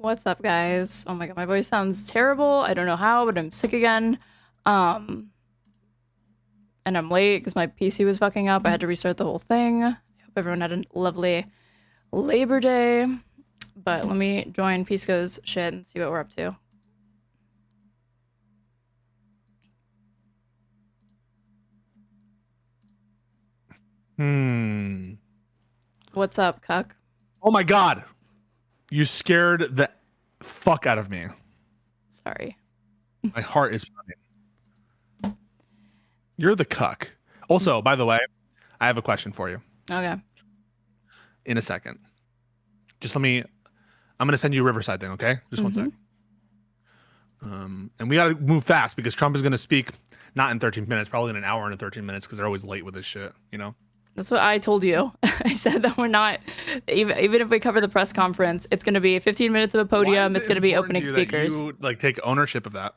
What's up, guys? Oh my god, my voice sounds terrible. I don't know how, but I'm sick again. And I'm late because my PC was fucking up. I had to restart the whole thing. I hope everyone had a lovely Labor Day. But let me join Pisco's shit and see what we're up to. What's up, cuck? Oh my god. You scared the fuck out of me. Sorry. My heart is pounding. You're the cuck. Also, by the way, I have a question for you. Okay. In a second. Just I'm going to send you a Riverside thing, okay? Just 1 sec. And we got to move fast because Trump is going to speak not in 13 minutes, probably in an hour and 13 minutes because they're always late with this shit, you know? That's what I told you. I said that we're not, even if we cover the press conference, it's going to be 15 minutes of a podium. It's going to be opening speakers. You take ownership of that.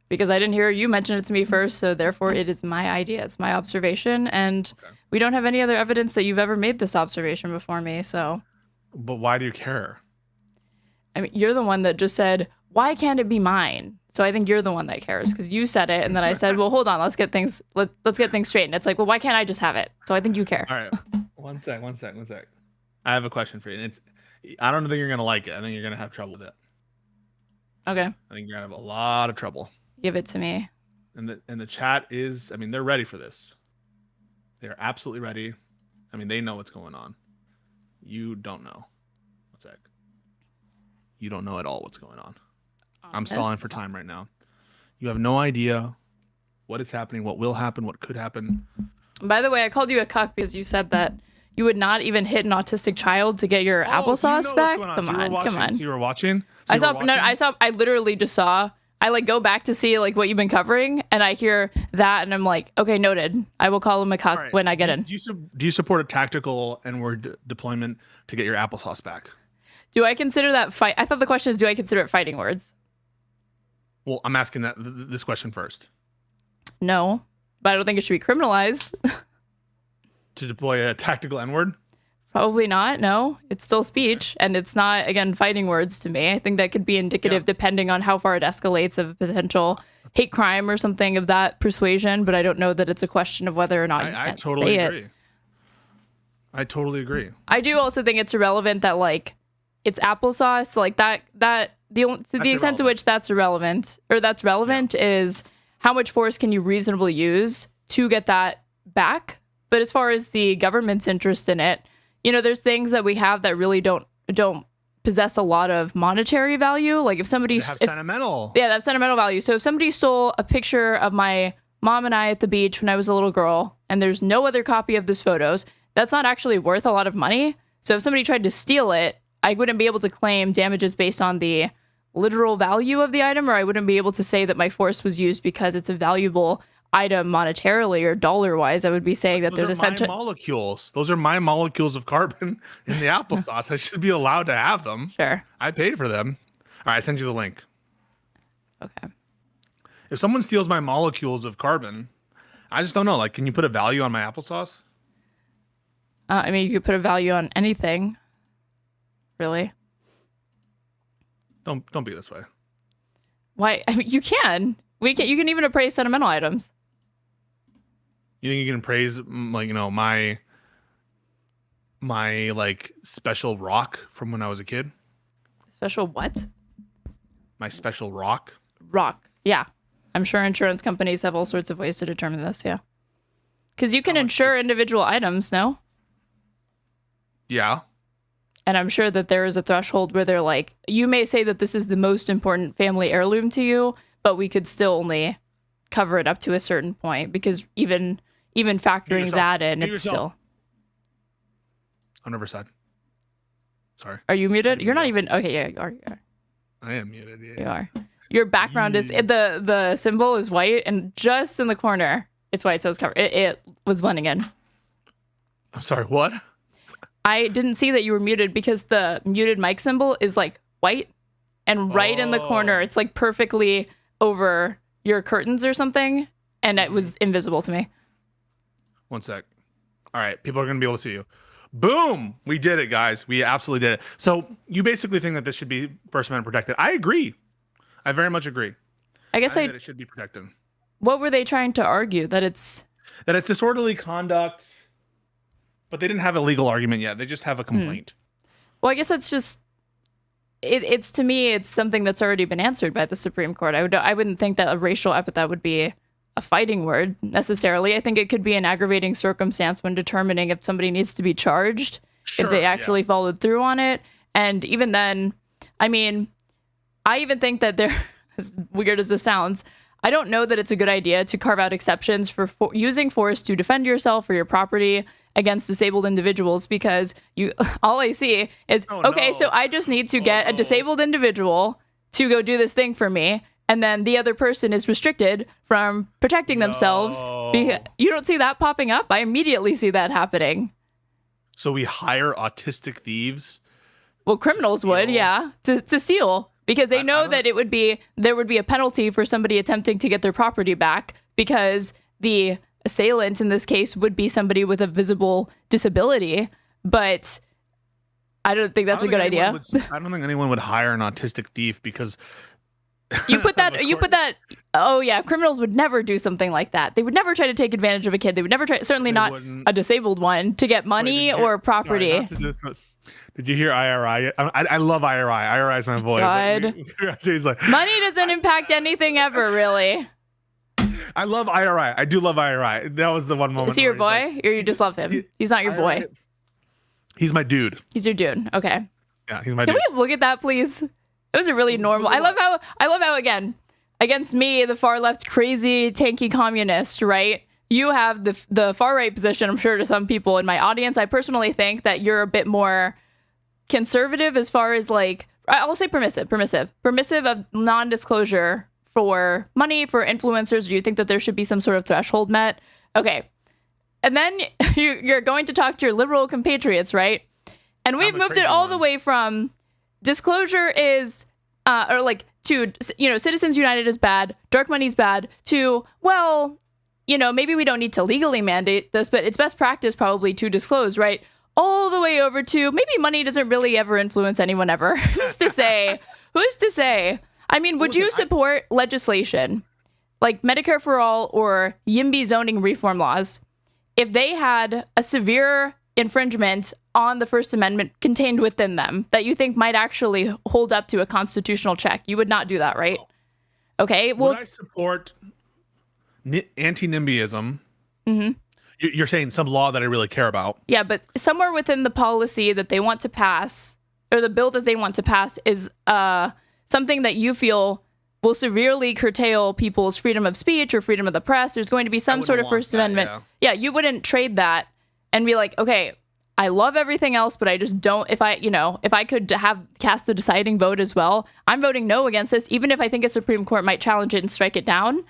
Because I didn't hear you mention it to me first, so therefore it is my idea. It's my observation, and we don't have any other evidence that you've ever made this observation before me, so. But why do you care? I mean, you're the one that just said, why can't it be mine? So I think you're the one that cares because you said it, and then I said, well, hold on, let's get things straight. And it's like, well, why can't I just have it? So I think you care. All right, one sec. I have a question for you, and I don't think you're gonna like it. I think you're gonna have trouble with it. Okay. I think you're gonna have a lot of trouble. Give it to me. And the chat is, I mean, they're ready for this. They're absolutely ready. I mean, they know what's going on. You don't know. One sec. You don't know at all what's going on. I'm stalling for time right now. You have no idea what is happening, what will happen, what could happen. By the way, I called you a cuck because you said that you would not even hit an autistic child to get your applesauce back. Come on. So you were watching? I literally just saw. I go back to see what you've been covering, and I hear that, and I'm like, okay, noted. I will call him a cuck when I get in. Do you support a tactical N-word deployment to get your applesauce back? Do I consider that fight? I thought the question is, do I consider it fighting words? Well, I'm asking this question first. No, but I don't think it should be criminalized. To deploy a tactical N-word? Probably not. No, it's still speech, and it's not, again, fighting words to me. I think that could be indicative depending on how far it escalates of a potential hate crime or something of that persuasion, but I don't know that it's a question of whether or not you can say it. I totally agree. I do also think it's irrelevant that it's applesauce, the extent to which that's irrelevant or that's relevant is how much force can you reasonably use to get that back. But as far as the government's interest in it, there's things that we have that really don't possess a lot of monetary value. Like if somebody sentimental. Yeah, that's sentimental value. So if somebody stole a picture of my mom and I at the beach when I was a little girl, and there's no other copy of those photos, that's not actually worth a lot of money. So if somebody tried to steal it, I wouldn't be able to claim damages based on the literal value of the item, or I wouldn't be able to say that my force was used because it's a valuable item monetarily or dollar-wise. I would be saying that there's essentially molecules. Those are my molecules of carbon in the applesauce. I should be allowed to have them. Sure. I paid for them. All right, I send you the link. Okay. If someone steals my molecules of carbon, I just don't know. Can you put a value on my applesauce? I mean, you could put a value on anything. Really? Don't be this way. Why? I mean, you can. You can even appraise sentimental items. You think you can appraise my special rock from when I was a kid? Special what? My special rock. Rock. Yeah. I'm sure insurance companies have all sorts of ways to determine this, yeah. Because you can insure individual items, no? Yeah. And I'm sure that there is a threshold where they're like, you may say that this is the most important family heirloom to you, but we could still only cover it up to a certain point because even factoring that in, it's still. On Riverside. Sorry. Are you muted? You're not even. Okay, yeah, you are. I am muted. Yeah. You are. Your background is the symbol is white, and just in the corner it's white, so it's covered. It was blending in. I'm sorry. What? I didn't see that you were muted because the muted mic symbol is white, and right in the corner it's perfectly over your curtains or something, and it was invisible to me. 1 sec. All right, people are gonna be able to see you. Boom! We did it, guys. We absolutely did it. So you basically think that this should be First Amendment protected. I agree. I very much agree. I guess think that it should be protected. What were they trying to argue? That it's disorderly conduct, but they didn't have a legal argument yet. They just have a complaint. Well, I guess that's just it's to me, it's something that's already been answered by the Supreme Court. I wouldn't think that a racial epithet would be a fighting word necessarily. I think it could be an aggravating circumstance when determining if somebody needs to be charged, if they actually followed through on it. And even then, I mean, I even think that they're, as weird as this sounds, I don't know that it's a good idea to carve out exceptions for using force to defend yourself or your property against disabled individuals, because all I see is, so I just need to get a disabled individual to go do this thing for me, and then the other person is restricted from protecting themselves. You don't see that popping up? I immediately see that happening. So we hire autistic thieves? Well, criminals would, yeah, to steal. Because they know that there would be a penalty for somebody attempting to get their property back, because the assailant in this case would be somebody with a visible disability. But I don't think that's a good idea. I don't think anyone would hire an autistic thief, because you put that. Oh yeah, criminals would never do something like that. They would never try to take advantage of a kid. They would never try, certainly not a disabled one, to get money or property. Did you hear IRI? I love IRI. IRI is my boy. God. He's like, money doesn't impact anything ever, really. I love IRI. I do love IRI. That was the one moment. Is he your boy, or you just love him? He's not your boy. He's my dude. He's your dude. Okay. Yeah, he's my dude. Can we look at that, please? It was a really normal. I love how again, against me, the far left, crazy, tanky communist, right? You have the far right position. I'm sure to some people in my audience, I personally think that you're a bit more conservative as far as, like, I'll say permissive of non-disclosure for money, for influencers. Do you think that there should be some sort of threshold met? Okay. And then you're going to talk to your liberal compatriots, right? And we've moved it all the way from disclosure is, or like, to, Citizens United is bad, dark money's bad, to, well, maybe we don't need to legally mandate this, but it's best practice probably to disclose, right? All the way over to maybe money doesn't really ever influence anyone ever. Who's to say? I mean, would you support legislation like Medicare for All or YIMBY zoning reform laws if they had a severe infringement on the First Amendment contained within them that you think might actually hold up to a constitutional check? You would not do that, right? Okay. Well, would I support anti-NIMBYism? Mm-hmm. You're saying some law that I really care about. Yeah, but somewhere within the policy that they want to pass, or the bill that they want to pass, is something that you feel will severely curtail people's freedom of speech or freedom of the press. There's going to be some sort of First Amendment. Yeah, you wouldn't trade that and be like, okay, I love everything else, but I just don't. If I could cast the deciding vote as well, I'm voting no against this, even if I think a Supreme Court might challenge it and strike it down.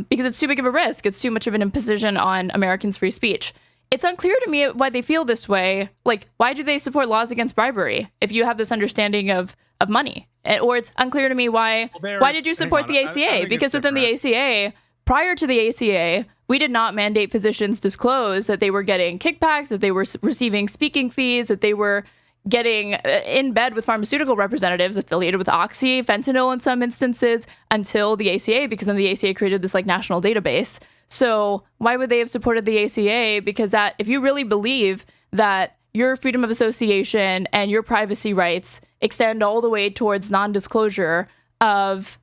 Because it's too big of a risk. It's too much of an imposition on Americans' free speech. It's unclear to me why they feel this way. Like, why do they support laws against bribery if you have this understanding of money? Or it's unclear to me why did you support the ACA? Because within the ACA, prior to the ACA, we did not mandate physicians disclose that they were getting kickbacks, that they were receiving speaking fees, that they were getting in bed with pharmaceutical representatives affiliated with Oxy, fentanyl in some instances, until the ACA, because then the ACA created this like national database. So why would they have supported the ACA? Because that, if you really believe that your freedom of association and your privacy rights extend all the way towards non-disclosure of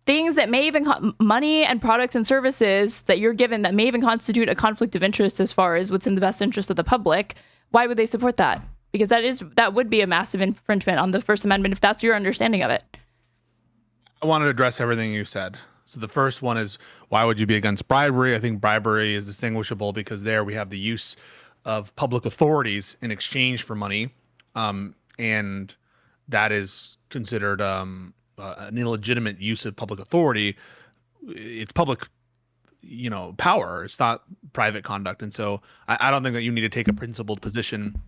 things that may even money and products and services that you're given that may even constitute a conflict of interest as far as what's in the best interest of the public, why would they support that? Because that would be a massive infringement on the First Amendment if that's your understanding of it. I wanted to address everything you said. So the first one is, why would you be against bribery? I think bribery is distinguishable because there we have the use of public authorities in exchange for money, and that is considered an illegitimate use of public authority. It's public, power. It's not private conduct, and so I don't think that you need to take a principled position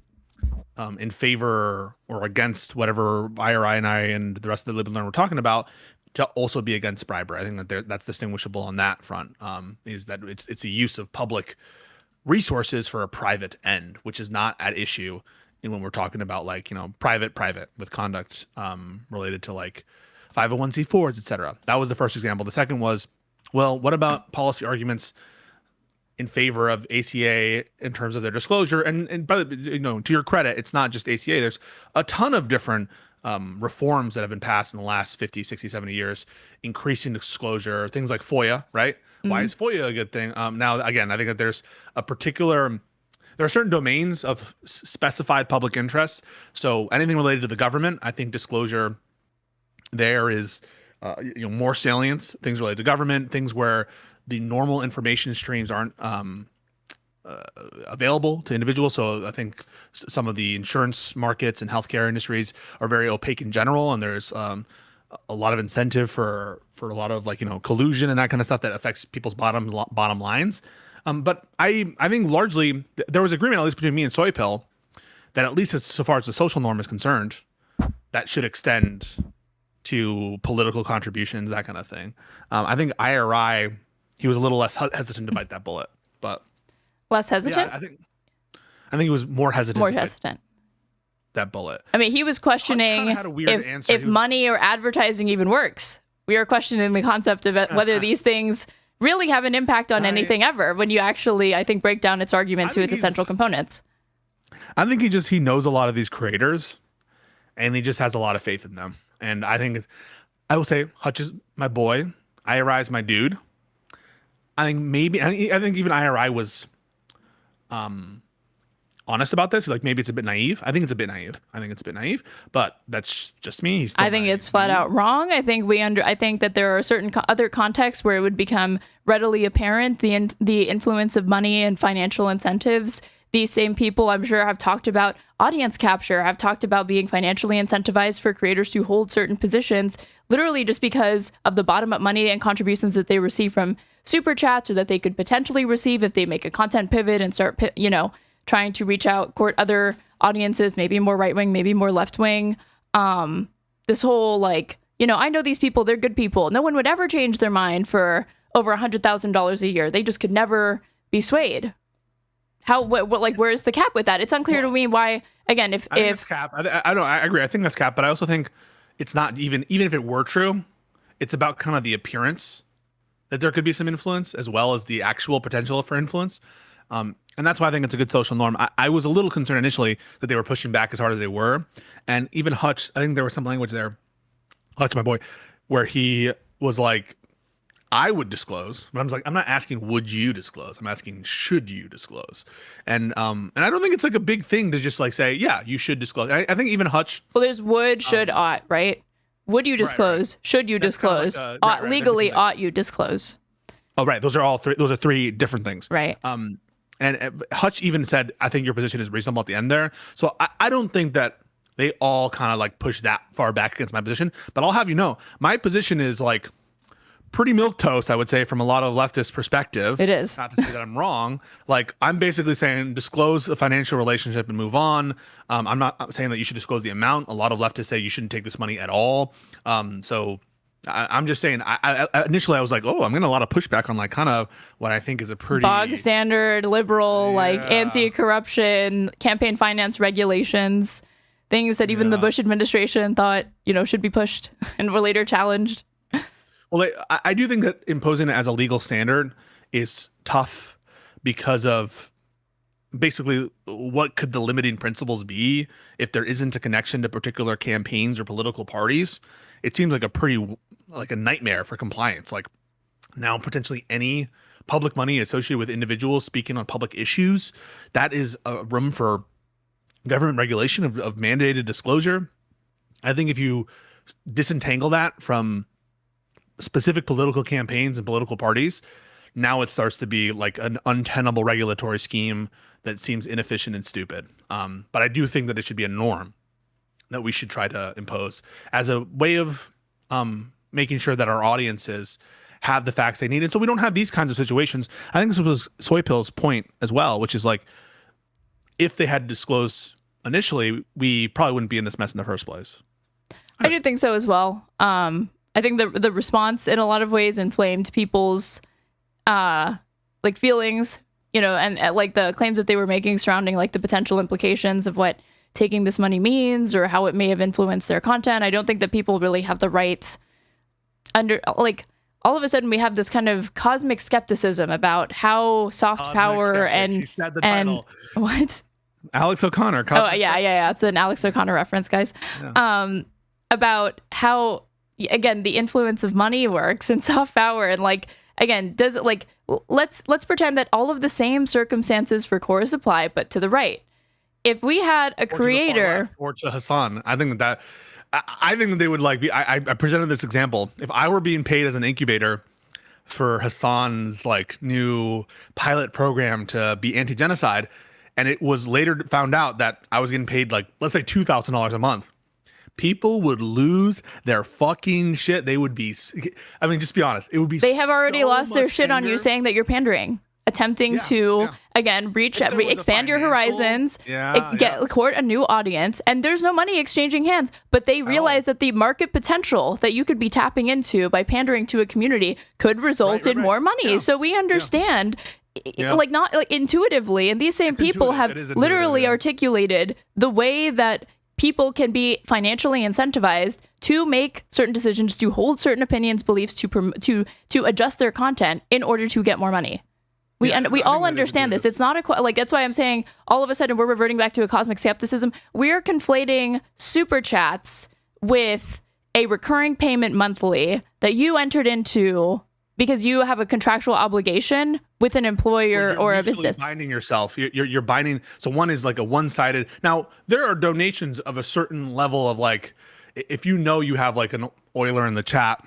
in favor or against whatever IRI and I and the rest of the liberal were talking about, to also be against bribery. I think that that's distinguishable on that front. Is that it's a use of public resources for a private end, which is not at issue when we're talking about like, private with conduct related to like 501c4s, et cetera. That was the first example. The second was, well, what about policy arguments in favor of ACA in terms of their disclosure? And by the, to your credit, it's not just ACA. There's a ton of different reforms that have been passed in the last 50, 60, 70 years, increasing disclosure, things like FOIA, right? Why is FOIA a good thing? Now, again, I think that there are certain domains of specified public interest. So anything related to the government, I think disclosure there is, more salience, things related to government, things where the normal information streams aren't available to individuals. So I think some of the insurance markets and healthcare industries are very opaque in general, and there's a lot of incentive for a lot of like collusion and that kind of stuff that affects people's bottom lines. But I think largely there was agreement, at least between me and Soypill, that at least so far as the social norm is concerned, that should extend to political contributions, that kind of thing. I think IRI, he was a little less hesitant to bite that bullet, but less hesitant. Yeah, I think he was more hesitant. More hesitant. That bullet. I mean, he was questioning if money or advertising even works. We are questioning the concept of whether these things really have an impact on anything ever. When you actually, I think, break down its argument to its essential components. I think he knows a lot of these creators, and he just has a lot of faith in them. And I think I will say Hutch is my boy. IRI is my dude. I think even IRI was honest about this. Like maybe it's a bit naive. I think it's a bit naive, but that's just me. I think it's flat out wrong. I think I think that there are certain other contexts where it would become readily apparent the influence of money and financial incentives. These same people, I'm sure, have talked about audience capture, have talked about being financially incentivized for creators to hold certain positions, literally just because of the bottom-up money and contributions that they receive from super chats, or that they could potentially receive if they make a content pivot and start, trying to reach out, court other audiences, maybe more right-wing, maybe more left-wing. This whole, I know these people, they're good people. No one would ever change their mind for over $100,000 a year. They just could never be swayed. Where's the cap with that? It's unclear to me why, again, if cap. I agree. I think that's cap, but I also think it's not even if it were true, it's about kind of the appearance that there could be some influence as well as the actual potential for influence. And that's why I think it's a good social norm. I was a little concerned initially that they were pushing back as hard as they were. And even Hutch, I think there was some language there, Hutch, my boy, where he was like, I would disclose, but I'm like, I'm not asking would you disclose. I'm asking should you disclose, and I don't think it's like a big thing to just like say, yeah, you should disclose. I think even Hutch. Well, there's would, should, ought, right? Would you disclose? Right. Should you disclose? Kind of like, legally, ought you disclose? Oh, right. Those are three different things. Right. And Hutch even said, I think your position is reasonable at the end there. So I don't think that they all kind of like push that far back against my position. But I'll have you know, my position is like pretty milquetoast, I would say, from a lot of leftist perspective. It is. Not to say that I'm wrong. Like, I'm basically saying disclose a financial relationship and move on. I'm not saying that you should disclose the amount. A lot of leftists say you shouldn't take this money at all. So I'm just saying, initially I was like, oh, I'm getting a lot of pushback on like kind of what I think is a pretty bog standard, liberal, like anti-corruption, campaign finance regulations, things that even the Bush administration thought, should be pushed and were later challenged. Well, I do think that imposing it as a legal standard is tough because of basically what could the limiting principles be if there isn't a connection to particular campaigns or political parties. It seems like a nightmare for compliance. Like now potentially any public money associated with individuals speaking on public issues, that is a room for government regulation of mandated disclosure. I think if you disentangle that from specific political campaigns and political parties, now it starts to be like an untenable regulatory scheme that seems inefficient and stupid. But I do think that it should be a norm that we should try to impose as a way of making sure that our audiences have the facts they need. And so we don't have these kinds of situations. I think this was Soypill's point as well, which is like, if they had disclosed initially, we probably wouldn't be in this mess in the first place. I do think so as well. I think the response in a lot of ways inflamed people's feelings you know, and like the claims that they were making surrounding like the potential implications of what taking this money means or how it may have influenced their content. I don't think that people really have the right like all of a sudden we have this kind of cosmic skepticism about how soft power and she said the and title. what? Alex O'Connor. Oh yeah. It's an Alex O'Connor reference, guys. Yeah. About how, again, the influence of money works and soft power, and like, again, does it like let's pretend that all of the same circumstances for Quora apply, but to the right. If we had a creator or to Hassan, I think that they would like be. I presented this example. If I were being paid as an incubator for Hassan's like new pilot program to be anti-genocide, and it was later found out that I was getting paid like, let's say $2,000 a month, people would lose their fucking shit. They would be, I mean, just be honest. It would be. They have already lost their shit on you, saying that you're pandering, attempting to again expand your horizons, court a new audience, and there's no money exchanging hands. But they realize that the market potential that you could be tapping into by pandering to a community could result in more money. Yeah. So we understand. Like not like intuitively, and these same people have literally articulated the way that people can be financially incentivized to make certain decisions, to hold certain opinions, beliefs, to adjust their content in order to get more money. We all understand this. It's not like, that's why I'm saying all of a sudden we're reverting back to a cosmic skepticism. We're conflating super chats with a recurring payment monthly that you entered into because you have a contractual obligation with an employer or a business. Binding yourself. You're binding. So one is like a one-sided. Now, there are donations of a certain level of like, if you know you have like an oiler in the chat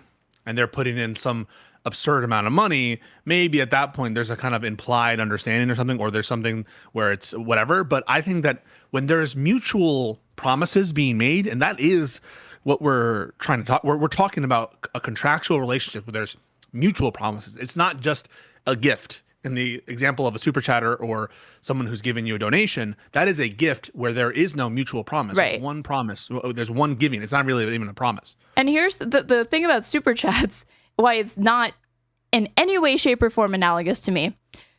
and they're putting in some absurd amount of money, maybe at that point there's a kind of implied understanding or something, or there's something where it's whatever. But I think that when there's mutual promises being made, and that is what we're trying to talk, we're talking about a contractual relationship where there's mutual promises. It's not just a gift. In the example of a super chatter or someone who's giving you a donation, that is a gift where there is no mutual promise. Right. There's one promise. There's one giving. It's not really even a promise. And here's the thing about super chats, why it's not in any way, shape, or form analogous to me.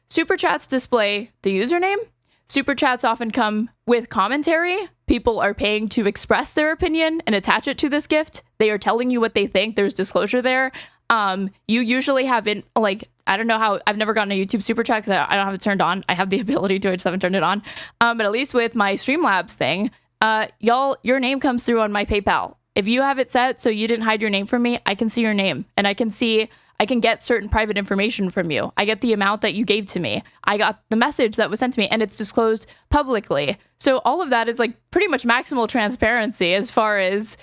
Super chats display the username. Super chats often come with commentary. People are paying to express their opinion and attach it to this gift. They are telling you what they think. There's disclosure there. You usually have like, I don't know how, I've never gotten a YouTube super chat because I don't have it turned on. I have the ability to, I just haven't turned it on. But at least with my Streamlabs thing, your name comes through on my PayPal. If you have it set so you didn't hide your name from me, I can see your name, and I can get certain private information from you. I get the amount that you gave to me. I got the message that was sent to me, and it's disclosed publicly. So all of that is like pretty much maximal transparency as far as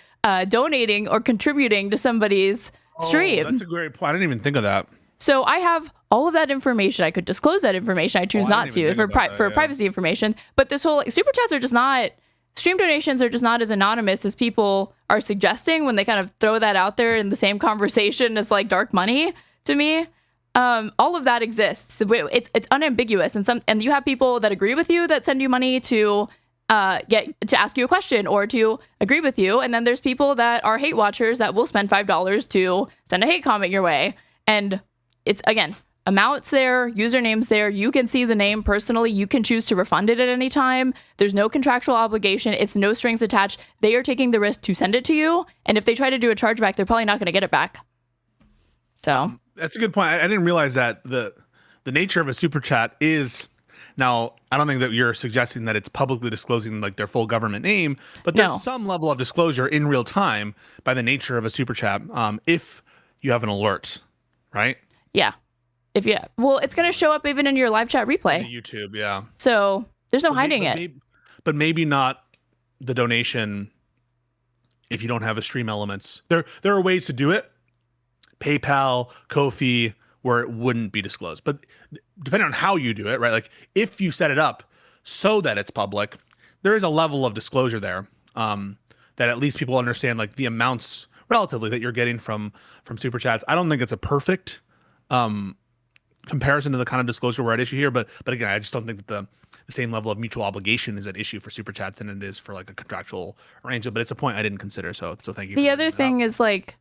donating or contributing to somebody's stream. That's a great point. I didn't even think of that. So I have all of that information. I could disclose that information. I choose not to for privacy information. But this whole super chats are just not, stream donations are just not as anonymous as people are suggesting when they kind of throw that out there in the same conversation as like dark money to me. All of that exists. It's unambiguous, and you have people that agree with you that send you money to ask you a question or to agree with you, and then there's people that are hate watchers that will spend $5 to send a hate comment your way. And it's, again, amounts there, usernames there. You can see the name personally. You can choose to refund it at any time. There's no contractual obligation. It's no strings attached. They are taking the risk to send it to you, and if they try to do a chargeback, they're probably not going to get it back. So that's a good point. I didn't realize that the nature of a super chat is, now I don't think that you're suggesting that it's publicly disclosing like their full government name, but there's some level of disclosure in real time by the nature of a super chat. If you have an alert, right? Yeah. Well, it's going to show up even in your live chat replay. YouTube, yeah. So there's no hiding it. But maybe not the donation if you don't have a stream elements. There are ways to do it. PayPal, Ko-fi, where it wouldn't be disclosed. But depending on how you do it, right? Like if you set it up so that it's public, there is a level of disclosure there that at least people understand like the amounts relatively that you're getting from super chats. I don't think it's a perfect comparison to the kind of disclosure we're at issue here, but again, I just don't think that the same level of mutual obligation is at issue for super chats than it is for like a contractual arrangement. But it's a point I didn't consider, so thank you. The other thing is like,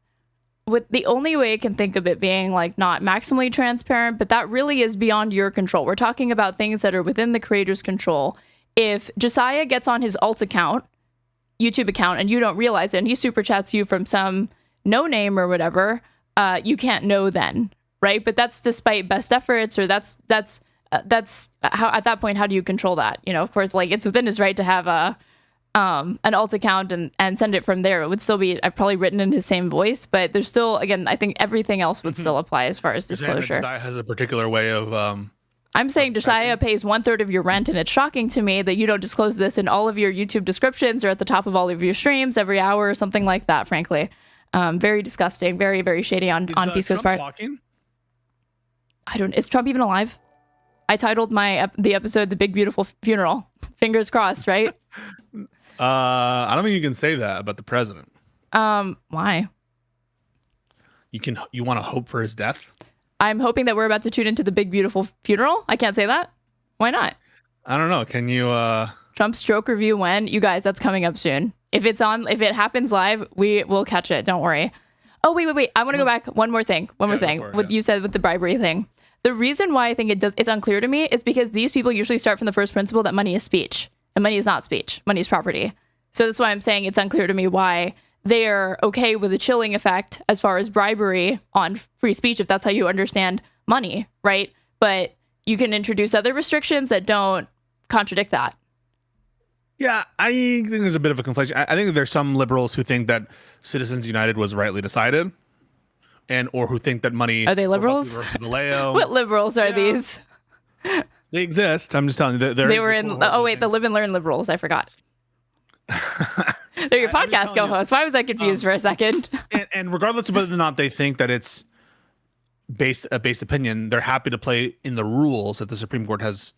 with the only way I can think of it being like not maximally transparent, but that really is beyond your control. We're talking about things that are within the creator's control. If Josiah gets on his alt account, YouTube account, and you don't realize it, and he super chats you from some no name or whatever, you can't know then, right? But that's despite best efforts, or that's how at that point, how do you control that? You know, of course, like it's within his right to have an alt account and send it from there. It would still be, I've probably written in his same voice, but there's still, again, I think everything else would still apply as far as disclosure. Josiah has a particular way of. I'm saying Josiah pays 1/3 of your rent, and it's shocking to me that you don't disclose this in all of your YouTube descriptions or at the top of all of your streams every hour or something like that, frankly. Very disgusting, very, very shady on Pisco's part. Talking? Is Trump even alive? I titled the episode "The Big Beautiful Funeral." Fingers crossed, right? I don't think you can say that about the president. Why? You want to hope for his death? I'm hoping that we're about to tune into the Big Beautiful Funeral. I can't say that. Why not? I don't know. Can you Trump stroke review when? You guys, that's coming up soon. If it happens live, we will catch it. Don't worry. Oh, wait. I want to go back. One more thing. What you said with the bribery thing. The reason why I think it's unclear to me is because these people usually start from the first principle that money is speech, and money is not speech. Money is property. So that's why I'm saying it's unclear to me why they're okay with a chilling effect as far as bribery on free speech, if that's how you understand money, right? But you can introduce other restrictions that don't contradict that. Yeah, I think there's a bit of a conflation. I think there's some liberals who think that Citizens United was rightly decided, or who think that money. Are they liberals? What liberals are these? They exist. I'm just telling you. They were in. Oh wait, the Live and Learn liberals. I forgot. They're your podcast co-hosts. Why was I confused for a second? and regardless of whether or not they think that it's a base opinion, they're happy to play in the rules that the Supreme Court has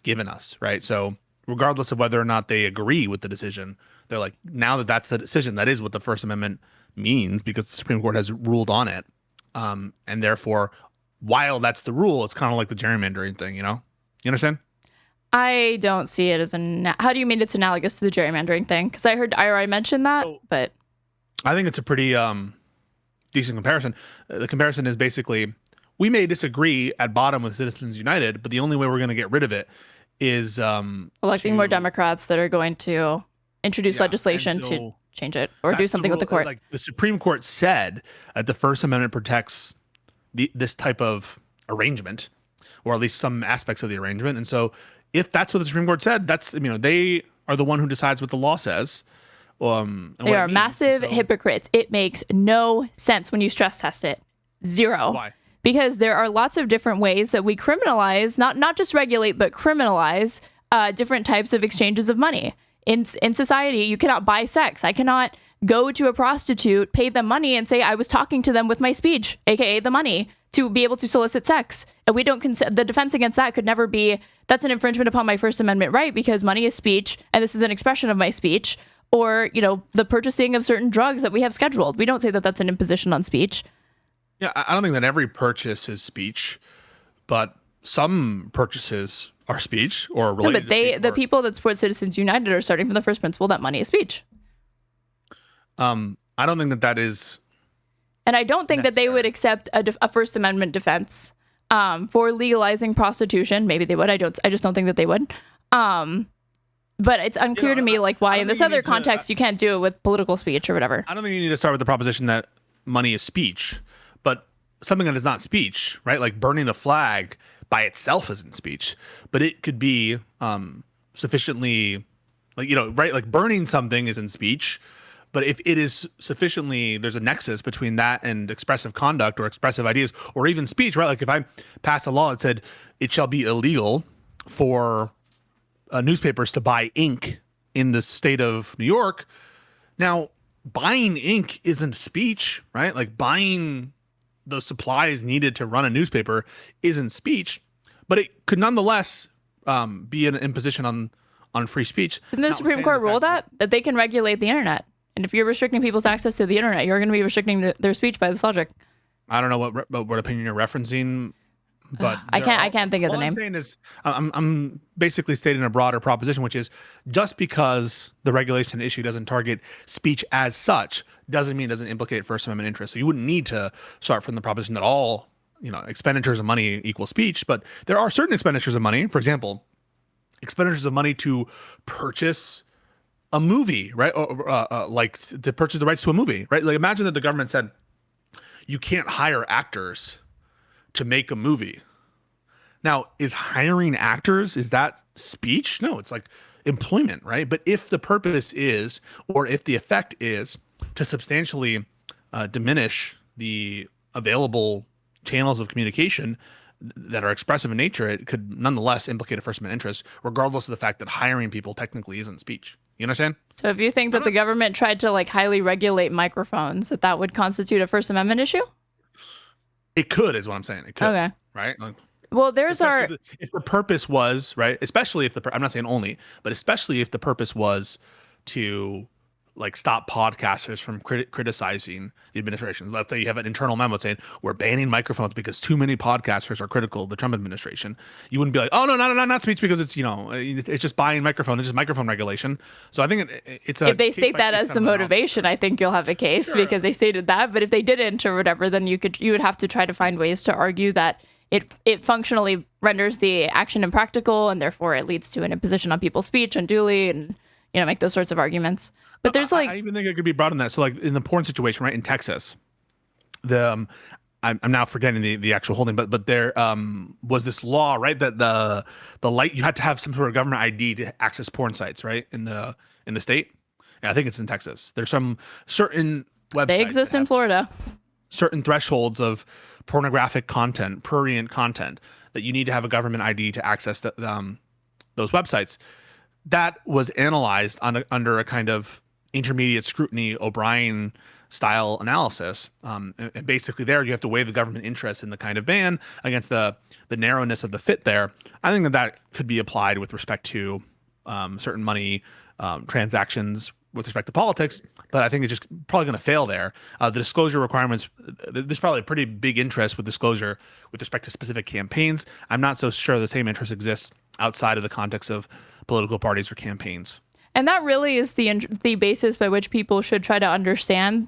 given us, right? So regardless of whether or not they agree with the decision, they're like, now that that's the decision, that is what the First Amendment means, because the Supreme Court has ruled on it. And therefore, while that's the rule, it's kind of like the gerrymandering thing, you know? You understand? I don't see it as how do you mean it's analogous to the gerrymandering thing? Because I heard IRI mention that, but I think it's a pretty decent comparison. The comparison is basically, we may disagree at bottom with Citizens United, but the only way we're going to get rid of it is electing more Democrats that are going to introduce legislation to change it or do something with the court. Like the Supreme Court said that the First Amendment protects this type of arrangement, or at least some aspects of the arrangement, and so. If that's what the Supreme Court said, they are the one who decides what the law says. They are massive hypocrites. It makes no sense when you stress test it. Zero. Why? Because there are lots of different ways that we criminalize, not just regulate, but criminalize different types of exchanges of money. In society, you cannot buy sex. I cannot go to a prostitute, pay them money, and say I was talking to them with my speech, aka the money, to be able to solicit sex. And we don't the defense against that could never be, that's an infringement upon my First Amendment right, because money is speech, and this is an expression of my speech, or, the purchasing of certain drugs that we have scheduled. We don't say that that's an imposition on speech. Yeah, I don't think that every purchase is speech, but some purchases are speech or related to speech. The people that support Citizens United are starting from the first principle that money is speech. I don't think that is. And I don't think that they would accept a First Amendment defense for legalizing prostitution. Maybe they would. I just don't think that they would. But it's unclear to me why in this other context you can't do it with political speech or whatever. I don't think you need to start with the proposition that money is speech, but something that is not speech, right? Like burning a flag by itself isn't speech, but it could be sufficiently, right? Like burning something isn't speech. But if it is sufficiently, there's a nexus between that and expressive conduct or expressive ideas or even speech, right? Like if I passed a law that said it shall be illegal for newspapers to buy ink in the state of New York. Now, buying ink isn't speech, right? Like buying the supplies needed to run a newspaper isn't speech, but it could nonetheless be an imposition on free speech. Didn't the Supreme Court rule that they can regulate the internet? And if you're restricting people's access to the internet, you're going to be restricting their speech by this logic. I don't know what opinion you're referencing, but I can't think of the all I'm name. saying is I'm basically stating a broader proposition, which is just because the regulation issue doesn't target speech as such doesn't mean it doesn't implicate First Amendment interests. So you wouldn't need to start from the proposition that all expenditures of money equal speech, but there are certain expenditures of money. For example, expenditures of money to purchase a movie, right? Or like to purchase the rights to a movie, right? Like imagine that the government said you can't hire actors to make a movie. Now, is hiring actors, is that speech? No, it's like employment, right? But if the purpose is, or if the effect is to substantially diminish the available channels of communication that are expressive in nature, it could nonetheless implicate a First Amendment interest, regardless of the fact that hiring people technically isn't speech. You understand? So if you think that the government tried to like highly regulate microphones, that would constitute a First Amendment issue? It could, is what I'm saying. It could, Okay. right? Like, well, there's our if the purpose was right, especially if I'm not saying only, but especially if the purpose was to like stop podcasters from criticizing the administration. Let's say you have an internal memo saying we're banning microphones because too many podcasters are critical of the Trump administration. You wouldn't be like, oh no, not speech because it's it's just buying microphone, it's just microphone regulation. So I think it's a if they state that as the motivation, I think you'll have a case because they stated that. But if they didn't or whatever, then you would have to try to find ways to argue that it functionally renders the action impractical and therefore it leads to an imposition on people's speech unduly and make those sorts of arguments. But there's I even think it could be broader than that. So like in the porn situation, right, in Texas, I'm now forgetting the actual holding, but there was this law, right, that the light, you had to have some sort of government ID to access porn sites, right, in the state. Yeah, I think it's in Texas. There's some certain websites. They exist in Florida. Certain thresholds of pornographic content, prurient content, that you need to have a government ID to access those websites. That was analyzed under a kind of intermediate scrutiny O'Brien style analysis. And basically there you have to weigh the government interest in the kind of ban against the narrowness of the fit there. I think that could be applied with respect to certain money transactions with respect to politics, but I think it's just probably going to fail there. The disclosure requirements, there's probably a pretty big interest with disclosure with respect to specific campaigns. I'm not so sure the same interest exists outside of the context of political parties or campaigns. And that really is the basis by which people should try to understand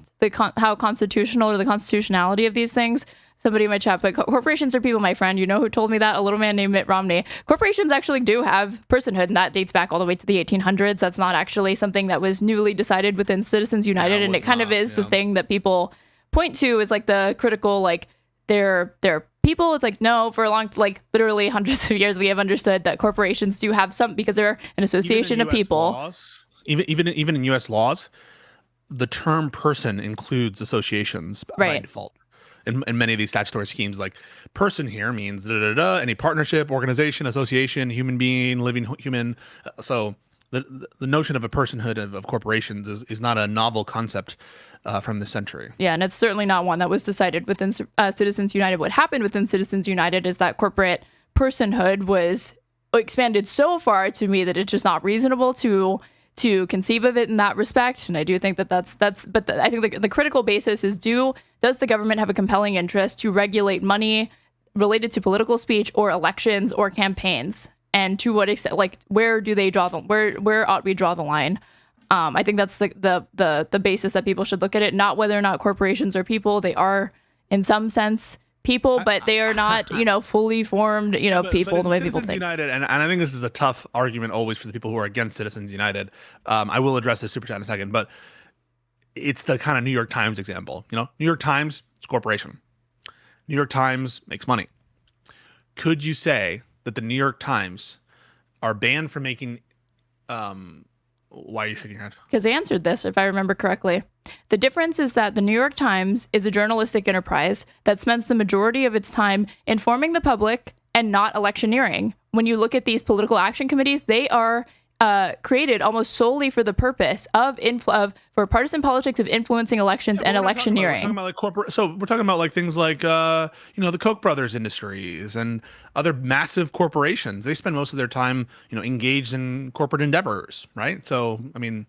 how constitutional or the constitutionality of these things. Somebody in my chat, but corporations are people, my friend. You know who told me that? A little man named Mitt Romney. Corporations actually do have personhood, and that dates back all the way to the 1800s. That's not actually something that was newly decided within Citizens United, and it kind of is the thing that people point to as like the critical, like they're people. It's like, no, for a long, like literally hundreds of years, we have understood that corporations do have some, because they're an association of people. Laws, even in U.S. laws, the term person includes associations by default. In many of these statutory schemes, like person here means any partnership, organization, association, human being, living human. So the notion of a personhood of corporations is not a novel concept from this century. Yeah, and it's certainly not one that was decided within Citizens United. What happened within Citizens United is that corporate personhood was expanded so far to me that it's just not reasonable to conceive of it in that respect. And I do think that I think the critical basis is does the government have a compelling interest to regulate money related to political speech or elections or campaigns? And to what extent, like, where do they draw where ought we draw the line? I think that's the basis that people should look at it, not whether or not corporations are people. They are in some sense people, but they are not, fully formed, people the way people think. United, and I think this is a tough argument always for the people who are against Citizens United. I will address this super chat in a second, but it's the kind of New York Times example. New York Times, it's a corporation. New York Times makes money. Could you say that the New York Times are banned from making why are you shaking your head? Because they answered this, if I remember correctly. The difference is that the New York Times is a journalistic enterprise that spends the majority of its time informing the public and not electioneering. When you look at these political action committees, they are created almost solely for the purpose for partisan politics of influencing elections and electioneering. We're talking about like corporate. So we're talking about like things like the Koch brothers industries and other massive corporations. They spend most of their time engaged in corporate endeavors, right? So I mean,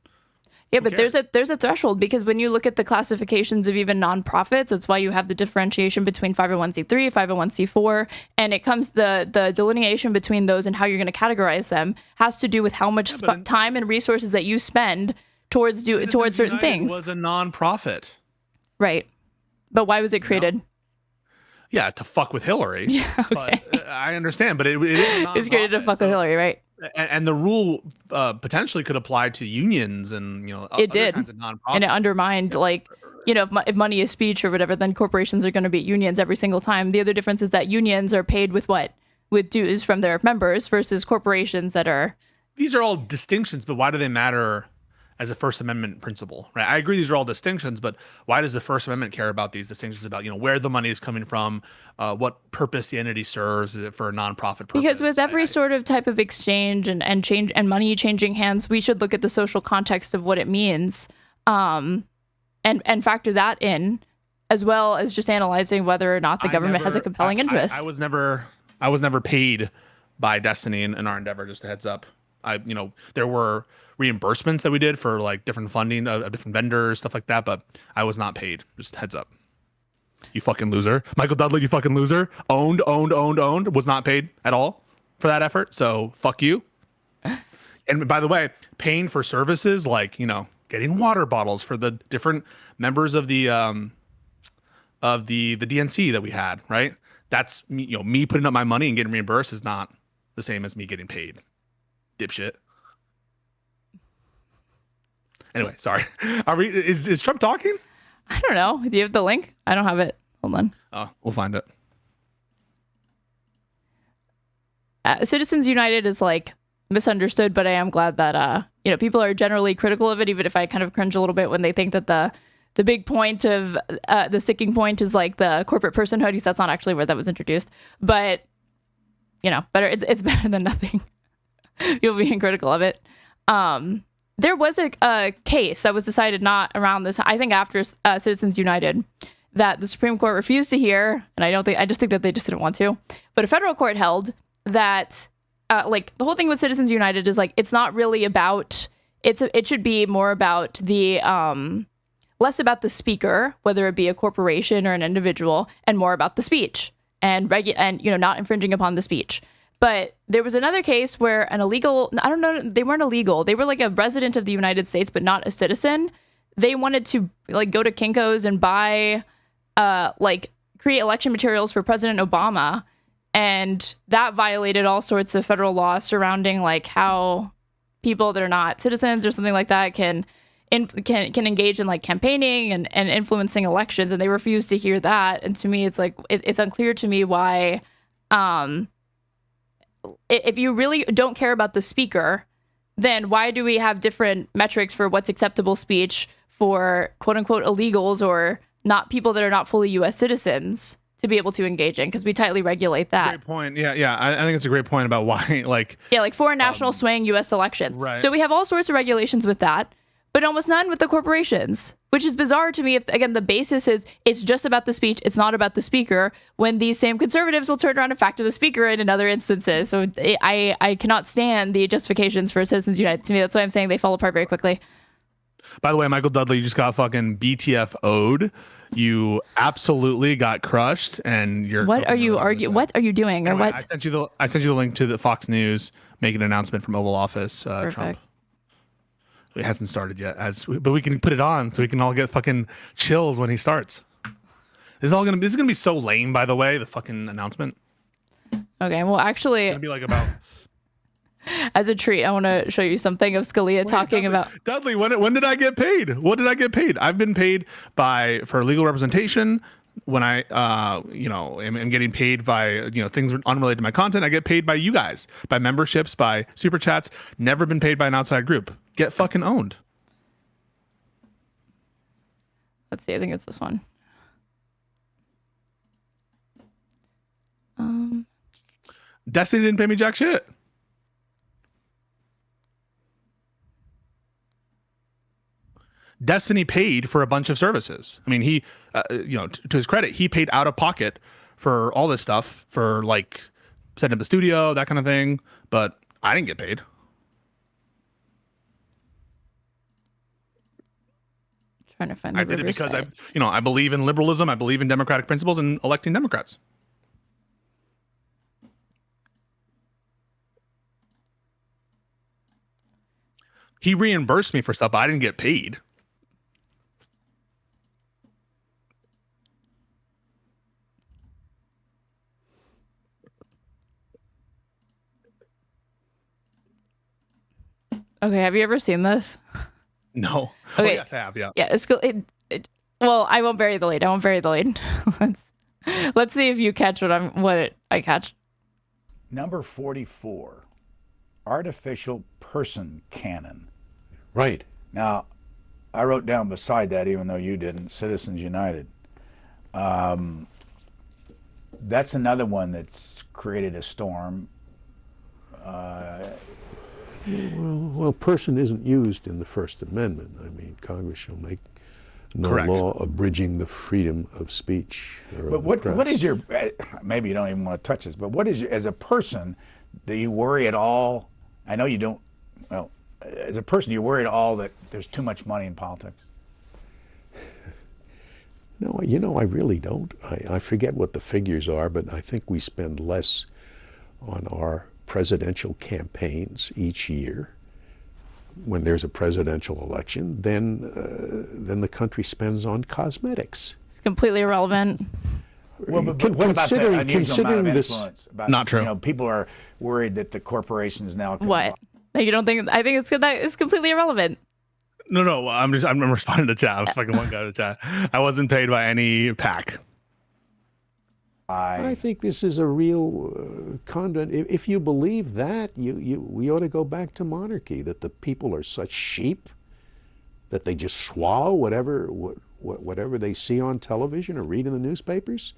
Yeah, but there's a threshold, because when you look at the classifications of even nonprofits, that's why you have the differentiation between 501c3, 501c4, and it comes the delineation between those and how you're going to categorize them has to do with how much time and resources that you spend towards certain things. Was a nonprofit, right? But why was it created? Yeah, to fuck with Hillary. Yeah, okay. But I understand, but it is it's created to fuck with Hillary, right? And the rule potentially could apply to unions and it did, kinds of nonprofits. And it undermined if money is speech or whatever, then corporations are going to beat unions every single time. The other difference is that unions are paid with what? With dues from their members versus corporations that are. These are all distinctions, but why do they matter as a First Amendment principle, right? I agree these are all distinctions, but why does the First Amendment care about these distinctions about, where the money is coming from, what purpose the entity serves? Is it for a nonprofit purpose? Because with every sort of type of exchange and change and money changing hands, we should look at the social context of what it means, and factor that in, as well as just analyzing whether or not the government has a compelling interest. I was never paid by Destiny in our endeavor, just a heads up. There were reimbursements that we did for like different funding of different vendors, stuff like that, but I was not paid. Just heads up. You fucking loser. Michael Dudley, you fucking loser. Owned. Was not paid at all for that effort. So fuck you. And by the way, paying for services like, getting water bottles for the different members of the DNC that we had, right? That's me putting up my money and getting reimbursed is not the same as me getting paid. Dipshit. Anyway, sorry. Is Trump talking? I don't know. Do you have the link? I don't have it. Hold on. Oh, we'll find it. Citizens United is like misunderstood, but I am glad that people are generally critical of it, even if I kind of cringe a little bit when they think that the big point of the sticking point is like the corporate personhood. That's not actually where that was introduced, but better. It's better than nothing. People being critical of it. There was a case that was decided not around this, I think after Citizens United, that the Supreme Court refused to hear, and I just think that they just didn't want to. But a federal court held that, the whole thing with Citizens United is like it's not really about it should be more about the less about the speaker, whether it be a corporation or an individual, and more about the speech and not infringing upon the speech. But there was another case where an illegal, I don't know, they weren't illegal. They were like a resident of the United States, but not a citizen. They wanted to go to Kinko's and buy, create election materials for President Obama. And that violated all sorts of federal laws surrounding how people that are not citizens or something like that can engage in campaigning and influencing elections. And they refused to hear that. And to me, it's it's unclear to me why, if you really don't care about the speaker, then why do we have different metrics for what's acceptable speech for quote unquote illegals or not people that are not fully U.S. citizens to be able to engage in? Because we tightly regulate that. Great point. Yeah. I think it's a great point about why, foreign national swaying U.S. elections. Right. So we have all sorts of regulations with that, but almost none with the corporations, which is bizarre to me. If, again, the basis is it's just about the speech, it's not about the speaker, when these same conservatives will turn around and factor the speaker in other instances. So I cannot stand the justifications for Citizens United. To me, that's why I'm saying they fall apart very quickly. By the way, Michael Dudley, you just got fucking BTFO'd. You absolutely got crushed, and you're. What are you arguing? What are you doing, or anyway, what? I sent you the link to the Fox News making an announcement from Oval Office. Perfect. Trump. It hasn't started yet, but we can put it on so we can all get fucking chills when he starts. This is gonna be so lame, by the way. The fucking announcement. Okay, well, actually, it's gonna be about. As a treat, I want to show you something of Scalia talking about. Dudley, when did I get paid? What did I get paid? I've been paid for legal representation. When I, am getting paid by, things unrelated to my content. I get paid by you guys, by memberships, by super chats. Never been paid by an outside group. Get fucking owned. Let's see. I think it's this one. Destiny didn't pay me jack shit. Destiny paid for a bunch of services. I mean, he, to his credit, he paid out of pocket for all this stuff, for setting up the studio, that kind of thing. But I didn't get paid. Trying to find the I did it Riverside. because I believe in liberalism. I believe in democratic principles and electing Democrats. He reimbursed me for stuff, but I didn't get paid. Okay, have you ever seen this? No. Okay. Oh, yes, I have. Yeah. Yeah, well, I won't bury the lead. Let's see if you catch what I catch. Number 44, artificial person canon. Right. Now, I wrote down beside that, even though you didn't, Citizens United. That's another one that's created a storm. Well, person isn't used in the First Amendment. I mean, Congress shall make no Correct. law abridging the freedom of speech. Or But of the what press. is your, maybe you don't even want to touch this, but what is your, as a person, do you worry at all? I know you don't, well, as a person, do you worry at all that there's too much money in politics? No, I really don't. I forget what the figures are, but I think we spend less on our presidential campaigns each year when there's a presidential election than the country spends on cosmetics. It's completely irrelevant. Well, but what about the unusual amount of this, influence? About Not this? true. You know, people are worried that the corporations now. What? You don't think? I think it's good. That it's completely irrelevant. No. I'm responding to chat. I'm fucking one guy to chat. I wasn't paid by any PAC. I think this is a real conduit. If you believe that, we ought to go back to monarchy. That the people are such sheep that they just swallow whatever they see on television or read in the newspapers.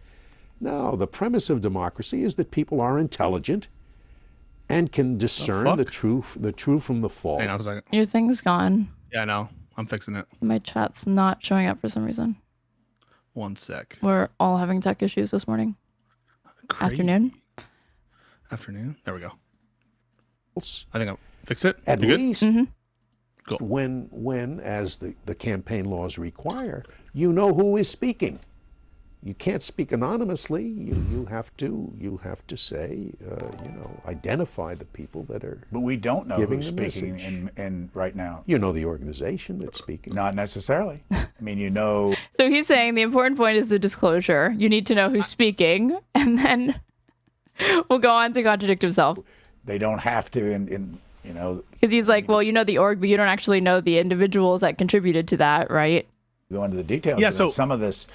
No, the premise of democracy is that people are intelligent and can discern the true from the false. Hang on a second. Your thing's gone. Yeah, I know. I'm fixing it. My chat's not showing up for some reason. One sec. We're all having tech issues this morning. Crazy. Afternoon. There we go. I think I'll fix it. At You good? least Cool. when as the campaign laws require, you know who is speaking. You can't speak anonymously. You have to say, identify the people that are. But we don't know giving who's the speaking message. in right now. You know the organization that's speaking. Not necessarily. I mean, you know. So he's saying the important point is the disclosure. You need to know who's speaking, and then we'll go on to contradict himself. They don't have to, Because he's like, well, you know the org, but you don't actually know the individuals that contributed to that, right? go into the details. Yeah, of so- some of this.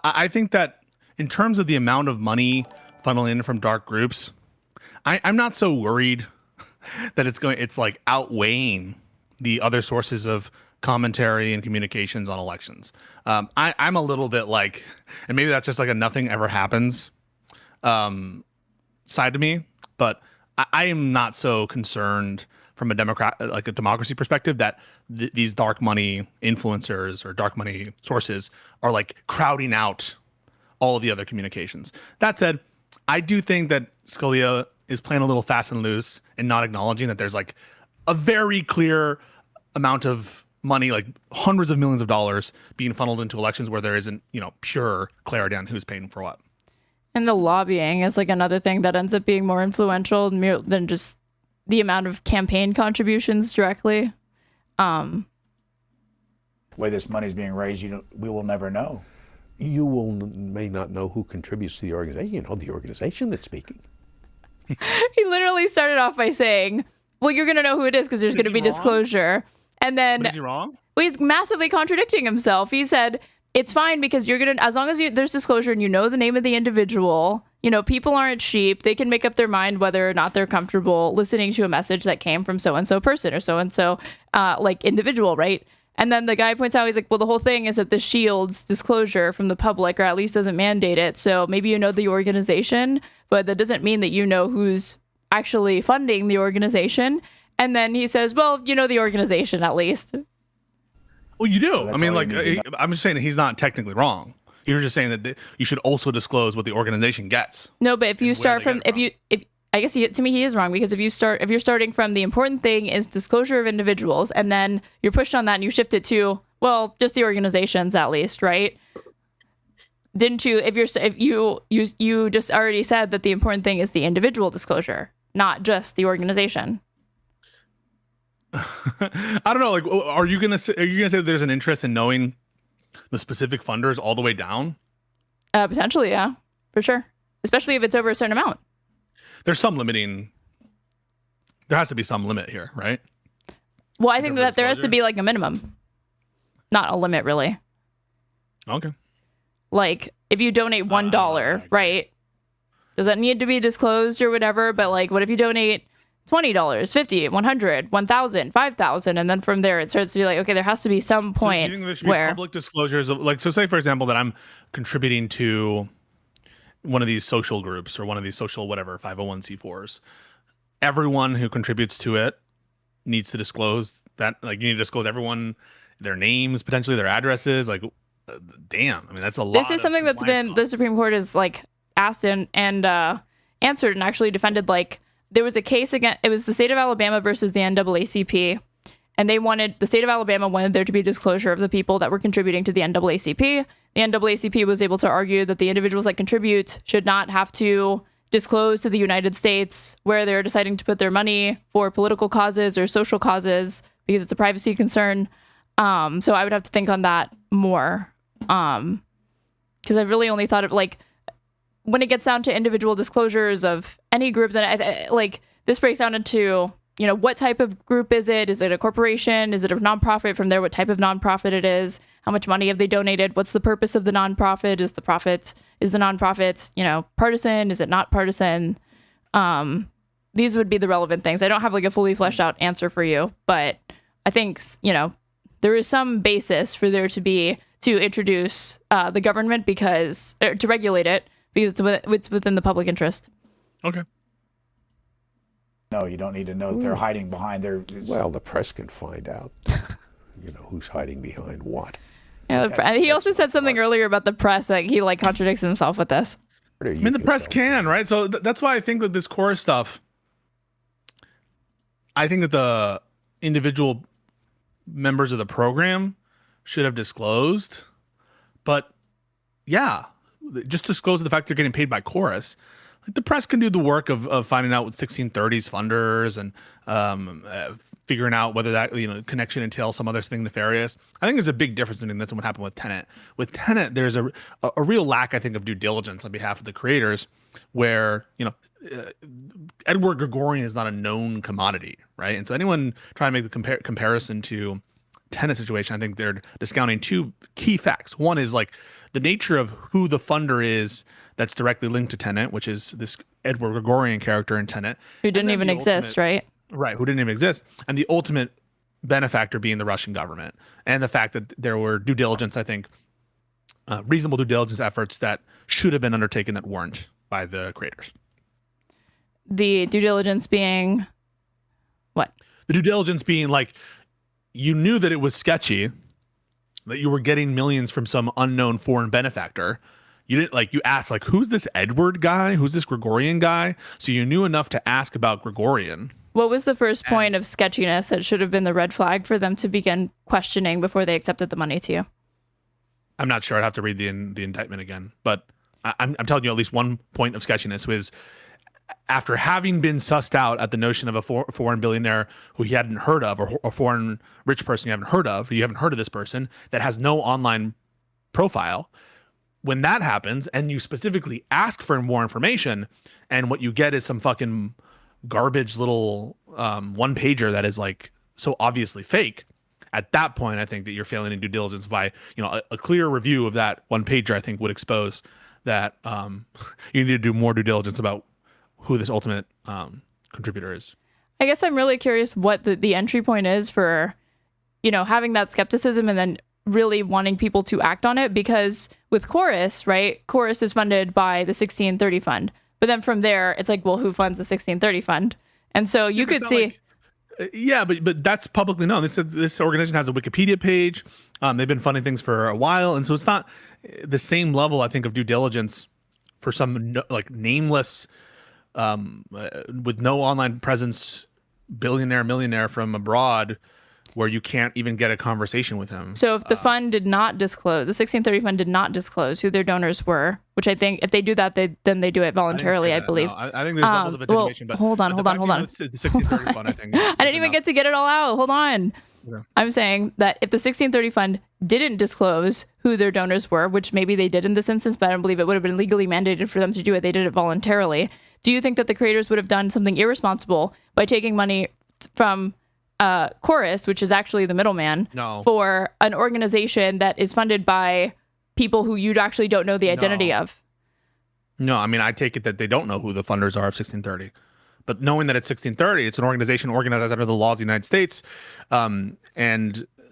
I think that in terms of the amount of money funneling in from dark groups, I'm not so worried that it's like outweighing the other sources of commentary and communications on elections. I'm a little bit like, and maybe that's just like a nothing ever happens side to me, but I am not so concerned from a democracy perspective that these dark money influencers or dark money sources are like crowding out all of the other communications. That said, I do think that Scalia is playing a little fast and loose and not acknowledging that there's like a very clear amount of money, like hundreds of millions of dollars being funneled into elections where there isn't, pure clarity on who's paying for what. And the lobbying is like another thing that ends up being more influential than just the amount of campaign contributions directly. Way this money is being raised, we will never know. You may not know who contributes to the organization. You know the organization that's speaking. He literally started off by saying, well, you're going to know who it is because there's going to be disclosure. And then But is he wrong? well, he's massively contradicting himself. He said, it's fine because you're going to, as long as there's disclosure and you know the name of the individual, people aren't sheep. They can make up their mind whether or not they're comfortable listening to a message that came from so-and-so person or so-and-so individual, right? And then the guy points out, he's like, well, the whole thing is that this shields disclosure from the public, or at least doesn't mandate it. So maybe you know the organization, but that doesn't mean that you know who's actually funding the organization. And then he says, well, you know the organization at least. Well, you do. So that's I mean, all like, you need to I'm just saying that he's not technically wrong. You're just saying that you should also disclose what the organization gets. No, but if you where start they from, get it if I guess to me he is wrong, because if you're starting from the important thing is disclosure of individuals, and then you're pushed on that and you shift it to, Well, just the organizations at least, right? Didn't you? If you just already said that the important thing is the individual disclosure, not just the organization. I don't know. Like, are you gonna say that there's an interest in knowing the specific funders all the way down? Potentially, yeah, for sure. Especially if it's over a certain amount. There's some limiting. There has to be some limit here, right? Well, I think that there has to be like a minimum, not a limit, really. Okay. Like if you donate $1, right? Does that need to be disclosed or whatever? But like, what if you donate $20, $50, $100, $1,000, $5,000, and then from there it starts to be like, okay, there has to be some point so there should where be public disclosures of, like, so say for example that I'm contributing to one of these social groups or one of these social whatever 501c4s. Everyone who contributes to it needs to disclose that. Like, you need to disclose everyone, their names, potentially their addresses. Like, damn, I mean that's a lot. This is something that's been the Supreme Court has like asked and answered and actually defended. Like, there was a case against, it was the state of Alabama versus the NAACP, and the state of Alabama wanted there to be disclosure of the people that were contributing to the NAACP. The NAACP was able to argue that the individuals that contribute should not have to disclose to the United States where they're deciding to put their money for political causes or social causes because it's a privacy concern. So I would have to think on that more. Because I've really only thought of like when it gets down to individual disclosures of any group, that like this breaks down into, you know, what type of group is it? Is it a corporation? Is it a nonprofit? From there, what type of nonprofit it is? How much money have they donated? What's the purpose of the nonprofit? Is the nonprofit, you know, partisan? Is it not partisan? These would be the relevant things. I don't have like a fully fleshed out answer for you, but I think, you know, there is some basis for there to introduce the government to regulate it because it's within the public interest. Okay. No, you don't need to know that they're hiding behind their. Well, the press can find out, you know, who's hiding behind what. Yeah, he also said something earlier about the press that he like contradicts himself with this. I mean, the press can, right? So that's why I think that this core stuff, I think that the individual members of the program should have disclosed, but yeah, just disclose the fact they're getting paid by Chorus. Like, the press can do the work of finding out what 1630s funders and figuring out whether that, you know, connection entails some other thing nefarious. I think there's a big difference between this and what happened with Tenet. With Tenet, there's a real lack, I think, of due diligence on behalf of the creators, where, you know, Edward Gregorian is not a known commodity, right? And so anyone trying to make the comparison to Tenet situation, I think they're discounting two key facts. One is like the nature of who the funder is that's directly linked to Tenet, which is this Edward Gregorian character in Tenet, who didn't even exist, right? Right, who didn't even exist, and the ultimate benefactor being the Russian government, and the fact that there were due diligence, I think, reasonable due diligence efforts that should have been undertaken that weren't by the creators. The due diligence being what? The due diligence being like, you knew that it was sketchy, that you were getting millions from some unknown foreign benefactor. You didn't, like, you asked, like, who's this Edward guy? Who's this Gregorian guy? So you knew enough to ask about Gregorian. What was the first point of sketchiness that should have been the red flag for them to begin questioning before they accepted the money to you? I'm not sure. I'd have to read the indictment again. But I'm telling you, at least one point of sketchiness was after having been sussed out at the notion of a foreign billionaire who he hadn't heard of, or a foreign rich person you haven't heard of, this person that has no online profile. When that happens and you specifically ask for more information, and what you get is some fucking garbage little one pager that is like so obviously fake, at that point I think that you're failing in due diligence. By, you know, a clear review of that one pager, I think, would expose that you need to do more due diligence about who this ultimate contributor is. I guess I'm really curious what the entry point is for, you know, having that skepticism and then really wanting people to act on it, because with Chorus, right? Chorus is funded by the 1630 fund. But then from there, it's like, well, who funds the 1630 fund? And so you could see... but that's publicly known. This organization has a Wikipedia page. They've been funding things for a while. And so it's not the same level, I think, of due diligence for some like nameless, with no online presence, billionaire, millionaire from abroad where you can't even get a conversation with him. So if the fund did not disclose, the 1630 fund did not disclose who their donors were, which I think if they do that, then they do it voluntarily, I believe. No, I think there's levels of attenuation, but hold on. The 1630 fund, I think. I didn't even get to get it all out. Hold on. Yeah. I'm saying that if the 1630 fund didn't disclose who their donors were, which maybe they did in this instance, but I don't believe it would have been legally mandated for them to do it. They did it voluntarily. Do you think that the creators would have done something irresponsible by taking money from Chorus, which is actually the middleman, for an organization that is funded by people who you actually don't know the identity of? No, I mean, I take it that they don't know who the funders are of 1630. But knowing that it's 1630, it's an organization organized under the laws of the United States, and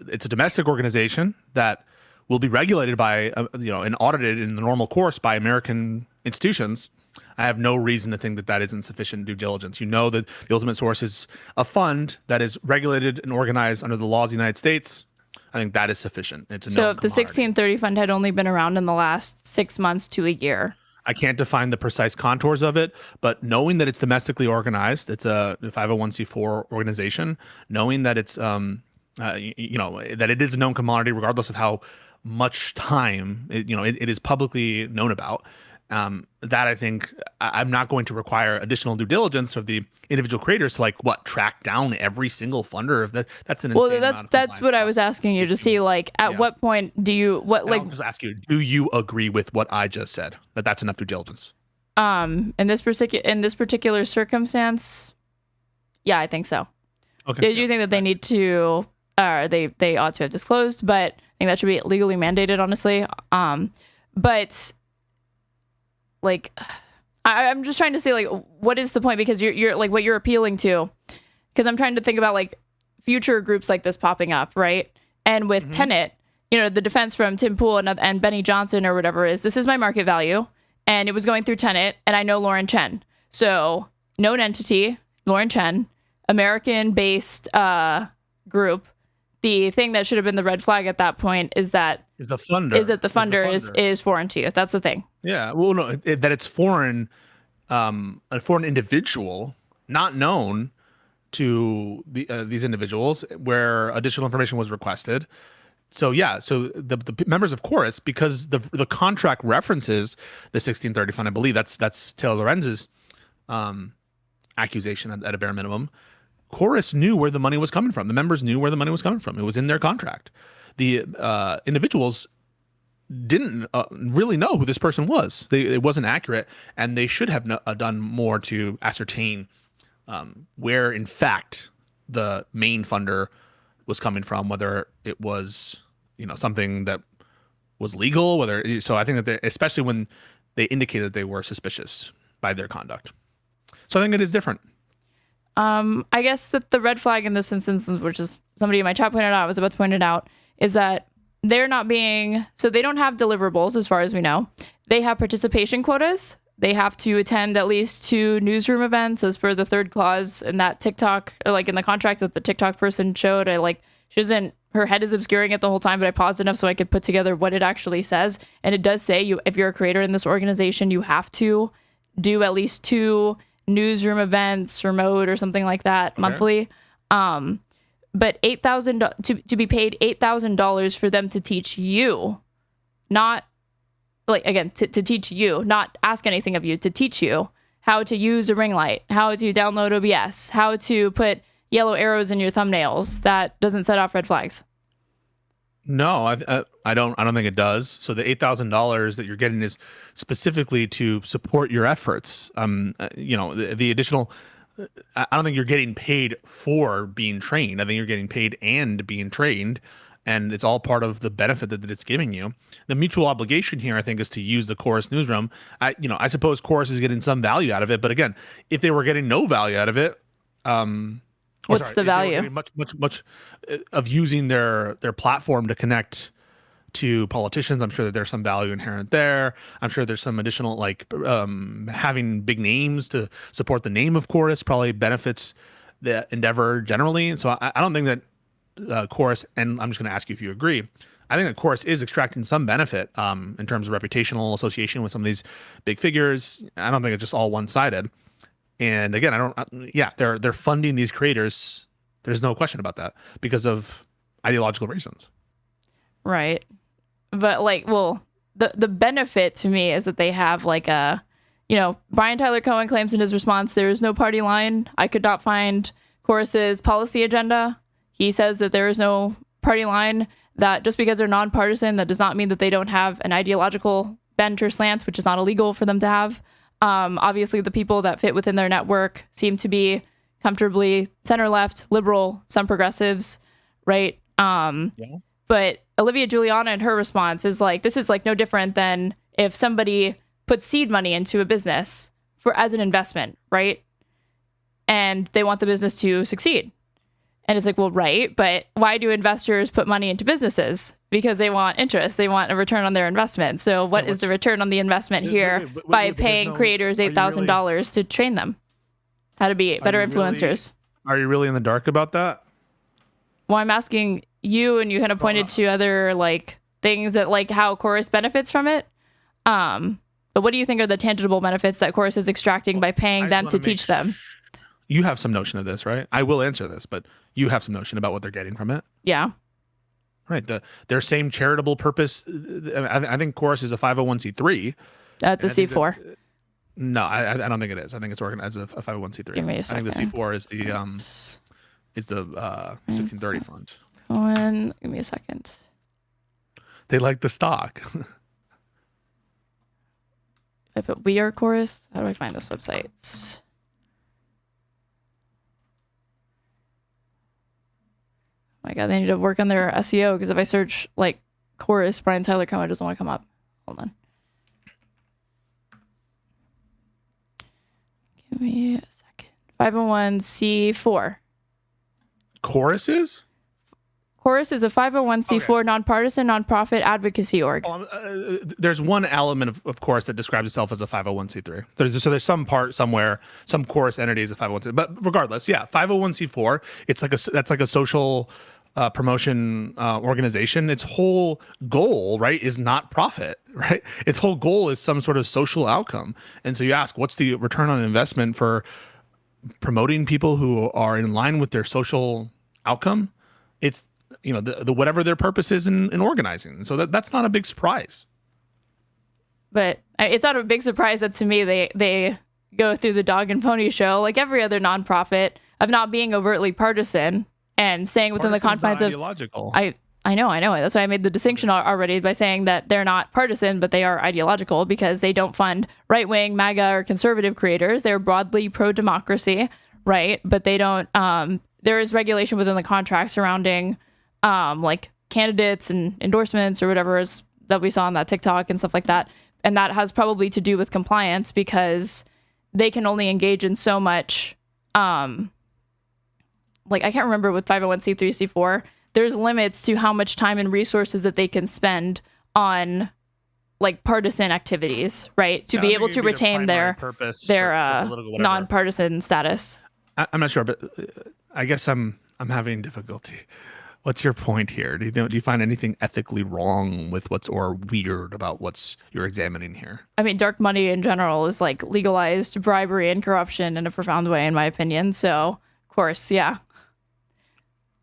it's a domestic organization that will be regulated by, and audited in the normal course by American institutions. I have no reason to think that that isn't sufficient due diligence. You know that the ultimate source is a fund that is regulated and organized under the laws of the United States. I think that is sufficient. It's a so if commodity. The 1630 fund had only been around in the last 6 months to a year. I can't define the precise contours of it, but knowing that it's domestically organized, it's a 501c4 organization, knowing that it's, that it is a known commodity, regardless of how much time, it is publicly known about. That I think I'm not going to require additional due diligence of the individual creators to track down every single funder of that. That's an insane that's what I was asking you to see. At what point do you I'll just ask you, do you agree with what I just said? That's enough due diligence. In this particular circumstance, yeah, I think so. Okay. I do think that they need to, they ought to have disclosed, but I think that should be legally mandated, honestly. But I'm just trying to say, what is the point? Because you're what you're appealing to, because I'm trying to think about future groups like this popping up, right? And with Tenet, the defense from Tim Pool and Benny Johnson or whatever this is my market value, and it was going through Tenet, and I know Lauren Chen. So known entity, Lauren Chen, American-based group. The thing that should have been the red flag at that point is that the funder is foreign to you. That's the thing. Yeah, well, no, that it's foreign, a foreign individual, not known to these individuals, where additional information was requested. So yeah, so the members of Chorus, because the contract references the 1630 fund, I believe that's Taylor Lorenz's accusation at a bare minimum. Chorus knew where the money was coming from. The members knew where the money was coming from. It was in their contract. The individuals didn't really know who this person was. It wasn't accurate, and they should have done more to ascertain where, in fact, the main funder was coming from, whether it was something that was legal, so I think that especially when they indicated that they were suspicious by their conduct. So I think it is different. I guess that the red flag in this instance, which is somebody in my chat pointed out, I was about to point it out, is that they're not being, so they don't have deliverables as far as we know. They have participation quotas. They have to attend at least 2 newsroom events as per the 3rd clause in that TikTok, or in the contract that the TikTok person showed. Her head is obscuring it the whole time, but I paused enough so I could put together what it actually says. And it does say if you're a creator in this organization, you have to do at least 2 newsroom events, remote or something like that, monthly. But $8,000 to be paid $8,000 for them to teach you, not to teach you, not ask anything of you, to teach you how to use a ring light, how to download OBS, how to put yellow arrows in your thumbnails. That doesn't set off red flags. No, I don't think it does. So the $8,000 that you're getting is specifically to support your efforts. The additional, I don't think you're getting paid for being trained. I think you're getting paid and being trained, and it's all part of the benefit that it's giving you. The mutual obligation here, I think, is to use the Chorus newsroom. I suppose Chorus is getting some value out of it, but again, if they were getting no value out of it, what's the value? Much of using their platform to connect to politicians. I'm sure that there's some value inherent there. I'm sure there's some additional, having big names to support the name of Chorus probably benefits the endeavor generally. So I don't think that Chorus, and I'm just going to ask you if you agree, I think that Chorus is extracting some benefit in terms of reputational association with some of these big figures. I don't think it's just all one-sided. And again, they're funding these creators There's no question about that because of ideological reasons. Right. But like, well, the benefit to me is that they have like a, Brian Tyler Cohen claims in his response, there is no party line. I could not find Chorus's policy agenda. He says that there is no party line, that just because they're nonpartisan, that does not mean that they don't have an ideological bent or slant, which is not illegal for them to have. Obviously, the people that fit within their network seem to be comfortably center-left, liberal, some progressives, right? Yeah. But Olivia Giuliana in her response is like, this is like no different than if somebody puts seed money into a business as an investment, right? And they want the business to succeed. And it's like, well, right, but why do investors put money into businesses? Because they want interest. They want a return on their investment. So what is the return on the investment here by paying creators $8,000 to train them how to be better influencers? Are you really in the dark about that? Well, I'm asking you, and you kind of pointed to other like things that like how Chorus benefits from it. But what do you think are the tangible benefits that Chorus is extracting by paying them to teach them? You have some notion of this, right? I will answer this, but you have some notion about what they're getting from it. Yeah. Right. Their same charitable purpose. I think Chorus is a 501c3. That's a C4. No, I don't think it is. I think it's organized as a 501c3. Give me a second. I think the C4 is the 1630 fund. Cohen, give me a second. They like the stock. I put We Are Chorus. How do I find this website? Oh my God, they need to work on their SEO, because if I search like Chorus, Brian Tyler Cohen doesn't want to come up. Hold on. Give me a second. 501c4. Chorus is? Chorus is a 501c4 nonpartisan nonprofit advocacy org. There's one element of Chorus that describes itself as a 501c3. There's some part somewhere, some Chorus entity is a 501c3. But regardless, yeah, 501c4. That's like a social promotion organization. Its whole goal, right, is not profit, right? Its whole goal is some sort of social outcome. And so you ask, what's the return on investment for promoting people who are in line with their social outcome? It's the whatever their purpose is in organizing. So that's not a big surprise. But it's not a big surprise that to me they go through the dog and pony show like every other nonprofit of not being overtly partisan and saying within the confines of ideological. I know. That's why I made the distinction already by saying that they're not partisan, but they are ideological, because they don't fund right-wing, MAGA, or conservative creators. They're broadly pro-democracy, right? But they don't. There is regulation within the contract surrounding like candidates and endorsements or whatever that we saw on that TikTok and stuff like that. And that has probably to do with compliance, because they can only engage in so much. Like, I can't remember with 501c3, C4, there's limits to how much time and resources that they can spend on like partisan activities, right? To be able to retain their nonpartisan status. I'm not sure, but I guess I'm having difficulty. What's your point here? Do you find anything ethically wrong with or weird about what's you're examining here? I mean, dark money in general is like legalized bribery and corruption in a profound way, in my opinion. So, of course, yeah.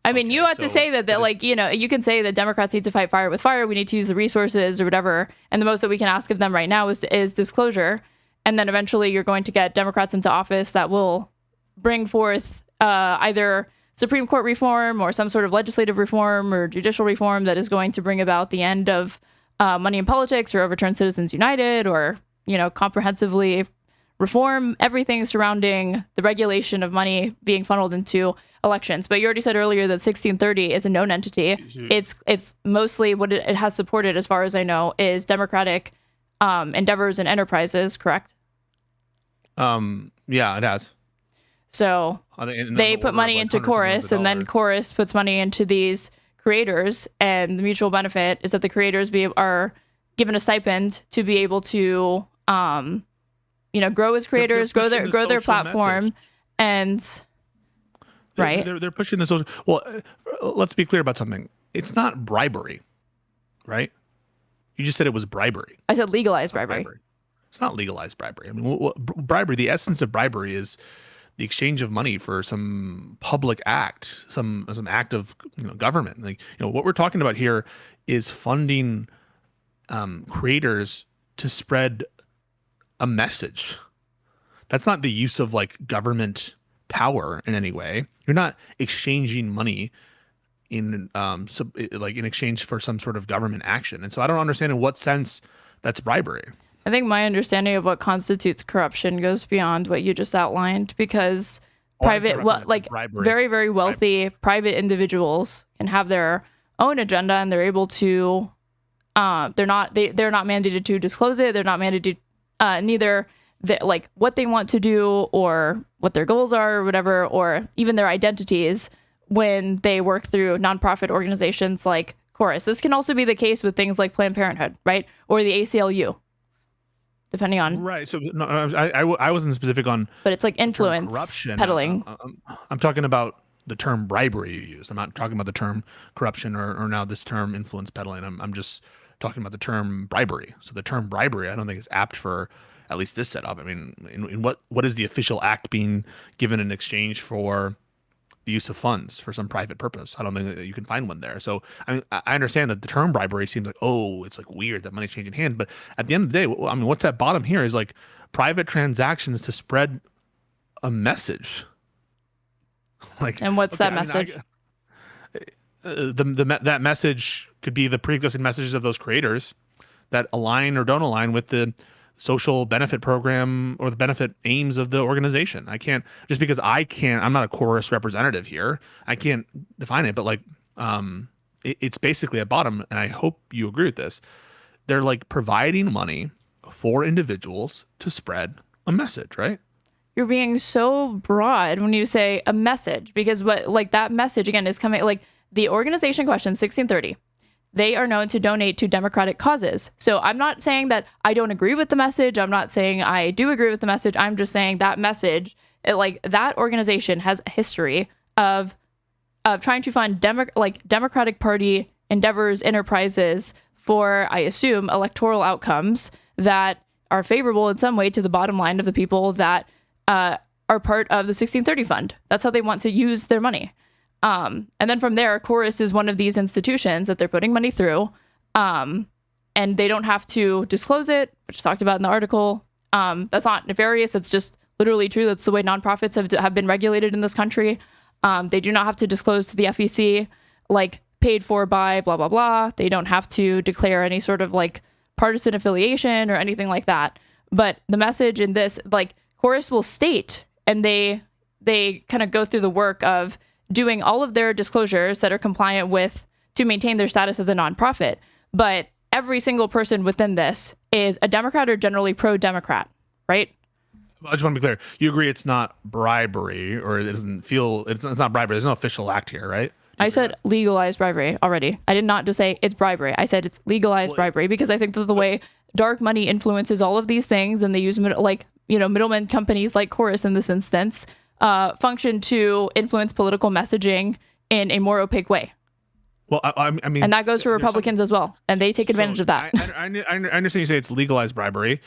I mean, you have to say that like, you can say that Democrats need to fight fire with fire. We need to use the resources or whatever. And the most that we can ask of them right now is disclosure. And then eventually you're going to get Democrats into office that will bring forth either Supreme Court reform or some sort of legislative reform or judicial reform that is going to bring about the end of money in politics or overturn Citizens United, or, comprehensively reform everything surrounding the regulation of money being funneled into elections. But you already said earlier that 1630 is a known entity. It's mostly what it has supported, as far as I know, is Democratic endeavors and enterprises, correct? Yeah, it has. So they put money into Chorus, and then Chorus puts money into these creators, and the mutual benefit is that the creators are given a stipend to be able to grow as creators, grow their platform, message. And right. They're pushing the social. Well, let's be clear about something. It's not bribery, right? You just said it was bribery. I said legalized bribery. It's not legalized bribery. I mean, bribery. The essence of bribery is the exchange of money for some public act, some act of government. Like what we're talking about here is funding creators to spread a message. That's not the use of like government power in any way. You're not exchanging money in in exchange for some sort of government action. And so I don't understand in what sense that's bribery. I think my understanding of what constitutes corruption goes beyond what you just outlined, because very, very wealthy private individuals can have their own agenda, and they're able to they're not mandated to disclose it. They're not mandated neither like what they want to do or what their goals are or whatever, or even their identities when they work through nonprofit organizations like Chorus. This can also be the case with things like Planned Parenthood, right? Or the ACLU, depending on... Right. So no, I wasn't specific on... But it's like influence corruption. peddling. I'm talking about the term bribery you use. I'm not talking about the term corruption or now this term influence peddling. I'm just talking about the term bribery. So the term bribery, I don't think is apt for at least this setup. I mean, in what is the official act being given in exchange for the use of funds for some private purpose? I don't think that you can find one there. So I mean, I understand that the term bribery seems like, oh, it's like weird that money's changing hand. But at the end of the day, I mean, what's at bottom here is like private transactions to spread a message. Like, and what's that message? That message could be the pre-existing messages of those creators that align or don't align with the social benefit program or the benefit aims of the organization. I can't, just because I'm not a Chorus representative here, I can't define it, but like it's basically at bottom, and I hope you agree with this, they're like providing money for individuals to spread a message, right? You're being so broad when you say a message, because what, like, that message again is coming, like the organization question 1630, they are known to donate to democratic causes. So I'm not saying that I don't agree with the message. I'm not saying I do agree with the message. I'm just saying that message, that organization has a history of trying to fund Democratic Party endeavors, enterprises for, I assume, electoral outcomes that are favorable in some way to the bottom line of the people that are part of the 1630 fund. That's how they want to use their money. And then from there, Chorus is one of these institutions that they're putting money through, and they don't have to disclose it, which is talked about in the article. That's not nefarious. That's just literally true. That's the way nonprofits have been regulated in this country. They do not have to disclose to the FEC, like, paid for by blah, blah, blah. They don't have to declare any sort of like partisan affiliation or anything like that. But the message in this, like, Chorus will state, and they kind of go through the work of doing all of their disclosures that are compliant with to maintain their status as a nonprofit. But every single person within this is a Democrat or generally pro-Democrat, right? I just want to be clear. You agree it's not bribery, or it doesn't feel, it's not bribery. There's no official act here, right? I said legalized bribery already. I did not just say it's bribery. I said it's legalized bribery, because I think that the way dark money influences all of these things, and they use middlemen companies like Chorus in this instance, function to influence political messaging in a more opaque way. Well, I mean, and that goes for Republicans as well, and they take advantage of that. I understand you say it's legalized bribery.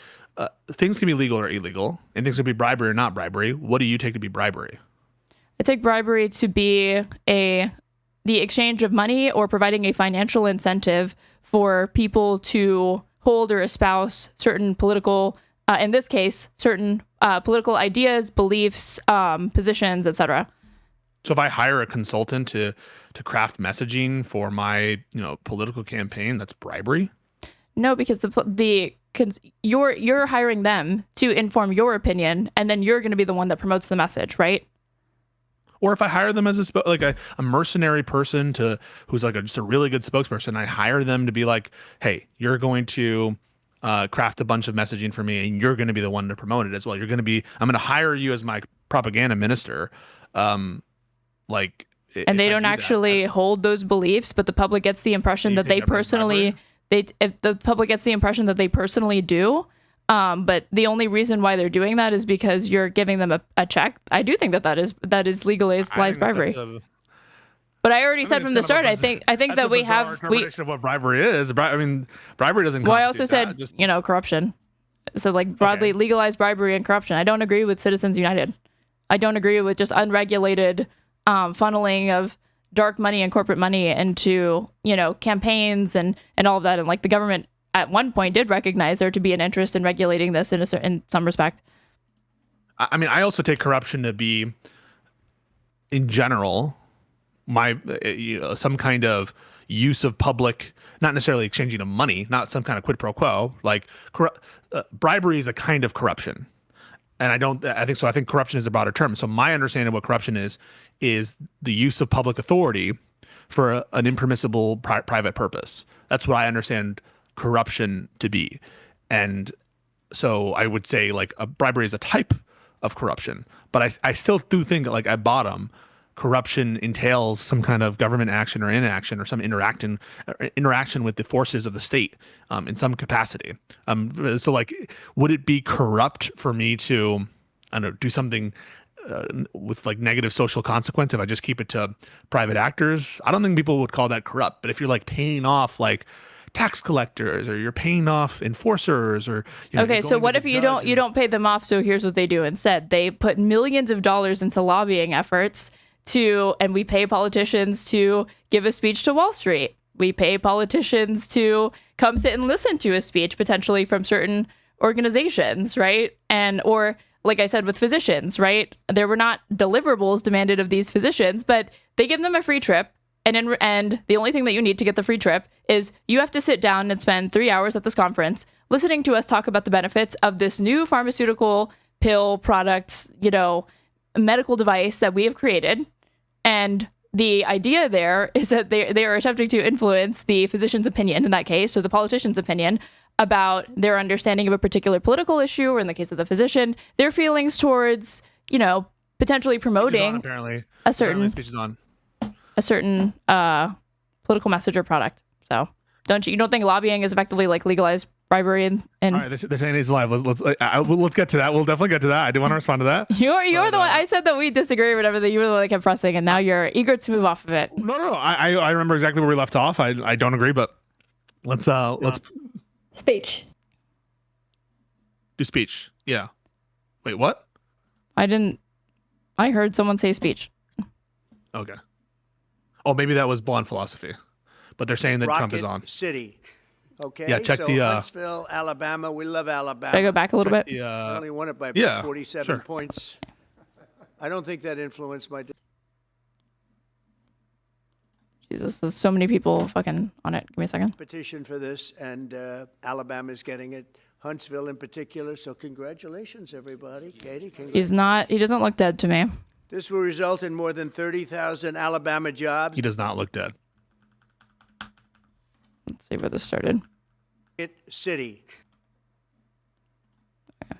Things can be legal or illegal, and things can be bribery or not bribery. What do you take to be bribery? I take bribery to be the exchange of money or providing a financial incentive for people to hold or espouse certain political, in this case, certain political ideas, beliefs, positions, etc. So if I hire a consultant to craft messaging for my political campaign, that's bribery? No, because you're hiring them to inform your opinion, and then you're going to be the one that promotes the message, right? Or if I hire them as a mercenary person who's like just a really good spokesperson, I hire them to be like, hey, you're going to craft a bunch of messaging for me, and you're going to be the one to promote it as well. I'm going to hire you as my propaganda minister. And they don't actually hold those beliefs, but the public gets the impression that they personally, the public gets the impression that they personally do. But the only reason why they're doing that is because you're giving them a check. I do think that is legalized bribery. But I already said from the start, I think that we have interpretation of what bribery is. I mean, bribery doesn't. Well, I also said corruption. So like broadly legalized bribery and corruption. I don't agree with Citizens United. I don't agree with just unregulated funneling of dark money and corporate money into, campaigns and all of that. And like the government at one point did recognize there to be an interest in regulating this in some respect. I mean, I also take corruption to be, in general, some kind of use of public, not necessarily exchanging of money, not some kind of quid pro quo. Like bribery is a kind of corruption, and I think so. I think corruption is a broader term. So my understanding of what corruption is the use of public authority for an impermissible private purpose. That's what I understand corruption to be, and so I would say like a bribery is a type of corruption, but I still do think that like at bottom, corruption entails some kind of government action or inaction or some interaction with the forces of the state in some capacity. So like, would it be corrupt for me to, I don't know, do something with like negative social consequence if I just keep it to private actors? I don't think people would call that corrupt. But if you're like paying off like tax collectors, or you're paying off enforcers, or okay, so what if you don't pay them off? So here's what they do instead: they put millions of dollars into lobbying efforts and we pay politicians to give a speech to Wall Street. We pay politicians to come sit and listen to a speech potentially from certain organizations, right? Or like I said with physicians, right? There were not deliverables demanded of these physicians, but they give them a free trip. And the only thing that you need to get the free trip is you have to sit down and spend 3 hours at this conference listening to us talk about the benefits of this new pharmaceutical pill products, medical device that we have created. And the idea there is that they are attempting to influence the physician's opinion in that case, or the politician's opinion about their understanding of a particular political issue, or in the case of the physician, their feelings towards, potentially promoting a certain political message or product. So you don't think lobbying is effectively like legalized bribery and all right, they're saying it's live. Let's get to that. We'll definitely get to that. I do want to respond to that. You're the one. I said that we disagree or whatever, that you were the one that kept pressing, and now you're eager to move off of it. No. I remember exactly where we left off. I don't agree, but let's speech. Do speech. Yeah. Wait, what? I heard someone say speech. Okay. Oh, maybe that was Blonde Philosophy, but they're saying that Rocket Trump is on. City. Okay. Yeah, check so the Huntsville, Alabama. We love Alabama. Should I go back a little bit? I only won it by yeah, 47 sure. points. I don't think that influenced my. Jesus, there's so many people fucking on it. Give me a second. Petition for this, and Alabama's getting it. Huntsville in particular. So congratulations, everybody. Katie, he doesn't look dead to me. This will result in more than 30,000 Alabama jobs. He does not look dead. Let's see where this started. City. Okay.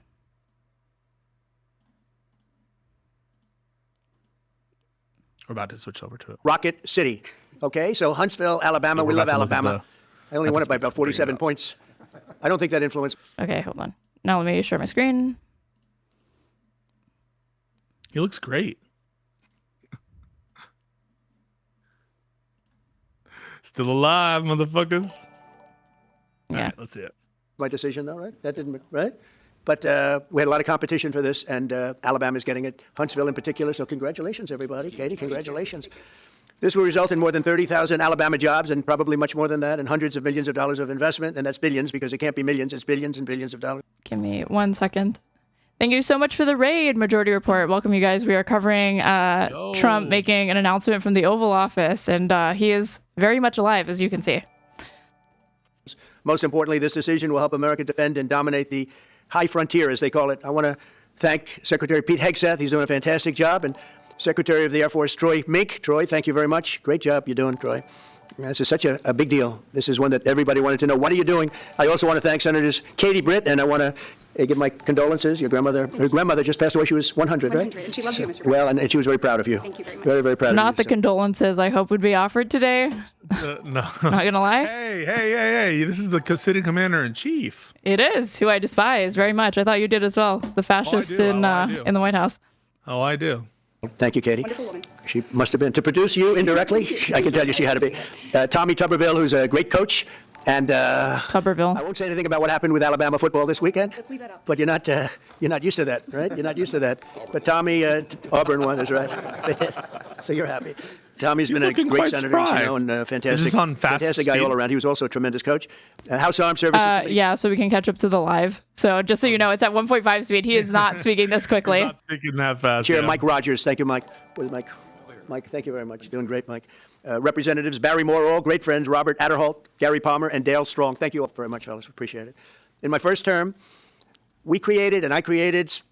We're about to switch over to it. Rocket City. Okay, so Huntsville, Alabama. Yeah, we love about to look at Alabama. I only won it by about 47 points. I don't think that influenced. Okay, hold on. Now let me share my screen. He looks great. Still alive, motherfuckers. Yeah. All right, let's see it. My decision, though, right? That didn't, right? But we had a lot of competition for this, and Alabama's getting it. Huntsville in particular. So congratulations, everybody. Katie, congratulations. This will result in more than 30,000 Alabama jobs, and probably much more than that, and hundreds of millions of dollars of investment. And that's billions, because it can't be millions. It's billions and billions of dollars. Give me 1 second. Thank you so much for the raid, Majority Report. Welcome, you guys. We are covering Trump making an announcement from the Oval Office, and he is very much alive, as you can see. Most importantly, this decision will help America defend and dominate the high frontier, as they call it. I want to thank Secretary Pete Hegseth. He's doing a fantastic job. And Secretary of the Air Force Troy Mink. Troy, thank you very much. Great job you're doing, Troy. This is such a big deal. This is one that everybody wanted to know. What are you doing? I also want to thank Senators Katie Britt, and I want to give my condolences. Her grandmother just passed away. She was 100, right? 100, and she loves you, Mr. President. Well, and she was very proud of you. Thank you very much. Very, very proud of you. Not the condolences I hope would be offered today. No. Not gonna lie. Hey. This is the sitting commander-in-chief. It is, who I despise very much. I thought you did as well. The fascists in the White House. Oh, I do. Thank you, Katie. Wonderful woman. She must have been. To produce you indirectly, I can tell you she had to be. Tommy Tuberville, who's a great coach. And Tuberville. I won't say anything about what happened with Alabama football this weekend. Let's leave that up. But you're not used to that, right? You're not used to that. But Tommy, Auburn won, is right. So you're happy. Tommy's been a great senator, as you know, and fantastic guy all around. He was also a tremendous coach. House Armed Services. Yeah, so we can catch up to the live. So just so you know, it's at 1.5 speed. He is not speaking this quickly. He's not speaking that fast. Chair Mike Rogers. Thank you, Mike. Where's Mike? Mike, thank you very much. You're doing great, Mike. Representatives Barry Moore, all great friends, Robert Adderholt, Gary Palmer, and Dale Strong. Thank you all very much, fellas. Appreciate it. In my first term, I created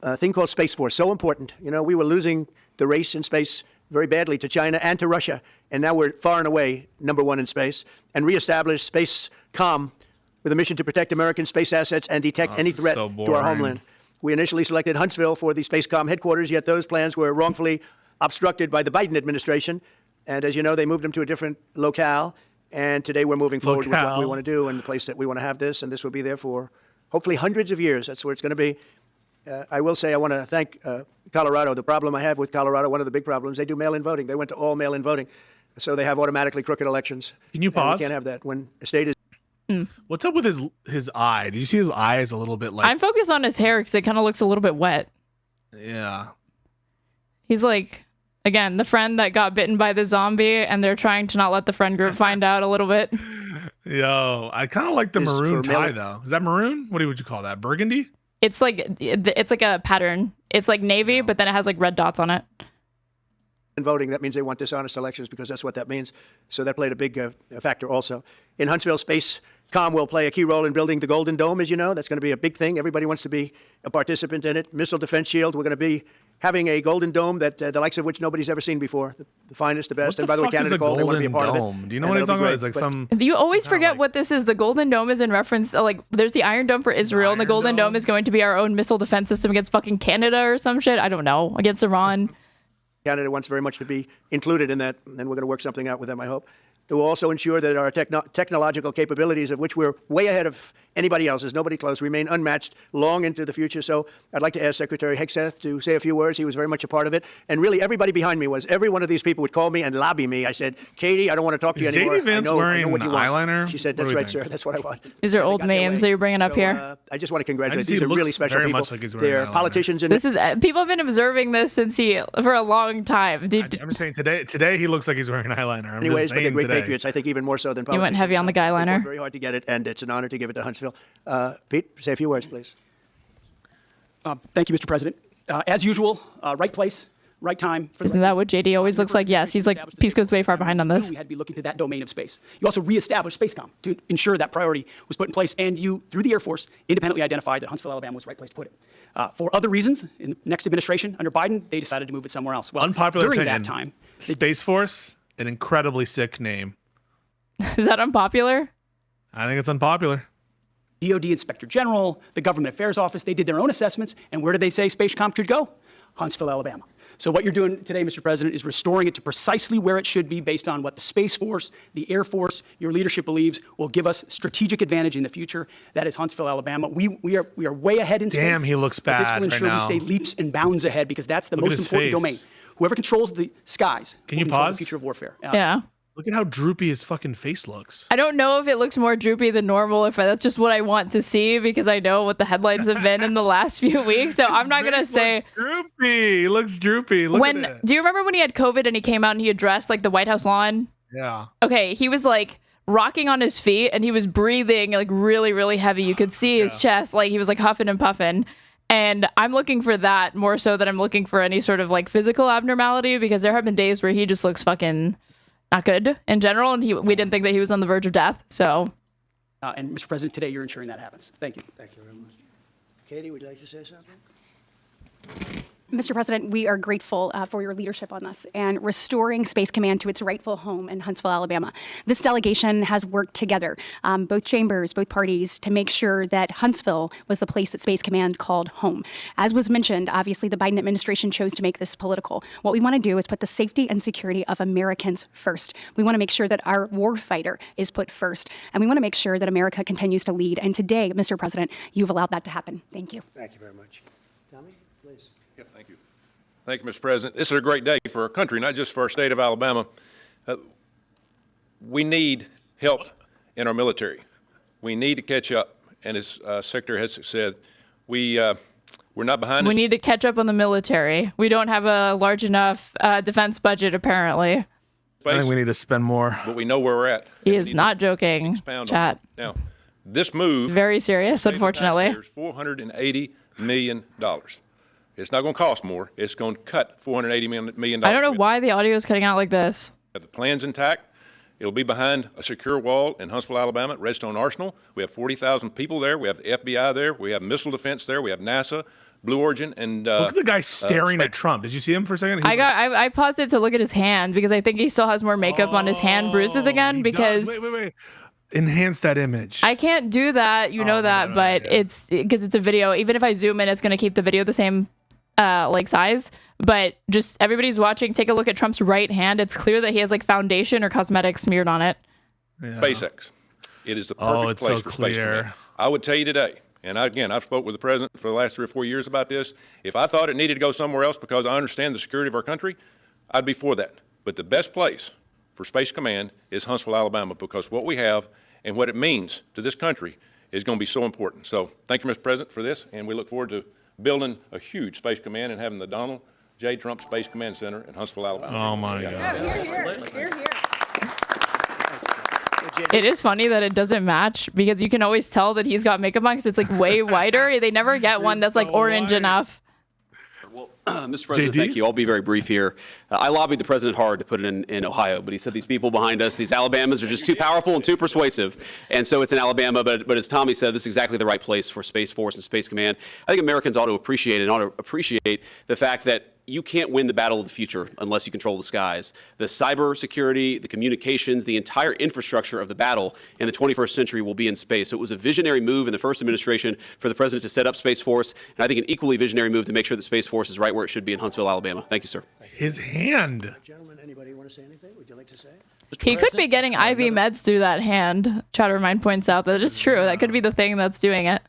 a thing called Space Force. So important. You know, we were losing the race in space very badly to China and to Russia, and now we're far and away #1 in space, and reestablished SpaceCom with a mission to protect American space assets and detect any threat to our homeland. We initially selected Huntsville for the SpaceCom headquarters, yet those plans were wrongfully obstructed by the Biden administration. And as you know, they moved them to a different locale. And today we're moving forward with what we want to do and the place that we want to have this. And this will be there for hopefully hundreds of years. That's where it's going to be. I will say I want to thank Colorado. The problem I have with Colorado, one of the big problems, they do mail-in voting. They went to all mail-in voting. So they have automatically crooked elections. Can you pause? We can't have that when a state is. What's up with his eye? Did you see his eye is a little bit like... I'm focused on his hair because it kind of looks a little bit wet. Yeah. He's like... Again, the friend that got bitten by the zombie, and they're trying to not let the friend group find out a little bit. Yo, I kind of like the maroon tie, though. Is that maroon? What would you call that? Burgundy? It's like a pattern. It's like navy, but then it has like red dots on it. In voting, that means they want dishonest elections because that's what that means. So that played a big factor also. In Huntsville, SpaceCom will play a key role in building the Golden Dome, as you know. That's going to be a big thing. Everybody wants to be a participant in it. Missile Defense Shield, we're going to be having a Golden Dome that the likes of which nobody's ever seen before. The finest, the best. And by the way, Canada called, they want to be a part of it. Do you know what he's talking about? It's like some... You always forget what this is. The Golden Dome is in reference, like, there's the Iron Dome for Israel, and the Golden Dome is going to be our own missile defense system against fucking Canada or some shit. I don't know. Against Iran. Canada wants very much to be included in that, and we're going to work something out with them, I hope. It will also ensure that our technological capabilities, of which we're way ahead of anybody else, there's nobody close, remain unmatched long into the future. So I'd like to ask Secretary Hegseth to say a few words. He was very much a part of it. And really, everybody behind me was. Every one of these people would call me and lobby me. I said, Katie, I don't want to talk to you anymore. J.D. Vance wearing what you want. eyeliner? She said, that's right, sir. That's what I want. These are old memes that you're bringing up here. I just want to congratulate. These are really special people. Much like he's They're politicians. This is people have been observing this for a long time. I'm just saying today he looks like he's wearing eyeliner. Anyways, but they're great patriots. I think even more so than politicians. You went heavy on the guyliner. Very hard to get it, and it's an honor to give it to Huntsville. Pete, say a few words, please. Thank you, Mr. President. As usual, right place, right time. Isn't that what JD always looks like? Yes, he's like, peace goes way far behind on this. We had to be looking to that domain of space. You also reestablished SpaceCom to ensure that priority was put in place, and you, through the Air Force, independently identified that Huntsville, Alabama was the right place to put it. For other reasons, in the next administration under Biden, they decided to move it somewhere else. Well, unpopular during opinion. that time, Space Force, an incredibly sick name. Is that unpopular? I think it's unpopular. DOD Inspector General, the Government Affairs Office, they did their own assessments, and where did they say SpaceCom should go? Huntsville, Alabama. So what you're doing today, Mr. President, is restoring it to precisely where it should be based on what the Space Force, the Air Force, your leadership believes will give us strategic advantage in the future. That is Huntsville, Alabama. We are way ahead in space. Damn, he looks bad. This will ensure we stay leaps and bounds ahead because that's the most important domain. Whoever controls the skies can you control pause? The future of warfare. Yeah. Look at how droopy his fucking face looks. I don't know if it looks more droopy than normal, if that's just what I want to see, because I know what the headlines have been in the last few weeks. So I'm not going to say... Droopy. He looks droopy. Look at it. Do you remember when he had COVID and he came out and he addressed like the White House lawn? Yeah. Okay, he was like rocking on his feet and he was breathing like really, really heavy. You could see his chest, like he was like huffing and puffing. And I'm looking for that more so than I'm looking for any sort of like physical abnormality, because there have been days where he just looks fucking... not good in general, and we didn't think that he was on the verge of death. So, and Mr. President, today you're ensuring that happens. Thank you. Thank you very much. Katie, would you like to say something? Mr. President, we are grateful for your leadership on this and restoring Space Command to its rightful home in Huntsville, Alabama. This delegation has worked together, both chambers, both parties, to make sure that Huntsville was the place that Space Command called home. As was mentioned, obviously the Biden administration chose to make this political. What we want to do is put the safety and security of Americans first. We want to make sure that our warfighter is put first, and we want to make sure that America continues to lead. And today, Mr. President, you've allowed that to happen. Thank you. Thank you very much. Tommy, please. Yeah, thank you. Thank you, Mr. President. This is a great day for our country, not just for our state of Alabama. We need help in our military. we need to catch up. And as Secretary has said, we're not behind. We need to catch up on the military. We don't have a large enough defense budget, apparently. I think we need to spend more. But we know where we're at. He is not joking, chat. Now, this move... Very serious, unfortunately. $480 million. It's not going to cost more. It's going to cut $480 million. I don't know why the audio is cutting out like this. The plan's intact. It'll be behind a secure wall in Huntsville, Alabama, at Redstone Arsenal. We have 40,000 people there. We have the FBI there. We have missile defense there. We have NASA, Blue Origin, and look at the guy staring at Trump. Did you see him for a second? I paused it to look at his hand because I think he still has more makeup on his hand bruises again. Because wait. Enhance that image. I can't do that. You know that, but it's because it's a video. Even if I zoom in, it's going to keep the video the same like size. But just everybody's watching. Take a look at Trump's right hand. It's clear that he has like foundation or cosmetics smeared on it. Yeah. SpaceX. It is the perfect place so for Space Command. I would tell you today, and I've spoke with the president for the last 3 or 4 years about this. If I thought it needed to go somewhere else because I understand the security of our country, I'd be for that. But the best place for Space Command is Huntsville, Alabama, because what we have and what it means to this country is going to be so important. So thank you, Mr. President, for this, and we look forward to building a huge Space Command and having the Donald J. Trump Space Command Center in Huntsville, Alabama. Oh, my God. Here. It is funny that it doesn't match because you can always tell that he's got makeup on because it's like way whiter. They never get one that's like orange enough. Well, Mr. President, thank you. I'll be very brief here. I lobbied the president hard to put it in Ohio, but he said these people behind us, these Alabamas, are just too powerful and too persuasive. And so it's in Alabama, but as Tommy said, this is exactly the right place for Space Force and Space Command. I think Americans ought to appreciate the fact that you can't win the battle of the future unless you control the skies. The cyber security, the communications, the entire infrastructure of the battle in the 21st century will be in space. So it was a visionary move in the first administration for the president to set up Space Force, and I think an equally visionary move to make sure that Space Force is right where it should be in Huntsville, Alabama. Thank you, sir. His hand. Gentlemen, anybody want to say anything? Would you like to say? He could be getting IV meds through that hand. Chattermind points out that it's true. That could be the thing that's doing it.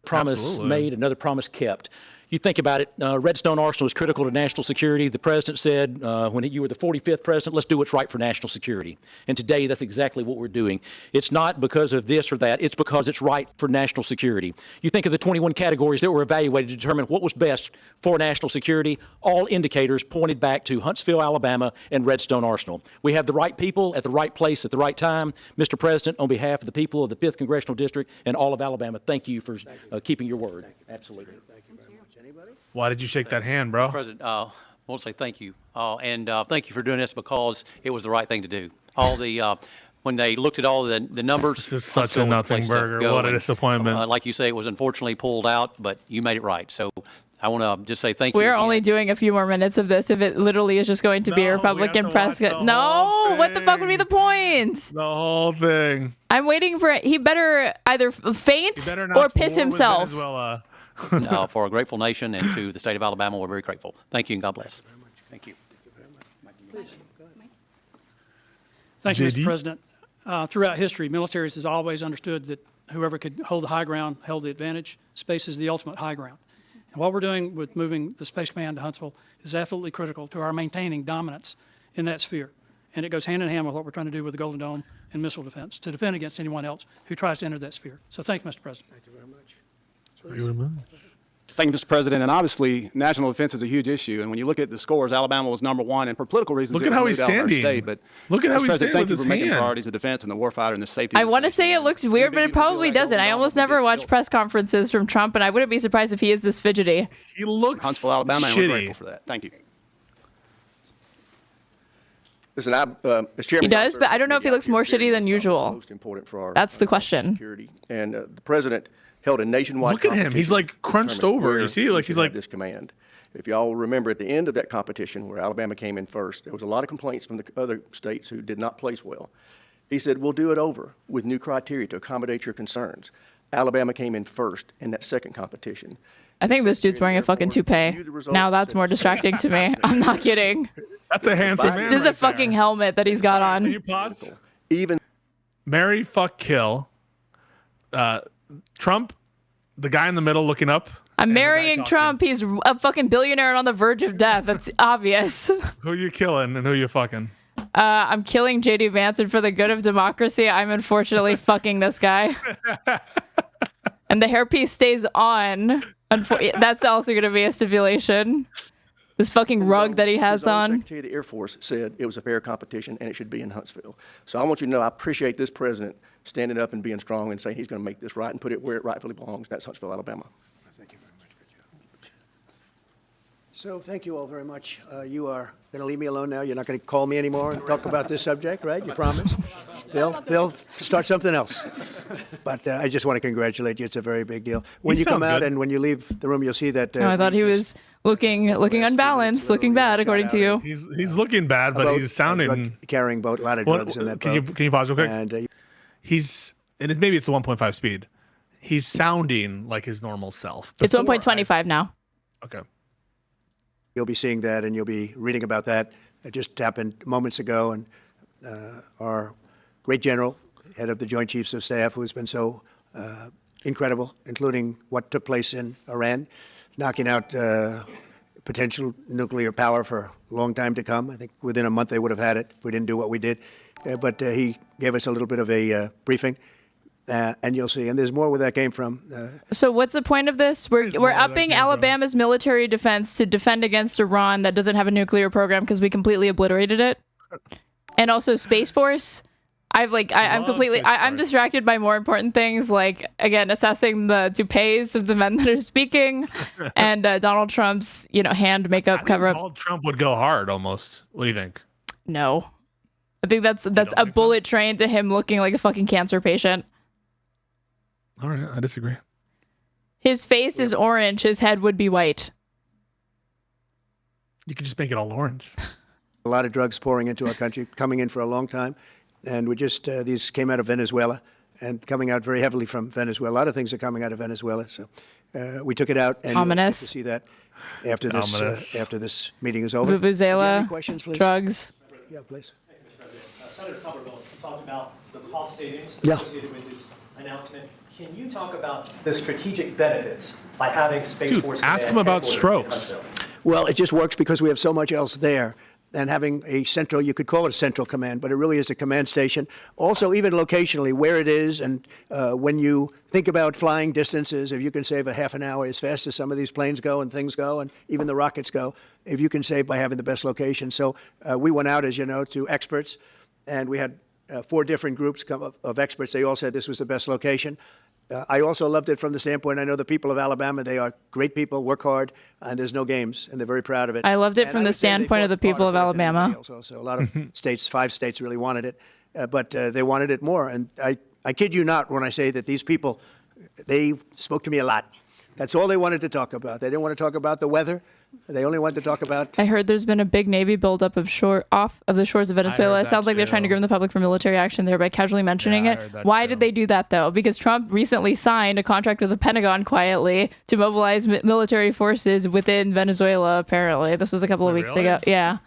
Promise made, another promise kept. You think about it, Redstone Arsenal is critical to national security. The president said when you were the 45th president, let's do what's right for national security. And today, that's exactly what we're doing. It's not because of this or that. It's because it's right for national security. You think of the 21 categories that were evaluated to determine what was best for national security. All indicators pointed back to Huntsville, Alabama, and Redstone Arsenal. We have the right people at the right place at the right time. Mr. President, on behalf of the people of the 5th Congressional District and all of Alabama, thank you for keeping your word. Absolutely. Thank you very much. Anybody? Why did you shake that hand, bro? President, I want to say thank you. And thank you for doing this because it was the right thing to do. All the when they looked at all the numbers. This is such a nothing burger. What a disappointment. Like you say, it was unfortunately pulled out, but you made it right. So I want to just say thank you. We're only doing a few more minutes of this if it literally is just going to be a Republican press. No, what the fuck would be the point? The whole thing. I'm waiting for it. He better either faint or piss himself. For a grateful nation and to the state of Alabama, we're very grateful. Thank you and God bless. Thank you. Thank you, Mr. President. Throughout history, militaries has always understood that whoever could hold the high ground held the advantage. Space is the ultimate high ground. And what we're doing with moving the Space Command to Huntsville is absolutely critical to our maintaining dominance in that sphere. And it goes hand in hand with what we're trying to do with the Golden Dome and missile defense to defend against anyone else who tries to enter that sphere. So thank you, Mr. President. Thank you very much. Thank you, Mr. President. And obviously, national defense is a huge issue. And when you look at the scores, Alabama was #1, and for political reasons, look at how he's standing. Look at how he's standing. Thank you with for his making hand. priorities of defense and the warfighter and the safety. I want to say it looks weird, but it probably doesn't. I almost never watch press conferences from Trump, and I wouldn't be surprised if he is this fidgety. He looks Huntsville, Alabama, and we're grateful for that. Thank you. Listen, as Chairman, He does, but I don't know if he looks more shitty than usual. Most important for our That's the question. security. And the president held a nationwide. Look at him. He's like crunched over. You see, like he's like this command. If y'all remember, at the end of that competition, where Alabama came in first, there was a lot of complaints from the other states who did not place well. He said, "We'll do it over with new criteria to accommodate your concerns." Alabama came in first in that second competition. I think this dude's wearing a fucking toupee. Now that's more distracting to me. I'm not kidding. That's a handsome man. This is a fucking helmet that he's got on. Can you pause? Even marry, fuck, kill. Trump, the guy in the middle looking up. I'm marrying Trump. He's a fucking billionaire and on the verge of death. That's obvious. Who you killing and who you fucking? I'm killing JD Vance, and for the good of democracy, I'm unfortunately fucking this guy. And the hairpiece stays on. That's also going to be a stipulation. This fucking rug that he has on. The Secretary of the Air Force said it was a fair competition and it should be in Huntsville. So I want you to know I appreciate this president standing up and being strong and saying he's going to make this right and put it where it rightfully belongs. That's Huntsville, Alabama. Thank you very much. Good job. So thank you all very much. You are going to leave me alone now. You're not going to call me anymore and talk about this subject, right? You promise? They'll start something else. But I just want to congratulate you. It's a very big deal. When you come out and when you leave the room, you'll see that. I thought he was looking unbalanced, looking bad, according to you. He's looking bad, but he's sounding carrying boat. A lot of drugs in that boat. Can you pause real quick? And maybe it's the 1.5 speed. He's sounding like his normal self. It's 1.25 now. Okay. You'll be seeing that, and you'll be reading about that. It just happened moments ago, and our great general, head of the Joint Chiefs of Staff, who's been so incredible, including what took place in Iran, knocking out potential nuclear power for a long time to come. I think within a month they would have had it if we didn't do what we did. But he gave us a little bit of a briefing. And you'll see. And there's more where that came from. So what's the point of this? We're upping Alabama's military defense to defend against Iran that doesn't have a nuclear program because we completely obliterated it. And also Space Force. I'm distracted by more important things, like, again, assessing the toupees of the men that are speaking and Donald Trump's, hand makeup cover up. Donald Trump would go hard almost. What do you think? No. I think that's a bullet train to him looking like a fucking cancer patient. All right, I disagree. His face is orange. His head would be white. You could just make it all orange. A lot of drugs pouring into our country, coming in for a long time. And these came out of Venezuela and coming out very heavily from Venezuela. A lot of things are coming out of Venezuela. So we took it out. And ominous. You'll see that after this meeting is over. Vuvuzela, questions, please? Drugs. Yeah, please. Thank you, Mr. President. Senator Tuberville talked about the cost savings Yeah. associated with this announcement. Can you talk about the strategic benefits by having Space Force Command ask him about headquartered in strokes. Huntsville? Well, it just works because we have so much else there. And having a central, you could call it a central command, but it really is a command station. Also, even locationally, where it is, and when you think about flying distances, if you can save a half an hour as fast as some of these planes go and things go, and even the rockets go, if you can save by having the best location. So we went out, as you know, to experts, and we had 4 different groups of experts. They all said this was the best location. I also loved it from the standpoint, I know the people of Alabama, they are great people, work hard, and there's no games, and they're very proud of it. I loved it from the standpoint of the people of Alabama. Also, a lot of states, 5 states really wanted it, but they wanted it more. And I kid you not when I say that these people, they spoke to me a lot. That's all they wanted to talk about. They didn't want to talk about the weather. They only wanted to talk about... I heard there's been a big Navy buildup off of the shores of Venezuela. It sounds like they're trying to groom the public for military action there by casually mentioning it. Why did they do that, though? Because Trump recently signed a contract with the Pentagon quietly to mobilize military forces within Venezuela, apparently. This was a couple of weeks ago. Yeah.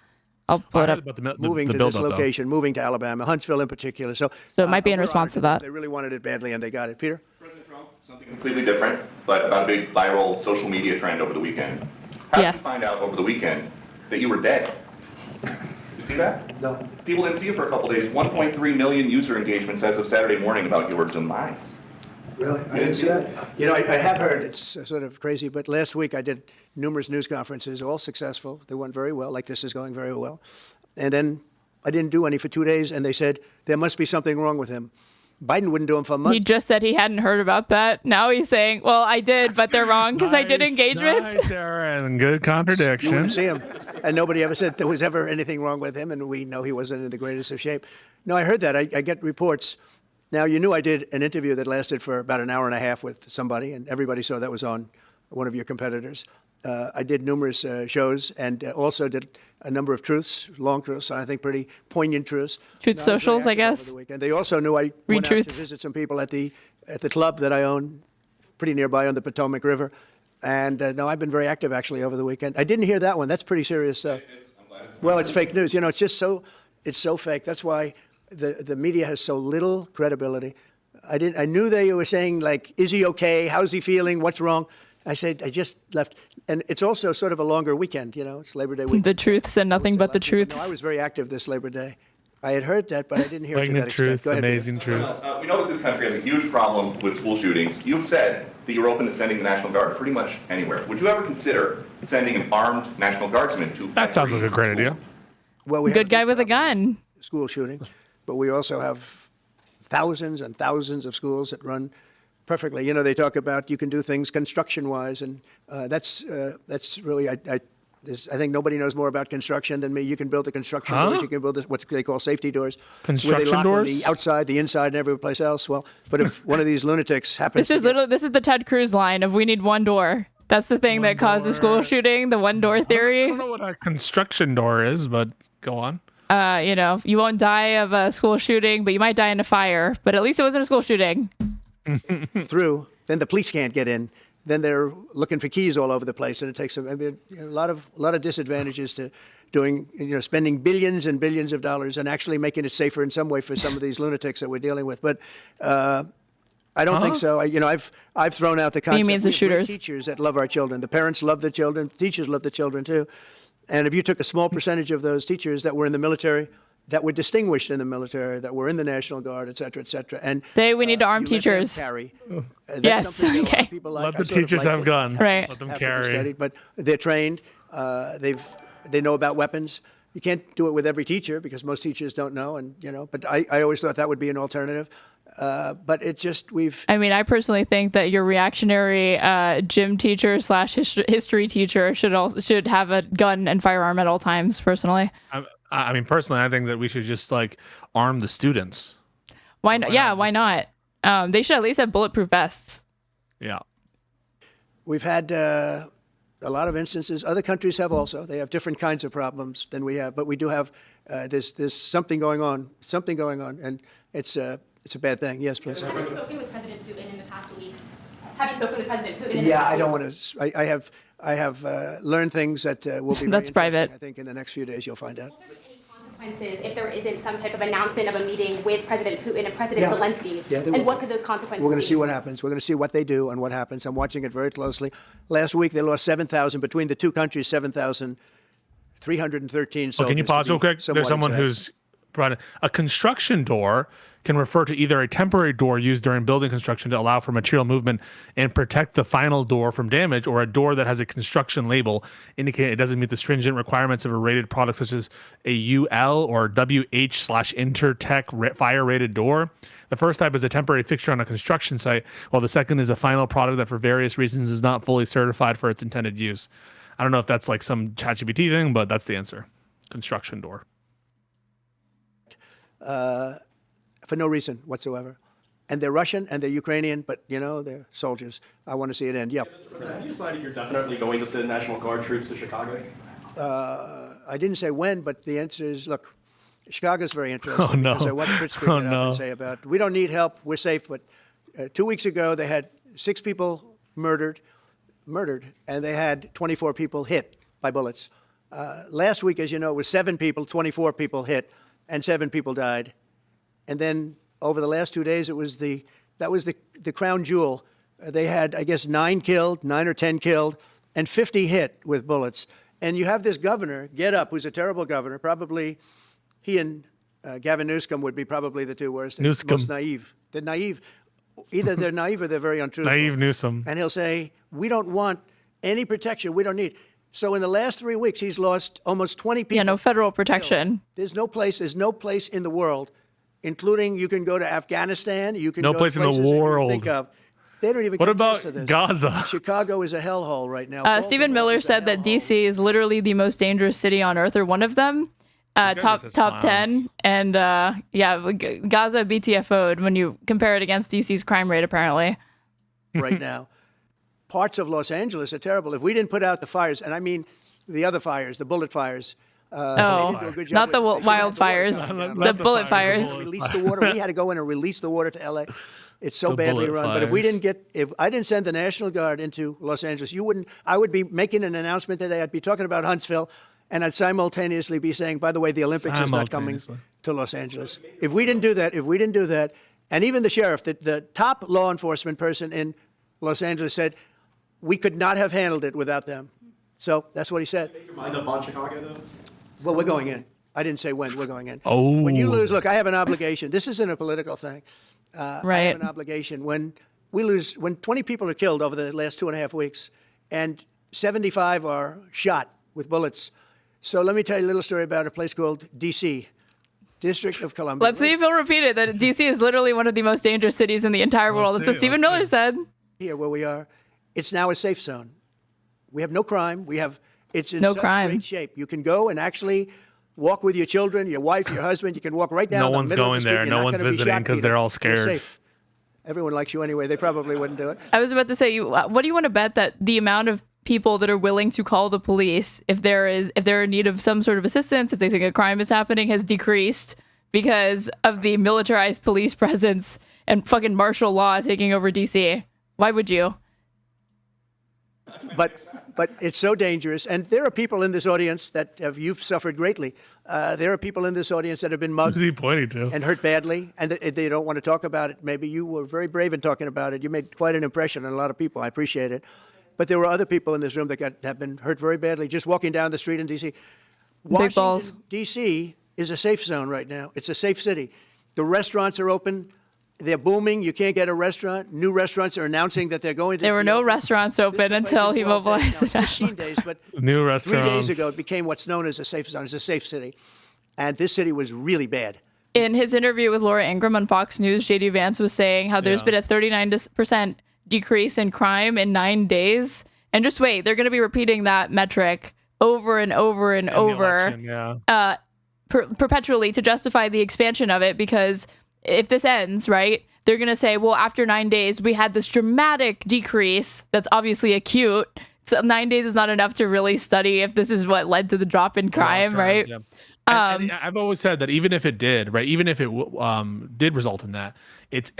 I'll pull it up. Moving to this location, moving to Alabama, Huntsville in particular. So it might be in response to that. They really wanted it badly, and they got it. Peter? President Trump, something completely different, but about a big viral social media trend over the weekend. How did you find out over the weekend that you were dead? You see that? No. People didn't see it for a couple days. 1.3 million user engagements as of Saturday morning about your demise. Really? I didn't see that. You know, I have heard, it's sort of crazy, but last week I did numerous news conferences, all successful. They went very well, like this is going very well. And then I didn't do any for 2 days, and they said there must be something wrong with him. Biden wouldn't do them for months. He just said he hadn't heard about that. Now he's saying, well, I did, but they're wrong because I did engagements. Nice, Aaron. Good contradiction. You wouldn't see him. And nobody ever said there was ever anything wrong with him, and we know he wasn't in the greatest of shape. No, I heard that. I get reports. Now, you knew I did an interview that lasted for about an hour and a half with somebody, and everybody saw that was on one of your competitors. I did numerous shows and also did a number of truths, long truths, I think pretty poignant truths. Truth socials, I guess. And they also knew I went out to visit some people at the club that I own pretty nearby on the Potomac River. And no, I've been very active actually over the weekend. I didn't hear that one. That's pretty serious. Well, it's fake news. You know, it's so fake. That's why the media has so little credibility. I knew they were saying, like, is he okay? How's he feeling? What's wrong? I said, I just left. And it's also sort of a longer weekend, you know, it's Labor Day weekend. The truths and nothing but the truths. No, I was very active this Labor Day. I had heard that, but I didn't hear it to that extent. Go ahead, amazing truth. We know that this country has a huge problem with school shootings. You've said that you're open to sending the National Guard pretty much anywhere. Would you ever consider sending an armed National Guardsman to? That sounds like a great idea. Well, we Good guy with a gun. school shootings, but we also have thousands and thousands of schools that run perfectly. You know, they talk about you can do things construction-wise, and that's really I think nobody knows more about construction than me. You can build the construction doors. You can build what they call safety doors. Construction where they lock doors? on the outside, the inside, and every place else. Well, but if one of these lunatics happens, This is the Ted Cruz line of "We need one door." That's the thing that caused the school shooting, the one door theory. I don't know what a construction door is, but go on. You know, you won't die of a school shooting, but you might die in a fire. But at least it wasn't a school shooting. through, then the police can't get in. Then they're looking for keys all over the place, and it takes a lot of disadvantages to doing, spending billions and billions of dollars and actually making it safer in some way for some of these lunatics that we're dealing with. But I don't think so. I've thrown out the concept. He means the shooters. Teachers that love our children. The parents love the children. Teachers love the children too. And if you took a small percentage of those teachers that were in the military, that were distinguished in the military, that were in the National Guard, et cetera, and say we need to arm you let them teachers. Carry. Yes. Okay. People like. Let the teachers have gun. Right. Let them Have to be carry. studied, but they're trained. They know about weapons. You can't do it with every teacher because most teachers don't know, and But I always thought that would be an alternative. But it just I mean, I personally think that your reactionary gym teacher / history teacher should have a gun and firearm at all times. Personally. I mean, personally, I think that we should just arm the students. Why not? Yeah, why not? They should at least have bulletproof vests. Yeah. We've had a lot of instances. Other countries have also. They have different kinds of problems than we have, but we do have. There's something going on. And it's a bad thing. Yes, please. Have you spoken with President Putin in the past week? Have you spoken with President Putin? Yeah, I don't want to. I have learned things that will be. That's private. I think in the next few days you'll find out. Will there be any consequences if there isn't some type of announcement of a meeting with President Putin and President Zelensky? Yeah, and what could those consequences be? We're going to see what happens. We're going to see what they do and what happens. I'm watching it very closely. Last week they lost 7,000 between the two countries. 7,313 soldiers. Can you pause real quick? There's someone who's brought a construction door can refer to either a temporary door used during building construction to allow for material movement and protect the final door from damage, or a door that has a construction label indicating it doesn't meet the stringent requirements of a rated product such as a UL or WH/Intertech fire rated door. The first type is a temporary fixture on a construction site, while the second is a final product that for various reasons is not fully certified for its intended use. I don't know if that's some ChatGPT thing, but that's the answer. Construction door. For no reason whatsoever. And they're Russian and they're Ukrainian, but they're soldiers. I want to see it end. Yeah. Mr. President, have you decided you're definitely going to send National Guard troops to Chicago? I didn't say when, but the answer is, look, Chicago's very interesting. Oh, no. Because I watched Pritzker get up and say about, we don't need help, we're safe. But 2 weeks ago, they had 6 people murdered, and they had 24 people hit by bullets. Last week, as you know, it was 7 people, 24 people hit, and 7 people died. And then over the last 2 days, that was the crown jewel. They had, I guess, 9 or 10 killed, and 50 hit with bullets. And you have this governor get up, who's a terrible governor. Probably he and Gavin Newsom would be probably the two worst. Newsom. Most naive. They're naive. Either they're naive or they're very untruthful. Naive Newsom. And he'll say, we don't want any protection. We don't need. So in the last 3 weeks, he's lost almost 20 people. Yeah, no federal protection. There's no place in the world, including you can go to Afghanistan, you can No go place to in the places that you world. think of. They don't even What come close about to this. Gaza? Chicago is a hellhole right now. Stephen Miller said that DC is literally the most dangerous city on earth, or one of them. Top 10. And Gaza BTFO'd when you compare it against DC's crime rate, apparently. Right now. Parts of Los Angeles are terrible. If we didn't put out the fires, and I mean the other fires, the bullet fires. Not the wildfires, the bullet fires. Release the water. We had to go in and release the water to LA. It's so The badly bullet run. But if I didn't send the National Guard into Los Angeles, I would be making an announcement today. I'd be talking about Huntsville, and I'd simultaneously be saying, by the way, the Olympics is not coming to Los Angeles. If we didn't do that, and even the sheriff, the top law enforcement person in Los Angeles said, we could not have handled it without them. So that's what he said. Make your mind up on Chicago, though? Well, we're going in. I didn't say when we're going in. Oh. When you lose, look, I have an obligation. This isn't a political thing. I Right. have an obligation. When we lose, when 20 people are killed over the last 2.5 weeks, and 75 are shot with bullets. So let me tell you a little story about a place called D.C., District of Columbia. Let's see if he'll repeat it. That DC is literally one of the most dangerous cities in the entire world. That's what Stephen Miller said. Here where we are, it's now a safe zone. We have no crime. It's in No such crime. great shape. You can go and actually walk with your children, your wife, your husband. You can walk right down No the one's middle of going the street. there. You're No not one's gonna be visiting shot 'cause either. they're all You're scared. safe. Everyone likes you anyway. They probably wouldn't do it. I was about to say, what do you want to bet that the amount of people that are willing to call the police if they're in need of some sort of assistance, if they think a crime is happening, has decreased because of the militarized police presence and fucking martial law taking over DC? Why would you? But it's so dangerous. And there are people in this audience that you've suffered greatly. There are people in this audience that have been mugged Who's he pointing to? and hurt badly, and they don't want to talk about it. Maybe you were very brave in talking about it. You made quite an impression on a lot of people. I appreciate it. But there were other people in this room that have been hurt very badly just walking down the street in D.C. Big balls. Washington, D.C. is a safe zone right now. It's a safe city. The restaurants are open. They're booming. You can't get a restaurant. New restaurants are announcing that they're going to. There were no restaurants open until he mobilized the 15 National days, but New 3 restaurants. days ago, it became what's known as a safe zone. It's a safe city. And this city was really bad. In his interview with Laura Ingraham on Fox News, JD Vance was saying how there's been a 39% decrease in crime in 9 days. And just wait, they're going to be repeating that metric over and over and over, perpetually to justify the expansion of it. Because if this ends, right, they're going to say, well, after 9 days, we had this dramatic decrease that's obviously acute. So 9 days is not enough to really study if this is what led to the drop in crime, right? Yeah. And I've always said that even if it did, right, even if it did result in that, it's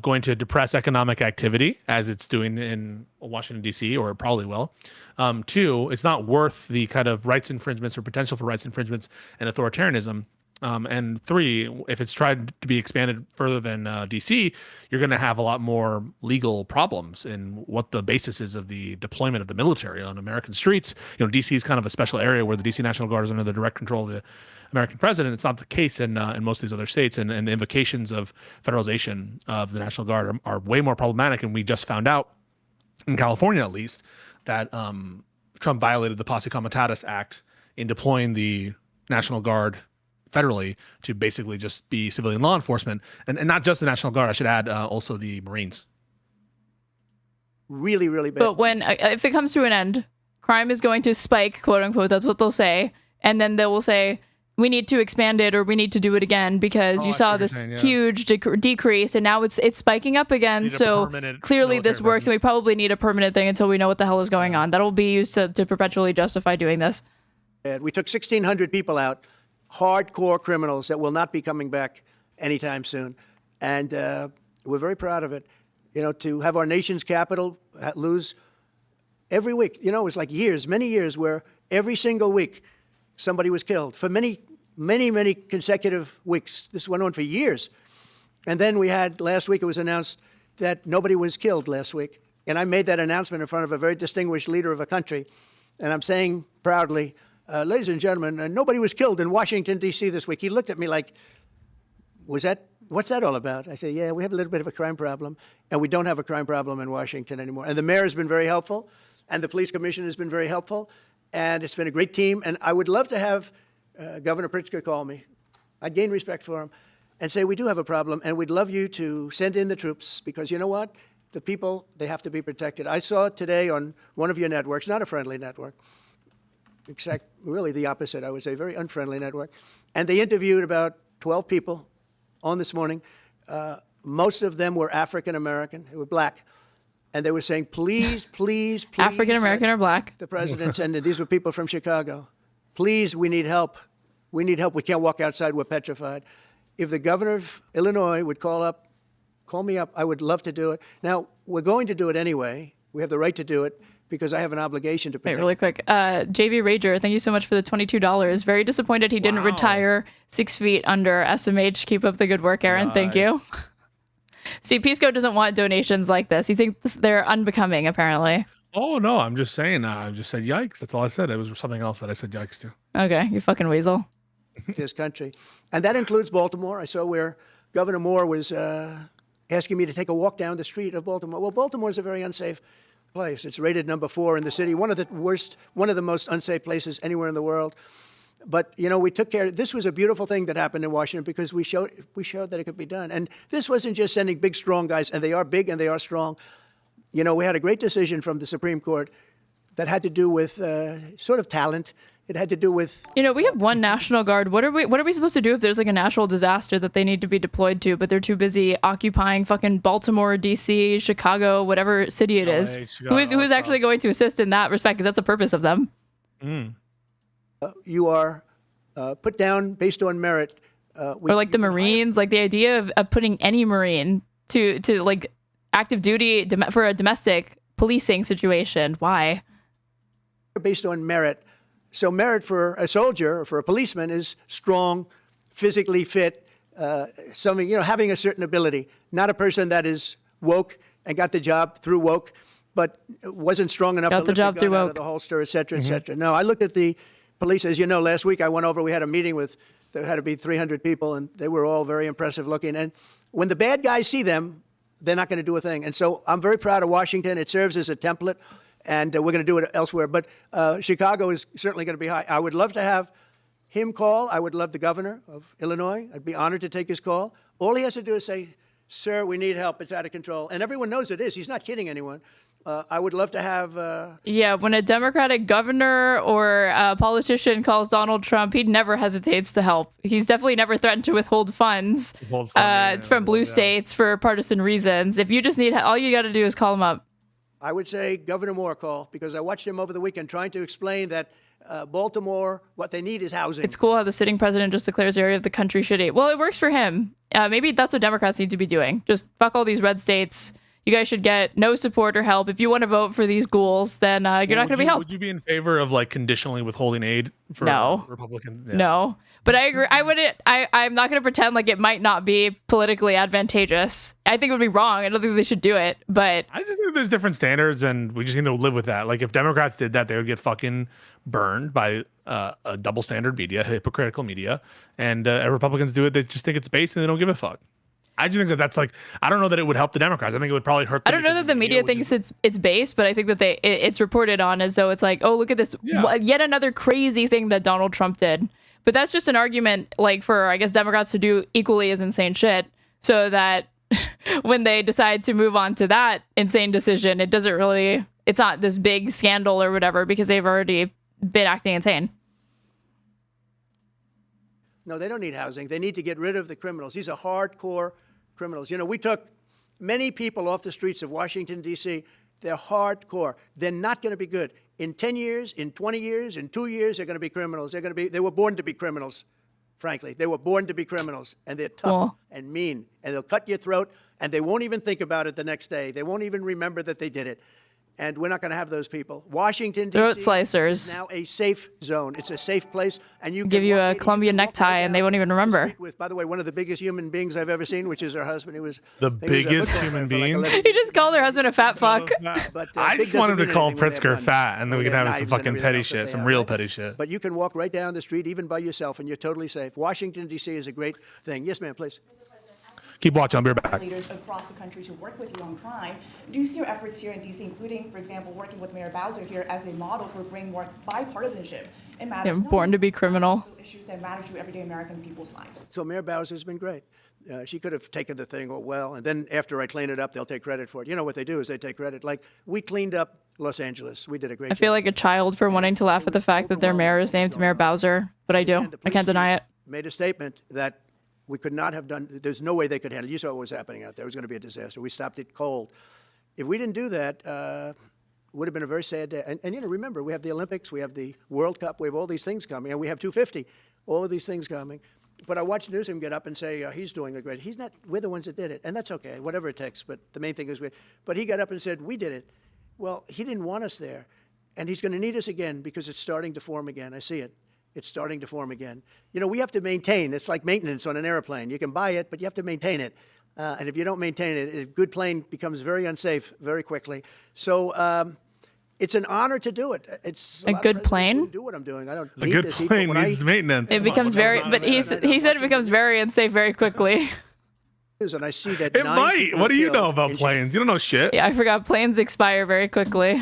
going to depress economic activity as it's doing in Washington, D.C., or it probably will. 2, it's not worth the kind of rights infringements or potential for rights infringements and authoritarianism. And 3, if it's tried to be expanded further than D.C., you're going to have a lot more legal problems in what the basis is of the deployment of the military on American streets. You know, D.C. is kind of a special area where the D.C. National Guard is under the direct control of the American president. It's not the case in most of these other states, and the invocations of federalization of the National Guard are way more problematic. And we just found out, in California at least, that Trump violated the Posse Comitatus Act in deploying the National Guard federally to basically just be civilian law enforcement, and not just the National Guard. I should add also the Marines. Really, really bad. But when, if it comes to an end, crime is going to spike, quote unquote. That's what they'll say. And then they will say, we need to expand it or we need to do it again because you saw this huge decrease and now it's spiking up again. So clearly this works and we probably need a permanent thing until we know what the hell is going on. That'll be used to perpetually justify doing this. We took 1,600 people out, hardcore criminals that will not be coming back anytime soon. And we're very proud of it. You know, to have our nation's capital lose every week, you know, it was like years, many years where every single week somebody was killed for many consecutive weeks. This went on for years. And then we had, last week it was announced that nobody was killed last week. And I made that announcement in front of a very distinguished leader of a country. And I'm saying proudly, ladies and gentlemen, nobody was killed in Washington, D.C. this week. He looked at me like, what's that all about? I said, yeah, we have a little bit of a crime problem. And we don't have a crime problem in Washington anymore. And the mayor has been very helpful. And the police commissioner has been very helpful. And it's been a great team. And I would love to have Governor Pritzker call me. I'd gain respect for him and say, we do have a problem, and we'd love you to send in the troops because you know what? The people, they have to be protected. I saw today on one of your networks, not a friendly network, except really the opposite, I would say, very unfriendly network. And they interviewed about 12 people on this morning. Most of them were African-American, they were black. And they were saying, please, please, please. African-American or black? The presidents, and these were people from Chicago. Please, we need help. We need help. We can't walk outside. We're petrified. If the governor of Illinois would call me up, I would love to do it. Now, we're going to do it anyway. We have the right to do it because I have an obligation to protect. Wait, really quick. JV Rager, thank you so much for the $22. Very disappointed he didn't retire 6 feet under SMH. Keep up the good work, Aaron. Nice. Thank you. See, Pisco doesn't want donations like this. He thinks they're unbecoming, apparently. Oh, no, I'm just saying. I just said yikes. That's all I said. It was something else that I said yikes to. Okay, you fucking weasel. this country. And that includes Baltimore. I saw where Governor Moore was asking me to take a walk down the street of Baltimore. Well, Baltimore is a very unsafe place. It's rated number 4 in the city, one of the most unsafe places anywhere in the world. But, you know, we took care. This was a beautiful thing that happened in Washington because we showed that it could be done. And this wasn't just sending big, strong guys, and they are big and they are strong. You know, we had a great decision from the Supreme Court that had to do with sort of talent. It had to do with... You know, we have one National Guard. What are we supposed to do if there's like a natural disaster that they need to be deployed to, but they're too busy occupying fucking Baltimore, D.C., Chicago, whatever city it is? Who is actually going to assist in that respect? Because that's the purpose of them. You are put down based on merit. Or like the Marines, like the idea of putting any Marine to like active duty for a domestic policing situation. Why? Based on merit. So merit for a soldier or for a policeman is strong, physically fit, something, you know, having a certain ability, not a person that is woke and got the job through woke, but wasn't strong enough to lift the gun out of the holster, et cetera, et cetera. No, I looked at the police. As you know, last week I went over, we had a meeting with, there had to be 300 people, and they were all very impressive looking. And when the bad guys see them, they're not going to do a thing. And so I'm very proud of Washington. It serves as a template, and we're going to do it elsewhere. But Chicago is certainly going to be high. I would love to have him call. I would love the governor of Illinois. I'd be honored to take his call. All he has to do is say, sir, we need help. It's out of control. And everyone knows it is. He's not kidding anyone. I would love to have... Yeah, when a Democratic governor or a politician calls Donald Trump, he never hesitates to help. He's definitely never threatened to withhold funds. It's from blue states for partisan reasons. If you just need... All you got to do is call him up. I would say Governor Moore call, because I watched him over the weekend trying to explain that Baltimore, what they need is housing. It's cool how the sitting president just declares the area of the country shitty. Well, it works for him. Maybe that's what Democrats need to be doing. Just fuck all these red states. You guys should get no support or help. If you want to vote for these ghouls, then you're not going to be helped. Would you be in favor of like conditionally withholding aid for Republicans? Yeah. No, but I agree. I wouldn't. I'm not going to pretend like it might not be politically advantageous. I think it would be wrong. I don't think they should do it. But I just think there's different standards, and we just need to live with that. Like if Democrats did that, they would get fucking burned by a double standard media, hypocritical media, and Republicans do it. They just think it's base and they don't give a fuck. I just think that's like, I don't know that it would help the Democrats. I think it would probably hurt them. I don't know that the media thinks it's based, but I think that it's reported on as though it's like, oh, look at this, yet another crazy thing that Donald Trump did. But that's just an argument like for, I guess, Democrats to do equally as insane shit so that when they decide to move on to that insane decision, it's not this big scandal or whatever because they've already been acting insane. No, they don't need housing. They need to get rid of the criminals. These are hardcore criminals. You know, we took many people off the streets of Washington, D.C. They're hardcore. They're not going to be good. In 10 years, in 20 years, in 2 years, they're going to be criminals. They were born to be criminals, frankly. They were born to be criminals, and they're tough and mean, and they'll cut your throat, and they won't even think about it the next day. They won't even remember that they did it. And we're not going to have those people. Washington, D.C. Throat slicers. Is now a safe zone. It's a safe place. And you give you a Columbia necktie and they won't even remember. With, by the way, one of the biggest human beings I've ever seen, which is her husband. He was the biggest human being. He just called her husband a fat fuck. But, I just wanted to call Pritzker fat, and then we could have some fucking petty shit, some real petty shit. But you can walk right down the street, even by yourself, and you're totally safe. Washington, D.C. is a great thing. Yes, ma'am, please. Keep watching. I'll be right back. Leaders across the country to work with you on crime. Do you see your efforts here in D.C., including, for example, working with Mayor Bowser here as a model for bringing more bipartisanship in matters born to be criminal issues that matter to everyday American people's lives? So Mayor Bowser has been great. She could have taken the thing well, and then after I clean it up, they'll take credit for it. You know what they do is they take credit. Like we cleaned up Los Angeles. We did a great job. I feel like a child for wanting to laugh at the fact that their mayor is named Mayor Bowser, but I do. I can't deny it. Made a statement that we could not have done, there's no way they could handle it. You saw what was happening out there. It was going to be a disaster. We stopped it cold. If we didn't do that, it would have been a very sad day. And you know, remember, we have the Olympics, we have the World Cup, we have all these things coming, and we have 250, all of these things coming. But I watched Newsom get up and say, he's doing a great, he's not, we're the ones that did it. And that's okay, whatever it takes. But the main thing is, but he got up and said, we did it. Well, he didn't want us there. And he's going to need us again because it's starting to form again. I see it. It's starting to form again. You know, we have to maintain. It's like maintenance on an airplane. You can buy it, but you have to maintain it. And if you don't maintain it, a good plane becomes very unsafe very quickly. So It's an honor to do it. It's A good plane? do what I'm doing. I don't A need good this. plane needs maintenance. It becomes very, but he said it becomes very unsafe very quickly. And I see that It might. What do you know about planes? You don't know shit. Yeah, I forgot planes expire very quickly.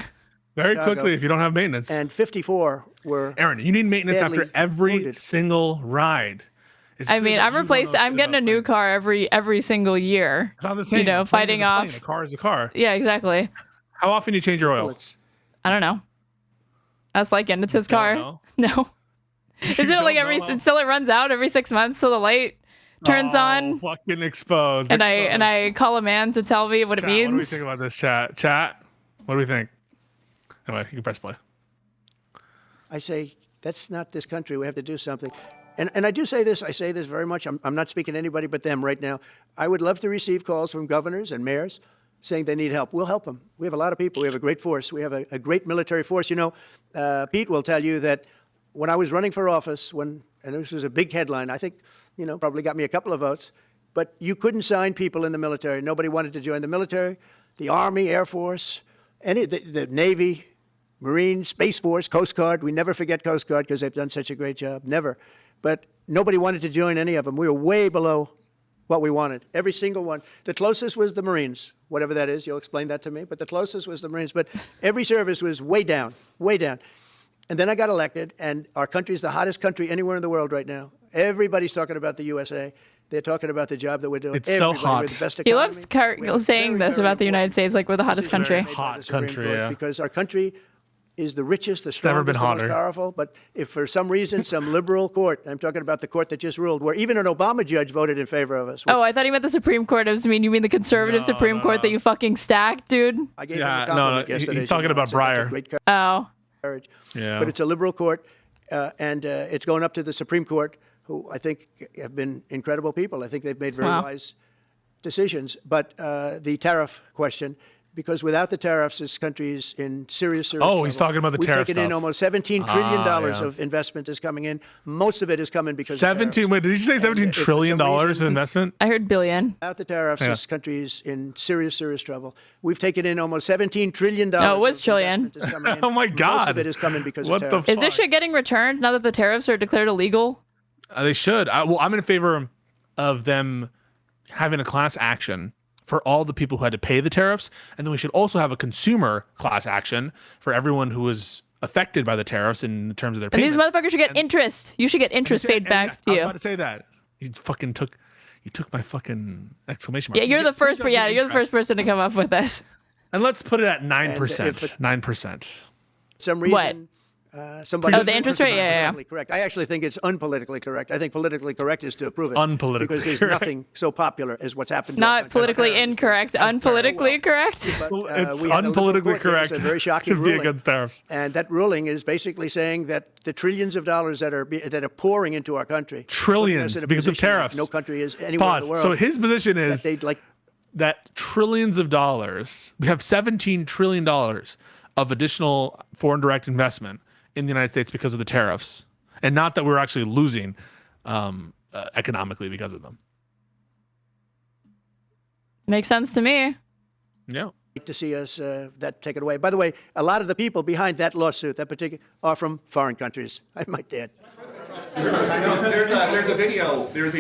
Very quickly if you don't have maintenance. And 54 were. Aaron, you need maintenance after badly every wounded. single ride. I mean, I'm getting a new car every single year. It's not the same. You know, A plane fighting is a plane. off. A car is a car. Yeah, exactly. How often do you change your oil? I don't know. That's like it's his car. know? No. Isn't it like until it runs out every 6 months till the light turns on? Fucking exposed. And I call a man to tell me what it means. What do we think about this, chat? Chat, what do we think? Anyway, you can press play. I say, that's not this country. We have to do something. And I do say this. I say this very much. I'm not speaking to anybody but them right now. I would love to receive calls from governors and mayors saying they need help. We'll help them. We have a lot of people. We have a great force. We have a great military force. You know, Pete will tell you that when I was running for office, and this was a big headline, I think, probably got me a couple of votes, but you couldn't sign people in the military. Nobody wanted to join the military, the Army, Air Force, the Navy, Marines, Space Force, Coast Guard. We never forget Coast Guard because they've done such a great job. Never. But nobody wanted to join any of them. We were way below what we wanted. Every single one. The closest was the Marines, whatever that is. You'll explain that to me. But the closest was the Marines. But every service was way down, way down. And then I got elected, and our country is the hottest country anywhere in the world right now. Everybody's talking about the USA. They're talking about the job that we're doing. It's so hot. We're the best He economy. loves saying this about the United States, like we're the hottest country. Hot country, yeah. Because our country is the richest, the never been strongest, the most hotter. powerful. But if for some reason some liberal court, I'm talking about the court that just ruled, where even an Obama judge voted in favor of us. Oh, I thought he meant the Supreme Court. You mean the conservative Supreme Court that you fucking stacked, dude? I gave him a compliment yesterday. He's talking about Breyer. Oh. Yeah. But it's a liberal court, and it's going up to the Supreme Court, who I think have been incredible people. I think they've made very wise decisions. But the tariff question, because without the tariffs, this country is in serious trouble. He's talking about the We've tariff taken in stuff. almost $17 trillion of investment is coming in. Most of it is coming because of 17. Wait, did you say $17 trillion of investment? I heard billion. Without the tariffs, this country is in serious trouble. We've taken in almost $17 trillion. No, it was trillion. Oh my God. Most of it is coming because What of the tariffs. Is this shit getting returned now that the tariffs are declared illegal? They should. I'm in favor of them having a class action for all the people who had to pay the tariffs, and then we should also have a consumer class action for everyone who was affected by the tariffs in terms of their And payments. these motherfuckers should get interest. You should get interest paid back to I was you. about to say that. You took my fucking exclamation mark. Yeah, you're the first. Yeah, you're the first person to come up with this. And let's put it at 9%. And if 9%. Some reason. What? Somebody Oh, the interest rate? Yeah. politically correct. I actually think it's unpolitically correct. I think politically correct is to approve it. Unpolitically because there's correct. nothing so popular as what's happened. to our Not country. politically incorrect. Unpolitically correct. But, It's we had a liberal unpolitically court that was correct a very shocking to be ruling. against tariffs. And that ruling is basically saying that the trillions of dollars that are pouring into our country, Trillions putting us in a because of position that tariffs. No country is anywhere in the world. So his position is that they'd like. that trillions of dollars, we have $17 trillion of additional foreign direct investment in the United States because of the tariffs, and not that we're actually losing economically because of them. Makes sense to me. Yeah. To see us that taken away. By the way, a lot of the people behind that lawsuit, that particular, are from foreign countries. I might add. There's a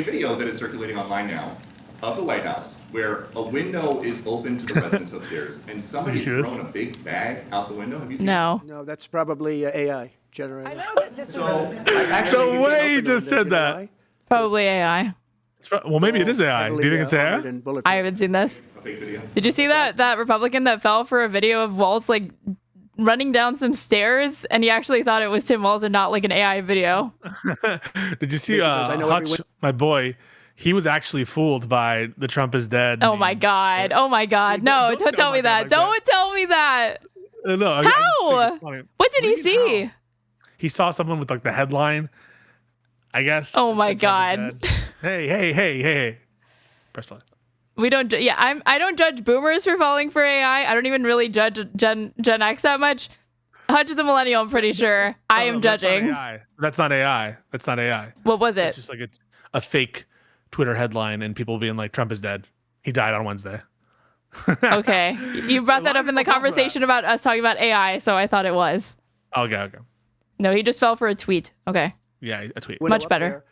video that is circulating online now of the White House where a window is open to the residents upstairs, and somebody's thrown a big bag out the window. Have you seen No. No, that's probably AI generated. I know that this is. The way you just said that. Probably AI. Well, maybe it is AI. Do you think it's AI? I haven't seen this. a fake video? Did you see that Republican that fell for a video of Walz like running down some stairs, and he actually thought it was Tim Walz and not like an AI video? Did you see Because I know every Hutch, my boy? He was actually fooled by the Trump is dead. Oh my God. Oh my God. No, don't tell me that. Don't tell me that. No, I How? just think it's funny. What did he see? How? He saw someone with like the headline, I guess. Oh my It said Trump God. is dead. Hey. Press play. We don't. I don't judge boomers for falling for AI. I don't even really judge Gen X that much. Hutch is a millennial, I'm pretty sure. I am judging. That's not AI. That's not AI. What was it? It's just like a fake Twitter headline and people being like, Trump is dead. He died on Wednesday. Okay. You brought that up in the conversation about us talking about AI, so I thought it was. Okay. No, he just fell for a tweet. Okay. Yeah, a tweet. Much better.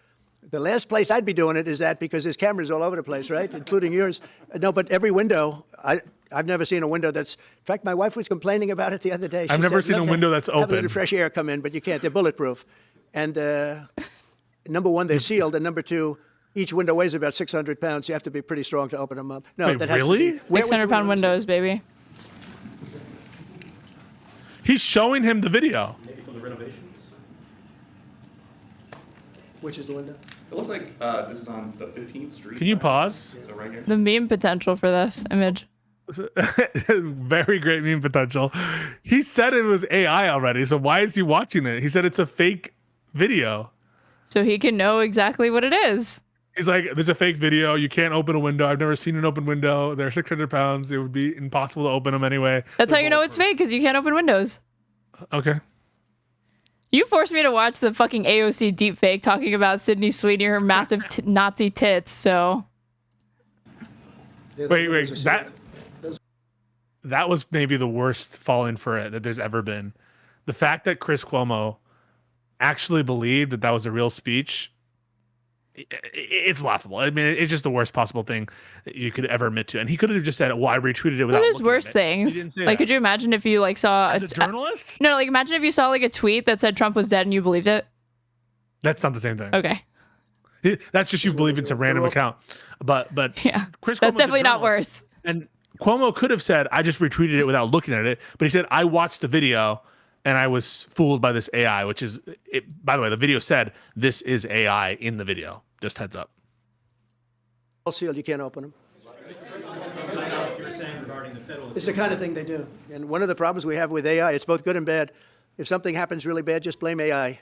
The last place I'd be doing it is that because there's cameras all over the place, right? Including yours. No, but every window, I've never seen a window that's, in fact, my wife was complaining about it the other day. I've never seen a window that's have a open. little fresh air come in, but you can't. They're bulletproof. And number one, they're sealed. And number two, each window weighs about 600 pounds. You have to be pretty strong to open them up. No, Wait, that has really? to be. 600-pound windows, baby. He's showing him the video. Maybe from the renovations? Which is the window? It looks like this is on the 15th Street. Can you pause? So right here. The meme potential for this image. Very great meme potential. He said it was AI already, so why is he watching it? He said it's a fake video. So he can know exactly what it is. He's like, there's a fake video. You can't open a window. I've never seen an open window. They're 600 pounds. It would be impossible to open them anyway. That's how you know it's fake, because you can't open windows. Okay. You forced me to watch the fucking AOC deepfake talking about Sydney Sweeney, her massive Nazi tits, so. Wait. That was maybe the worst falling for it that there's ever been. The fact that Chris Cuomo actually believed that was a real speech, it's laughable. I mean, it's just the worst possible thing that you could ever admit to. And he could have just said, well, I retweeted it without There's looking worse at it. things. He didn't say Like, that. could you imagine if you like saw As a journalist? No, like imagine if you saw like a tweet that said Trump was dead and you believed it. That's not the same thing. Okay. That's just you believe it's a random account. But Yeah, Chris that's Cuomo's a definitely not journalist. worse. And Cuomo could have said, I just retweeted it without looking at it. But he said, I watched the video and I was fooled by this AI, which is, by the way, the video said this is AI in the video. Just heads up. All sealed, you can't open them. It's the kind of thing they do. And one of the problems we have with AI, it's both good and bad. If something happens really bad, just blame AI.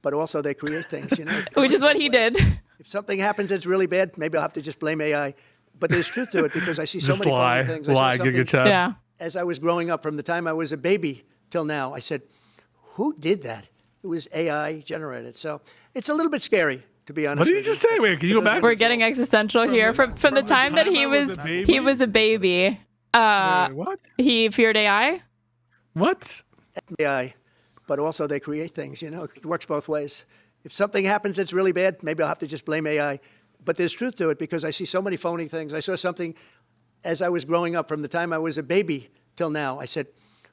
But also they create things, you know. Which is what he did. If something happens that's really bad, maybe I'll have to just blame AI. But there's truth to it because I see so Just many lie. funny things. I saw Lie, something- Giga Chad. Yeah. As I was growing up, from the time I was a baby till now, I said, who did that? It was AI generated. So it's a little bit scary, to be honest. What did with you just say? Wait, can you go back? We're getting existential here. From the time that he was a baby. What? He feared AI. What? AI, but also they create things, you know. It works both ways. If something happens that's really bad, maybe I'll have to just blame AI. But there's truth to it because I see so many phony things. I saw something as I was growing up, from the time I was a baby till now. I said,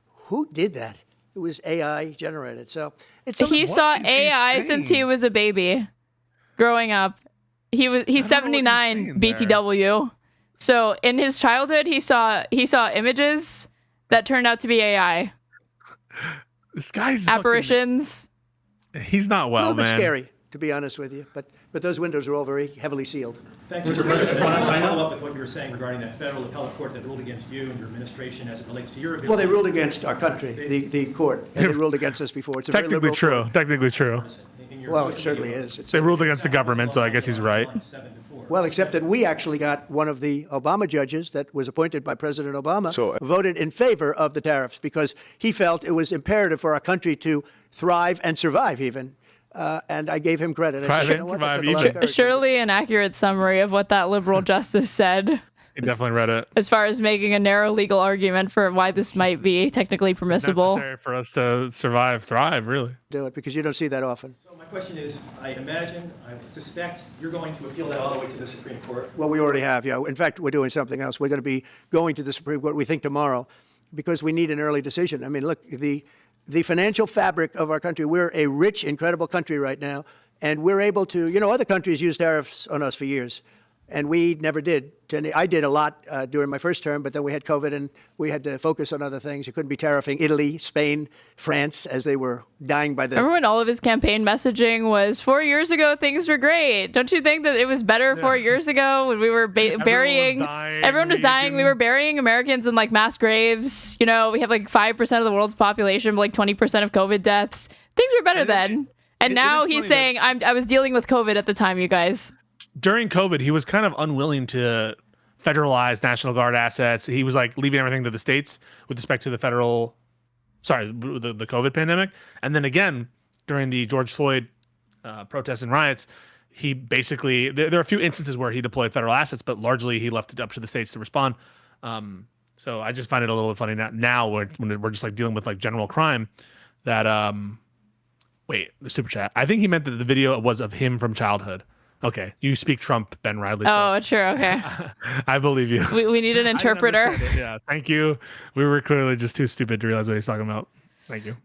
who did that? It was AI generated. So it's He saw AI since he was a baby. Growing up, he's 79 BTW. So in his childhood, he saw images that turned out to be AI This guy's apparitions. He's not a well, little bit man. scary, to be honest with you. But those windows are all very heavily sealed. Thank you, Mr. President. I want to follow up with what you were saying regarding that federal appellate court that ruled against you and your administration as it relates to your ability. Well, they ruled against our country, the court, and they ruled against us before. It's a very Technically liberal true. court. Technically true. Well, it certainly is. They ruled against the government, so I guess he's right. Well, except that we actually got one of the Obama judges that was appointed by President Obama voted in favor of the tariffs because he felt it was imperative for our country to thrive and survive even. And I gave him credit. I said, you know what? That took a lot of courage. Surely an accurate summary of what that liberal justice said. He definitely read it. As far as making a narrow legal argument for why this might be technically permissible. Necessary for us to survive, thrive, really. Do it because you don't see that often. So my question is, I suspect you're going to appeal that all the way to the Supreme Court. Well, we already have, yeah. In fact, we're doing something else. We're going to be going to the Supreme Court, we think, tomorrow because we need an early decision. I mean, look, the financial fabric of our country, we're a rich, incredible country right now, and we're able to, you know, other countries use tariffs on us for years, and we never did. I did a lot during my first term, but then we had COVID, and we had to focus on other things. You couldn't be tariffing Italy, Spain, France, as they were dying by the... Remember when all of his campaign messaging was 4 years ago, things were great. Don't you think that it was better 4 years ago when we were burying... Everyone was dying. We were burying Americans in like mass graves. You know, we have like 5% of the world's population, but like 20% of COVID deaths. Things were better then. And now he's saying, I was dealing with COVID at the time, you guys. During COVID, he was kind of unwilling to federalize National Guard assets. He was like leaving everything to the states with respect to the the COVID pandemic. And then again, during the George Floyd protests and riots, he basically, there are a few instances where he deployed federal assets, but largely he left it up to the states to respond. So I just find it a little funny now when we're just like dealing with like general crime that wait, the super chat. I think he meant that the video was of him from childhood. Okay, you speak Trump, Ben Riley. Oh, sure, okay. I believe you. We need an interpreter. Yeah, thank you. We were clearly just too stupid to realize what he's talking about. Thank you.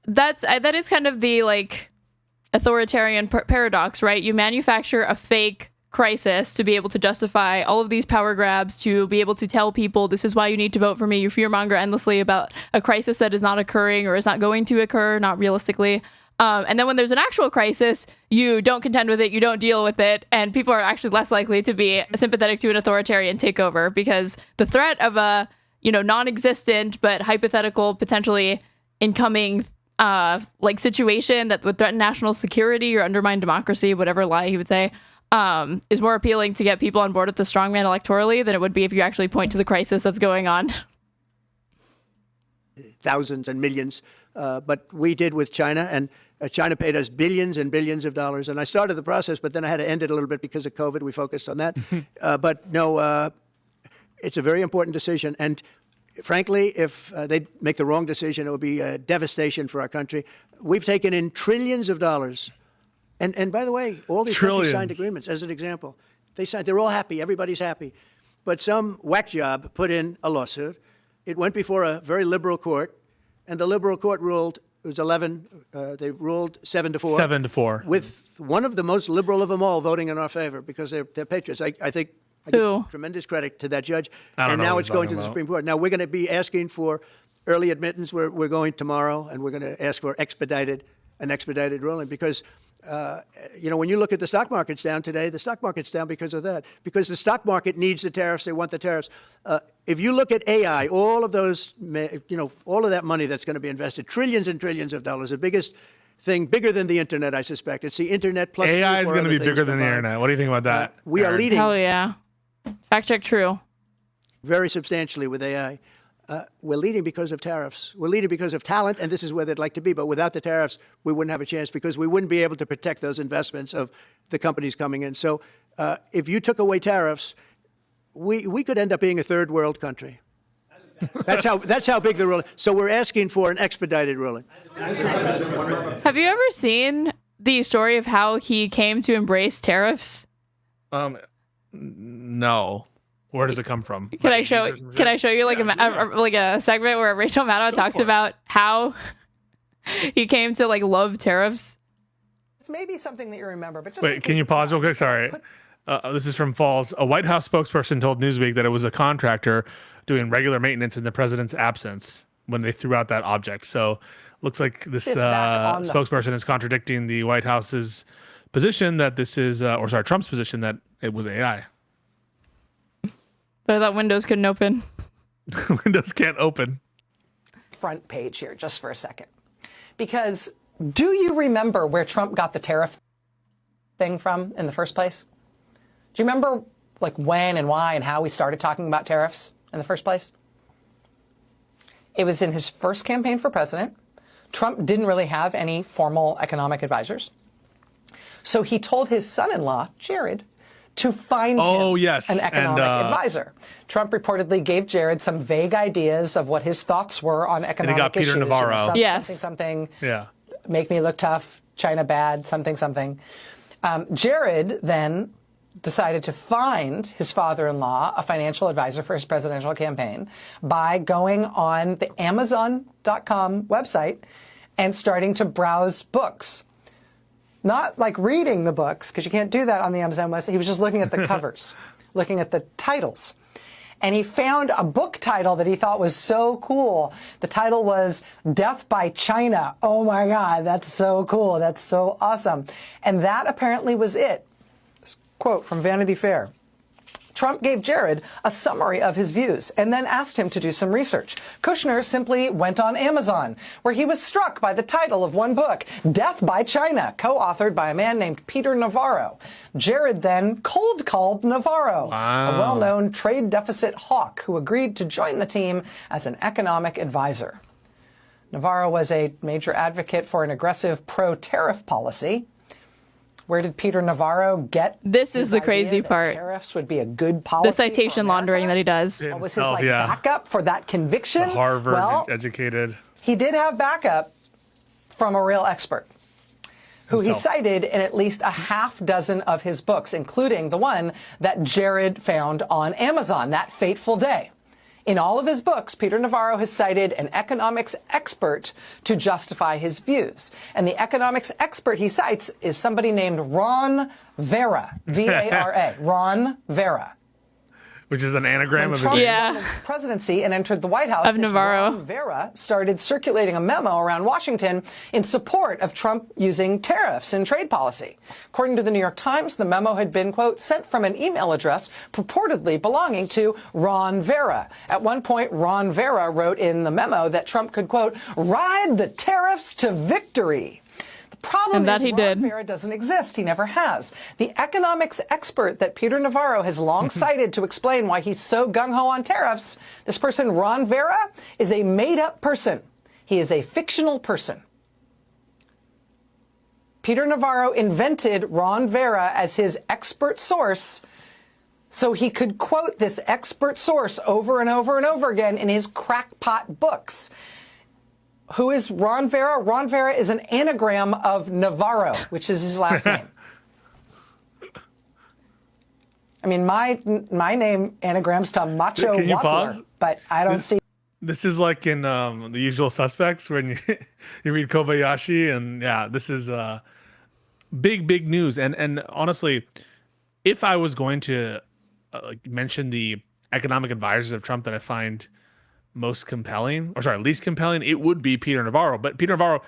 That is kind of the like authoritarian paradox, right? You manufacture a fake crisis to be able to justify all of these power grabs, to be able to tell people this is why you need to vote for me. You fearmonger endlessly about a crisis that is not occurring or is not going to occur, not realistically. And then when there's an actual crisis, you don't contend with it, you don't deal with it, and people are actually less likely to be sympathetic to an authoritarian takeover because the threat of a, non-existent but hypothetical, potentially incoming like situation that would threaten national security or undermine democracy, whatever lie he would say, is more appealing to get people on board with the strongman electorally than it would be if you actually point to the crisis that's going on. Thousands and millions, but we did with China, and China paid us billions and billions of dollars. And I started the process, but then I had to end it a little bit because of COVID. We focused on that. But no, it's a very important decision. And frankly, if they make the wrong decision, it would be a devastation for our country. We've taken in trillions of dollars. And by the way, all these countries signed agreements, as an example. They're all happy. Everybody's happy. But some whack job put in a lawsuit. It went before a very liberal court, and the liberal court ruled, it was 11, they ruled 7-4. 7-4. With one of the most liberal of them all voting in our favor because they're patriots. I think I give tremendous credit to that judge. And now it's going to the Supreme Court. Now we're going to be asking for early admittance. We're going tomorrow, and we're going to ask for an expedited ruling because when you look at the stock market's down today, the stock market's down because of that. Because the stock market needs the tariffs. They want the tariffs. If you look at AI, all of those, all of that money that's going to be invested, trillions and trillions of dollars, the biggest thing, bigger than the internet, I suspect. It's the internet plus AI is going to be bigger than the internet. What do you think about that? We are leading. Hell yeah. Fact check true. Very substantially with AI. We're leading because of tariffs. We're leading because of talent, and this is where they'd like to be. But without the tariffs, we wouldn't have a chance because we wouldn't be able to protect those investments of the companies coming in. So if you took away tariffs, we could end up being a third world country. That's how big the ruling. So we're asking for an expedited ruling. Have you ever seen the story of how he came to embrace tariffs? No. Where does it come from? Can I show you like a segment where Rachel Maddow talks about how he came to like love tariffs? It's maybe something that you remember, but just wait, can you pause real quick? Sorry. This is from Falls. A White House spokesperson told Newsweek that it was a contractor doing regular maintenance in the president's absence when they threw out that object. So looks like this spokesperson is contradicting the White House's position that this is, Trump's position that it was AI. But I thought Windows couldn't open. Windows can't open. Front page here, just for a second. Because do you remember where Trump got the tariff thing from in the first place? Do you remember like when and why and how we started talking about tariffs in the first place? It was in his first campaign for president. Trump didn't really have any formal economic advisors. So he told his son-in-law, Jared, to find him an economic advisor. Trump reportedly gave Jared some vague ideas of what his thoughts were on economic and he got issues. Peter Navarro. Something. Yeah. Make me look tough, China bad, something. Jared then decided to find his father-in-law a financial advisor for his presidential campaign by going on the Amazon.com website and starting to browse books. Not like reading the books, because you can't do that on the Amazon website. He was just looking at the covers, looking at the titles. And he found a book title that he thought was so cool. The title was Death by China. Oh my God, that's so cool. That's so awesome. And that apparently was it. This quote from Vanity Fair. Trump gave Jared a summary of his views and then asked him to do some research. Kushner simply went on Amazon, where he was struck by the title of one book, Death by China, co-authored by a man named Peter Navarro. Jared then cold called Navarro, a well-known trade deficit hawk who agreed to join the team as an economic advisor. Navarro was a major advocate for an aggressive pro-tariff policy. Where did Peter Navarro get This his is the idea crazy that part. Tariffs would be a good policy. The citation laundering that he does. What was his backup for that conviction? Harvard Well, educated. he did have backup from a real expert who he cited in at least a half dozen of his books, including the one that Jared found on Amazon that fateful day. In all of his books, Peter Navarro has cited an economics expert to justify his views. And the economics expert he cites is somebody named Ron Vera, V-A-R-A, Ron Vera. Which is an anagram of his Trump name. won the presidency and entered the White House, Of Navarro. Ron Vera started circulating a memo around Washington in support of Trump using tariffs in trade policy. According to the New York Times, the memo had been, quote, sent from an email address purportedly belonging to Ron Vera. At one point, Ron Vera wrote in the memo that Trump could, quote, ride the tariffs to victory. Problem is, Ron Vera doesn't exist. He never has. The economics expert that Peter Navarro has long cited to explain why he's so gung-ho on tariffs, this person, Ron Vera, is a made-up person. He is a fictional person. Peter Navarro invented Ron Vera as his expert source so he could quote this expert source over and over and over again in his crackpot books. Who is Ron Vera? Ron Vera is an anagram of Navarro, which is his last name. I mean, my name anagrams to Macho Can you Waddler, pause? but I don't see. This is like in The Usual Suspects when you read Kobayashi, and yeah, this is big news. And honestly, if I was going to mention the economic advisors of Trump that I find most compelling, or sorry, least compelling, it would be Peter Navarro. But Peter Navarro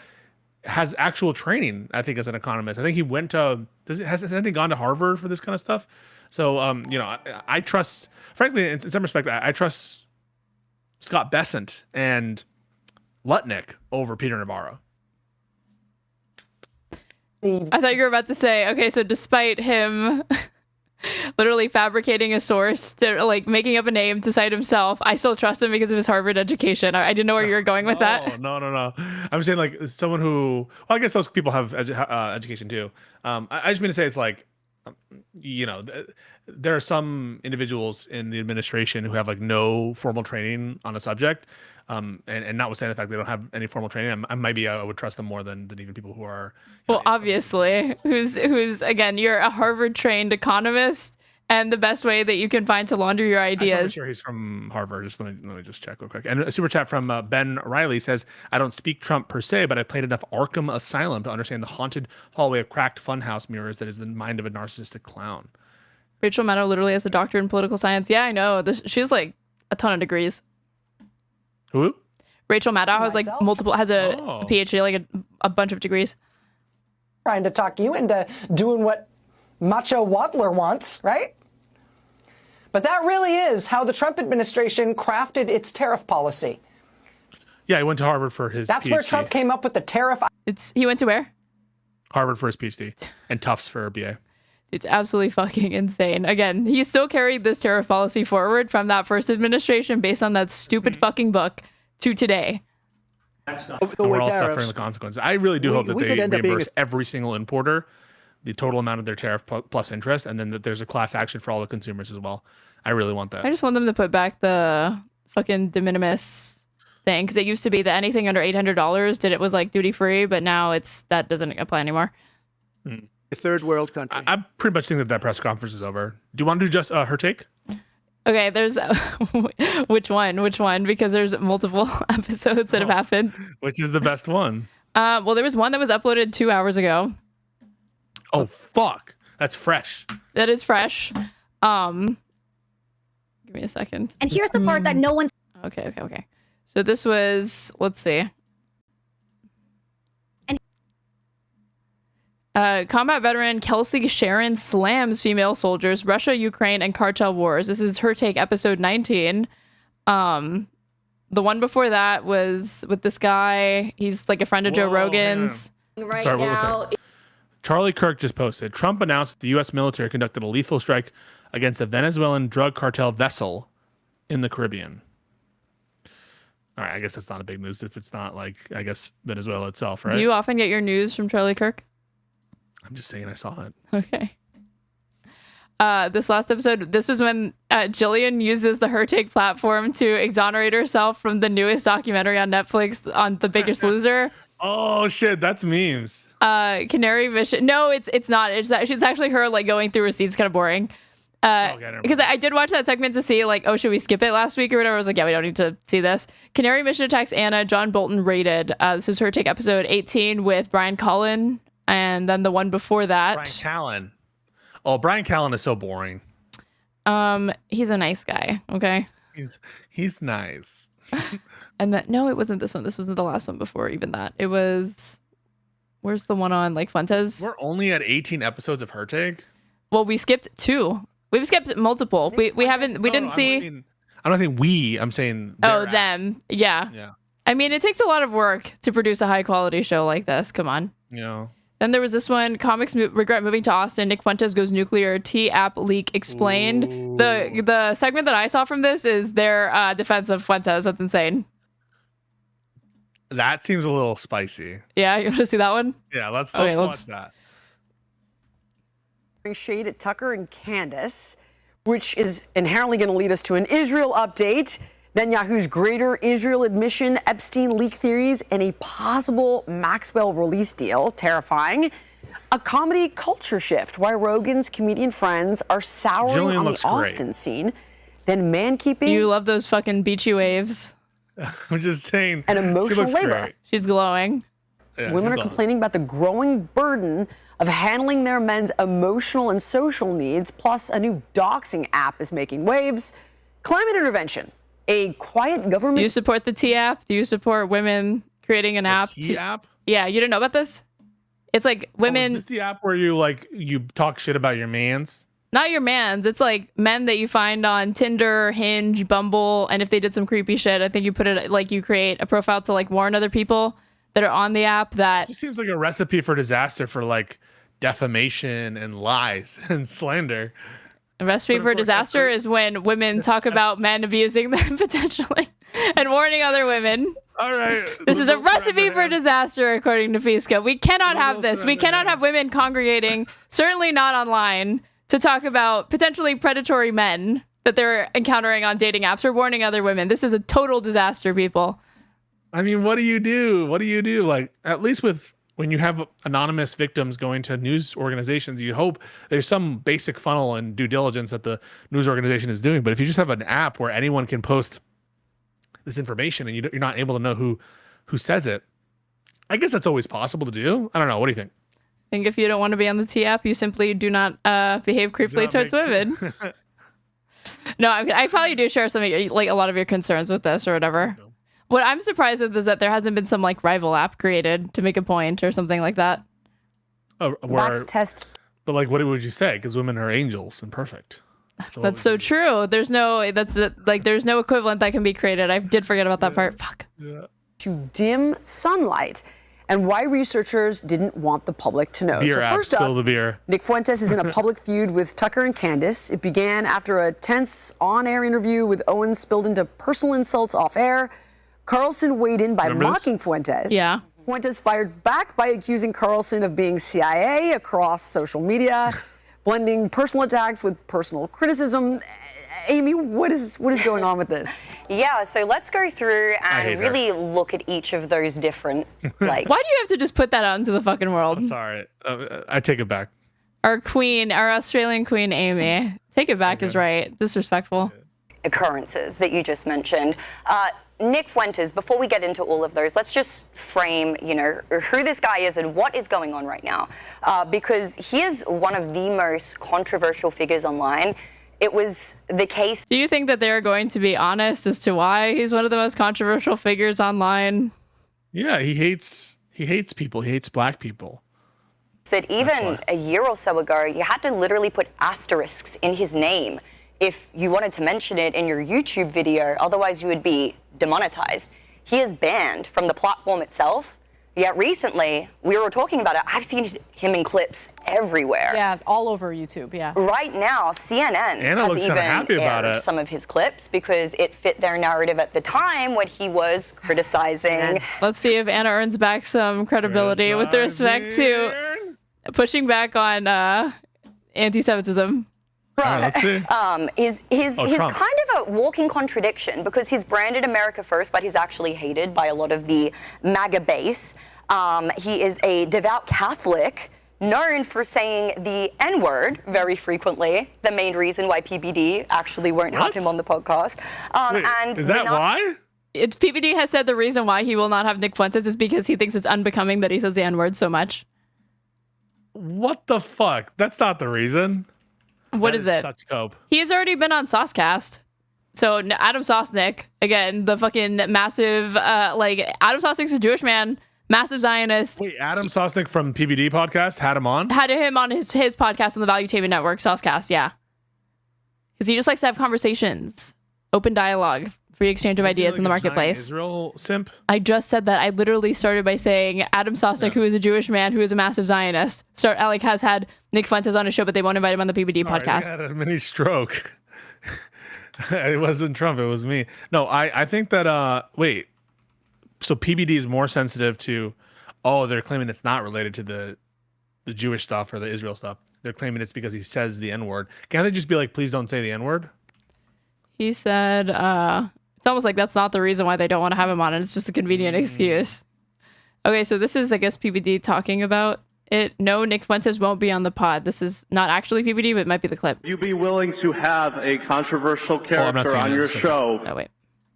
has actual training, I think, as an economist. I think he went to, has he gone to Harvard for this kind of stuff? So, I trust, frankly, in some respect, I trust Scott Bessent and Lutnick over Peter Navarro. I thought you were about to say, okay, so despite him literally fabricating a source, to like making up a name to cite himself, I still trust him because of his Harvard education. I didn't know where you were going with that. No. I'm saying like someone who, well, I guess those people have education too. I just mean to say it's like, there are some individuals in the administration who have like no formal training on a subject. And notwithstanding the fact they don't have any formal training, I would trust them more than even people who are. Well, obviously, who's again, you're a Harvard trained economist, and the best way that you can find to launder your ideas. I'm sure he's from Harvard. Just let me just check real quick. And a super chat from Ben Riley says, "I don't speak Trump per se, but I played enough Arkham Asylum to understand the haunted hallway of cracked funhouse mirrors that is the mind of a narcissistic clown." Rachel Maddow literally has a doctorate in political science. Yeah, I know. She's like a ton of degrees. Who? Rachel Maddow has like multiple, has a PhD, like a bunch of degrees. Trying to talk you into doing what Macho Waddler wants, right? But that really is how the Trump administration crafted its tariff policy. Yeah, he went to Harvard for his That's PhD. where Trump came up with the tariff. He went to where? Harvard for his PhD and Tufts for a BA. It's absolutely fucking insane. Again, he still carried this tariff policy forward from that first administration based on that stupid fucking book to today. We're all suffering the consequences. I really do hope that they reimburse every single importer the total amount of their tariff plus interest, and then that there's a class action for all the consumers as well. I really want that. I just want them to put back the fucking de minimis thing, because it used to be that anything under $800 was like duty free, but now that doesn't apply anymore. A third world country. I pretty much think that press conference is over. Do you want to do just her take? Okay, there's which one? Because there's multiple episodes that have happened. Which is the best one? Well, there was one that was uploaded 2 hours ago. Oh fuck, that's fresh. That is fresh. Give me a second. And here's the part that no one's. Okay. So this was, let's see. Combat veteran Kelsey Sharon slams female soldiers, Russia, Ukraine, and cartel wars. This is her take, episode 19. The one before that was with this guy. He's like a friend of Joe Rogan's. Right now. Charlie Kirk just posted, Trump announced the U.S. military conducted a lethal strike against a Venezuelan drug cartel vessel in the Caribbean. All right, I guess that's not a big news if it's not like, I guess, Venezuela itself, right? Do you often get your news from Charlie Kirk? I'm just saying I saw it. Okay. This last episode, this was when Jillian uses the Her Take platform to exonerate herself from the newest documentary on Netflix on The Biggest Loser. Oh shit, that's memes. Canary Mission. No, it's not. It's actually her like going through receipts, kind of boring. Because I did watch that segment to see like, oh, should we skip it last week or whatever? I was like, yeah, we don't need to see this. Canary Mission attacks Anna. John Bolton rated. This is Her Take episode 18 with Brian Cullen, and then the one before that. Brian Callen. Oh, Brian Callen is so boring. He's a nice guy. Okay. He's nice. And that no, it wasn't this one. This wasn't the last one before even that. It was. Where's the one on like Fuentes? We're only at 18 episodes of Her Take. Well, we skipped 2. We've skipped multiple. We didn't see. I'm not saying we. I'm saying. Them. Yeah. Yeah. I mean, it takes a lot of work to produce a high quality show like this. Come on. Yeah. Then there was this one, comics regret moving to Austin. Nick Fuentes goes nuclear. T-app leak explained. Ooh. The segment that I saw from this is their defense of Fuentes. That's insane. That seems a little spicy. Yeah, you want to see that one? Yeah, let's watch that. Shade at Tucker and Candace, which is inherently going to lead us to an Israel update. Netanyahu's greater Israel admission, Epstein leak theories, and a possible Maxwell release deal. Terrifying. A comedy culture shift. Why Rogan's comedian friends are souring Jillian on the looks Austin great. scene. Then man keeping. You love those fucking beachy waves. I'm just saying. And emotional she looks labor. great. She's glowing. Yeah, Women she's are glowing. complaining about the growing burden of handling their men's emotional and social needs. Plus, a new doxing app is making waves. Climate intervention. A quiet government. Do you support the T-app? Do you support women creating an app? T-app? Yeah, you didn't know about this? It's like women. Is this the app where you talk shit about your mans? Not your mans. It's like men that you find on Tinder, Hinge, Bumble, and if they did some creepy shit, I think you put it like you create a profile to like warn other people that are on the app that. It just seems like a recipe for disaster for like defamation and lies and slander. A recipe for disaster is when women talk about men abusing them potentially and warning other women. All right. This is a recipe for disaster, according to Fisca. We cannot have this. We cannot have women congregating, certainly not online, to talk about potentially predatory men that they're encountering on dating apps or warning other women. This is a total disaster, people. I mean, what do you do? What do you do? Like, at least with when you have anonymous victims going to news organizations, you hope there's some basic funnel and due diligence that the news organization is doing. But if you just have an app where anyone can post this information and you're not able to know who says it, I guess that's always possible to do. I don't know. What do you think? I think if you don't want to be on the T-app, you simply do not behave creepily towards women. No, I probably do share some of your, like a lot of your concerns with this or whatever. What I'm surprised with is that there hasn't been some like rival app created to make a point or something like that. Test. But like, what would you say? Because women are angels and perfect. That's so true. There's no equivalent that can be created. I did forget about that part. Fuck. Yeah. To dim sunlight, and why researchers didn't want the public to know. Beer So app, first spill up, the beer. Nick Fuentes is in a public feud with Tucker and Candace. It began after a tense on-air interview with Owen spilled into personal insults off-air. Carlson weighed in by mocking Fuentes. Yeah. Fuentes fired back by accusing Carlson of being CIA across social media, blending personal attacks with personal criticism. Amy, what is going on with this? Yeah, so let's go through and really look at each of those different, like... Why do you have to just put that out into the fucking world? I'm sorry. I take it back. Our queen, our Australian queen, Amy. Take it back is right. Disrespectful. Occurrences that you just mentioned. Nick Fuentes, before we get into all of those, let's just frame, who this guy is and what is going on right now. Because he is one of the most controversial figures online. It was the case. Do you think that they're going to be honest as to why he's one of the most controversial figures online? Yeah, he hates people. He hates black people. That even a year or so ago, you had to literally put asterisks in his name if you wanted to mention it in your YouTube video, otherwise you would be demonetized. He is banned from the platform itself, yet recently, we were talking about it, I've seen him in clips everywhere. Yeah, all over YouTube, yeah. Right now, CNN has even aired some of his clips because it fit their narrative at the time when he was criticizing. Let's see if Anna earns back some credibility with respect to pushing back on anti-Semitism. Let's see. He's Trump. kind of a walking contradiction because he's branded America first, but he's actually hated by a lot of the MAGA base. He is a devout Catholic, known for saying the N-word very frequently, the main reason why PBD actually won't have him on the podcast. Wait, is that why? PBD has said the reason why he will not have Nick Fuentes is because he thinks it's unbecoming that he says the N-word so much. What the fuck? That's not the reason. What That is it? Such cope. He's already been on Saucecast. So Adam Sosnick, again, the fucking massive, Adam Sosnick's a Jewish man, massive Zionist. Wait, Adam Sosnick from PBD podcast had him on? Had him on his podcast on the Valuetainment Network, Saucecast, yeah. Because he just likes to have conversations, open dialogue, free exchange of ideas in the marketplace. Israel simp? I just said that. I literally started by saying Adam Sosnick, who is a Jewish man, who is a massive Zionist, has had Nick Fuentes on his show, but they won't invite him on the PBD podcast. He had a mini stroke. It wasn't Trump, it was me. No, I think that, wait. So PBD is more sensitive to, they're claiming it's not related to the Jewish stuff or the Israel stuff. They're claiming it's because he says the N-word. Can't they just be like, please don't say the N-word? He said, it's almost like that's not the reason why they don't want to have him on, and it's just a convenient excuse. Okay, so this is, I guess, PBD talking about it. No, Nick Fuentes won't be on the pod. This is not actually PBD, but it might be the clip. Would you be willing to have a controversial character on your show? Oh, wait.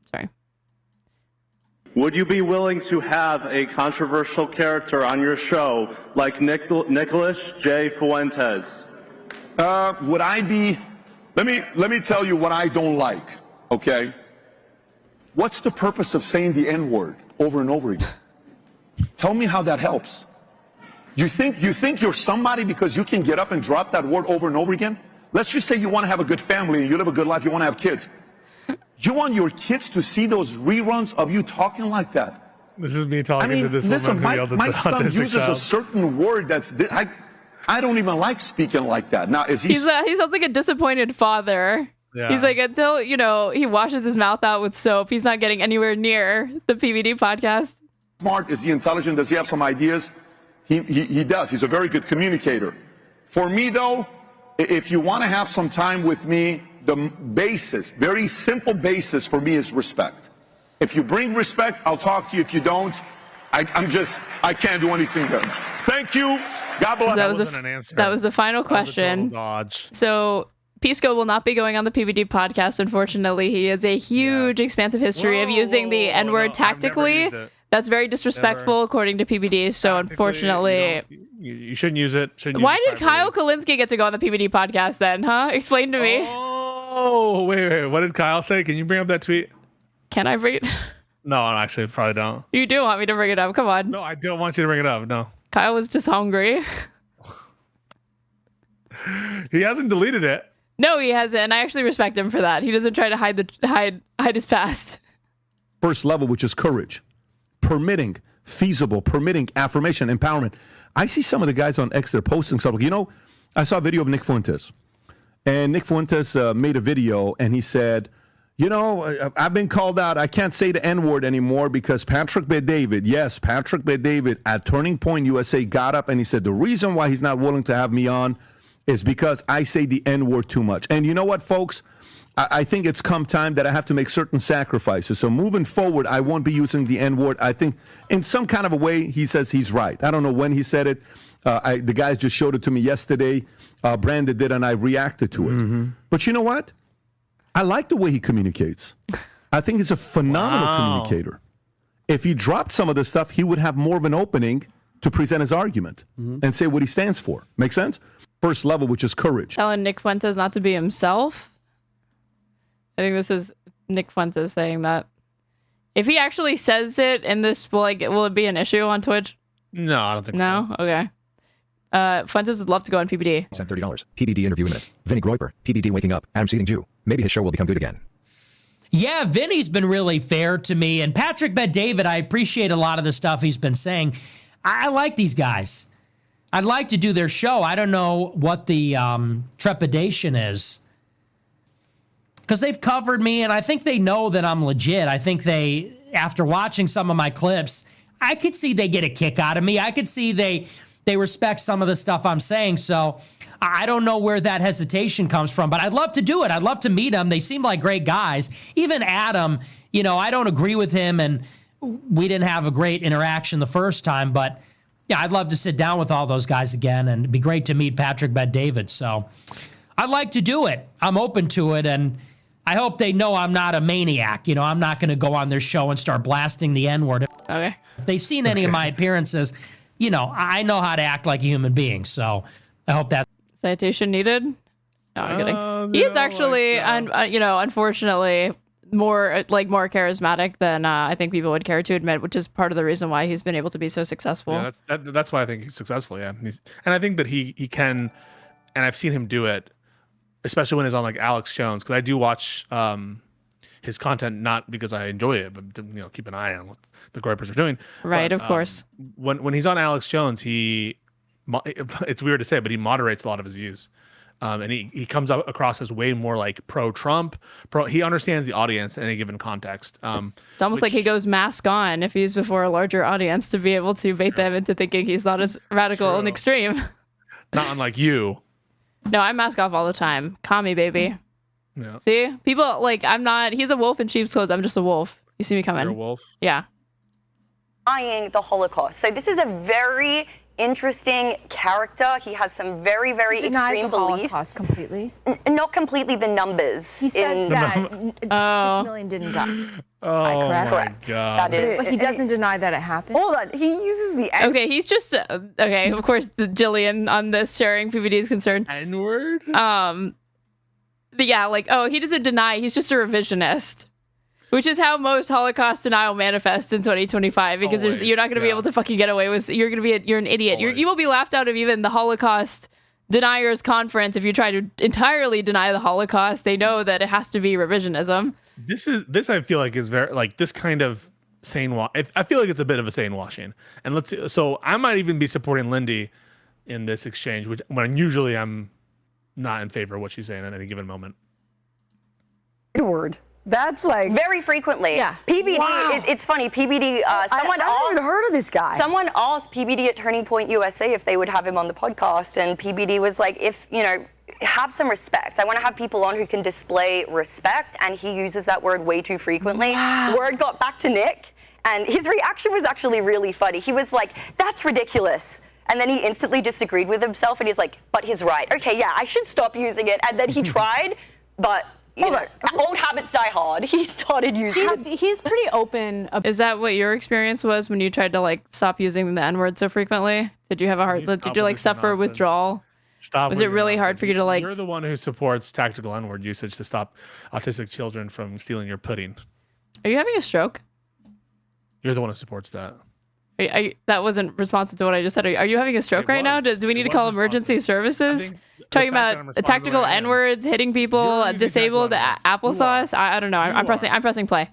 Sorry. Would you be willing to have a controversial character on your show like Nicholas J. Fuentes? Would I be... Let me tell you what I don't like, okay? What's the purpose of saying the N-word over and over again? Tell me how that helps. You think you're somebody because you can get up and drop that word over and over again? Let's just say you want to have a good family and you live a good life, you want to have kids. You want your kids to see those reruns of you talking like that? This is me talking to this listen, woman who yelled at my the son autistic uses child. a certain word that's... I don't even like speaking like that. Now, is he... He sounds like a disappointed father. Yeah. He's like, until, he washes his mouth out with soap, he's not getting anywhere near the PBD podcast. Smart? Is he intelligent? Does he have some ideas? He does. He's a very good communicator. For me, though, if you want to have some time with me, the basis, very simple basis for me is respect. If you bring respect, I'll talk to you. If you don't, I can't do anything good. Thank you. God bless. That was the final question. So Pisco will not be going on the PBD podcast, unfortunately. He has a huge, expansive history of using the N-word tactically. That's very disrespectful, according to PBD. So unfortunately, you shouldn't use it. Why did Kyle Kalinske get to go on the PBD podcast then, huh? Explain to me. Oh, wait. What did Kyle say? Can you bring up that tweet? Can I bring it? No, actually, probably don't. You do want me to bring it up. Come on. No, I don't want you to bring it up. No. Kyle was just hungry. He hasn't deleted it. No, he hasn't. And I actually respect him for that. He doesn't try to hide his past. First level, which is courage. Permitting, feasible, permitting, affirmation, empowerment. I see some of the guys on X, they're posting something. I saw a video of Nick Fuentes. And Nick Fuentes made a video, and he said, I've been called out. I can't say the N-word anymore because Patrick Bet-David at Turning Point USA got up and he said the reason why he's not willing to have me on is because I say the N-word too much. And you know what, folks? I think it's come time that I have to make certain sacrifices. So moving forward, I won't be using the N-word. I think in some kind of a way, he says he's right. I don't know when he said it. The guys just showed it to me yesterday. Brandon did, and I reacted to it. Mm-hmm. But you know what? I like the way he communicates. I think he's a phenomenal communicator. If he dropped some of this stuff, he would have more of an opening to present his argument and say what he stands for. Make sense? First level, which is courage. Telling Nick Fuentes not to be himself. I think this is Nick Fuentes saying that. If he actually says it in this, will it be an issue on Twitch? No, I don't think so. No? Okay. Fuentes would love to go on PBD. $30. PBD interview in it. Vinny Groiper. PBD waking up. Adam Seething Jew. Maybe his show will become good again. Yeah, Vinny's been really fair to me. And Patrick Bet-David, I appreciate a lot of the stuff he's been saying. I like these guys. I'd like to do their show. I don't know what the trepidation is. Because they've covered me, and I think they know that I'm legit. I think after watching some of my clips, I could see they get a kick out of me. I could see they they respect some of the stuff I'm saying. So I don't know where that hesitation comes from, but I'd love to do it. I'd love to meet them. They seem like great guys. Even Adam, you know, I don't agree with him, and we didn't have a great interaction the first time, but yeah, I'd love to sit down with all those guys again, and it'd be great to meet Patrick Bet-David. So I'd like to do it. I'm open to it, and I hope they know I'm not a maniac. You know, I'm not going to go on their show and start blasting the N-word. Okay. If they've seen any of my appearances, you know, I know how to act like a human being. So I hope that. Citation needed? No, I'm kidding. He is actually, you know, unfortunately, more charismatic than I think people would care to admit, which is part of the reason why he's been able to be so successful. Yeah, that's why I think he's successful. Yeah, and I think that he can, and I've seen him do it, especially when he's on like Alex Jones, because I do watch his content, not because I enjoy it, but to, you know, keep an eye on what the Groypers are doing. Right, but, of course. When he's on Alex Jones, it's weird to say, but he moderates a lot of his views. And he comes up across as way more like pro-Trump. He understands the audience in any given context. It's almost like he goes mask on if he's before a larger audience to be able to bait them into thinking he's not as radical and extreme. Not unlike you. No, I mask off all the time. Call me, baby. Yeah. See? People, like, I'm not... He's a wolf in sheep's clothes. I'm just a wolf. You see me coming. You're a wolf? Yeah. Denying the Holocaust. So this is a very interesting character. He has some very, very extreme beliefs. Holocaust completely. Not completely, the numbers. He says that 6 million didn't die. Oh, correct? That is. But he doesn't deny that it happened. Hold on. He uses the N. Okay, he's just... okay, of course, the Jillian on this sharing PBD is concerned. N-word? Yeah, like, oh, he doesn't deny. He's just a revisionist. Which is how most Holocaust denial manifests in 2025, because you're not going to be able to fucking get away with. You're going to be you're an idiot. You will be laughed out of even the Holocaust deniers conference if you try to entirely deny the Holocaust. They know that it has to be revisionism. This I feel like is very like this kind of sane I feel like it's a bit of a sane washing. And let's see, so I might even be supporting Lindy in this exchange, which when usually I'm not in favor of what she's saying at any given moment. Word. That's like very frequently. Yeah. PBD. Wow. It's funny. PBD. Someone I haven't even heard of this guy. Someone asked PBD at Turning Point USA if they would have him on the podcast, and PBD was like, "If you know, have some respect. I want to have people on who can display respect." And he uses that word way too frequently. Wow. Word got back to Nick, and his reaction was actually really funny. He was like, "That's ridiculous." And then he instantly disagreed with himself, and he's like, "But he's right. Okay, yeah, I should stop using it." And then he tried, but. You know, old habits die hard. He started using it. He's pretty open. Is that what your experience was when you tried to like stop using the N-word so frequently? Did you have a hard? Did you like suffer withdrawal? Stop. Was it really hard for you to like? You're the one who supports tactical N-word usage to stop autistic children from stealing your pudding. Are you having a stroke? You're the one who supports that. That wasn't responsive to what I just said. Are you having a stroke right now? Do we need to call emergency services? Talking about tactical N-words, hitting people, disabled applesauce. I don't know. I'm pressing play.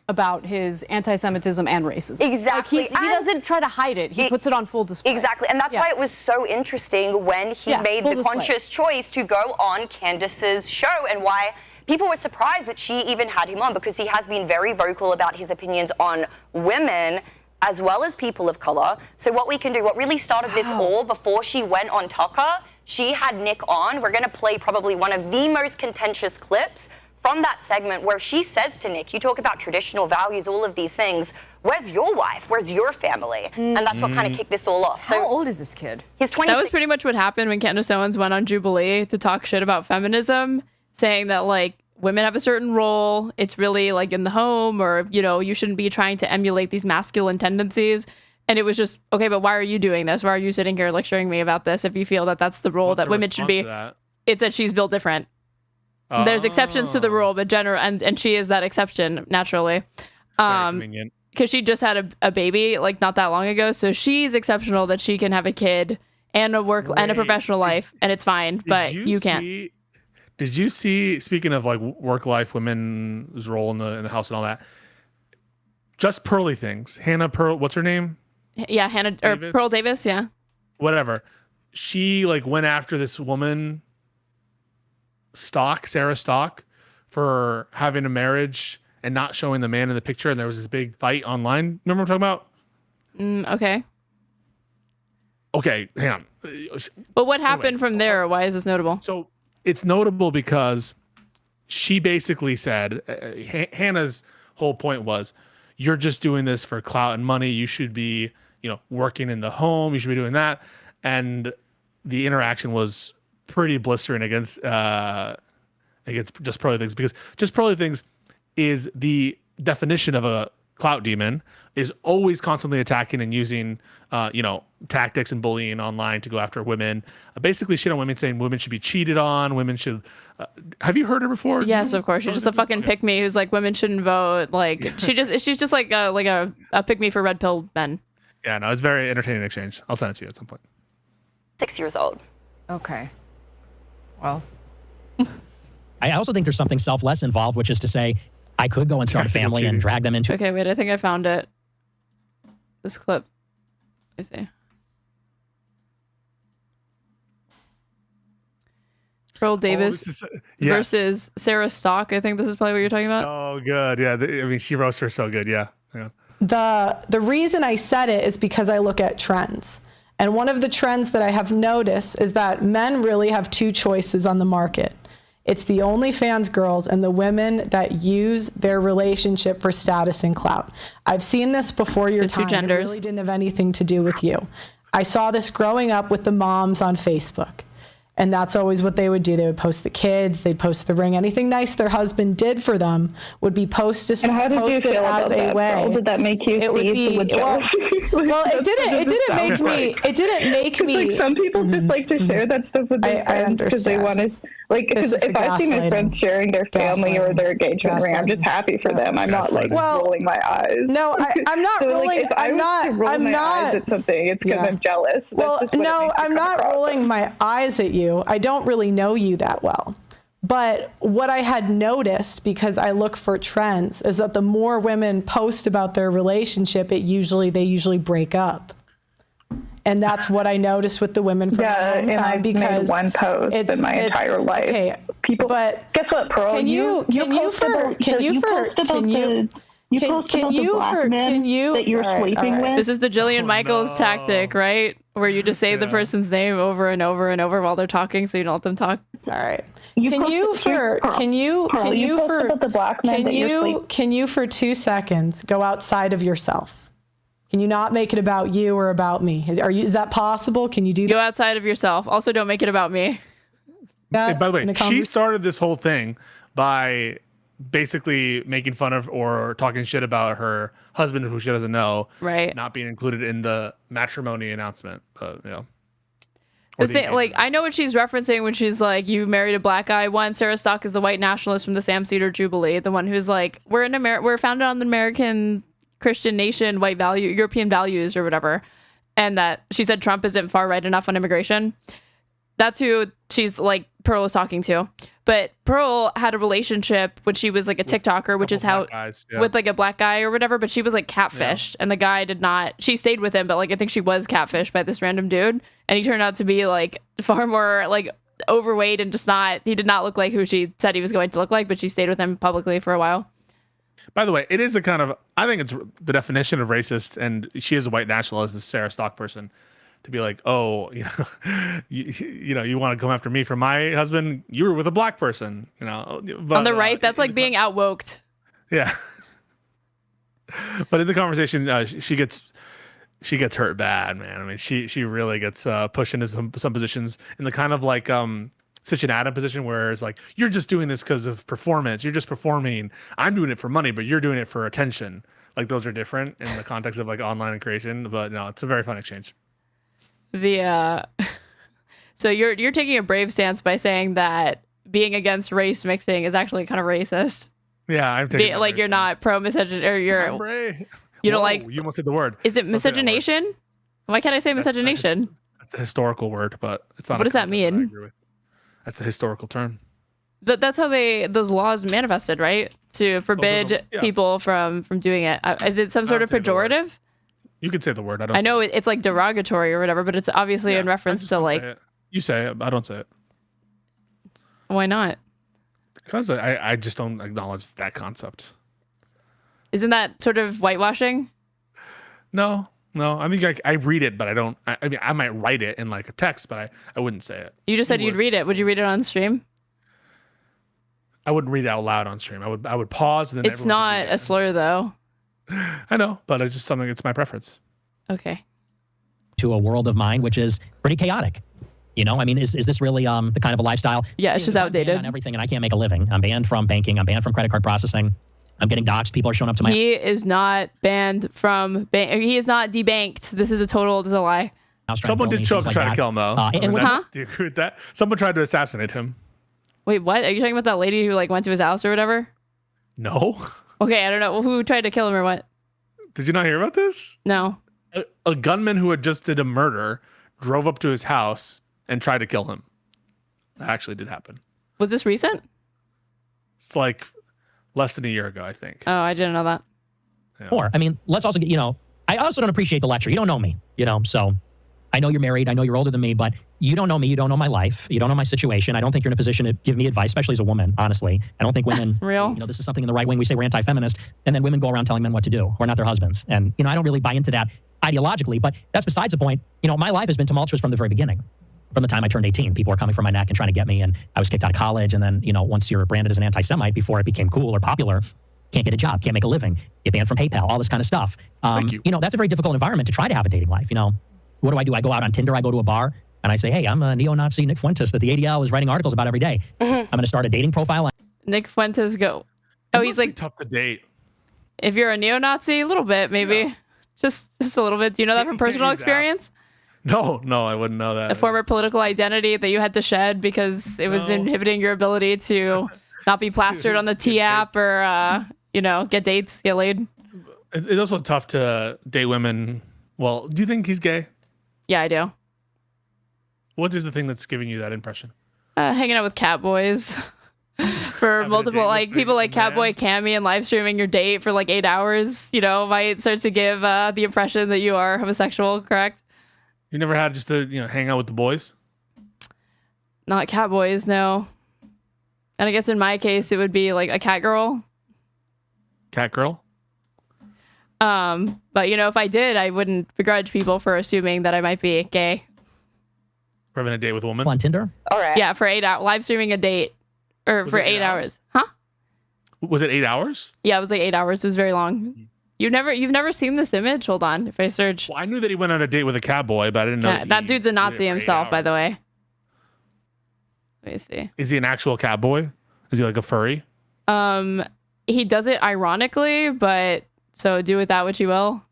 About his anti-Semitism and racism. Exactly. Like he doesn't try to hide it. He puts it on full display. Exactly. And that's why it was so interesting when he made the conscious choice to go on Candace's show, and why people were surprised that she even had him on, because he has been very vocal about his opinions on women as well as people of color. So what we can do, what really started this all before she went on Tucker, she had Nick on. We're going to play probably one of the most contentious clips from that segment where she says to Nick, you talk about traditional values, all of these things. Where's your wife? Where's your family? And that's what kind of kicked this all off. How old is this kid? He's 20. That was pretty much what happened when Candace Owens went on Jubilee to talk shit about feminism, saying that like women have a certain role. It's really like in the home, or, you know, you shouldn't be trying to emulate these masculine tendencies. And it was just, okay, but why are you doing this? Why are you sitting here lecturing me about this if you feel that that's the role that women should be? It's that she's built different. There's exceptions to the rule, but and she is that exception naturally. Because she just had a baby like not that long ago, so she's exceptional that she can have a kid and a work and a professional life, and it's fine. But you can't. Did you see? Speaking of like work life, women's role in the house and all that, just Pearly things. Hannah Pearl, what's her name? Yeah, Hannah Davis? Or Pearl Davis. Yeah. Whatever. She like went after this woman. Sarah Stock, for having a marriage and not showing the man in the picture, and there was this big fight online. Remember what I'm talking about? Okay. okay, hang on. But what happened from there? Why is this notable? So it's notable because she basically said, Hannah's whole point was, you're just doing this for clout and money. You should be, working in the home. You should be doing that. And the interaction was pretty blistering against Just Pearly Things, because Just Pearly Things is the definition of a clout demon, is always constantly attacking and using, tactics and bullying online to go after women. Basically shit on women, saying women should be cheated on. Women should. Have you heard her before? Yes, of course. She's just a fucking pick me who's like, women shouldn't vote. Like she's just like a pick me for red pill men. Yeah, no, it's very entertaining exchange. I'll send it to you at some point. 6 years old. Okay. Well. I also think there's something selfless involved, which is to say, I could go and start a family and drag them into. Okay, wait. I think I found it. This clip. Let me see. Pearl Davis versus Sarah Stock. I think this is probably what you're talking about. So good. Yeah. I mean, she roasts her so good. Yeah. The reason I said it is because I look at trends. And one of the trends that I have noticed is that men really have two choices on the market. It's the OnlyFans girls and the women that use their relationship for status and clout. I've seen this before your time. It really didn't have anything to do with you. I saw this growing up with the moms on Facebook. And that's always what they would do. They would post the kids, they'd post the ring. Anything nice their husband did for them would be posted. And how did you feel about that, Pearl? Did that make you see with jealousy? Well, it didn't make me. Like some people just like to share that stuff with their friends because they want to. Like, because if I see my friends sharing their family or their engagement ring, I'm just happy for them. I'm not like rolling my eyes. No, I'm not so, rolling. Like, if I roll my eyes at something, it's because I'm jealous. Well, no, I'm not rolling my eyes at you. I don't really know you that well. But what I had noticed, because I look for trends, is that the more women post about their relationship, they usually break up. And that's what I noticed with the women from and I've made one post in my entire life. Okay, people. But guess what, Pearl? You post about the black men that you're sleeping with. This is the Jillian Michaels tactic, right? Where you just say the person's name over and over and over while they're talking, so you don't let them talk. All right. Can you for 2 seconds go outside of yourself? Can you not make it about you or about me? Is that possible? Can you do that? Go outside of yourself. Also, don't make it about me. Hey, by the way, she started this whole thing by basically making fun of or talking shit about her husband, who she doesn't know, right? Not being included in the matrimony announcement. But the thing, like, I know what she's referencing when she's like, "You married a black guy once." Sarah Stock is the white nationalist from the Sam Cedar Jubilee, the one who's like, we're founded on the American Christian nation, white value, European values or whatever. And that she said Trump isn't far right enough on immigration. That's who she's like, Pearl is talking to. But Pearl had a relationship when she was like a TikToker, which is how with like a black guy or whatever, but she was like catfished and the guy did not, she stayed with him, but like, I think she was catfished by this random dude. And he turned out to be like far more like overweight and he did not look like who she said he was going to look like, but she stayed with him publicly for a while. By the way, it is I think it's the definition of racist, and she is a white nationalist, this Sarah Stock person, to be like, oh, you want to come after me for my husband? You were with a black person, But, on the right, that's like being out-woked. Yeah. But in the conversation, she gets hurt bad, man. I mean, she really gets pushed into some positions in the kind of like such an Adam position where it's like, you're just doing this because of performance. You're just performing. I'm doing it for money, but you're doing it for attention. Like, those are different in the context of like online creation. But no, it's a very fun exchange. So you're taking a brave stance by saying that being against race mixing is actually kind of racist. Yeah, I'm taking like you're not pro misogynist, or you don't like. You almost said the word. Is it misogynation? Why can't I say misogynation? That's the historical word, but it's not. What does that mean? That's the historical term. That's how those laws manifested, right? To forbid people from doing it. Is it some sort of pejorative? You could say the word. I know it's like derogatory or whatever, but it's obviously in reference to like. You say it. I don't say it. Why not? Because I just don't acknowledge that concept. Isn't that sort of whitewashing? No, No, I think I read it, but I don't. I mean, I might write it in like a text, but I wouldn't say it. You just said you'd read it. Would you read it on stream? I wouldn't read it out loud on stream. I would pause. And then it's not a slur, though. I know, but it's just something. It's my preference. Okay. To a world of mine, which is pretty chaotic. You know, I mean, is this really the kind of a lifestyle? Yeah, it's just outdated. On everything, and I can't make a living. I'm banned from banking. I'm banned from credit card processing. I'm getting doxxed. People are showing up to my. He is not banned from. He is not debanked. This is a lie. Someone did show up to try to kill him, though. Do you agree with that? Someone tried to assassinate him. Wait, what? Are you talking about that lady who like went to his house or whatever? No. Okay, I don't know who tried to kill him or what. Did you not hear about this? No. A gunman who had just did a murder drove up to his house and tried to kill him. That actually did happen. Was this recent? It's like less than a year ago, I think. Oh, I didn't know that. Yeah. Or, I mean, let's also get, I also don't appreciate the lecture. You don't know me, so I know you're married. I know you're older than me, but you don't know me. You don't know my life. You don't know my situation. I don't think you're in a position to give me advice, especially as a woman, honestly. I don't think women, this is something in the right wing. We say we're anti-feminist, and then women go around telling men what to do. We're not their husbands. And, I don't really buy into that ideologically, but that's besides the point. My life has been tumultuous from the very beginning. From the time I turned 18, people were coming for my neck and trying to get me, and I was kicked out of college. And then, once you're branded as an anti-Semite, before it became cool or popular, can't get a job, can't make a living, get banned from PayPal, all this kind of stuff. Thank you. That's a very difficult environment to try to have a dating life. What do? I go out on Tinder, I go to a bar, and I say, hey, I'm a neo-Nazi Nick Fuentes that the ADL is writing articles about every day. I'm going to start a dating profile. Nick Fuentes go. Oh, he's like tough to date. If you're a neo-Nazi, a little bit, maybe. Yeah. Just a little bit. Do you know that from personal experience? No, I wouldn't know that. A former political identity that you had to shed because it was inhibiting your ability to not be plastered on the T app or, get dates, get laid. It's also tough to date women. Well, do you think he's gay? Yeah, I do. What is the thing that's giving you that impression? Hanging out with cat boys. For multiple, people like Catboy Cammy and live streaming your date for 8 hours, might start to give the impression that you are homosexual, correct? You never had just to, hang out with the boys? Not cat boys, no. And I guess in my case, it would be like a cat girl. Cat girl? But if I did, I wouldn't begrudge people for assuming that I might be gay. For having a date with a woman? On Tinder? All right. Yeah, for 8 hours, live streaming a date. Or for 8 hours. Huh? Was it 8 hours? Yeah, it was 8 hours. It was very long. You've never seen this image? Hold on. If I search. Well, I knew that he went on a date with a cowboy, but I didn't know. Yeah, that dude's a Nazi himself, by the way. Let me see. Is he an actual cowboy? Is he like a furry? He does it ironically, but so do with that what you will.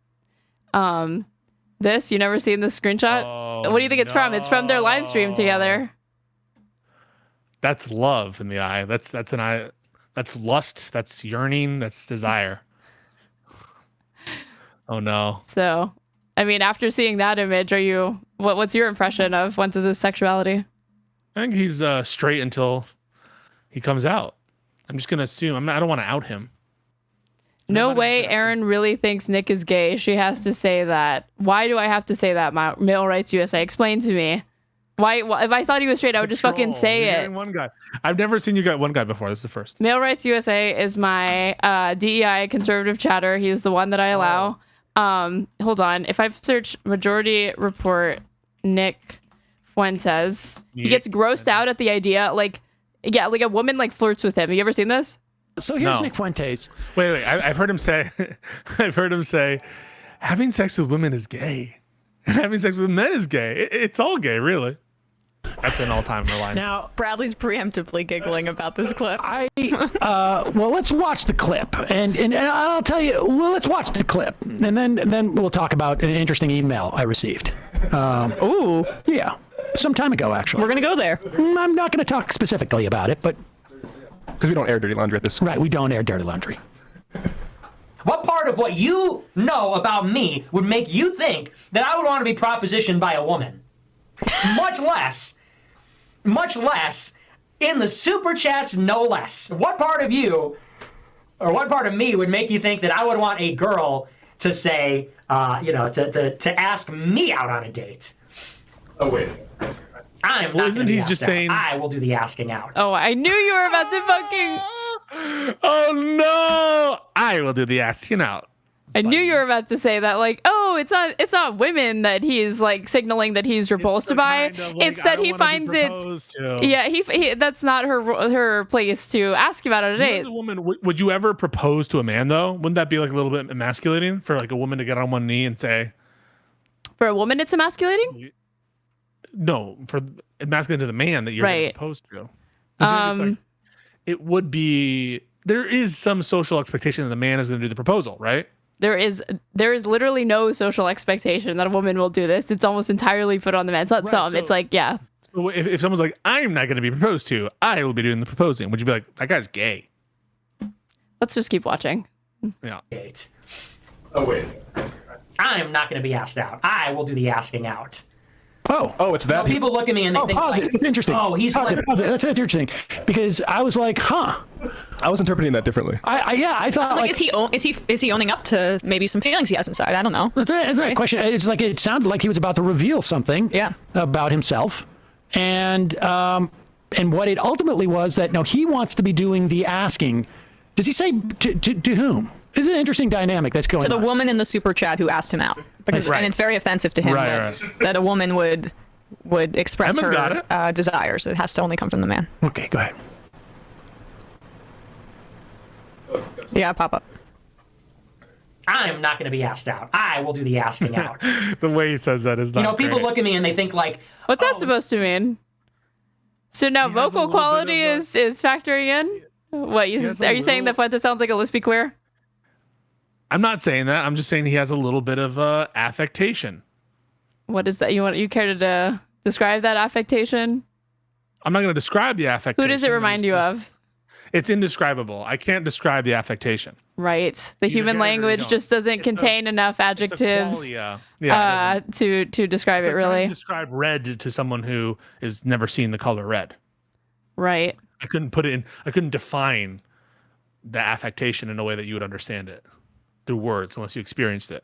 You never seen this screenshot? Oh, what do you think it's from? It's from their live stream together. That's love in the eye. That's an eye. That's lust. That's yearning. That's desire. Oh no. So, I mean, after seeing that image, what's your impression of Fuentes' sexuality? I think he's straight until he comes out. I'm just gonna assume. I don't want to out him. No way Erin really thinks Nick is gay. She has to say that. Why do I have to say that, Male Rights USA? Explain to me. Why? If I thought he was straight, I would just fucking say it. One guy. I've never seen you get one guy before. This is the first. Male Rights USA is my DEI conservative chatter. He's the one that I allow. Hold on. If I search majority report Nick Fuentes, he gets grossed out at the idea. Like a woman flirts with him. Have you ever seen this? So here's Nick Fuentes. Wait. I've heard him say. Having sex with women is gay, and having sex with men is gay. It's all gay, really. That's an all-time line. Now, Bradley's preemptively giggling about this clip. Well, let's watch the clip, and I'll tell you. Well, let's watch the clip, and then we'll talk about an interesting email I received. Ooh. Yeah, some time ago, actually. We're gonna go there. I'm not gonna talk specifically about it, but because we don't air dirty laundry at this. Right, we don't air dirty laundry. What part of what you know about me would make you think that I would want to be propositioned by a woman? Much less in the super chats, no less. What part of you, or what part of me would make you think that I would want a girl to say, to ask me out on a date? Oh, wait. I am not isn't he just saying I will do the asking out? Oh, I knew you were about to fucking. Oh no! I will do the asking out. I knew you were about to say that, No, it's not women that he's like signaling that he's repulsed by. It's that he finds it. Yeah, he that's not her place to ask about it today. As a woman, would you ever propose to a man though? Wouldn't that be like a little bit emasculating for like a woman to get on one knee and say? For a woman, it's emasculating. No, for emasculating to the man that you're right. proposed to. It would be. There is some social expectation that the man is going to do the proposal, right? There is literally no social expectation that a woman will do this. It's almost entirely put on the man. It's not some. It's like, yeah. So if someone's like, I'm not going to be proposed to, I will be doing the proposing. Would you be like, that guy's gay? Let's just keep watching. Yeah. Oh, wait. I am not going to be asked out. I will do the asking out. Oh, it's that. People look at me and they think, pause it. It's interesting. Oh, he's pause it. That's interesting because I was like, huh. I was interpreting that differently. I thought like, is he owning up to maybe some feelings he has inside? I don't know. That's right. Question. It's like it sounded like he was about to reveal something. About himself, and what it ultimately was that no, he wants to be doing the asking. Does he say to whom? It's an interesting dynamic that's going on. To the woman in the super chat who asked him out. Because, and it's very offensive to him that a woman would express her desires. It has to only come from the man. Okay, go ahead. Yeah, pop up. I am not going to be asked out. I will do the asking out. The way he says that is not people great. look at me and they think like, what's that supposed to mean? So now vocal quality is factoring in? What, are you saying that Fuentes sounds like a lispy queer? I'm not saying that. I'm just saying he has a little bit of affectation. What is that? You care to describe that affectation? I'm not going to describe the affectation. Who does it remind you of? It's indescribable. I can't describe the affectation. Right. The human language just doesn't contain enough adjectives to describe it really. Describe red to someone who has never seen the color red. Right. I couldn't define the affectation in a way that you would understand it through words unless you experienced it.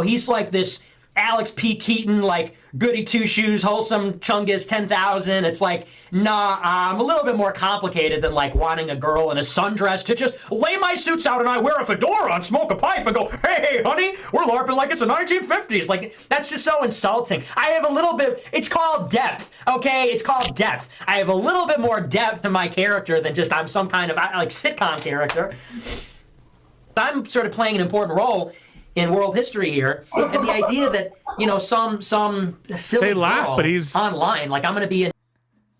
He's like this Alex P. Keaton, like goody two shoes, wholesome Chungus 10,000. It's like, nah, I'm a little bit more complicated than like wanting a girl in a sundress to just lay my suits out and I wear a fedora and smoke a pipe and go, hey, honey, we're LARPing like it's the 1950s. Like, that's just so insulting. I have a little bit, it's called depth, okay? It's called depth. I have a little bit more depth to my character than just I'm some kind of like sitcom character. I'm sort of playing an important role in world history here, and the idea that some silly girl but he's online, like I'm going to be in.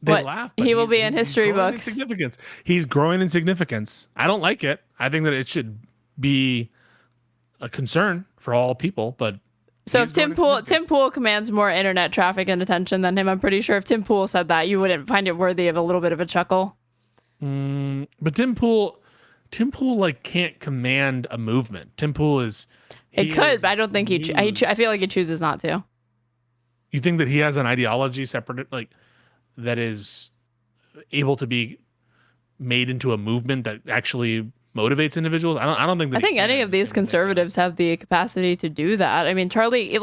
They laugh. But he will be in history books. Significance. He's growing in significance. I don't like it. I think that it should be a concern for all people. But so if Tim Pool commands more internet traffic and attention than him, I'm pretty sure if Tim Pool said that, you wouldn't find it worthy of a little bit of a chuckle. But Tim Pool like can't command a movement. Tim Pool is. It could, but I don't think I feel like he chooses not to. You think that he has an ideology separate, like that is able to be made into a movement that actually motivates individuals? I don't think that. I think any of these conservatives have the capacity to do that. I mean, Charlie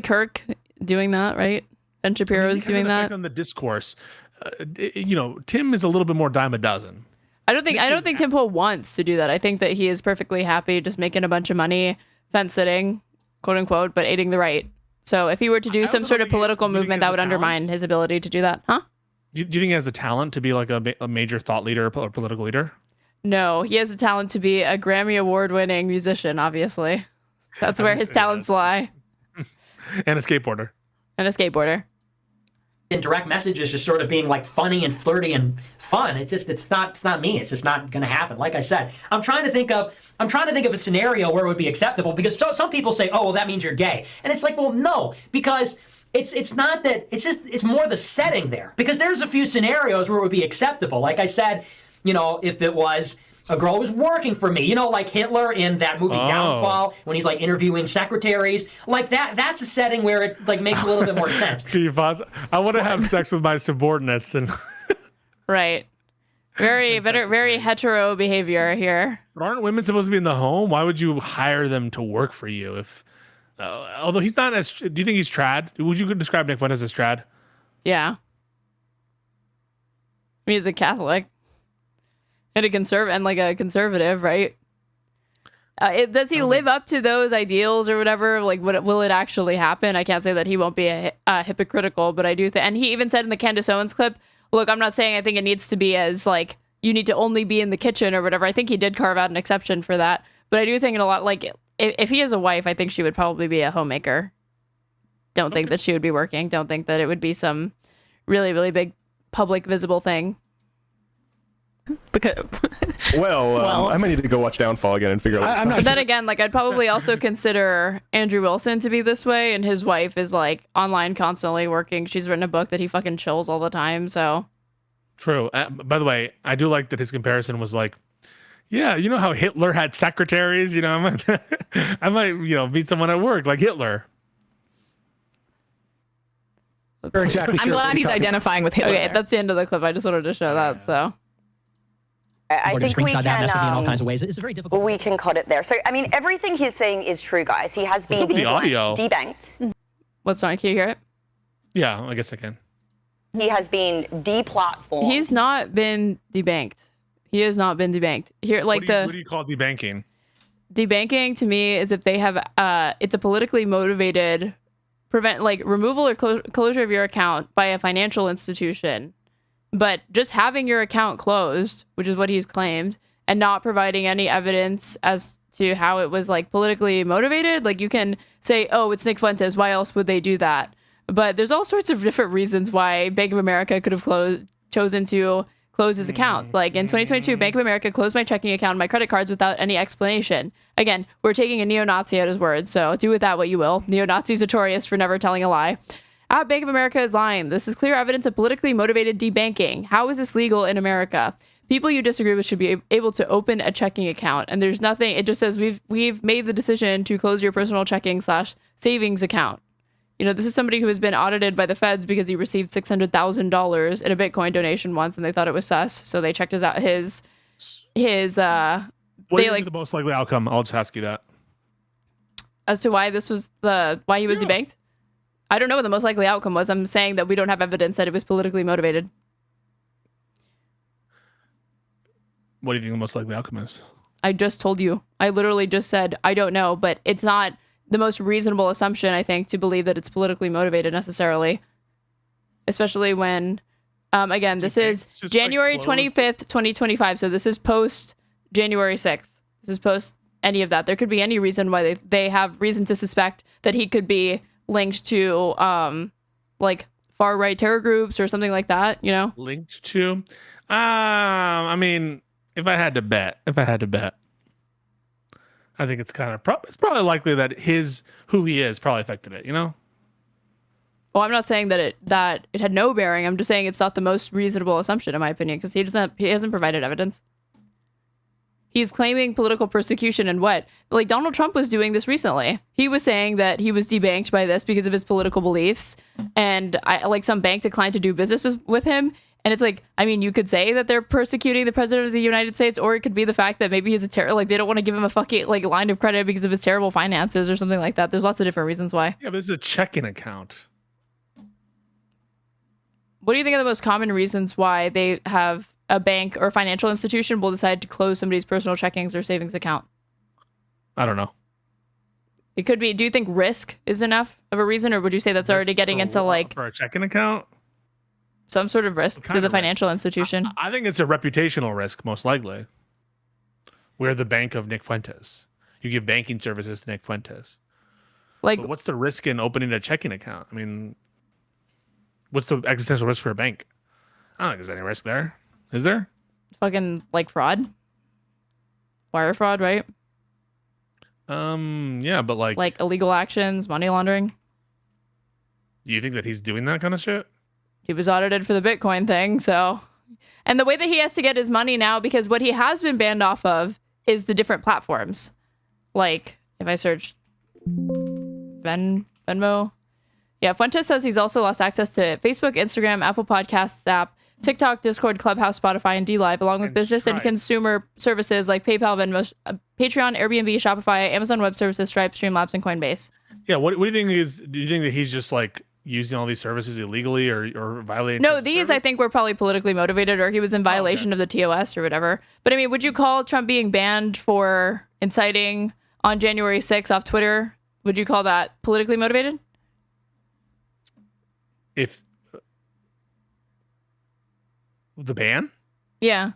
Kirk doing that, right? Ben Shapiro's doing that. On the discourse, Tim is a little bit more dime a dozen. I don't think Tim Pool wants to do that. I think that he is perfectly happy just making a bunch of money, fence sitting, quote unquote, but aiding the right. So if he were to do some sort of political movement, that would undermine his ability to do that, huh? Do you think he has the talent to be like a major thought leader or political leader? No, he has the talent to be a Grammy Award-winning musician, obviously. That's where his talents lie. And a skateboarder. In direct messages just sort of being like funny and flirty and fun. It's not me. It's just not going to happen. Like I said, I'm trying to think of a scenario where it would be acceptable, because some people say, oh, well, that means you're gay. And it's like, well, no, because it's not that, it's more the setting there, because there's a few scenarios where it would be acceptable. Like I said, if it was a girl who was working for me, like Hitler in that movie Downfall, when he's like interviewing secretaries, like that's a setting where it like makes a little bit more sense. Can you pause? I want to have sex with my subordinates and right. Very hetero behavior here. But aren't women supposed to be in the home? Why would you hire them to work for you? If although he's not as, do you think he's trad? Would you describe Nick Fuentes as trad? Yeah. I mean, he's a Catholic. And a conservative, right? Does he live up to those ideals or whatever? Like, will it actually happen? I can't say that he won't be hypocritical, but I do think, and he even said in the Candace Owens clip, look, I'm not saying I think it needs to be as like, you need to only be in the kitchen or whatever. I think he did carve out an exception for that. But I do think in a lot, like, if he has a wife, I think she would probably be a homemaker. Don't think that she would be working. Don't think that it would be some really, really big public visible thing. Because well, I might need to go watch Downfall again and figure out. But then again, like, I'd probably also consider Andrew Wilson to be this way, and his wife is like online constantly working. She's written a book that he fucking chills all the time. So true. By the way, I do like that his comparison was like, yeah, you know how Hitler had secretaries. You know, I might meet someone at work like Hitler. Exactly. I'm glad he's identifying with Hitler. Okay, that's the end of the clip. I just wanted to show that. So. I think we can, in all kinds of ways. It's very difficult. We can cut it there. So, I mean, everything he's saying is true, guys. He has been debanked. What's wrong? Can you hear it? Yeah, I guess I can. He has been deplatformed. He's not been debanked. He has not been debanked. Here, like what do you call debanking? Debanking to me is if they have, it's a politically motivated removal or closure of your account by a financial institution. But just having your account closed, which is what he's claimed, and not providing any evidence as to how it was like politically motivated, like you can say, oh, it's Nick Fuentes. Why else would they do that? But there's all sorts of different reasons why Bank of America could have chosen to close his accounts. Like in 2022, Bank of America closed my checking account and my credit cards without any explanation. Again, we're taking a neo-Nazi at his word, so do with that what you will. Neo-Nazis notorious for never telling a lie. Bank of America is lying. This is clear evidence of politically motivated debanking. How is this legal in America? People you disagree with should be able to open a checking account. And there's nothing, it just says we've made the decision to close your personal checking/savings account. You know, this is somebody who has been audited by the feds because he received $600,000 in a Bitcoin donation once and they thought it was sus. So they checked his what do you think the most likely outcome? I'll just ask you that. As to why this was why he was debanked? I don't know what the most likely outcome was. I'm saying that we don't have evidence that it was politically motivated. What do you think the most likely outcome is? I just told you. I literally just said, I don't know, but it's not the most reasonable assumption, I think, to believe that it's politically motivated necessarily. Especially when, again, this is January 25th, 2025. So this is post January 6th. This is post any of that. There could be any reason why they have reason to suspect that he could be linked to like far right terror groups or something like that, you know? Linked to? I mean, if I had to bet, I think it's kind of it's probably likely that who he is probably affected it, you know? Well, I'm not saying that it had no bearing. I'm just saying it's not the most reasonable assumption in my opinion, because he hasn't provided evidence. He's claiming political persecution and what? Like Donald Trump was doing this recently. He was saying that he was debanked by this because of his political beliefs, and some bank declined to do business with him. And it's like, I mean, you could say that they're persecuting the president of the United States, or it could be the fact that maybe he's they don't want to give him a fucking line of credit because of his terrible finances or something like that. There's lots of different reasons why. Yeah, but this is a checking account. What do you think are the most common reasons why they have a bank or financial institution will decide to close somebody's personal checkings or savings account? I don't know. It could be, do you think risk is enough of a reason, or would you say that's already getting into for a checking account? Some sort of risk to the financial institution? I think it's a reputational risk, most likely. We're the bank of Nick Fuentes. You give banking services to Nick Fuentes. But what's the risk in opening a checking account? I mean, what's the existential risk for a bank? I don't think there's any risk there. Is there? Fucking fraud, wire fraud, right? Yeah, but like illegal actions, money laundering. Do you think that he's doing that kind of shit? He was audited for the Bitcoin thing, so. And the way that he has to get his money now, because what he has been banned off of is the different platforms. Like, if I search Venmo. Yeah, Fuentes says he's also lost access to Facebook, Instagram, Apple Podcasts app, TikTok, Discord, Clubhouse, Spotify, and DLive, along with business and consumer services like PayPal, Venmo, Patreon, Airbnb, Shopify, Amazon Web Services, Stripe, Streamlabs, and Coinbase. Yeah, what do you think do you think that he's just using all these services illegally or violating? No, these I think were probably politically motivated, or he was in violation of the TOS or whatever. But I mean, would you call Trump being banned for inciting on January 6th off Twitter, would you call that politically motivated? If the ban? Yeah.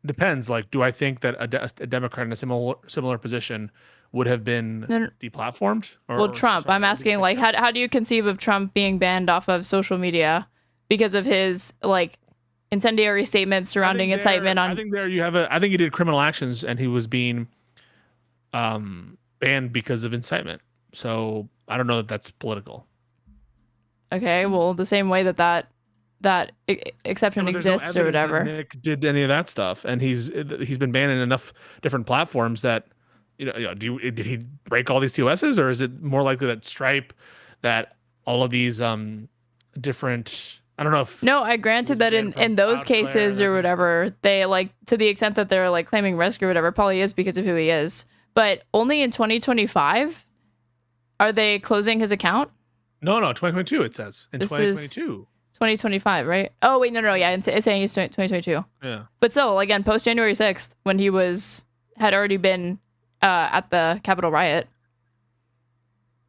Depends. Like, do I think that a Democrat in a similar position would have been deplatformed? Well, Trump. I'm asking, like, how do you conceive of Trump being banned off of social media because of his like incendiary statements surrounding incitement on? I think there you have I think he did criminal actions and he was being banned because of incitement. So I don't know that that's political. Okay, well, the same way that exception exists or whatever. Nick did any of that stuff, and he's been banned in enough different platforms that did he break all these TOSs, or is it more likely that Stripe, that all of these different? I don't know if. No, I granted that in those cases or whatever, they like to the extent that they're like claiming risk or whatever, probably is because of who he is. But only in 2025 are they closing his account? No, 2022 it says. In 2022. 2025, right? Oh, wait, no, yeah, it's saying he's 2022. Yeah. But still, again, post January 6th, when he had already been at the Capitol riot.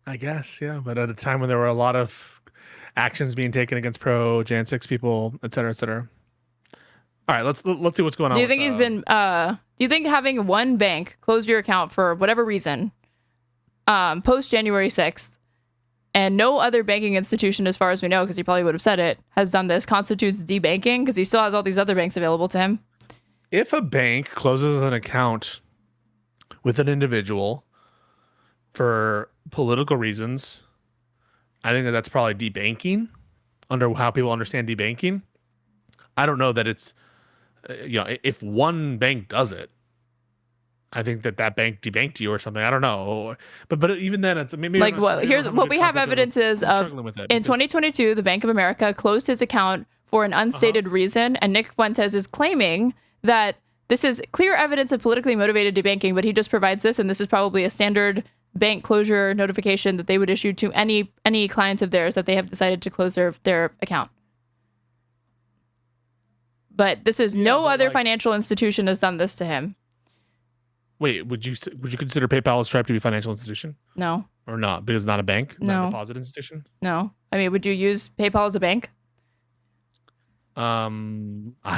I guess, yeah. But at a time when there were a lot of actions being taken against pro-Jan 6 people, et cetera, et cetera. All right, let's see what's going on. Do you think he's been, do you think having one bank close your account for whatever reason, post January 6th, and no other banking institution, as far as we know, because he probably would have said it, has done this, constitutes debanking, because he still has all these other banks available to him? If a bank closes an account with an individual for political reasons, I think that's probably debanking, under how people understand debanking. I don't know that it's, if one bank does it, I think that bank debanked you or something. I don't know, but even then, it's maybe like here's what we have evidence is of. In 2022, the Bank of America closed his account for an unstated reason, and Nick Fuentes is claiming that this is clear evidence of politically motivated debanking, but he just provides this, and this is probably a standard bank closure notification that they would issue to any clients of theirs that they have decided to close their account. But this is no other financial institution has done this to him. Wait, would you consider PayPal or Stripe to be a financial institution? No. Or not? Because it's not a bank? No. Not a deposit institution? No. I mean, would you use PayPal as a bank? I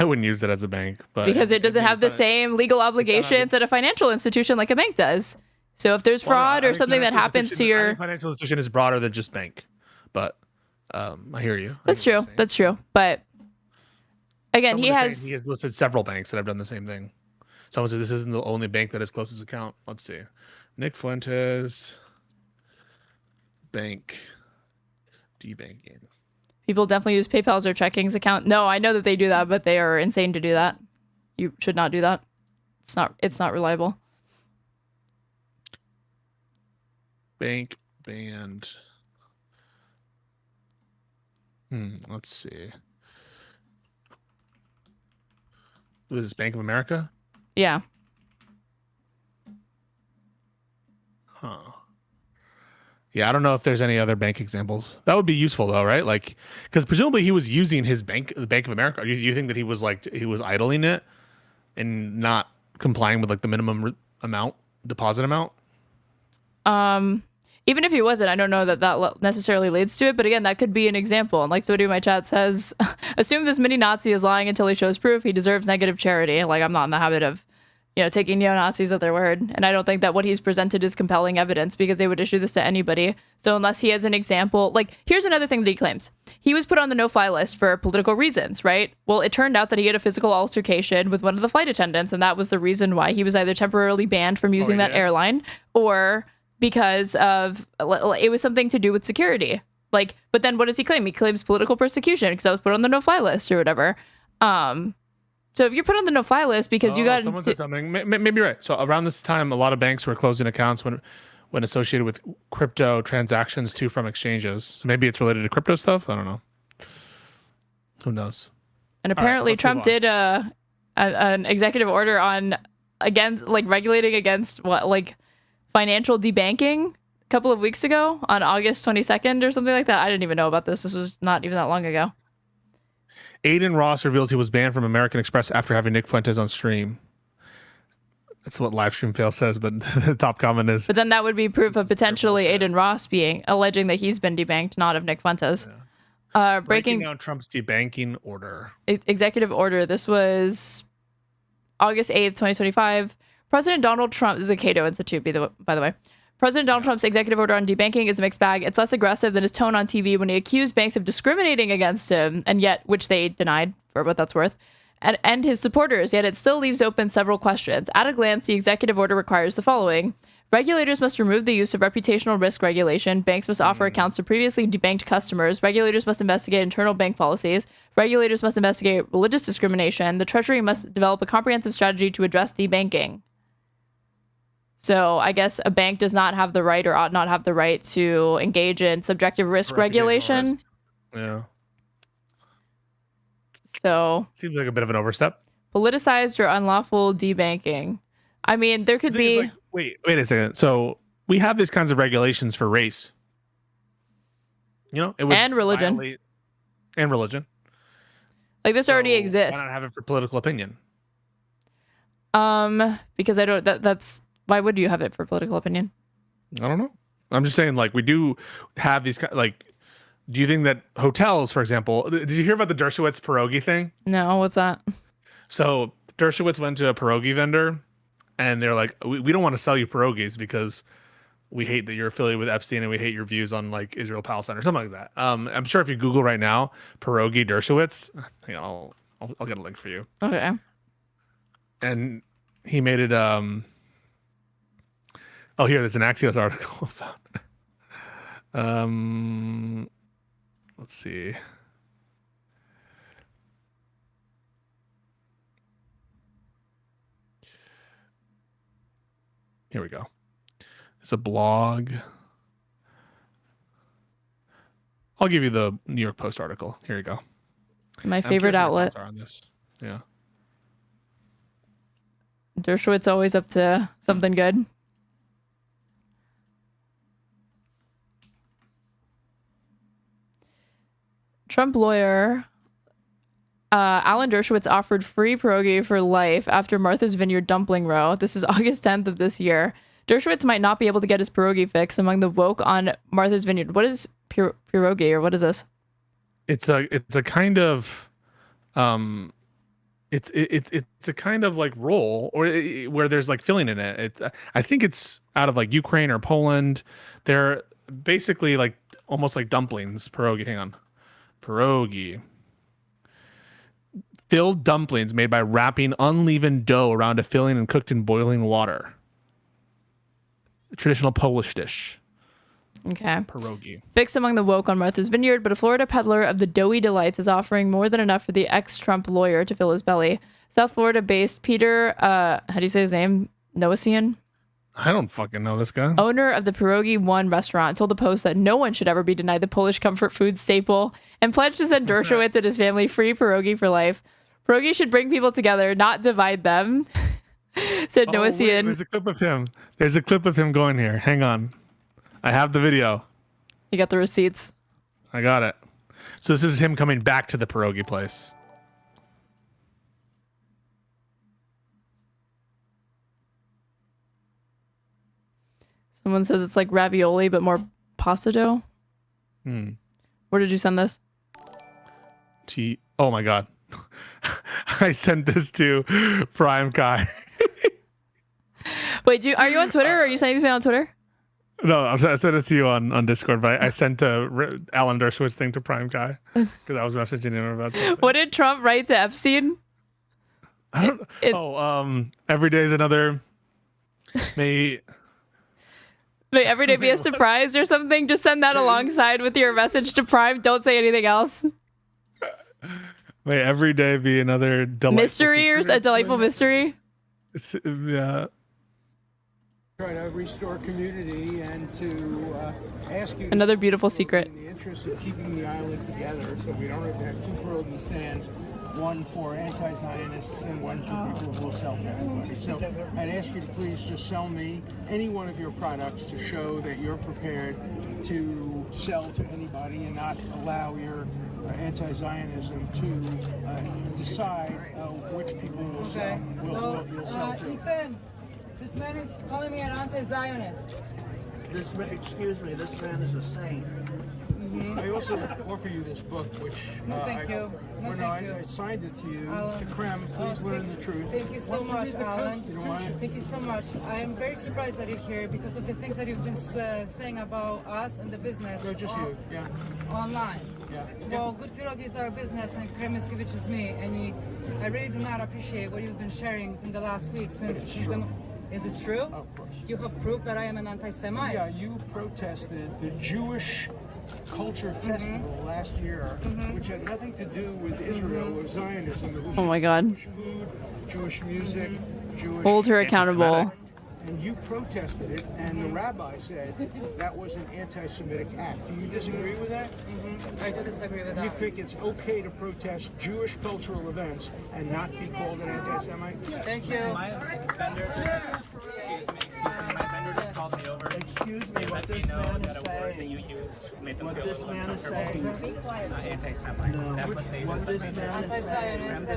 wouldn't use it as a bank, but because it doesn't have the same legal obligations that a financial institution like a bank does. So if there's fraud or something that happens to your financial institution is broader than just bank. But I hear you. That's true. That's true. But again, he has listed several banks that have done the same thing. Someone said this isn't the only bank that has closed his account. Let's see. Nick Fuentes, bank, debanking. People definitely use PayPal as their checkings account. No, I know that they do that, but they are insane to do that. You should not do that. It's not reliable. Bank banned. Let's see. This is Bank of America? Yeah. Huh. Yeah, I don't know if there's any other bank examples. That would be useful though, right? Like, because presumably he was using his bank, the Bank of America. You think that he was idling it and not complying with like the minimum deposit amount? Even if he wasn't, I don't know that necessarily leads to it. But again, that could be an example. And like somebody in my chat says, assume this mini Nazi is lying until he shows proof. He deserves negative charity. Like, I'm not in the habit of, taking neo-Nazis at their word. And I don't think that what he's presented is compelling evidence because they would issue this to anybody. So unless he has an example, like, here's another thing that he claims. He was put on the no-fly list for political reasons, right? Well, it turned out that he had a physical altercation with one of the flight attendants. And that was the reason why he was either temporarily banned from using that airline or because of it was something to do with security. Like, but then what does he claim? He claims political persecution because I was put on the no-fly list or whatever. So if you're put on the no-fly list because you got someone said something, maybe you're right. So around this time, a lot of banks were closing accounts when associated with crypto transactions from exchanges. So maybe it's related to crypto stuff. I don't know. Who knows? And apparently, Trump did an executive order on regulating against financial debanking a couple of weeks ago on August 22nd or something like that. I didn't even know about this. This was not even that long ago. Aiden Ross reveals he was banned from American Express after having Nick Fuentes on stream. That's what Livestream Fail says, but the top comment is. But then that would be proof of potentially Aiden Ross alleging that he's been debanked, not of Nick Fuentes. Yeah. Breaking down Trump's debanking order. Executive order. This was August 8th, 2025. President Donald Trump, this is a Cato Institute, by the way. President Donald Trump's executive order on debanking is a mixed bag. It's less aggressive than his tone on TV when he accused banks of discriminating against him, and yet, which they denied for what that's worth, and his supporters, yet it still leaves open several questions. At a glance, the executive order requires the following. Regulators must remove the use of reputational risk regulation. Banks must offer accounts to previously debanked customers. Regulators must investigate internal bank policies. Regulators must investigate religious discrimination. The Treasury must develop a comprehensive strategy to address debanking. So I guess a bank does not have the right or ought not have the right to engage in subjective risk regulation. Risk. Yeah. So seems like a bit of an overstep. Politicized or unlawful debanking. I mean, there could be. Like, wait a second. So we have these kinds of regulations for race. You know, it would and religion. And religion. Like this already exists. Why not have it for political opinion? Because I don't. That's why would you have it for political opinion? I don't know. I'm just saying, like, we do have these like. Do you think that hotels, for example, did you hear about the Dershowitz pierogi thing? No, what's that? So Dershowitz went to a pierogi vendor, and they're like, we don't want to sell you pierogies because we hate that you're affiliated with Epstein and we hate your views on like Israel Palestine or something like that. I'm sure if you Google right now pierogi Dershowitz, I'll get a link for you. Okay. And he made it. Oh, here, there's an Axios article about. Let's see. Here we go. It's a blog. I'll give you the New York Post article. Here you go. My favorite outlet. On this. Yeah. Dershowitz always up to something good. Trump lawyer Alan Dershowitz offered free pierogi for life after Martha's Vineyard dumpling row. This is August 10th of this year. Dershowitz might not be able to get his pierogi fix among the woke on Martha's Vineyard. What is pierogi, or what is this? It's a kind of it's a kind of like roll where there's like filling in it. I think it's out of like Ukraine or Poland. They're basically like almost like dumplings. Pierogi. Hang on. Pierogi. Filled dumplings made by wrapping unleavened dough around a filling and cooked in boiling water. A traditional Polish dish. Okay. Pierogi. Fixed among the woke on Martha's Vineyard, but a Florida peddler of the doughy delights is offering more than enough for the ex-Trump lawyer to fill his belly. South Florida-based Peter, how do you say his name? Noasian? I don't fucking know this guy. Owner of the Pierogi One restaurant told the Post that no one should ever be denied the Polish comfort food staple and pledged to send Dershowitz and his family free pierogi for life. Pierogi should bring people together, not divide them, said Noasian. There's a clip of him. There's a clip of him going here. Hang on. I have the video. You got the receipts. I got it. So this is him coming back to the pierogi place. Someone says it's like ravioli, but more pasta dough. Where did you send this? Oh my God. I sent this to Prime Kai. Wait, are you on Twitter? Or are you sending this to me on Twitter? No, I sent it to you on Discord, but I sent a Alan Dershowitz thing to Prime Guy because I was messaging him about something. What did Trump write to Epstein? Every day is another. May every day be a surprise or something. Just send that alongside with your message to Prime. Don't say anything else. May every day be another delightful mystery or a delightful mystery. Yeah. Try to restore community and to ask you another beautiful secret. In the interest of keeping the island together, so we don't have to have two pierogi stands, one for anti-Zionists and one for people who will sell to everybody. So I'd ask you to please just sell me any one of your products to show that you're prepared to sell to anybody and not allow your anti-Zionism to decide which people will sell. You'll sell to. This man is calling me an anti-Zionist. Excuse me, this man is a saint. I also offer you this book, which I signed it to you to Krem. Please learn the truth. Thank you so much, Alan. Thank you so much. I am very surprised that you're here because of the things that you've been saying about us and the business. No, just you. Yeah. Online. Yeah. Well, good pirog is our business and Krem is me, and I really do not appreciate what you've been sharing in the last week Is it true? Of course. You have proof that I am an anti-Semite. Yeah, you protested the Jewish Culture Festival last year, which had nothing to do with Israel or Zionism. It was Oh my God. Jewish food, Jewish music, Jewish... Hold her accountable. And you protested it, and the rabbi said that was an anti-Semitic act. Do you disagree with that? I do disagree with that. You think it's okay to protest Jewish cultural events and not be called an anti-Semite? Thank you. My vendor just called me over. Excuse me, what this man is saying. What this man is saying. Anti-Semite. That's what they what this man is saying. And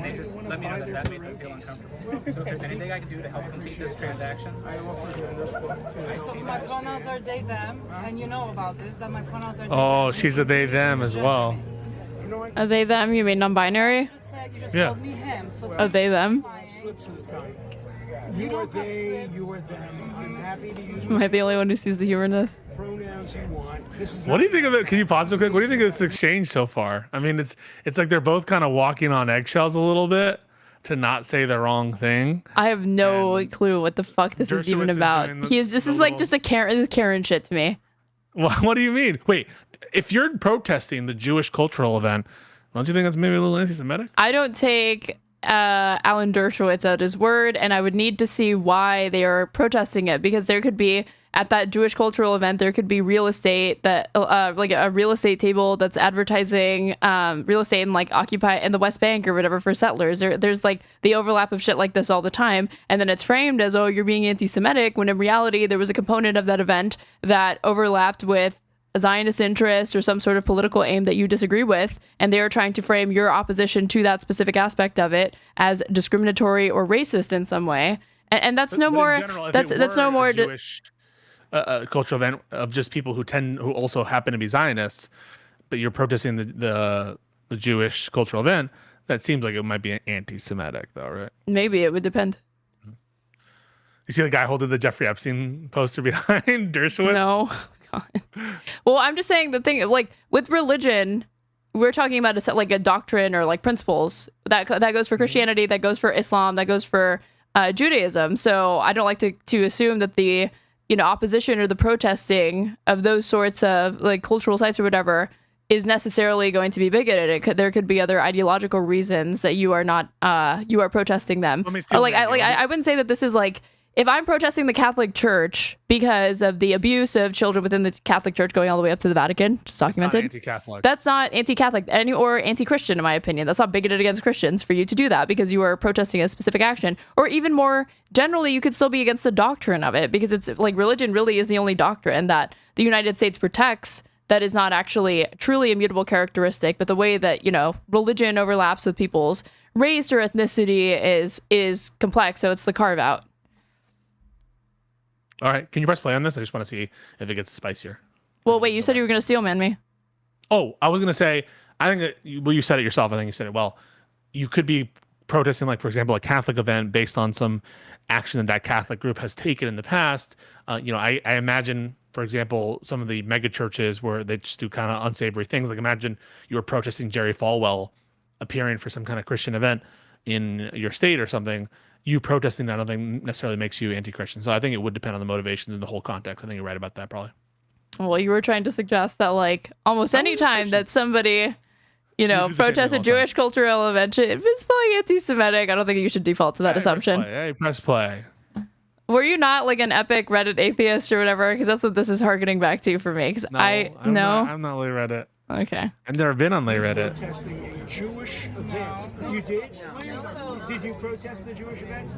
they just let me know that made them feel uncomfortable. So if there's anything I can do to help complete this transaction, I offer you this book too. My pronouns are they, them, and you know about this, that my pronouns are they, Oh, them. she's a they, them as well. Are they them? You mean non-binary? You just Yeah. called me him, so Are they them? Slips of the tongue. You are they, you are them. I'm happy to use Am I the only one who sees the humor in this? pronouns you want. This is What do you think of it? Can you pause real quick? What do you think of this exchange so far? I mean, it's like they're both kind of walking on eggshells a little bit to not say the wrong thing. I have no clue what the fuck this is even about. This is like just a Karen. This is Karen shit to me. What do you mean? Wait, if you're protesting the Jewish cultural event, don't you think that's maybe a little anti-Semitic? I don't take Alan Dershowitz at his word, and I would need to see why they are protesting it, because there could be at that Jewish cultural event, there could be real estate that like a real estate table that's advertising real estate in like Occupy in the West Bank or whatever for settlers. There's like the overlap of shit like this all the time, and then it's framed as, oh, you're being anti-Semitic, when in reality there was a component of that event that overlapped with a Zionist interest or some sort of political aim that you disagree with, and they are trying to frame your opposition to that specific aspect of it as discriminatory or racist in some way. And that's no more. That's no more. Jewish cultural event of just people who also happen to be Zionists, but you're protesting the Jewish cultural event. That seems like it might be anti-Semitic, though, right? Maybe it would depend. You see the guy holding the Jeffrey Epstein poster behind Dershowitz? No. God. Well, I'm just saying the thing, like with religion, we're talking about a doctrine or like principles that goes for Christianity, that goes for Islam, that goes for Judaism. So I don't like to assume that the opposition or the protesting of those sorts of like cultural sites or whatever is necessarily going to be bigoted. There could be other ideological reasons that you are not you are protesting them. I wouldn't say that this is like, if I'm protesting the Catholic Church because of the abuse of children within the Catholic Church going all the way up to the Vatican, just documented. That's not anti-Catholic. That's not anti-Catholic or anti-Christian, in my opinion. That's not bigoted against Christians for you to do that, because you are protesting a specific action. Or even more generally, you could still be against the doctrine of it, because it's like religion really is the only doctrine that the United States protects that is not actually truly immutable characteristic, but the way that, religion overlaps with people's race or ethnicity is complex. So it's the carve out. All right, can you press play on this? I just want to see if it gets spicier. Well, wait, you said you were going to steel man me. Oh, I was going to say, I think that, you said it yourself. I think you said it well. You could be protesting, like, for example, a Catholic event based on some action that Catholic group has taken in the past. I imagine, for example, some of the mega churches where they just do kind of unsavory things. Like, imagine you were protesting Jerry Falwell appearing for some kind of Christian event in your state or something. You protesting that, I don't think necessarily makes you anti-Christian. So I think it would depend on the motivations and the whole context. I think you're right about that, probably. Well, you were trying to suggest that, like, almost any time that somebody, protests a Jewish cultural event, if it's probably anti-Semitic, I don't think you should default to that assumption. Press play. Were you not like an epic Reddit atheist or whatever? Because that's what this is harkening back to for me. Because I'm not Lay Reddit. Okay. I've never been on Lay Reddit. Protesting a Jewish event. You did? Did you protest the Jewish event?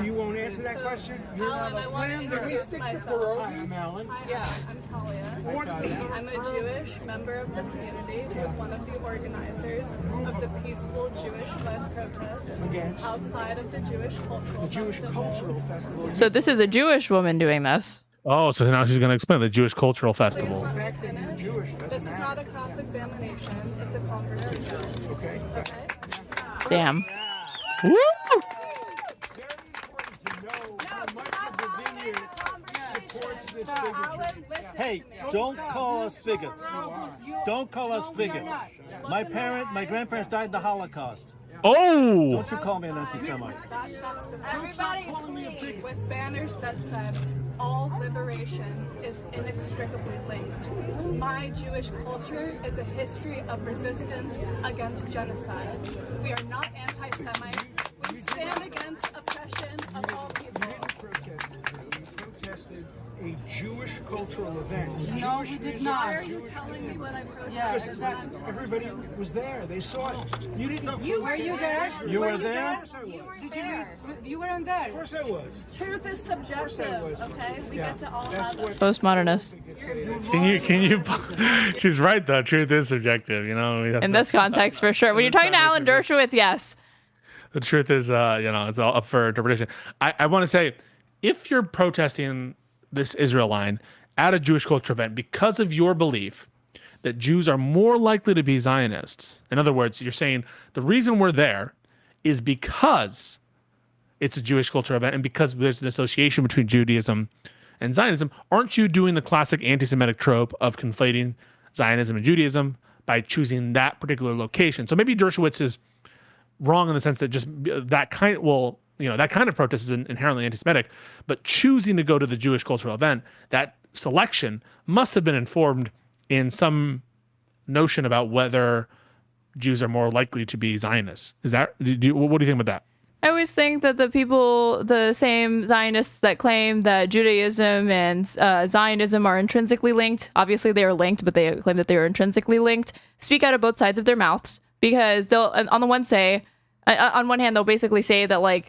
You won't answer that question? Alan, I want to introduce myself. Hi, I'm Alan. Yeah, I'm Talia. I'm a Jewish member of the community who was one of the organizers of the peaceful Jewish-led protest outside of the Jewish Cultural Festival. So this is a Jewish woman doing this. Oh, so now she's going to explain the Jewish Cultural Festival. This is not a cross-examination. It's a conversation. Okay. Damn. Woo! Hey, don't call us bigots. Don't call us bigots. My grandparents died in the Holocaust. Oh! Don't you call me an anti-Semite. Everybody flee with banners that said, all liberation is inextricably linked. My Jewish culture is a history of resistance against genocide. We are not anti-Semites. We stand against oppression of all people. You protested a Jewish cultural event. No, we did not. Why are you telling me what I protested? Yes, everybody was there. They saw it. You didn't. Were you there? You were there? You weren't there. Of course I was. Truth is subjective, okay? We get to all have it. Postmodernist. Can you? She's right though. Truth is subjective. You know. In this context, for sure. When you're talking to Alan Dershowitz, yes. The truth is, it's all up for interpretation. I want to say, if you're protesting this Israel line at a Jewish culture event because of your belief that Jews are more likely to be Zionists, in other words, you're saying the reason we're there is because it's a Jewish culture event and because there's an association between Judaism and Zionism, aren't you doing the classic anti-Semitic trope of conflating Zionism and Judaism by choosing that particular location? So maybe Dershowitz is wrong in the sense that just that kind of protest is inherently anti-Semitic, but choosing to go to the Jewish cultural event, that selection must have been informed in some notion about whether Jews are more likely to be Zionists. What do you think about that? I always think that the same Zionists that claim that Judaism and Zionism are intrinsically linked, obviously they are linked, but they claim that they are intrinsically linked, speak out of both sides of their mouths, because they'll, on one hand, they'll basically say that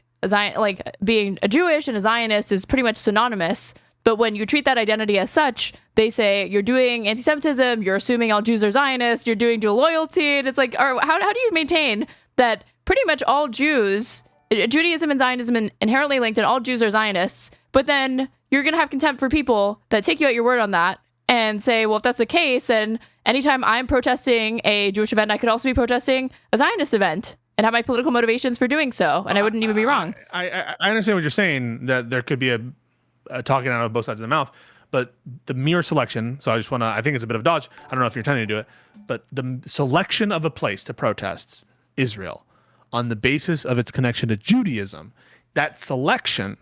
being a Jewish and a Zionist is pretty much synonymous. But when you treat that identity as such, they say you're doing anti-Semitism, you're assuming all Jews are Zionists, you're doing dual loyalty. And it's like, how do you maintain that pretty much all Jews, Judaism and Zionism are inherently linked and all Jews are Zionists, but then you're going to have contempt for people that take you at your word on that and say, well, if that's the case, then anytime I'm protesting a Jewish event, I could also be protesting a Zionist event and have my political motivations for doing so, and I wouldn't even be wrong. I understand what you're saying, that there could be a talking out of both sides of the mouth, but the mere selection, so I think it's a bit of dodge. I don't know if you're intending to do it, but the selection of a place to protest Israel on the basis of its connection to Judaism, that selection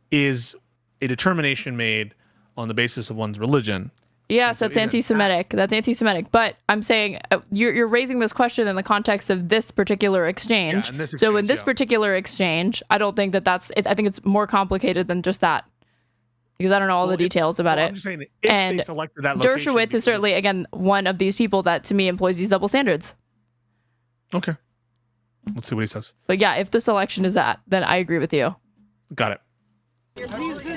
is a determination made on the basis of one's religion. Yes, that's anti-Semitic. That's anti-Semitic. But I'm saying you're raising this question in the context of this particular exchange. Yeah, so in this particular exchange, I don't think that's it. I think it's more complicated than just that, because I don't know all the details about it. I'm just saying, if they selected that location, Dershowitz is certainly, again, one of these people that to me employs these double standards. Okay. Let's see what he says. But yeah, if the selection is that, then I agree with you. Got it. Please do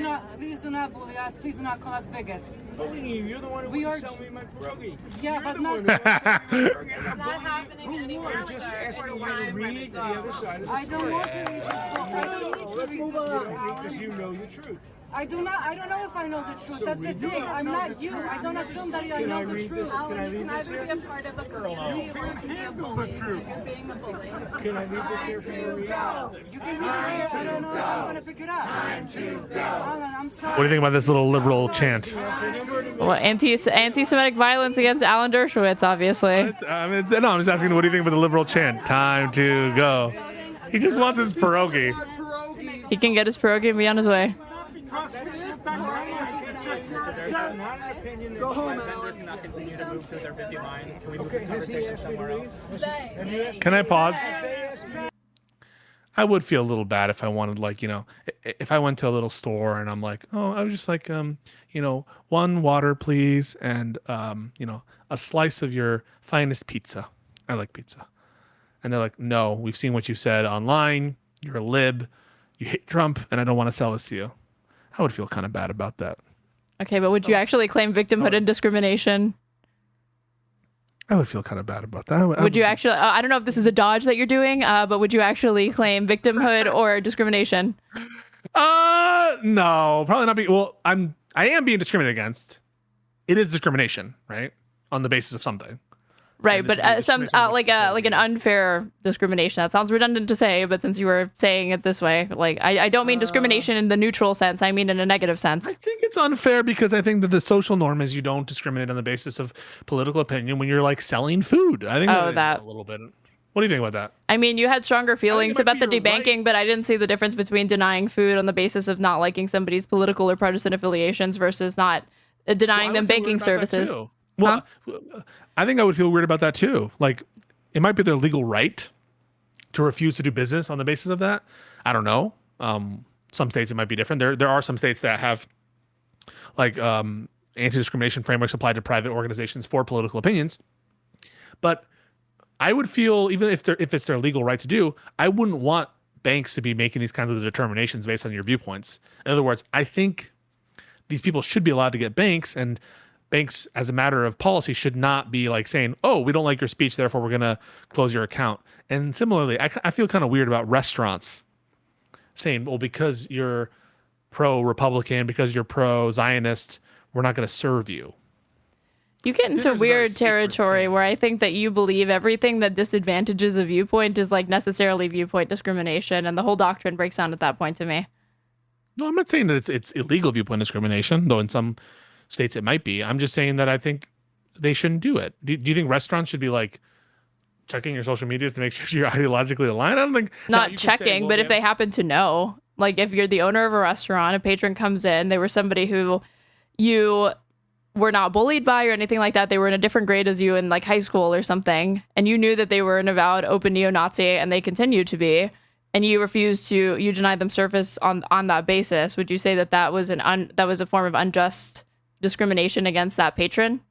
not bully us. Please do not call us bigots. Bullying you. You're the one who would sell me my pierogi. Yeah, but not. It's not happening anymore. I'm just asking you to read the other side of the story. I don't want to read this book. I don't need to Let's read move this on, book. because you know the truth. I don't know if I know the truth. So That's the read the thing. book. I'm not you. I don't assume that I know the truth. Can I You read can this either here? be a part of a community or you can be a bully. And you're being a bully. Can I read this here for you? You can read it here. I don't know if I'm going to pick it up. Time to go. I'm sorry. What do you think about this little liberal chant? Well, anti-Semitic violence against Alan Dershowitz, obviously. I'm just asking, what do you think about the liberal chant? Time to go. He just wants his pierogi. He can get his pierogi and be on his way. Go home, vendor cannot continue to move through their busy line. Can we move this conversation somewhere else? Can I pause? I would feel a little bad if I wanted, if I went to a little store and I'm like, oh, I was just like, one water, please, and, a slice of your finest pizza. I like pizza. And they're like, no, we've seen what you said online. You're a lib. you hate Trump, and I don't want to sell this to you. I would feel kind of bad about that. Okay, but would you actually claim victimhood and discrimination? I would feel kind of bad about that. Would you actually? I don't know if this is a dodge that you're doing, but would you actually claim victimhood or discrimination? No, probably not. Well, I am being discriminated against. It is discrimination, right? On the basis of something. Right, but some like an unfair discrimination. That sounds redundant to say, but since you were saying it this way, like I don't mean discrimination in the neutral sense. I mean in a negative sense. I think it's unfair because I think that the social norm is you don't discriminate on the basis of political opinion when you're like selling food. I think that a little bit. What do you think about that? I mean, you had stronger feelings about the debanking, but I didn't see the difference between denying food on the basis of not liking somebody's political or partisan affiliations versus not denying them banking services. Well, I think I would feel weird about that too. Like, it might be their legal right to refuse to do business on the basis of that. I don't know. Some states it might be different. There are some states that have like anti-discrimination frameworks applied to private organizations for political opinions. But I would feel, even if it's their legal right to do, I wouldn't want banks to be making these kinds of determinations based on your viewpoints. In other words, I think these people should be allowed to get banks, and banks, as a matter of policy, should not be like saying, oh, we don't like your speech, therefore we're going to close your account. And similarly, I feel kind of weird about restaurants saying, well, because you're pro-Republican, because you're pro-Zionist, we're not going to serve you. You get into weird territory where I think that you believe everything that disadvantages a viewpoint is like necessarily viewpoint discrimination, and the whole doctrine breaks down at that point to me. No, I'm not saying that it's illegal viewpoint discrimination, though in some states it might be. I'm just saying that I think they shouldn't do it. Do you think restaurants should be like checking your social medias to make sure you're ideologically aligned? I don't think. Not checking, but if they happen to know, like if you're the owner of a restaurant, a patron comes in, they were somebody who you were not bullied by or anything like that. They were in a different grade as you in like high school or something, and you knew that they were an avowed open neo-Nazi, and they continue to be, and you denied them service on that basis. Would you say that that was a form of unjust discrimination against that patron?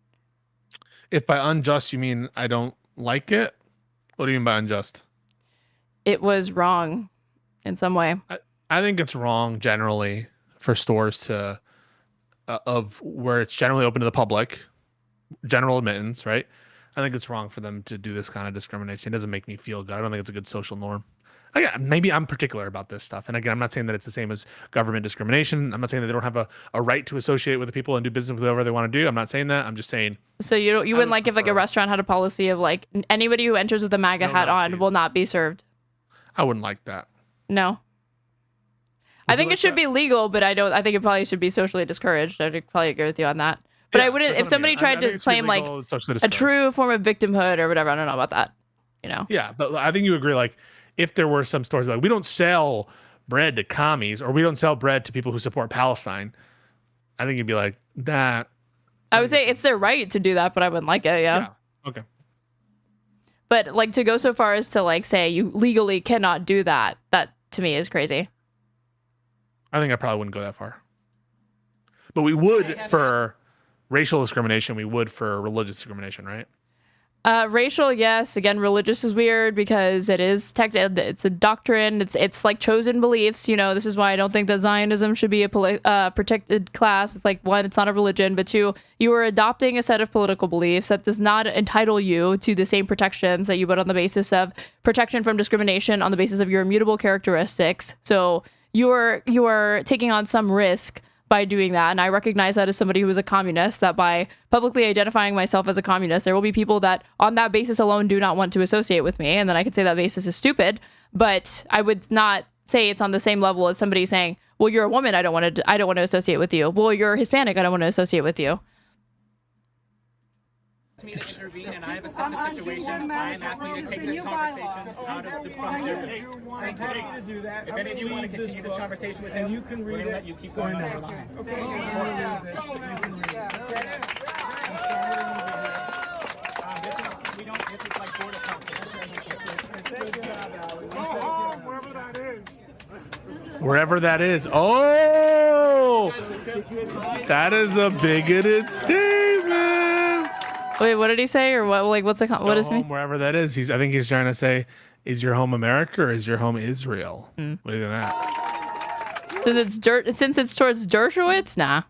If by unjust you mean I don't like it, what do you mean by unjust? It was wrong in some way. I think it's wrong generally for stores to of where it's generally open to the public, general admittance, right? I think it's wrong for them to do this kind of discrimination. It doesn't make me feel good. I don't think it's a good social norm. Maybe I'm particular about this stuff. And again, I'm not saying that it's the same as government discrimination. I'm not saying that they don't have a right to associate with the people and do business with whoever they want to do. I'm not saying that. I'm just saying. So you wouldn't like if like a restaurant had a policy of like anybody who enters with a MAGA hat on will not be served? I wouldn't like that. No. I think it should be legal, but I think it probably should be socially discouraged. I'd probably agree with you on that. But I wouldn't, if somebody tried to claim like a true form of victimhood or whatever, I don't know about that, you know? Yeah, but I think you agree, like, if there were some stores like, we don't sell bread to commies or we don't sell bread to people who support Palestine, I think you'd be like, that. I would say it's their right to do that, but I wouldn't like it, yeah. Okay. But like to go so far as to like say you legally cannot do that, that to me is crazy. I think I probably wouldn't go that far. But we would for racial discrimination, we would for religious discrimination, right? Racial, yes. Again, religious is weird because it's a doctrine. It's like chosen beliefs. You know, this is why I don't think that Zionism should be a protected class. It's like, one, it's not a religion, but two, you are adopting a set of political beliefs that does not entitle you to the same protections that you would on the basis of protection from discrimination on the basis of your immutable characteristics. So you are taking on some risk by doing that. And I recognize that as somebody who is a communist, that by publicly identifying myself as a communist, there will be people that on that basis alone do not want to associate with me. And then I could say that basis is stupid, but I would not say it's on the same level as somebody saying, well, you're a woman, I don't want to associate with you. Well, you're Hispanic, I don't want to associate with you. Me to intervene, and I have a set of situation. I am asking you to take this conversation out of the front door. I'm happy to do that. If any of you want to continue this conversation with him, you can read we're going to it. let you keep going on our line. This is like board of Wherever that is. Oh, that is a bigoted statement. Wait, what did he say? Or what? Like, what's what does it mean? Wherever that is. I think he's trying to say, is your home America or is your home Israel? What do you think of that? Since it's towards Dershowitz, nah.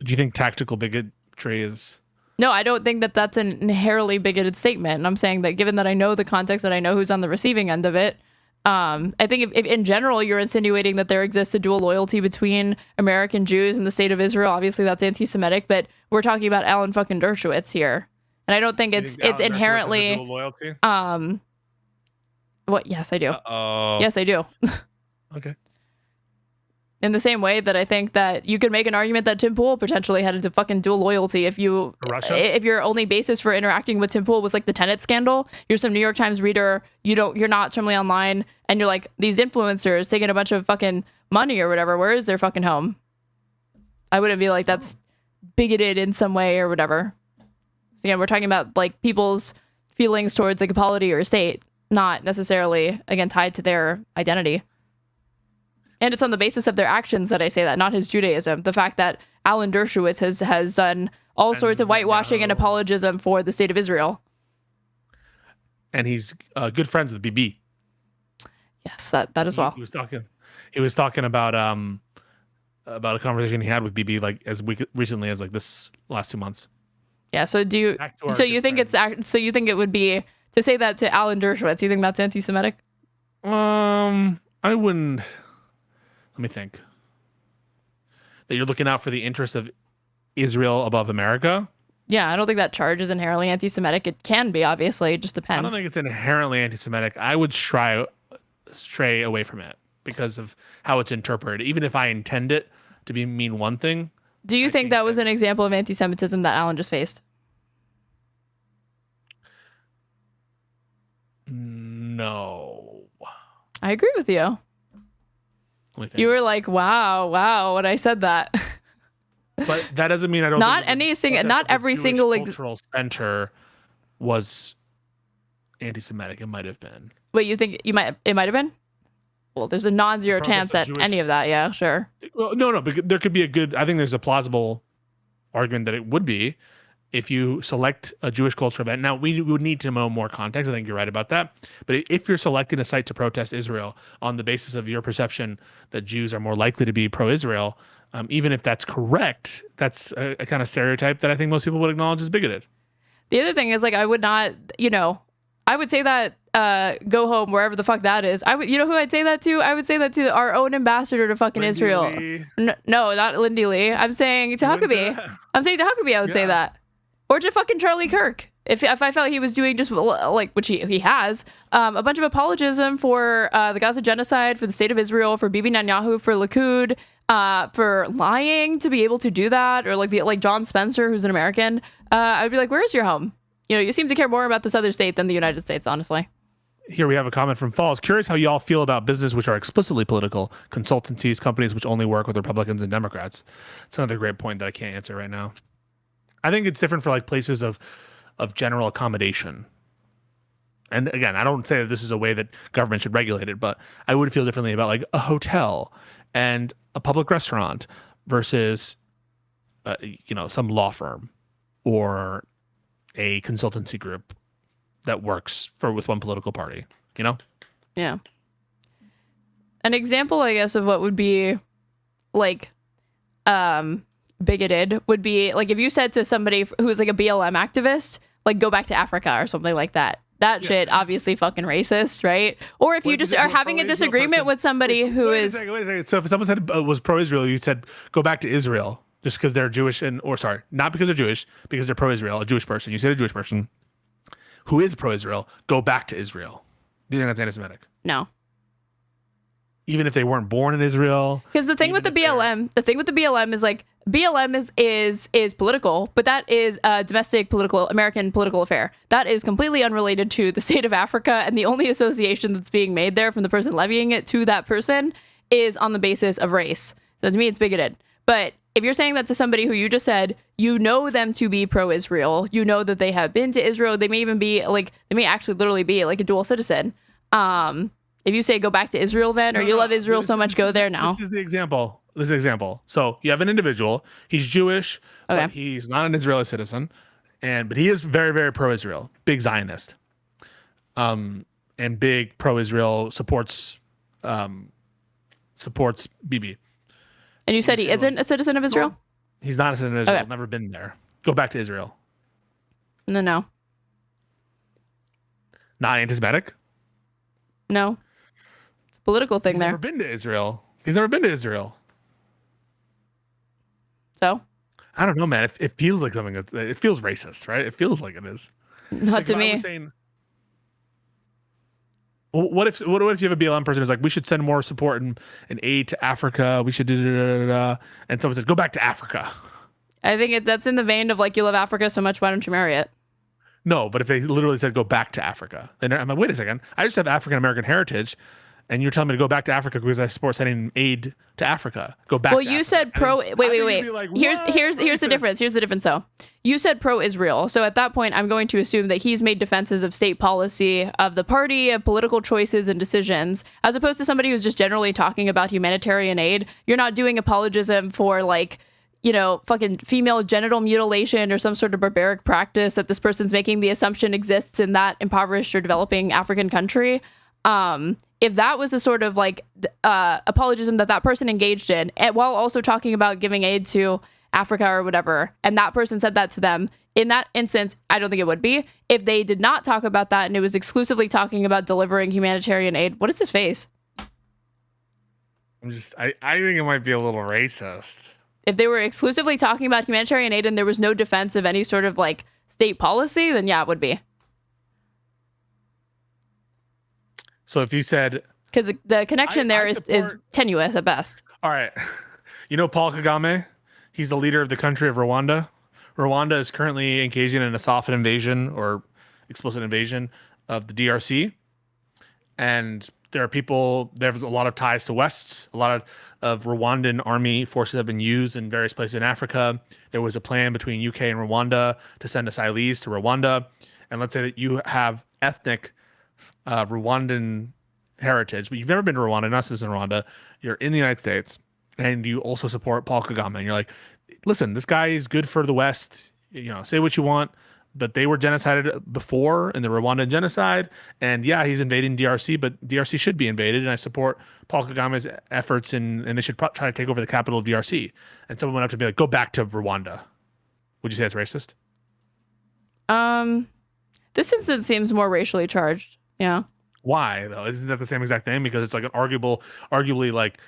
Do you think tactical bigotry is? No, I don't think that that's an inherently bigoted statement. And I'm saying that given that I know the context, that I know who's on the receiving end of it, I think if in general you're insinuating that there exists a dual loyalty between American Jews and the state of Israel, obviously that's anti-Semitic. But we're talking about Alan fucking Dershowitz here, and I don't think it's inherently dual loyalty. What? Yes, I do. Uh-oh. Yes, I do. Okay. In the same way that I think that you could make an argument that Tim Pool potentially had a fucking dual loyalty if your only basis for interacting with Tim Pool was like the Tenet scandal. You're some New York Times reader. You're not terminally online, and you're like these influencers taking a bunch of fucking money or whatever. Where is their fucking home? I wouldn't be like that's bigoted in some way or whatever. So again, we're talking about like people's feelings towards like a polity or a state, not necessarily again tied to their identity. And it's on the basis of their actions that I say that, not his Judaism. The fact that Alan Dershowitz has done all sorts of whitewashing and apologism for the state of Israel. And he's good friends with BB. Yes, that as well. He was talking about a conversation he had with BB like as recently as like this last 2 months. Yeah. So you think it would be to say that to Alan Dershowitz? You think that's anti-Semitic? I wouldn't. Let me think. That you're looking out for the interest of Israel above America? Yeah, I don't think that charge is inherently anti-Semitic. It can be, obviously. It just depends. I don't think it's inherently anti-Semitic. I would stray away from it because of how it's interpreted. Even if I intend it to mean one thing. Do you think that was an example of anti-Semitism that Alan just faced? No. I agree with you. You were like, wow, when I said that. But that doesn't mean I don't. Not every single cultural center was anti-Semitic. It might have been. Wait, you think it might have been? Well, there's a non-zero chance that any of that. Yeah, sure. Well, no, but there could be I think there's a plausible argument that it would be if you select a Jewish culture event. Now, we would need to know more context. I think you're right about that. But if you're selecting a site to protest Israel on the basis of your perception that Jews are more likely to be pro-Israel, even if that's correct, that's a kind of stereotype that I think most people would acknowledge as bigoted. The other thing is, like, I would not, I would say that go home wherever the fuck that is. I would, who I'd say that to? I would say that to our own ambassador to fucking Lindy Israel. Lee. No, not Lindy Lee. I'm saying to Huckabee. I'm saying to Huckabee, I would say that. Or to fucking Charlie Kirk. If I felt he was doing just like, which he has, a bunch of apologism for the Gaza genocide, for the state of Israel, for Bibi Netanyahu, for Likud, for lying to be able to do that, or like John Spencer, who's an American, I'd be like, where's your home? You seem to care more about this other state than the United States, honestly. Here we have a comment from Falls. Curious how y'all feel about business which are explicitly political, consultancies, companies which only work with Republicans and Democrats. It's another great point that I can't answer right now. I think it's different for like places of general accommodation. And again, I don't say that this is a way that government should regulate it, but I would feel differently about like a hotel and a public restaurant versus, some law firm or a consultancy group that works with one political party, Yeah. An example, I guess, of what would be like, bigoted would be like if you said to somebody who's like a BLM activist, like go back to Africa or something like that. That shit obviously fucking racist, right? Or if you just are having a disagreement with somebody wait a second. So if someone said was pro-Israel, you said go back to Israel just because they're Jewish not because they're Jewish, because they're pro-Israel, a Jewish person. You said a Jewish person who is pro-Israel, go back to Israel. Do you think that's anti-Semitic? No. Even if they weren't born in Israel? Because the thing with the BLM is like BLM is political, but that is a domestic American political affair. That is completely unrelated to the state of Africa, and the only association that's being made there from the person levying it to that person is on the basis of race. So to me, it's bigoted. But if you're saying that to somebody who you just said, you know them to be pro-Israel, you know that they have been to Israel, they may even be like, they may actually literally be like a dual citizen. If you say go back to Israel then, or you love Israel so much, go there now. This is the example. So you have an individual. He's Jewish, but he's not an Israeli citizen, but he is very, very pro-Israel, big Zionist, and big pro-Israel, supports supports Bibi. And you said he isn't a citizen of Israel? He's not a citizen of Israel. Okay. Never been there. Go back to Israel. No. Not anti-Semitic? No. It's a political thing He's there. never been to Israel. He's never been to Israel. So? I don't know, man. It feels like something. It feels racist, right? It feels like it is. Not to me. What if you have a BLM person who's like, we should send more support and aid to Africa. We should do and someone says, go back to Africa. I think that's in the vein of like, you love Africa so much, why don't you marry it? No, but if they literally said go back to Africa, then I'm like, wait a second. I just have African American heritage, and you're telling me to go back to Africa because I support sending aid to Africa. Go back. Well, to you Africa. said pro. Wait. Like, here's the difference. Here's the difference. So you said pro-Israel. So at that point, I'm going to assume that he's made defenses of state policy, of the party, of political choices and decisions, as opposed to somebody who's just generally talking about humanitarian aid. You're not doing apologism for like, you know, fucking female genital mutilation or some sort of barbaric practice that this person's making the assumption exists in that impoverished or developing African country. If that was the sort of like apologism that person engaged in, while also talking about giving aid to Africa or whatever, and that person said that to them, in that instance, I don't think it would be. If they did not talk about that and it was exclusively talking about delivering humanitarian aid, what is his face? I think it might be a little racist. If they were exclusively talking about humanitarian aid and there was no defense of any sort of like state policy, then yeah, it would be. So if you said, because the connection there is tenuous at best. All right. You know Paul Kagame? He's the leader of the country of Rwanda. Rwanda is currently engaging in a soft invasion or explicit invasion of the DRC. And there's a lot of ties to West. A lot of Rwandan army forces have been used in various places in Africa. There was a plan between UK and Rwanda to send asylees to Rwanda. And let's say that you have ethnic Rwandan heritage, but you've never been to Rwanda, not citizen of Rwanda. You're in the United States, and you also support Paul Kagame. And you're like, listen, this guy is good for the West. You know, say what you want, but they were genocided before in the Rwandan genocide. And yeah, he's invading DRC, but DRC should be invaded. And I support Paul Kagame's efforts, and they should try to take over the capital of DRC. And someone went up to be like, go back to Rwanda. Would you say it's racist? This instance seems more racially charged. Yeah. Why though? Isn't that the same exact thing? Because it's like an arguably like.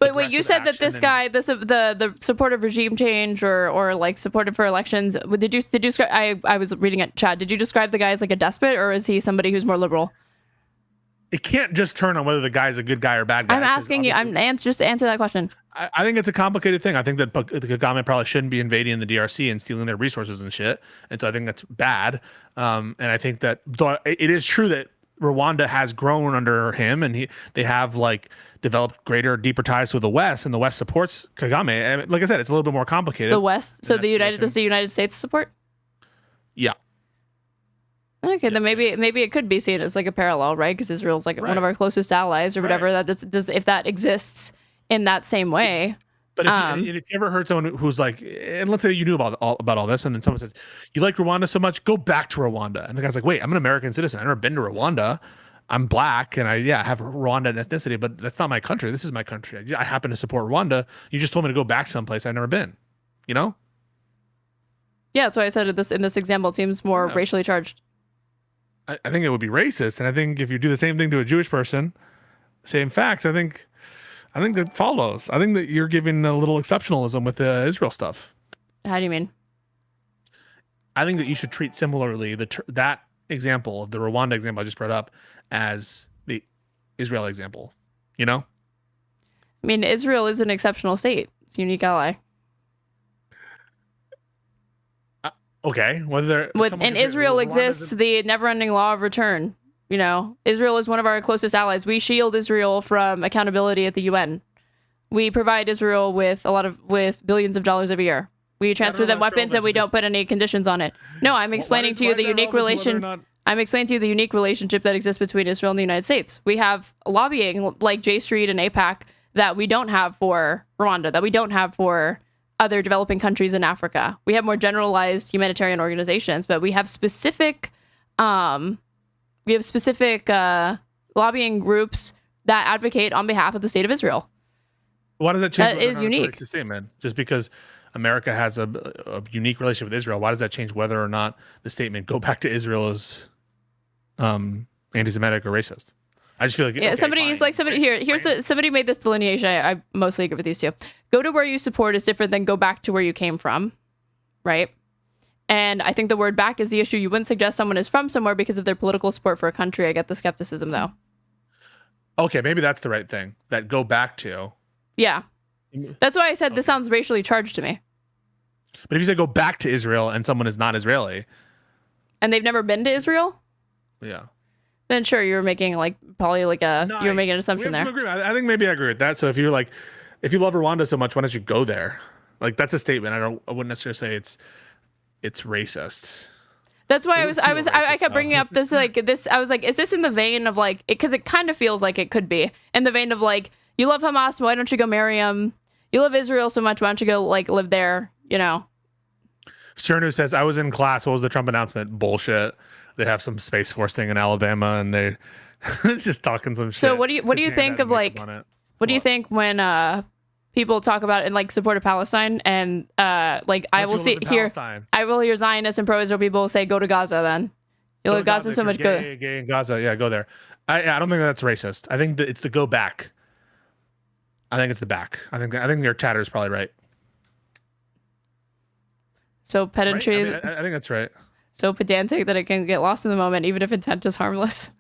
But wait, you said that this guy, the support of regime change or like supported for elections. Did you describe? I was reading it, Chad. Did you describe the guy as like a despot, or is he somebody who's more liberal? It can't just turn on whether the guy's a good guy or bad guy. I'm asking you. Just answer that question. I think it's a complicated thing. I think that Kagame probably shouldn't be invading the DRC and stealing their resources and shit. And so I think that's bad. And I think that it is true that Rwanda has grown under him, and they have like developed greater, deeper ties with the West, and the West supports Kagame. And like I said, it's a little bit more complicated. The West, so does the United States support? Yeah. Okay, then maybe it could be seen as like a parallel, right? Because Israel's like one of our closest allies or whatever. That does if that exists in that same way. But if you ever heard someone who's like, and let's say you knew about all this, and then someone said, you like Rwanda so much, go back to Rwanda. And the guy's like, wait, I'm an American citizen. I've never been to Rwanda. I'm black, and I have Rwandan ethnicity, but that's not my country. This is my country. I happen to support Rwanda. You just told me to go back someplace I've never been. You know? Yeah, so I said in this example, it seems more racially charged. I think it would be racist, and I think if you do the same thing to a Jewish person, same facts, I think that follows. I think that you're giving a little exceptionalism with the Israel stuff. How do you mean? I think that you should treat similarly that example of the Rwanda example I just brought up as the Israel example. You know? I mean, Israel is an exceptional state. It's a unique ally. Okay. And Israel exists the never-ending law of return. You know, Israel is one of our closest allies. We shield Israel from accountability at the UN. We provide Israel with billions of dollars every year. We transfer them weapons and we don't put any conditions on it. No, I'm explaining to you the unique relation. I'm explaining to you the unique relationship that exists between Israel and the United States. We have lobbying like J Street and AIPAC that we don't have for Rwanda, that we don't have for other developing countries in Africa. We have more generalized humanitarian organizations, but we have specific lobbying groups that advocate on behalf of the state of Israel. Why does that change? That is unique. It's a statement. Just because America has a unique relationship with Israel, why does that change whether or not the statement "Go back to Israel" is anti-Semitic or racist? I just feel like somebody made this delineation. I mostly agree with these two. Go to where you support is different than go back to where you came from, right? And I think the word "back" is the issue. You wouldn't suggest someone is from somewhere because of their political support for a country. I get the skepticism though. Okay, maybe that's the right thing. That go back to. Yeah. That's why I said this sounds racially charged to me. But if you say go back to Israel and someone is not Israeli. And they've never been to Israel? Yeah. Then sure, you were making you were making an assumption there. I think maybe I agree with that. So if you love Rwanda so much, why don't you go there? Like that's a statement. I wouldn't necessarily say it's racist. That's why I kept bringing up this. I was like, is this in the vein of because it kind of feels like it could be in the vein of you love Hamas, why don't you go marry him? You love Israel so much, why don't you go live there? Sternu says, I was in class. What was the Trump announcement? Bullshit. They have some Space Force thing in Alabama and they're just talking some shit. So what do you think of what do you think when people talk about it and support of Palestine and I will hear Zionists and pro-Israel people say go to Gaza then. You love Gaza so much, gay in Gaza. Yeah, go there. I don't think that's racist. I think that it's the go back. I think it's the back. I think your chatter is probably right. So pedantry. Right? I think that's right. So pedantic that it can get lost in the moment, even if intent is harmless.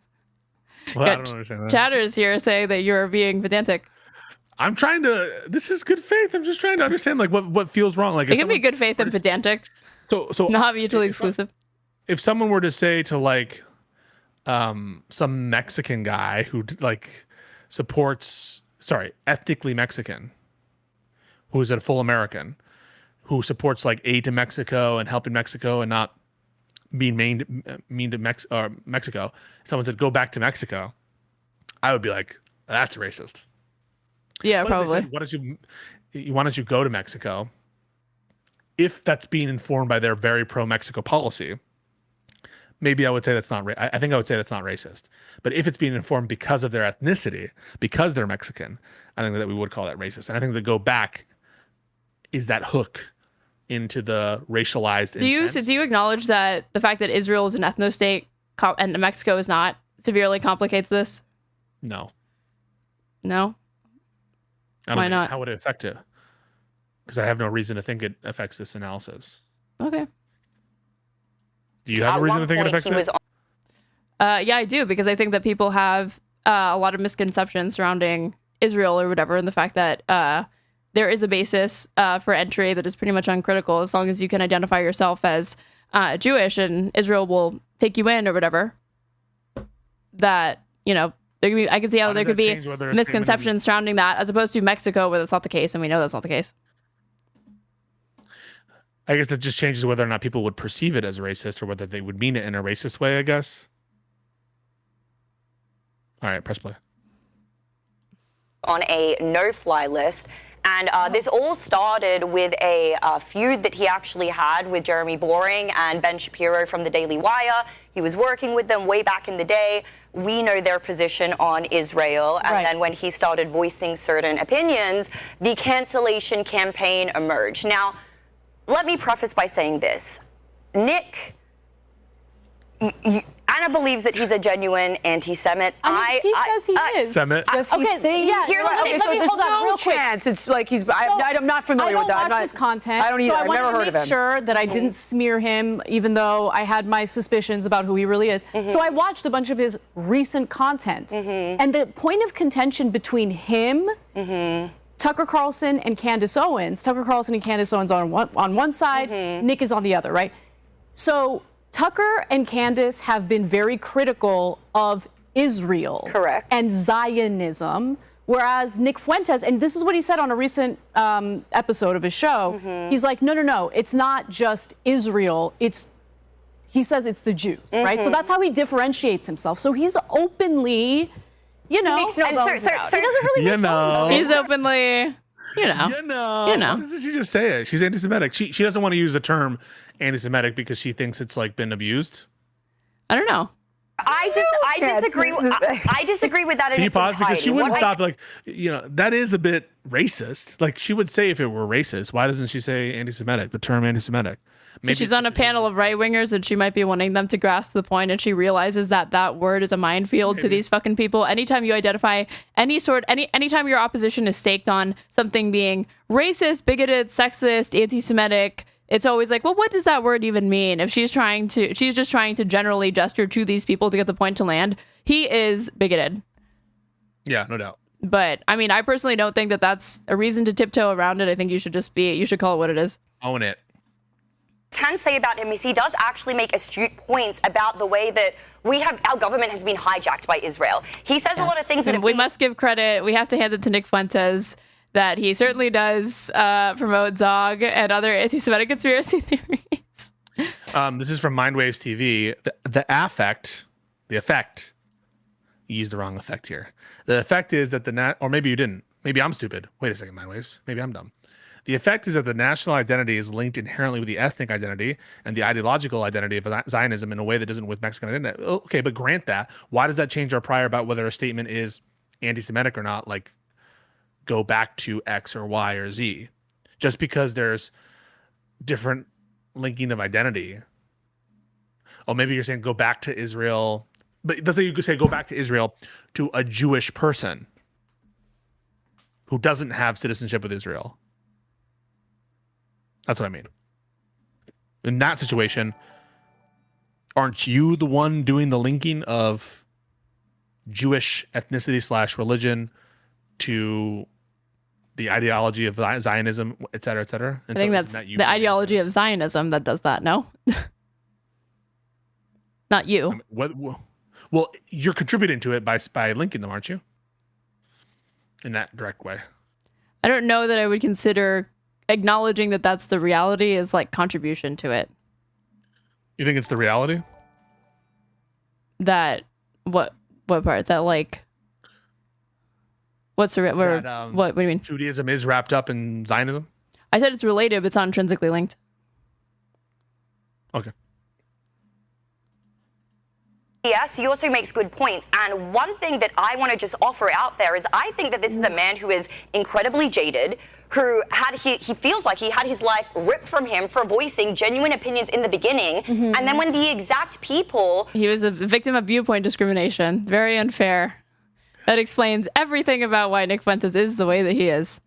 Well, I don't understand that. Chatter is here saying that you're being pedantic. I'm trying to. This is good faith. I'm just trying to understand what feels wrong. It can be good faith and pedantic. So not mutually exclusive. If someone were to say to some Mexican guy who supports ethnically Mexican, who is a full American, who supports aid to Mexico and helping Mexico and not being mean to Mexico, someone said go back to Mexico, I would be like, that's racist. Yeah, probably. Why don't you go to Mexico? If that's being informed by their very pro-Mexico policy, maybe I would say that's not. I think I would say that's not racist. But if it's being informed because of their ethnicity, because they're Mexican, I think that we would call that racist. And I think the go back is that hook into the racialized. Do you acknowledge that the fact that Israel is an ethno-state and Mexico is not severely complicates this? No. No. Why not? How would it affect it? Because I have no reason to think it affects this analysis. Okay. Do you have a reason to think it affects it? Yeah, I do, because I think that people have a lot of misconceptions surrounding Israel or whatever, and the fact that there is a basis for entry that is pretty much uncritical as long as you can identify yourself as Jewish and Israel will take you in or whatever. That, I can see how there could be misconceptions surrounding that as opposed to Mexico where that's not the case, and we know that's not the case. I guess that just changes whether or not people would perceive it as racist or whether they would mean it in a racist way, I guess. All right, press play. On a no-fly list. And this all started with a feud that he actually had with Jeremy Boring and Ben Shapiro from the Daily Wire. He was working with them way back in the day. We know their position on Israel. And then when he started voicing certain opinions, the cancellation campaign emerged. Now, let me preface by saying this. Nick, Anna believes that he's a genuine anti-Semite. He says he is. Semite. Does he say? Yeah. Let me hold on real quick. It's like he's. I'm not familiar with that. I don't watch his content. I don't either. So I've never heard of him. I want to make sure that I didn't smear him, even though I had my suspicions about who he really is. So I watched a bunch of his recent content, and the point of contention between him, Tucker Carlson, and Candace Owens. Tucker Carlson and Candace Owens on one side. Nick is on the other, right? So Tucker and Candace have been very critical of Israel. Correct. And Zionism, whereas Nick Fuentes, and this is what he said on a recent episode of his show, he's like, no, it's not just Israel, he says it's the Jews, right? So that's how he differentiates himself. So he's openly, he makes no bones about it. He doesn't really make bones about it. He's openly, Why doesn't she just say it? She's anti-Semitic. She doesn't want to use the term anti-Semitic because she thinks it's been abused. I don't know. I disagree. I disagree with that. Can you pause? Because she wouldn't stop. Like, that is a bit racist. Like, she would say if it were racist. Why doesn't she say anti-Semitic? The term anti-Semitic. Maybe she's on a panel of right wingers, and she might be wanting them to grasp the point, and she realizes that that word is a minefield to these fucking people. Anytime you identify anytime your opposition is staked on something being racist, bigoted, sexist, anti-Semitic, it's always like, well, what does that word even mean? If she's just trying to generally gesture to these people to get the point to land. He is bigoted. Yeah, no doubt. But I mean, I personally don't think that that's a reason to tiptoe around it. I think you should call it what it is. Own it. Can say about him is he does actually make astute points about the way that our government has been hijacked by Israel. He says a lot of things that we must give credit. We have to hand it to Nick Fuentes that he certainly does promote Zog and other anti-Semitic conspiracy theories. This is from Mindwaves TV. The effect. You used the wrong effect here. The effect is that or maybe you didn't. Maybe I'm stupid. Wait a second, Mindwaves. Maybe I'm dumb. The effect is that the national identity is linked inherently with the ethnic identity and the ideological identity of Zionism in a way that doesn't with Mexican identity. Okay, but grant that. Why does that change our prior about whether a statement is anti-Semitic or not? Like, go back to X or Y or Z. Just because there's different linking of identity. Oh, maybe you're saying go back to Israel. But let's say you could say go back to Israel to a Jewish person who doesn't have citizenship with Israel. That's what I mean. In that situation, aren't you the one doing the linking of Jewish ethnicity / religion to the ideology of Zionism, et cetera, et cetera? I think that's the ideology of Zionism that does that, no? Not you. I mean, well, you're contributing to it by linking them, aren't you? In that direct way. I don't know that I would consider acknowledging that that's the reality is like contribution to it. You think it's the reality? That what part? That like what's the what do you mean? Judaism is wrapped up in Zionism? I said it's related, but it's not intrinsically linked. Okay. Yes, he also makes good points. And one thing that I want to just offer out there is I think that this is a man who is incredibly jaded, who he feels like he had his life ripped from him for voicing genuine opinions in the beginning. Mm-hmm. And then when the exact people... He was a victim of viewpoint discrimination. Very unfair. That explains everything about why Nick Fuentes is the way that he is.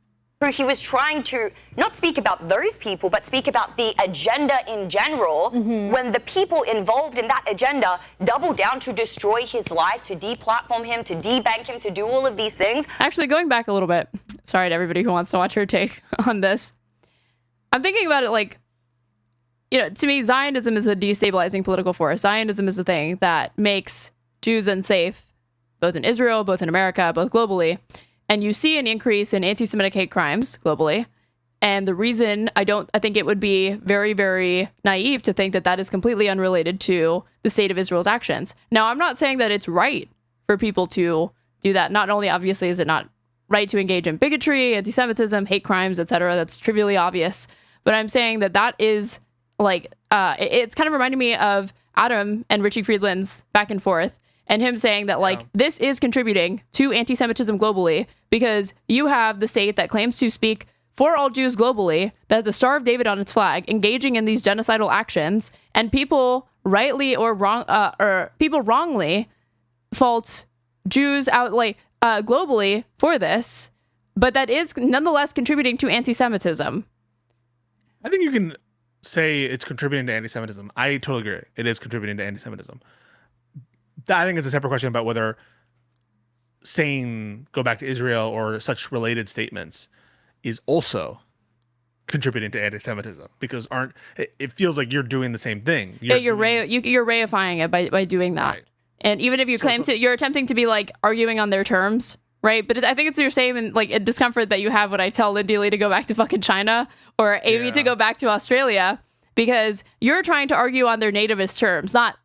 He was trying to not speak about those people, but speak about the agenda in general, when the people involved in that agenda doubled down to destroy his life, to deplatform him, to debank him, to do all of these things. Actually, going back a little bit, sorry to everybody who wants to watch her take on this. I'm thinking about it like, to me, Zionism is a destabilizing political force. Zionism is the thing that makes Jews unsafe, both in Israel, both in America, both globally. And you see an increase in anti-Semitic hate crimes globally. And the reason I think it would be very, very naive to think that that is completely unrelated to the state of Israel's actions. Now, I'm not saying that it's right for people to do that. Not only obviously is it not right to engage in bigotry, anti-Semitism, hate crimes, etc. That's trivially obvious. But I'm saying that is like, it's kind of reminding me of Adam and Richie Friedland's back and forth. And him saying that, like, this is contributing to anti-Semitism globally because you have the state that claims to speak for all Jews globally, that has the Star of David on its flag, engaging in these genocidal actions, and people rightly or wrong, or people wrongly fault Jews globally for this, but that is nonetheless contributing to anti-Semitism. I think you can say it's contributing to anti-Semitism. I totally agree. It is contributing to anti-Semitism. I think it's a separate question about whether saying go back to Israel or such related statements is also contributing to anti-Semitism, because it feels like you're doing the same thing. You're reifying it by doing that. Right. And even if you claim you're attempting to be like arguing on their terms, right? But I think it's your same like discomfort that you have when I tell Lindy Lee to go back to fucking China or Amy to go back to Australia, because you're trying to argue on their nativist terms, not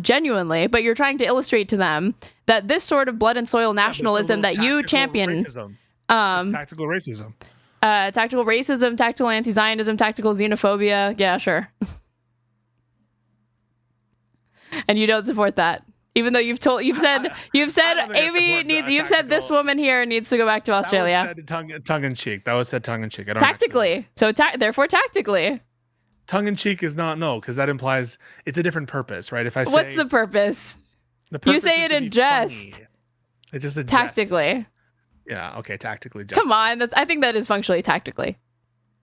genuinely, but you're trying to illustrate to them that this sort of blood and soil nationalism that you champion, tactical racism, tactical anti-Zionism, tactical xenophobia. Yeah, sure. And you don't support that. Even though you've said Amy needs, you've said this woman here needs to go back to Australia. That was said tongue in cheek. That was said tongue in cheek. I don't Tactically. Therefore tactically. Tongue in cheek is not because that implies it's a different purpose, right? If I say what's the purpose? You say it in jest. It's just a tactically. Jest. Yeah. Okay. Tactically. Just. Come on. I think that is functionally tactically.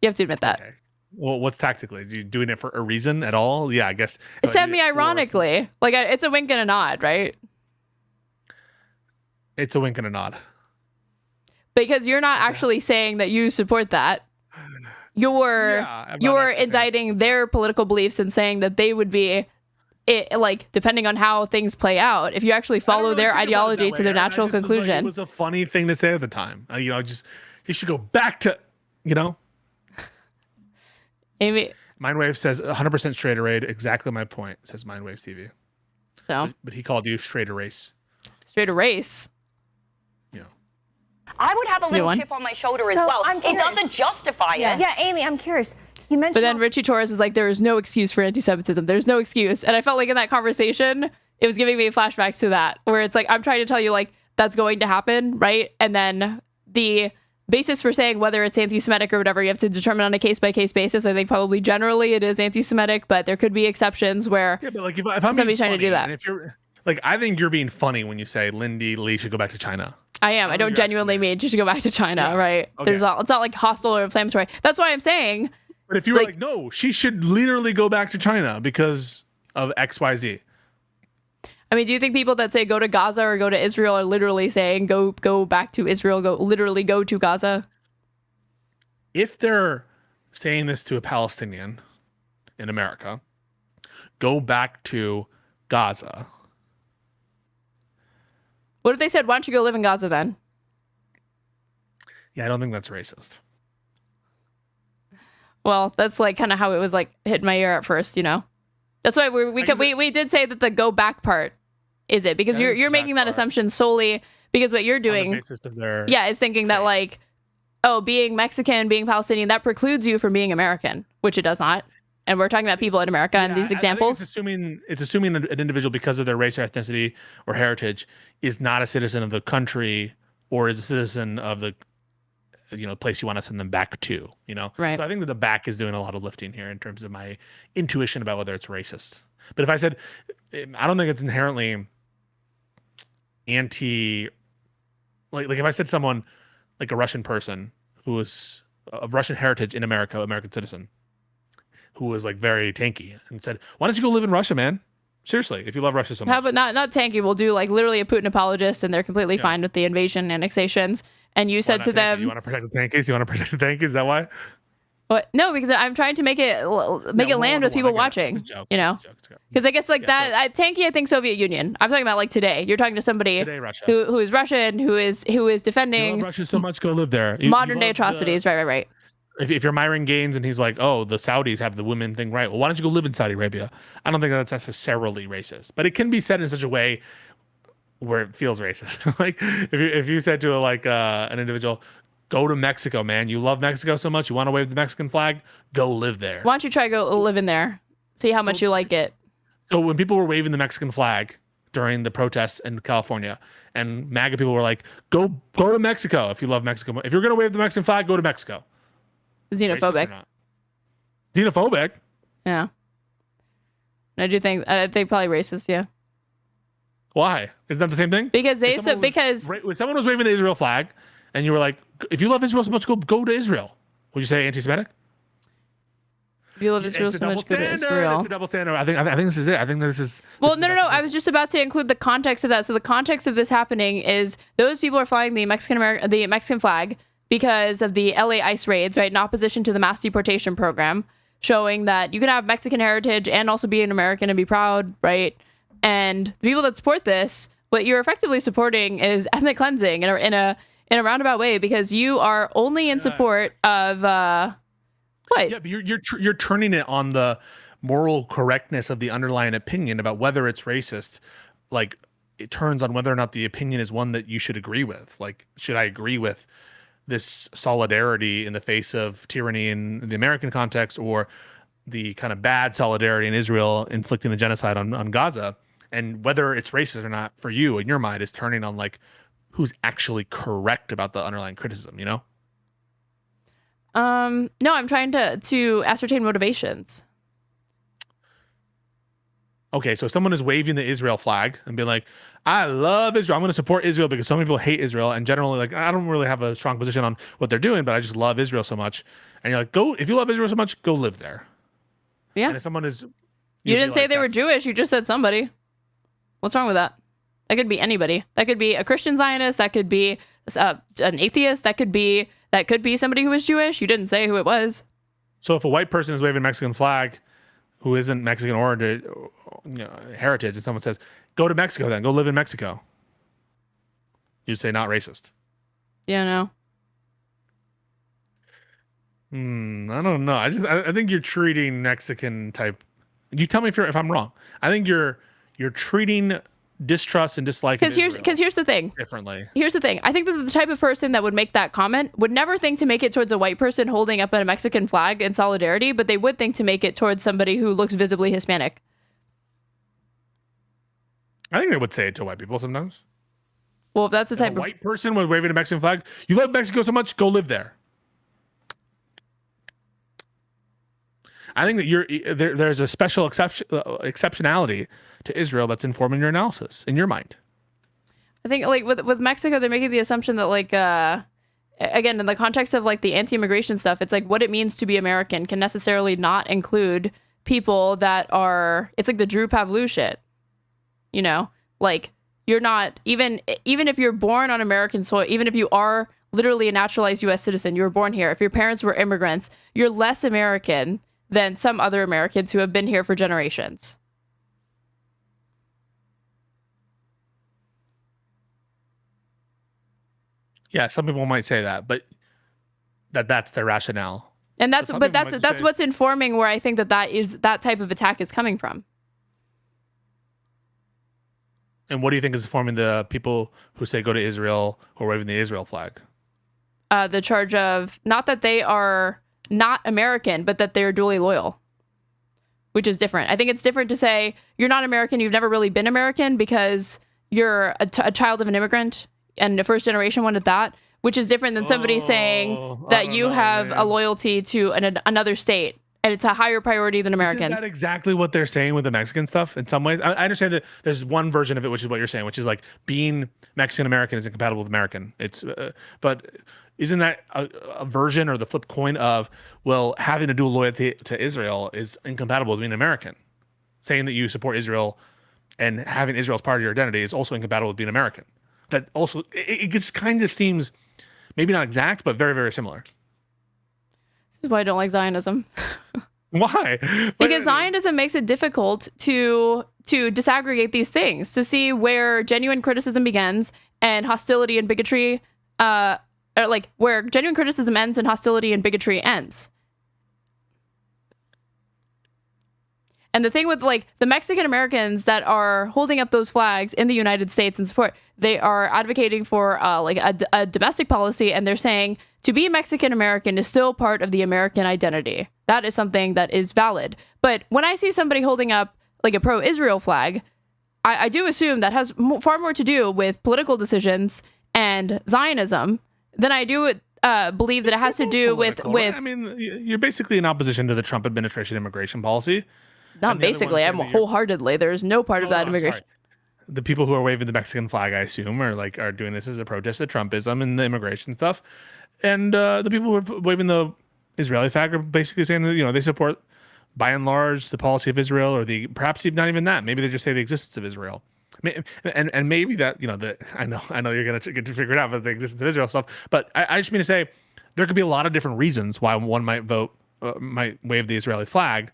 You have to admit that. Okay. Well, what's tactically? You doing it for a reason at all? Yeah, I guess. Semi-ironically, like it's a wink and a nod, right? It's a wink and a nod. Because you're not actually saying that you support that. You're indicting their political beliefs and saying that they would be, depending on how things play out, if you actually follow their ideology to their natural conclusion. It was a funny thing to say at the time. You should go back to, Amy. Mindwave says 100% straight arrayed. Exactly my point, says Mindwave TV. So, but he called you straight erase. Straight erase. Yeah. I would have a little chip on my shoulder as well. It doesn't justify it. Yeah, Amy, I'm curious. You mentioned. But then Richie Torres is like, there is no excuse for anti-Semitism. There's no excuse. And I felt like in that conversation, it was giving me flashbacks to that, where it's like, I'm trying to tell you, like, that's going to happen, right? And then the basis for saying whether it's anti-Semitic or whatever, you have to determine on a case-by-case basis. I think probably generally it is anti-Semitic, but there could be exceptions where if I'm somebody's trying to do that. And if you're like, I think you're being funny when you say Lindy Lee should go back to China. I am. I don't genuinely mean she should go back to China, right? Okay. It's not like hostile or inflammatory. That's why I'm saying. But if you were like, no, she should literally go back to China because of XYZ. I mean, do you think people that say go to Gaza or go to Israel are literally saying go back to Israel, literally go to Gaza? If they're saying this to a Palestinian in America, go back to Gaza. What if they said, why don't you go live in Gaza then? Yeah, I don't think that's racist. Well, that's like kind of how it was like hitting my ear at first, That's why we did say that the go back part is it, because you're making that assumption solely because what you're doing is thinking that like, oh, being Mexican, being Palestinian, that precludes you from being American, which it does not. And we're talking about people in America and these examples. It's assuming an individual, because of their race or ethnicity or heritage, is not a citizen of the country or is a citizen of the place you want to send them back to, Right. So I think that the back is doing a lot of lifting here in terms of my intuition about whether it's racist. But if I said, I don't think it's inherently anti, like if I said someone like a Russian person who was of Russian heritage in America, American citizen, who was like very tanky and said, why don't you go live in Russia, man? Seriously, if you love Russia so much. How about not tanky? We'll do like literally a Putin apologist and they're completely fine with the invasion, annexations. And you said to them, you want to protect the tankies? You want to protect the tankies? Is that why? What? No, because I'm trying to make it land with people watching, because I guess like tanky, I think Soviet Union. I'm talking about like today. You're talking to somebody who is Russian, who is defending. You love Russia so much, go live there. Modern day atrocities, right. If you're Myron Gaines and he's like, oh, the Saudis have the women thing right. Well, why don't you go live in Saudi Arabia? I don't think that's necessarily racist, but it can be said in such a way where it feels racist. Like if you said to an individual, go to Mexico, man. You love Mexico so much. You want to wave the Mexican flag? Go live there. Why don't you try go live in there? See how much you like it. So when people were waving the Mexican flag during the protests in California, and MAGA people were like, go to Mexico if you love Mexico. If you're going to wave the Mexican flag, go to Mexico. Xenophobic. Xenophobic? Yeah. I think probably racist, yeah. Why? Isn't that the same thing? Because if someone was waving the Israel flag, and you were like, if you love Israel so much, go to Israel. Would you say anti-Semitic? If you love Israel so much, go to Israel. It's a double standard. I think this is it. I think this is. Well, no. I was just about to include the context of that. So the context of this happening is those people are flying the Mexican flag because of the LA ICE raids, right, in opposition to the mass deportation program, showing that you can have Mexican heritage and also be an American and be proud, right? And the people that support this, what you're effectively supporting is ethnic cleansing in a roundabout way, because you are only in support of what? Yeah, but you're turning it on the moral correctness of the underlying opinion about whether it's racist. Like, it turns on whether or not the opinion is one that you should agree with. Like, should I agree with this solidarity in the face of tyranny in the American context, or the kind of bad solidarity in Israel inflicting the genocide on Gaza? And whether it's racist or not for you in your mind is turning on like who's actually correct about the underlying criticism, you know? No, I'm trying to ascertain motivations. Okay, so if someone is waving the Israel flag and being like, I love Israel, I'm going to support Israel because some people hate Israel, and generally, like, I don't really have a strong position on what they're doing, but I just love Israel so much. And you're like, if you love Israel so much, go live there. Yeah. And if someone is... You didn't say they were Jewish, you just said somebody. What's wrong with that? That could be anybody. That could be a Christian Zionist, that could be an atheist, that could be somebody who was Jewish. You didn't say who it was. So if a white person is waving a Mexican flag who isn't Mexican origin, heritage, and someone says, go to Mexico then, go live in Mexico, you'd say not racist. Yeah, no. I don't know. I think you're treating Mexican type. You tell me if I'm wrong. I think you're treating distrust and dislike because here's the thing differently. Here's the thing. I think that the type of person that would make that comment would never think to make it towards a white person holding up a Mexican flag in solidarity, but they would think to make it towards somebody who looks visibly Hispanic. I think they would say it to white people sometimes. Well, if that's the type of white person was waving a Mexican flag, you love Mexico so much, go live there. I think that there's a special exceptionality to Israel that's informing your analysis in your mind. I think like with Mexico, they're making the assumption that like again in the context of like the anti-immigration stuff, it's like what it means to be American can necessarily not include people that are. It's like the Drew Pavlou shit, you know, like you're not even if you're born on American soil, even if you are literally a naturalized U.S. citizen, you were born here. If your parents were immigrants, you're less American than some other Americans who have been here for generations. Yeah, some people might say that, but that's their rationale. And that's what's informing where I think that type of attack is coming from. And what do you think is informing the people who say go to Israel or waving the Israel flag? The charge of not that they are not American, but that they're duly loyal, which is different. I think it's different to say you're not American, you've never really been American because you're a child of an immigrant and a first generation one at that, which is different than somebody saying that you have a loyalty to another state and it's a higher priority than Americans. Isn't that exactly what they're saying with the Mexican stuff in some ways? I understand that there's one version of it, which is what you're saying, which is like being Mexican American is incompatible with American. But isn't that a version or the flip coin of, well, having a dual loyalty to Israel is incompatible with being American? Saying that you support Israel and having Israel as part of your identity is also incompatible with being American. That also, it just kind of seems maybe not exact, but very, very similar. This is why I don't like Zionism. Why? Because Zionism makes it difficult to disaggregate these things, to see where genuine criticism begins and hostility and bigotry, or like where genuine criticism ends and hostility and bigotry ends. And the thing with like the Mexican Americans that are holding up those flags in the United States and support, they are advocating for like a domestic policy, and they're saying to be Mexican American is still part of the American identity. That is something that is valid. But when I see somebody holding up like a pro-Israel flag, I do assume that has far more to do with political decisions and Zionism than I do believe that it has to do with. Right? I mean, you're basically in opposition to the Trump administration immigration policy. Not basically, I'm wholeheartedly. There's no part of that immigration. Sorry. The people who are waving the Mexican flag, I assume, are doing this as a protest to Trumpism and the immigration stuff. And the people who are waving the Israeli flag are basically saying that, they support, by and large, the policy of Israel, or perhaps even not even that. Maybe they just say the existence of Israel. And maybe that, I know you're going to get to figure it out with the existence of Israel stuff. But I just mean to say there could be a lot of different reasons why one might wave the Israeli flag.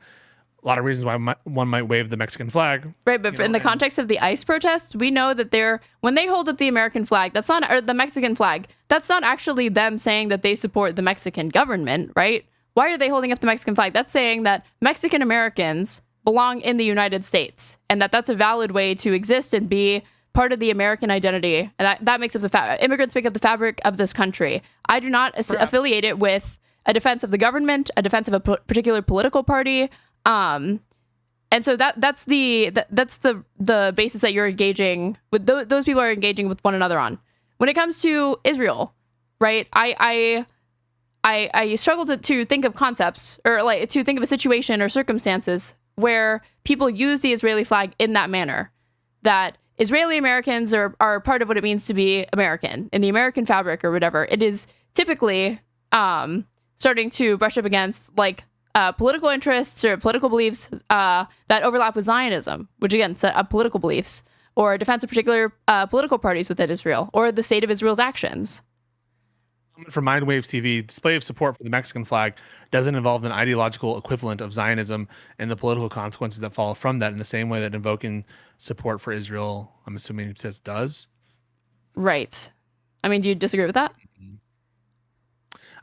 A lot of reasons why one might wave the Mexican flag. Right, but in the context of the ICE protests, we know that when they hold up the American flag, or the Mexican flag, that's not actually them saying that they support the Mexican government, right? Why are they holding up the Mexican flag? That's saying that Mexican Americans belong in the United States, and that's a valid way to exist and be part of the American identity. And that makes up immigrants make up the fabric of this country. I do not affiliate it with a defense of the government, a defense of a particular political party. And And so that's the basis that you're engaging with. Those people are engaging with one another on. When it comes to Israel, right? I struggle to think of concepts or like to think of a situation or circumstances where people use the Israeli flag in that manner. That Israeli Americans are part of what it means to be American in the American fabric or whatever. It is typically starting to brush up against like political interests or political beliefs that overlap with Zionism, which again set up political beliefs, or defense of particular political parties within Israel, or the state of Israel's actions. From Mindwaves TV, display of support for the Mexican flag doesn't involve an ideological equivalent of Zionism and the political consequences that follow from that in the same way that invoking support for Israel, I'm assuming it says, does. Right. I mean, do you disagree with that?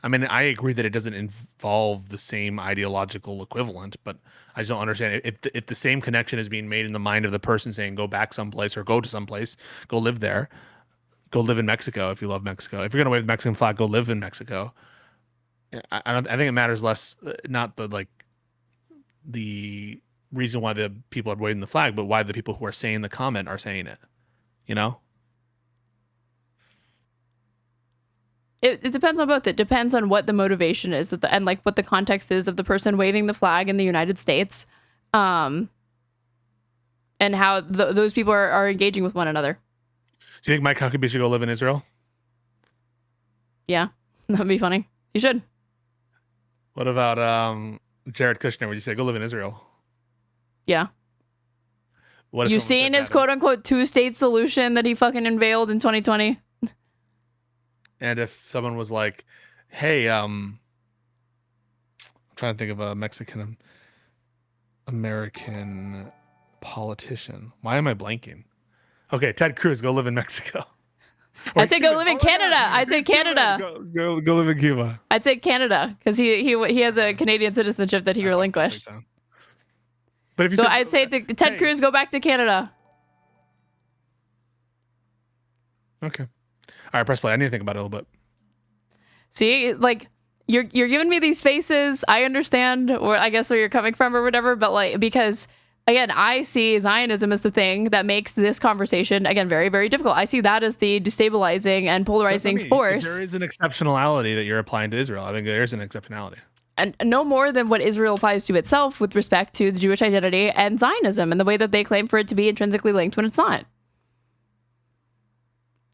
I mean, I agree that it doesn't involve the same ideological equivalent, but I just don't understand if the same connection is being made in the mind of the person saying go back someplace or go to someplace, go live there, go live in Mexico if you love Mexico. If you're going to wave the Mexican flag, go live in Mexico. I think it matters less, not the reason why the people are waving the flag, but why the people who are saying the comment are saying it, you know? It depends on both. It depends on what the motivation is and like what the context is of the person waving the flag in the United States, and how those people are engaging with one another. Do you think Mike Huckabee should go live in Israel? Yeah, that'd be funny. You should. What about Jared Kushner? Would you say go live in Israel? Yeah. What you seen his quote unquote 2-state solution that he fucking unveiled in 2020? And if someone was like, hey, I'm trying to think of a Mexican American politician. Why am I blanking? Okay, Ted Cruz, go live in Mexico. I'd say go live in Canada. I'd say Canada. Go live in Cuba. I'd say Canada because he has a Canadian citizenship that he relinquished. But if you so I'd say to Ted Cruz, go back to Canada. Okay. All right, press play. I need to think about it a little bit. See, like you're giving me these faces. I understand, or I guess where you're coming from, or whatever. But like, because again, I see Zionism as the thing that makes this conversation again very, very difficult. I see that as the destabilizing and polarizing force. There is an exceptionality that you're applying to Israel. I think there is an exceptionality. And no more than what Israel applies to itself with respect to the Jewish identity and Zionism and the way that they claim for it to be intrinsically linked when it's not.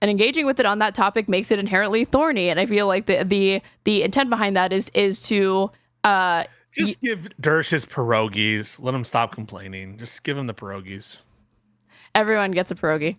And engaging with it on that topic makes it inherently thorny. And I feel like the intent behind that is to just give Dersh his pierogies. Let him stop complaining. Just give him the pierogies. Everyone gets a pierogi.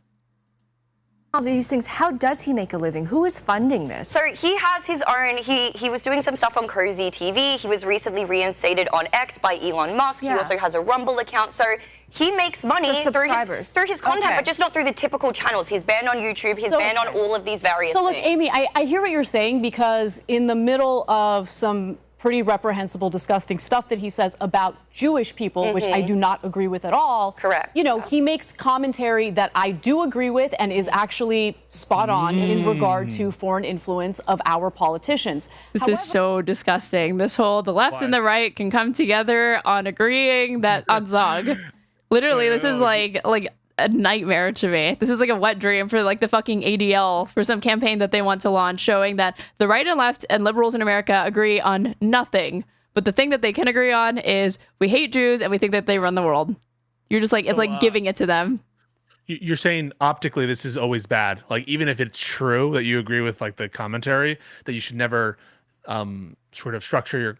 All these things, how does he make a living? Who is funding this? So he has his own, he was doing some stuff on Cozy TV. He was recently reinstated on X by Elon Musk. Yeah. He also has a Rumble account. So he makes money through his content, but just not through the typical channels. He's banned on YouTube. He's banned on all of these various things. So look, Amy, I hear what you're saying, because in the middle of some pretty reprehensible, disgusting stuff that he says about Jewish people, which I do not agree with at all. Correct. You know, he makes commentary that I do agree with and is actually spot on in regard to foreign influence of our politicians. This is so disgusting. This whole, the left and the right can come together on agreeing that on Zog. Literally, this is like a nightmare to me. This is like a wet dream for like the fucking ADL for some campaign that they want to launch, showing that the right and left and liberals in America agree on nothing. But the thing that they can agree on is we hate Jews and we think that they run the world. You're just like, it's like giving it to them. You're saying optically this is always bad. Like even if it's true that you agree with like the commentary, that you should never sort of structure your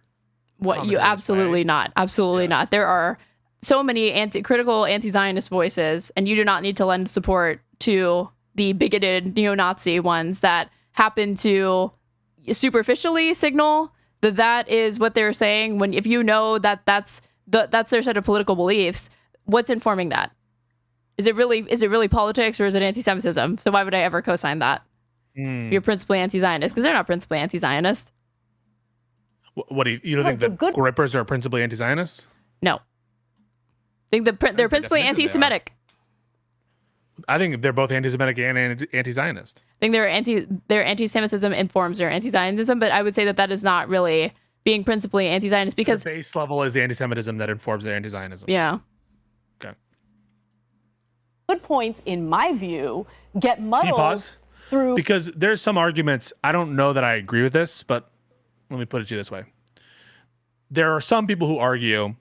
what you absolutely not. Absolutely not. There are so many critical anti-Zionist voices, and you do not need to lend support to the bigoted neo-Nazi ones that happen to superficially signal that that is what they're saying. When if you know that that's their set of political beliefs, what's informing that? Is it really politics, or is it anti-Semitism? So why would I ever co-sign that? You're principally anti-Zionist, because they're not principally anti-Zionist. What do you don't think that grippers are principally anti-Zionist? No. I think they're principally anti-Semitic. I think they're both anti-Semitic and anti-Zionist. I think their anti-Semitism informs their anti-Zionism, but I would say that is not really being principally anti-Zionist, because the base level is the anti-Semitism that informs the anti-Zionism. Yeah. good points, in my view, get Can you muddled pause? through. Because there's some arguments. I don't know that I agree with this, but let me put it to you this way. There are some people who argue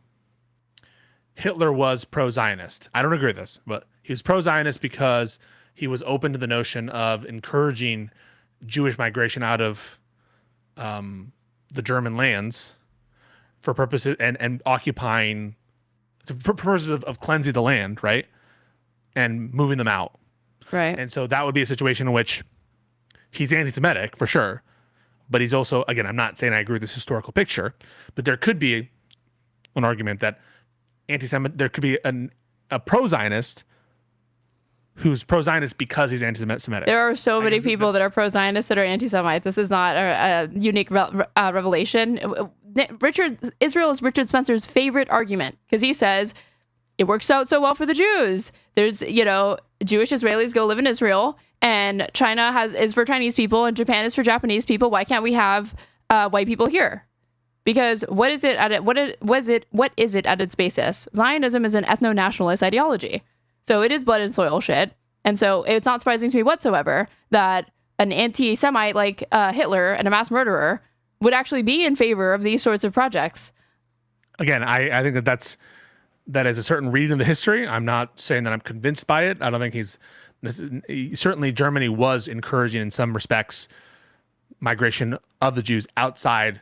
Hitler was pro-Zionist. I don't agree with this, but he was pro-Zionist because he was open to the notion of encouraging Jewish migration out of the German lands for purposes and occupying for purposes of cleansing the land, right? And moving them out. Right. And so that would be a situation in which he's anti-Semitic for sure, but he's also, again, I'm not saying I agree with this historical picture, but there could be an argument that there could be a pro-Zionist who's pro-Zionist because he's anti-Semitic. There are so many people that are pro-Zionist that are anti-Semites. This is not a unique revelation. Israel is Richard Spencer's favorite argument because he says it works out so well for the Jews. There's, Jewish Israelis go live in Israel, and China is for Chinese people, and Japan is for Japanese people. Why can't we have white people here? Because what is it at its basis? Zionism is an ethno-nationalist ideology. So it is blood and soil shit. And so it's not surprising to me whatsoever that an anti-Semite like Hitler and a mass murderer would actually be in favor of these sorts of projects. Again, I think that is a certain reading of the history. I'm not saying that I'm convinced by it. I don't think certainly Germany was encouraging in some respects migration of the Jews outside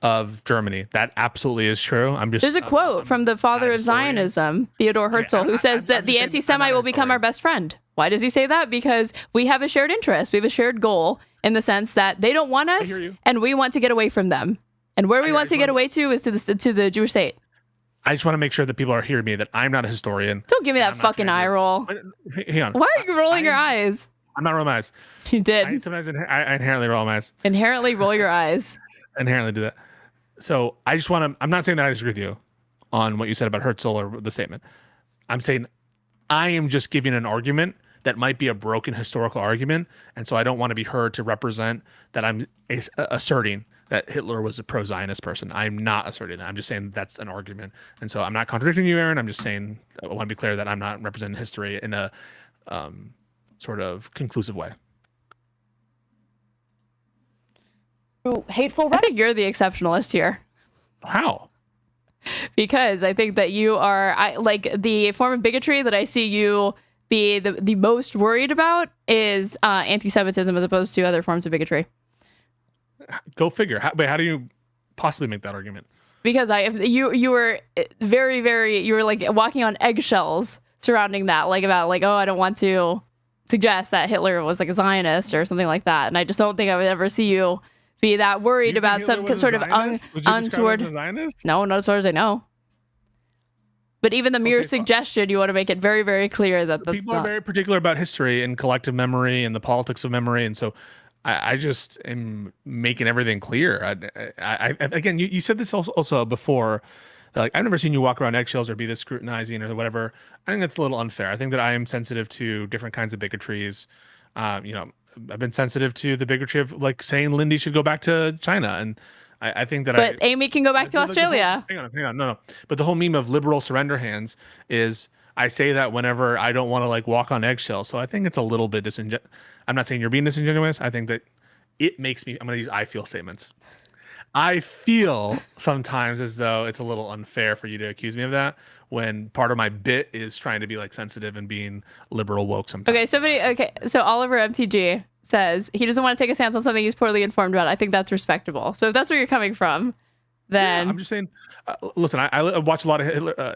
of Germany. That absolutely is true. There's a quote from the father of Zionism, Theodor Herzl, who says that the anti-Semite will become our best friend. Why does he say that? Because we have a shared interest. We have a shared goal in the sense that they don't want us and we want to get away from them. And where we want to get away to is to the Jewish state. I just want to make sure that people are hearing me, that I'm not a historian. Don't give me that fucking eye roll. Hang on. Why are you rolling your eyes? I'm not rolling my eyes. You did. Sometimes I inherently roll my eyes. Inherently roll your eyes. Inherently do that. So I just want to, I'm not saying that I disagree with you on what you said about Herzl or the statement. I'm saying I am just giving an argument that might be a broken historical argument. And so I don't want to be heard to represent that I'm asserting that Hitler was a pro-Zionist person. I'm not asserting that. I'm just saying that's an argument. And so I'm not contradicting you, Aaron. I'm just saying, I want to be clear that I'm not representing history in a sort of conclusive way. Hateful. I think you're the exceptionalist here. How? Because I think that you are, like the form of bigotry that I see you be the most worried about is anti-Semitism as opposed to other forms of bigotry. Go figure. How do you possibly make that argument? Because you were you were like walking on eggshells surrounding that, like about like, oh, I don't want to suggest that Hitler was like a Zionist or something like that. And I just don't think I would ever see you be that worried about some sort of untoward. No, not as far as I know. But even the mere suggestion, you want to make it very, very clear that people are very particular about history and collective memory and the politics of memory, and so I just am making everything clear. Again, you said this also before. Like, I've never seen you walk around eggshells or be this scrutinizing or whatever. I think that's a little unfair. I think that I am sensitive to different kinds of bigotries. I've been sensitive to the bigotry of like saying Lindy should go back to China, and I think that. But Amy can go back to Australia. Hang on, no. But the whole meme of liberal surrender hands is I say that whenever I don't want to like walk on eggshells. So I think it's a little bit disingenuous. I'm not saying you're being disingenuous. I think that it makes me. I'm going to use I feel statements. I feel sometimes as though it's a little unfair for you to accuse me of that when part of my bit is trying to be like sensitive and being liberal woke sometimes. Okay, so Oliver MTG says he doesn't want to take a stance on something he's poorly informed about. I think that's respectable. So if that's where you're coming from, then yeah, I'm just saying. Listen, I watch a lot of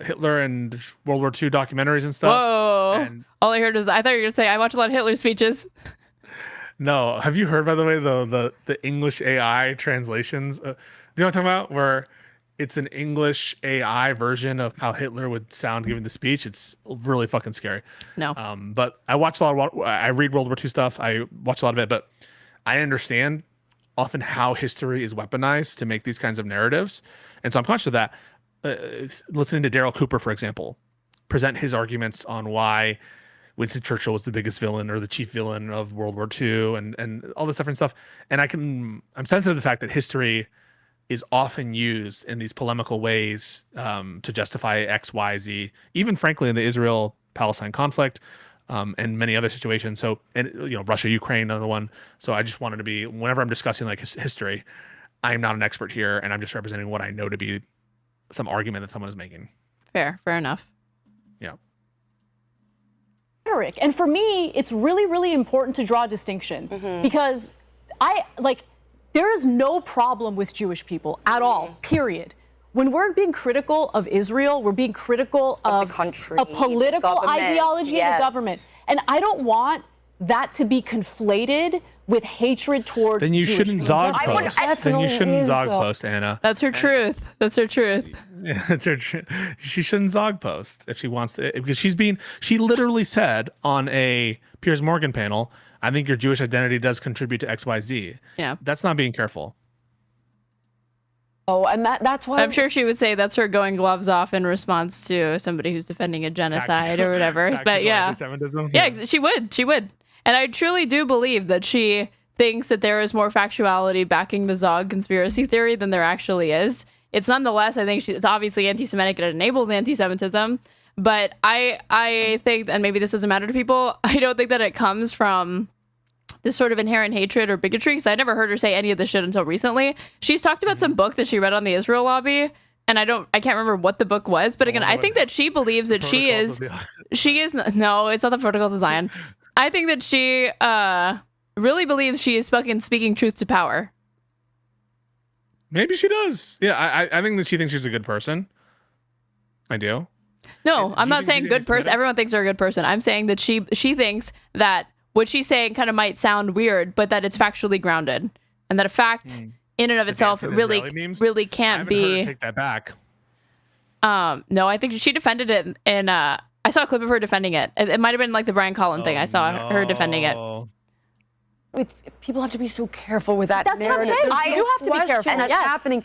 Hitler and World War II documentaries and stuff. Whoa! And all I heard was I thought you were gonna say I watch a lot of Hitler speeches. No, have you heard, by the way, the English AI translations? Do you know what I'm talking about? Where it's an English AI version of how Hitler would sound giving the speech. It's really fucking scary. No. But I watch a lot of, I read World War II stuff. I watch a lot of it, but I understand often how history is weaponized to make these kinds of narratives. And so I'm conscious of that. Listening to Daryl Cooper, for example, present his arguments on why Winston Churchill was the biggest villain or the chief villain of World War II and all this different stuff. And I'm sensitive to the fact that history is often used in these polemical ways to justify X, Y, Z, even frankly in the Israel-Palestine conflict. and many other situations. So, and Russia, Ukraine, another one. So I just wanted to be, whenever I'm discussing like history, I'm not an expert here, and I'm just representing what I know to be some argument that someone is making. Fair enough. Yeah. Rhetoric. And for me, it's really, really important to draw a distinction because there is no problem with Jewish people at all, period. When we're being critical of Israel, we're being critical of the country, a political ideology yes. of the government. And I don't want that to be conflated with hatred toward Then you Jewish shouldn't people. Zog post. Then you shouldn't Zog post, Anna. That's her truth. That's her truth. Yeah, that's her. She shouldn't Zog post if she wants to, because she literally said on a Piers Morgan panel, I think your Jewish identity does contribute to XYZ. Yeah. That's not being careful. Oh, and that's why I'm sure she would say that's her going gloves off in response to somebody who's defending a genocide or whatever. But yeah. Anti-Semitism. Yeah, she would. And I truly do believe that she thinks that there is more factuality backing the Zog conspiracy theory than there actually is. It's nonetheless, I think it's obviously anti-Semitic and it enables anti-Semitism. But I think, and maybe this doesn't matter to people, I don't think that it comes from this sort of inherent hatred or bigotry, because I never heard her say any of this shit until recently. She's talked about some book that she read on the Israel lobby, and I can't remember what the book was, but again, I think that she believes that she is, no, it's not the Protocols of Zion. I think that she really believes she is speaking truth to power. Maybe she does. Yeah, I think that she thinks she's a good person. I do. No, I'm not saying good person. Everyone thinks they're a good person. I'm saying that she thinks that what she's saying kind of might sound weird, but that it's factually grounded, and that a fact in and of itself really can't be. Heard her take that back. No, I think she defended it, and I saw a clip of her defending it. It might have been like the Brian Collin thing. I saw her defending it. People have to be so careful with that. That's narrative. what I'm saying. You have to be careful. And that's happening.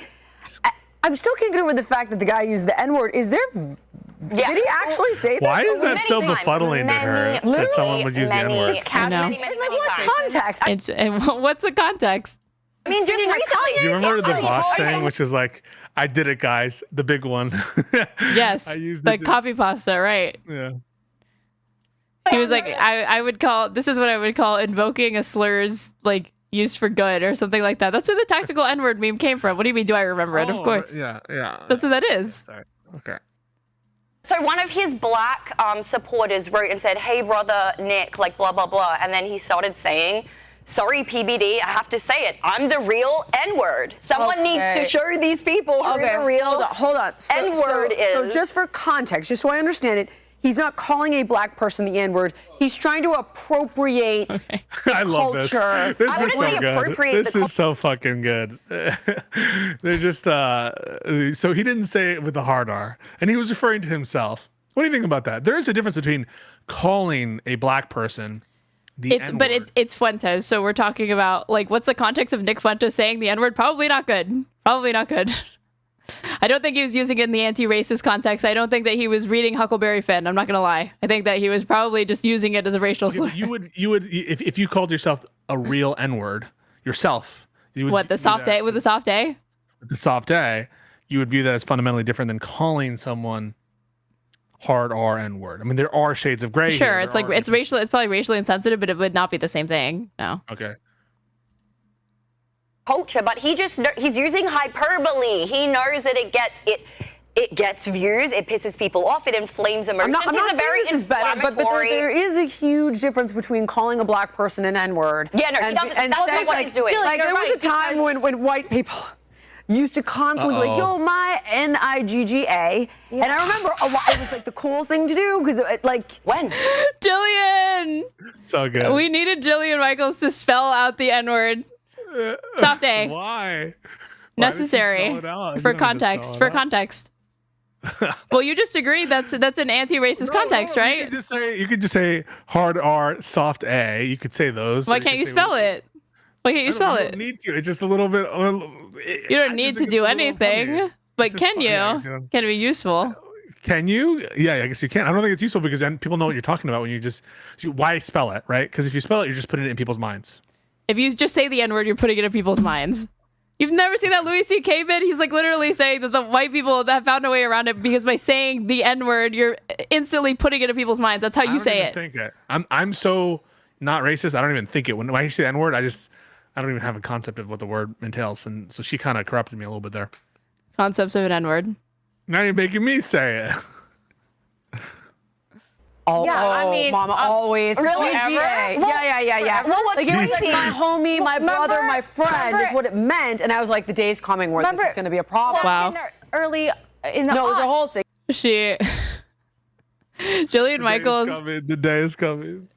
I'm still can't get over the fact that the guy used the N-word. Did he actually say this? Why is that so befuddling to her that someone would use the N-word? Just casually. What's context? And what's the context? I mean, just recently. Do you remember the Bosch thing, which is like, I did it, guys, the big one. Yes, I used the copy pasta, right? Yeah. He was like, I would call, this is what I would call invoking a slur's like used for good or something like that. That's where the tactical N-word meme came from. What do you mean? Do I remember it? Of course. Yeah. That's what that is. Sorry. Okay. So one of his black supporters wrote and said, "Hey, brother Nick, like blah, blah, blah." And then he started saying, "Sorry, PBD, I have to say it. I'm the real N-word. Someone needs to show these people who the real hold on. N-word is." So just for context, just so I understand it, he's not calling a black person the N-word. He's trying to appropriate the I love culture. This is so good. This is so fucking good. They're just so he didn't say it with the hard R, and he was referring to himself. What do you think about that? There is a difference between calling a black person the N-word. It's Fuentes, so we're talking about like what's the context of Nick Fuentes saying the N-word? Probably not good. Probably not good. I don't think he was using it in the anti-racist context. I don't think that he was reading Huckleberry Finn. I'm not gonna lie. I think that he was probably just using it as a racial slur. You would if you called yourself a real N-word yourself. You would what the soft A with the soft A? With the soft A, you would view that as fundamentally different than calling someone hard R N-word. I mean, there are shades of gray. Sure, it's like it's racial. It's probably racially insensitive, but it would not be the same thing. No. Okay. Culture, but he's using hyperbole. He knows that it gets views, it pisses people off, it inflames emotions. I'm not saying this is better, but there is a huge difference between calling a black person an N-word. Yeah, no, he doesn't. That's not what he's doing. Like there was a time when white people used to constantly be like, "Yo, my N-I-G-G-A," and I remember a lot. It was like the cool thing to do because when Jillian, so good. We needed Jillian Michaels to spell out the N-word. Soft A. Why? Necessary for context. For context. Well, you just agreed that's an anti-racist context, right? You could just say hard R, soft A. You could say those. Why can't you spell it? Why can't you spell it? You don't need to. It's just a little bit. You don't need to do anything, but can you? Can it be useful? Can you? Yeah, I guess you can. I don't think it's useful because then people know what you're talking about when you just. Why spell it, right? Because if you spell it, you're just putting it in people's minds. If you just say the N-word, you're putting it in people's minds. You've never seen that Louis C.K. bit? He's like literally saying that the white people that found a way around it because by saying the N-word, you're instantly putting it in people's minds. That's how you say it. Think it. I'm so not racist. I don't even think it. When I say N-word, I don't even have a concept of what the word entails. And so she kind of corrupted me a little bit there. Concepts of an N-word. Now you're making me say it. I mean, Mama always. Really? GGA. Yeah. Well, what Like, it was like my homie, my brother, my friend is what it meant. And I was like, the day's coming where this is going to be a problem. Wow. Early in the No, it was a whole thing. Jillian Michaels. The day is coming.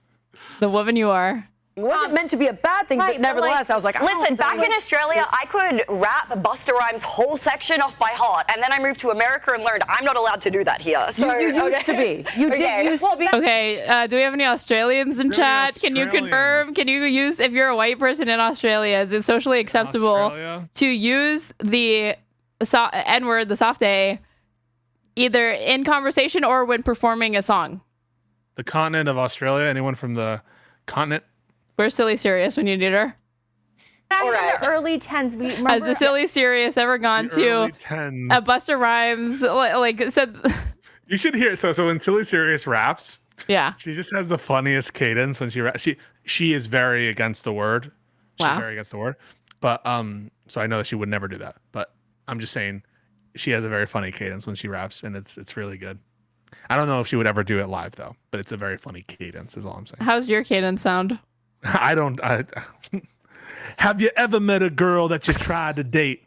The woman you are. It wasn't meant to be a bad thing, but nevertheless, I was like, listen, back in Australia, I could rap Busta Rhymes' whole section off by heart, and then I moved to America and learned I'm not allowed to do that here. So you used to be. You did used to be. Okay, do we have any Australians in chat? Can you confirm? Can you use, if you're a white person in Australia, is it socially acceptable to use the N-word, the soft A, either in conversation or when performing a song? The continent of Australia? Anyone from the continent? We're Silly Serious when you need her. In the early 10s, we remember. Has the Silly Serious ever gone to a Busta Rhymes like said? You should hear. So when Silly Serious raps, yeah, she just has the funniest cadence when she raps. She is very against the word. She's very against the word. But so I know that she would never do that. But I'm just saying, she has a very funny cadence when she raps, and it's really good. I don't know if she would ever do it live though, but it's a very funny cadence. Is all I'm saying. How's your cadence sound? I have you ever met a girl that you tried to date?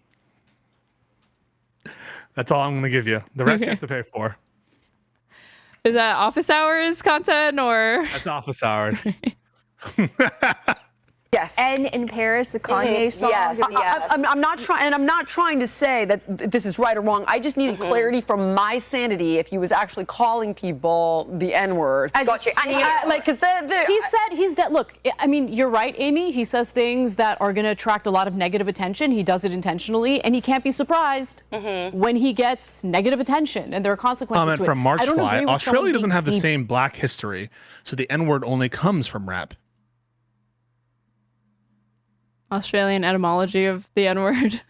That's all I'm going to give you. The rest you have to pay for. Is that office hours content or? That's office hours. Yes. And in Paris, the Kanye song. Yes. I'm not trying, and I'm not trying to say that this is right or wrong. I just needed clarity from my sanity if he was actually calling people the N-word. Gotcha. He's dead. Look, I mean, you're right, Amy. He says things that are going to attract a lot of negative attention. He does it intentionally, and he can't be surprised when he gets negative attention, and there are consequences Comment to it. from Marchfly. Australia doesn't have the same black history, so the N-word only comes from rap. Australian etymology of the N-word.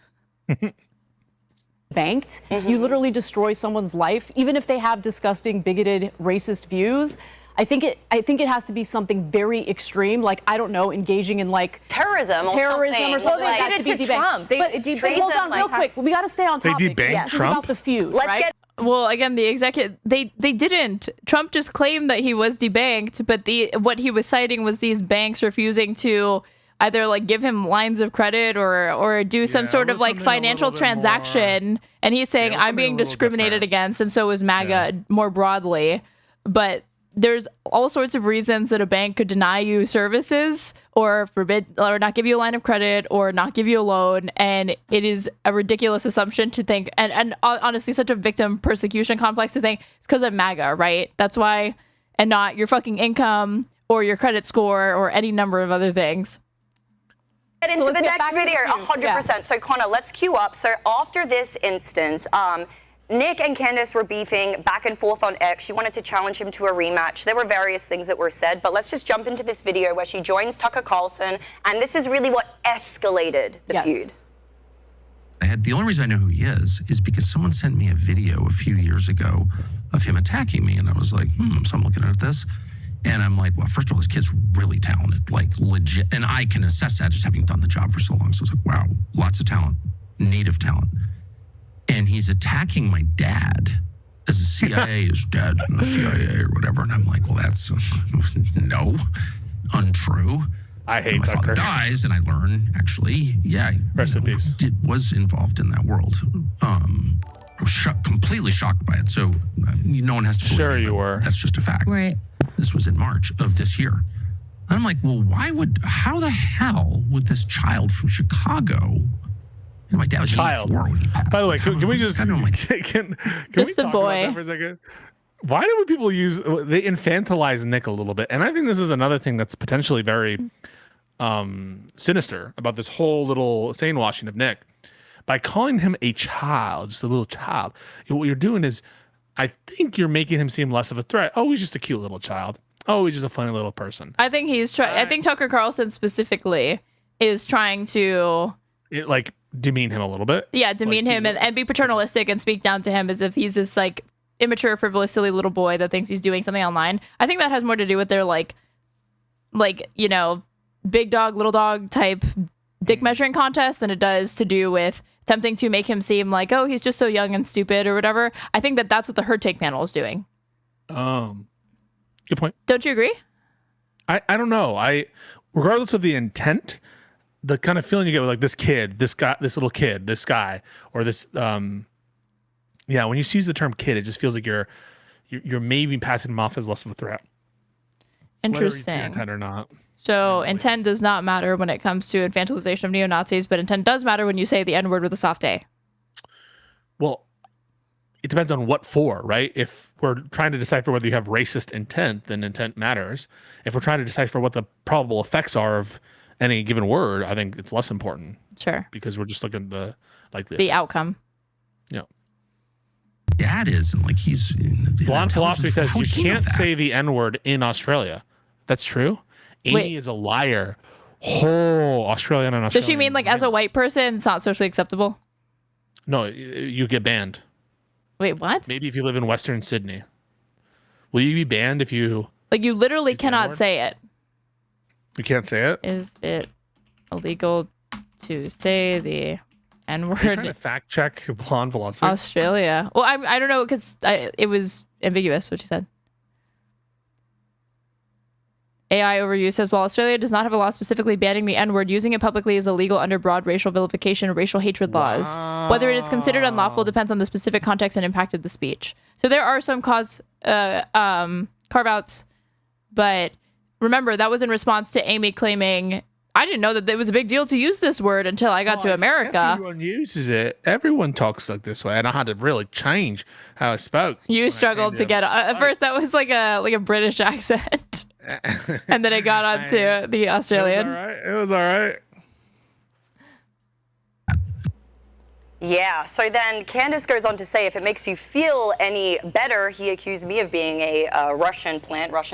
Banked. You literally destroy someone's life, even if they have disgusting, bigoted, racist views. I think it has to be something very extreme, like, I don't know, engaging in like terrorism or something. Well, they did it to Trump. But hold on real quick. We got to stay on topic. This is about the feud, right? Well, again, the executive, they didn't. Trump just claimed that he was debanked, but what he was citing was these banks refusing to either like give him lines of credit or do some sort of like financial transaction. And he's saying, I'm being discriminated against, and so is MAGA more broadly. But there's all sorts of reasons that a bank could deny you services or forbid or not give you a line of credit or not give you a loan. And it is a ridiculous assumption to think, and honestly, such a victim persecution complex to think it's because of MAGA, right? That's why, and not your fucking income or your credit score or any number of other things. Get into the next video, 100%. Yeah. So Connor, let's queue up. So after this instance, Nick and Candace were beefing back and forth on X. She wanted to challenge him to a rematch. There were various things that were said, but let's just jump into this video where she joins Tucker Carlson, and this is really what escalated the feud. The only reason I know who he is because someone sent me a video a few years ago of him attacking me, and I was like, so I'm looking at this. And I'm like, well, first of all, this kid's really talented, like legit. And I can assess that just having done the job for so long. So I was like, wow, lots of talent, native talent. And he's attacking my dad as the CIA is dead in the CIA or whatever. And I'm like, well, that's no, untrue. I hate my father dies, and I learn actually, was involved in that world. I was completely shocked by it. So no one has to believe Sure you were. That's just a fact. Right. This was in March of this year. And I'm like, well, how the hell would this child from Chicago, my dad was 84 when he passed. By the way, can we just, can just we talk about that for a second? Why do people they infantilize Nick a little bit? And I think this is another thing that's potentially very sinister about this whole little sane washing of Nick. By calling him a child, just a little child, what you're doing is, I think you're making him seem less of a threat. Oh, he's just a cute little child. Oh, he's just a funny little person. I think I think Tucker Carlson specifically is trying to demean him a little bit. Yeah, demean him and be paternalistic and speak down to him as if he's this like immature, frivolous, silly little boy that thinks he's doing something online. I think that has more to do with their like you know, big dog, little dog type dick measuring contest than it does to do with attempting to make him seem like, oh, he's just so young and stupid or whatever. I think that that's what the Her Take panel is doing. Good point. Don't you agree? I don't know. Regardless of the intent, the kind of feeling you get with like this kid, this guy, this little kid, this guy, or this, when you use the term kid, it just feels like you're maybe passing him off as less of a threat. Interesting. Whether it's intent or not. So intent does not matter when it comes to infantilization of neo-Nazis, but intent does matter when you say the N-word with a soft A. Well, it depends on what for, right? If we're trying to decipher whether you have racist intent, then intent matters. If we're trying to decipher what the probable effects are of any given word, I think it's less important. Sure. Because we're just looking at the likely the outcome. Yeah. Dad is, and like he's Blonde philosophy says you can't say the N-word in Australia. That's true. Amy is a liar. Oh, Australian and Australian. Does she mean like as a white person, it's not socially acceptable? No, you get banned. Wait, what? Maybe if you live in Western Sydney. Will you be banned if you... Like you literally cannot say it. You can't say it? Is it illegal to say the N-word? Are you trying to fact check blonde philosophy? Australia. Well, I don't know because it was ambiguous what she said. AI Overview says, while Australia does not have a law specifically banning the N-word, using it publicly is illegal under broad racial vilification and racial hatred laws. Whether it is considered unlawful depends on the specific context and impact of the speech. So there are some carve-outs, but remember, that was in response to Amy claiming, I didn't know that it was a big deal to use this word until I got to America. Everyone uses it. Everyone talks like this way. And I had to really change how I spoke. You struggled to get at first that was like a British accent. And then it got onto the Australian. It was all right. Yeah, so then Candace goes on to say, if it makes you feel any better, he accused me of being a Russian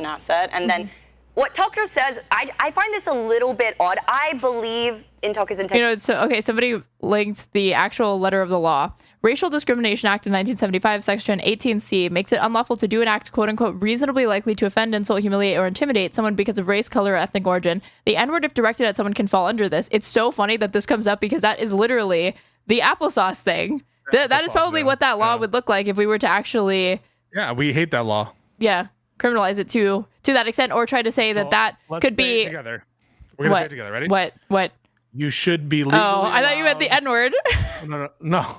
asset. And then what Tucker says, I find this a little bit odd. I believe in Tucker's intent. You know, somebody linked the actual letter of the law. Racial Discrimination Act of 1975, Section 18C, makes it unlawful to do an act, quote unquote, reasonably likely to offend, insult, humiliate, or intimidate someone because of race, color, or ethnic origin. The N-word, if directed at someone, can fall under this. It's so funny that this comes up because that is literally the applesauce thing. That is probably what that law would look like if we were to actually... Yeah, we hate that law. Yeah, criminalize it to that extent, or try to say that could be... Together. We're going to say it together. Ready? What? You should be legally I thought you meant the N-word. No.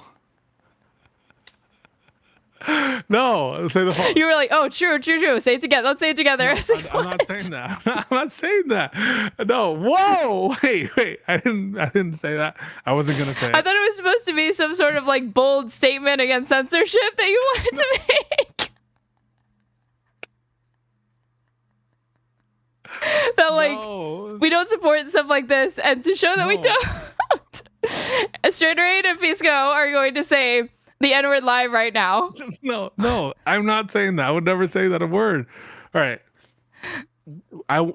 No, say the phone. You were like, oh, true. Say it together. Let's say it together. No, I'm not saying that. I'm not saying that. No. Whoa. Wait. I didn't say that. I wasn't gonna say it. I thought it was supposed to be some sort of like bold statement against censorship that you wanted to make. That like we don't support stuff like this, and to show that we don't. Straighter Aid and Pisco are going to say the N-word live right now. No, I'm not saying that. I would never say that a word. All right.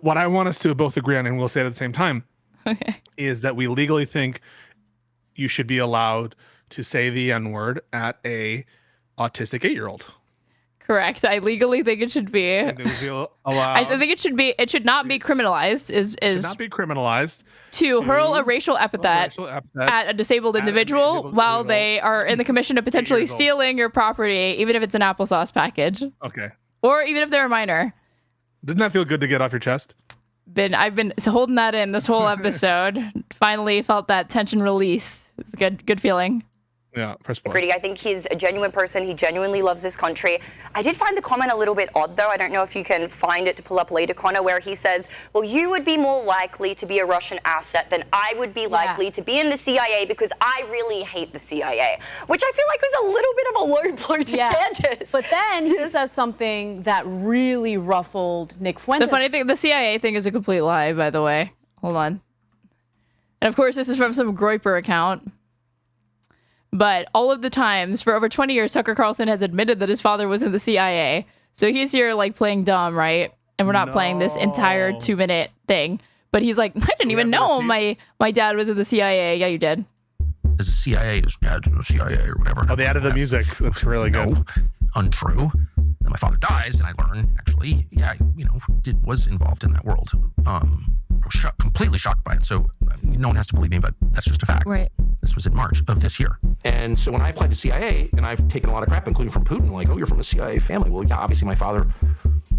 What I want us to both agree on, and we'll say it at the same time, is that we legally think you should be allowed to say the N-word at a autistic 8-year-old. Correct. I legally think it should be. I think it should be. It should not be criminalized. Should not be criminalized to hurl a racial epithet at a disabled individual while they are in the commission of potentially stealing your property, even if it's an applesauce package. Okay. Or even if they're a minor. Didn't that feel good to get off your chest? I've been holding that in this whole episode. Finally felt that tension release. It's a good feeling. Yeah, press play. Agreed. I think he's a genuine person. He genuinely loves this country. I did find the comment a little bit odd, though. I don't know if you can find it to pull up later, Connor, where he says, well, you would be more likely to be a Russian asset than I would be likely to be in the CIA because I really hate the CIA, which I feel like was a little bit of a low blow to Candace. But then he says something that really ruffled Nick Fuentes. The funny thing, the CIA thing is a complete lie, by the way. Hold on. And of course, this is from some Groyper account. But all of the times, for over 20 years, Tucker Carlson has admitted that his father was in the CIA. So he's here, like, playing dumb, right? And we're not playing this entire 2-minute thing. But he's like, I didn't even know my dad was in the CIA. Yeah, you did. as a CIA, as dad's in the CIA or whatever. Oh, they added the music. That's really good. No, untrue. Then my father dies, and I learn actually, was involved in that world. I was completely shocked by it. So no one has to believe me, but that's just a fact. Right. This was in March of this year. And so when I applied to CIA, and I've taken a lot of crap, including from Putin, like, oh, you're from a CIA family. Well, yeah, obviously my father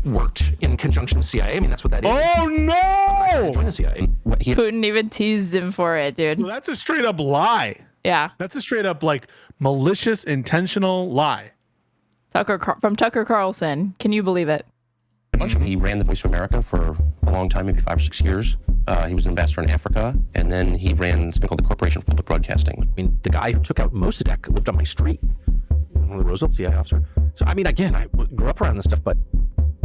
worked in conjunction with CIA. I mean, that's what that is. Oh, no! Join the CIA. Putin even teased him for it, dude. Well, that's a straight up lie. Yeah. That's a straight up, like, malicious, intentional lie. From Tucker Carlson. Can you believe it? He ran the Voice of America for a long time, maybe 5 or 6 years. He was an ambassador in Africa, and then he ran something called the Corporation for Public Broadcasting. I mean, the guy who took out Mossadegh lived on my street. One of the Roosevelt CIA officer. So, I mean, again, I grew up around this stuff, but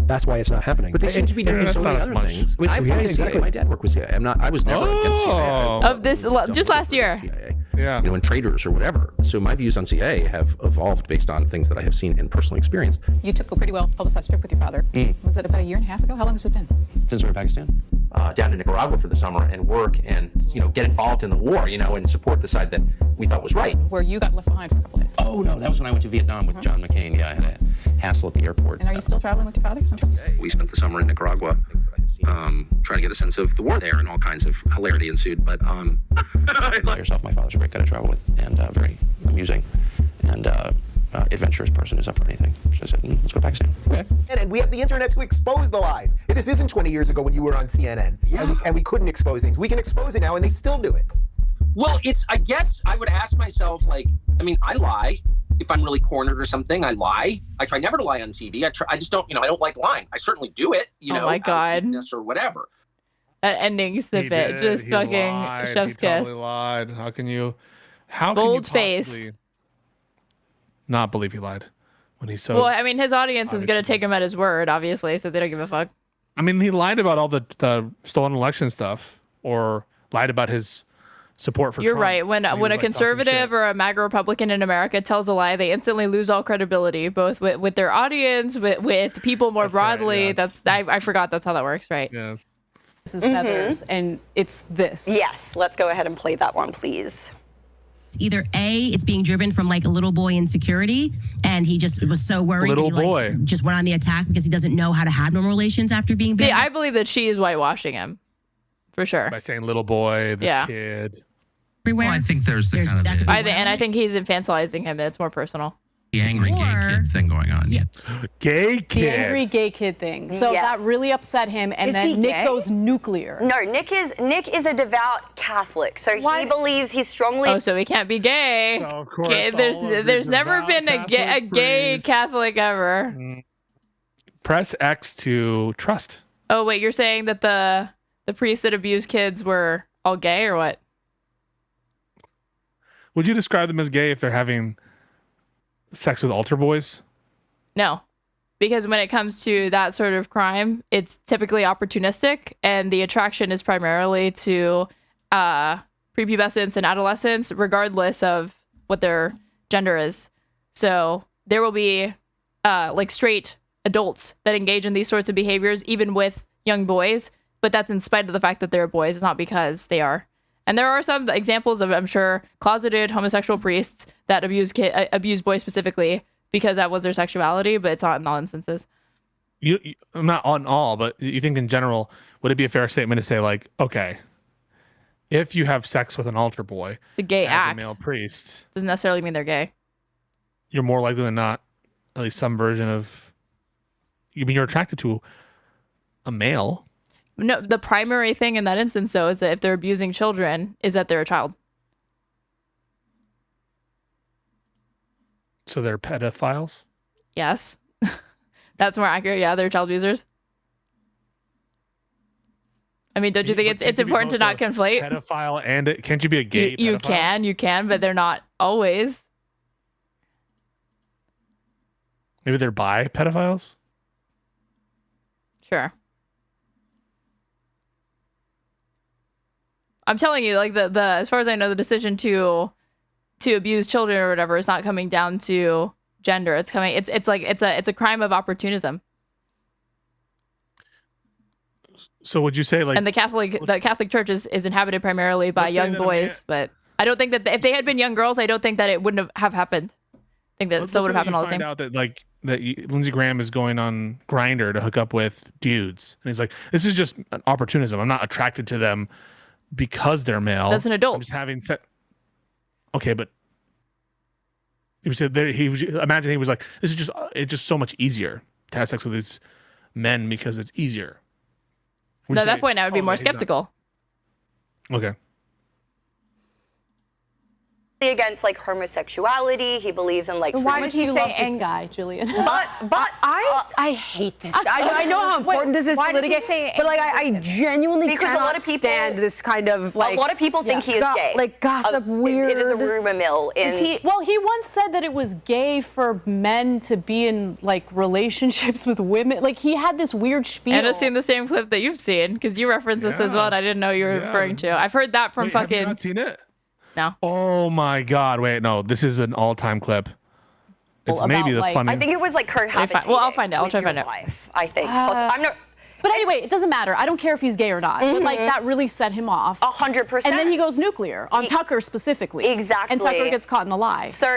that's why it's not happening. But they seem to be doing so many other things. I mean, I applied to CIA. My dad worked with CIA. I was never against CIA. Of this, just last year. Yeah. And traders or whatever. So my views on CIA have evolved based on things that I have seen and personally experienced. You took a pretty well publicized trip with your father. Was it about a year and a half ago? How long has it been? Since we were in Pakistan. Down to Nicaragua for the summer and work and, get involved in the war, and support the side that we thought was right. Where you got left behind for a couple days. Oh, no, that was when I went to Vietnam with John McCain. Yeah, I had a hassle at the airport. And are you still traveling with your father on trips? We spent the summer in Nicaragua trying to get a sense of the war there, and all kinds of hilarity ensued. But yourself, my father's a great guy to travel with and very amusing and adventurous person who's up for anything. So I said, let's go to Pakistan. Okay. And we have the internet to expose the lies. This isn't 20 years ago when you were on CNN and we couldn't expose things. We can expose it now, and they still do it. Well, I guess I would ask myself, I lie. If I'm really cornered or something, I lie. I try never to lie on TV. I just don't, I don't like lying. I certainly do it, oh my God. Or whatever. That ending snippet, just fucking lied. chef's He kiss. Totally lied. How can you Bold possibly faced. not believe he lied when he's so? Well, I mean, his audience is going to take him at his word, obviously, so they don't give a fuck. I mean, he lied about all the stolen election stuff, or lied about his support for You're Trump. right. When a conservative or a MAGA Republican in America tells a lie, they instantly lose all credibility, both with their audience, with people more broadly. Right, yes. I forgot that's how that works, right? Yes. This is Heather's, and it's this. Yes, let's go ahead and play that one, please. Either A, it's being driven from like a little boy insecurity, and he just was so worried Little that he boy. Just went on the attack because he doesn't know how to have normal relations after being See, banned. I believe that she is whitewashing him, for sure. By saying little boy, this kid. Everywhere. Well, I think there's the kind of I think he's infantilizing him. It's more personal. the angry gay kid thing going on. Yeah. Gay The kid. angry gay kid thing. So Yes. that really upset him, and Is he then Nick gay? goes nuclear. No, Nick is a devout Catholic, so he believes he strongly. Oh, so he can't be gay. So, of course, Okay, there's never been a gay Catholic ever. Press X to trust. Oh wait, you're saying that the priests that abused kids were all gay or what? Would you describe them as gay if they're having sex with altar boys? No, because when it comes to that sort of crime, it's typically opportunistic, and the attraction is primarily to prepubescents and adolescents, regardless of what their gender is. So there will be like straight adults that engage in these sorts of behaviors, even with young boys, but that's in spite of the fact that they're boys. It's not because they are. And there are some examples of, I'm sure, closeted homosexual priests that abuse boys specifically because that was their sexuality, but it's not in all instances. I'm not on all, but you think in general, would it be a fair statement to say, like, okay, if you have sex with an altar boy, It's a gay as act. a male priest, Doesn't necessarily mean they're gay. you're more likely than not, at least some version of, I mean, you're attracted to a male. No, the primary thing in that instance, though, is that if they're abusing children, is that they're a child. So they're pedophiles? Yes. That's more accurate. Yeah, they're child abusers. I mean, don't you think it's important to not conflate? Pedophile and can't you be a gay You pedophile? you can, but they're not always. Maybe they're bi pedophiles? Sure. I'm telling you, like the as far as I know, the decision to abuse children or whatever is not coming down to gender. It's coming. It's a crime of opportunism. So would you say, like, And the Catholic Church is inhabited primarily by let's say young that a boys, but I don't think that if they had been young girls, I don't think that it wouldn't have happened. I think that still would have happened all the same. Out that Lindsey Graham is going on Grindr to hook up with dudes, and he's like, "This is just an opportunism. I'm not attracted to them because they're male. That's an adult. I'm just having sex." Okay, but he said that imagine he was like, "This is it's just so much easier to have sex with these men because it's easier." At that point, I would be more skeptical. Okay. Against like homosexuality, he believes in like. Why did he say this guy, Jillian? But I hate this. I know how important this is to litigate, but like I genuinely cannot stand this kind of like. A lot of people think he is gay. Like gossip, weird. It is a rumor mill. He once said that it was gay for men to be in like relationships with women. Like he had this weird spiel. And I've seen the same clip that you've seen because you referenced this as well, and I didn't know you were referring to. I've heard that from fucking. Have you not seen it? No. Oh my God! Wait, no. This is an all-time clip. It's maybe the funniest. I think it was like cohabitating. Well, I'll find out. I'll try to find out. Wife, I think. I'm not. But anyway, it doesn't matter. I don't care if he's gay or not. But like that really set him off. 100%. And then he goes nuclear on Tucker specifically. Exactly. And Tucker gets caught in a lie. So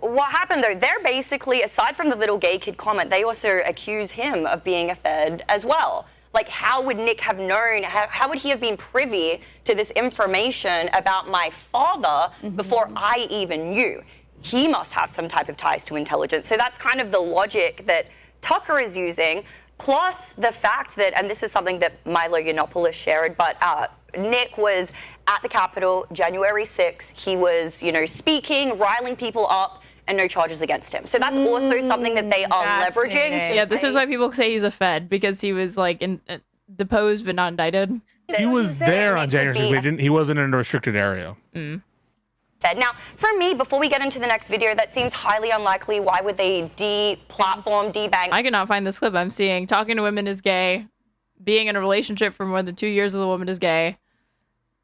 what happened though? They're basically, aside from the little gay kid comment, they also accuse him of being a fed as well. Like, how would Nick have known? How would he have been privy to this information about my father before I even knew? He must have some type of ties to intelligence. So that's kind of the logic that Tucker is using, plus the fact that, and this is something that Milo Yiannopoulos shared, but Nick was at the Capitol January 6th. He was, speaking, riling people up, and no charges against him. So that's also something that they are leveraging. Yeah, this is why people say he's a Fed, because he was like deposed but not indicted. He was there on January 6th, but he wasn't in a restricted area. Fed. Now, for me, before we get into the next video, that seems highly unlikely. Why would they de-platform, debank? I cannot find this clip. I'm seeing talking to women is gay, being in a relationship for more than 2 years with a woman is gay,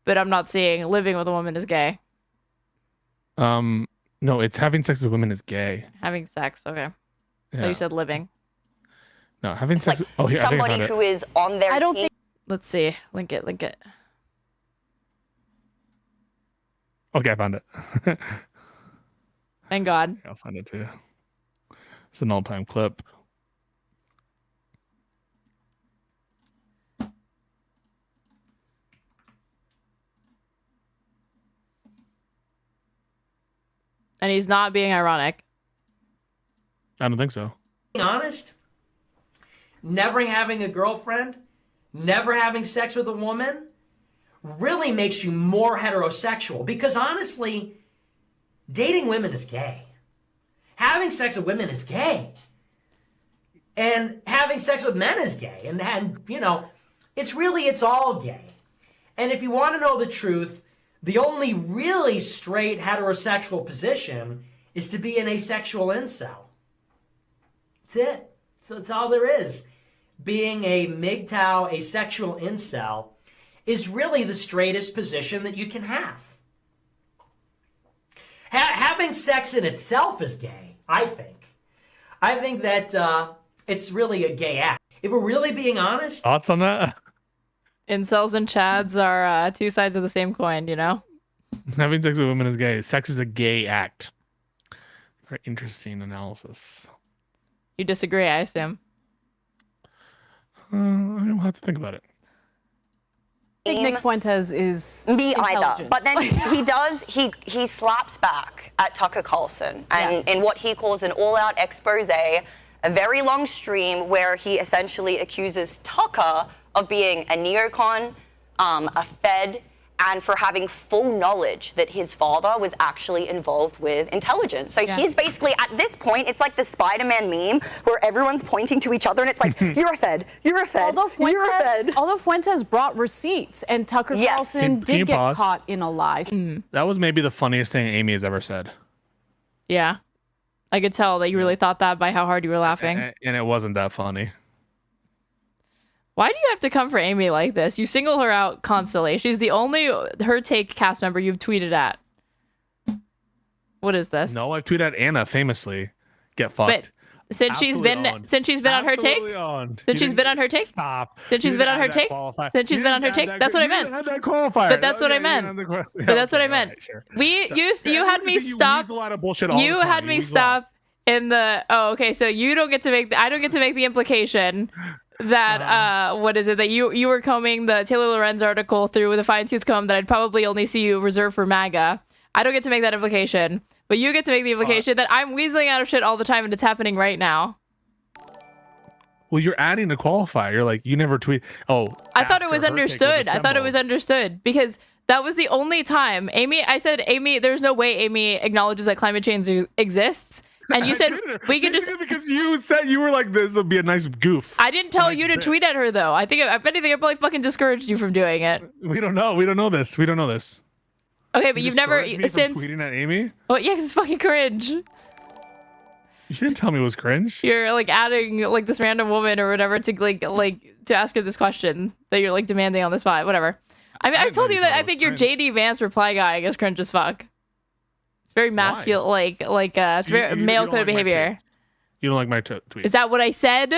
but I'm not seeing living with a woman is gay. No, it's having sex with women is gay. Having sex, okay. Yeah. No, you said living. No, having sex. Like here, somebody who is on their team. Let's see. Link it. Okay, I found it. Thank God. I'll send it to you. It's an all-time clip. And he's not being ironic. I don't think so. Being honest, never having a girlfriend, never having sex with a woman really makes you more heterosexual, because honestly, dating women is gay. Having sex with women is gay. And having sex with men is gay. And it's all gay. And if you want to know the truth, the only really straight heterosexual position is to be an asexual incel. That's it. So that's all there is. Being a MGTOW asexual incel is really the straightest position that you can have. Having sex in itself is gay, I think. I think that it's really a gay act. If we're really being honest. Thoughts on that? Incels and chads are two sides of the same coin, Having sex with women is gay. Sex is a gay act. Very interesting analysis. You disagree, I assume. I'll have to think about it. I think Nick Fuentes is me either, but then he slaps back at Tucker Carlson and in what he calls an all-out expose, a very long stream where he essentially accuses Tucker of being a neocon, a Fed, and for having full knowledge that his father was actually involved with intelligence. So he's basically, at this point, it's like the Spider-Man meme where everyone's pointing to each other and it's like, you're a Fed, you're a Fed, you're a Fed. Although Fuentes brought receipts and Tucker Carlson did get caught in a lie. That was maybe the funniest thing Amy has ever said. Yeah. I could tell that you really thought that by how hard you were laughing. And it wasn't that funny. Why do you have to come for Amy like this? You single her out constantly. She's the only Her Take cast member you've tweeted at. What is this? No, I've tweeted at Anna famously. Get fucked. Since she's been on her take. Since she's been on her take. Since she's been on her take. Since she's been on her take. That's what I meant. But that's what I meant. But that's what I meant. You had me stop. You had me stop in the. Oh, okay. So you don't get to make. I don't get to make the implication that what is it that you were combing the Taylor Lorenz article through with a fine tooth comb that I'd probably only see you reserved for MAGA. I don't get to make that implication. But you get to make the implication that I'm weaseling out of shit all the time and it's happening right now. Well, you're adding the qualifier. You're like, you never tweet. Oh, I thought it was understood. I thought it was understood because that was the only time. I said, Amy, there's no way Amy acknowledges that climate change exists. And you said we could just because you said you were like, this would be a nice goof. I didn't tell you to tweet at her though. I think if anything, I probably fucking discouraged you from doing it. We don't know. We don't know this. We don't know this. Okay, but you've never since tweeting at Amy. Oh yeah, it's fucking cringe. You didn't tell me it was cringe. You're like adding like this random woman or whatever to like to ask her this question that you're like demanding on the spot. Whatever. I mean, I told you that I think your JD Vance reply guy is cringe as fuck. It's very masculine, it's very male code behavior. You don't like my tweets. Is that what I said?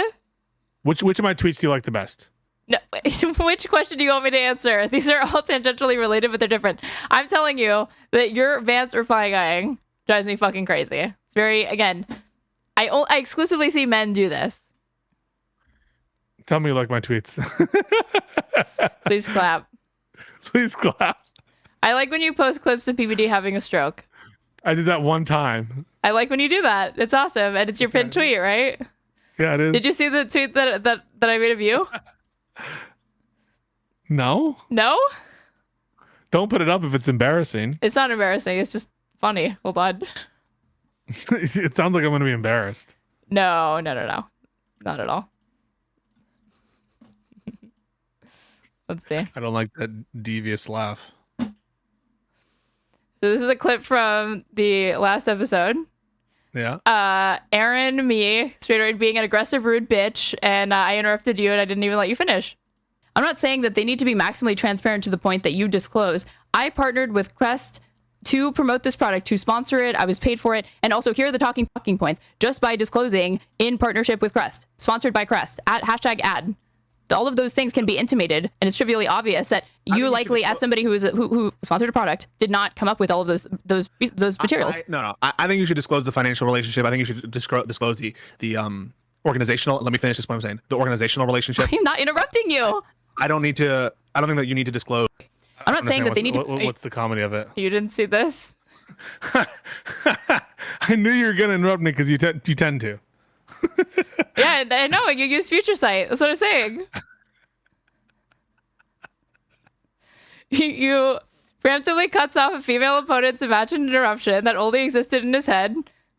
Which of my tweets do you like the best? No, which question do you want me to answer? These are all tangentially related, but they're different. I'm telling you that your Vance reply guying drives me fucking crazy. It's very, again, I exclusively see men do this. Tell me you like my tweets. Please clap. Please clap. I like when you post clips of PBD having a stroke. I did that one time. I like when you do that. It's awesome. And it's your pinned tweet, right? Yeah, it is. Did you see the tweet that I made of you? No. No? Don't put it up if it's embarrassing. It's not embarrassing. It's just funny. Hold on. It sounds like I'm going to be embarrassed. No. Not at all. Let's see. I don't like that devious laugh. So this is a clip from the last episode. Yeah. Aaron, me, straight away being an aggressive, rude bitch, and I interrupted you and I didn't even let you finish. I'm not saying that they need to be maximally transparent to the point that you disclose. I partnered with Crest to promote this product, to sponsor it. I was paid for it. And also, here are the talking points. Just by disclosing in partnership with Crest, sponsored by Crest, at #ad. All of those things can be intimated, and it's trivially obvious that you likely, as somebody who sponsored a product, did not come up with all of those materials. I think you should disclose the financial relationship. I think you should disclose the organizational. Let me finish this point I'm saying. The organizational relationship. I'm not interrupting you. I don't think that you need to disclose. I'm not saying that they need to. What's the comedy of it? You didn't see this? I knew you were going to interrupt me because you tend to. Yeah, I know. You use future sight. That's what I'm saying. You preemptively cuts off a female opponent's imagined interruption that only existed in his head.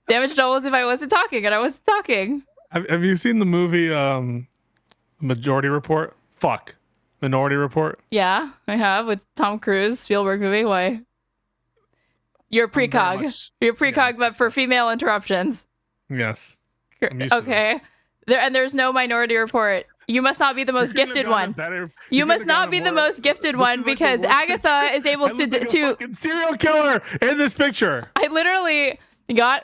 Damage double as if I wasn't talking, and I wasn't talking. Have you seen the movie Minority Report? Minority Report? Yeah, I have, with Tom Cruise, Spielberg movie. Why? You're precog. You're precog, but for female interruptions. Yes. Okay. There's no Minority Report. You must not be the most gifted one. You must not be the most gifted one because Agatha is able to serial killer in this picture. I literally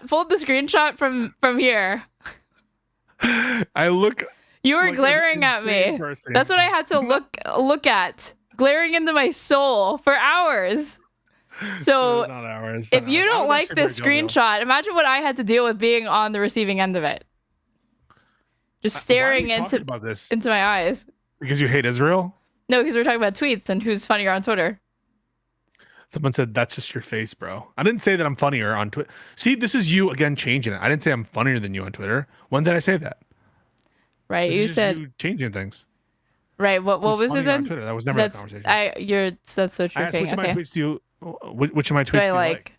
pulled the screenshot from here. I look. You were like glaring at me. Person. That's what I had to look at, glaring into my soul for hours. So if you don't like this screenshot, imagine what I had to deal with being on the receiving end of it. Just staring into my eyes. Because you hate Israel? No, because we're talking about tweets and who's funnier on Twitter. Someone said, that's just your face, bro. I didn't say that I'm funnier on Twitter. See, this is you, again, changing it. I didn't say I'm funnier than you on Twitter. When did I say that? Right, you said... you changing things. Right, what was it then? That was never that conversation. That's so true. Which of my tweets do you... Which of my tweets do you like?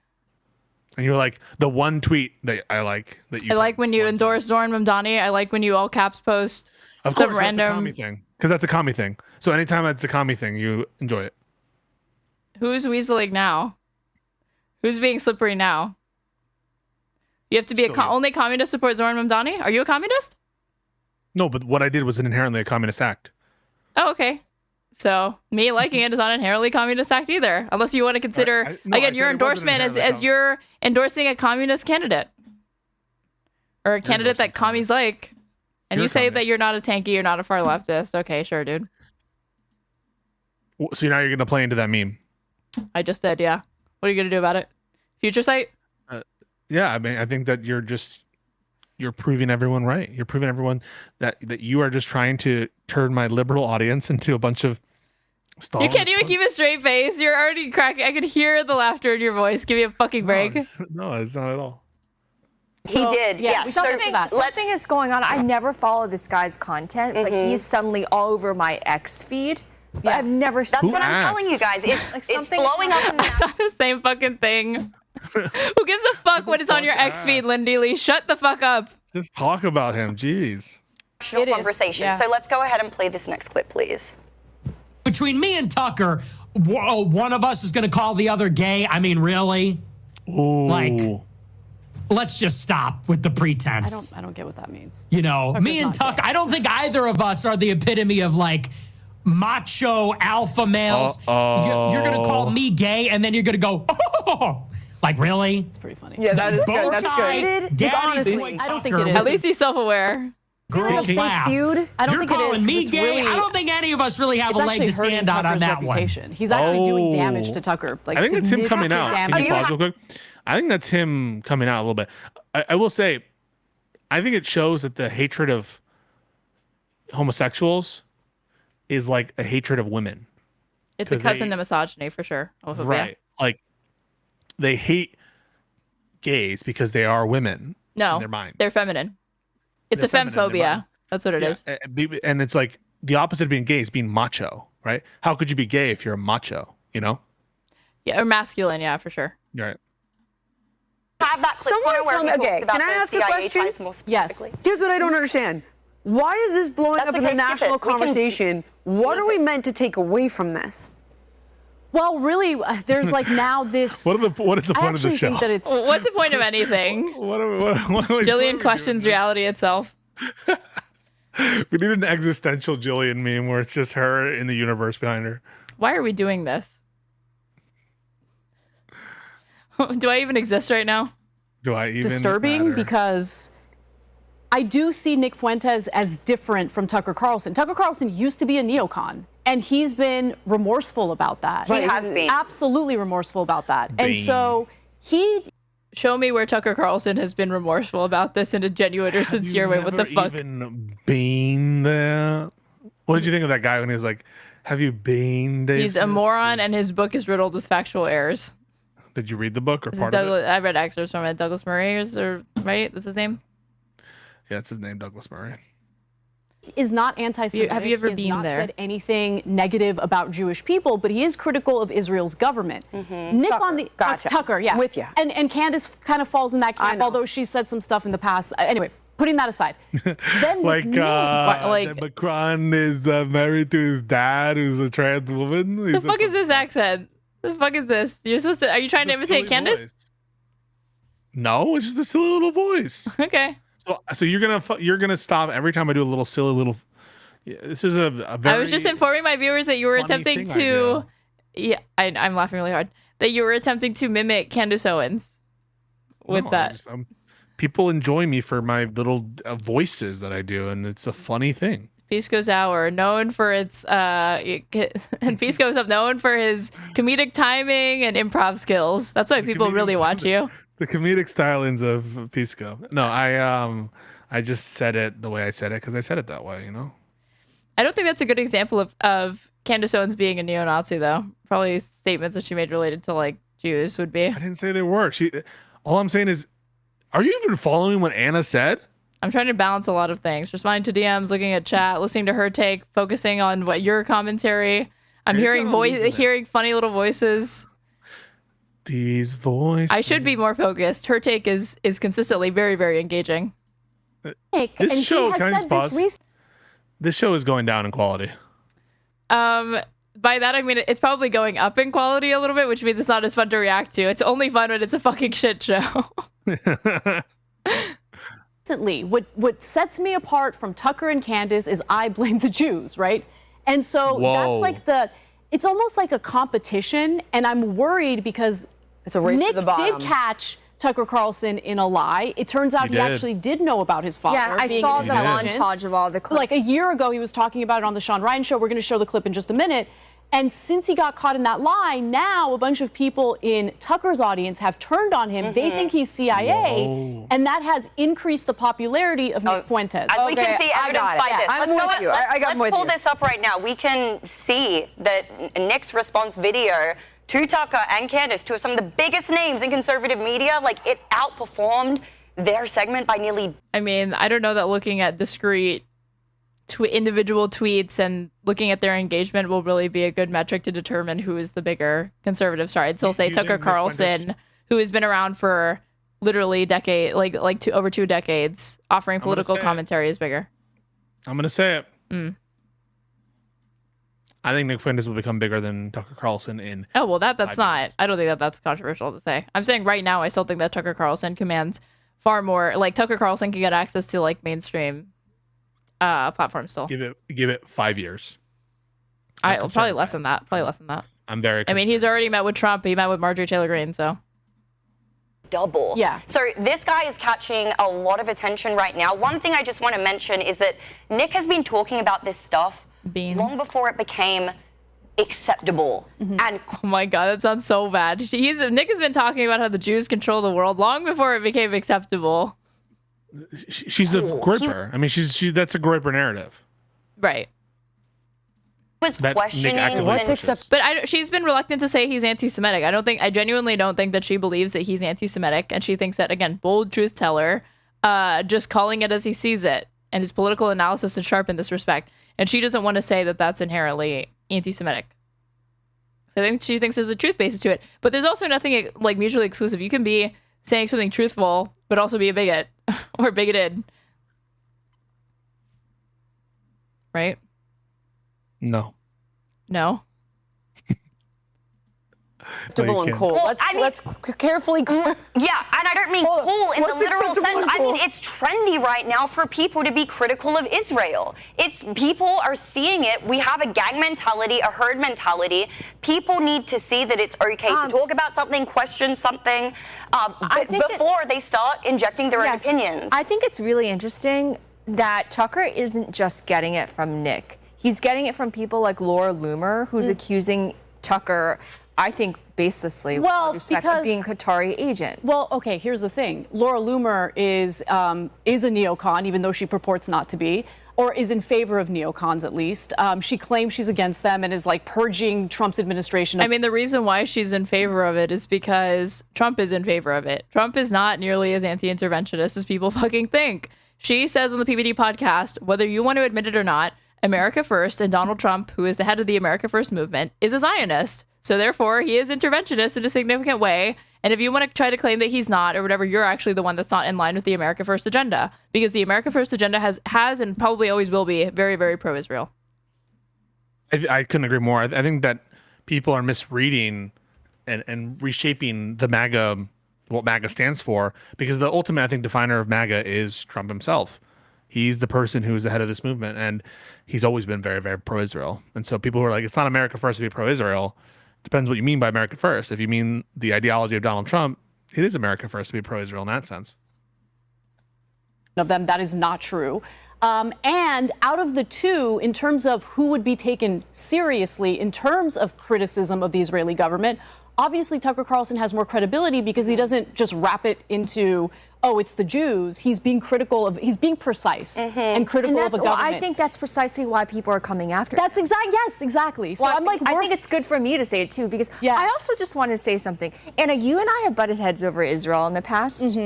And you were like, the one tweet that I like that you... I like when you endorse Zoran Mamdani. I like when you all caps post some random... That's a commie thing. Because that's a commie thing. So anytime that's a commie thing, you enjoy it. Who's weaseling now? Who's being slippery now? You have to be only communist support Zoran Mamdani? Are you a communist? No, but what I did was inherently a communist act. Oh, okay. So me liking it is not inherently a communist act either, unless you want to consider again your endorsement as you're endorsing a communist candidate. Or a candidate that commies like. And You're you say communist. that you're not a tanky, you're not a far leftist. Okay, sure, dude. So now you're going to play into that meme. I just did, yeah. What are you going to do about it? Future sight? Yeah, I mean, I think that you're proving everyone right. You're proving everyone that you are just trying to turn my liberal audience into a bunch of You can't even keep a straight face. You're already cracking. I could hear the laughter in your voice. Give me a fucking break. No, it's not at all. He did, yes. Something is going on. I never follow this guy's content, but he's suddenly all over my X feed. But I've never seen. That's what I'm telling you guys. It's blowing up in the same fucking thing. Who gives a fuck what is on your X feed, Lindy Lee? Shut the fuck up. Just talk about him. Jeez. Conversation. yeah. So let's go ahead and play this next clip, please. Between me and Tucker, one of us is going to call the other gay. I mean, really? Ooh. Like, let's just stop with the pretense. I don't get what that means. You know, Tucker's me and not Tucker, I don't think either of us are the epitome of like macho alpha males. You're going to call me gay and then you're going to go, oh, like, really? It's pretty funny. Yeah, that is Bow good. That's tie, good. Daddy's Honestly, boy I don't think Tucker. it is. At least he's self-aware. Girls laugh. Feud? I don't You're think it is, calling 'cause me it's gay? really- I don't think any of us really have It's a leg to actually hurting stand on Tucker's that reputation. one. He's actually doing damage to Tucker. Like, I think it's him coming significant out. Can damage. you pause real quick? I think that's him coming out a little bit. I will say, I think it shows that the hatred of homosexuals is like a hatred of women. It's a 'Cause cousin they- to misogyny for sure. Homophobia. Right. Like, they hate gays because they are women No, in their mind. they're feminine. It's They're a feminine in their mind. femphobia. That's what it is. And it's like the opposite of being gay is being macho, right? How could you be gay if you're a macho, you know? Yeah, or masculine, yeah, for sure. You're right. Have that clip Someone Connor, where tell me, he talks okay, about can I the ask a CIA question? ties more Yes. specifically. Here's what I don't understand. Why is this blowing That's up in okay, the skip national it. We can- conversation? What are we meant to take away from this? Well, really, there's like now this. What is the I point of the actually show? think that it's. What's the point of anything? What are we Jillian questions reality itself. We need an existential Jillian meme where it's just her in the universe behind her. Why are we doing this? Do I even exist right now? Do I even disturbing matter? because I do see Nick Fuentes as different from Tucker Carlson. Tucker Carlson used to be a neocon, and he's been remorseful about that. He has been. Absolutely remorseful about that. And so he... Show me where Tucker Carlson has been remorseful about this in a genuine or sincere way. What the fuck? Even been there? What did you think of that guy when he was like, "Have you been there?" He's a moron, and his book is riddled with factual errors. Did you read the book or This is part of it? Douglas, I read excerpts from it. Douglas Murray, right? That's his name. Yeah, it's his name, Douglas Murray. is not anti-Semitic. Have you ever he has been not there? said anything negative about Jewish people, but he is critical of Israel's government. Nick Tucker, on the gotcha. Tucker, yeah, With ya. and Candace kind of falls in that I camp, know. although she said some stuff in the past. Anyway, putting that aside, then Like, with Nick, that Macron is married to his dad, who's a trans woman. The fuck is this accent? The fuck is this? You're supposed to? Are you trying to imitate Candace? No, it's just a silly little voice. Okay. So you're gonna stop every time I do a little silly little. Yeah, this is a very. I was just informing my viewers that you were funny attempting thing I to. Yeah, I'm laughing really hard. That you were attempting to mimic Candace Owens with that. People enjoy me for my little voices that I do, and it's a funny thing. Pisco's Hour, known for its and Pisco's up known for his comedic timing and improv skills. That's why people really watch you. The comedic stylings of Pisco. No, I just said it the way I said it because I said it that way, you know. I don't think that's a good example of Candace Owens being a neo-Nazi, though. Probably statements that she made related to like Jews would be. I didn't say they were. All I'm saying is, are you even following what Anna said? I'm trying to balance a lot of things. Responding to DMs, looking at chat, listening to her take, focusing on what your commentary. I'm hearing funny little voices. These voices. I should be more focused. Her take is consistently very, very engaging. This show, can I just pause? This show is going down in quality. By that I mean it's probably going up in quality a little bit, which means it's not as fun to react to. It's only fun when it's a fucking shit show. Recently, what sets me apart from Tucker and Candace is I blame the Jews, right? And so that's like it's almost like a competition, and I'm worried because it's a race Nick to the bottom. did catch Tucker Carlson in a lie. It turns out he actually did know about his father. Yeah, I saw the montage of all the clips. Like a year ago, he was talking about it on the Sean Ryan show. We're going to show the clip in just a minute. And since he got caught in that lie, now a bunch of people in Tucker's audience have turned on him. They think he's CIA, and that has increased the popularity of Nick Fuentes. As we can see evidence by this. Let's pull this up right now. We can see that Nick's response video to Tucker and Candace, two of some of the biggest names in conservative media, like it outperformed their segment by nearly. I mean, I don't know that looking at discrete individual tweets and looking at their engagement will really be a good metric to determine who is the bigger conservative. Sorry, I'd still say Tucker Carlson, who has been around for literally over 2 decades, offering political commentary, is bigger. I'm gonna say it. I think Nick Fuentes will become bigger than Tucker Carlson in. Oh well, that's not. I don't think that's controversial to say. I'm saying right now, I still think that Tucker Carlson commands far more. Like Tucker Carlson can get access to like mainstream platform still. Give it 5 years. Probably less than that. I'm very. I mean, he's already met with Trump. He met with Marjorie Taylor Greene. So double. Yeah. So this guy is catching a lot of attention right now. One thing I just want to mention is that Nick has been talking about this stuff long before it became acceptable. And oh my God, that sounds so bad. Nick has been talking about how the Jews control the world long before it became acceptable. She's a groiper. I mean, that's a groiper narrative. Right. Was questioning what's acceptable, but she's been reluctant to say he's anti-Semitic. I genuinely don't think that she believes that he's anti-Semitic, and she thinks that, again, bold truth teller, just calling it as he sees it, and his political analysis is sharp in this respect. And she doesn't want to say that that's inherently anti-Semitic. So I think she thinks there's a truth basis to it, but there's also nothing like mutually exclusive. You can be saying something truthful, but also be a bigot or bigoted. Right? No. Acceptable and cool. Well, let's carefully. Yeah, and I don't mean cool in the literal sense. I mean, it's trendy right now for people to be critical of Israel. People are seeing it. We have a gang mentality, a herd mentality. People need to see that it's okay to talk about something, question something, before they start injecting their own opinions. I think it's really interesting that Tucker isn't just getting it from Nick. He's getting it from people like Laura Loomer, who's accusing Tucker, I think, baselessly, with all respect, of being a Qatari agent. Well, okay, here's the thing. Laura Loomer is a neocon, even though she purports not to be, or is in favor of neocons at least. She claims she's against them and is like purging Trump's administration. I mean, the reason why she's in favor of it is because Trump is in favor of it. Trump is not nearly as anti-interventionist as people fucking think. She says on the PBD podcast, whether you want to admit it or not, America First and Donald Trump, who is the head of the America First movement, is a Zionist. So therefore, he is interventionist in a significant way. And if you want to try to claim that he's not or whatever, you're actually the one that's not in line with the America First agenda. Because the America First agenda has and probably always will be very, very pro-Israel. I couldn't agree more. I think that people are misreading and reshaping the MAGA, what MAGA stands for, because the ultimate, I think, definer of MAGA is Trump himself. He's the person who is the head of this movement, and he's always been very, very pro-Israel. And so people who are like, it's not America First to be pro-Israel, depends what you mean by America First. If you mean the ideology of Donald Trump, it is America First to be pro-Israel in that sense. Of them, that is not true. And out of the two, in terms of who would be taken seriously in terms of criticism of the Israeli government, obviously Tucker Carlson has more credibility because he doesn't just wrap it into, oh, it's the Jews. He's being precise and critical of the government. I think that's precisely why people are coming after. Yes, exactly. So well, I'm like, I think it's good for me to say it too, because I also just want to say something. Anna, you and I have butted heads over Israel in the past.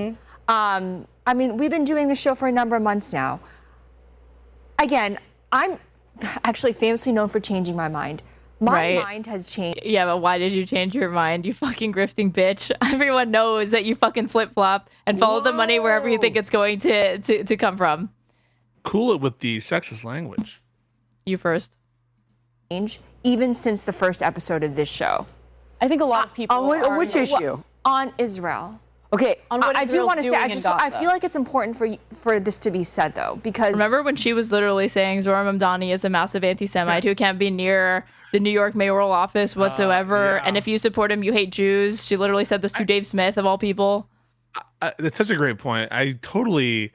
I mean, we've been doing this show for a number of months now. Again, I'm actually famously known for changing my mind. My mind has changed. Yeah, but why did you change your mind, you fucking grifting bitch? Everyone knows that you fucking flip-flop and follow the money wherever you think it's going to come from. Cool it with the sexist language. You first. Even since the first episode of this show. I think a lot of people on which issue? On Israel. Okay, I do want to say, I feel like it's important for this to be said, though, because... Remember when she was literally saying Zohar Mamdani is a massive anti-Semite who can't be near the New York mayoral office whatsoever, and if you support him, you hate Jews? She literally said this to Dave Smith, of all people. That's such a great point. I totally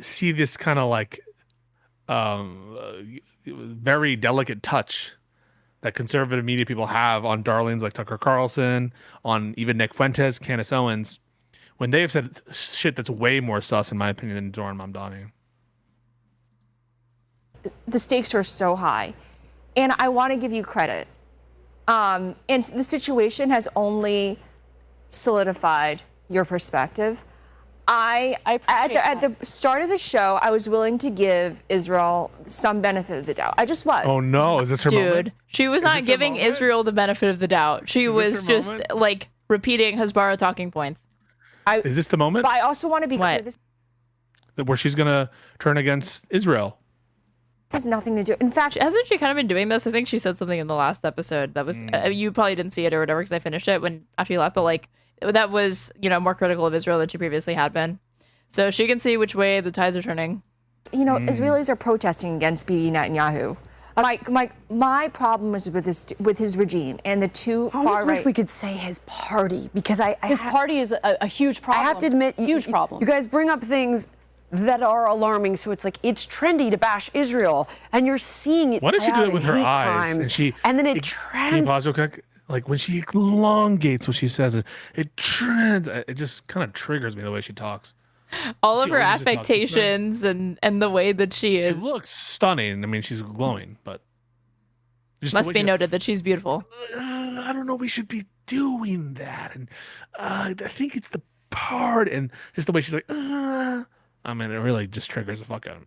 see this kind of like very delicate touch that conservative media people have on darlings like Tucker Carlson, on even Nick Fuentes, Candace Owens, when they have said shit that's way more sus, in my opinion, than Zoran Mamdani. The stakes are so high, and I want to give you credit. And the situation has only solidified your perspective. At the start of the show, I was willing to give Israel some benefit of the doubt. I just was. Oh no, is this her moment? Dude, she was not giving Israel the benefit of the doubt. She was just like repeating Hasbara talking points. Is this the moment? But I also want to be clear. This where she's gonna turn against Israel. has nothing to do. In fact, hasn't she kind of been doing this? I think she said something in the last episode that was you probably didn't see it or whatever because I finished it after you left. But like that was more critical of Israel than she previously had been. So she can see which way the tides are turning. Israelis are protesting against Bibi Netanyahu. My problem is with his regime and the two far right. I wish we could say his party because his party is a huge problem. I have to admit, huge problem. You guys bring up things that are alarming, so it's like it's trendy to bash Israel, and you're seeing it. Why does she do it with her eyes? And then Can you pause real quick? Like when she elongates what she says, it just kind of triggers me the way she talks. All of her affectations and the way that she is. She looks stunning. I mean, she's glowing, but must be noted that she's beautiful. I don't know. We should be doing that, and I think it's the part, and just the way she's like. I mean, it really just triggers the fuck out of me.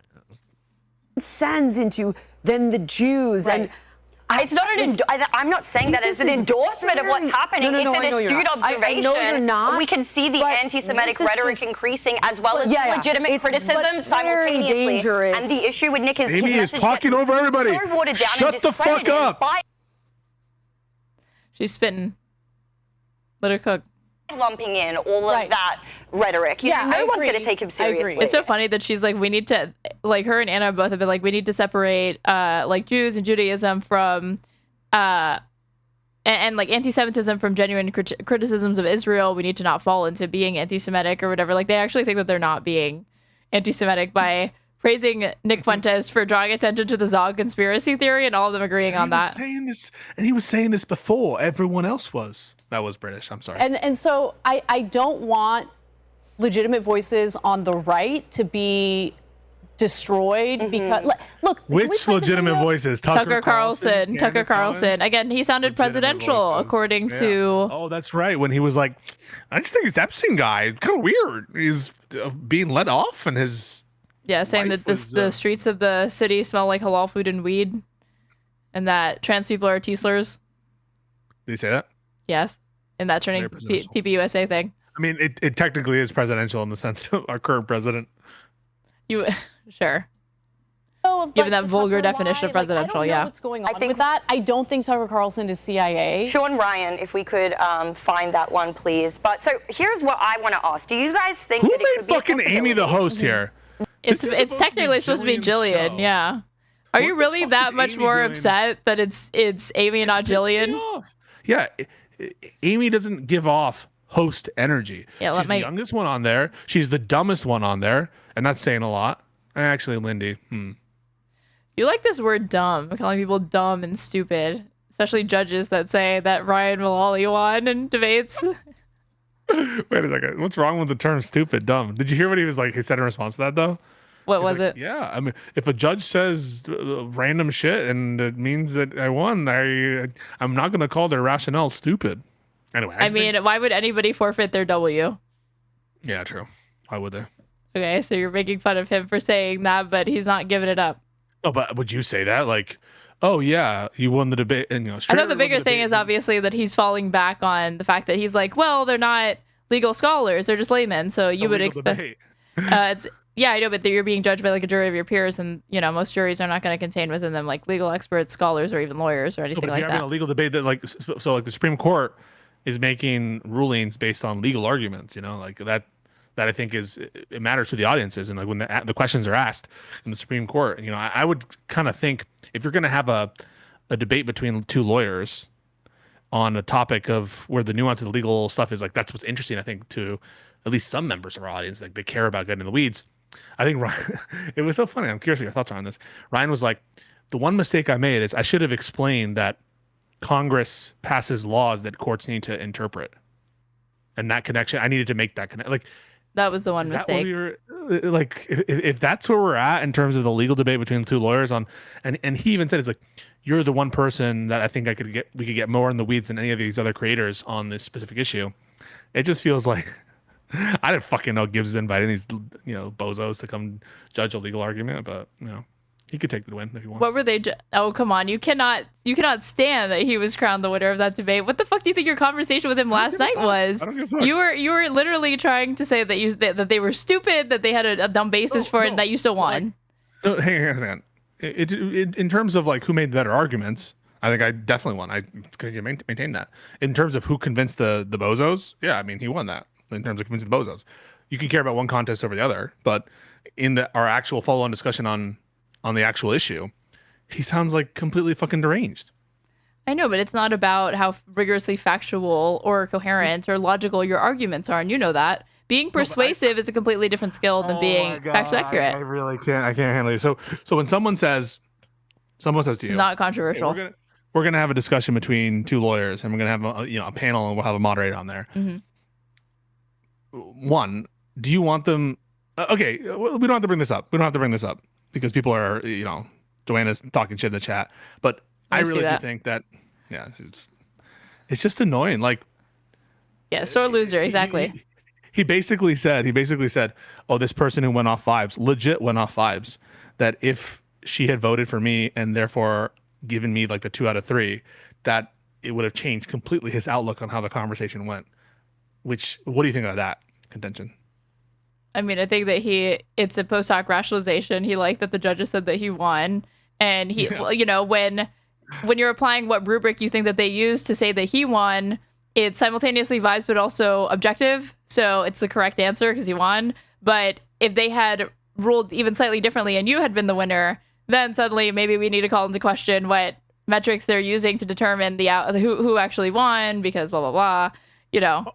It sends into then the Jews and. It's not I'm not saying that as an endorsement of what's happening. It's an astute observation. I know you're not. We can see the anti-Semitic rhetoric increasing as well as legitimate criticism simultaneously. Dangerous. And the issue with Nick is Amy is talking over everybody. So watered down Shut and the fuck up. She's spitting. Let her cook. Lumping in all of that rhetoric. No one's going to take him seriously. It's so funny that she's like, we need to, like, her and Anna both have been like, we need to separate like Jews and Judaism from and like anti-Semitism from genuine criticisms of Israel. We need to not fall into being anti-Semitic or whatever. Like, they actually think that they're not being anti-Semitic by praising Nick Fuentes for drawing attention to the Zog conspiracy theory, and all of them agreeing on that. He was saying this before everyone else was. That was British. I'm sorry. And so I don't want legitimate voices on the right to be destroyed because look. Which legitimate voices? Tucker Carlson. Tucker Carlson. Again, he sounded presidential according to. Oh, that's right. When he was like, I just think it's Epstein guy. Kind of weird. He's being let off, and his saying that the streets of the city smell like halal food and weed, and that trans people are tea slurs. Did he say that? Yes, in that turning TPUSA thing. I mean, it technically is presidential in the sense of our current president. You sure? Given that vulgar definition of presidential, I don't know what's going on with that. I don't think Tucker Carlson is CIA. Sean Ryan, if we could find that one, please. But so here's what I want to ask: do you guys think that it could be fucking Amy the host here? It's technically supposed to be Jillian. Yeah. Are you really that much more upset that it's Amy and not Jillian? Yeah. Amy doesn't give off host energy. Yeah, she's the youngest one on there. She's the dumbest one on there, and that's saying a lot. Actually, Lindy. You like this word dumb, calling people dumb and stupid, especially judges that say that Ryan Mullally won in debates. Wait a second. What's wrong with the term stupid, dumb? Did you hear what he said in response to that, though? What was it? Yeah, I mean, if a judge says random shit and it means that I won, I'm not going to call their rationale stupid. Anyway, I mean, why would anybody forfeit their W? Yeah, true. Why would they? Okay, so you're making fun of him for saying that, but he's not giving it up. Oh, but would you say that? Like, oh yeah, you won the debate, and I thought the bigger thing is obviously that he's falling back on the fact that he's like, well, they're not legal scholars, they're just laymen, so you would expect. Yeah, I know, but you're being judged by like a jury of your peers, and most juries are not going to contain within them like legal experts, scholars, or even lawyers or anything like that. If you're having a legal debate that like the Supreme Court is making rulings based on legal arguments, like that I think it matters to the audiences, and like when the questions are asked in the Supreme Court, I would kind of think if you're going to have a debate between two lawyers on a topic of where the nuance of the legal stuff is, like that's what's interesting, I think, to at least some members of our audience, like they care about getting in the weeds. I think Ryan, it was so funny. I'm curious what your thoughts are on this. Ryan was like, the one mistake I made is I should have explained that Congress passes laws that courts need to interpret. And that connection, I needed to make that connection. Like, that was the one mistake. Like, if that's where we're at in terms of the legal debate between the two lawyers on, and he even said, it's like, you're the one we could get more in the weeds than any of these other creators on this specific issue. It just feels like, I didn't fucking know Gibbs is inviting these, bozos to come judge a legal argument, but he could take the win if he wants. What were they? Oh, come on! You cannot stand that he was crowned the winner of that debate. What the fuck do you think your conversation with him last night was? I don't give a fuck. You were literally trying to say that they were stupid, that they had a dumb basis for it, and that you still won. No, hang on a second. In terms of like who made the better arguments, I think I definitely won. I can maintain that. In terms of who convinced the bozos, yeah, I mean he won that. In terms of convincing the bozos, you can care about one contest over the other, but in our actual follow-on discussion on the actual issue, he sounds like completely fucking deranged. I know, but it's not about how rigorously factual or coherent or logical your arguments are, and you know that. Being persuasive is a completely different skill than being factually accurate. I really can't. I can't handle it. So when someone says to you, it's not controversial. We're gonna have a discussion between two lawyers, and we're gonna have a panel, and we'll have a moderator on there. Mm-hmm. One, do you want them? Okay, we don't have to bring this up. We don't have to bring this up because people are, Joanna's talking shit in the chat. But I really do think that, it's just annoying. Like, yeah, sore loser, exactly. He basically said, oh, this person who went off vibes, legit went off vibes, that if she had voted for me and therefore given me like the 2 out of 3, that it would have changed completely his outlook on how the conversation went. What do you think of that contention? I mean, I think that it's a post hoc rationalization. He liked that the judges said that he won. And when you're applying what rubric you think that they used to say that he won, it's simultaneously vibes, but also objective. So it's the correct answer because he won. But if they had ruled even slightly differently and you had been the winner, then suddenly maybe we need to call into question what metrics they're using to determine who actually won, because blah, blah, blah.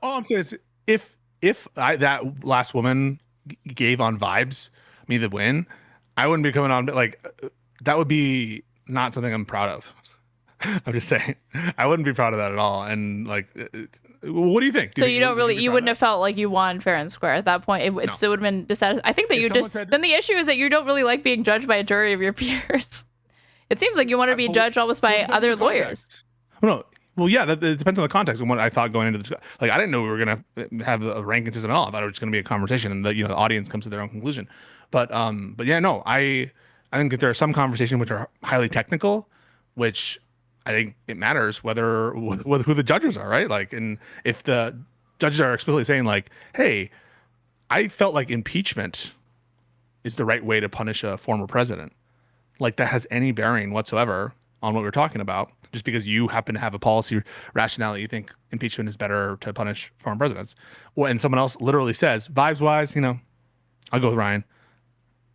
All I'm saying is if that last woman gave on vibes me the win, I wouldn't be coming on, like, that would be not something I'm proud of. I'm just saying, I wouldn't be proud of that at all. And like, what do you think? You wouldn't have felt like you won fair and square at that point. It still would have been dissatisfied. I think that then the issue is that you don't really like being judged by a jury of your peers. It seems like you want to be judged almost by other lawyers. No. Well, yeah, it depends on the context and what I thought going into I didn't know we were going to have a ranking system at all. I thought it was just going to be a conversation and the audience comes to their own conclusion. But yeah, no, I think that there are some conversations which are highly technical, which I think it matters who the judges are, right? Like, and if the judges are explicitly saying like, hey, I felt like impeachment is the right way to punish a former president, like that has any bearing whatsoever on what we're talking about, just because you happen to have a policy rationality, you think impeachment is better to punish former presidents. And someone else literally says, vibes wise, I'll go with Ryan.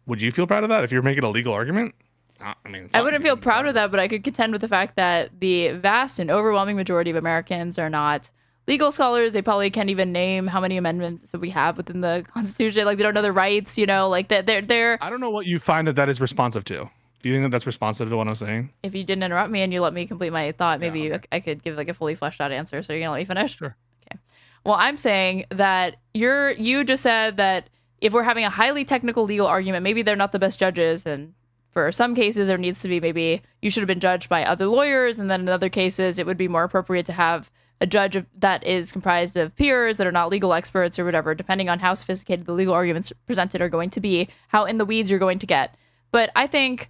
Would you feel proud of that if you're making a legal argument? I wouldn't feel proud of that, but I could contend with the fact that the vast and overwhelming majority of Americans are not legal scholars. They probably can't even name how many amendments that we have within the Constitution. Like, they don't know their rights, like that. They're. I don't know what you find that is responsive to. Do you think that that's responsive to what I'm saying? If you didn't interrupt me and you let me complete my thought, maybe I could give like a fully fleshed out answer. So you're gonna let me finish? Sure. Okay. Well, I'm saying that you just said that if we're having a highly technical legal argument, maybe they're not the best judges, and for some cases there needs to be, maybe you should have been judged by other lawyers, and then in other cases it would be more appropriate to have a judge that is comprised of peers that are not legal experts or whatever, depending on how sophisticated the legal arguments presented are going to be, how in the weeds you're going to get. But I think,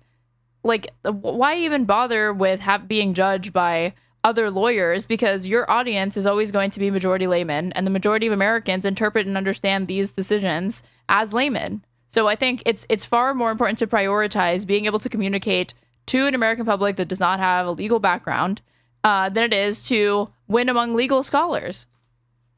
like, why even bother with being judged by other lawyers? Because your audience is always going to be majority laymen, and the majority of Americans interpret and understand these decisions as laymen. So I think it's far more important to prioritize being able to communicate to an American public that does not have a legal background than it is to win among legal scholars.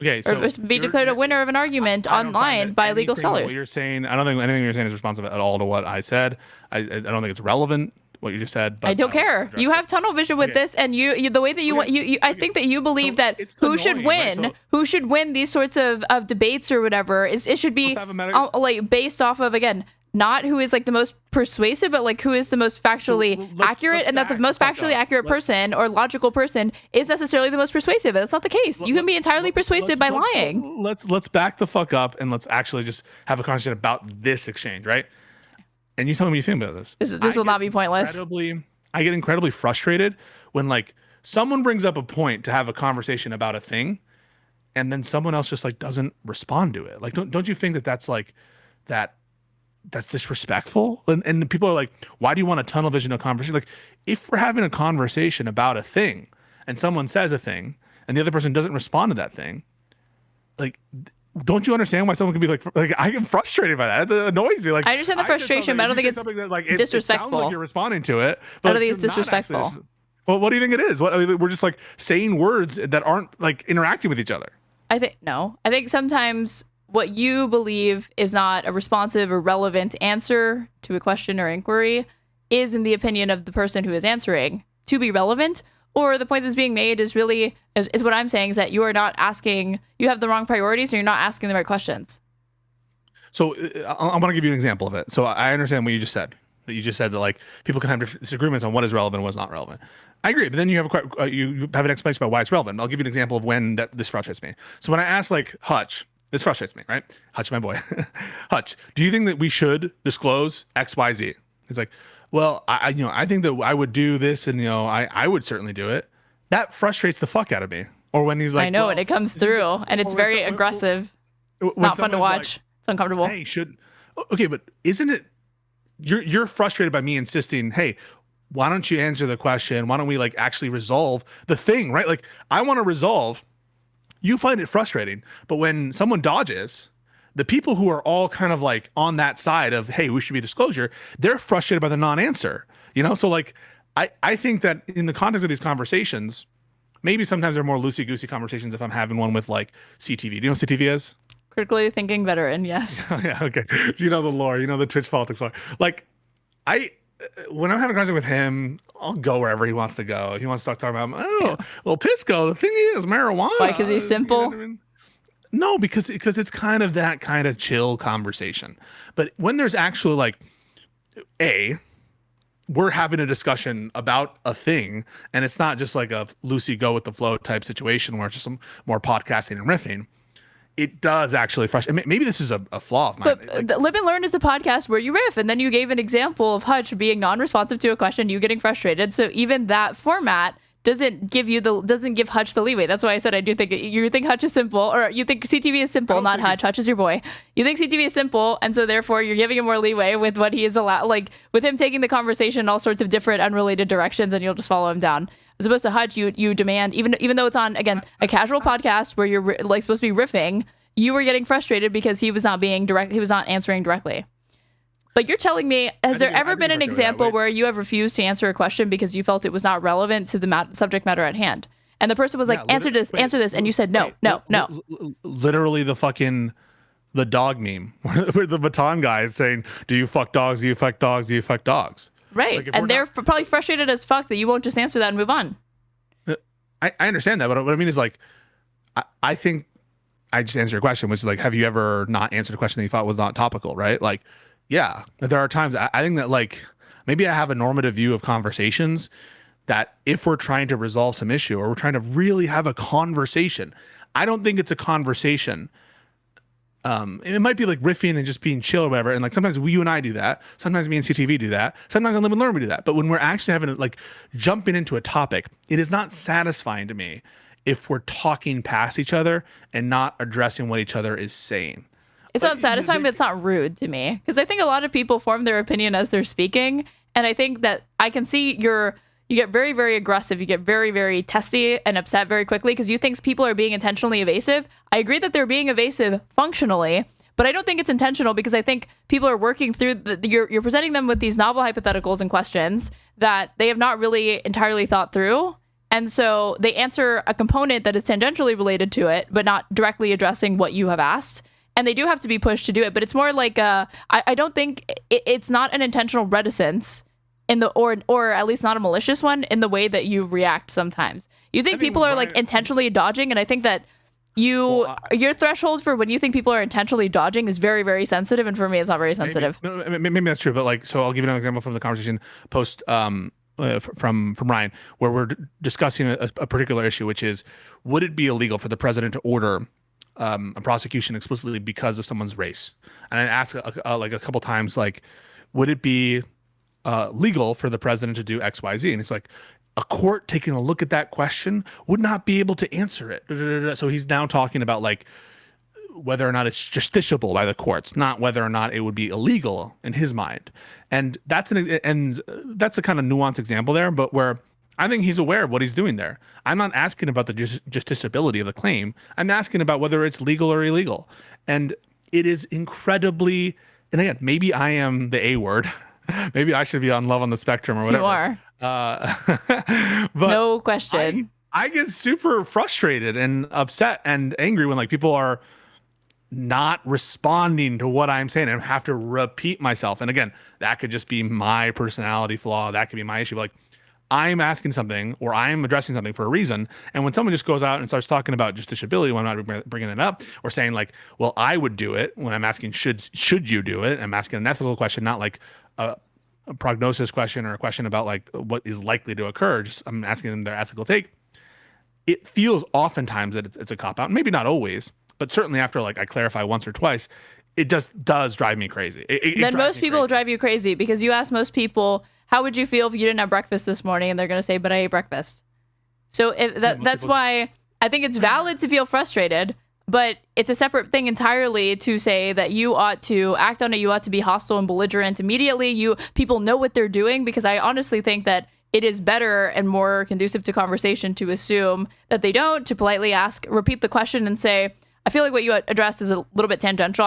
Okay, so or be declared a winner of an argument online by legal scholars. What you're saying, I don't think anything you're saying is responsive at all to what I said. I don't think it's relevant what you just said. But I don't care. You have tunnel vision with this, and you the way that you want you I think that you believe that who should win, right? who should win these sorts of debates or whatever is it should be like based off of, again, not who is like the most persuasive, but like who is the most factually accurate, and that the most factually accurate person or logical person is necessarily the most persuasive. That's not the case. You can be entirely persuasive by lying. Let's back the fuck up and let's actually just have a conversation about this exchange, right? And you tell me what you think about this. This will not be pointless. I get incredibly frustrated when like someone brings up a point to have a conversation about a thing, and then someone else just like doesn't respond to it. Like, don't you think that that's like that's disrespectful? And people are like, why do you want a tunnel vision of conversation? Like, if we're having a conversation about a thing and someone says a thing and the other person doesn't respond to that thing, like, don't you understand why someone can be like I get frustrated by that? It annoys me. Like, I understand the frustration, but I don't think it's disrespectful. It sounds like you're responding to it. But I don't think it's disrespectful. Well, what do you think it is? We're just like saying words that aren't like interacting with each other. I think sometimes what you believe is not a responsive or relevant answer to a question or inquiry is, in the opinion of the person who is answering, to be relevant. Or the point that's being made is really, is what I'm saying, is that you are not asking, you have the wrong priorities, and you're not asking the right questions. So I'm going to give you an example of it. So I understand what you just said. That you just said that like people can have different disagreements on what is relevant and what is not relevant. I agree, but then you have you have an explanation about why it's relevant. I'll give you an example of when this frustrates me. So when I ask like Hutch, this frustrates me, right? Hutch, my boy. Hutch, do you think that we should disclose X, Y, Z? He's like, well, I think that I would do this, and I would certainly do it. That frustrates the fuck out of me. Or when he's like, I know, and it comes through, and it's very aggressive. It's not fun to watch. It's uncomfortable. Hey, okay, but isn't it? You're frustrated by me insisting, hey, why don't you answer the question? Why don't we like actually resolve the thing, right? Like, I want to resolve. You find it frustrating, but when someone dodges, the people who are all kind of like on that side of, hey, we should be disclosure, they're frustrated by the non-answer, So like, I think that in the context of these conversations, maybe sometimes they're more loosey-goosey conversations if I'm having one with like CTV. Do you know what CTV is? Critically thinking veteran, yes. Yeah, okay. So you know the lore, the Twitch politics lore. Like, when I'm having a conversation with him, I'll go wherever he wants to go. If he wants to talk about, well, Pisco, the thing is marijuana. Why? Because he's simple? You know what I mean? No, because it's kind of that kind of chill conversation. But when there's actually like, we're having a discussion about a thing, and it's not just like a loosey go with the flow type situation where it's just some more podcasting and riffing. It does actually frustrate. Maybe this is a flaw of mine. But Live and Learn is a podcast where you riff, and then you gave an example of Hutch being non-responsive to a question, you getting frustrated. So even that format doesn't give Hutch the leeway. That's why I said I do think you think Hutch is simple, or you think CTV is simple, not Hutch. Hutch is your boy. You think CTV is simple, and so therefore you're giving him more leeway with what he is allowed, like with him taking the conversation in all sorts of different unrelated directions, and you'll just follow him down. As opposed to Hutch, you demand, even though it's on, again, a casual podcast where you're like supposed to be riffing, you were getting frustrated because he was not being direct, he was not answering directly. But you're telling me, has there ever been an example where you have refused to answer a question because you felt it was not relevant to the subject matter at hand? And the person was like, answer this, and you said no. Literally the dog meme, where the baton guy is saying, do you fuck dogs, do you fuck dogs, do you fuck dogs? Right, and they're probably frustrated as fuck that you won't just answer that and move on. I understand that, but what I mean is like, I think I just answered your question, which is like, have you ever not answered a question that you thought was not topical, right? Like, yeah, there are times I think that like maybe I have a normative view of conversations that if we're trying to resolve some issue or we're trying to really have a conversation, I don't think it's a conversation. It might be like riffing and just being chill or whatever. And like sometimes you and I do that. Sometimes me and CTV do that. Sometimes on Live and Learn we do that. But when we're actually having like jumping into a topic, it is not satisfying to me if we're talking past each other and not addressing what each other is saying. It's not satisfying, but it's not rude to me. Because I think a lot of people form their opinion as they're speaking. And I think that I can see you get very, very aggressive. You get very, very testy and upset very quickly because you think people are being intentionally evasive. I agree that they're being evasive functionally, but I don't think it's intentional because I think people are working through, you're presenting them with these novel hypotheticals and questions that they have not really entirely thought through. And so they answer a component that is tangentially related to it, but not directly addressing what you have asked. And they do have to be pushed to do it, but it's more like I don't think it's not an intentional reticence in the or at least not a malicious one in the way that you react sometimes. You think people are like intentionally dodging, and I think that your threshold for when you think people are intentionally dodging is very, very sensitive, and for me it's not very sensitive. Maybe that's true, but like, so I'll give you an example from the conversation post from Ryan, where we're discussing a particular issue, which is, would it be illegal for the president to order a prosecution explicitly because of someone's race? And I asked like a couple times, like, would it be legal for the president to do X, Y, Z? And it's like, a court taking a look at that question would not be able to answer it. So he's now talking about like whether or not it's justiciable by the courts, not whether or not it would be illegal in his mind. And that's a kind of nuanced example there, but where I think he's aware of what he's doing there. I'm not asking about the justiciability of the claim. I'm asking about whether it's legal or illegal. And it is incredibly, and again, maybe I am the A word. Maybe I should be on Love on the Spectrum or whatever. You are. But no question. I get super frustrated and upset and angry when like people are not responding to what I'm saying and have to repeat myself. And again, that could just be my personality flaw. That could be my issue. But like, I'm asking something or I'm addressing something for a reason. And when someone just goes out and starts talking about justiciability when I'm not bringing it up, or saying like, well, I would do it, when I'm asking, should you do it? I'm asking an ethical question, not like a prognosis question or a question about like what is likely to occur. Just I'm asking them their ethical take. It feels oftentimes that it's a cop out. Maybe not always, but certainly after like I clarify once or twice, it just does drive me crazy. Then most people will drive you crazy because you ask most people, how would you feel if you didn't have breakfast this morning? And they're going to say, but I ate breakfast. So that's why I think it's valid to feel frustrated, but it's a separate thing entirely to say that you ought to act on it. You ought to be hostile and belligerent immediately. People know what they're doing, because I honestly think that it is better and more conducive to conversation to assume that they don't, to politely ask, repeat the question and say, I feel like what you addressed is a little bit tangential.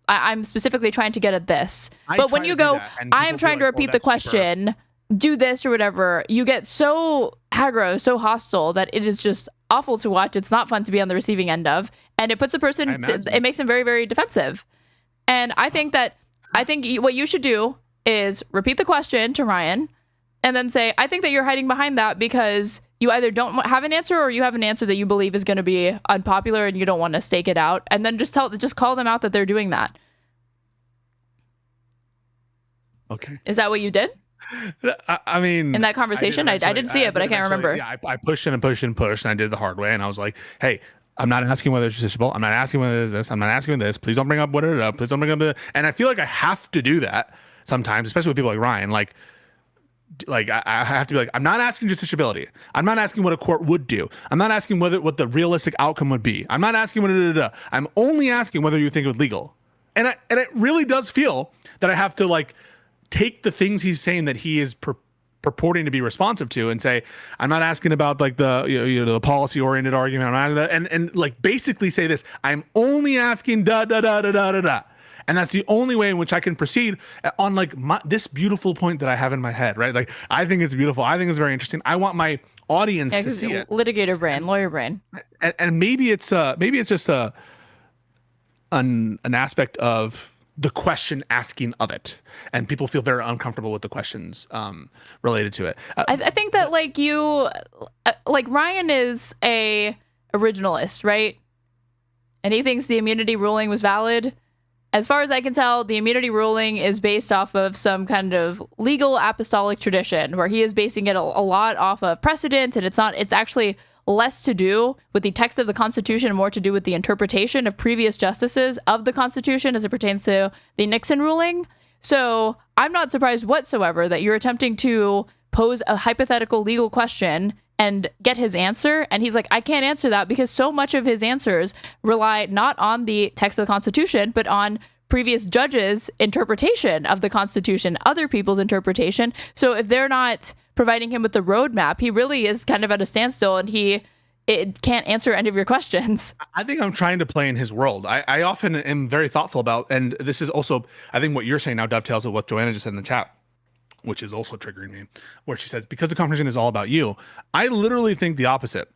I'm specifically trying to get at this. But when you go, I am trying to repeat the question, do this or whatever, you get so aggro, so hostile that it is just awful to watch. It's not fun to be on the receiving end of, and it puts a person, it makes them very, very defensive. And I think what you should do is repeat the question to Ryan and then say, I think that you're hiding behind that because you either don't have an answer or you have an answer that you believe is going to be unpopular and you don't want to stake it out. And then just call them out that they're doing that. Okay. Is that what you did? I mean, in that conversation, I didn't see it, but I can't remember. Yeah, I pushed and pushed and pushed, and I did it the hard way. And I was like, hey, I'm not asking whether it's justiciable. I'm not asking whether it's this. I'm not asking this. Please don't bring up what it is. Please don't bring up the. And I feel like I have to do that sometimes, especially with people like Ryan. Like I have to be like, I'm not asking justiciability. I'm not asking what a court would do. I'm not asking what the realistic outcome would be. I'm not asking what. I'm only asking whether you think it was legal. And it really does feel that I have to like take the things he's saying that he is purporting to be responsive to and say, I'm not asking about like the the policy oriented argument. I'm not, and like basically say this, I'm only asking da da da da da da da. And that's the only way in which I can proceed on like this beautiful point that I have in my head, right? Like, I think it's beautiful. I think it's very interesting. I want my audience to see it. Litigator brain, lawyer brain. And maybe it's just an aspect of the question asking of it, and people feel very uncomfortable with the questions related to it. I think that like Ryan is a originalist, right? And he thinks the immunity ruling was valid. As far as I can tell, the immunity ruling is based off of some kind of legal apostolic tradition where he is basing it a lot off of precedent, and it's actually less to do with the text of the Constitution and more to do with the interpretation of previous justices of the Constitution as it pertains to the Nixon ruling. So I'm not surprised whatsoever that you're attempting to pose a hypothetical legal question and get his answer. And he's like, I can't answer that because so much of his answers rely not on the text of the Constitution, but on previous judges' interpretation of the Constitution, other people's interpretation. So if they're not providing him with the roadmap, he really is kind of at a standstill, and it can't answer any of your questions. I think I'm trying to play in his world. I often am very thoughtful about, and this is also, I think what you're saying now dovetails with what Joanna just said in the chat, which is also triggering me, where she says, because the conversation is all about you. I literally think the opposite.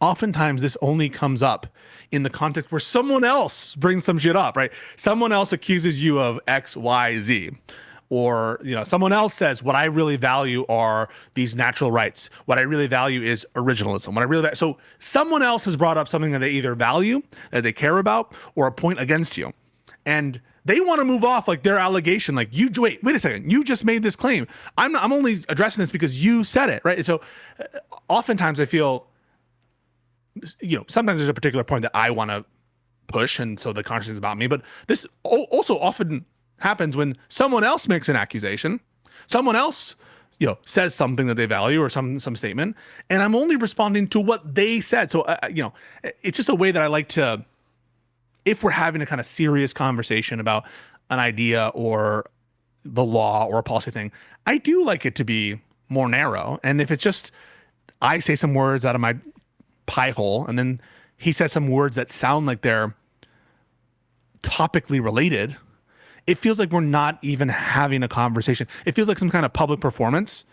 Oftentimes this only comes up in the context where someone else brings some shit up, right? Someone else accuses you of X, Y, Z. or someone else says what I really value are these natural rights. What I really value is originalism. What I really so someone else has brought up something that they either value, that they care about, or a point against you, and they want to move off like their allegation. Like you wait a second, you just made this claim. I'm only addressing this because you said it, right? And so oftentimes I feel, sometimes there's a particular point that I want to push, and so the conversation is about me. But this also often happens when someone else makes an accusation, someone else says something that they value or some statement, and I'm only responding to what they said. So it's just a way that I like to, if we're having a kind of serious conversation about an idea or the law or a policy thing, I do like it to be more narrow. And if it's just I say some words out of my pie hole and then he says some words that sound like they're topically related, it feels like we're not even having a conversation. It feels like some kind of public performance,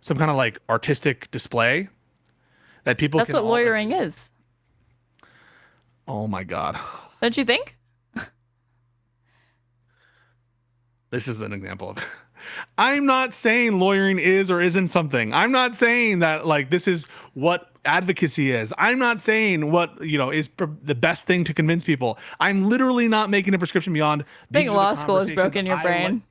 some kind of like artistic display that people That's what lawyering is. Oh my God. Don't you think? This is an example of I'm not saying lawyering is or isn't something. I'm not saying that like this is what advocacy is. I'm not saying what is the best thing to convince people. I'm literally not making a prescription beyond. I think law school has broken your brain.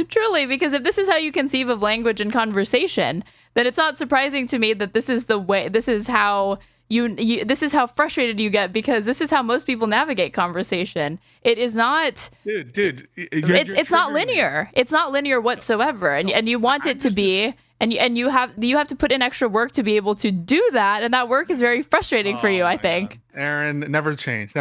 Truly, because if this is how you conceive of language and conversation, then it's not surprising to me that this is the way. This is how this is how frustrated you get, because this is how most people navigate conversation. It is not, dude. It's not linear. It's not linear whatsoever, and you want it to be, and you have to put in extra work to be able to do that, and that work is very frustrating for you, I think. God. Aaron, never change.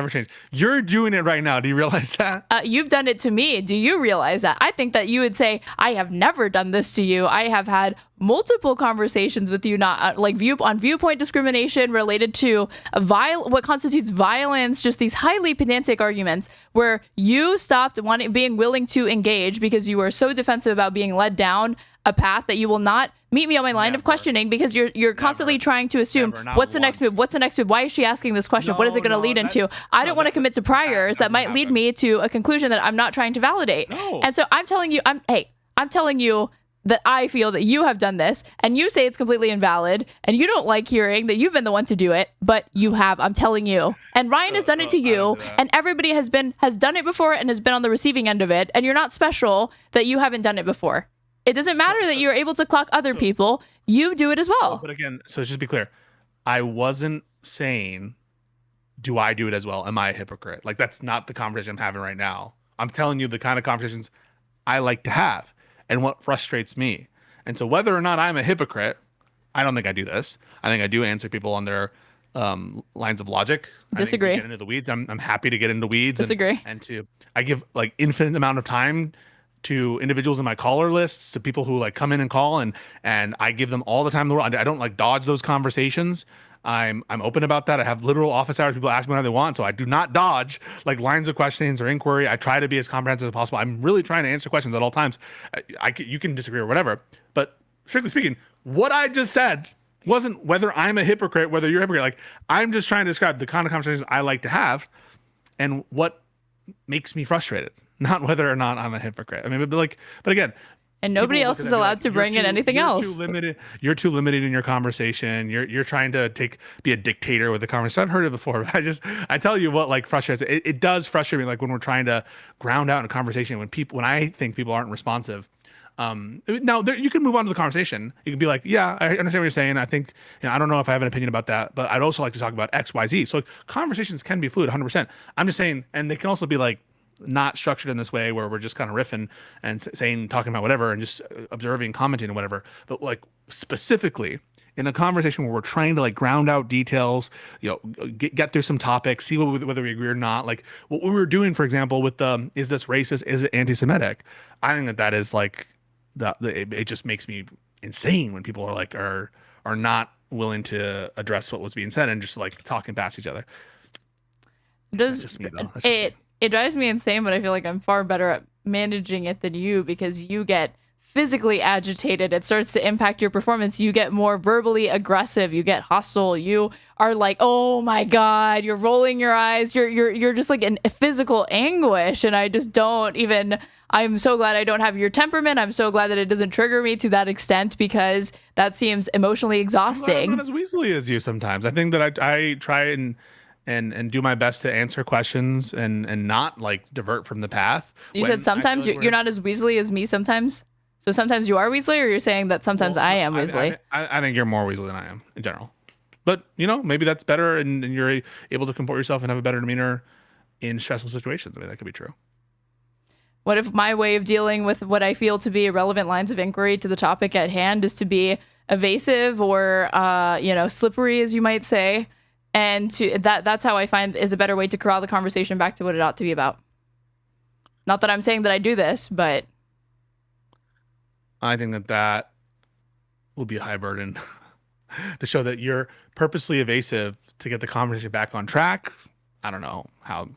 You're doing it right now. Do you realize that? You've done it to me. Do you realize that? I think that you would say, I have never done this to you. I have had multiple conversations with you, not on viewpoint discrimination related to what constitutes violence, just these highly pedantic arguments where you stopped being willing to engage because you were so defensive about being led down a path that you will not meet me on my line of questioning, because you're constantly trying to assume what's the next move? Why is she asking this question? What is it going to lead into? I don't want to commit to priors that might lead me to a conclusion that I'm not trying to validate. And so I'm telling you, I'm telling you that I feel that you have done this, and you say it's completely invalid, and you don't like hearing that you've been the one to do it, but you have. I'm telling you. And Ryan has done it to you, and everybody has done it before and has been on the receiving end of it, and you're not special that you haven't done it before. It doesn't matter that you're able to clock other people. You do it as well. But again, so just to be clear, I wasn't saying, do I do it as well? Am I a hypocrite? Like, that's not the conversation I'm having right now. I'm telling you the kind of conversations I like to have and what frustrates me. And so whether or not I'm a hypocrite, I don't think I do this. I think I do answer people on their lines of logic. Disagree. Get into the weeds. I'm happy to get into weeds. Disagree. I give like infinite amount of time to individuals in my caller lists, to people who like come in and call, and I give them all the time in the world. I don't like dodge those conversations. I'm open about that. I have literal office hours. People ask me whatever they want, so I do not dodge like lines of questions or inquiry. I try to be as comprehensive as possible. I'm really trying to answer questions at all times. You can disagree or whatever, but strictly speaking, what I just said wasn't whether I'm a hypocrite, whether you're a hypocrite. Like, I'm just trying to describe the kind of conversations I like to have and what makes me frustrated, not whether or not I'm a hypocrite. I mean, but again, and nobody else is allowed to bring in anything else. You're too limited in your conversation. You're trying to be a dictator with the conversation. I've heard it before. But I tell you what, like, frustrates it. It does frustrate me, like when we're trying to ground out in a conversation, when I think people aren't responsive. Now you can move on to the conversation. You can be like, yeah, I understand what you're saying. I think, I don't know if I have an opinion about that, but I'd also like to talk about X, Y, Z. So conversations can be fluid 100%. I'm just saying, and they can also be like, not structured in this way where we're just kind of riffing and talking about whatever and just observing, commenting and whatever. But like specifically in a conversation where we're trying to like ground out details, get through some topics, see whether we agree or not. Like what we were doing, for example, with is this racist? Is it anti-Semitic? I think that is like it just makes me insane when people are not willing to address what was being said and just like talking past each other. That's just me, though. It drives me insane, but I feel like I'm far better at managing it than you, because you get physically agitated, it starts to impact your performance. You get more verbally aggressive. You get hostile. You are like, oh my God, you're rolling your eyes. You're just like in physical anguish. And I just don't even, I'm so glad I don't have your temperament. I'm so glad that it doesn't trigger me to that extent, because that seems emotionally exhausting. I'm not as weaselly as you sometimes. I think that I try and do my best to answer questions and not like divert from the path. You said sometimes you're not as weaselly as me sometimes. So sometimes you are weaselly, or you're saying that sometimes I am weaselly? I think you're more weaselly than I am in general. But, you know, maybe that's better and you're able to comport yourself and have a better demeanor in stressful situations. I mean, that could be true. What if my way of dealing with what I feel to be irrelevant lines of inquiry to the topic at hand is to be evasive or, slippery, as you might say? And that's how I find is a better way to corral the conversation back to what it ought to be about. Not that I'm saying that I do this, but I think that will be a high burden to show that you're purposely evasive to get the conversation back on track. I don't know how.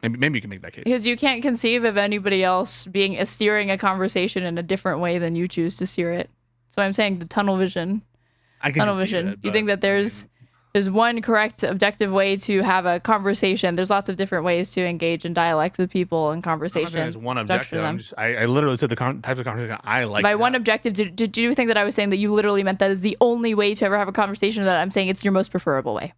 Maybe you can make that case. Because you can't conceive of anybody else steering a conversation in a different way than you choose to steer it. So I'm saying the tunnel vision. Tunnel vision. You think that there's one correct objective way to have a conversation. There's lots of different ways to engage in dialects with people and conversations. There's one objective. I literally said the type of conversation I like. By one objective, did you think that I was saying that you literally meant that is the only way to ever have a conversation, or that I'm saying it's your most preferable way?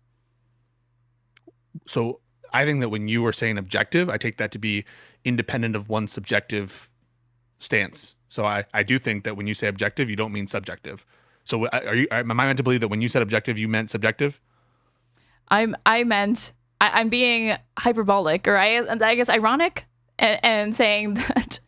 So I think that when you were saying objective, I take that to be independent of one's subjective stance. So I do think that when you say objective, you don't mean subjective. So am I meant to believe that when you said objective, you meant subjective? I'm being hyperbolic, or I guess ironic, and saying that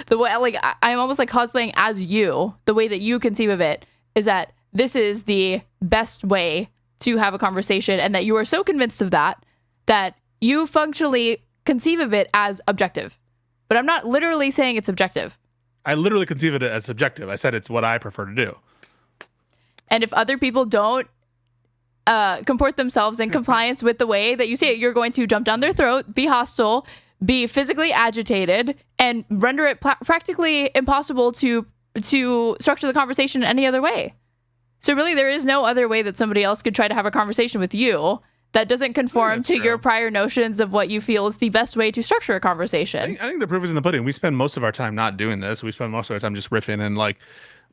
the way, like, I'm almost like cosplaying as you. The way that you conceive of it is that this is the best way to have a conversation, and that you are so convinced of that you functionally conceive of it as objective. But I'm not literally saying it's objective. I literally conceive it as subjective. I said it's what I prefer to do. And if other people don't comport themselves in compliance with the way that you say it, you're going to jump down their throat, be hostile, be physically agitated, and render it practically impossible to structure the conversation in any other way. So really, there is no other way that somebody else could try to have a conversation with you that doesn't conform to your prior notions of what you feel is the best way to structure a conversation. I think the proof is in the pudding. We spend most of our time not doing this. We spend most of our time just riffing and like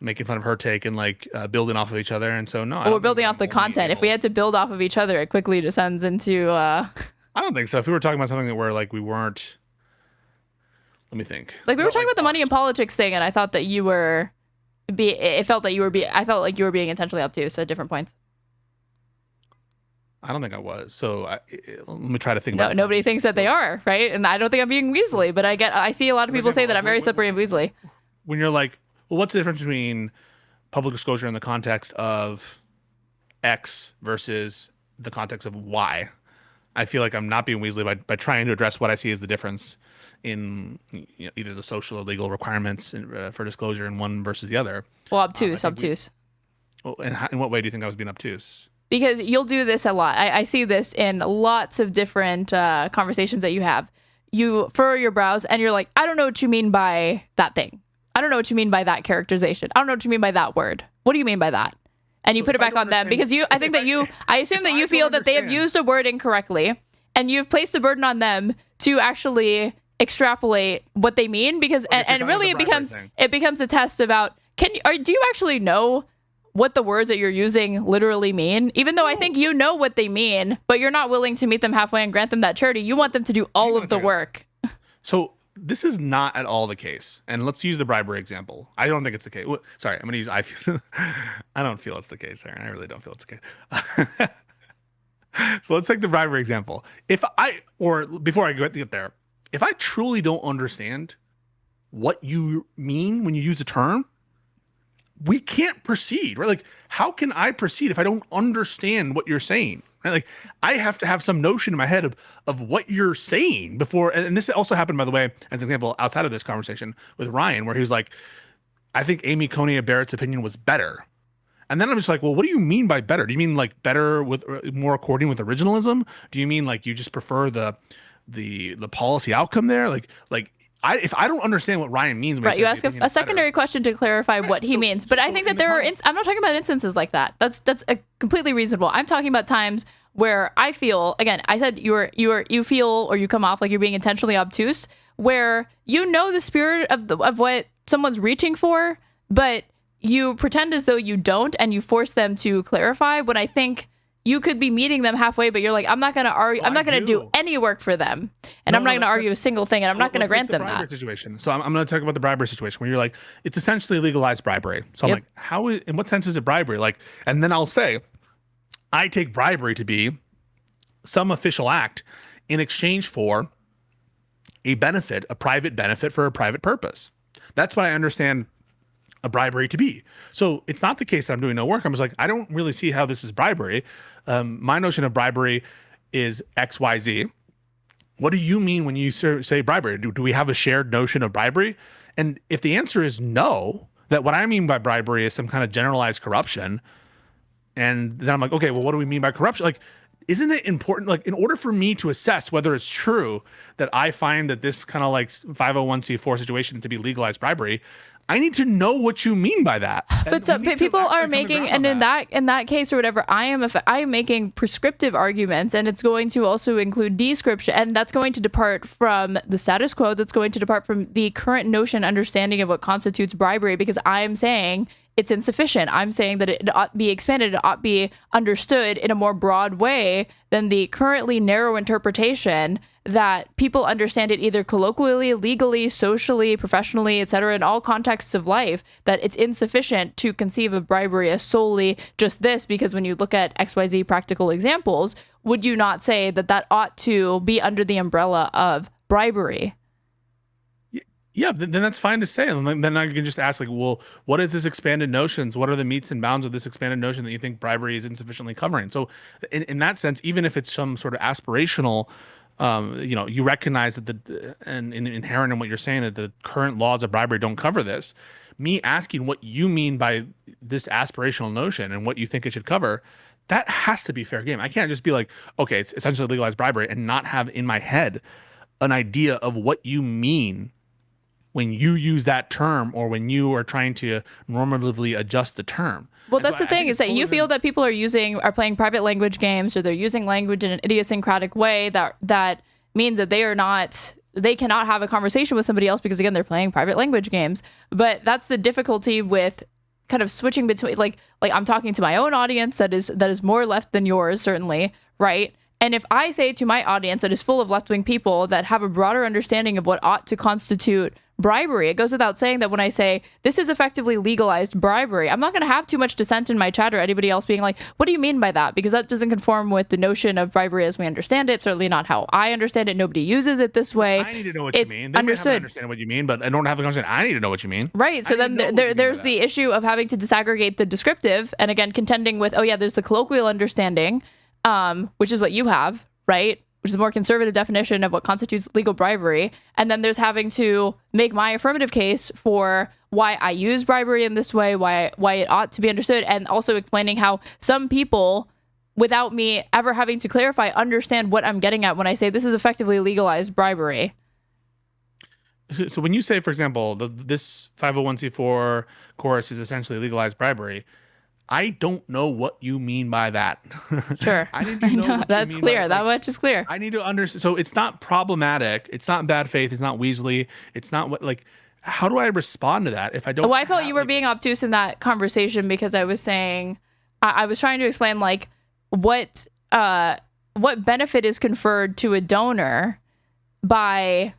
making fun of her take and like building off of each other. And so, no. Well, we're building off the content. If we had to build off of each other, it quickly descends into... I don't think so. If we were talking about something that where like we weren't... Let me think. Like we were talking about the money and politics thing, and I thought that you were... I felt like you were being intentionally obtuse at different points. I don't think I was. So let me try to think about it. Nobody thinks that they are, right? And I don't think I'm being weaselly, but I see a lot of people say that I'm very slippery and weaselly. When you're like, well, what's the difference between public disclosure in the context of X versus the context of Y? I feel like I'm not being weaselly by trying to address what I see as the difference in either the social or legal requirements for disclosure in one versus the other. Well, obtuse. Well, in what way do you think I was being obtuse? Because you'll do this a lot. I see this in lots of different conversations that you have. You furrow your brows and you're like, I don't know what you mean by that thing. I don't know what you mean by that characterization. I don't know what you mean by that word. What do you mean by that? And you put it back on them because I assume that you feel that they have used a word incorrectly, and you've placed the burden on them to actually extrapolate what they mean, because and really it becomes a test about do you actually know what the words that you're using literally mean? Even though I think you know what they mean, but you're not willing to meet them halfway and grant them that charity. You want them to do all of the work. So this is not at all the case. And let's use the bribery example. I don't think it's the case. Sorry, I'm going to use I don't feel it's the case, Aaron. I really don't feel it's the case. So let's take the bribery example. Before I get there, if I truly don't understand what you mean when you use a term, we can't proceed, right? Like, how can I proceed if I don't understand what you're saying? Right? Like, I have to have some notion in my head of what you're saying before. And this also happened, by the way, as an example, outside of this conversation with Ryan, where he was like, I think Amy Coney Barrett's opinion was better. And then I'm just like, well, what do you mean by better? Do you mean like better with more according with originalism? Do you mean like you just prefer the policy outcome there? Like if I don't understand what Ryan means, when right? You ask a secondary question to clarify what he means. But I think that I'm not talking about instances like that. That's completely reasonable. I'm talking about times where I feel, again, I said you feel or you come off like you're being intentionally obtuse, where you know the spirit of what someone's reaching for, but you pretend as though you don't, and you force them to clarify. When I think you could be meeting them halfway, but you're like, I'm not going to argue. I'm not going to do any work for them, and I'm not going to argue a single thing, and I'm not going to grant them that situation. So I'm going to talk about the bribery situation, where you're like, it's essentially legalized bribery. So I'm like, in what sense is it bribery? Like, and then I'll say, I take bribery to be some official act in exchange for a benefit, a private benefit for a private purpose. That's what I understand a bribery to be. So it's not the case that I'm doing no work. I'm just like, I don't really see how this is bribery. My notion of bribery is X, Y, Z. What do you mean when you say bribery? Do we have a shared notion of bribery? And if the answer is no, that what I mean by bribery is some kind of generalized corruption, and then I'm like, okay, well, what do we mean by corruption? Like, isn't it important, like, in order for me to assess whether it's true that I find that this kind of like 501c4 situation to be legalized bribery, I need to know what you mean by that. But people are making, and in that case or whatever, I am making prescriptive arguments, and it's going to also include description, and that's going to depart from the status quo. That's going to depart from the current notion, understanding of what constitutes bribery, because I'm saying it's insufficient. I'm saying that it ought be expanded. It ought be understood in a more broad way than the currently narrow interpretation that people understand it either colloquially, legally, socially, professionally, etc., in all contexts of life, that it's insufficient to conceive of bribery as solely just this, because when you look at XYZ practical examples, would you not say that that ought to be under the umbrella of bribery? Yeah, then that's fine to say. And then I can just ask, like, well, what is this expanded notions? What are the meats and bounds of this expanded notion that you think bribery is insufficiently covering? So in that sense, even if it's some sort of aspirational, you recognize that and inherent in what you're saying, that the current laws of bribery don't cover this. Me asking what you mean by this aspirational notion and what you think it should cover, that has to be fair game. I can't just be like, okay, it's essentially legalized bribery, and not have in my head an idea of what you mean when you use that term, or when you are trying to normatively adjust the term. Well, that's the thing, is that you feel that people are playing private language games, or they're using language in an idiosyncratic way that means that they cannot have a conversation with somebody else, because again, they're playing private language games. But that's the difficulty with kind of switching between, like I'm talking to my own audience that is more left than yours, certainly, right? And if I say to my audience that is full of left-wing people that have a broader understanding of what ought to constitute bribery, it goes without saying that when I say this is effectively legalized bribery, I'm not going to have too much dissent in my chat or anybody else being like, what do you mean by that? Because that doesn't conform with the notion of bribery as we understand it. Certainly not how I understand it. Nobody uses it this way. I need to know what you mean. They understood. Understand what you mean, but I don't have the conversation. I need to know what you mean. Right. So then there's the issue of having to disaggregate the descriptive, and again, contending with, there's the colloquial understanding, which is what you have, right? Which is a more conservative definition of what constitutes legal bribery. And then there's having to make my affirmative case for why I use bribery in this way, why it ought to be understood, and also explaining how some people, without me ever having to clarify, understand what I'm getting at when I say this is effectively legalized bribery. So when you say, for example, this 501c4 chorus is essentially legalized bribery, I don't know what you mean by that. Sure. I need to know what that's you mean clear. by, that much is clear. I need to understand. So it's not problematic. It's not bad faith. It's not Weasley. It's not what, like, how do I respond to that if I don't? Well, I felt you were being obtuse in that conversation, because I was saying, I was trying to explain, like, what benefit is conferred to a donor by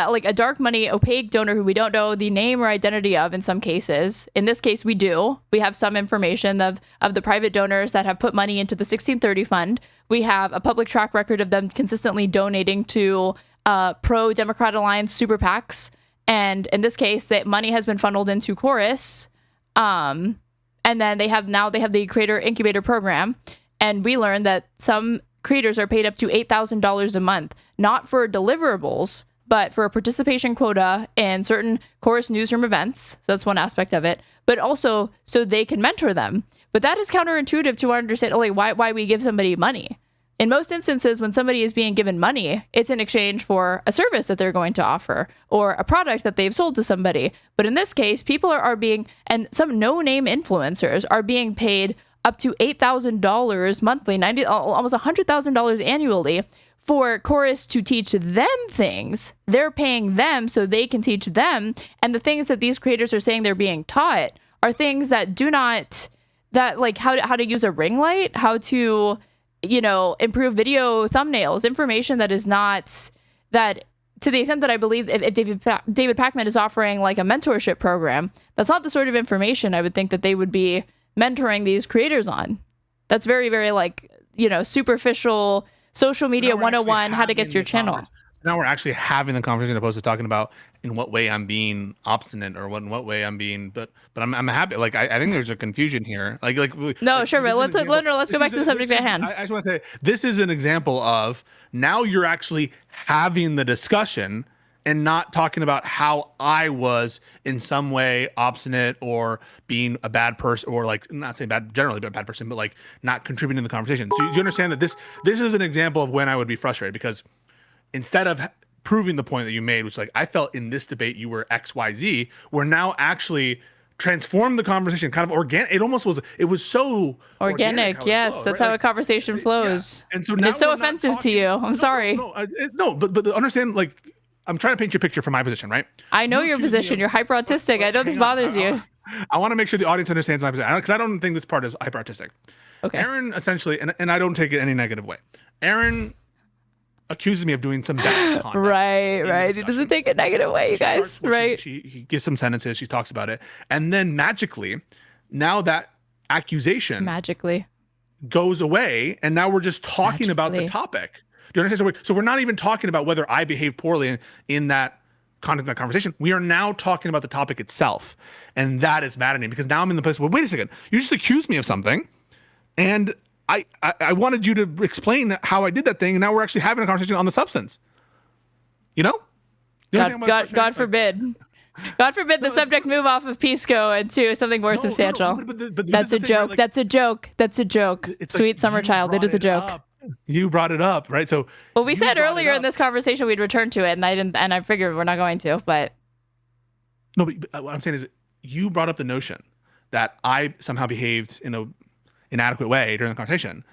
like a dark money, opaque donor who we don't know the name or identity of in some cases. In this case, we do. We have some information of the private donors that have put money into the 1630 fund. We have a public track record of them consistently donating to pro-Democrat Alliance super PACs. And in this case, that money has been funneled into Chorus. And then they have the creator incubator program. And we learned that some creators are paid up to $8,000 a month, not for deliverables, but for a participation quota in certain Chorus newsroom events. So that's one aspect of it, but also so they can mentor them. But that is counterintuitive to understand, like, why we give somebody money. In most instances, when somebody is being given money, it's in exchange for a service that they're going to offer or a product that they've sold to somebody. But in this case, people are being, and some no-name influencers are being paid up to $8,000 monthly, almost $100,000 annually for Chorus to teach them things. They're paying them so they can teach them. And the things that these creators are saying they're being taught are things that do not, that like how to use a ring light, how to, improve video thumbnails, information that is not, that to the extent that I believe if David Pakman is offering like a mentorship program, that's not the sort of information I would think that they would be mentoring these creators on. That's very, very like, superficial social media 101, how to get your channel. Now we're actually having the conversation opposed to talking about in what way I'm being obstinate or in what way I'm being, but I'm happy. Like, I think there's a confusion here. No, sure. But let's go back to the subject at hand. I just want to say, this is an example of now you're actually having the discussion and not talking about how I was in some way obstinate or being a bad person, or like, not saying bad generally, but a bad person, but like not contributing to the conversation. So you understand that this is an example of when I would be frustrated, because instead of proving the point that you made, which like I felt in this debate you were XYZ, we're now actually transformed the conversation kind of organic. It was so organic. Yes, that's how a conversation flows. Yeah. And so now it's so offensive to you. I'm sorry. No, but understand, like, I'm trying to paint you a picture from my position, right? I know your position. You're hyper autistic. I know this bothers you. I want to make sure the audience understands my position, because I don't think this part is hyper autistic. Okay. Aaron essentially, and I don't take it any negative way. Aaron accuses me of doing some bad conduct. Right. He doesn't take it negative way, you guys. Right. He gives some sentences. She talks about it, and then magically, now that accusation goes away, and now we're just talking about the topic. Do you understand? So we're not even talking about whether I behaved poorly in that context, that conversation. We are now talking about the topic itself, and that is maddening, because now I'm in the place where, wait a second, you just accused me of something, and I wanted you to explain how I did that thing, and now we're actually having a conversation on the substance. God forbid. God forbid the subject move off of Pisco into something more substantial. But that's a joke. That's a joke. That's a joke. Sweet like, summer child. It is a joke. You brought it up, right? So, well, we said earlier in this conversation we'd return to it, and I didn't, and I figured we're not going to. But no, but what I'm saying is, you brought up the notion that I somehow behaved in an inadequate way during the conversation,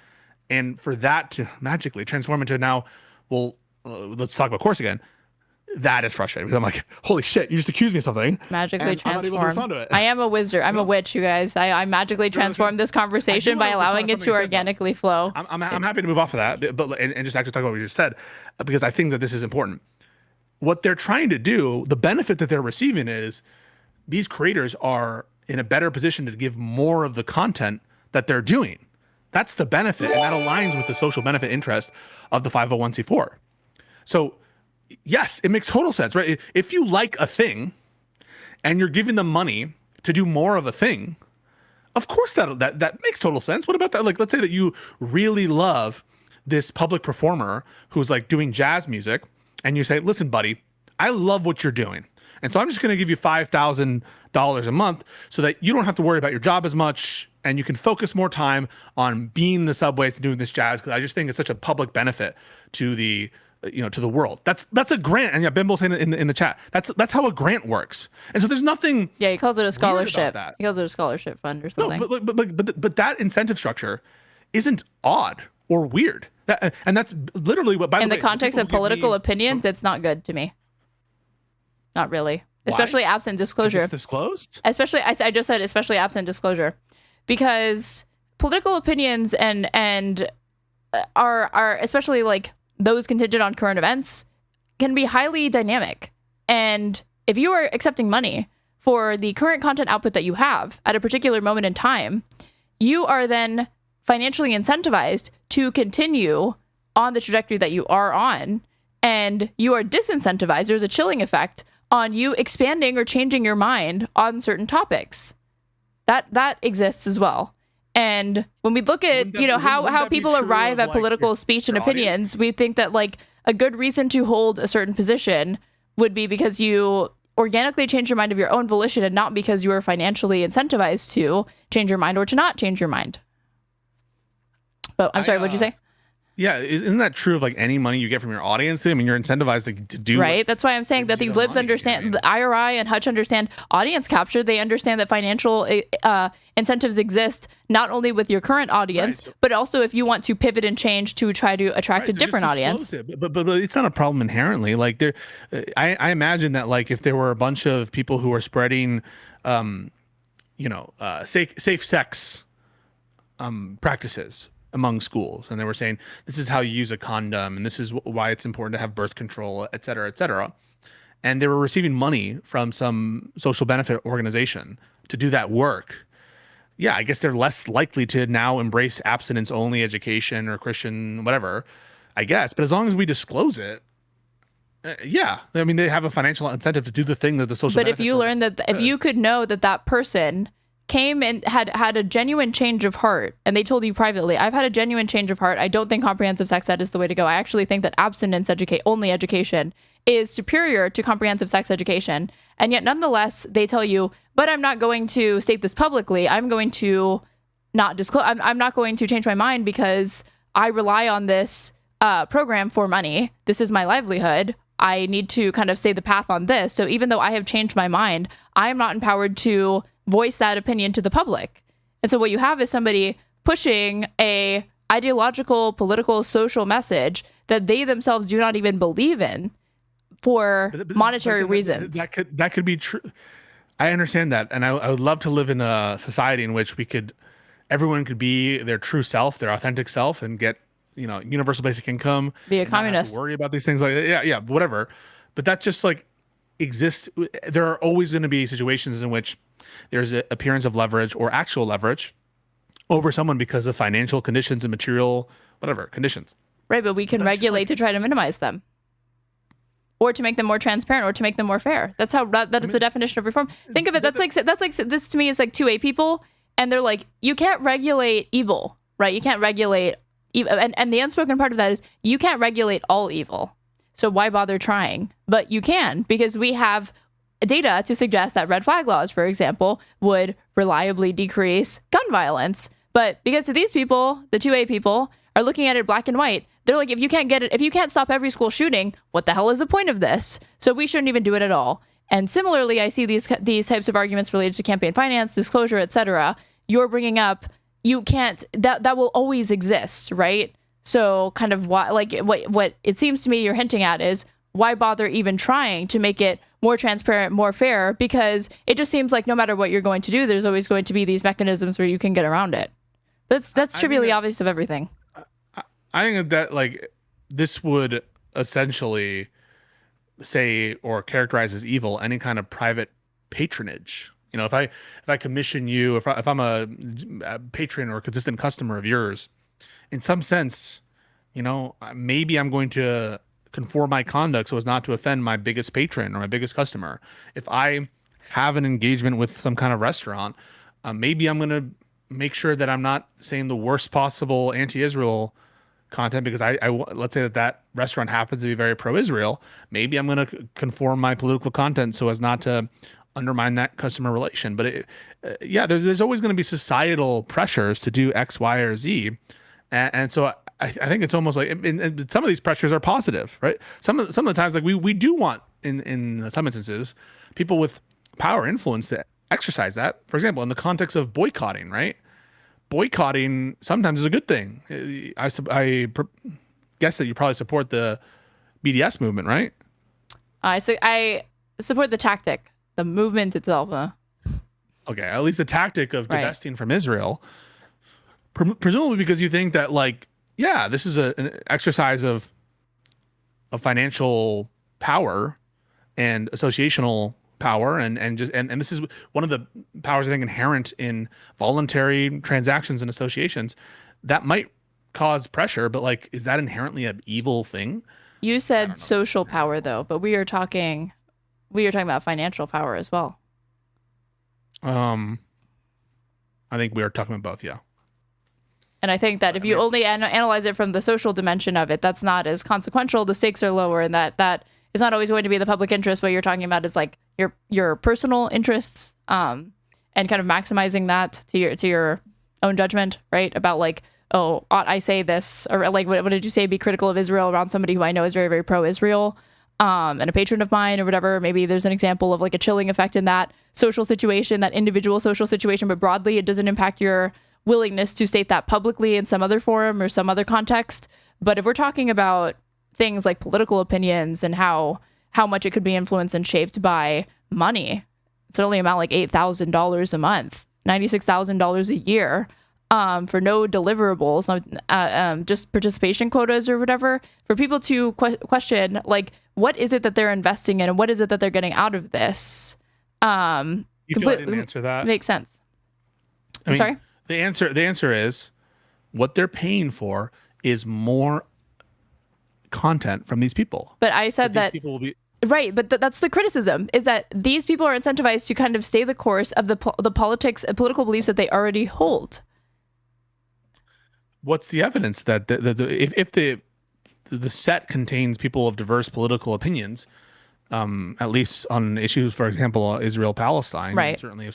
and for that to magically transform into now, well, let's talk about course again. That is frustrating, because I'm like, holy shit, you just accused me of something. Magically transform. I am a wizard. I'm a witch, you guys. I magically transformed this conversation by allowing it to organically flow. I'm happy to move off of that, but and just actually talk about what you just said, because I think that this is important. What they're trying to do, the benefit that they're receiving is these creators are in a better position to give more of the content that they're doing. That's the benefit, and that aligns with the social benefit interest of the 501c4. So yes, it makes total sense, right? If you like a thing and you're giving them money to do more of a thing, of course that makes total sense. What about that? Like, let's say that you really love this public performer who's like doing jazz music, and you say, listen, buddy, I love what you're doing, and so I'm just going to give you $5,000 a month so that you don't have to worry about your job as much, and you can focus more time on being in the subways and doing this jazz, because I just think it's such a public benefit to the to the world. That's a grant. And yeah, Bimbo's saying it in the chat. That's how a grant works. And so there's nothing. Yeah, he calls it a scholarship. He calls it a scholarship fund or something. No, but that incentive structure isn't odd or weird. And that's literally what. By in the the context of political opinions, it's not good to me. Not really, especially absent disclosure. It's disclosed. Especially, I just said especially absent disclosure, because political opinions and are especially like those contingent on current events can be highly dynamic. And if you are accepting money for the current content output that you have at a particular moment in time, you are then financially incentivized to continue on the trajectory that you are on, and you are disincentivized. There's a chilling effect on you expanding or changing your mind on certain topics. That exists as well. And when we look at, how people arrive at political speech and opinions, we think that like a good reason to hold a certain position would be because you organically change your mind of your own volition, and not because you are financially incentivized to change your mind or to not change your mind. But I'm sorry, what'd you say? Yeah, isn't that true of like any money you get from your audience? I mean, you're incentivized to do right. That's why I'm saying that these libs understand, the IRI and Hutch understand audience capture. They understand that financial incentives exist not only with your current audience, but also if you want to pivot and change to try to attract a different audience. But it's not a problem inherently. Like there, I imagine that like if there were a bunch of people who are spreading, safe sex practices among schools, and they were saying this is how you use a condom and this is why it's important to have birth control, et cetera, and they were receiving money from some social benefit organization to do that work. Yeah, I guess they're less likely to now embrace abstinence only education or Christian whatever, I guess. But as long as we disclose it, yeah, I mean, they have a financial incentive to do the thing that the social. But if you learn that, if you could know that person came and had a genuine change of heart, and they told you privately, I've had a genuine change of heart. I don't think comprehensive sex ed is the way to go. I actually think that abstinence only education is superior to comprehensive sex education. And yet nonetheless, they tell you, but I'm not going to state this publicly. I'm going to not disclose. I'm not going to change my mind because I rely on this program for money. This is my livelihood. I need to kind of stay the path on this. So even though I have changed my mind, I am not empowered to voice that opinion to the public. And so what you have is somebody pushing a ideological, political, social message that they themselves do not even believe in for monetary reasons. That could be true. I understand that. And I would love to live in a society in which everyone could be their true self, their authentic self, and get, universal basic income. Be a communist. Worry about these things whatever. But that just like exists. There are always going to be situations in which there's an appearance of leverage or actual leverage over someone because of financial conditions and material, whatever conditions. Right, but we can regulate to try to minimize them, or to make them more transparent, or to make them more fair. That's how that is the definition of reform. Think of it. That's like this to me is like 2A people, and they're like, you can't regulate evil, right? You can't regulate evil, and the unspoken part of that is you can't regulate all evil. So why bother trying? But you can, because we have data to suggest that red flag laws, for example, would reliably decrease gun violence. But because these people, the 2A people, are looking at it black and white, they're like, if you can't stop every school shooting, what the hell is the point of this? So we shouldn't even do it at all. And similarly, I see these types of arguments related to campaign finance, disclosure, etc. You're bringing up, you can't, that will always exist, right? So kind of what it seems to me you're hinting at is, why bother even trying to make it more transparent, more fair? Because it just seems like no matter what you're going to do, there's always going to be these mechanisms where you can get around it. That's trivially obvious of everything. I think that like this would essentially say or characterize as evil any kind of private patronage. If I commission you, if I'm a patron or a consistent customer of yours, in some sense, maybe I'm going to conform my conduct so as not to offend my biggest patron or my biggest customer. If I have an engagement with some kind of restaurant, maybe I'm going to make sure that I'm not saying the worst possible anti-Israel content because let's say that restaurant happens to be very pro-Israel. Maybe I'm going to conform my political content so as not to undermine that customer relation. But there's always going to be societal pressures to do X, Y, or Z. And so I think it's almost like and some of these pressures are positive, right? Some of the times, like we do want in some instances people with power, influence to exercise that. For example, in the context of boycotting, right? Boycotting sometimes is a good thing. I guess that you probably support the BDS movement, right? I support the tactic, the movement itself. Okay, at least the tactic of divesting from Israel. Presumably because you think that, like, yeah, this is an exercise of financial power and associational power, and this is one of the powers I think inherent in voluntary transactions and associations that might cause pressure. But like, is that inherently an evil thing? You said social power though, but we are talking about financial power as well. I think we are talking about both, yeah. And I think that if you only analyze it from the social dimension of it, that's not as consequential. The stakes are lower, and that is not always going to be the public interest. What you're talking about is like your personal interests, and kind of maximizing that to your own judgment, right? About like oh, ought I say this? Or like, what did you say? Be critical of Israel around somebody who I know is very, very pro-Israel, and a patron of mine or whatever. Maybe there's an example of like a chilling effect in that social situation, that individual social situation, but broadly, it doesn't impact your willingness to state that publicly in some other forum or some other context. But if we're talking about things like political opinions and how much it could be influenced and shaped by money, it's only amount like $8,000 a month, $96,000 a year, for no deliverables, just participation quotas or whatever, for people to question, like, what is it that they're investing in and what is it that they're getting out of this? You feel I didn't answer that? Makes sense. I'm sorry? The answer is what they're paying for is more content from these people. But I said that people will be right, but that's the criticism, is that these people are incentivized to kind of stay the course of the politics and political beliefs that they already hold. What's the evidence that if the set contains people of diverse political opinions, at least on issues, for example, Israel-Palestine, right? Certainly,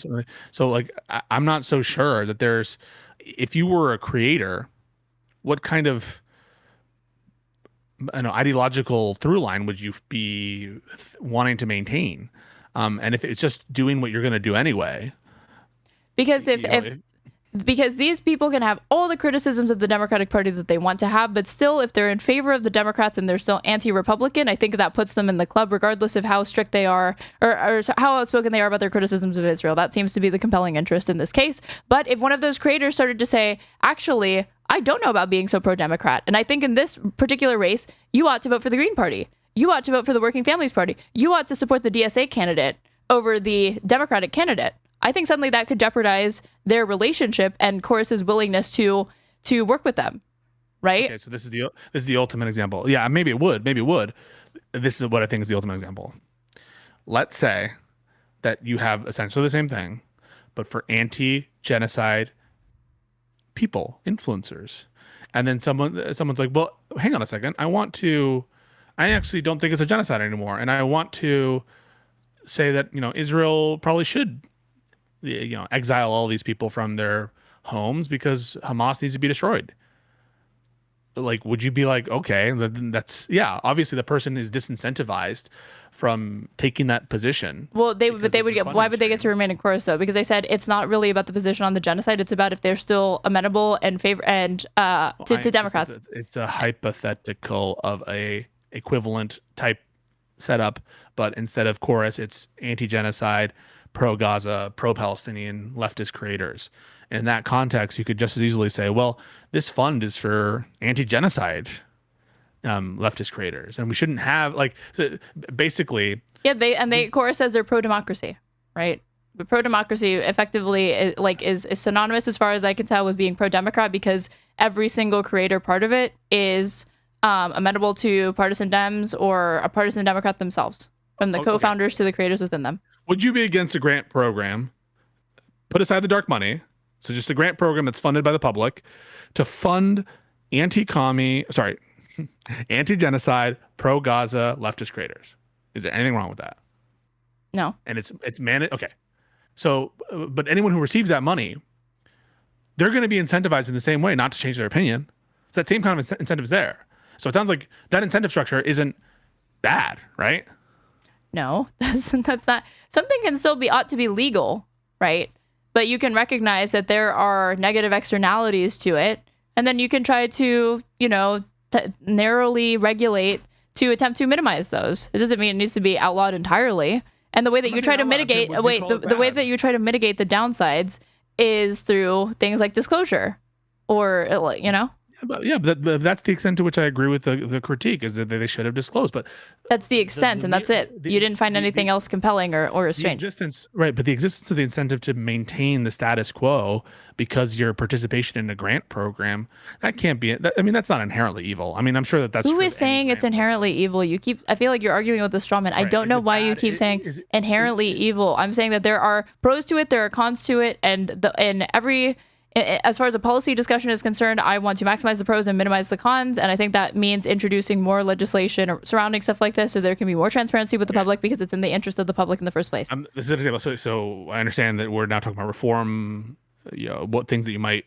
so like I'm not so sure that there's. If you were a creator, what kind of ideological through line would you be wanting to maintain? And if it's just doing what you're going to do anyway, because because these people can have all the criticisms of the Democratic Party that they want to have, but still, if they're in favor of the Democrats and they're still anti-Republican, I think that puts them in the club, regardless of how strict they are or how outspoken they are about their criticisms of Israel. That seems to be the compelling interest in this case. But if one of those creators started to say, actually, I don't know about being so pro-Democrat, and I think in this particular race, you ought to vote for the Green Party. You ought to vote for the Working Families Party. You ought to support the DSA candidate over the Democratic candidate. I think suddenly that could jeopardize their relationship and Chorus's willingness to work with them, right? Okay, so this is the ultimate example. Yeah, maybe it would. This is what I think is the ultimate example. Let's say that you have essentially the same thing, but for anti-genocide people, influencers, and then someone's like, well, hang on a second, I actually don't think it's a genocide anymore, and I want to say that Israel probably should exile all these people from their homes because Hamas needs to be destroyed. Like, would you be like, okay, that's obviously the person is disincentivized from taking that position. Well, why would they get to remain in Chorus though? Because I said it's not really about the position on the genocide. It's about if they're still amenable and to Democrats. It's a hypothetical of a equivalent type setup, but instead of Chorus, it's anti-genocide, pro-Gaza, pro-Palestinian leftist creators. In that context, you could just as easily say, well, this fund is for anti-genocide leftist creators, and we shouldn't have basically. Yeah, Chorus says they're pro-democracy, right? But pro-democracy effectively is synonymous, as far as I can tell, with being pro-Democrat, because every single creator part of it is amenable to partisan Dems or a partisan Democrat themselves, from the co-founders to the creators within them. Would you be against a grant program, put aside the dark money, so just a grant program that's funded by the public, to fund anti-genocide, pro-Gaza leftist creators? Is there anything wrong with that? No. And it's okay. So, but anyone who receives that money, they're going to be incentivized in the same way not to change their opinion. So that same kind of incentive is there. So it sounds like that incentive structure isn't bad, right? No, that's not. Something can still ought to be legal, right? But you can recognize that there are negative externalities to it, and then you can try to, narrowly regulate to attempt to minimize those. It doesn't mean it needs to be outlawed entirely. And the way that you try to mitigate, the way that you try to mitigate the downsides is through things like disclosure, or But that's the extent to which I agree with the critique, is that they should have disclosed. But that's the extent, and that's it. You didn't find anything else compelling or strange. Right, but the existence of the incentive to maintain the status quo because your participation in a grant program, that can't be. That's not inherently evil. I'm sure that's. Who is saying it's inherently evil? I feel like you're arguing with the straw man. I don't know why you keep saying inherently evil. I'm saying that there are pros to it, there are cons to it, and as far as a policy discussion is concerned, I want to maximize the pros and minimize the cons. And I think that means introducing more legislation surrounding stuff like this so there can be more transparency with the public, because it's in the interest of the public in the first place. This is an example. So I understand that we're now talking about reform, what things that you might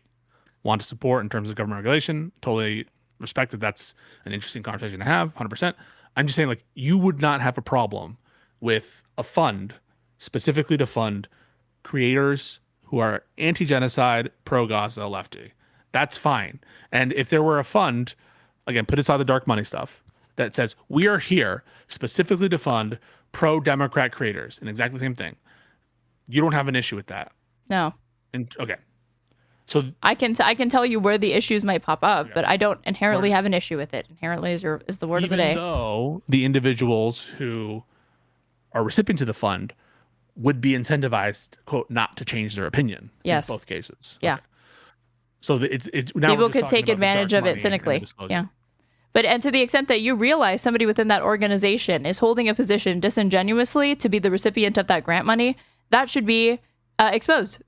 want to support in terms of government regulation. Totally respect that. That's an interesting conversation to have, 100%. I'm just saying, like, you would not have a problem with a fund specifically to fund creators who are anti-genocide, pro-Gaza, lefty. That's fine. And if there were a fund, again, put aside the dark money stuff, that says we are here specifically to fund pro-Democrat creators, and exactly the same thing, you don't have an issue with that. No. And okay, so I can tell you where the issues might pop up, but I don't inherently have an issue with it. Inherently is the word of the day. Even though the individuals who are recipients of the fund would be incentivized, quote, not to change their opinion. Yes. In both cases. Yeah. Okay. So it's now people could take advantage of it cynically. Yeah. But and to the extent that you realize somebody within that organization is holding a position disingenuously to be the recipient of that grant money, that should be exposed.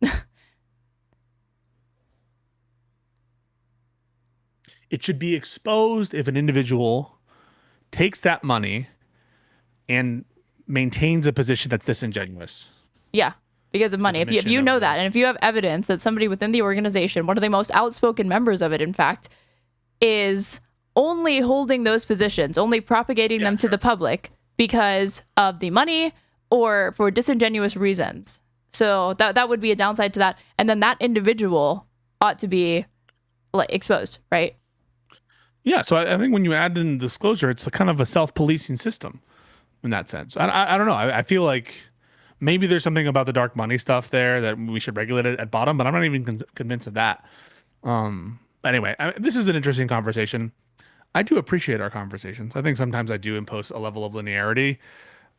It should be exposed if an individual takes that money and maintains a position that's disingenuous. Yeah, because of money. If you know that, and if you have evidence that somebody within the organization, one of the most outspoken members of it, in fact, is only holding those positions, only propagating them to the public because of the money or for disingenuous reasons. So that would be a downside to that. And then that individual ought to be exposed, right? Yeah, so I think when you add in disclosure, it's a kind of a self-policing system in that sense. I don't know. I feel like maybe there's something about the dark money stuff there that we should regulate it at bottom, but I'm not even convinced of that. But anyway, this is an interesting conversation. I do appreciate our conversations. I think sometimes I do impose a level of linearity.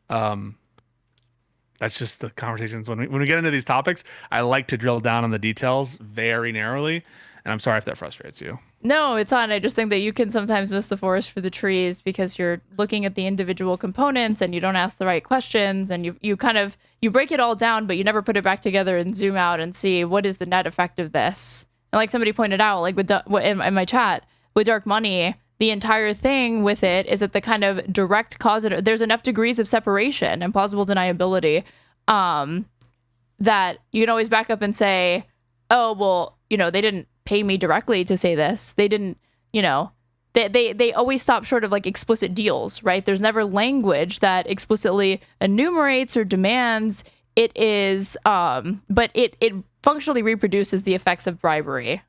That's just the conversations. When we get into these topics, I like to drill down on the details very narrowly. And I'm sorry if that frustrates you. No, it's not. I just think that you can sometimes miss the forest for the trees because you're looking at the individual components and you don't ask the right questions, and you break it all down, but you never put it back together and zoom out and see what is the net effect of this. And like somebody pointed out, like in my chat, with dark money, the entire thing with it is that the kind of direct causative, there's enough degrees of separation and plausible deniability that you can always back up and say, oh, well, they didn't pay me directly to say this. They didn't, they always stop short of like explicit deals, right? There's never language that explicitly enumerates or demands. It is, but it functionally reproduces the effects of bribery.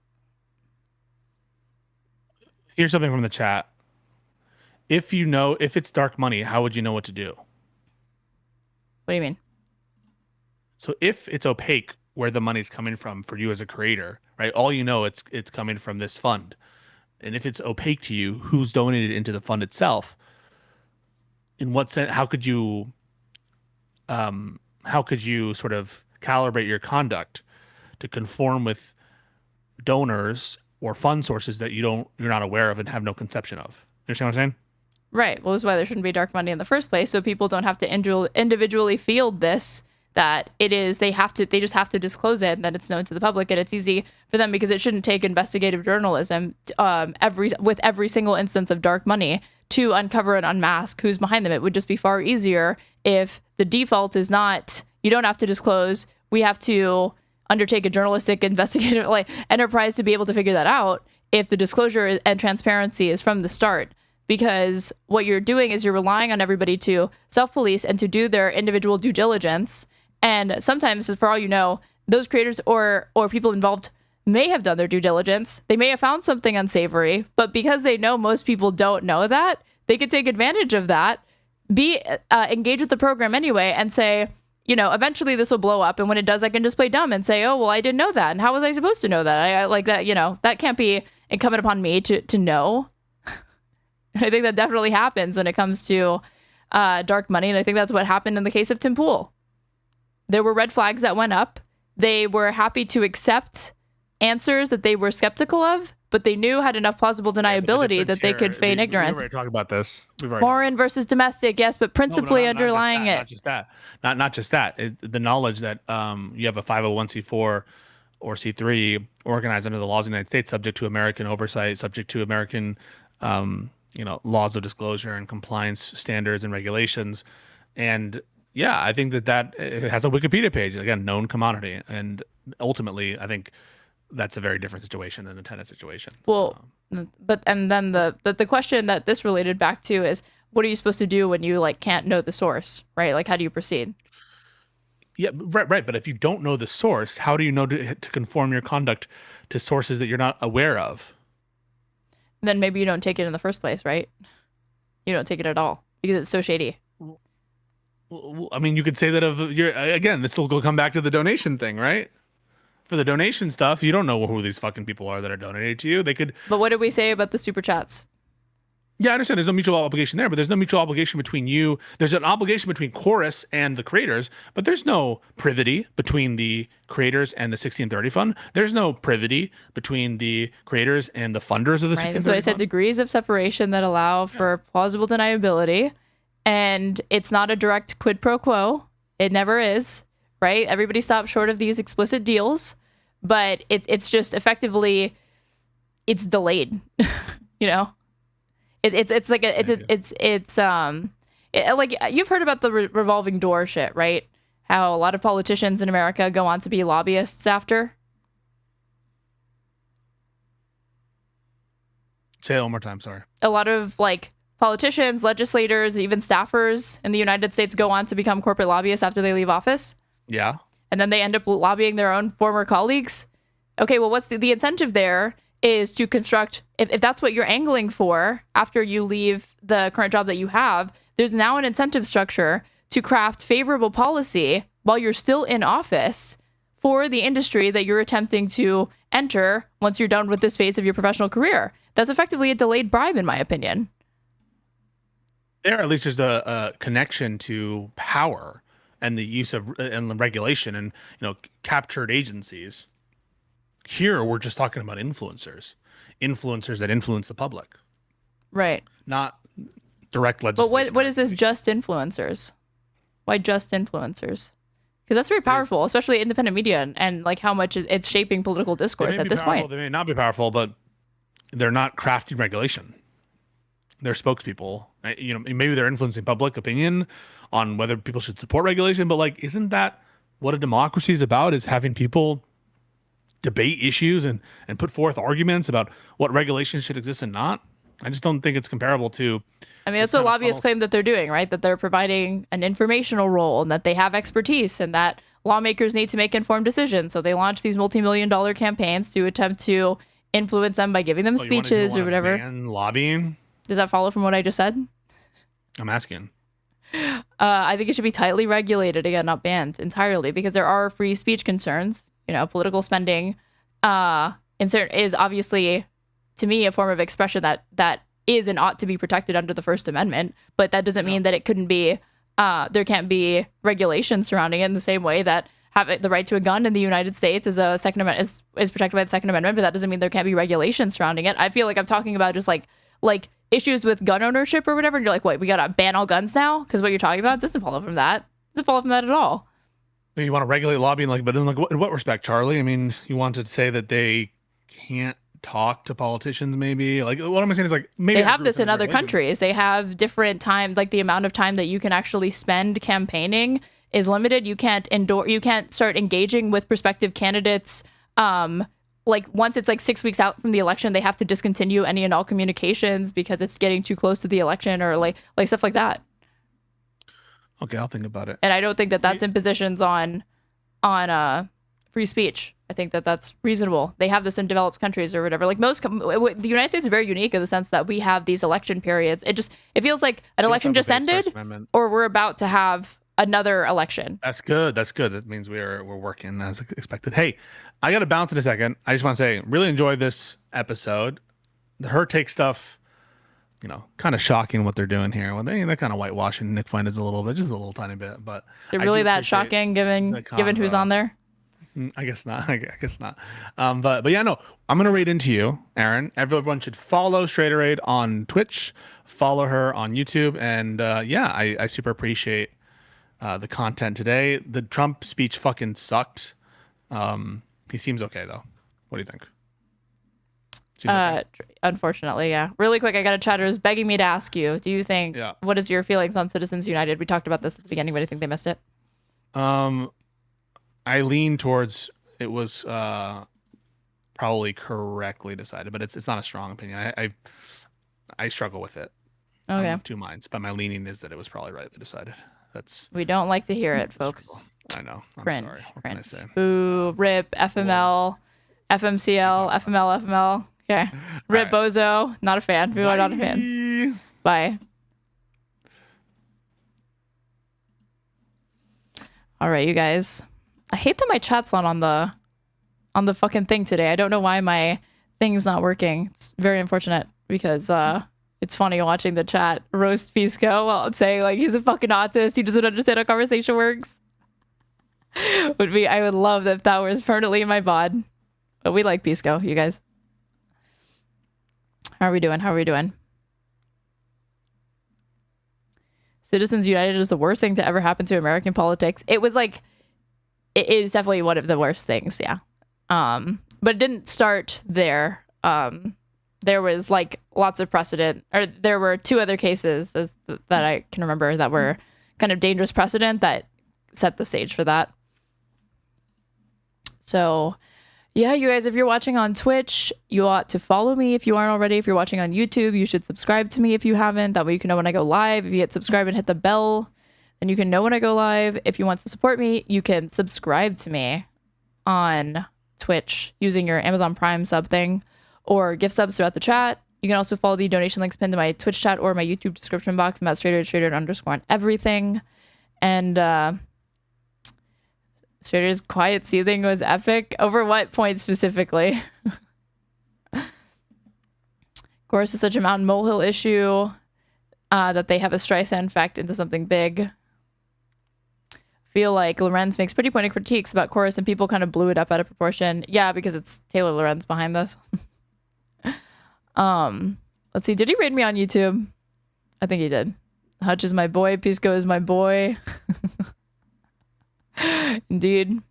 Here's something from the chat. If it's dark money, how would you know what to do? What do you mean? So if it's opaque where the money's coming from for you as a creator, right? All you know it's coming from this fund. And if it's opaque to you, who's donated into the fund itself? In what sense? How could you sort of calibrate your conduct to conform with donors or fund sources that you're not aware of and have no conception of? You understand what I'm saying? Right. Well, this is why there shouldn't be dark money in the first place, so people don't have to individually field this. That it is, they just have to disclose it, and then it's known to the public, and it's easy for them because it shouldn't take investigative journalism with every single instance of dark money to uncover and unmask who's behind them. It would just be far easier if the default is not, you don't have to disclose, we have to undertake a journalistic investigative enterprise to be able to figure that out if the disclosure and transparency is from the start. Because what you're doing is you're relying on everybody to self-police and to do their individual due diligence. And sometimes, for all you know, those creators or people involved may have done their due diligence. They may have found something unsavory, but because they know most people don't know that, they could take advantage of that, engage with the program anyway, and say, eventually this will blow up. And when it does, I can just play dumb and say, oh, well, I didn't know that. And how was I supposed to know that? I like that, that can't be incumbent upon me to know. I think that definitely happens when it comes to dark money. And I think that's what happened in the case of Tim Pool. There were red flags that went up. They were happy to accept answers that they were skeptical of, but they knew had enough plausible deniability that they could feign ignorance. We've already talked about this. Foreign versus domestic, yes, but principally underlying it. Not just that. Not just that. The knowledge that you have a 501c4 or C3 organized under the laws of the United States, subject to American oversight, subject to American laws of disclosure and compliance standards and regulations. And yeah, I think that it has a Wikipedia page, again, known commodity. And ultimately, I think that's a very different situation than the tenant situation. Well, but and then the question that this related back to is, what are you supposed to do when you like can't know the source, right? Like, how do you proceed? Yeah, right. But if you don't know the source, how do you know to conform your conduct to sources that you're not aware of? Then maybe you don't take it in the first place, right? You don't take it at all because it's so shady. Well, I mean, you could say that of your, again, this will come back to the donation thing, right? For the donation stuff, you don't know who these fucking people are that are donating to you. They could. But what did we say about the super chats? Yeah, I understand there's no mutual obligation there, but there's no mutual obligation between you. There's an obligation between Chorus and the creators, but there's no privity between the creators and the 1630 fund. There's no privity between the creators and the funders of the 1630 fund. That's what I said, degrees of separation that allow for plausible deniability. And it's not a direct quid pro quo. It never is, right? Everybody stops short of these explicit deals, but it's just effectively, it's delayed, you know? It's like like you've heard about the revolving door shit, right? How a lot of politicians in America go on to be lobbyists after. Say it one more time, sorry. A lot of like politicians, legislators, even staffers in the United States go on to become corporate lobbyists after they leave office. Yeah. And then they end up lobbying their own former colleagues. Okay, well, what's the incentive there is to construct, if that's what you're angling for after you leave the current job that you have, there's now an incentive structure to craft favorable policy while you're still in office for the industry that you're attempting to enter once you're done with this phase of your professional career. That's effectively a delayed bribe, in my opinion. There, at least there's a connection to power and the use of and the regulation and, you know, captured agencies. Here, we're just talking about influencers that influence the public. Right. Not direct legislation. But what is this just influencers? Why just influencers? Because that's very powerful, especially independent media and like how much it's shaping political discourse at this point. They may not be powerful, but they're not crafting regulation. They're spokespeople. You know, maybe they're influencing public opinion on whether people should support regulation, but like, isn't that what a democracy is about? Is having people debate issues and put forth arguments about what regulations should exist and not. I just don't think it's comparable to. I mean, that's what lobbyists claim that they're doing, right? That they're providing an informational role and that they have expertise and that lawmakers need to make informed decisions. So they launch these multi-million-dollar campaigns to attempt to influence them by giving them speeches or whatever. Ban lobbying? Does that follow from what I just said? I'm asking. I think it should be tightly regulated, again, not banned entirely, because there are free speech concerns. You know, political spending is obviously, to me, a form of expression that is and ought to be protected under the First Amendment. But that doesn't mean that it couldn't be, there can't be regulations surrounding it in the same way that having the right to a gun in the United States is protected by the Second Amendment. But that doesn't mean there can't be regulations surrounding it. I feel like I'm talking about just like issues with gun ownership or whatever. And you're like, wait, we got to ban all guns now? Because what you're talking about doesn't follow from that. Doesn't follow from that at all. You want to regulate lobbying, but in what respect, Charlie? I mean, you want to say that they can't talk to politicians, maybe? Like, what I'm saying is, like, maybe they have this in other countries. They have different times, like the amount of time that you can actually spend campaigning is limited. You can't start engaging with prospective candidates. Like once it's like 6 weeks out from the election, they have to discontinue any and all communications because it's getting too close to the election or like stuff like that. Okay, I'll think about it. And I don't think that that's impositions on free speech. I think that that's reasonable. They have this in developed countries or whatever. Like the United States is very unique in the sense that we have these election periods. It feels like an election just ended, or we're about to have another election. That's good. That's good. That means we're working as expected. Hey, I got to bounce in a second. I just want to say, really enjoyed this episode. Her take stuff. You know, kind of shocking what they're doing here. Well, they're kind of whitewashing Nick Fuentes a little bit, just a little tiny bit. But is it really that shocking, given who's on there? I guess not. I guess not. But yeah, no. I'm gonna read into you, Aaron. Everyone should follow Straighterade on Twitch. Follow her on YouTube, and yeah, I super appreciate the content today. The Trump speech fucking sucked. He seems okay though. What do you think? Unfortunately, yeah. Really quick, I got a chatter is begging me to ask you, do you think, what is your feelings on Citizens United? We talked about this at the beginning, but I think they missed it. I lean towards it was probably correctly decided, but it's not a strong opinion. I struggle with it. Okay. I have two minds, but my leaning is that it was probably rightly decided. We don't like to hear it, folks. I know. I'm Cringe, sorry. What can I say? Boo, RIP, FML, FMCL, FML. Okay. RIP, Bozo. Not a fan. People are not a fan. Bye. All right, you guys. I hate that my chat's not on the fucking thing today. I don't know why my thing's not working. It's very unfortunate because it's funny watching the chat roast Pisco while saying like he's a fucking autist. He doesn't understand how conversation works. I would love that if that was permanently in my VOD. But we like Pisco, you guys. How are we doing? Citizens United is the worst thing to ever happen to American politics. It was like, it is definitely one of the worst things, yeah. But it didn't start there. There was like lots of precedent, or there were two other cases that I can remember that were kind of dangerous precedent that set the stage for that. So yeah, you guys, if you're watching on Twitch, you ought to follow me if you aren't already. If you're watching on YouTube, you should subscribe to me if you haven't. That way you can know when I go live. If you hit subscribe and hit the bell, then you can know when I go live. If you want to support me, you can subscribe to me on Twitch using your Amazon Prime sub thing or gift subs throughout the chat. You can also follow the donation links pinned to my Twitch chat or my YouTube description box. I'm at straighter _ on everything. And Strader's quiet seething was epic. Over what point specifically? Of course, it's such a mountain molehill issue that they have a Streisand fact into something big. Feel like Lorenz makes pretty pointed critiques about chorus and people kind of blew it up out of proportion. Yeah, because it's Taylor Lorenz behind this. Let's see. Did he raid me on YouTube? I think he did. Hutch is my boy. Pisco is my boy. Indeed.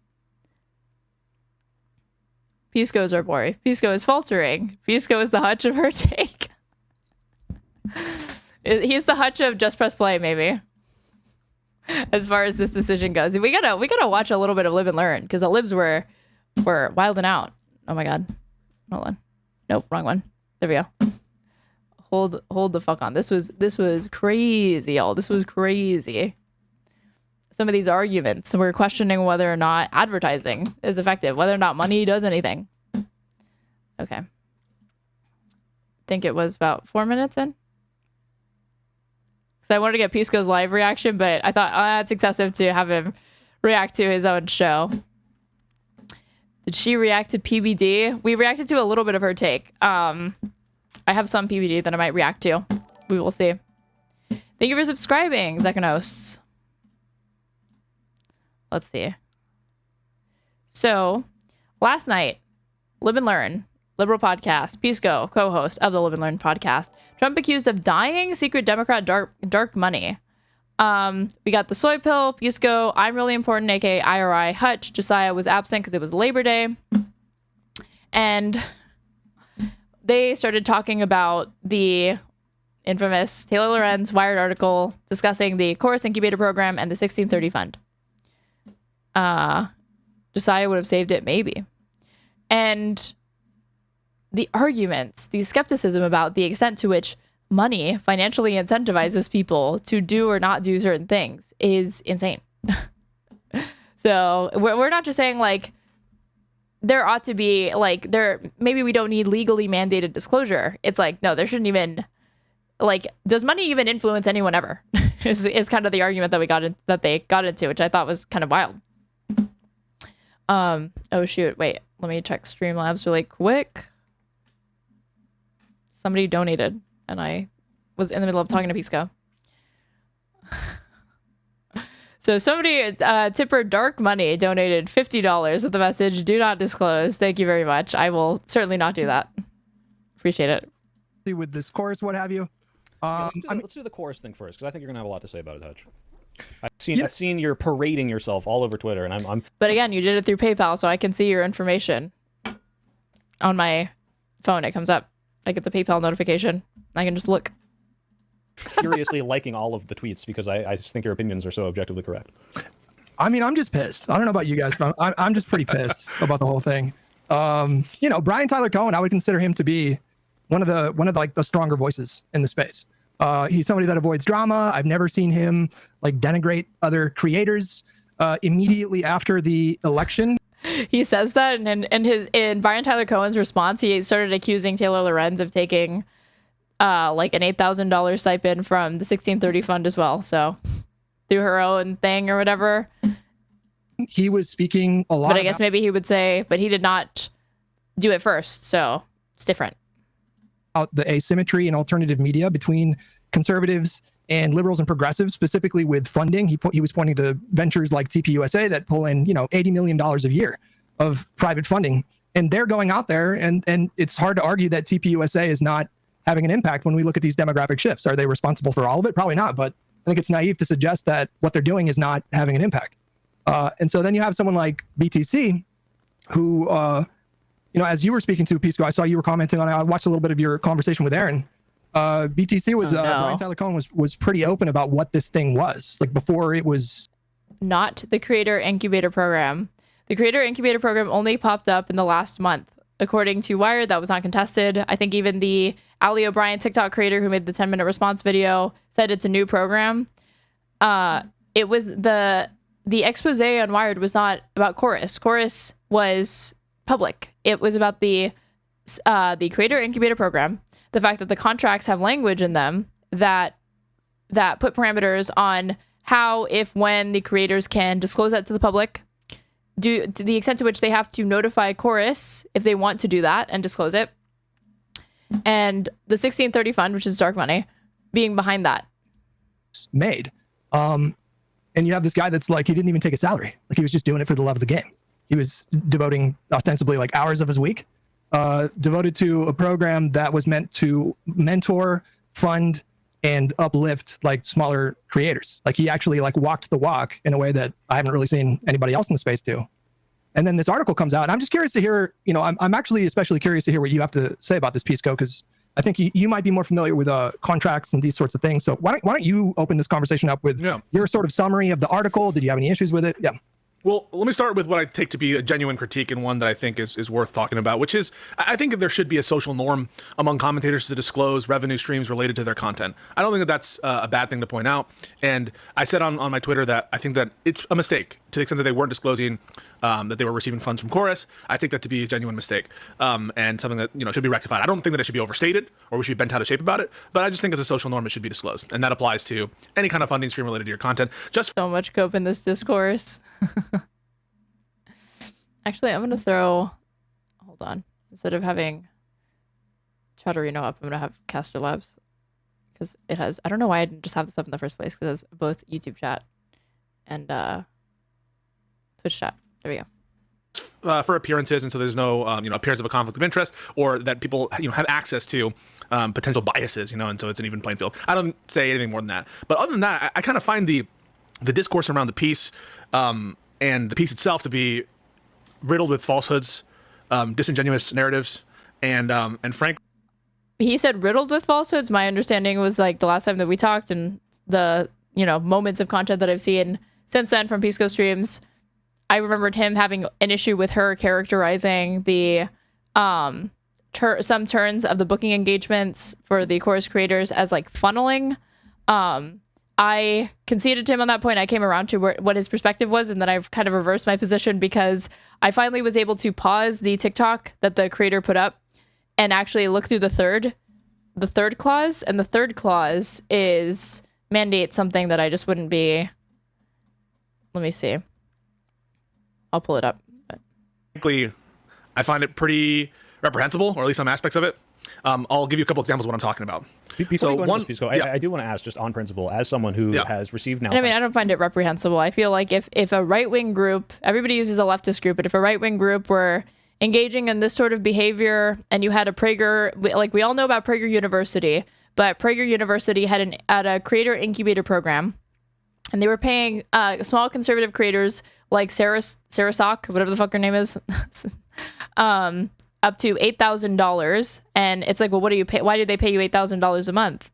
Pisco is our boy. Pisco is faltering. Pisco is the Hutch of her take. He's the Hutch of just press play, maybe. As far as this decision goes. We gotta watch a little bit of Live and Learn, because the libs were wilding out. Oh my god. Hold on. Nope, wrong one. There we go. Hold the fuck on. This was crazy, y'all. This was crazy. Some of these arguments, we're questioning whether or not advertising is effective, whether or not money does anything. Okay. I think it was about 4 minutes in. Because I wanted to get Pisco's live reaction, but I thought, that's excessive to have him react to his own show. Did she react to PBD? We reacted to a little bit of her take. I have some PBD that I might react to. We will see. Thank you for subscribing, Zekanos. Let's see. So, last night, Live and Learn, liberal podcast, Pisco, co-host of the Live and Learn podcast, Trump accused of dying secret Democrat dark money. We got the soy pill, Pisco, I'm really important, aka IRI, Hutch, Josiah was absent because it was Labor Day. And they started talking about the infamous Taylor Lorenz Wired article discussing the Chorus Incubator Program and the 1630 Fund. Josiah would have saved it, maybe. And the arguments, the skepticism about the extent to which money financially incentivizes people to do or not do certain things is insane. So we're not just saying like there ought to be like maybe we don't need legally mandated disclosure. It's like, no, there shouldn't even, like, does money even influence anyone ever? is kind of the argument that they got into, which I thought was kind of wild. Oh shoot, wait, let me check Streamlabs really quick. Somebody donated and I was in the middle of talking to Pisco. So somebody, Tipper Dark Money, donated $50 with the message, do not disclose. Thank you very much. I will certainly not do that. Appreciate it. With this course, what have you? Let's do the chorus thing first, because I think you're gonna have a lot to say about it, Hutch. I've seen you're parading yourself all over Twitter, and I'm. But again, you did it through PayPal, so I can see your information on my phone. It comes up. I get the PayPal notification. I can just look. Furiously liking all of the tweets because I just think your opinions are so objectively correct. I mean, I'm just pissed. I don't know about you guys, but I'm just pretty pissed about the whole thing. Brian Tyler Cohen, I would consider him to be one of the like the stronger voices in the space. He's somebody that avoids drama. I've never seen him like denigrate other creators. Immediately after the election, he says that, and in Brian Tyler Cohen's response, he started accusing Taylor Lorenz of taking like an $8,000 stipend from the 1630 fund as well. So through her own thing or whatever. He was speaking a lot. But I guess maybe he would say, but he did not do it first, so it's different. The asymmetry in alternative media between conservatives and liberals and progressives, specifically with funding. He was pointing to ventures like TPUSA that pull in, $80 million a year of private funding. And they're going out there, and it's hard to argue that TPUSA is not having an impact when we look at these demographic shifts. Are they responsible for all of it? Probably not, but I think it's naive to suggest that what they're doing is not having an impact. And so then you have someone like BTC, who, as you were speaking to Pisco, I saw you were commenting on it. I watched a little bit of your conversation with Aaron. BTC was Brian Tyler Cohen was pretty open about what this thing was, like before it was not the Creator Incubator Program. The Creator Incubator Program only popped up in the last month, according to Wired. That was not contested. I think even the Ali O'Brien TikTok creator who made the 10-minute response video said it's a new program. It was the expose on Wired was not about Chorus. Chorus was public. It was about the Creator Incubator Program. The fact that the contracts have language in them that put parameters on how, if, when the creators can disclose that to the public, to the extent to which they have to notify Chorus if they want to do that and disclose it. And the 1630 fund, which is dark money, being behind that. Made. And you have this guy that's like, he didn't even take a salary. Like, he was just doing it for the love of the game. He was devoting ostensibly like hours of his week devoted to a program that was meant to mentor, fund, and uplift like smaller creators. Like, he actually like walked the walk in a way that I haven't really seen anybody else in the space do. And then this article comes out, and I'm just curious to hear, I'm actually especially curious to hear what you have to say about this, Pisco, because I think you might be more familiar with contracts and these sorts of things. So why don't you open this conversation up with your sort of summary of the article? Did you have any issues with it? Yeah. Well, let me start with what I take to be a genuine critique, and one that I think is worth talking about, which is I think that there should be a social norm among commentators to disclose revenue streams related to their content. I don't think that that's a bad thing to point out. And I said on my Twitter that I think that it's a mistake to the extent that they weren't disclosing that they were receiving funds from Chorus. I take that to be a genuine mistake and something that should be rectified. I don't think that it should be overstated or we should be bent out of shape about it, but I just think as a social norm it should be disclosed, and that applies to any kind of funding stream related to your content. Just so much cope in this discourse. Actually, I'm gonna hold on, instead of having Chatterino up, I'm gonna have Caster Labs, because it has, I don't know why I didn't just have this up in the first place, because it's both YouTube chat and Twitch chat. There we go. For appearances, and so there's no appearance of a conflict of interest, or that people have access to potential biases, and so it's an even playing field. I don't say anything more than that. But other than that, I kind of find the discourse around the piece and the piece itself to be riddled with falsehoods, disingenuous narratives, and frankly, he said riddled with falsehoods. My understanding was like the last time that we talked, and the moments of content that I've seen since then from Pisco streams, I remembered him having an issue with her characterizing the some turns of the booking engagements for the Chorus creators as like funneling. I conceded to him on that point. I came around to what his perspective was, and then I've kind of reversed my position because I finally was able to pause the TikTok that the creator put up and actually look through the third clause, and the third clause is mandate something that I just wouldn't be. Let me see. I'll pull it up. Frankly, I find it pretty reprehensible, or at least some aspects of it. I'll give you a couple examples of what I'm talking about. Pisco, I do want to ask, just on principle, as someone who has received now. I mean, I don't find it reprehensible. I feel like if a right-wing group, everybody uses a leftist group, but if a right-wing group were engaging in this sort of behavior, and you had a Prager, like we all know about Prager University, but Prager University had a creator incubator program, and they were paying small conservative creators like Sarah Sock, whatever the fuck her name is, up to $8,000, and it's like, well, what do you pay? Why do they pay you $8,000 a month?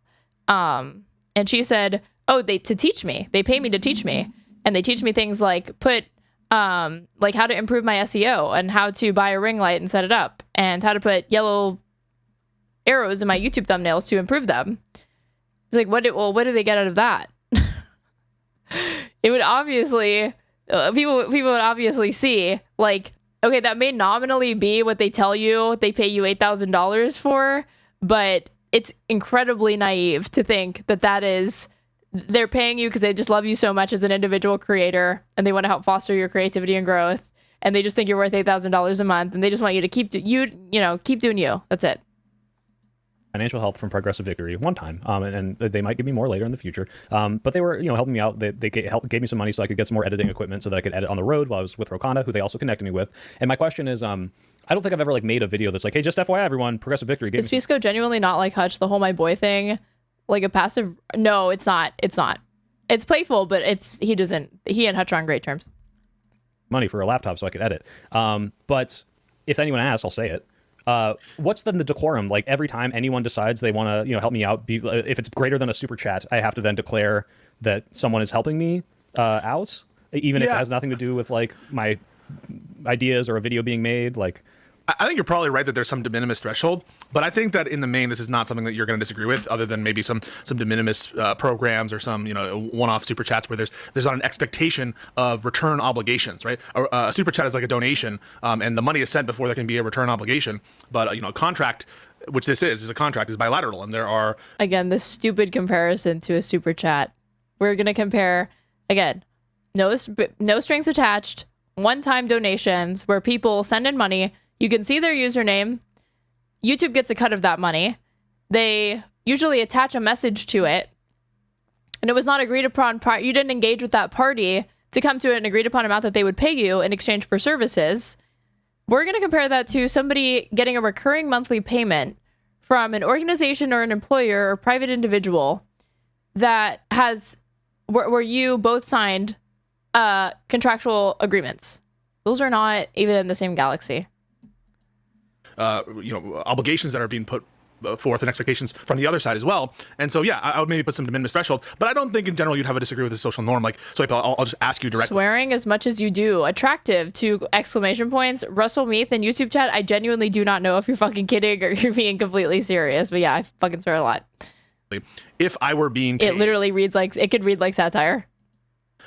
And she said, oh, to teach me. They pay me to teach me, and they teach me things like put like how to improve my SEO and how to buy a ring light and set it up and how to put yellow arrows in my YouTube thumbnails to improve them. It's like, what do they get out of that? It would obviously, people would obviously see, like, okay, that may nominally be what they tell you they pay you $8,000 for, but it's incredibly naive to think that that is, they're paying you because they just love you so much as an individual creator and they want to help foster your creativity and growth, and they just think you're worth $8,000 a month and they just want you to keep doing you. That's it. Financial help from Progressive Victory one time, and they might give me more later in the future. But they were, helping me out. They gave me some money so I could get some more editing equipment so that I could edit on the road while I was with Rokana, who they also connected me with. And my question is, I don't think I've ever made a video that's like, hey, just FYI, everyone, Progressive Victory gave Is Pisco genuinely not like Hutch, the whole my boy thing, like a passive? No, it's not. It's not. It's playful, but he and Hutch are on great terms. Money for a laptop so I could edit. But if anyone asks, I'll say it. What's then the decorum? Like every time anyone decides they want to, help me out, if it's greater than a super chat, I have to then declare that someone is helping me out, even if it has nothing to do with like my ideas or a video being made. Like, I think you're probably right that there's some de minimis threshold, but I think that in the main, this is not something that you're going to disagree with, other than maybe some de minimis programs or some one-off super chats where there's not an expectation of return obligations, right? A super chat is like a donation, and the money is sent before there can be a return obligation. But a contract, which this is a contract, is bilateral, and there are again this stupid comparison to a super chat. We're going to compare again, no strings attached, one-time donations where people send in money. You can see their username. YouTube gets a cut of that money. They usually attach a message to it. And it was not agreed upon. You didn't engage with that party to come to an agreed upon amount that they would pay you in exchange for services. We're going to compare that to somebody getting a recurring monthly payment from an organization or an employer or private individual that has, where you both signed contractual agreements. Those are not even in the same galaxy. Obligations that are being put forth and expectations from the other side as well. And so, yeah, I would maybe put some de minimis threshold, but I don't think in general you'd have a disagree with the social norm. Like, so I'll just ask you directly. Swearing as much as you do, attractive to exclamation points. Russell Meath in YouTube chat, I genuinely do not know if you're fucking kidding or you're being completely serious, but yeah, I fucking swear a lot. If I were being paid, it literally reads like, it could read like satire.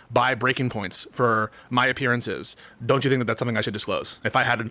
By breaking points for my appearances, don't you think that that's something I should disclose? If I had,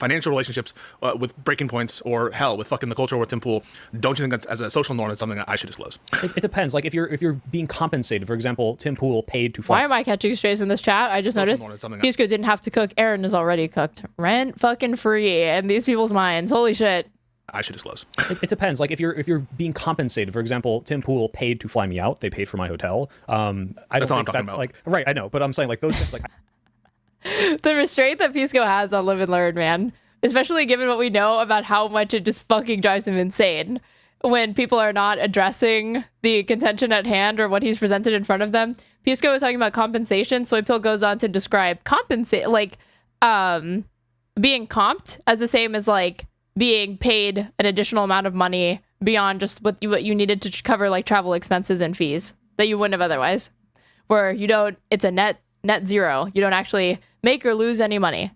financial relationships with breaking points, or hell, with fucking the culture with Tim Pool, don't you think that's, as a social norm, it's something that I should disclose? It depends. Like if you're being compensated, for example, Tim Pool paid to fly. Why am I catching strays in this chat? I just noticed Pisco didn't have to cook. Aaron is already cooked. Rent fucking free in these people's minds. Holy shit. I should disclose. It depends. Like if you're being compensated, for example, Tim Pool paid to fly me out. They paid for my hotel. I don't think that's like right. I know, but I'm saying like those things, like the restraint that Pisco has on Live and Learn, man. Especially given what we know about how much it just fucking drives him insane when people are not addressing the contention at hand or what he's presented in front of them. Pisco was talking about compensation. Soy Pill goes on to describe compensate, like being comped as the same as like being paid an additional amount of money beyond just what you needed to cover, like travel expenses and fees that you wouldn't have otherwise, where you don't, it's a net zero. You don't actually make or lose any money.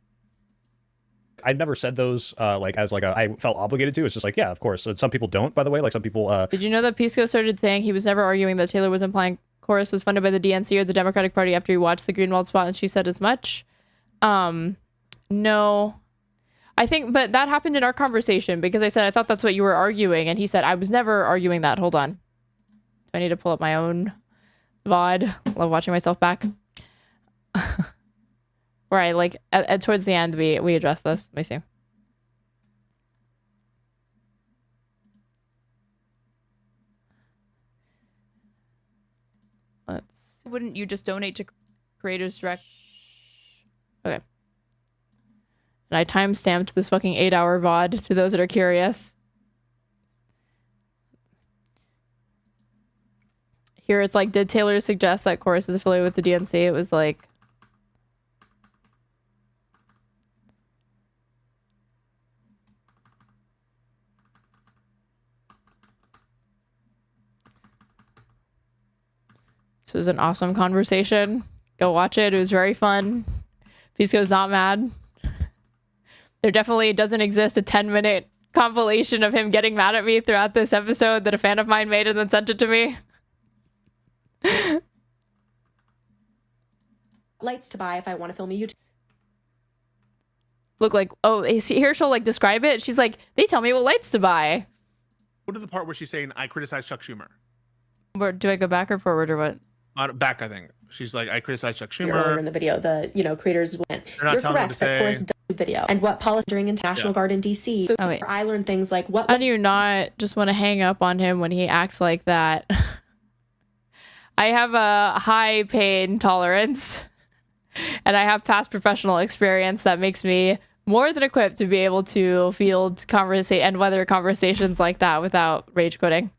I've never said those I felt obligated to. It's just like, yeah, of course. Some people don't, by the way. Like some people. Did you know that Pisco started saying he was never arguing that Taylor was implying Chorus was funded by the DNC or the Democratic Party after he watched the Greenwald spot and she said as much? No. I think, but that happened in our conversation because I said, I thought that's what you were arguing. And he said, I was never arguing that. Hold on. Do I need to pull up my own VOD? Love watching myself back. Right. Like towards the end, we address this. Let me see. Wouldn't you just donate to creators direct? Okay. And I timestamped this fucking 8-hour VOD to those that are curious. Here it's like, did Taylor suggest that Chorus is affiliated with the DNC? It was like... This was an awesome conversation. Go watch it. It was very fun. Pisco's not mad. There definitely doesn't exist a 10-minute compilation of him getting mad at me throughout this episode that a fan of mine made and then sent it to me. Lights to buy if I want to film a YouTube. Look like, oh, here she'll like describe it. She's like, they tell me what lights to buy. What is the part where she's saying, I criticize Chuck Schumer? Where, do I go back or forward or what? Back, I think. She's like, I criticize Chuck Schumer. Earlier in the video, the creators went. You're correct that Chorus does the video and what policy during International Guard in DC. So I learned things like what. How do you not just want to hang up on him when he acts like that? I have a high pain tolerance, and I have past professional experience that makes me more than equipped to be able to field and weather conversations like that without rage quitting.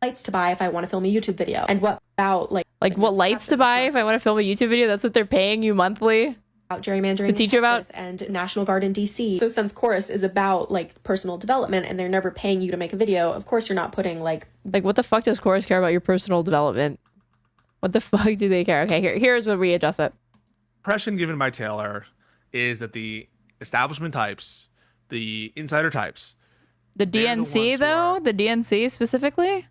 Lights to buy if I want to film a YouTube video, and what about like what lights to buy if I want to film a YouTube video? That's what they're paying you monthly. About gerrymandering to teach you about and National Guard in DC. So since Chorus is about like personal development and they're never paying you to make a video, of course you're not putting like what the fuck does Chorus care about your personal development? What the fuck do they care? Okay, here's where we adjust it. Impression given by Taylor is that the establishment types, the insider types, the DNC though, the DNC specifically.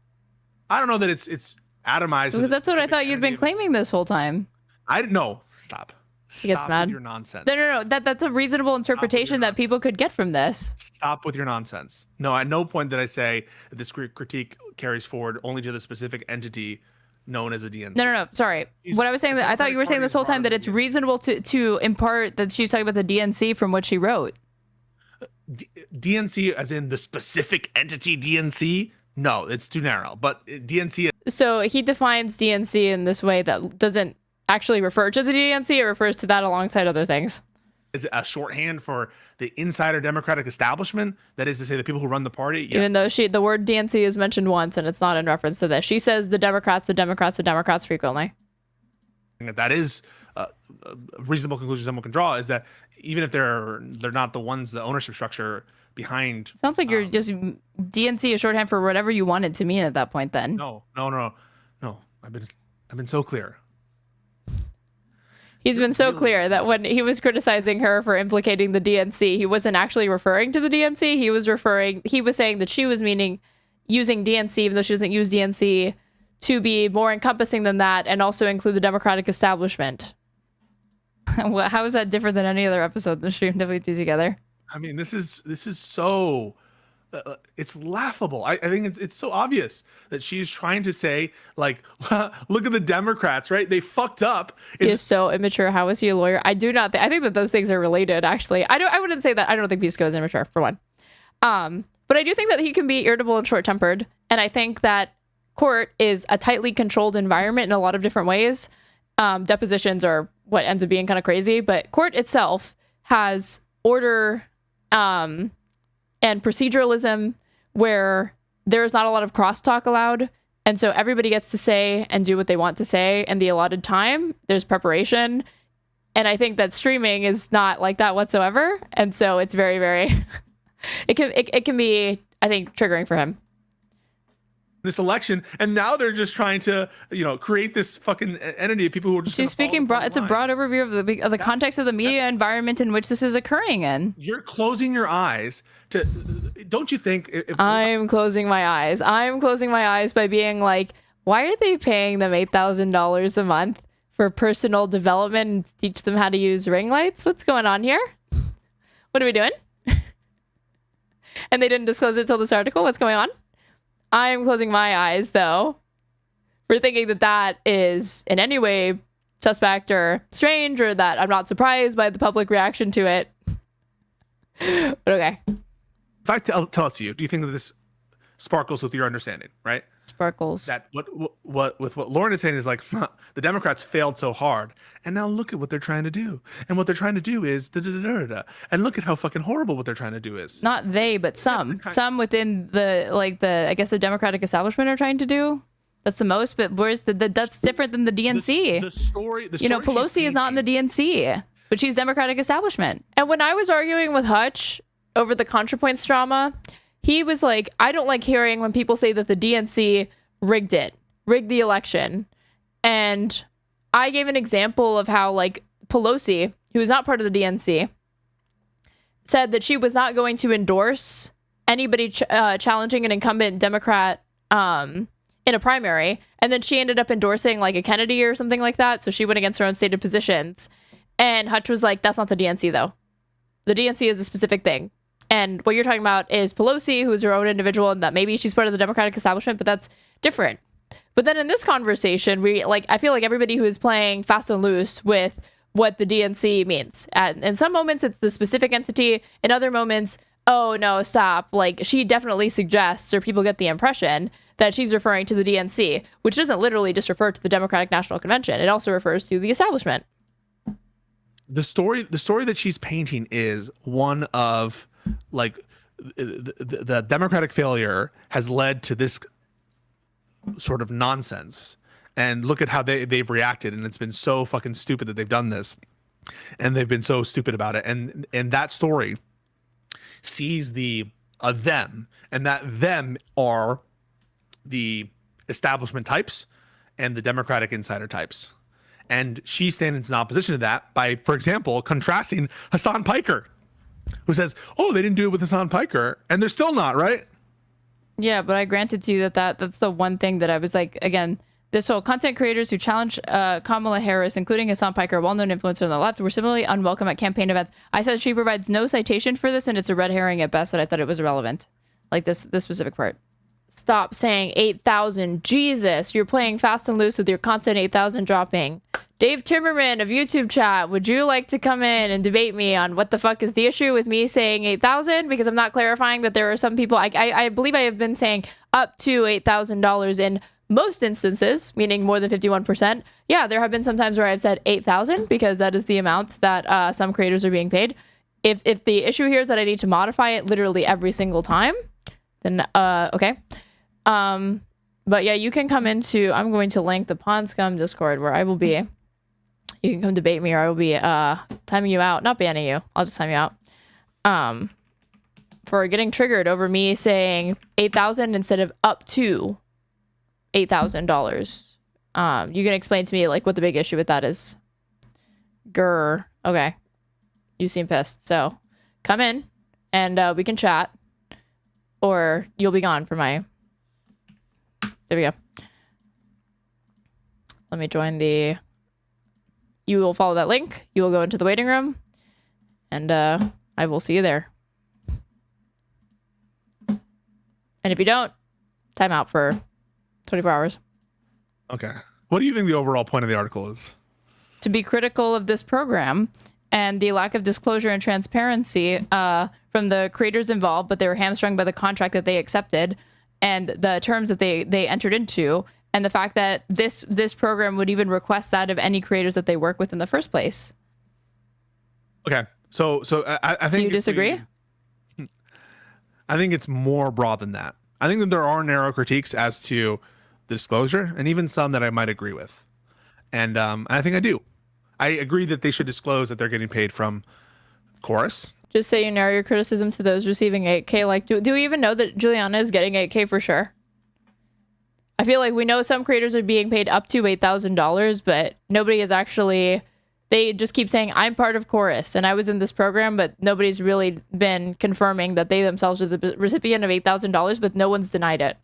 I don't know that it's atomized because that's what I thought you'd been claiming this whole time. I didn't know. Stop. He gets mad. With your nonsense. No. That's a reasonable interpretation that people could get from this. Stop with your nonsense. No, at no point did I say that this critique carries forward only to the specific entity known as a DNC. No. Sorry. What I was saying, that I thought you were saying this whole time that it's reasonable to impart that she's talking about the DNC from what she wrote. DNC as in the specific entity DNC? No, it's too narrow. But DNC. So he defines DNC in this way that doesn't actually refer to the DNC. It refers to that alongside other things. Is a shorthand for the insider Democratic establishment? That is to say, the people who run the party? Yes. Even though the word DNC is mentioned once and it's not in reference to this. She says the Democrats frequently. That is a reasonable conclusion someone can draw, is that even if they're not the ones, the ownership structure behind. Sounds like you're just DNC is shorthand for whatever you wanted to mean at that point then. No. I've been so clear. He's been so clear that when he was criticizing her for implicating the DNC, he wasn't actually referring to the DNC. He was saying that she was using DNC, even though she doesn't use DNC, to be more encompassing than that and also include the Democratic establishment. How is that different than any other episode in the stream that we do together? I mean, this is so it's laughable. I think it's so obvious that she's trying to say, like, look at the Democrats, right? They fucked up. He is so immature. How is he a lawyer? I do not. I think that those things are related. Actually, I wouldn't say that. I don't think Pisco is immature for one. But I do think that he can be irritable and short-tempered, and I think that court is a tightly controlled environment in a lot of different ways. Depositions are what ends up being kind of crazy, but court itself has order and proceduralism where there's not a lot of crosstalk allowed. And so everybody gets to say and do what they want to say in the allotted time. There's preparation. And I think that streaming is not like that whatsoever. And so it's very, very, it can be, I think, triggering for him. This election, and now they're just trying to, create this fucking entity of people who are just. She's speaking broad. It's a broad overview of the context of the media environment in which this is occurring in. You're closing your eyes to. Don't you think? I'm closing my eyes. I'm closing my eyes by being like, why are they paying them $8,000 a month for personal development and teach them how to use ring lights? What's going on here? What are we doing? And they didn't disclose it till this article. What's going on? I am closing my eyes, though, for thinking that that is in any way suspect or strange, or that I'm not surprised by the public reaction to it. But okay. If I tell it to you, do you think that this sparkles with your understanding, right? Sparkles. That what Lauren is saying is like, the Democrats failed so hard, and now look at what they're trying to do, and what they're trying to do is and look at how fucking horrible what they're trying to do is. Not they, but some within the Democratic establishment are trying to do. That's the most, but where's that's different than the DNC. The story Pelosi is not in the DNC, but she's Democratic establishment. And when I was arguing with Hutch over the ContraPoints drama, he was like, I don't like hearing when people say that the DNC rigged the election. And I gave an example of how, like, Pelosi, who is not part of the DNC, said that she was not going to endorse anybody challenging an incumbent Democrat in a primary, and then she ended up endorsing like a Kennedy or something like that, so she went against her own stated positions. And Hutch was like, that's not the DNC, though. The DNC is a specific thing. And what you're talking about is Pelosi, who's her own individual, and that maybe she's part of the Democratic establishment, but that's different. But then in this conversation, I feel like everybody who is playing fast and loose with what the DNC means. In some moments, it's the specific entity. In other moments, oh, no, stop. Like, she definitely suggests, or people get the impression, that she's referring to the DNC, which doesn't literally just refer to the Democratic National Convention. It also refers to the establishment. The story that she's painting is one of, like, the Democratic failure has led to this sort of nonsense. And look at how they've reacted, and it's been so fucking stupid that they've done this, and they've been so stupid about it. And that story sees the them, and that them are the establishment types and the Democratic insider types. And she stands in opposition to that by, for example, contrasting Hassan Piker, who says, "Oh, they didn't do it with Hassan Piker, and they're still not, right?" Yeah, but I granted to you that's the one thing that I was like, again. This whole content creators who challenge Kamala Harris, including Hassan Piker, a well-known influencer on the left, were similarly unwelcome at campaign events. I said she provides no citation for this, and it's a red herring at best, and I thought it was irrelevant. Like this specific part. Stop saying 8,000. Jesus, you're playing fast and loose with your constant 8,000 dropping. Dave Timmerman of YouTube chat, would you like to come in and debate me on what the fuck is the issue with me saying 8,000? Because I'm not clarifying that there are some people, I believe I have been saying up to $8,000 in most instances, meaning more than 51%. Yeah, there have been some times where I've said 8,000 because that is the amount that some creators are being paid. If the issue here is that I need to modify it literally every single time, then okay. But yeah, you can come into, I'm going to link the Pond Scum Discord where I will be. You can come debate me, or I will be timing you out, not banning you. I'll just time you out. For getting triggered over me saying 8,000 instead of up to $8,000. You can explain to me like what the big issue with that is. Grr. Okay. You seem pissed. So come in and we can chat, or you'll be gone for my. There we go. Let me join the. You will follow that link. You will go into the waiting room, and I will see you there. And if you don't, time out for 24 hours. Okay. What do you think the overall point of the article is? To be critical of this program and the lack of disclosure and transparency from the creators involved, but they were hamstrung by the contract that they accepted and the terms that they entered into, and the fact that this program would even request that of any creators that they work with in the first place. Okay. So I think... Do you disagree? I think it's more broad than that. I think that there are narrow critiques as to the disclosure, and even some that I might agree with. And I think I do. I agree that they should disclose that they're getting paid from Chorus. Just say you narrow your criticism to those receiving 8K. Like, do we even know that Juliana is getting 8K for sure? I feel like we know some creators are being paid up to $8,000, but nobody is actually... They just keep saying, I'm part of Chorus, and I was in this program, but nobody's really been confirming that they themselves are the recipient of $8,000, but no one's denied it.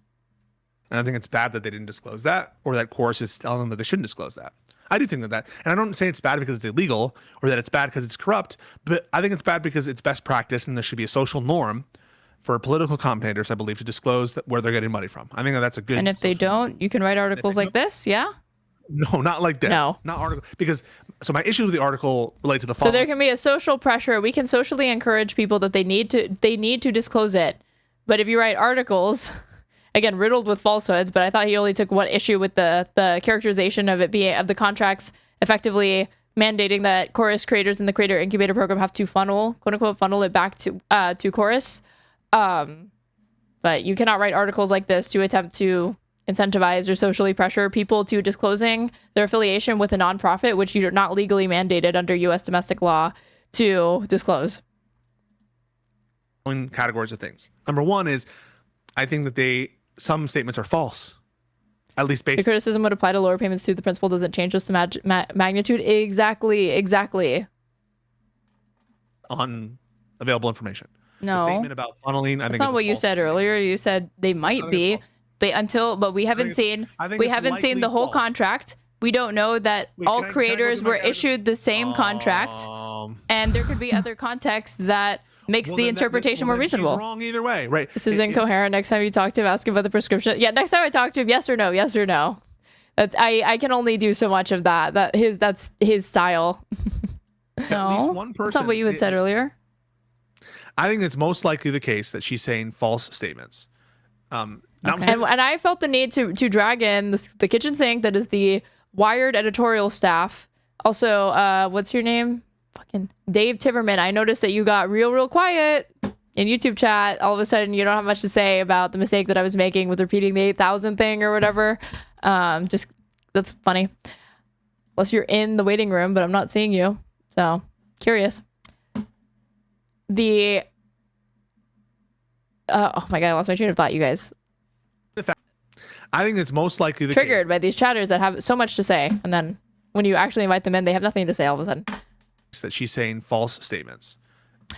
And I think it's bad that they didn't disclose that, or that Chorus is telling them that they shouldn't disclose that. I do think that, and I don't say it's bad because it's illegal, or that it's bad because it's corrupt, but I think it's bad because it's best practice, and there should be a social norm for political commentators, I believe, to disclose where they're getting money from. I think that's a good... And if they don't, you can write articles like this, yeah? No, not like this. No. Not article. Because, so my issue with the article relate to the So following. there can be a social pressure. We can socially encourage people that they need to disclose it. But if you write articles, again, riddled with falsehoods, but I thought he only took one issue with the characterization of it being, of the contracts effectively mandating that Chorus creators in the creator incubator program have to funnel, quote unquote, funnel it back to Chorus. But you cannot write articles like this to attempt to incentivize or socially pressure people to disclosing their affiliation with a nonprofit, which you're not legally mandated under U.S. domestic law to disclose. Categories of things. Number one is, I think that some statements are false. at least based. The criticism would apply to lower payments too. The principle doesn't change just the magnitude. Exactly. On available information. No. The statement about funneling, I think that's not what you said earlier. You said they might be, but we haven't seen the whole contract. We don't know that all creators were issued the same contract, and there could be other context that makes the interpretation more reasonable. She's wrong either way, right? This is incoherent. Next time you talk to him, ask him about the prescription. Yeah, next time I talk to him, yes or no, yes or no. That's I can only do so much of that. That's his style. No, at least one person, that's not what you had said earlier. I think it's most likely the case that she's saying false statements. And I felt the need to drag in the kitchen sink that is the Wired editorial staff. Also, what's your name? Fucking Dave Tiverman. I noticed that you got real quiet in YouTube chat. All of a sudden, you don't have much to say about the mistake that I was making with repeating the 8,000 thing or whatever. Just that's funny. Unless you're in the waiting room, but I'm not seeing you. So curious. Oh my god, I lost my train of thought, you guys. I think it's most likely the triggered by these chatters that have so much to say, and then when you actually invite them in, they have nothing to say all of a sudden. That she's saying false statements.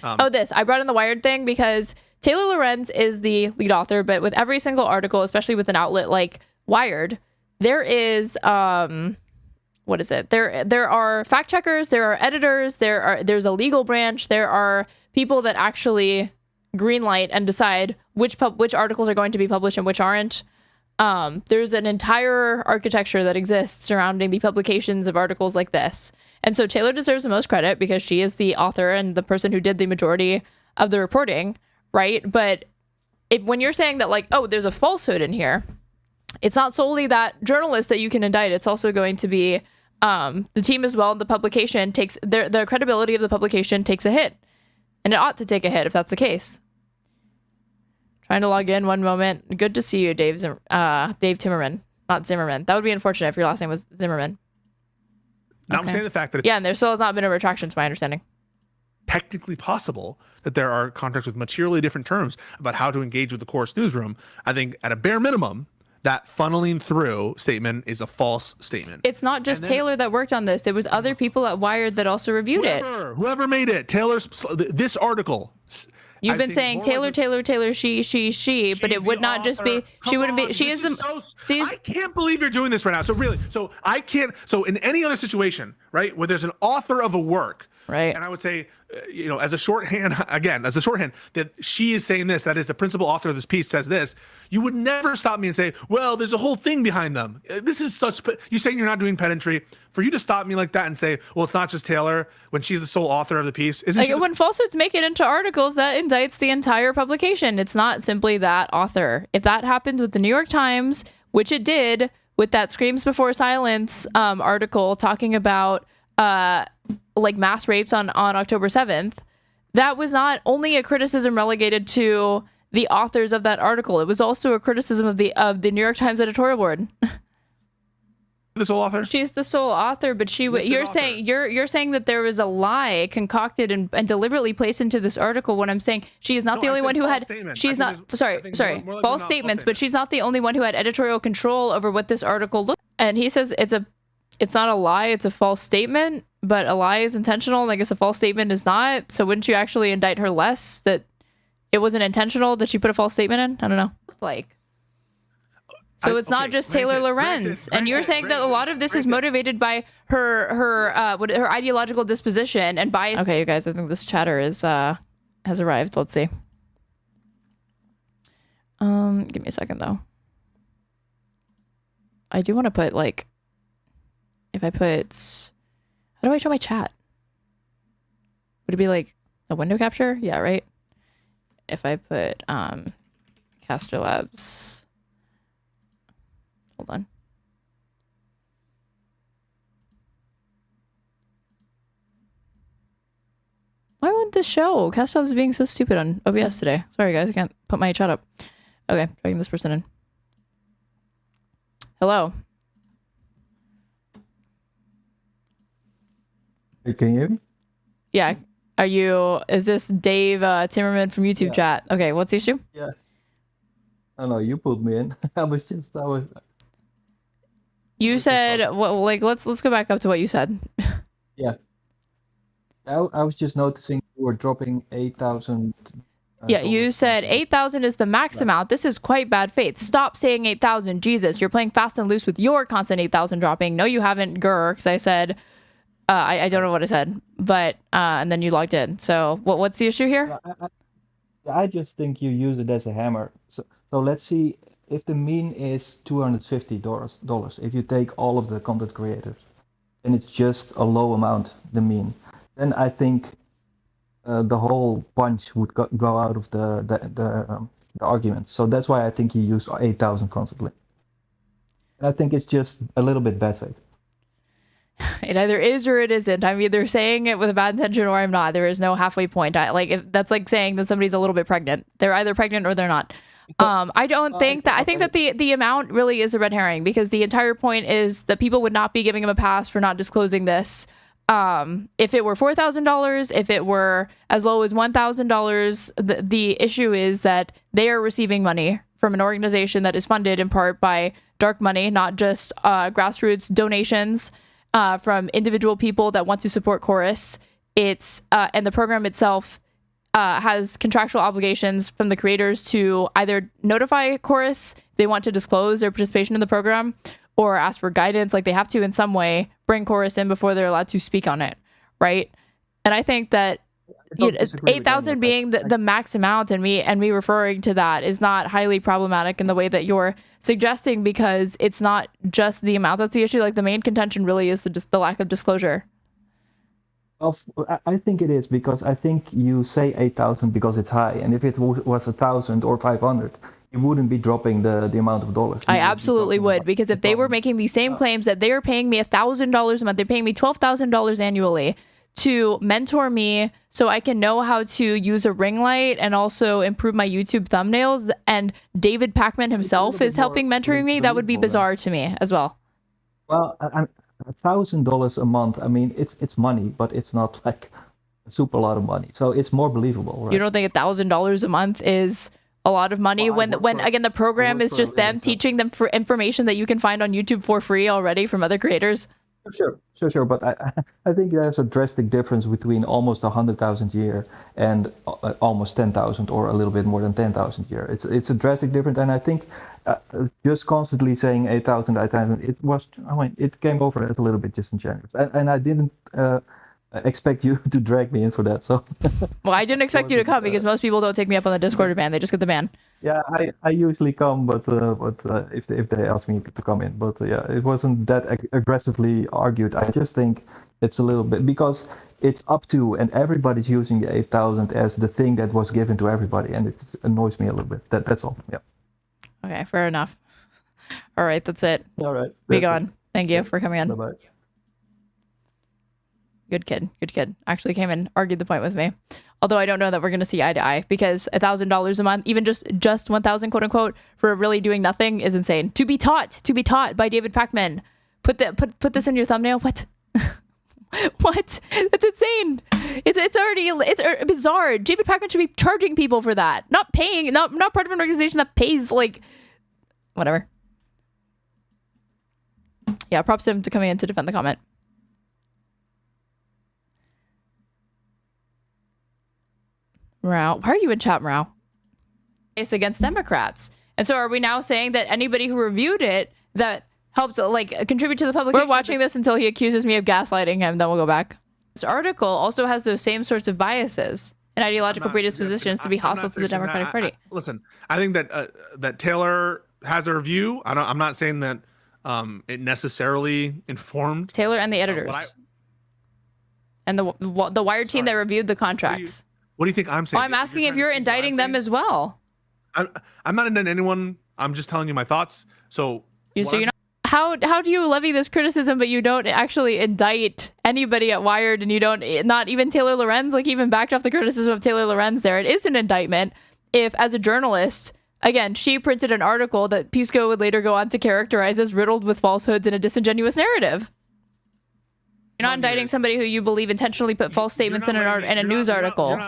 I brought in the Wired thing because Taylor Lorenz is the lead author, but with every single article, especially with an outlet like Wired, there is what is it? There are fact checkers, there are editors, there's a legal branch, there are people that actually greenlight and decide which articles are going to be published and which aren't. There's an entire architecture that exists surrounding the publications of articles like this. And so Taylor deserves the most credit because she is the author and the person who did the majority of the reporting, right? But when you're saying that, like, oh, there's a falsehood in here, it's not solely that journalist that you can indict. It's also going to be the team as well. The publication takes the credibility of the publication takes a hit, and it ought to take a hit if that's the case. Trying to log in one moment. Good to see you, Dave Timmerman, not Zimmerman. That would be unfortunate if your last name was Zimmerman. Now I'm saying the fact that and there still has not been a retraction to my understanding. Technically possible that there are contracts with materially different terms about how to engage with the Chorus newsroom. I think at a bare minimum, that funneling through statement is a false statement. It's not just Taylor that worked on this. There was other people at Wired that also reviewed it. Whoever made it, this article. You've been saying Taylor, she, but it would not just be, she wouldn't be, she is the, I can't believe you're doing this right now. So in any other situation, right, where there's an author of a work, right, and I would say, as a shorthand, that she is saying this, that is the principal author of this piece says this, you would never stop me and say, well, there's a whole thing behind them. This is you're saying you're not doing pedantry. For you to stop me like that and say, well, it's not just Taylor when she's the sole author of the piece. When falsehoods make it into articles, that indicts the entire publication. It's not simply that author. If that happened with the New York Times, which it did with that Screams Before Silence article talking about mass rapes on October 7th, that was not only a criticism relegated to the authors of that article. It was also a criticism of the New York Times editorial board. The sole author? She's the sole author, but you're saying that there was a lie concocted and deliberately placed into this article when I'm saying she is not the only one who had false statements, but she's not the only one who had editorial control over what this article looked. And he says it's not a lie, it's a false statement, but a lie is intentional, and I guess a false statement is not. So wouldn't you actually indict her less that it wasn't intentional that she put a false statement in? I don't know. So it's not just Taylor Lorenz, and you're saying that a lot of this is motivated by her ideological disposition and by. Okay, you guys, I think this chatter has arrived. Let's see. Give me a second though. I do want to put if I put, how do I show my chat? Would it be like a window capture? Yeah, right. If I put Caster Labs. Hold on. Why won't this show? Caster Labs is being so stupid on OBS today. Sorry guys, I can't put my chat up. Okay, dragging this person in. Hello. Can you hear me? Yeah. Is this Dave Timmerman from YouTube chat? Okay, what's the issue? Yeah. I know you put me in. I was You said, well, like, let's go back up to what you said. Yeah. I was just noticing you were dropping 8,000. Yeah, you said 8,000 is the max amount. This is quite bad faith. Stop saying 8,000. Jesus, you're playing fast and loose with your constant 8,000 dropping. No, you haven't, grr, because I said, I don't know what I said, but, and then you logged in. So what's the issue here? I just think you use it as a hammer. So let's see if the mean is $250. If you take all of the content creators, and it's just a low amount, the mean, then I think the whole bunch would go out of the argument. So that's why I think you use 8,000 constantly. And I think it's just a little bit bad faith. It either is or it isn't. I'm either saying it with a bad intention or I'm not. There is no halfway point. If that's like saying that somebody's a little bit pregnant. They're either pregnant or they're not. I don't think that. I think that the amount really is a red herring, because the entire point is that people would not be giving him a pass for not disclosing this. If it were $4,000, if it were as low as $1,000, the issue is that they are receiving money from an organization that is funded in part by dark money, not just grassroots donations from individual people that want to support Chorus. It's and the program itself has contractual obligations from the creators to either notify Chorus if they want to disclose their participation in the program, or ask for guidance, like they have to in some way bring Chorus in before they're allowed to speak on it, right? And I think that 8,000 being the max amount and me referring to that is not highly problematic in the way that you're suggesting, because it's not just the amount that's the issue. Like the main contention really is the lack of disclosure. Well, I think it is, because I think you say 8,000 because it's high, and if it was 1,000 or 500, you wouldn't be dropping the amount of dollars. I absolutely would, because if they were making the same claims that they are paying me $1,000 a month, they're paying me $12,000 annually to mentor me so I can know how to use a ring light and also improve my YouTube thumbnails, and David Pakman himself is helping mentoring me, that would be bizarre to me as well. Well, $1,000 a month, I mean, it's money, but it's not like a super lot of money. So it's more believable, right? You don't think $1,000 a month is a lot of money when again, the program is just them teaching them for information that you can find on YouTube for free already from other creators? Sure. But I think there's a drastic difference between almost 100,000 a year and almost 10,000, or a little bit more than 10,000 a year. It's a drastic difference, and I think just constantly saying 8,000, it came over as a little bit disingenuous, and I didn't expect you to drag me in for that. So. Well, I didn't expect you to come, because most people don't take me up on the Discord ban; they just get the ban. Yeah, I usually come, but if they ask me to come in, but yeah, it wasn't that aggressively argued. I just think it's a little bit, because it's up to, and everybody's using the 8,000 as the thing that was given to everybody, and it annoys me a little bit. That's all. Yeah. Okay, fair enough. All right, that's it. All right. Be gone. Thank you for coming in. Bye-bye. Good kid. Actually came and argued the point with me. Although I don't know that we're going to see eye to eye, because $1,000 a month, even just 1,000 quote unquote for really doing nothing, is insane. To be taught by David Pakman. Put this in your thumbnail. What? What? That's insane. It's bizarre. David Pakman should be charging people for that, not paying. Not part of an organization that pays, like, whatever. Yeah, props to him to coming in to defend the comment. Morale. Why are you in chat, Morale? It's against Democrats. And so are we now saying that anybody who reviewed it that helped, like, contribute to the publication? We're watching this until he accuses me of gaslighting him, then we'll go back. This article also has those same sorts of biases and ideological predispositions to be hostile to the Democratic Party. Listen, I think that that Taylor has a review. I'm not saying that it necessarily informed Taylor and the editors. And the Wired team that reviewed the contracts. What do you think I'm saying? Oh, I'm asking if you're indicting them as well. I'm not indicting anyone. I'm just telling you my thoughts. So you're not. How do you levy this criticism, but you don't actually indict anybody at Wired, and you don't, not even Taylor Lorenz, like, even backed off the criticism of Taylor Lorenz there. It is an indictment if, as a journalist, again, she printed an article that Pisco would later go on to characterize as riddled with falsehoods and a disingenuous narrative. You're not indicting somebody who you believe intentionally put false statements in a news article.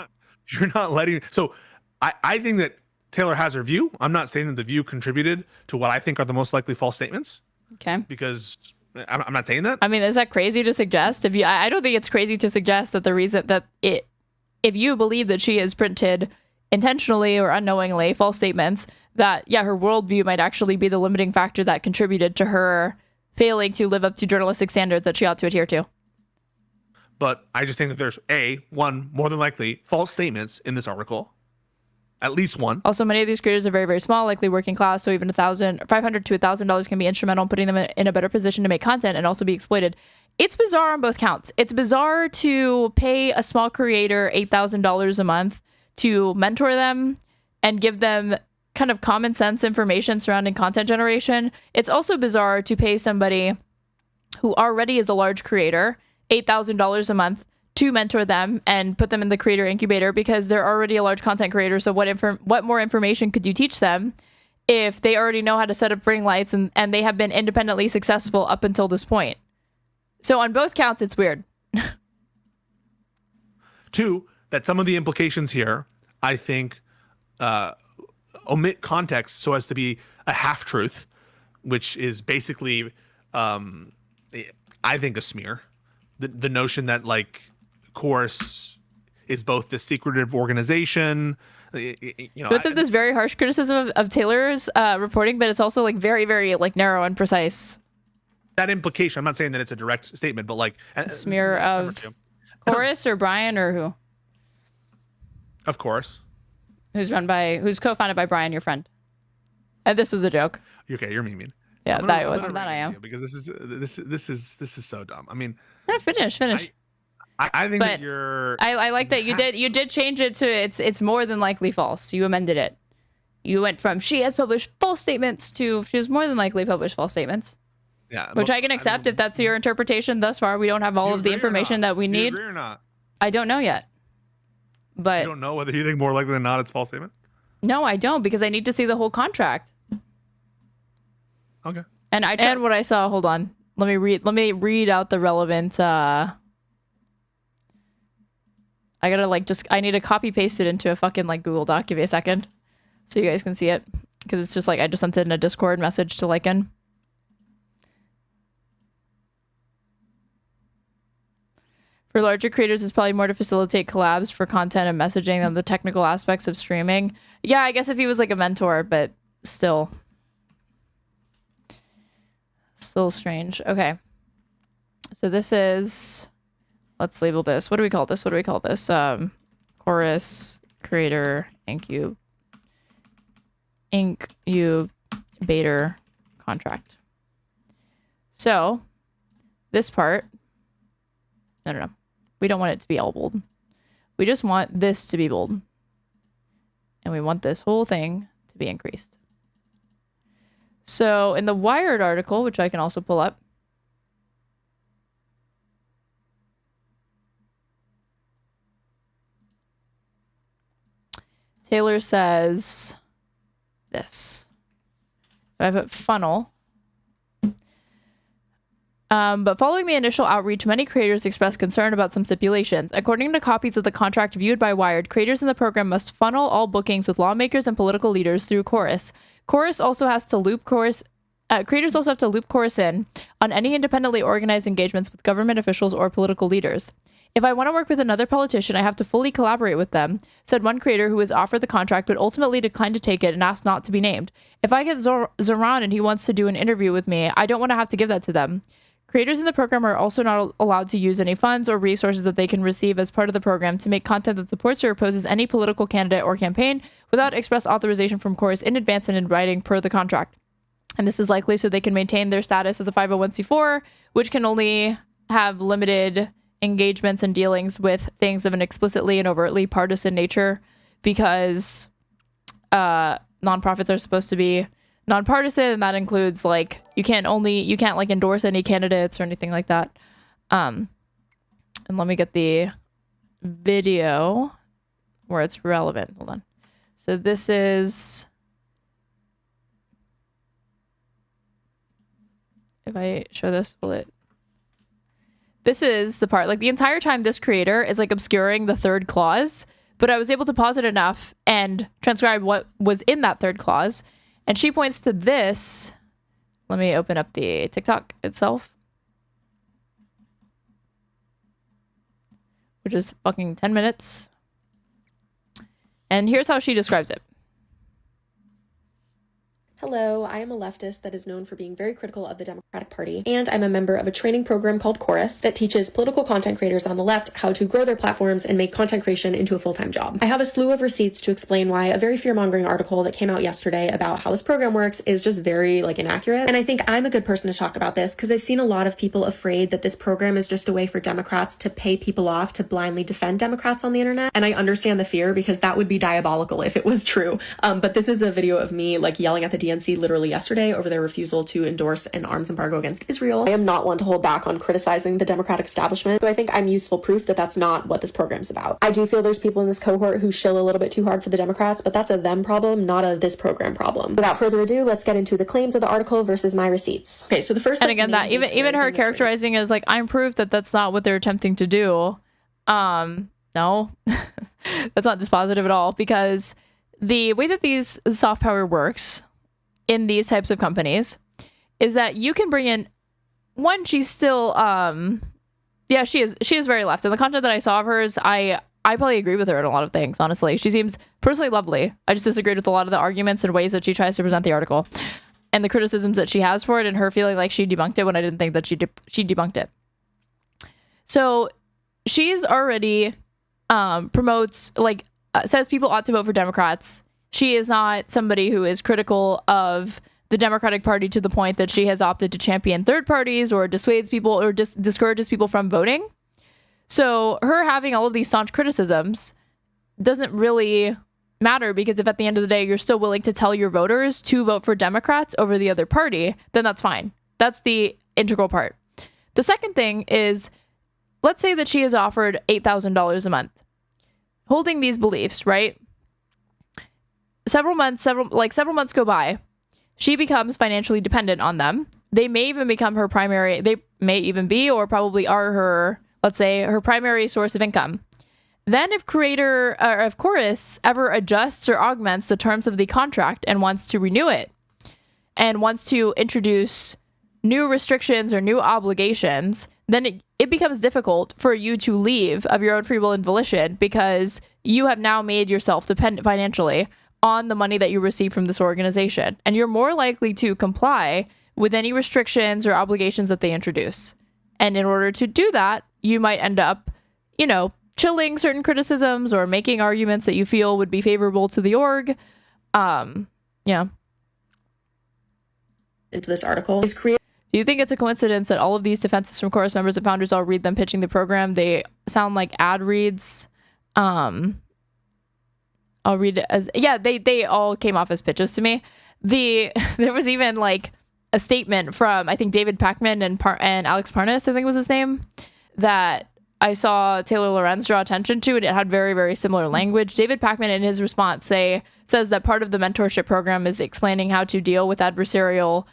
You're not letting. So I think that Taylor has her view. I'm not saying that the view contributed to what I think are the most likely false statements. Okay. Because I'm not saying that. I mean, is that crazy to suggest? I don't think it's crazy to suggest that the reason that if you believe that she has printed intentionally or unknowingly false statements, that her worldview might actually be the limiting factor that contributed to her failing to live up to journalistic standards that she ought to adhere to. But I just think that there's one more than likely false statements in this article. At least one. Also, many of these creators are very, very small, likely working class, so even $500 to $1,000 can be instrumental in putting them in a better position to make content and also be exploited. It's bizarre on both counts. It's bizarre to pay a small creator $8,000 a month to mentor them and give them kind of common sense information surrounding content generation. It's also bizarre to pay somebody who already is a large creator $8,000 a month to mentor them and put them in the creator incubator because they're already a large content creator. So what more information could you teach them if they already know how to set up ring lights and they have been independently successful up until this point? So on both counts, it's weird. Two, that some of the implications here, I think, omit context so as to be a half-truth, which is basically, I think, a smear. The notion that, like, Chorus is both this secretive organization. It's this very harsh criticism of Taylor's reporting, but it's also like very, very like narrow and precise. That implication. I'm not saying that it's a direct statement, but like a smear of Chorus or Brian or who? Of course. Who's co-founded by Brian, your friend. And this was a joke. Okay, you're memeing. Yeah, that I am. Because this is so dumb. I mean, finish. I think that you're. I like that you did change it to it's more than likely false. You amended it. You went from she has published false statements to she has more than likely published false statements. Yeah, which I can accept if that's your interpretation thus far. We don't have all of the information that we need. Do you agree or not? I don't know yet. But you don't know whether you think more likely than not it's false statement? No, I don't because I need to see the whole contract. Okay. And what I saw, hold on. Let me read out the relevant I need to copy paste it into a fucking like Google Doc. Give me a second so you guys can see it because it's just like I just sent it in a Discord message to Lycan. For larger creators, it's probably more to facilitate collabs for content and messaging than the technical aspects of streaming. Yeah, I guess if he was like a mentor, but still strange. Okay. So this is, let's label this. What do we call this? Chorus creator incubator contract. So this part, no. We don't want it to be all bold. We just want this to be bold. And we want this whole thing to be increased. So in the Wired article, which I can also pull up, Taylor says this. I put funnel. But following the initial outreach, many creators expressed concern about some stipulations. According to copies of the contract viewed by Wired, creators in the program must funnel all bookings with lawmakers and political leaders through Chorus. Creators also have to loop Chorus in on any independently organized engagements with government officials or political leaders. If I want to work with another politician, I have to fully collaborate with them, said one creator who was offered the contract but ultimately declined to take it and asked not to be named. If I get Zoran and he wants to do an interview with me, I don't want to have to give that to them. Creators in the program are also not allowed to use any funds or resources that they can receive as part of the program to make content that supports or opposes any political candidate or campaign without express authorization from Chorus in advance and in writing per the contract. And this is likely so they can maintain their status as a 501c4, which can only have limited engagements and dealings with things of an explicitly and overtly partisan nature because nonprofits are supposed to be nonpartisan, and that includes like you can't like endorse any candidates or anything like that. And let me get the video where it's relevant. Hold on. So this is, if I show this, this is the part, like the entire time this creator is like obscuring the third clause, but I was able to pause it enough and transcribe what was in that third clause. And she points to this. Let me open up the TikTok itself, which is fucking 10 minutes. And here's how she describes it. Hello, I am a leftist that is known for being very critical of the Democratic Party, and I'm a member of a training program called Chorus that teaches political content creators on the left how to grow their platforms and make content creation into a full-time job. I have a slew of receipts to explain why a very fear-mongering article that came out yesterday about how this program works is just very, inaccurate. And I think I'm a good person to talk about this because I've seen a lot of people afraid that this program is just a way for Democrats to pay people off to blindly defend Democrats on the internet. And I understand the fear because that would be diabolical if it was true. But this is a video of me, yelling at the DNC literally yesterday over their refusal to endorse an arms embargo against Israel. I am not one to hold back on criticizing the Democratic establishment, so I think I'm useful proof that that's not what this program's about. I do feel there's people in this cohort who shill a little bit too hard for the Democrats, but that's a them problem, not a this program problem. Without further ado, let's get into the claims of the article versus my receipts. Okay, so the first... And again, that even her characterizing as I'm proof that that's not what they're attempting to do. No, that's not dispositive at all, because the way that these soft power works in these types of companies is that you can bring in one. She's still she is very left, and the content that I saw of hers, I probably agree with her in a lot of things. Honestly, she seems personally lovely. I just disagreed with a lot of the arguments and ways that she tries to present the article and the criticisms that she has for it, and her feeling like she debunked it when I didn't think that she debunked it. So she's already promotes says people ought to vote for Democrats. She is not somebody who is critical of the Democratic Party to the point that she has opted to champion third parties or dissuades people or discourages people from voting. So her having all of these staunch criticisms doesn't really matter, because if at the end of the day you're still willing to tell your voters to vote for Democrats over the other party, then that's fine. That's the integral part. The second thing is, let's say that she is offered $8,000 a month. Holding these beliefs, right? Several months go by. She becomes financially dependent on them. They may even become her primary, they may even be or probably are her, let's say, her primary source of income. Then if Chorus ever adjusts or augments the terms of the contract and wants to renew it and wants to introduce new restrictions or new obligations, then it becomes difficult for you to leave of your own free will and volition, because you have now made yourself dependent financially on the money that you receive from this organization. And you're more likely to comply with any restrictions or obligations that they introduce. And in order to do that, you might end up, chilling certain criticisms or making arguments that you feel would be favorable to the org. Into this article is created. Do you think it's a coincidence that all of these defenses from Chorus members and founders, I'll read them pitching the program, they sound like ad reads? I'll read it as, they all came off as pitches to me. There was even a statement from, I think, David Pacman and Alex Parnas, I think was his name, that I saw Taylor Lorenz draw attention to, and it had very, very similar language. David Pacman, in his response, says that part of the mentorship program is explaining how to deal with adversarial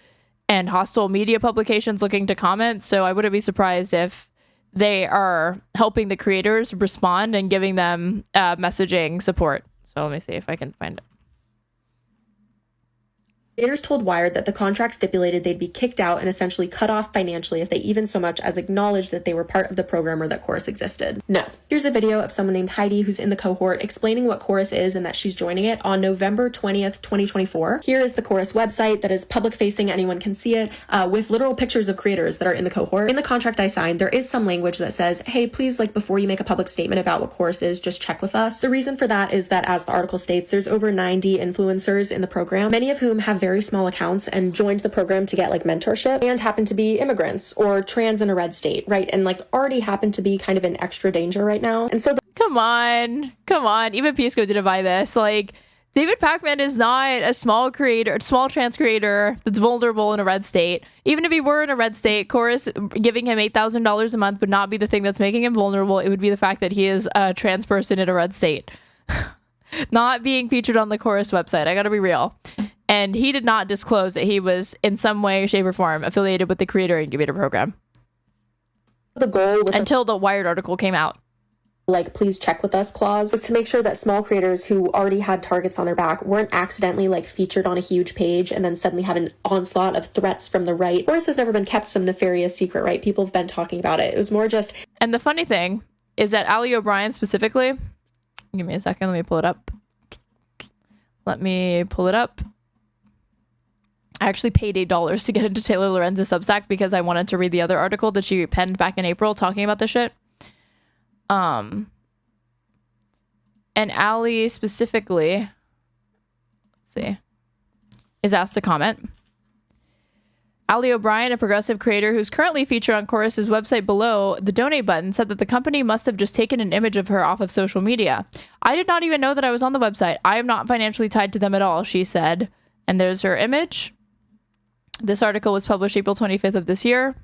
and hostile media publications looking to comment. So I wouldn't be surprised if they are helping the creators respond and giving them messaging support. So let me see if I can find it. Creators told Wired that the contract stipulated they'd be kicked out and essentially cut off financially if they even so much as acknowledged that they were part of the program or that Chorus existed. No. Here's a video of someone named Heidi who's in the cohort explaining what Chorus is and that she's joining it on November 20th, 2024. Here is the Chorus website that is public facing, anyone can see it, with literal pictures of creators that are in the cohort. In the contract I signed, there is some language that says, hey, please, before you make a public statement about what Chorus is, just check with us. The reason for that is that, as the article states, there's over 90 influencers in the program, many of whom have very small accounts and joined the program to get mentorship and happen to be immigrants or trans in a red state, right? And already happen to be kind of in extra danger right now. And so come on. Even Pisco didn't buy this. David Pacman is not a small trans creator that's vulnerable in a red state. Even if he were in a red state, Chorus giving him $8,000 a month would not be the thing that's making him vulnerable. It would be the fact that he is a trans person in a red state. Not being featured on the Chorus website. I gotta be real. And he did not disclose that he was in some way, shape, or form affiliated with the Creator Incubator program. The goal until the Wired article came out. like please check with us clause was to make sure that small creators who already had targets on their back weren't accidentally like featured on a huge page and then suddenly had an onslaught of threats from the right. Chorus has never been kept some nefarious secret, right? People have been talking about it. It was more just... And the funny thing is that Ali O'Brien specifically, give me a second, let me pull it up. I actually paid $8 to get into Taylor Lorenz's Substack because I wanted to read the other article that she penned back in April talking about this shit. And Ali specifically, let's see, is asked to comment. Ali O'Brien, a progressive creator who's currently featured on Chorus's website below the donate button, said that the company must have just taken an image of her off of social media. I did not even know that I was on the website. I am not financially tied to them at all, she said. And there's her image. This article was published April 25th of this year,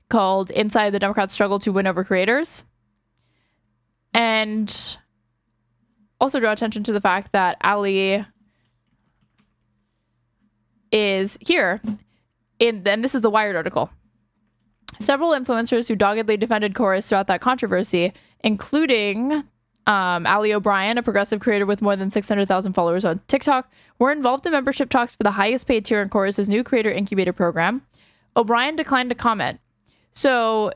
called Inside the Democrats' Struggle to Win Over Creators. And also draw attention to the fact that Ali is here. And this is the Wired article. Several influencers who doggedly defended Chorus throughout that controversy, including Ali O'Brien, a progressive creator with more than 600,000 followers on TikTok, were involved in membership talks for the highest paid tier in Chorus's new creator incubator program. O'Brien declined to comment. So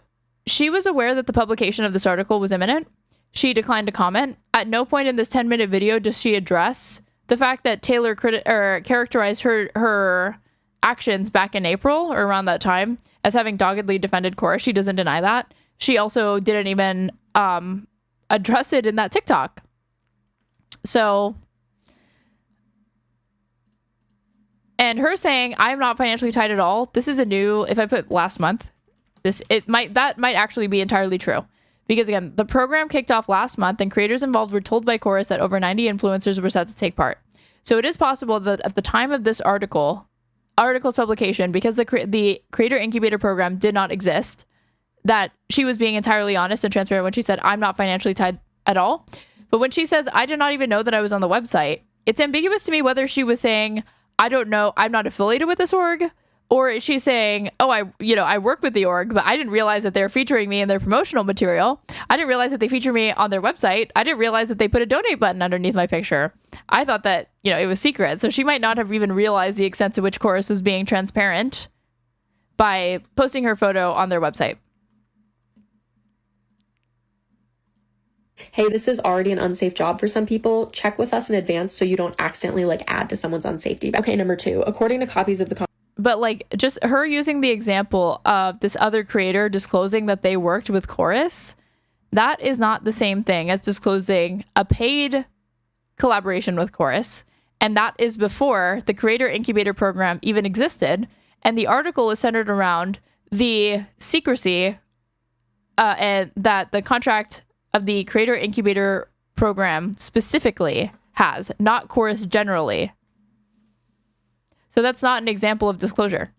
she was aware that the publication of this article was imminent. She declined to comment. At no point in this 10-minute video does she address the fact that Taylor characterized her actions back in April or around that time as having doggedly defended Chorus. She doesn't deny that. She also didn't even address it in that TikTok. So, and her saying, I'm not financially tied at all. This is a new, if I put last month, that might actually be entirely true. Because again, the program kicked off last month and creators involved were told by Chorus that over 90 influencers were set to take part. So it is possible that at the time of this article's publication, because the creator incubator program did not exist, that she was being entirely honest and transparent when she said, I'm not financially tied at all. But when she says, I did not even know that I was on the website, it's ambiguous to me whether she was saying, I don't know, I'm not affiliated with this org, or is she saying, oh, I work with the org, but I didn't realize that they're featuring me in their promotional material. I didn't realize that they feature me on their website. I didn't realize that they put a donate button underneath my picture. I thought that, it was secret. So she might not have even realized the extent to which Chorus was being transparent by posting her photo on their website. Hey, this is already an unsafe job for some people. Check with us in advance so you don't accidentally add to someone's unsafety. Okay, number 2, according to copies of the But just her using the example of this other creator disclosing that they worked with Chorus, that is not the same thing as disclosing a paid collaboration with Chorus. And that is before the creator incubator program even existed. And the article is centered around the secrecy and that the contract of the creator incubator program specifically has, not Chorus generally. So that's not an example of disclosure.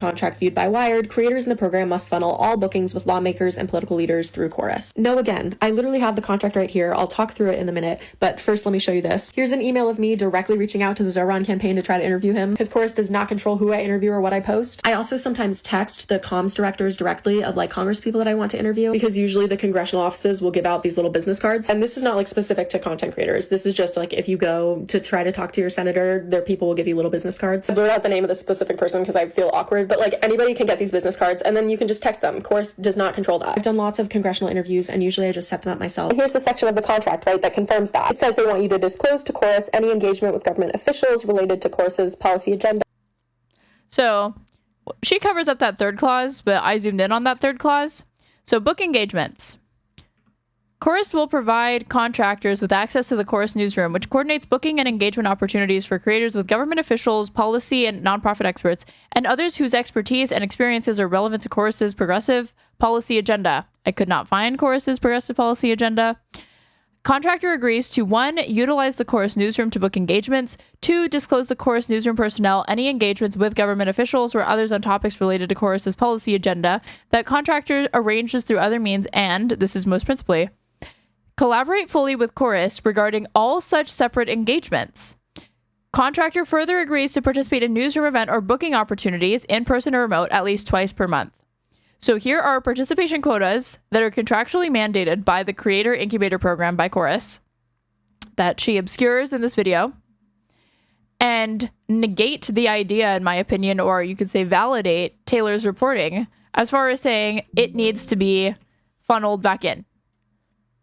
contract viewed by Wired, creators in the program must funnel all bookings with lawmakers and political leaders through Chorus. No, again, I literally have the contract right here. I'll talk through it in a minute, but first let me show you this. Here's an email of me directly reaching out to the Zoran campaign to try to interview him, because Chorus does not control who I interview or what I post. I also sometimes text the comms directors directly of Congress people that I want to interview, because usually the congressional offices will give out these little business cards. And this is not specific to content creators. This is just if you go to try to talk to your senator, their people will give you little business cards. I blurred out the name of the specific person because I feel awkward, but anybody can get these business cards and then you can just text them. Chorus does not control that. I've done lots of congressional interviews and usually I just set them up myself. And here's the section of the contract, right, that confirms that. It says they want you to disclose to Chorus any engagement with government officials related to Chorus's policy agenda. So she covers up that third clause, but I zoomed in on that third clause. So book engagements. Chorus will provide contractors with access to the Chorus newsroom, which coordinates booking and engagement opportunities for creators with government officials, policy and nonprofit experts, and others whose expertise and experiences are relevant to Chorus's progressive policy agenda. I could not find Chorus's progressive policy agenda. Contractor agrees to 1, utilize the Chorus newsroom to book engagements, 2, disclose the Chorus newsroom personnel any engagements with government officials or others on topics related to Chorus's policy agenda that contractor arranges through other means, and, this is most principally, collaborate fully with Chorus regarding all such separate engagements. Contractor further agrees to participate in newsroom event or booking opportunities, in person or remote, at least twice per month. So here are participation quotas that are contractually mandated by the Creator Incubator program by Chorus that she obscures in this video and negate the idea, in my opinion, or you could say validate Taylor's reporting as far as saying it needs to be funneled back in.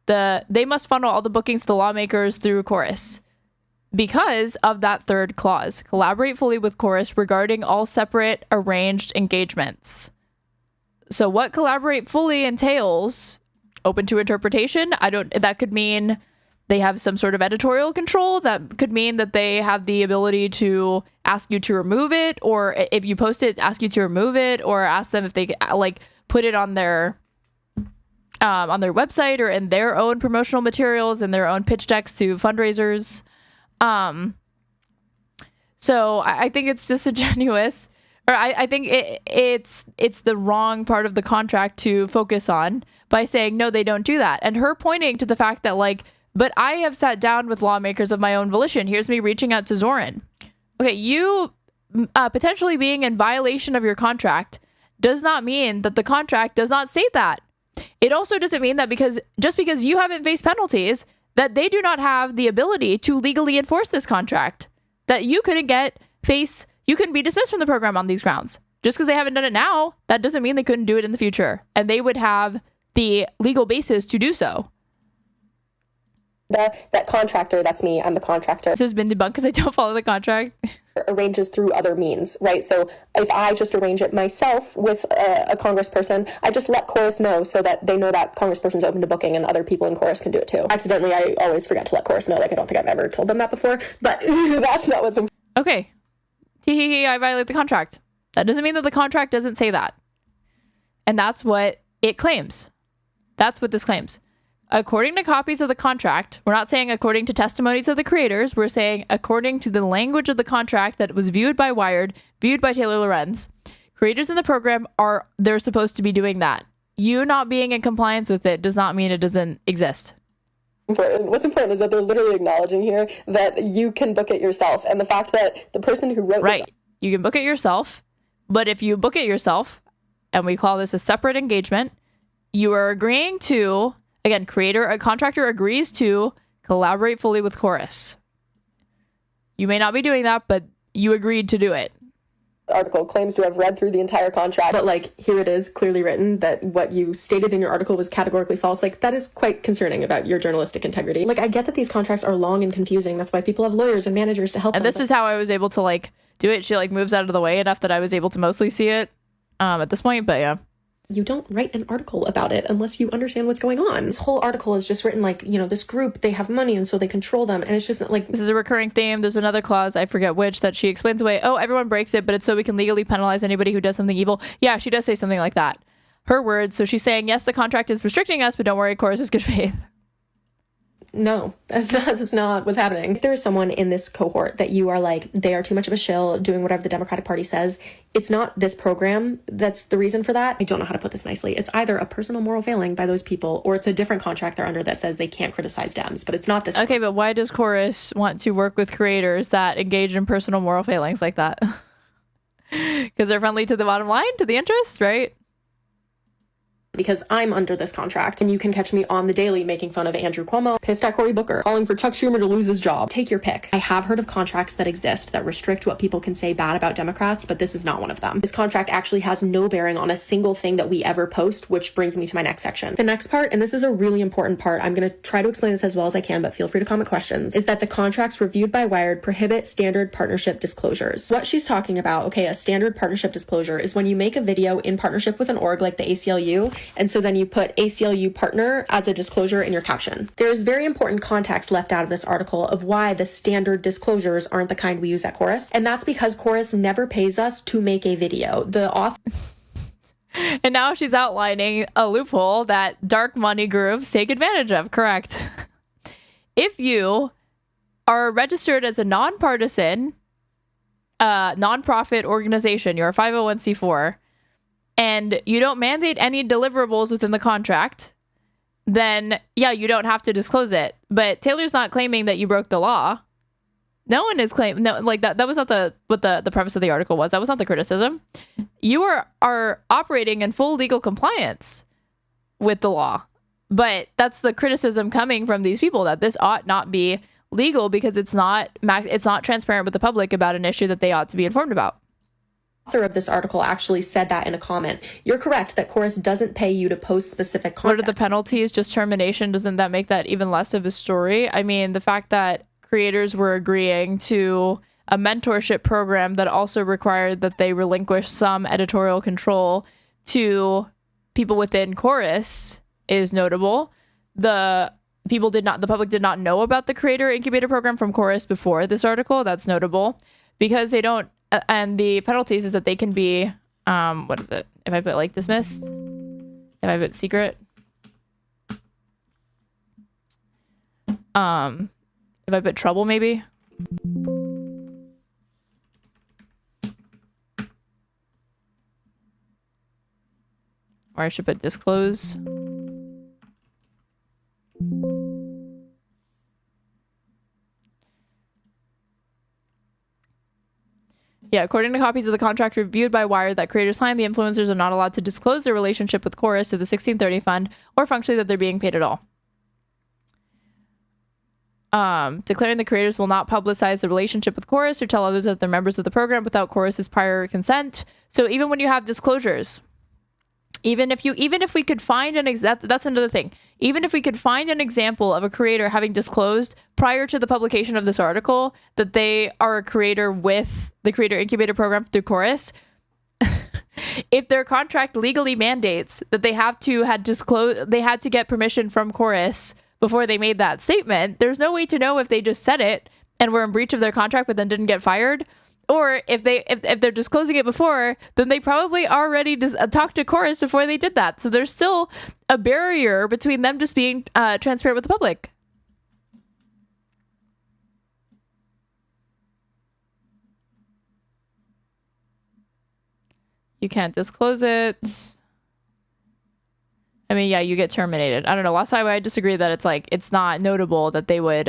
They must funnel all the bookings to lawmakers through Chorus because of that third clause. Collaborate fully with Chorus regarding all separate arranged engagements. So what collaborate fully entails, open to interpretation. That could mean they have some sort of editorial control. That could mean that they have the ability to ask you to remove it, or if you post it, ask you to remove it, or ask them if they like put it on their website or in their own promotional materials and their own pitch decks to fundraisers. So I think it's disingenuous, or I think it's the wrong part of the contract to focus on by saying, no, they don't do that. And her pointing to the fact that like, but I have sat down with lawmakers of my own volition. Here's me reaching out to Zoran. Okay, you potentially being in violation of your contract does not mean that the contract does not state that. It also doesn't mean that just because you haven't faced penalties, that they do not have the ability to legally enforce this contract. That you couldn't you couldn't be dismissed from the program on these grounds. Just because they haven't done it now, that doesn't mean they couldn't do it in the future. And they would have the legal basis to do so. That contractor, that's me, I'm the contractor. This has been debunked because I don't follow the contract. Arranges through other means, right? So if I just arrange it myself with a congressperson, I just let Chorus know so that they know that congressperson's open to booking and other people in Chorus can do it too. Accidentally, I always forget to let Chorus know. Like, I don't think I've ever told them that before, but that's not what's important. Okay. I violate the contract. That doesn't mean that the contract doesn't say that. And that's what it claims. That's what this claims. According to copies of the contract, we're not saying according to testimonies of the creators, we're saying according to the language of the contract that was viewed by Wired, viewed by Taylor Lorenz, creators in the program they're supposed to be doing that. You not being in compliance with it does not mean it doesn't exist. What's important is that they're literally acknowledging here that you can book it yourself. And the fact that the person who wrote Right. You can book it yourself, but if you book it yourself, and we call this a separate engagement, you are agreeing to, again, a contractor agrees to collaborate fully with Chorus. You may not be doing that, but you agreed to do it. Article claims to have read through the entire contract, but like here it is clearly written that what you stated in your article was categorically false. Like that is quite concerning about your journalistic integrity. Like I get that these contracts are long and confusing. That's why people have lawyers and managers to help them. And this is how I was able to like do it. She like moves out of the way enough that I was able to mostly see it at this point, but yeah. You don't write an article about it unless you understand what's going on. This whole article is just written like, this group, they have money and so they control them. And it's just like... This is a recurring theme. There's another clause, I forget which, that she explains away. Oh, everyone breaks it, but it's so we can legally penalize anybody who does something evil. Yeah, she does say something like that. Her words. So she's saying, yes, the contract is restricting us, but don't worry, Chorus is good faith. No, that's not what's happening. If there's someone in this cohort that you are like, they are too much of a shill doing whatever the Democratic Party says, it's not this program that's the reason for that. I don't know how to put this nicely. It's either a personal moral failing by those people or it's a different contract they're under that says they can't criticize Dems, but it's not this. Okay, but why does Chorus want to work with creators that engage in personal moral failings like that? Because they're friendly to the bottom line, to the interest, right? Because I'm under this contract and you can catch me on the daily making fun of Andrew Cuomo, pissed at Cory Booker, calling for Chuck Schumer to lose his job. Take your pick. I have heard of contracts that exist that restrict what people can say bad about Democrats, but this is not one of them. This contract actually has no bearing on a single thing that we ever post, which brings me to my next section. The next part, and this is a really important part, I'm going to try to explain this as well as I can, but feel free to comment questions, is that the contracts reviewed by Wired prohibit standard partnership disclosures. What she's talking about, okay, a standard partnership disclosure is when you make a video in partnership with an org like the ACLU, and so then you put ACLU partner as a disclosure in your caption. There is very important context left out of this article of why the standard disclosures aren't the kind we use at Chorus, and that's because Chorus never pays us to make a video. The author... And now she's outlining a loophole that dark money groups take advantage of, correct? If you are registered as a nonpartisan, nonprofit organization, you're a 501c4, and you don't mandate any deliverables within the contract, then yeah, you don't have to disclose it. But Taylor's not claiming that you broke the law. No one is claiming, no, like that was not what the premise of the article was. That was not the criticism. You are operating in full legal compliance with the law. But that's the criticism coming from these people, that this ought not be legal because it's not transparent with the public about an issue that they ought to be informed about. The author of this article actually said that in a comment. You're correct that Chorus doesn't pay you to post specific content. What are the penalties? Just termination? Doesn't that make that even less of a story? I mean, the fact that creators were agreeing to a mentorship program that also required that they relinquish some editorial control to people within Chorus is notable. The public did not know about the creator incubator program from Chorus before this article. That's notable because they don't, and the penalties is that they can be, what is it? If I put like dismissed, if I put secret, if I put trouble maybe. Or I should put disclose. Yeah, according to copies of the contract reviewed by Wired that creators signed, the influencers are not allowed to disclose their relationship with Chorus to the 1630 fund or functionally that they're being paid at all. Declaring the creators will not publicize the relationship with Chorus or tell others that they're members of the program without Chorus's prior consent. So even when you have disclosures, even if we could find that's another thing. Even if we could find an example of a creator having disclosed prior to the publication of this article that they are a creator with the creator incubator program through Chorus, if their contract legally mandates that they had to get permission from Chorus before they made that statement, there's no way to know if they just said it and were in breach of their contract but then didn't get fired. Or if they're disclosing it before, then they probably already talked to Chorus before they did that. So there's still a barrier between them just being transparent with the public. You can't disclose it. I mean, yeah, you get terminated. I don't know. Last time I disagree that it's not notable that they would,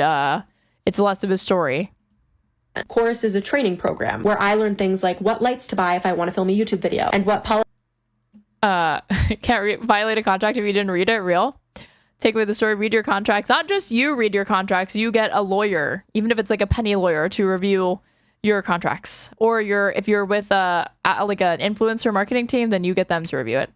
it's less of a story. Chorus is a training program where I learn things like what lights to buy if I want to film a YouTube video and what can't violate a contract if you didn't read it. Real. Take away the story, read your contracts. Not just you read your contracts, you get a lawyer, even if it's like a penny lawyer, to review your contracts. Or if you're with like an influencer marketing team, then you get them to review it.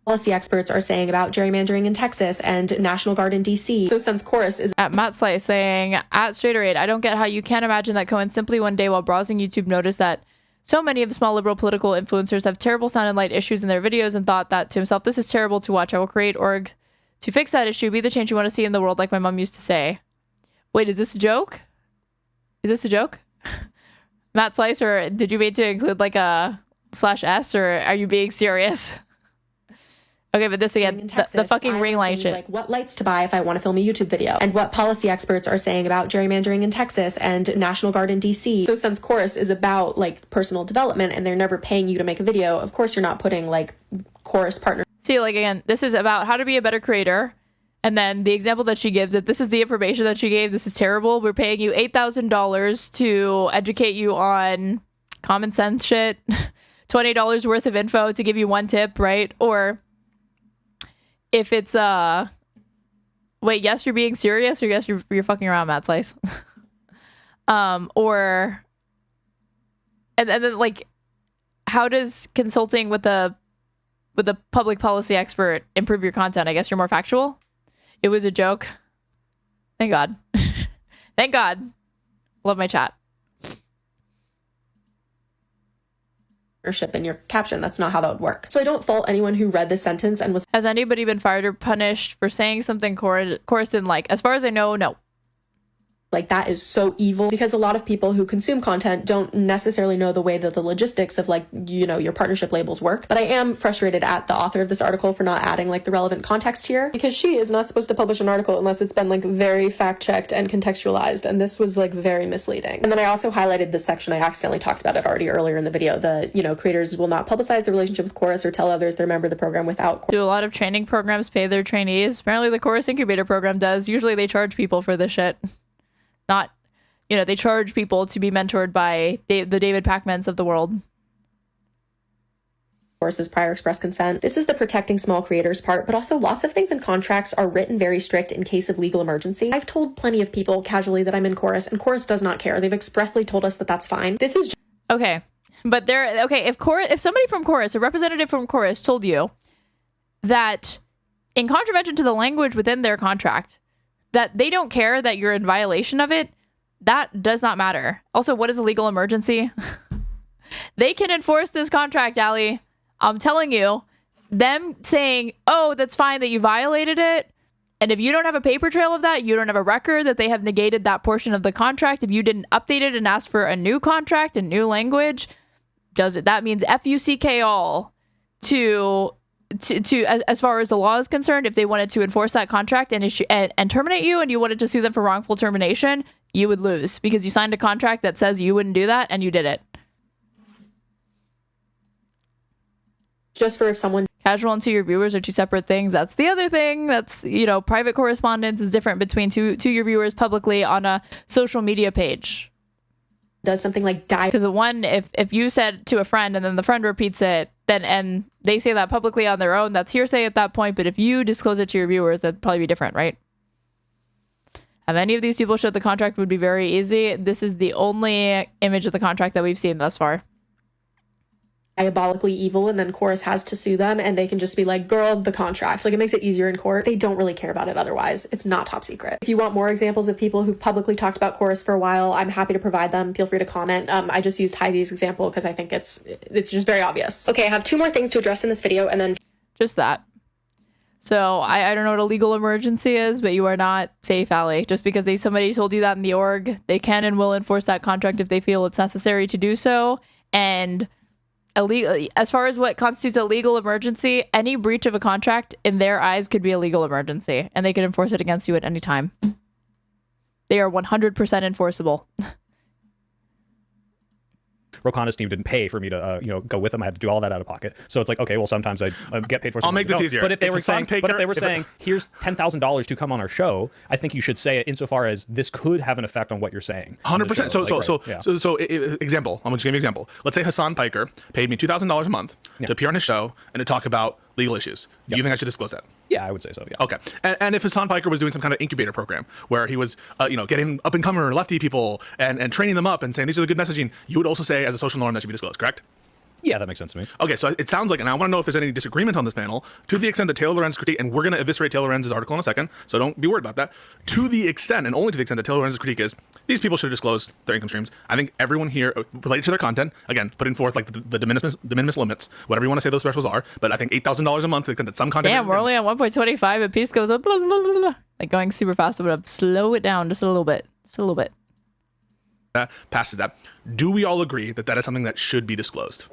Policy experts are saying about gerrymandering in Texas and National Guard in DC. So since Chorus is at Matt Slice saying at Straighterade, I don't get how you can't imagine that Cohen simply one day while browsing YouTube noticed that so many of the small liberal political influencers have terrible sound and light issues in their videos and thought that to himself, this is terrible to watch. I will create org to fix that issue, be the change you want to see in the world, like my mom used to say. Wait, is this a joke? Is this a joke? Matt Slice, or did you mean to include like a /S, or are you being serious? Okay, but this again, the fucking ring light shit. Like what lights to buy if I want to film a YouTube video, and what policy experts are saying about gerrymandering in Texas and National Guard in DC. So since Chorus is about like personal development and they're never paying you to make a video, of course you're not putting like Chorus partner. See, like again, this is about how to be a better creator. And then the example that she gives, that this is the information that she gave. This is terrible. We're paying you $8,000 to educate you on common sense shit. $20 worth of info to give you one tip, right? Or if it's wait, yes, you're being serious, or yes, you're fucking around, Matt Slice. Or and then like, how does consulting with a public policy expert improve your content? I guess you're more factual. It was a joke. Thank God. Thank God. Love my chat. In your caption. That's not how that would work. So I don't fault anyone who read this sentence and was... Has anybody been fired or punished for saying something Chorus didn't like? As far as I know, no. Like, that is so evil, because a lot of people who consume content don't necessarily know the way that the logistics of, like, you know, your partnership labels work. But I am frustrated at the author of this article for not adding like the relevant context here, because she is not supposed to publish an article unless it's been like very fact checked and contextualized, and this was like very misleading. And then I also highlighted this section. I accidentally talked about it already earlier in the video. The, you know, creators will not publicize the relationship with Chorus or tell others they're a member of the program without... Do a lot of training programs pay their trainees? Apparently the Chorus incubator program does. Usually they charge people for this shit. Not you know, they charge people to be mentored by the David Pakmans of the world. Is prior express consent. This is the protecting small creators part, but also lots of things in contracts are written very strict in case of legal emergency. I've told plenty of people casually that I'm in chorus, and chorus does not care. They've expressly told us that that's fine. This is okay, but if somebody from chorus, a representative from chorus, told you that in contravention to the language within their contract, that they don't care that you're in violation of it, that does not matter. Also, what is a legal emergency? They can enforce this contract, Allie. I'm telling you, them saying, oh, that's fine that you violated it. And if you don't have a paper trail of that, you don't have a record that they have negated that portion of the contract. If you didn't update it and ask for a new contract, a new language, that means FUCK all to as far as the law is concerned. If they wanted to enforce that contract and issue and terminate you, and you wanted to sue them for wrongful termination, you would lose because you signed a contract that says you wouldn't do that and you did it. just for if someone... Casual and to your viewers are two separate things. That's the other thing. That's, you know, private correspondence is different between to your viewers publicly on a social media page. Does something like die? Because the one, if you said to a friend and then the friend repeats it, then and they say that publicly on their own, that's hearsay at that point. But if you disclose it to your viewers, that'd probably be different, right? Have any of these people showed the contract would be very easy? This is the only image of the contract that we've seen thus far. Diabolically evil, and then Chorus has to sue them, and they can just be like, girl, the contract. Like, it makes it easier in court. They don't really care about it otherwise. It's not top secret. If you want more examples of people who've publicly talked about Chorus for a while, I'm happy to provide them. Feel free to comment. I just used Heidi's example because I think it's just very obvious. Okay, I have two more things to address in this video, and then... Just that. So I don't know what a legal emergency is, but you are not safe, Allie. Just because somebody told you that in the org, they can and will enforce that contract if they feel it's necessary to do so. And as far as what constitutes a legal emergency, any breach of a contract in their eyes could be a legal emergency, and they could enforce it against you at any time. They are 100% enforceable. Rokanis team didn't pay for me to go with them. I had to do all that out of pocket. So it's like, okay, well, sometimes I get paid for. I'll make this easier. But if they were saying, here's $10,000 to come on our show, I think you should say it insofar as this could have an effect on what you're saying. 100%. So example. I'm just giving you an example. Let's say Hassan Piker paid me $2,000 a month to appear on his show and to talk about legal issues. Do you think I should disclose that? Yeah, I would say so. Yeah. Okay. And if Hassan Piker was doing some kind of incubator program where he was, getting up and comer lefty people and training them up and saying these are the good messaging, you would also say as a social norm that should be disclosed, correct? Yeah, that makes sense to me. Okay, so it sounds like, and I want to know if there's any disagreement on this panel, to the extent that Taylor Lorenz's critique, and we're going to eviscerate Taylor Lorenz's article in a second, so don't be worried about that. To the extent, and only to the extent that Taylor Lorenz's critique is, these people should disclose their income streams. I think everyone here, related to their content, again, putting forth like the de minimis limits, whatever you want to say those thresholds are, but I think $8,000 a month, to the extent that some content... Damn, we're only on 1.25, a piece goes up, blah, blah, blah, blah. Like going super fast, but slow it down just a little bit. Just a little bit. Passes that. Do we all agree that that is something that should be disclosed?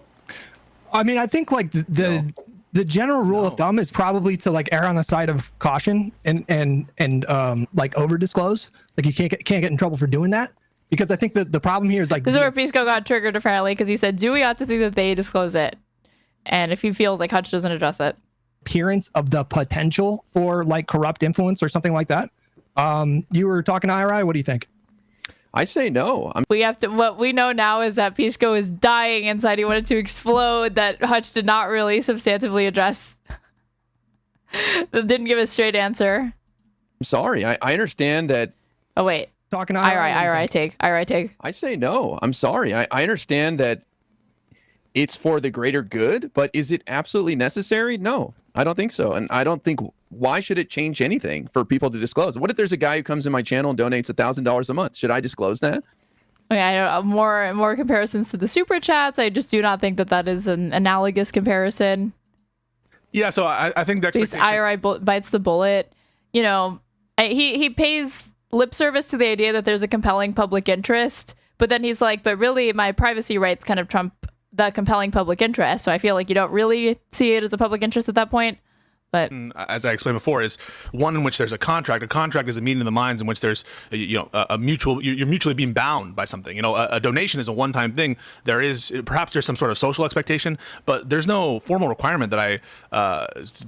I mean, I think like the general rule of thumb is probably to like err on the side of caution and like over disclose. Like you can't get in trouble for doing that, because I think that the problem here is like this is where Pisco got triggered apparently, because he said Dewey ought to think that they disclose it, and if he feels like Hutch doesn't address it, appearance of the potential for like corrupt influence or something like that. You were talking to IRI. What do you think? I say no. What we know now is that Pisco is dying inside. He wanted to explode, that Hutch did not really substantively address. Didn't give a straight answer. I'm sorry. I understand that. Oh, wait. Talking to IRI take. I say no. I'm sorry. I understand that it's for the greater good, but is it absolutely necessary? No, I don't think so. And I don't think, why should it change anything for people to disclose? What if there's a guy who comes in my channel and donates $1,000 a month? Should I disclose that? Okay, I don't know, more comparisons to the super chats. I just do not think that is an analogous comparison. Yeah, so I think the expectation... At least IRI bites the bullet. You know, he pays lip service to the idea that there's a compelling public interest, but then he's like, but really my privacy rights kind of trump the compelling public interest. So I feel like you don't really see it as a public interest at that point. But as I explained before, is one in which there's a contract. A contract is a meeting of the minds in which there's a mutual. You're mutually being bound by something. A donation is a one-time thing. There's some sort of social expectation, but there's no formal requirement that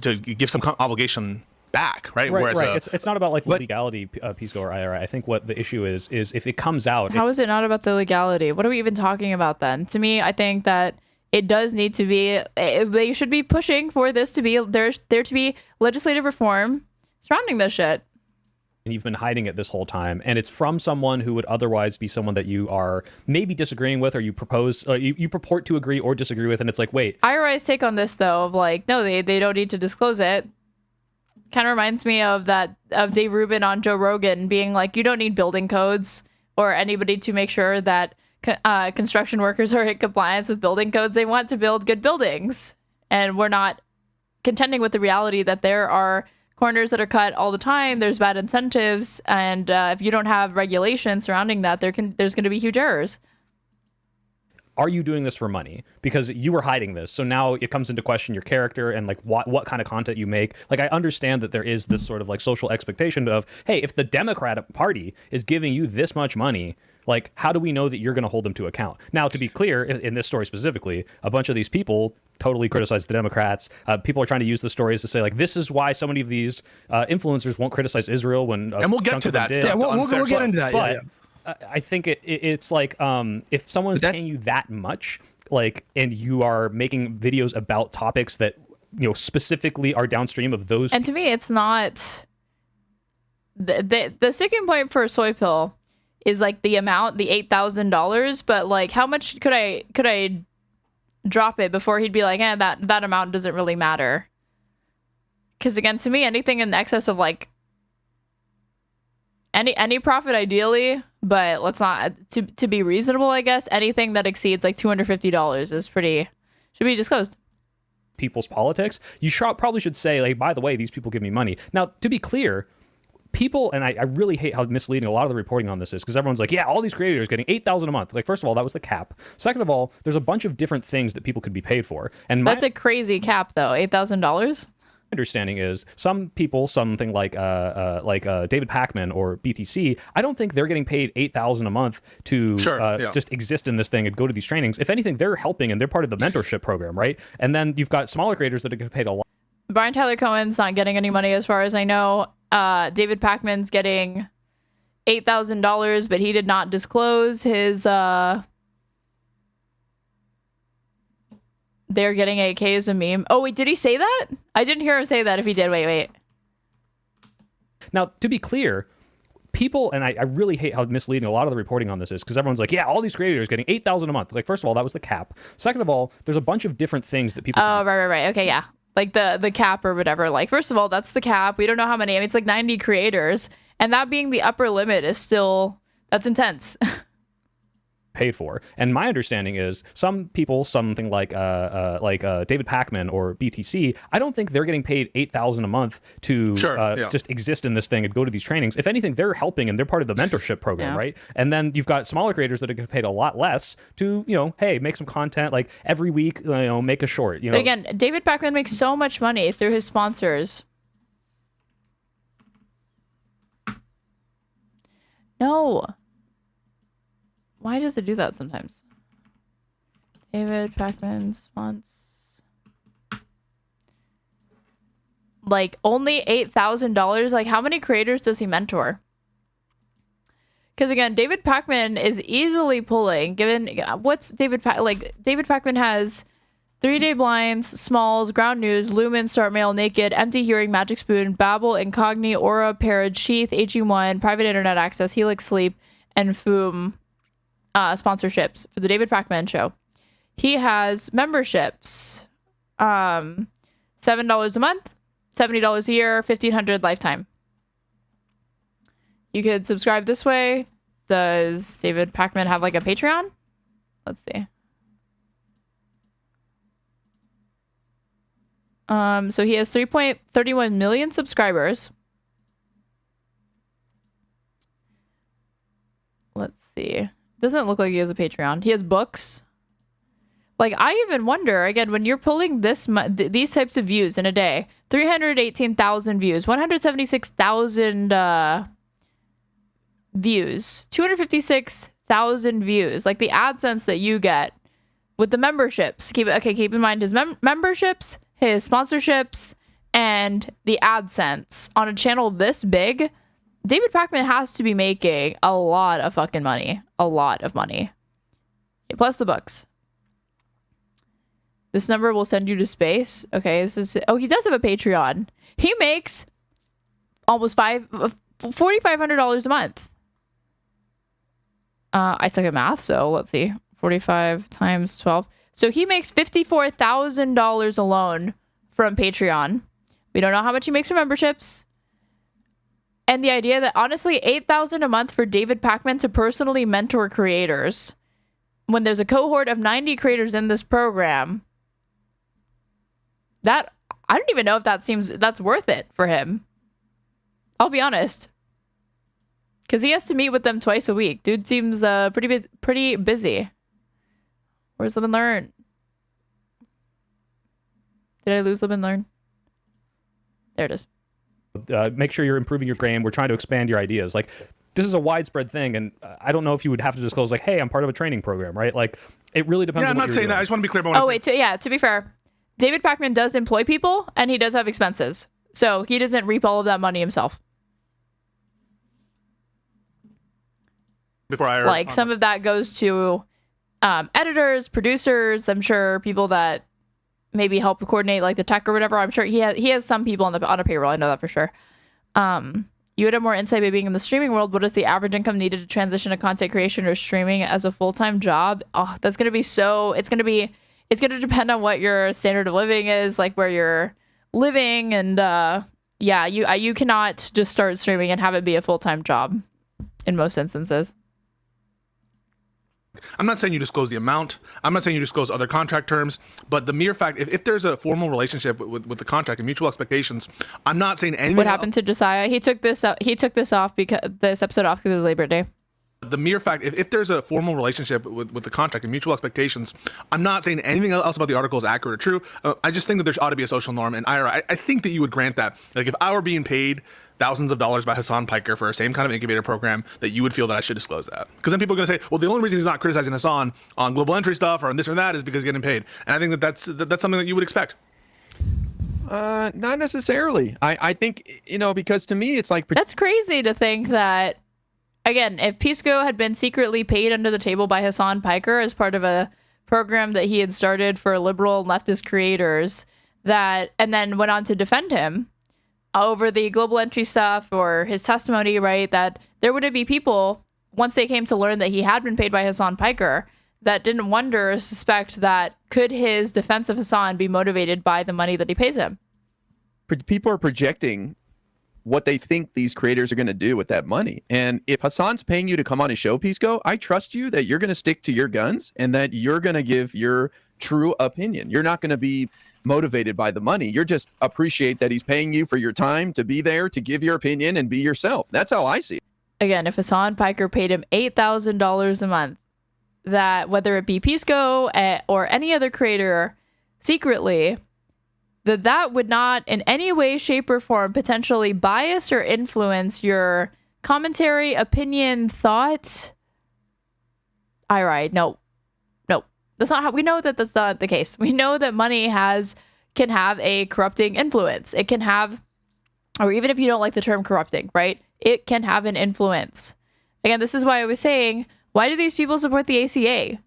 to give some obligation back, right? Right, Whereas right. It's not about like the legality, Peace Corps, IRA. I think what the issue is if it comes out. How is it not about the legality? What are we even talking about then? To me, I think that it does need to be, they should be pushing for this to be, there to be legislative reform surrounding this shit. And you've been hiding it this whole time, and it's from someone who would otherwise be someone that you are maybe disagreeing with, or you propose, you purport to agree or disagree with, and it's like, wait. IRA's take on this, though, of like, no, they don't need to disclose it, kind of reminds me of Dave Rubin on Joe Rogan being like, you don't need building codes or anybody to make sure that construction workers are in compliance with building codes. They want to build good buildings, and we're not contending with the reality that there are corners that are cut all the time. There's bad incentives, and if you don't have regulation surrounding that, there's going to be huge errors. Are you doing this for money? Because you were hiding this, so now it comes into question your character and like what kind of content you make. Like, I understand that there is this sort of like social expectation of, hey, if the Democratic Party is giving you this much money, like, how do we know that you're going to hold them to account? Now, to be clear, in this story specifically, a bunch of these people totally criticize the Democrats. People are trying to use the stories to say, like, this is why so many of these influencers won't criticize Israel when and we'll get to that stuff. Yeah, we'll get into that. But I think it's like, if someone is paying you that much, like, and you are making videos about topics that, you know, specifically are downstream of those. And to me, it's not the sticking point for a soy pill is like the amount, the $8,000, but like, how much could I drop it before he'd be like, that amount doesn't really matter? Because again, to me, anything in excess of like any profit ideally, but let's not, to be reasonable, I guess, anything that exceeds like $250 is should be disclosed. People's politics, you probably should say, like, by the way, these people give me money. Now, to be clear, people, and I really hate how misleading a lot of the reporting on this is, because everyone's like, yeah, all these creators getting $8,000 a month. Like, first of all, that was the cap. Second of all, there's a bunch of different things that people could be paid for. And that's a crazy cap, though. $8,000. Understanding is some people, something like David Pakman or BTC, I don't think they're getting paid $8,000 a month to just exist in this thing and go to these trainings. If anything, they're helping and they're part of the mentorship program, right? And then you've got smaller creators that are getting paid a lot. Brian Tyler Cohen's not getting any money as far as I know. David Pakman's getting $8,000, but he did not disclose his they're getting 8K as a meme. Oh, wait, did he say that? I didn't hear him say that. If he did, wait. Now, to be clear, people, and I really hate how misleading a lot of the reporting on this is, because everyone's like, yeah, all these creators getting $8,000 a month. Like, first of all, that was the cap. Second of all, there's a bunch of different things that people. Oh, right. Okay, yeah. Like the cap or whatever. Like, first of all, that's the cap. We don't know how many. I mean, it's like 90 creators. And that being the upper limit is still, that's intense. Paid for. And my understanding is some people, something like David Pakman or BTC, I don't think they're getting paid $8,000 a month to just exist in this thing and go to these trainings. If anything, they're helping and they're part of the mentorship program, right? And then you've got smaller creators that are getting paid a lot less to, you know, hey, make some content, like every week, you know, make a short. You know, but again, David Pakman makes so much money through his sponsors. No. Why does it do that sometimes? David Pakman sponsors. Like, only $8,000? Like, how many creators does he mentor? Because again, David Pakman is easily pulling, given what's David Pakman has 3-Day Blinds, Smalls, Ground News, Lumen, Start Mail, Naked, Empty Hearing, Magic Spoon, Babbel, Incogni, Aura, Parrot, Sheath, AG1, Private Internet Access, Helix Sleep, and Foom sponsorships for the David Pakman Show. He has memberships, $7 a month, $70 a year, $1,500 lifetime. You could subscribe this way. Does David Pakman have like a Patreon? Let's see. So he has 3.31 million subscribers. Let's see. Doesn't look like he has a Patreon. He has books. Like, I even wonder, again, when you're pulling these types of views in a day, 318,000 views, 176,000 views, 256,000 views, like the AdSense that you get with the memberships. Keep in mind his memberships, his sponsorships, and the AdSense on a channel this big, David Pakman has to be making a lot of fucking money. A lot of money. Plus the books. This number will send you to space. Okay, this is... Oh, he does have a Patreon. He makes almost $4,500 a month. I suck at math, so let's see. 45 times 12. So he makes $54,000 alone from Patreon. We don't know how much he makes from memberships. And the idea that, honestly, $8,000 a month for David Pakman to personally mentor creators, when there's a cohort of 90 creators in this program, that, I don't even know if that's worth it for him. I'll be honest. Because he has to meet with them twice a week. Dude seems pretty busy. Where's Live and Learn? Did I lose Live and Learn? There it is. Make sure you're improving your game. We're trying to expand your ideas. Like, this is a widespread thing, and I don't know if you would have to disclose, like, hey, I'm part of a training program, right? Like, it really depends on what you're doing. that. I just want to be clear about what I'm saying. To be fair, David Pakman does employ people, and he does have expenses. So he doesn't reap all of that money himself. Like, some of that goes to editors, producers, I'm sure people that maybe help coordinate like the tech or whatever. I'm sure he has some people on a payroll. I know that for sure. You would have more insight by being in the streaming world. What is the average income needed to transition to content creation or streaming as a full-time job? Oh, that's going to be it's going to depend on what your standard of living is, like where you're living. And you cannot just start streaming and have it be a full-time job in most instances. I'm not saying you disclose the amount. I'm not saying you disclose other contract terms, but the mere fact, if there's a formal relationship with the contract and mutual expectations, I'm not saying anything. What happened to Josiah? He took this off because this episode off because it was Labor Day. The mere fact, if there's a formal relationship with the contract and mutual expectations, I'm not saying anything else about the article is accurate or true. I just think that there ought to be a social norm, and I think that you would grant that. Like, if I were being paid thousands of dollars by Hassan Piker for the same kind of incubator program, that you would feel that I should disclose that. Because then people are going to say, well, the only reason he's not criticizing Hassan on global entry stuff or on this or that is because he's getting paid. And I think that's something that you would expect. Not necessarily. I think, because to me, it's like... That's crazy to think that, again, if Pisco had been secretly paid under the table by Hassan Piker as part of a program that he had started for liberal leftist creators, and then went on to defend him over the global entry stuff or his testimony, right, that there would be people, once they came to learn that he had been paid by Hassan Piker, that didn't wonder or suspect that could his defense of Hassan be motivated by the money that he pays him. People are projecting what they think these creators are going to do with that money. And if Hassan's paying you to come on his show, Pisco, I trust you that you're going to stick to your guns and that you're going to give your true opinion. You're not going to be motivated by the money. You're just appreciate that he's paying you for your time to be there, to give your opinion and be yourself. That's how I see it. Again, if Hassan Piker paid him $8,000 a month, that whether it be Pisco or any other creator secretly, that would not in any way, shape, or form potentially bias or influence your commentary, opinion, thought. All right, no. That's not how we know that that's not the case. We know that money can have a corrupting influence. It can have, or even if you don't like the term corrupting, right? It can have an influence. Again, this is why I was saying, why do these people support the ACA?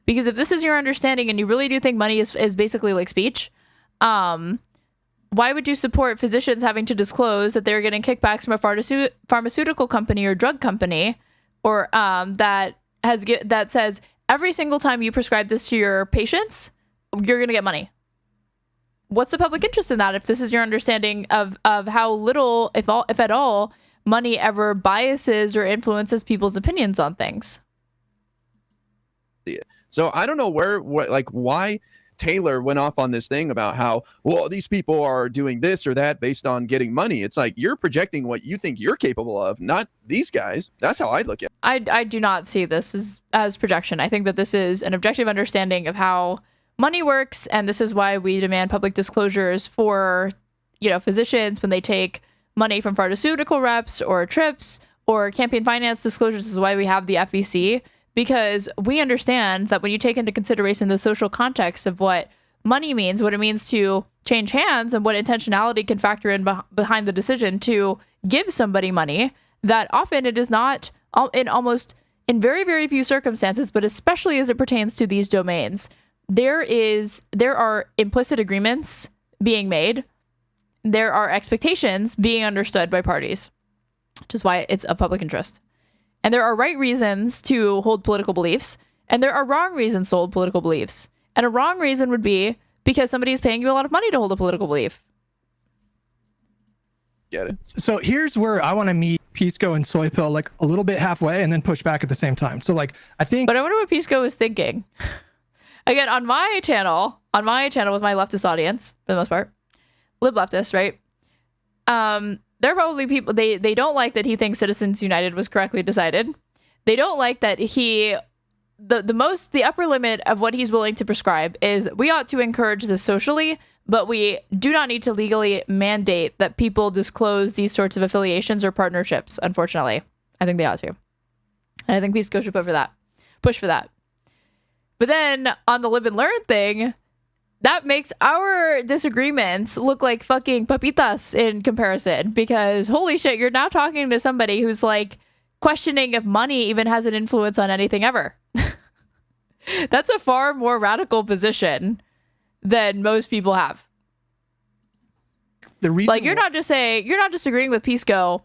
Because if this is your understanding and you really do think money is basically like speech, why would you support physicians having to disclose that they're getting kickbacks from a pharmaceutical company or drug company, or that says every single time you prescribe this to your patients, you're going to get money? What's the public interest in that if this is your understanding of how little, if at all, money ever biases or influences people's opinions on things? So I don't know why Taylor went off on this thing about how, well, these people are doing this or that based on getting money. It's like you're projecting what you think you're capable of, not these guys. That's how I look at it. I do not see this as projection. I think that this is an objective understanding of how money works, and this is why we demand public disclosures for, physicians when they take money from pharmaceutical reps or trips or campaign finance disclosures. This is why we have the FEC, because we understand that when you take into consideration the social context of what money means, what it means to change hands and what intentionality can factor in behind the decision to give somebody money, that often it is not in very, very few circumstances, but especially as it pertains to these domains, there are implicit agreements being made. There are expectations being understood by parties, which is why it's of public interest. And there are right reasons to hold political beliefs, and there are wrong reasons to hold political beliefs. And a wrong reason would be because somebody is paying you a lot of money to hold a political belief. Get it? So here's where I want to meet Pisco and Soypill like a little bit halfway and then push back at the same time. So like, I think... But I wonder what Pisco is thinking. Again, on my channel with my leftist audience, for the most part, lib leftists, right? There are probably people, they don't like that he thinks Citizens United was correctly decided. They don't like that the upper limit of what he's willing to prescribe is we ought to encourage this socially, but we do not need to legally mandate that people disclose these sorts of affiliations or partnerships, unfortunately. I think they ought to. And I think Pisco should push for that. But then on the live and learn thing, that makes our disagreements look like fucking papitas in comparison, because holy shit, you're now talking to somebody who's like questioning if money even has an influence on anything ever. That's a far more radical position than most people have. Like, you're not disagreeing with Pisco.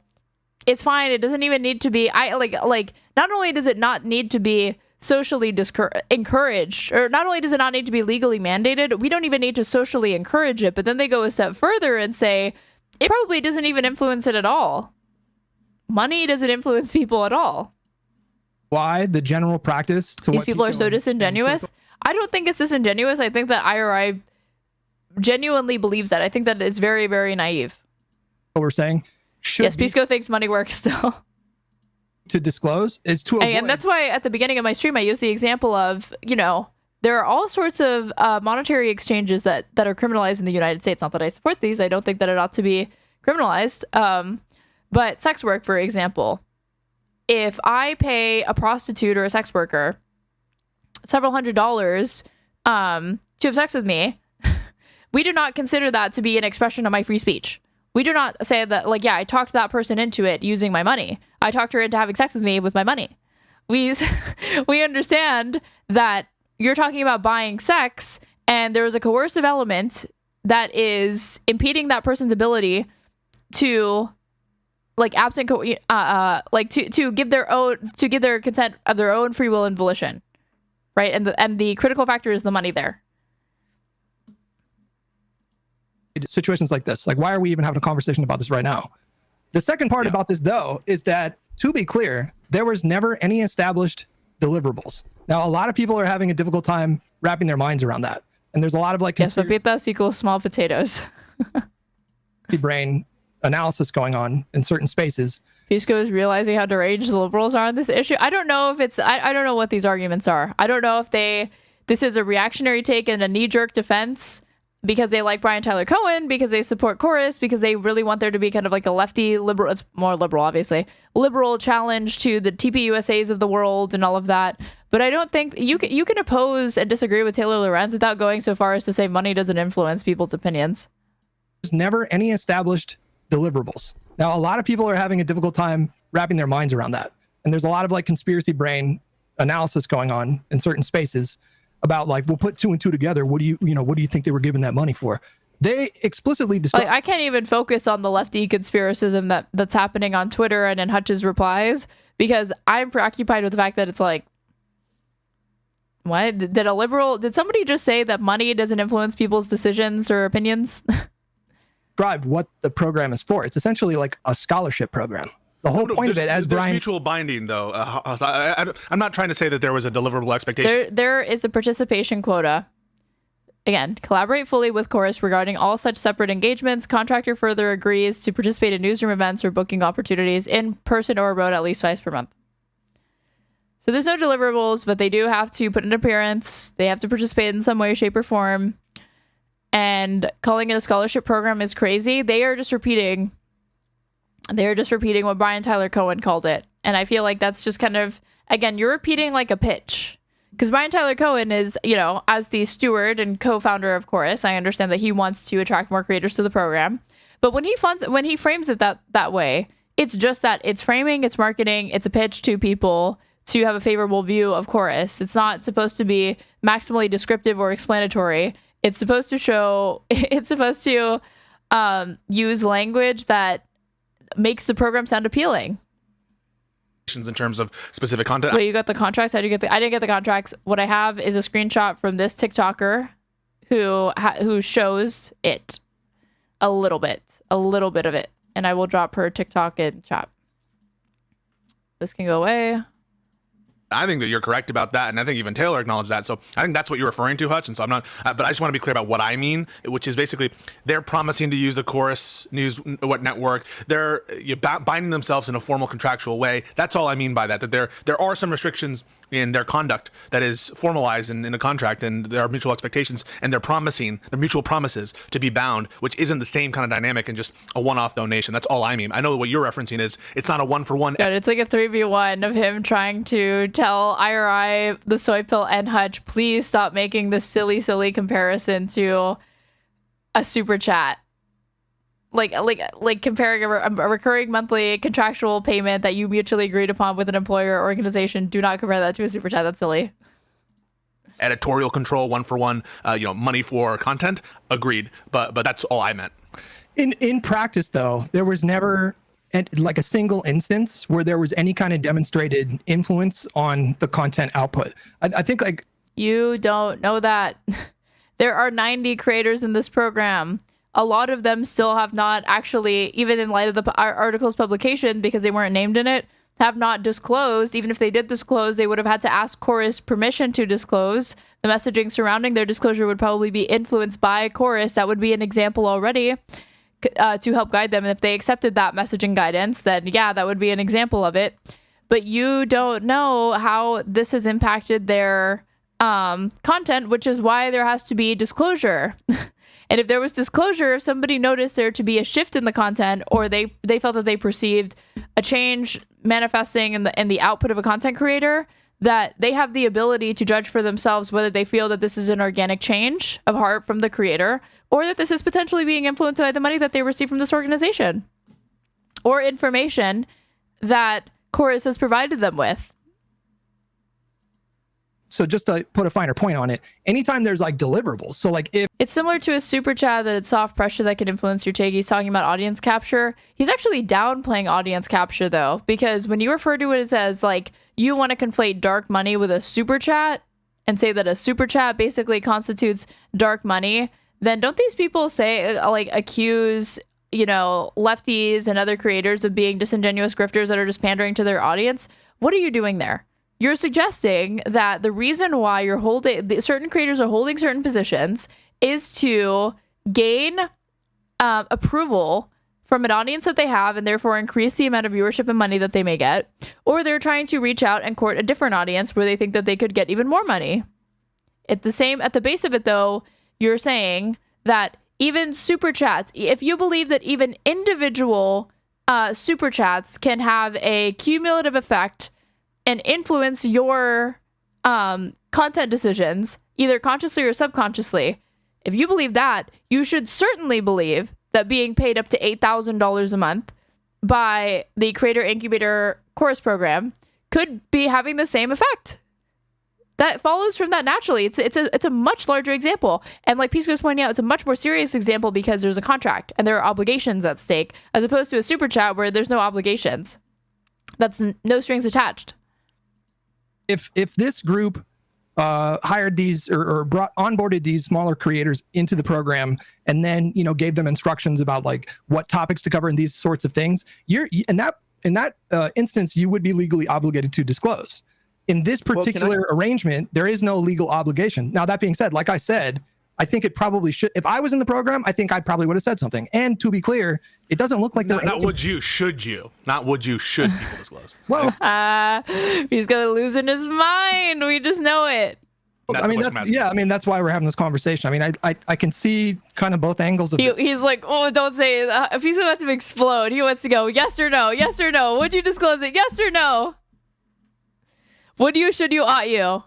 It's fine. It doesn't even need to be. Not only does it not need to be socially encouraged, or not only does it not need to be legally mandated, we don't even need to socially encourage it. But then they go a step further and say it probably doesn't even influence it at all. Money doesn't influence people at all. Why the general practice to these people are so disingenuous? I don't think it's disingenuous. I think that IRI genuinely believes that. I think that it's very, very naive. What we're saying, yes, Pisco thinks money works still. To disclose is to avoid. And that's why at the beginning of my stream I use the example of, there are all sorts of monetary exchanges that are criminalized in the United States. Not that I support these. I don't think that it ought to be criminalized. But sex work, for example. If I pay a prostitute or a sex worker several $100s to have sex with me, we do not consider that to be an expression of my free speech. We do not say that, like, yeah, I talked that person into it using my money. I talked her into having sex with me with my money. We understand that you're talking about buying sex, and there is a coercive element that is impeding that person's ability to, like, to give their consent of their own free will and volition, right? And the critical factor is the money there. Situations like this, like, why are we even having a conversation about this right now? The second part about this, though, is that, to be clear, there was never any established deliverables. Now, a lot of people are having a difficult time wrapping their minds around that, and there's a lot of like papitas equals small potatoes. brain analysis going on in certain spaces. Pisco is realizing how deranged the liberals are on this issue. I don't know if it's, I don't know what these arguments are. I don't know if this is a reactionary take and a knee-jerk defense because they like Brian Tyler Cohen, because they support Chorus, because they really want there to be kind of like a lefty liberal, it's more liberal, obviously, liberal challenge to the TPUSAs of the world and all of that. But I don't think you can oppose and disagree with Taylor Lorenz without going so far as to say money doesn't influence people's opinions. There's never any established deliverables. Now, a lot of people are having a difficult time wrapping their minds around that. And there's a lot of like conspiracy brain analysis going on in certain spaces about like, we'll put two and two together. What do you think they were giving that money for? They explicitly discuss. Like, I can't even focus on the lefty conspiracism that's happening on Twitter and in Hutch's replies, because I'm preoccupied with the fact that it's like, what? Did somebody just say that money doesn't influence people's decisions or opinions? Describe what the program is for. It's essentially like a scholarship program. The whole point of it, as Brian... There's mutual binding, though. I'm not trying to say that there was a deliverable expectation. There is a participation quota. Again, collaborate fully with Chorus regarding all such separate engagements. Contractor further agrees to participate in newsroom events or booking opportunities in person or remote at least twice per month. So there's no deliverables, but they do have to put an appearance. They have to participate in some way, shape, or form. And calling it a scholarship program is crazy. They are just repeating what Brian Tyler Cohen called it. And I feel like that's just kind of, again, you're repeating like a pitch. Because Brian Tyler Cohen is, as the steward and co-founder of Chorus, I understand that he wants to attract more creators to the program. But when he frames it that way, it's just that it's framing, it's marketing, it's a pitch to people to have a favorable view of Chorus. It's not supposed to be maximally descriptive or explanatory. It's supposed to use language that makes the program sound appealing. In terms of specific content. Wait, you got the contracts? I didn't get the contracts. What I have is a screenshot from this TikToker who shows it a little bit of it, and I will drop her TikTok in chat. This can go away. I think that you're correct about that, and I think even Taylor acknowledged that. So I think that's what you're referring to, Hutch. And so I'm not, but I just want to be clear about what I mean, which is basically they're promising to use the Chorus News network. They're binding themselves in a formal contractual way. That's all I mean by that. That there are some restrictions in their conduct that is formalized in a contract, and there are mutual expectations, and they're mutual promises to be bound, which isn't the same kind of dynamic and just a one-off donation. That's all I mean. I know what you're referencing is it's not a one-for-one. God, it's like a 3v1 of him trying to tell IRI, the Soy Pill, and Hutch, please stop making this silly comparison to a super chat. Like comparing a recurring monthly contractual payment that you mutually agreed upon with an employer or organization. Do not compare that to a super chat. That's silly. Editorial control, one-for-one, money for content. Agreed. But that's all I meant. In practice, though, there was never like a single instance where there was any kind of demonstrated influence on the content output. I think like you don't know that. There are 90 creators in this program. A lot of them still have not actually, even in light of the article's publication, because they weren't named in it, have not disclosed. Even if they did disclose, they would have had to ask Chorus permission to disclose. The messaging surrounding their disclosure would probably be influenced by Chorus. That would be an example already to help guide them. And if they accepted that messaging guidance, then yeah, that would be an example of it. But you don't know how this has impacted their content, which is why there has to be disclosure. And if there was disclosure, if somebody noticed there to be a shift in the content, or they felt that they perceived a change manifesting in the output of a content creator, that they have the ability to judge for themselves whether they feel that this is an organic change of heart from the creator, or that this is potentially being influenced by the money that they receive from this organization, or information that Chorus has provided them with. So just to put a finer point on it, anytime there's like deliverables, so like if it's similar to a super chat that it's soft pressure that can influence your take. He's talking about audience capture. He's actually downplaying audience capture though, because when you refer to it as like you want to conflate dark money with a super chat and say that a super chat basically constitutes dark money, then don't these people say accuse lefties and other creators of being disingenuous grifters that are just pandering to their audience? What are you doing there? You're suggesting that the reason why you're certain creators are holding certain positions is to gain approval from an audience that they have, and therefore increase the amount of viewership and money that they may get, or they're trying to reach out and court a different audience where they think that they could get even more money. At the base of it, though, you're saying that even super chats, if you believe that even individual super chats can have a cumulative effect and influence your content decisions, either consciously or subconsciously, if you believe that, you should certainly believe that being paid up to $8,000 a month by the Creator Incubator course program could be having the same effect. That follows from that naturally. It's a much larger example. And like Pisco is pointing out, it's a much more serious example because there's a contract and there are obligations at stake, as opposed to a super chat where there's no obligations. That's no strings attached. If this group hired these or onboarded these smaller creators into the program and then gave them instructions about like what topics to cover and these sorts of things, in that instance you would be legally obligated to disclose. In this particular arrangement, there is no legal obligation. Now, that being said, like I said, I think it probably should. If I was in the program, I think I probably would have said something. And to be clear, it doesn't look like not would you, should you? Not would you, should people disclose? Well, he's gonna lose in his mind. We just know it. That's why we're having this conversation. I mean, I can see kind of both angles of it. He's like, oh, don't say it. If he's about to explode, he wants to go yes or no, yes or no. Would you disclose it? Yes or no? Would you, should you, ought you?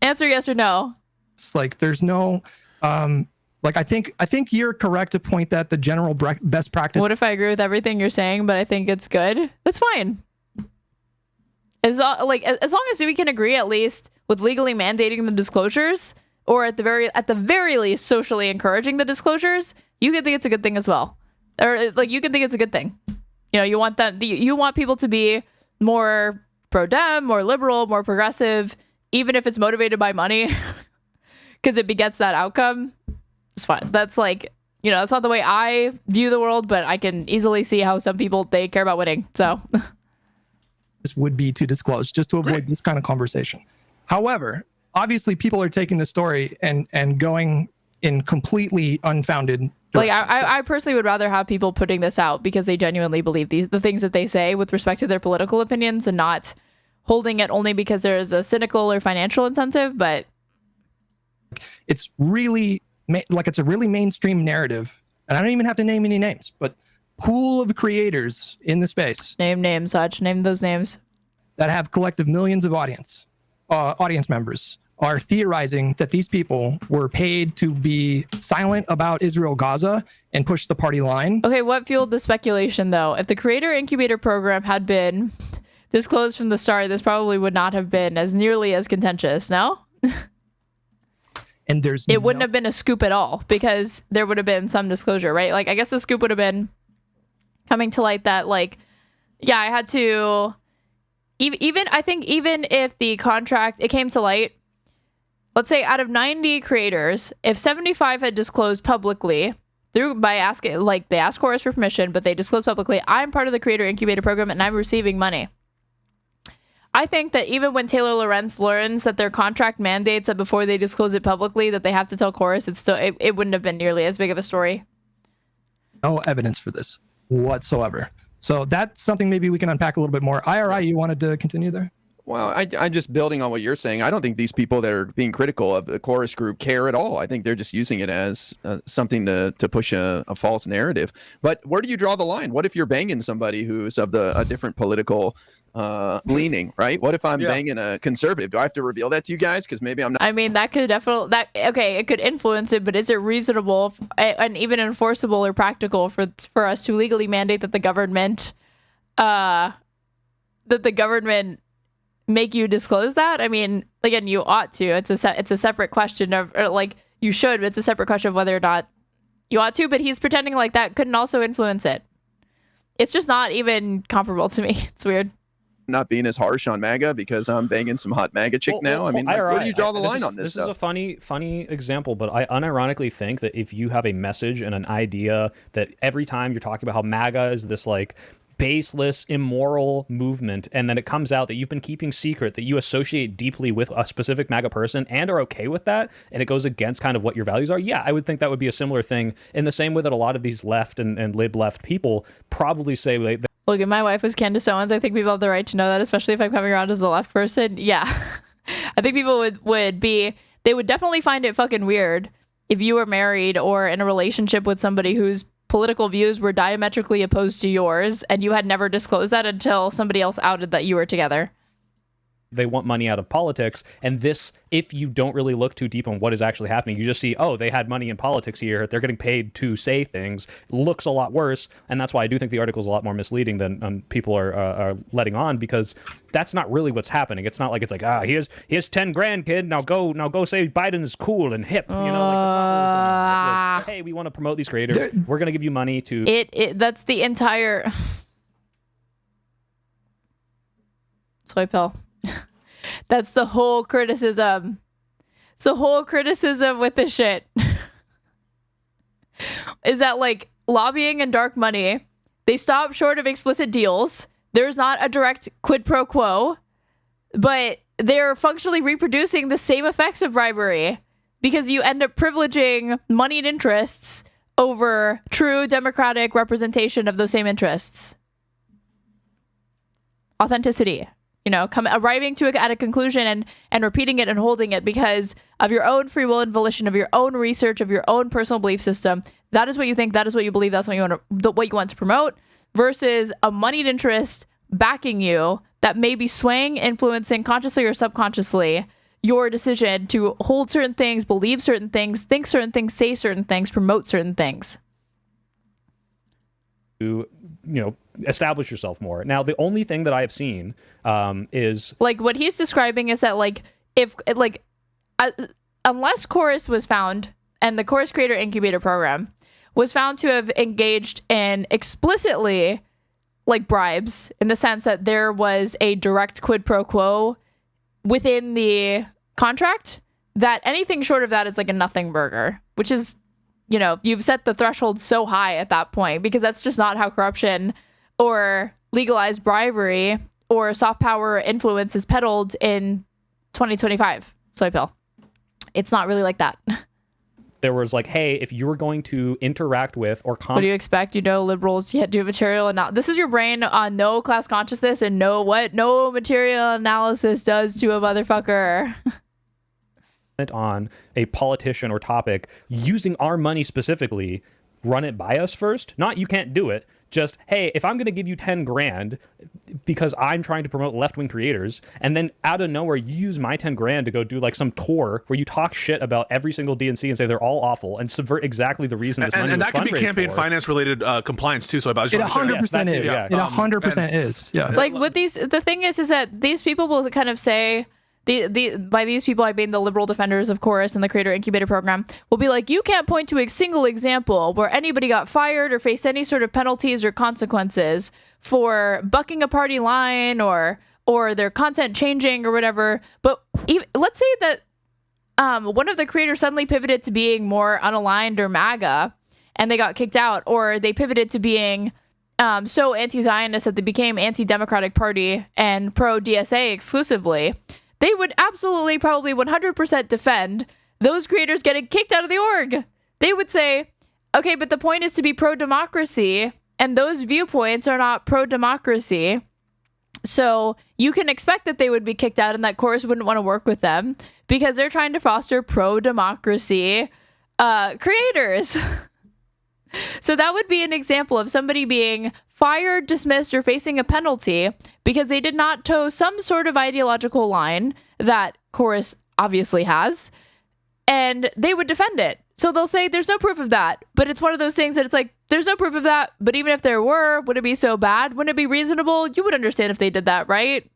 Answer yes or no. It's like there's no like I think you're correct to point that the general best practice. What if I agree with everything you're saying, but I think it's good? That's fine. As long as we can agree at least with legally mandating the disclosures, or at the very least socially encouraging the disclosures, you can think it's a good thing as well. Or like you can think it's a good thing. You know, you want people to be more pro-dem, more liberal, more progressive, even if it's motivated by money, because it begets that outcome. It's fine. That's like, you know, that's not the way I view the world, but I can easily see how some people, they care about winning. So this would be to disclose, just to avoid this kind of conversation. However, obviously people are taking the story and going in completely unfounded like I personally would rather have people putting this out because they genuinely believe the things that they say with respect to their political opinions, and not holding it only because there's a cynical or financial incentive. But it's really it's a really mainstream narrative, and I don't even have to name any names, but pool of creators in the space. Name those names. That have collective millions of audience members are theorizing that these people were paid to be silent about Israel-Gaza and push the party line. Okay, what fueled the speculation, though? If the Creator Incubator program had been disclosed from the start, this probably would not have been as nearly as contentious, no? And it wouldn't have been a scoop at all, because there would have been some disclosure, right? Like, I guess the scoop would have been coming to light that, like, yeah, I had to... Even if the contract, it came to light, let's say out of 90 creators, if 75 had disclosed publicly by asking, like they asked Chorus for permission, but they disclosed publicly, I'm part of the Creator Incubator program and I'm receiving money. I think that even when Taylor Lorenz learns that their contract mandates that before they disclose it publicly that they have to tell Chorus, it wouldn't have been nearly as big of a story. No evidence for this whatsoever. So that's something maybe we can unpack a little bit more. IRI, you wanted to continue there? Well, I'm just building on what you're saying. I don't think these people that are being critical of the Chorus group care at all. I think they're just using it as something to push a false narrative. But where do you draw the line? What if you're banging somebody who's of a different political leaning, right? What if I'm banging a conservative? Do I have to reveal that to you guys? Because maybe I'm not. I mean, that could definitely, it could influence it, but is it reasonable and even enforceable or practical for us to legally mandate that the government, make you disclose that? I mean, again, you ought to. It's a separate question you should, but it's a separate question of whether or not you ought to. But he's pretending like that couldn't also influence it. It's just not even comparable to me. It's weird. Not being as harsh on MAGA because I'm banging some hot MAGA chick now. I mean, where do you draw the line on this? This is a funny example, but I unironically think that if you have a message and an idea that every time you're talking about how MAGA is this like baseless, immoral movement, and then it comes out that you've been keeping secret that you associate deeply with a specific MAGA person and are okay with that, and it goes against kind of what your values are, yeah, I would think that would be a similar thing in the same way that a lot of these left and lib-left people probably say look, if my wife was Candace Owens, I think people have the right to know that, especially if I'm coming around as the left person. Yeah. I think people they would definitely find it fucking weird if you were married or in a relationship with somebody whose political views were diametrically opposed to yours, and you had never disclosed that until somebody else outed that you were together. They want money out of politics, and this, if you don't really look too deep on what is actually happening, you just see, oh, they had money in politics here, they're getting paid to say things, looks a lot worse, and that's why I do think the article is a lot more misleading than people are letting on, because that's not really what's happening. It's not like here's 10 grand, kid, now go say Biden is cool and hip, you know, like that's not what was going on. It was, hey, we want to promote these creators, we're going to give you money to... That's the entire... Soy pill. That's the whole criticism. It's the whole criticism with this shit. Is that like lobbying and dark money, they stop short of explicit deals. There's not a direct quid pro quo, but they're functionally reproducing the same effects of bribery because you end up privileging moneyed interests over true democratic representation of those same interests. Authenticity. You know, arriving at a conclusion and repeating it and holding it because of your own free will and volition, of your own research, of your own personal belief system. That is what you think. That is what you believe. That's what you want to promote. Versus a moneyed interest backing you that may be swaying, influencing consciously or subconsciously your decision to hold certain things, believe certain things, think certain things, say certain things, promote certain things. To, establish yourself more. Now, the only thing that I have seen is like what he's describing is that unless Chorus was found and the Chorus Creator Incubator Program was found to have engaged in explicitly like bribes, in the sense that there was a direct quid pro quo within the contract, that anything short of that is like a nothing burger, which is, you've set the threshold so high at that point, because that's just not how corruption or legalized bribery or soft power influence is peddled in 2025. Soy pill. It's not really like that. There was like, hey, if you were going to interact with or what do you expect? Liberals do material and this is your brain on no class consciousness and no material analysis does to a motherfucker. On a politician or topic using our money specifically, run it by us first. Not you can't do it. Just, hey, if I'm going to give you 10 grand because I'm trying to promote left-wing creators, and then out of nowhere you use my 10 grand to go do like some tour where you talk shit about every single DNC and say they're all awful and subvert exactly the reason this money and was that could be campaign finance related compliance too. So about it 100% is. Yeah. It 100% is. Yeah. Like what the thing is that these people will kind of say, by these people I mean the liberal defenders of Chorus and the Creator Incubator Program, will be like, you can't point to a single example where anybody got fired or faced any sort of penalties or consequences for bucking a party line or their content changing or whatever. But let's say that one of the creators suddenly pivoted to being more unaligned or MAGA and they got kicked out, or they pivoted to being so anti-Zionist that they became anti-Democratic Party and pro-DSA exclusively. They would absolutely probably 100% defend those creators getting kicked out of the org. They would say, okay, but the point is to be pro-democracy, and those viewpoints are not pro-democracy. So you can expect that they would be kicked out and that Chorus wouldn't want to work with them because they're trying to foster pro-democracy creators. So that would be an example of somebody being fired, dismissed, or facing a penalty because they did not toe some sort of ideological line that Chorus obviously has, and they would defend it. So they'll say there's no proof of that, but it's one of those things that it's like, there's no proof of that, but even if there were, would it be so bad? Wouldn't it be reasonable? You would understand if they did that, right?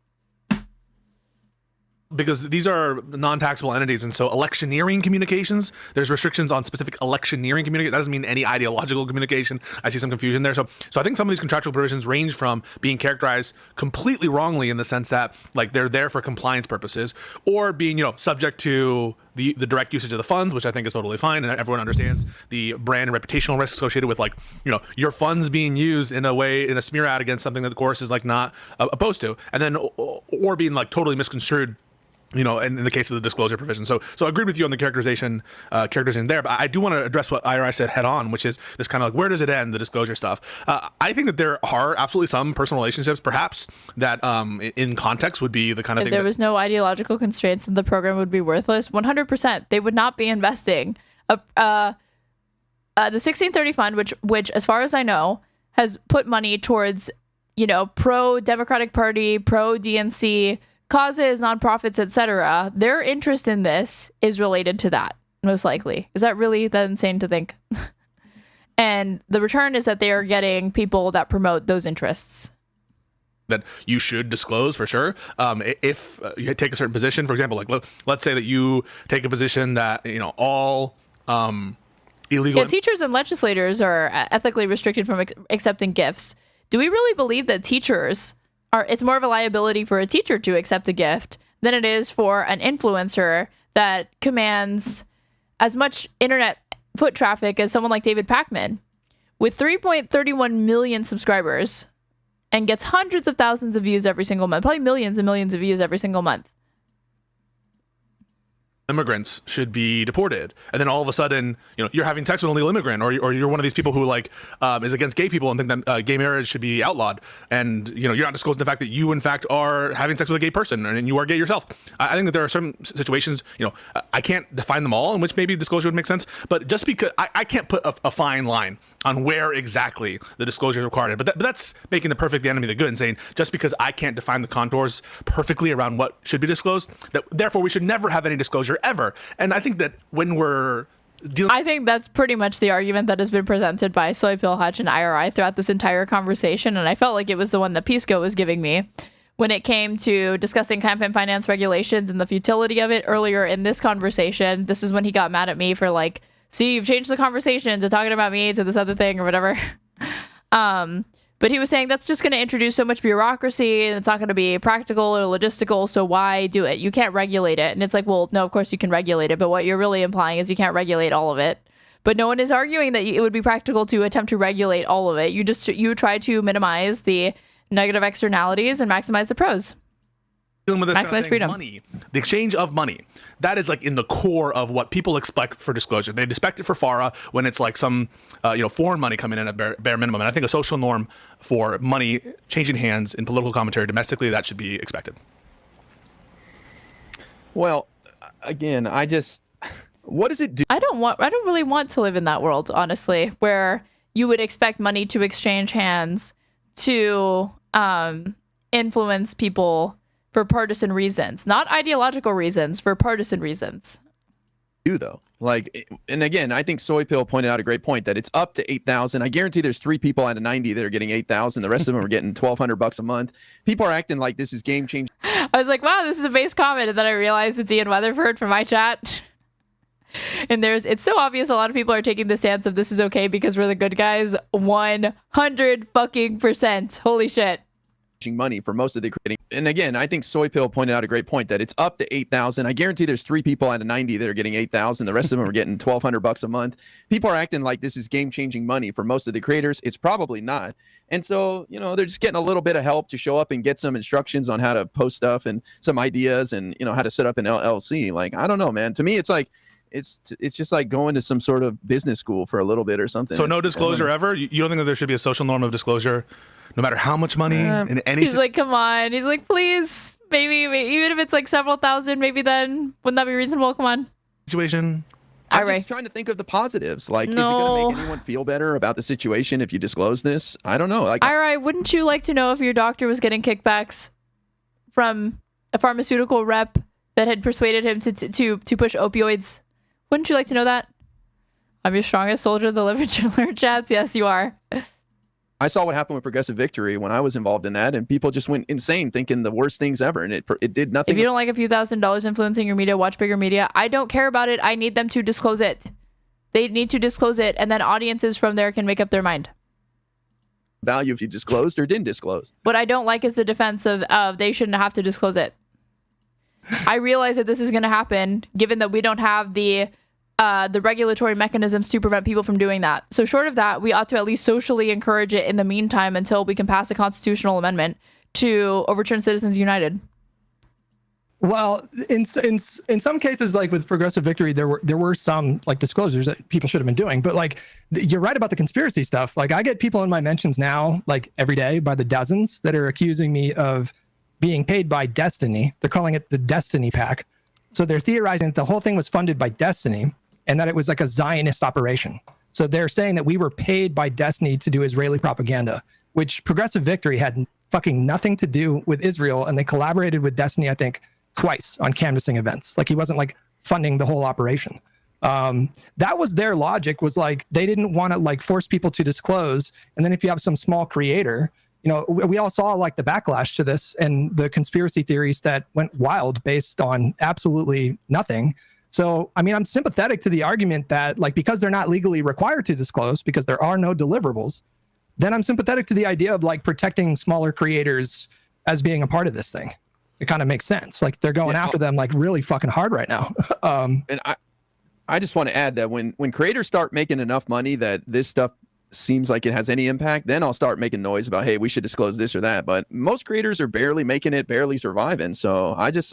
Because these are non-taxable entities, and so electioneering communications, there's restrictions on specific electioneering communication. That doesn't mean any ideological communication. I see some confusion there. So I think some of these contractual provisions range from being characterized completely wrongly in the sense that like they're there for compliance purposes, or being subject to the direct usage of the funds, which I think is totally fine, and everyone understands the brand and reputational risk associated with your funds being used in a smear ad against something that the Chorus is like not opposed to, and then or being like totally misconstrued. In the case of the disclosure provision. So I agreed with you on the characterization there, but I do want to address what Ira said head on, which is this kind of like, where does it end, the disclosure stuff? I think that there are absolutely some personal relationships, perhaps, that in context would be the kind of thing. If there was no ideological constraints, then the program would be worthless. 100%. They would not be investing. The 1630 fund, which as far as I know, has put money towards, pro-Democratic Party, pro-DNC, causes, nonprofits, etc. Their interest in this is related to that, most likely. Is that really that insane to think? And the return is that they are getting people that promote those interests. That you should disclose for sure. If you take a certain position, for example, like let's say that you take a position that all illegal. Yeah, teachers and legislators are ethically restricted from accepting gifts. Do we really believe that teachers it's more of a liability for a teacher to accept a gift than it is for an influencer that commands as much internet foot traffic as someone like David Pakman with 3.31 million subscribers and gets hundreds of thousands of views every single month, probably millions and millions of views every single month? immigrants should be deported, and then all of a sudden, you're having sex with an illegal immigrant, or you're one of these people who is against gay people and think that gay marriage should be outlawed, and you're not disclosing the fact that you in fact are having sex with a gay person and you are gay yourself. I think that there are certain situations, I can't define them all in which maybe disclosure would make sense, but just because I can't put a fine line on where exactly the disclosure is required, but that's making the perfect the enemy of the good and saying just because I can't define the contours perfectly around what should be disclosed, that therefore we should never have any disclosure ever. And I think that when we're I think that's pretty much the argument that has been presented by Soy Pill Hutch and IRI throughout this entire conversation, and I felt like it was the one that Pisco was giving me when it came to discussing campaign finance regulations and the futility of it earlier in this conversation. This is when he got mad at me for see, you've changed the conversation to talking about me to this other thing or whatever. But he was saying that's just going to introduce so much bureaucracy and it's not going to be practical or logistical. So why do it? You can't regulate it. And it's like, well, no, of course you can regulate it. But what you're really implying is you can't regulate all of it. But no one is arguing that it would be practical to attempt to regulate all of it. You try to minimize the negative externalities and maximize the pros. Dealing with this maximize freedom. Money, the exchange of money, that is in the core of what people expect for disclosure. They expect it for FARA when it's some foreign money coming in at bare minimum. And I think a social norm for money changing hands in political commentary domestically, that should be expected. Well, again, what does it do? I don't really want to live in that world, honestly, where you would expect money to exchange hands to influence people for partisan reasons, not ideological reasons, for partisan reasons. Though, and again, I think Soy Pill pointed out a great point that it's up to 8,000. I guarantee there's 3 people out of 90 that are getting 8,000. The rest of them are getting $1,200 a month. People are acting like this is game changing. I was like, wow, this is a base comment, and then I realized it's Ian Weatherford from my chat. And it's so obvious a lot of people are taking the stance of this is okay because we're the good guys. 100%. Holy shit. Money for most of the creating. And again, I think Soy Pill pointed out a great point that it's up to 8,000. I guarantee there's 3 people out of 90 that are getting 8,000. The rest of them are getting $1,200 a month. People are acting like this is game-changing money for most of the creators. It's probably not. And so, they're just getting a little bit of help to show up and get some instructions on how to post stuff and some ideas and, how to set up an LLC. I don't know, man. To me, it's it's just like going to some sort of business school for a little bit or something. So no disclosure ever? You don't think that there should be a social norm of disclosure no matter how much money in any... He's like, come on. He's like, please, maybe even if it's several thousand, maybe then wouldn't that be reasonable? Come on. Situation. I'm just trying to think of the positives. Is it going to make anyone feel better about the situation if you disclose this? I don't know. Ira, wouldn't you like to know if your doctor was getting kickbacks from a pharmaceutical rep that had persuaded him to push opioids? Wouldn't you like to know that? I'm your strongest soldier of the literature chats. Yes, you are. I saw what happened with Progressive Victory when I was involved in that, and people just went insane thinking the worst things ever, and it did nothing. If you don't like a few $1,000s influencing your media, watch bigger media. I don't care about it. I need them to disclose it. They need to disclose it, and then audiences from there can make up their mind. Value if you disclosed or didn't disclose. What I don't like is the defense of they shouldn't have to disclose it. I realize that this is going to happen, given that we don't have the regulatory mechanisms to prevent people from doing that. So short of that, we ought to at least socially encourage it in the meantime until we can pass a constitutional amendment to overturn Citizens United. Well, in some cases, with Progressive Victory, there were some disclosures that people should have been doing. But you're right about the conspiracy stuff. I get people in my mentions now, every day by the dozens that are accusing me of being paid by Destiny. They're calling it the Destiny PAC. So they're theorizing that the whole thing was funded by Destiny and that it was a Zionist operation. So they're saying that we were paid by Destiny to do Israeli propaganda, which Progressive Victory had fucking nothing to do with Israel. And they collaborated with Destiny, I think, twice on canvassing events. He wasn't funding the whole operation. That was their logic, was they didn't want to force people to disclose. And then if you have some small creator, we all saw the backlash to this and the conspiracy theories that went wild based on absolutely nothing. So, I'm sympathetic to the argument that because they're not legally required to disclose because there are no deliverables, then I'm sympathetic to the idea of protecting smaller creators as being a part of this thing. It kind of makes sense. They're going after them really fucking hard right now. And I just want to add that when creators start making enough money that this stuff seems like it has any impact, then I'll start making noise about, hey, we should disclose this or that. But most creators are barely making it, barely surviving. So I just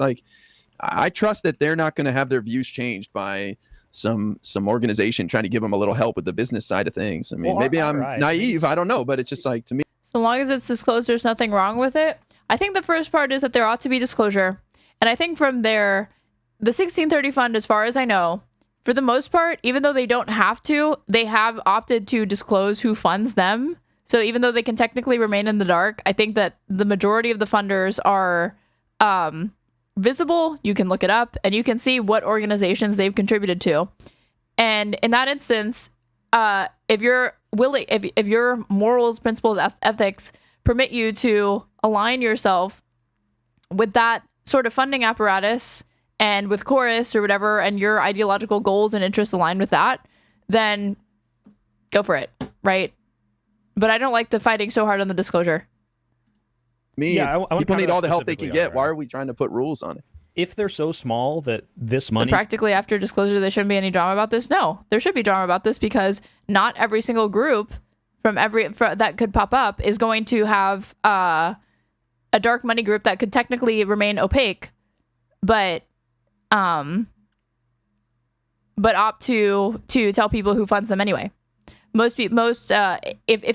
I trust that they're not going to have their views changed by some organization trying to give them a little help with the business side of things. I mean, Well, maybe I'm right. naive. I don't know, but it's just like, to me. So long as it's disclosed, there's nothing wrong with it. I think the first part is that there ought to be disclosure. And I think from there, the 1630 fund, as far as I know, for the most part, even though they don't have to, they have opted to disclose who funds them. So even though they can technically remain in the dark, I think that the majority of the funders are visible. You can look it up and you can see what organizations they've contributed to. And in that instance, if you're willing, if your morals, principles, ethics permit you to align yourself with that sort of funding apparatus and with Chorus or whatever, and your ideological goals and interests align with that, then go for it, right? But I don't like the fighting so hard on the disclosure. People need all the help they can get. Why are we trying to put rules on it? If they're so small that this money... But practically after disclosure, there shouldn't be any drama about this? No, there should be drama about this because not every single group that could pop up is going to have a dark money group that could technically remain opaque, but opt to tell people who funds them anyway. If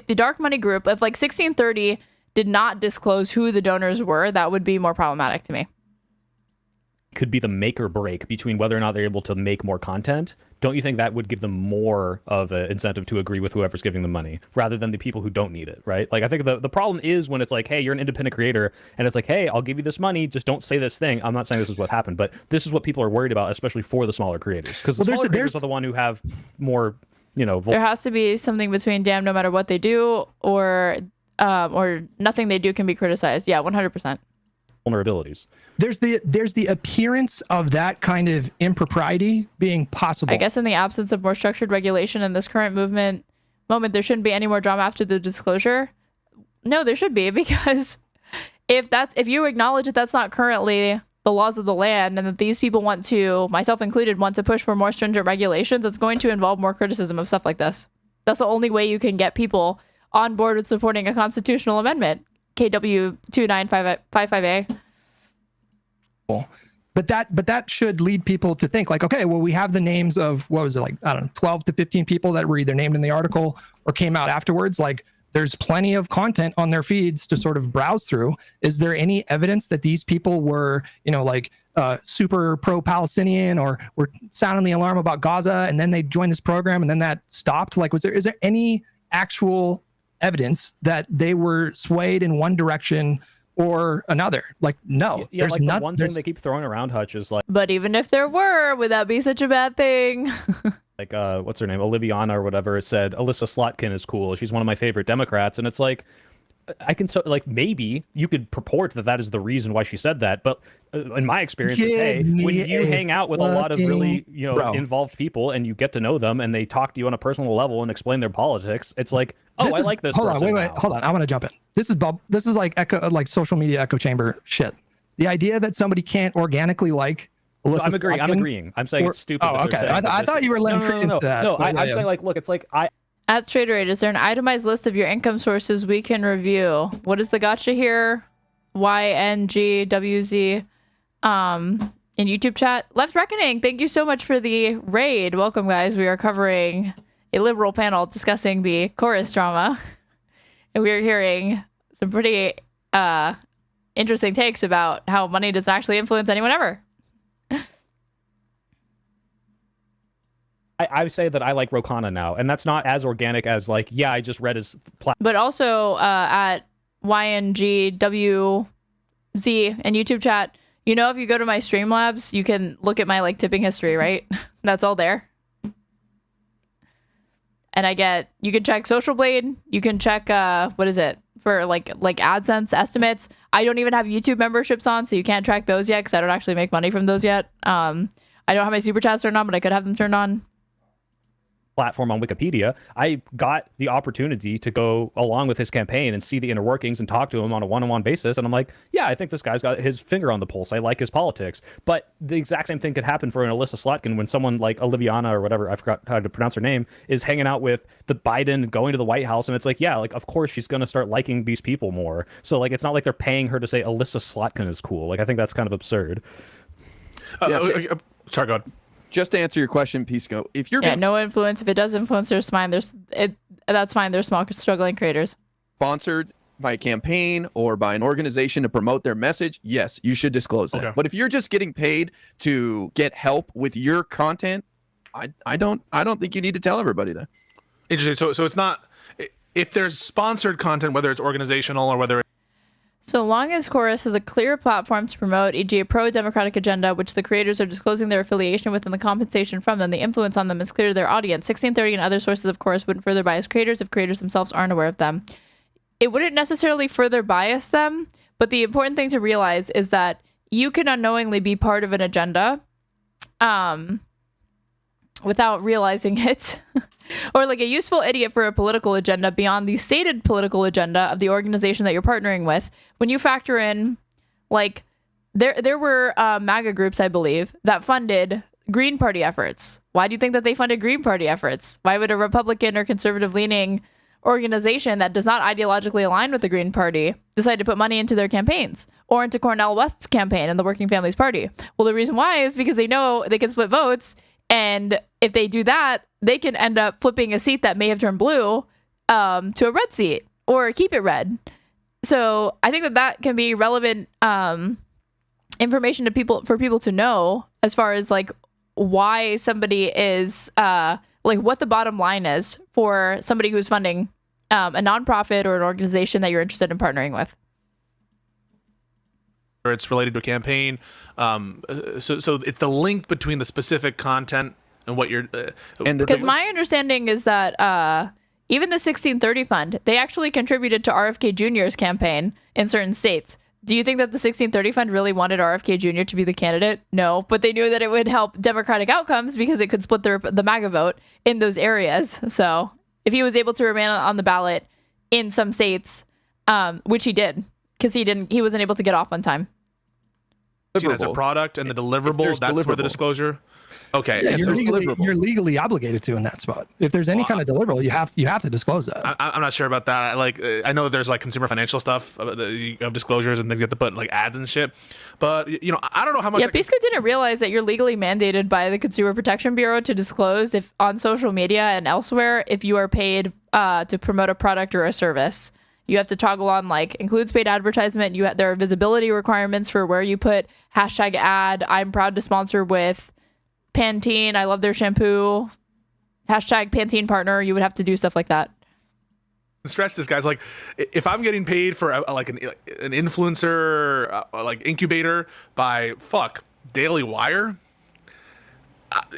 the dark money group, if like 1630 did not disclose who the donors were, that would be more problematic to me. Could be the make or break between whether or not they're able to make more content. Don't you think that would give them more of an incentive to agree with whoever's giving them money rather than the people who don't need it, right? Like, I think the problem is when it's like, hey, you're an independent creator and it's like, hey, I'll give you this money, just don't say this thing. I'm not saying this is what happened, but this is what people are worried about, especially for the smaller creators, because the smaller creators are the one who have more, there has to be something between damn no matter what they do or nothing they do can be criticized. Yeah, 100%. Vulnerabilities. There's the appearance of that kind of impropriety being possible. I guess in the absence of more structured regulation in this current moment, there shouldn't be any more drama after the disclosure. No, there should be, because if you acknowledge that that's not currently the laws of the land and that these people want to, myself included, want to push for more stringent regulations, it's going to involve more criticism of stuff like this. That's the only way you can get people on board with supporting a constitutional amendment. KW 2955A. But that should lead people to think like, okay, well, we have the names of, what was it, like, I don't know, 12 to 15 people that were either named in the article or came out afterwards. Like, there's plenty of content on their feeds to sort of browse through. Is there any evidence that these people were, super pro-Palestinian or were sounding the alarm about Gaza and then they joined this program and then that stopped? Like, is there any actual evidence that they were swayed in one direction or another? Like, no. Yeah, like the one thing they keep throwing around, Hutch, is like... But even if there were, would that be such a bad thing? Like, what's her name? Oliviana or whatever. It said, Alyssa Slotkin is cool. She's one of my favorite Democrats. And it's like, I can maybe you could purport that is the reason why she said that, but in my experience, when you hang out with a lot of really involved people and you get to know them and they talk to you on a personal level and explain their politics, it's like, I like this. Hold on, hold on. I want to jump in. This is like social media echo chamber shit. The idea that somebody can't organically like. I'm agreeing. I'm saying it's stupid. Oh, okay. I thought you were letting credence to that. No, I'm saying look, it's like At TraderAid, is there an itemized list of your income sources we can review? What is the gotcha here? YNGWZ in YouTube chat. Left Reckoning, thank you so much for the raid. Welcome, guys. We are covering a liberal panel discussing the Chorus drama. And we are hearing some pretty interesting takes about how money doesn't actually influence anyone ever. I say that I like Rokana now, and that's not as organic as like, I just read his But also at YNGWZ and YouTube chat, if you go to my Streamlabs, you can look at my tipping history, right? That's all there. And you can check Social Blade, you can check what is it for like AdSense estimates. I don't even have YouTube memberships on, so you can't track those yet because I don't actually make money from those yet. I don't have my super chats turned on, but I could have them turned on. Platform on Wikipedia. I got the opportunity to go along with his campaign and see the inner workings and talk to him on a one-on-one basis, and I'm like, I think this guy's got his finger on the pulse. I like his politics. But the exact same thing could happen for an Alyssa Slotkin when someone like Oliviana or whatever, I forgot how to pronounce her name, is hanging out with the Biden, going to the White House, and it's like, of course she's going to start liking these people more. So it's not like they're paying her to say Alyssa Slotkin is cool. I think that's kind of absurd. Sorry, go ahead. Just to answer your question, Pisco, if you're no influence. If it does influence, that's fine. That's fine. They're small, struggling creators. Sponsored by a campaign or by an organization to promote their message, yes, you should disclose that. Okay. But if you're just getting paid to get help with your content, I don't think you need to tell everybody that. Interesting. So it's not, if there's sponsored content, whether it's organizational or whether So long as Chorus has a clear platform to promote, e.g. a pro-democratic agenda, which the creators are disclosing their affiliation with and the compensation from them, the influence on them is clear to their audience. 1630 and other sources of Chorus wouldn't further bias creators if creators themselves aren't aware of them. It wouldn't necessarily further bias them, but the important thing to realize is that you can unknowingly be part of an agenda without realizing it. Or like a useful idiot for a political agenda beyond the stated political agenda of the organization that you're partnering with. When you factor in, like, there were MAGA groups, I believe, that funded Green Party efforts. Why do you think that they funded Green Party efforts? Why would a Republican or conservative-leaning organization that does not ideologically align with the Green Party decide to put money into their campaigns or into Cornel West's campaign and the Working Families Party? Well, the reason why is because they know they can split votes, and if they do that, they can end up flipping a seat that may have turned blue to a red seat or keep it red. So I think that can be relevant information to people, for people to know, as far as like why somebody is like what the bottom line is for somebody who's funding a nonprofit or an organization that you're interested in partnering with. Or it's related to a campaign. So it's the link between the specific content and what you're. Because my understanding is that even the 1630 fund, they actually contributed to RFK Jr.'s campaign in certain states. Do you think that the 1630 fund really wanted RFK Jr. to be the candidate? No, but they knew that it would help Democratic outcomes because it could split the MAGA vote in those areas. So if he was able to remain on the ballot in some states, which he did, because he wasn't able to get off on time. Seen as a product and the deliverable, that's where the disclosure. Okay, Yeah, you're legally obligated to in that spot. If there's any kind of deliverable, you have to disclose that. I'm not sure about that. I know there's like consumer financial stuff of disclosures and things you have to put like ads and shit. But I don't know how much. Yeah, Pisco didn't realize that you're legally mandated by the Consumer Protection Bureau to disclose if on social media and elsewhere if you are paid to promote a product or a service. You have to toggle on like includes paid advertisement. There are visibility requirements for where you put #ad. I'm proud to sponsor with Pantene. I love their shampoo. #Pantene partner. You would have to do stuff like that. Stress this, guys. Like, if I'm getting paid for like an influencer, like incubator by Daily Wire,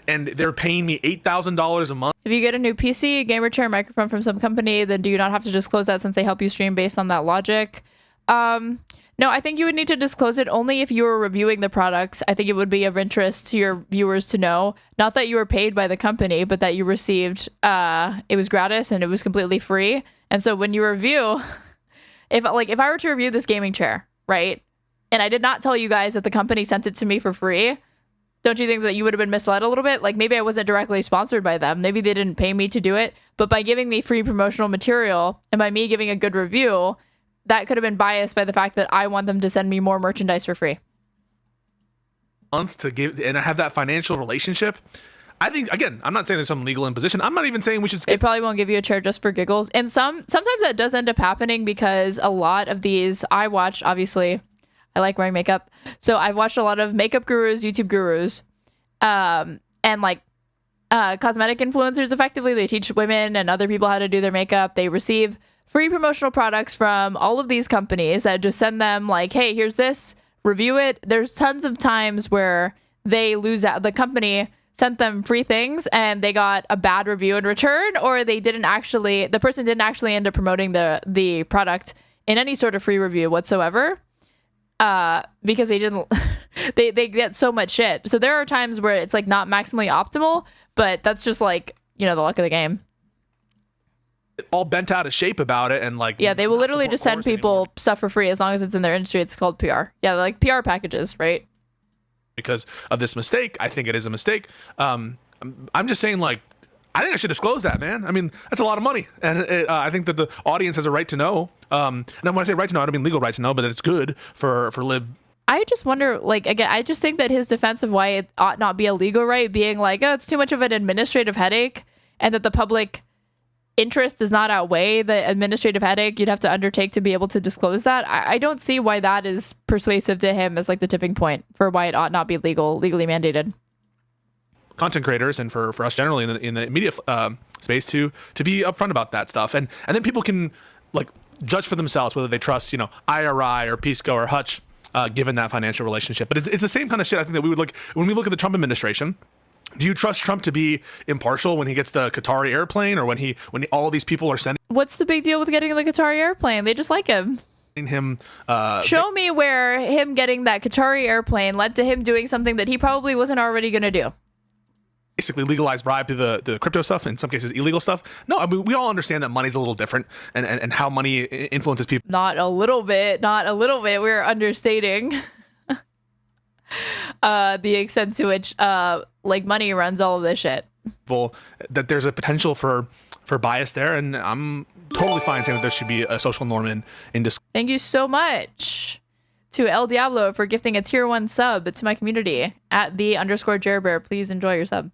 and they're paying me $8,000 a month. If you get a new PC, a gamer chair, microphone from some company, then do you not have to disclose that since they help you stream based on that logic? No, I think you would need to disclose it only if you were reviewing the products. I think it would be of interest to your viewers to know, not that you were paid by the company, but that you received, it was gratis and it was completely free. And so when you review, if I were to review this gaming chair, right, and I did not tell you guys that the company sent it to me for free, don't you think that you would have been misled a little bit? Like maybe I wasn't directly sponsored by them. Maybe they didn't pay me to do it, but by giving me free promotional material and by me giving a good review, that could have been biased by the fact that I want them to send me more merchandise for free. Month to give, and I have that financial relationship. I think, again, I'm not saying there's some legal imposition. I'm not even saying we should. They probably won't give you a chair just for giggles. And sometimes that does end up happening because a lot of these, I watch, obviously, I like wearing makeup. So I've watched a lot of makeup gurus, YouTube gurus, and like cosmetic influencers. Effectively, they teach women and other people how to do their makeup. They receive free promotional products from all of these companies that just send them like, hey, here's this, review it. There's tons of times where they lose out. The company sent them free things and they got a bad review in return, or the person didn't actually end up promoting the product in any sort of free review whatsoever. Because they didn't, they get so much shit. So there are times where it's like not maximally optimal, but that's just like, the luck of the game. All bent out of shape about it, and like, yeah, they will literally just send people stuff for free as long as it's in their industry. It's called PR. Yeah, like PR packages, right? Because of this mistake, I think it is a mistake. I'm just saying, like, I think I should disclose that, man. I mean, that's a lot of money, and I think that the audience has a right to know. And when I say right to know, I don't mean legal right to know, but that it's good for lib I just wonder, like, again, I just think that his defense of why it ought not be a legal right, being like, oh, it's too much of an administrative headache, and that the public interest does not outweigh the administrative headache you'd have to undertake to be able to disclose that. I don't see why that is persuasive to him as like the tipping point for why it ought not be legally mandated. Content creators and for us generally in the media space to be upfront about that stuff, and then people can like judge for themselves whether they trust IRI or Pisco or Hutch given that financial relationship. But it's the same kind of shit I think that we would look when we look at the Trump administration. Do you trust Trump to be impartial when he gets the Qatari airplane, or when all these people are sending? What's the big deal with getting the Qatari airplane? They just like him. Show me where him getting that Qatari airplane led to him doing something that he probably wasn't already going to do. Basically legalized bribe to the crypto stuff, in some cases illegal stuff. No, I mean, we all understand that money's a little different and how money influences people. Not a little bit. We're understating the extent to which like money runs all of this shit. That there's a potential for bias there, and I'm totally fine saying that there should be a social norm in Thank you so much to El Diablo for gifting a tier 1 sub to my community at @the_JareBear. Please enjoy your sub.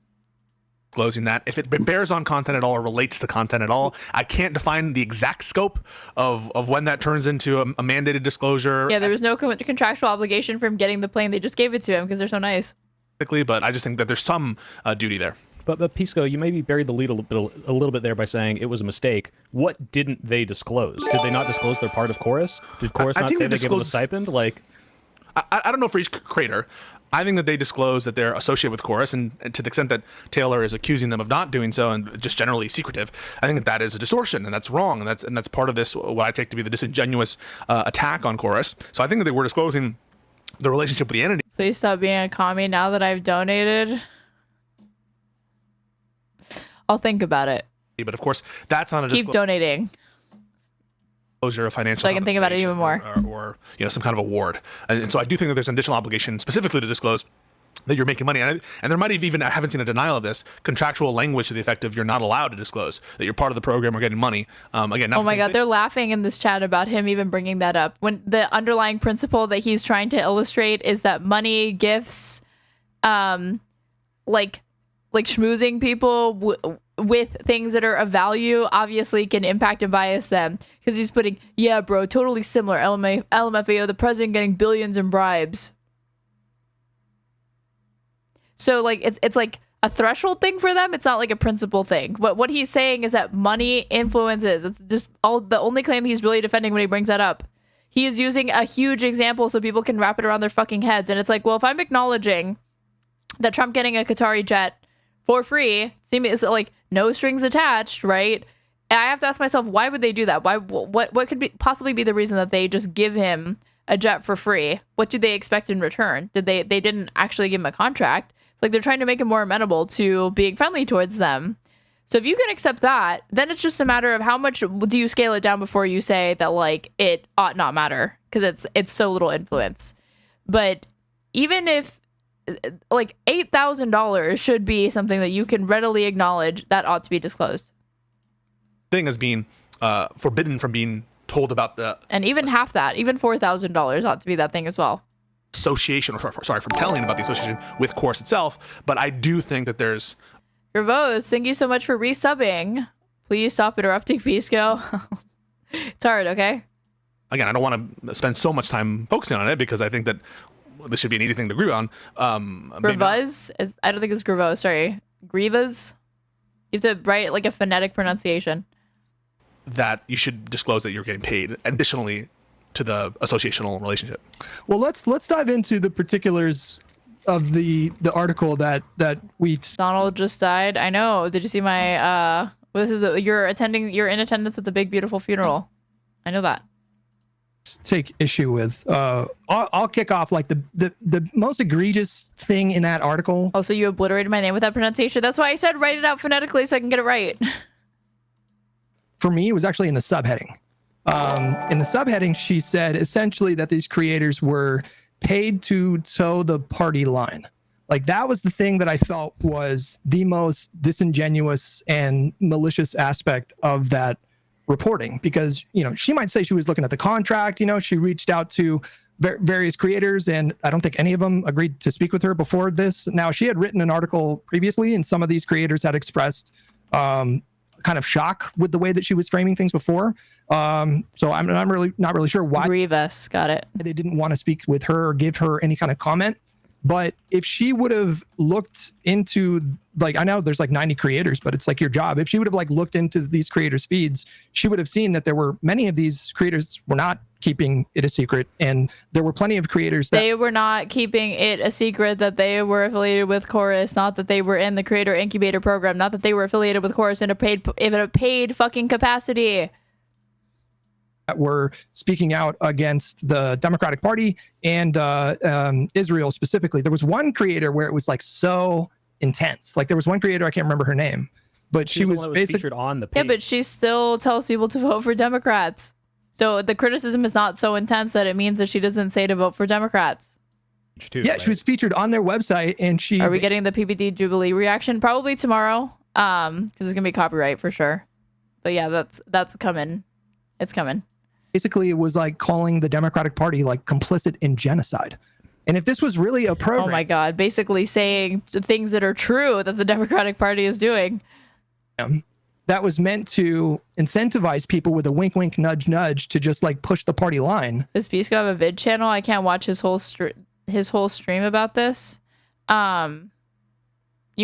Disclosing that if it bears on content at all or relates to content at all, I can't define the exact scope of when that turns into a mandated disclosure. Yeah, there was no contractual obligation for him getting the plane. They just gave it to him because they're so nice. But I just think that there's some duty there. But Pisco, you maybe buried the lead a little bit there by saying it was a mistake. What didn't they disclose? Did they not disclose their part of Chorus? Did Chorus not say they gave them a stipend? Like, I don't know for each creator. I think that they disclose that they're associated with Chorus, and to the extent that Taylor is accusing them of not doing so and just generally secretive, I think that is a distortion, and that's wrong, and that's part of this, what I take to be the disingenuous attack on Chorus. So I think that they were disclosing the relationship with the entity. Please stop being a commie now that I've donated. I'll think about it. But of course, that's not a keep donating. Disclosure of financial, so I can think about it even more, or some kind of award. And so I do think that there's an additional obligation specifically to disclose that you're making money, and there might have even, I haven't seen a denial of this, contractual language to the effect of you're not allowed to disclose that you're part of the program or getting money. Again, oh my God, they're laughing in this chat about him even bringing that up, when the underlying principle that he's trying to illustrate is that money, gifts, like schmoozing people with things that are of value obviously can impact and bias them, because he's putting, yeah bro, totally similar, LMFAO, the president getting billions in bribes. So like it's like a threshold thing for them. It's not like a principle thing. What he's saying is that money influences. It's just the only claim he's really defending when he brings that up. He is using a huge example so people can wrap it around their fucking heads. And it's like, well, if I'm acknowledging that Trump getting a Qatari jet for free, is like no strings attached, right? And I have to ask myself, why would they do that? What could possibly be the reason that they just give him a jet for free? What did they expect in return? They didn't actually give him a contract. It's like they're trying to make him more amenable to being friendly towards them. So if you can accept that, then it's just a matter of how much do you scale it down before you say that like it ought not matter, because it's so little influence. But even if like $8,000 should be something that you can readily acknowledge, that ought to be disclosed. Thing as being forbidden from being told about and even half that, even $4,000 ought to be that thing as well. Association, or sorry, from telling about the association with Chorus itself. But I do think that there's Gravos, thank you so much for resubbing. Please stop interrupting, Pisco. It's hard, okay? Again, I don't want to spend so much time focusing on it because I think that this should be an easy thing to agree on. Gravaz? I don't think it's Gravos, sorry. Grivas? You have to write it like a phonetic pronunciation. That you should disclose that you're getting paid additionally to the associational relationship. Well, let's dive into the particulars of the article that we. Donald just died. I know. Did you see my? This is you're in attendance at the big beautiful funeral. I know that. Take issue with. I'll kick off like the most egregious thing in that article. Oh, so you obliterated my name with that pronunciation? That's why I said write it out phonetically so I can get it right. For me, it was actually in the subheading. In the subheading, she said essentially that these creators were paid to toe the party line. Like that was the thing that I felt was the most disingenuous and malicious aspect of that reporting, because, you know, she might say she was looking at the contract, you know, she reached out to various creators, and I don't think any of them agreed to speak with her before this. Now, she had written an article previously, and some of these creators had expressed kind of shock with the way that she was framing things before. So I'm really not really sure why Grievous, got it. they didn't want to speak with her or give her any kind of comment. But if she would have looked into, like, I know there's like 90 creators, but it's like your job. If she would have like looked into these creators' feeds, she would have seen that there were many of these creators were not keeping it a secret, and there were plenty of creators that they were not keeping it a secret that they were affiliated with Chorus, not that they were in the creator incubator program, not that they were affiliated with Chorus in a paid fucking capacity. that were speaking out against the Democratic Party and Israel specifically. There was one creator where it was like so intense. Like there was one creator, I can't remember her name, but she was basically featured on the page. Yeah, but she still tells people to vote for Democrats. So the criticism is not so intense that it means that she doesn't say to vote for Democrats. Too, yeah, right? she was featured on their website, and she. Are we getting the PPD Jubilee reaction? Probably tomorrow, because it's gonna be copyright for sure. But yeah, that's coming. It's coming. Basically, it was like calling the Democratic Party like complicit in genocide. And if this was really a program, oh my God, basically saying things that are true that the Democratic Party is doing. That was meant to incentivize people with a wink, wink, nudge, nudge to just like push the party line. Does Pisco have a vid channel? I can't watch his whole stream about this. You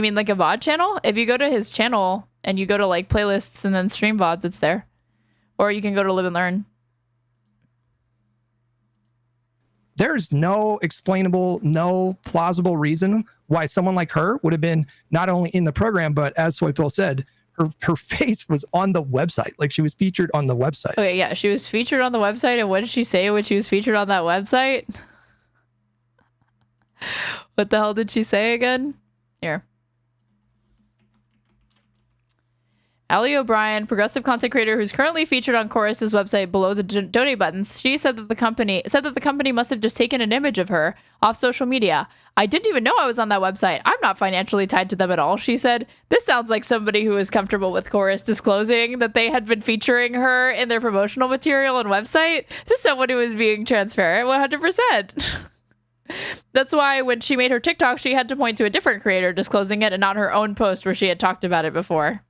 mean like a VOD channel? If you go to his channel and you go to like playlists and then stream VODs, it's there. Or you can go to Live and Learn. There's no explainable, no plausible reason why someone like her would have been not only in the program, but as Soy Pill said, her face was on the website. Like she was featured on the website. Okay, yeah, she was featured on the website. And what did she say when she was featured on that website? What the hell did she say again? Here. Ali O'Brien, progressive content creator who's currently featured on Chorus's website below the donate buttons, she said that the company must have just taken an image of her off social media. I didn't even know I was on that website. I'm not financially tied to them at all. She said, this sounds like somebody who is comfortable with Chorus disclosing that they had been featuring her in their promotional material and website. This is someone who is being transparent 100%. That's why when she made her TikTok, she had to point to a different creator disclosing it and not her own post where she had talked about it before.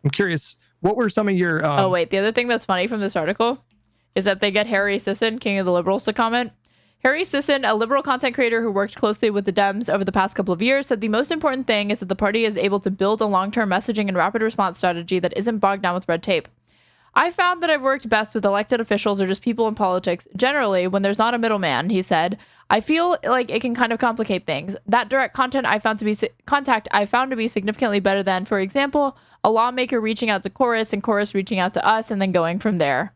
I'm curious, what were some of your... oh, wait. The other thing that's funny from this article is that they get Harry Sisson, King of the Liberals, to comment. Harry Sisson, a liberal content creator who worked closely with the Dems over the past couple of years, said the most important thing is that the party is able to build a long-term messaging and rapid response strategy that isn't bogged down with red tape. I found that I've worked best with elected officials or just people in politics generally when there's not a middleman, he said. I feel like it can kind of complicate things. That direct contact I found to be significantly better than, for example, a lawmaker reaching out to Chorus and Chorus reaching out to us and then going from there.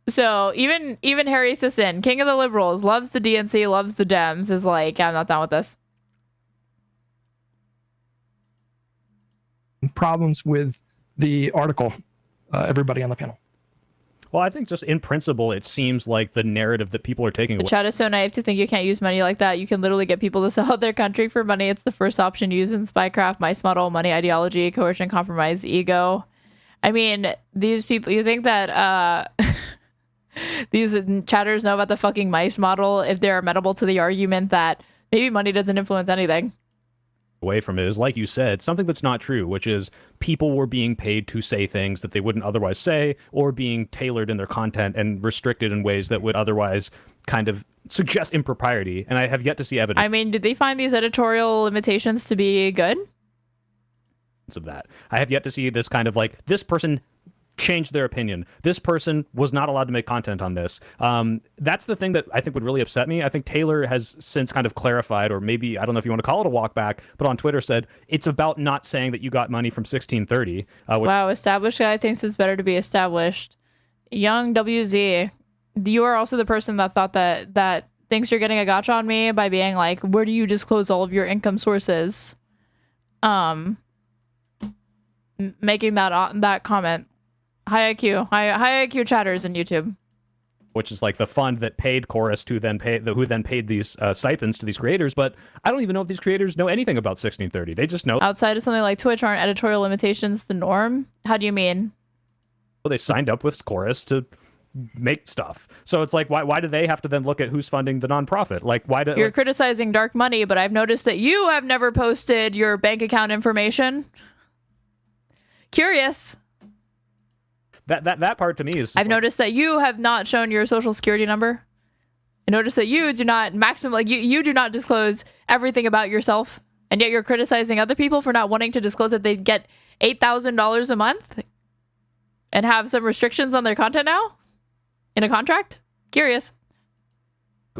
So even Harry Sisson, King of the Liberals, loves the DNC, loves the Dems, is like, I'm not down with this. Problems with the article. Everybody on the panel. Well, I think just in principle, it seems like the narrative that people are taking away. The chat is so naive to think you can't use money like that. You can literally get people to sell out their country for money. It's the first option used in spycraft, mice model, money ideology, coercion, compromise, ego. I mean, these people, you think that these chatters know about the fucking mice model if they're amenable to the argument that maybe money doesn't influence anything. Away from it is, like you said, something that's not true, which is people were being paid to say things that they wouldn't otherwise say, or being tailored in their content and restricted in ways that would otherwise kind of suggest impropriety. And I have yet to see evidence. I mean, did they find these editorial limitations to be good? Of that. I have yet to see this kind of like, this person changed their opinion. This person was not allowed to make content on this. That's the thing that I think would really upset me. I think Taylor has since kind of clarified, or maybe, I don't know if you want to call it a walk back, but on Twitter said, it's about not saying that you got money from 1630. Wow, established guy thinks it's better to be established. Young WZ, you are also the person that thought that thinks you're getting a gotcha on me by being like, where do you disclose all of your income sources? Making that comment. High IQ chatters in YouTube. which is like the fund that paid Chorus to then pay who then paid these stipends to these creators. But I don't even know if these creators know anything about 1630. They just know Outside of something like Twitch, aren't editorial limitations the norm? How do you mean? they signed up with Chorus to make stuff. So it's like, why do they have to then look at who's funding the nonprofit? Like, why do You're criticizing dark money, but I've noticed that you have never posted your bank account information. Curious. That part to me is. I've noticed that you have not shown your social security number. I noticed that you do not you do not disclose everything about yourself, and yet you're criticizing other people for not wanting to disclose that they get $8,000 a month and have some restrictions on their content now in a contract. Curious.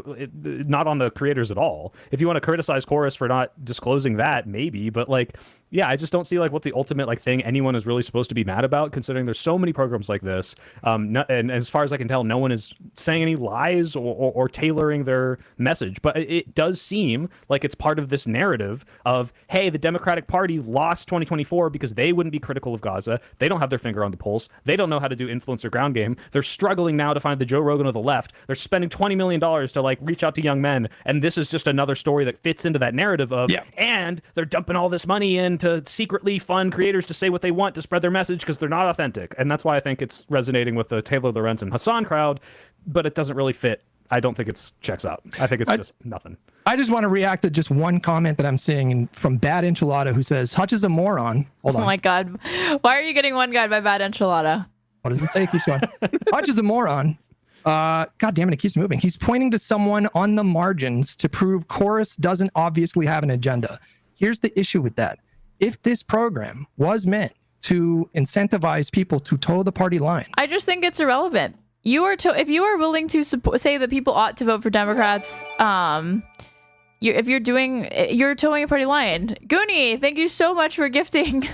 Not on the creators at all. If you want to criticize Chorus for not disclosing that, maybe, but like, yeah, I just don't see like what the ultimate like thing anyone is really supposed to be mad about, considering there's so many programs like this. And as far as I can tell, no one is saying any lies or tailoring their message. But it does seem like it's part of this narrative of, hey, the Democratic Party lost 2024 because they wouldn't be critical of Gaza. They don't have their finger on the pulse. They don't know how to do influencer ground game. They're struggling now to find the Joe Rogan of the left. They're spending $20 million to like reach out to young men, and this is just another story that fits into that narrative of, and they're dumping all this money in to secretly fund creators to say what they want to spread their message because they're not authentic. And that's why I think it's resonating with the Taylor Lorenz and Hassan crowd, but it doesn't really fit. I don't think it checks out. I think it's just nothing. I just want to react to just one comment that I'm seeing from Bad Enchilada, who says Hutch is a moron. Hold on. Oh my God. Why are you getting one guy by Bad Enchilada? What does it say? It keeps going. Hutch is a moron. God damn it, it keeps moving. He's pointing to someone on the margins to prove Chorus doesn't obviously have an agenda. Here's the issue with that. If this program was meant to incentivize people to toe the party line, I just think it's irrelevant. If you are willing to say that people ought to vote for Democrats, you're towing a party line. Goonie, thank you so much for gifting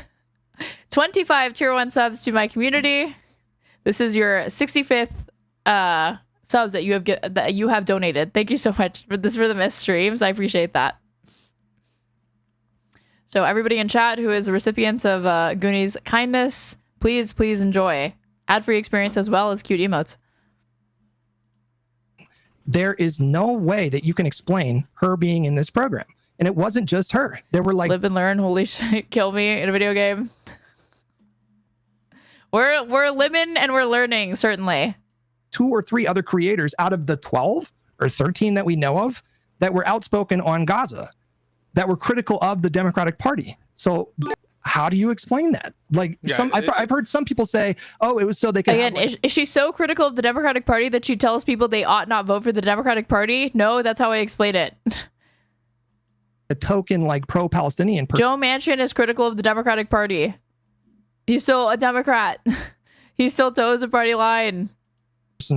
25 tier 1 subs to my community. This is your 65th subs that you have donated. Thank you so much for the missed streams. I appreciate that. So everybody in chat who is recipients of Goonie's kindness, please enjoy ad-free experience as well as cute emotes. There is no way that you can explain her being in this program. And it wasn't just her. There were like... Live and learn, holy shit, kill me in a video game. We're living and we're learning, certainly. 2 or 3 other creators out of the 12 or 13 that we know of that were outspoken on Gaza, that were critical of the Democratic Party. So how do you explain that? Like, I've heard some people say, oh, it was so they could... Again, is she so critical of the Democratic Party that she tells people they ought not vote for the Democratic Party? No, that's how I explain it. A token, like, pro-Palestinian person. Joe Manchin is critical of the Democratic Party. He's still a Democrat. He still toes a party line.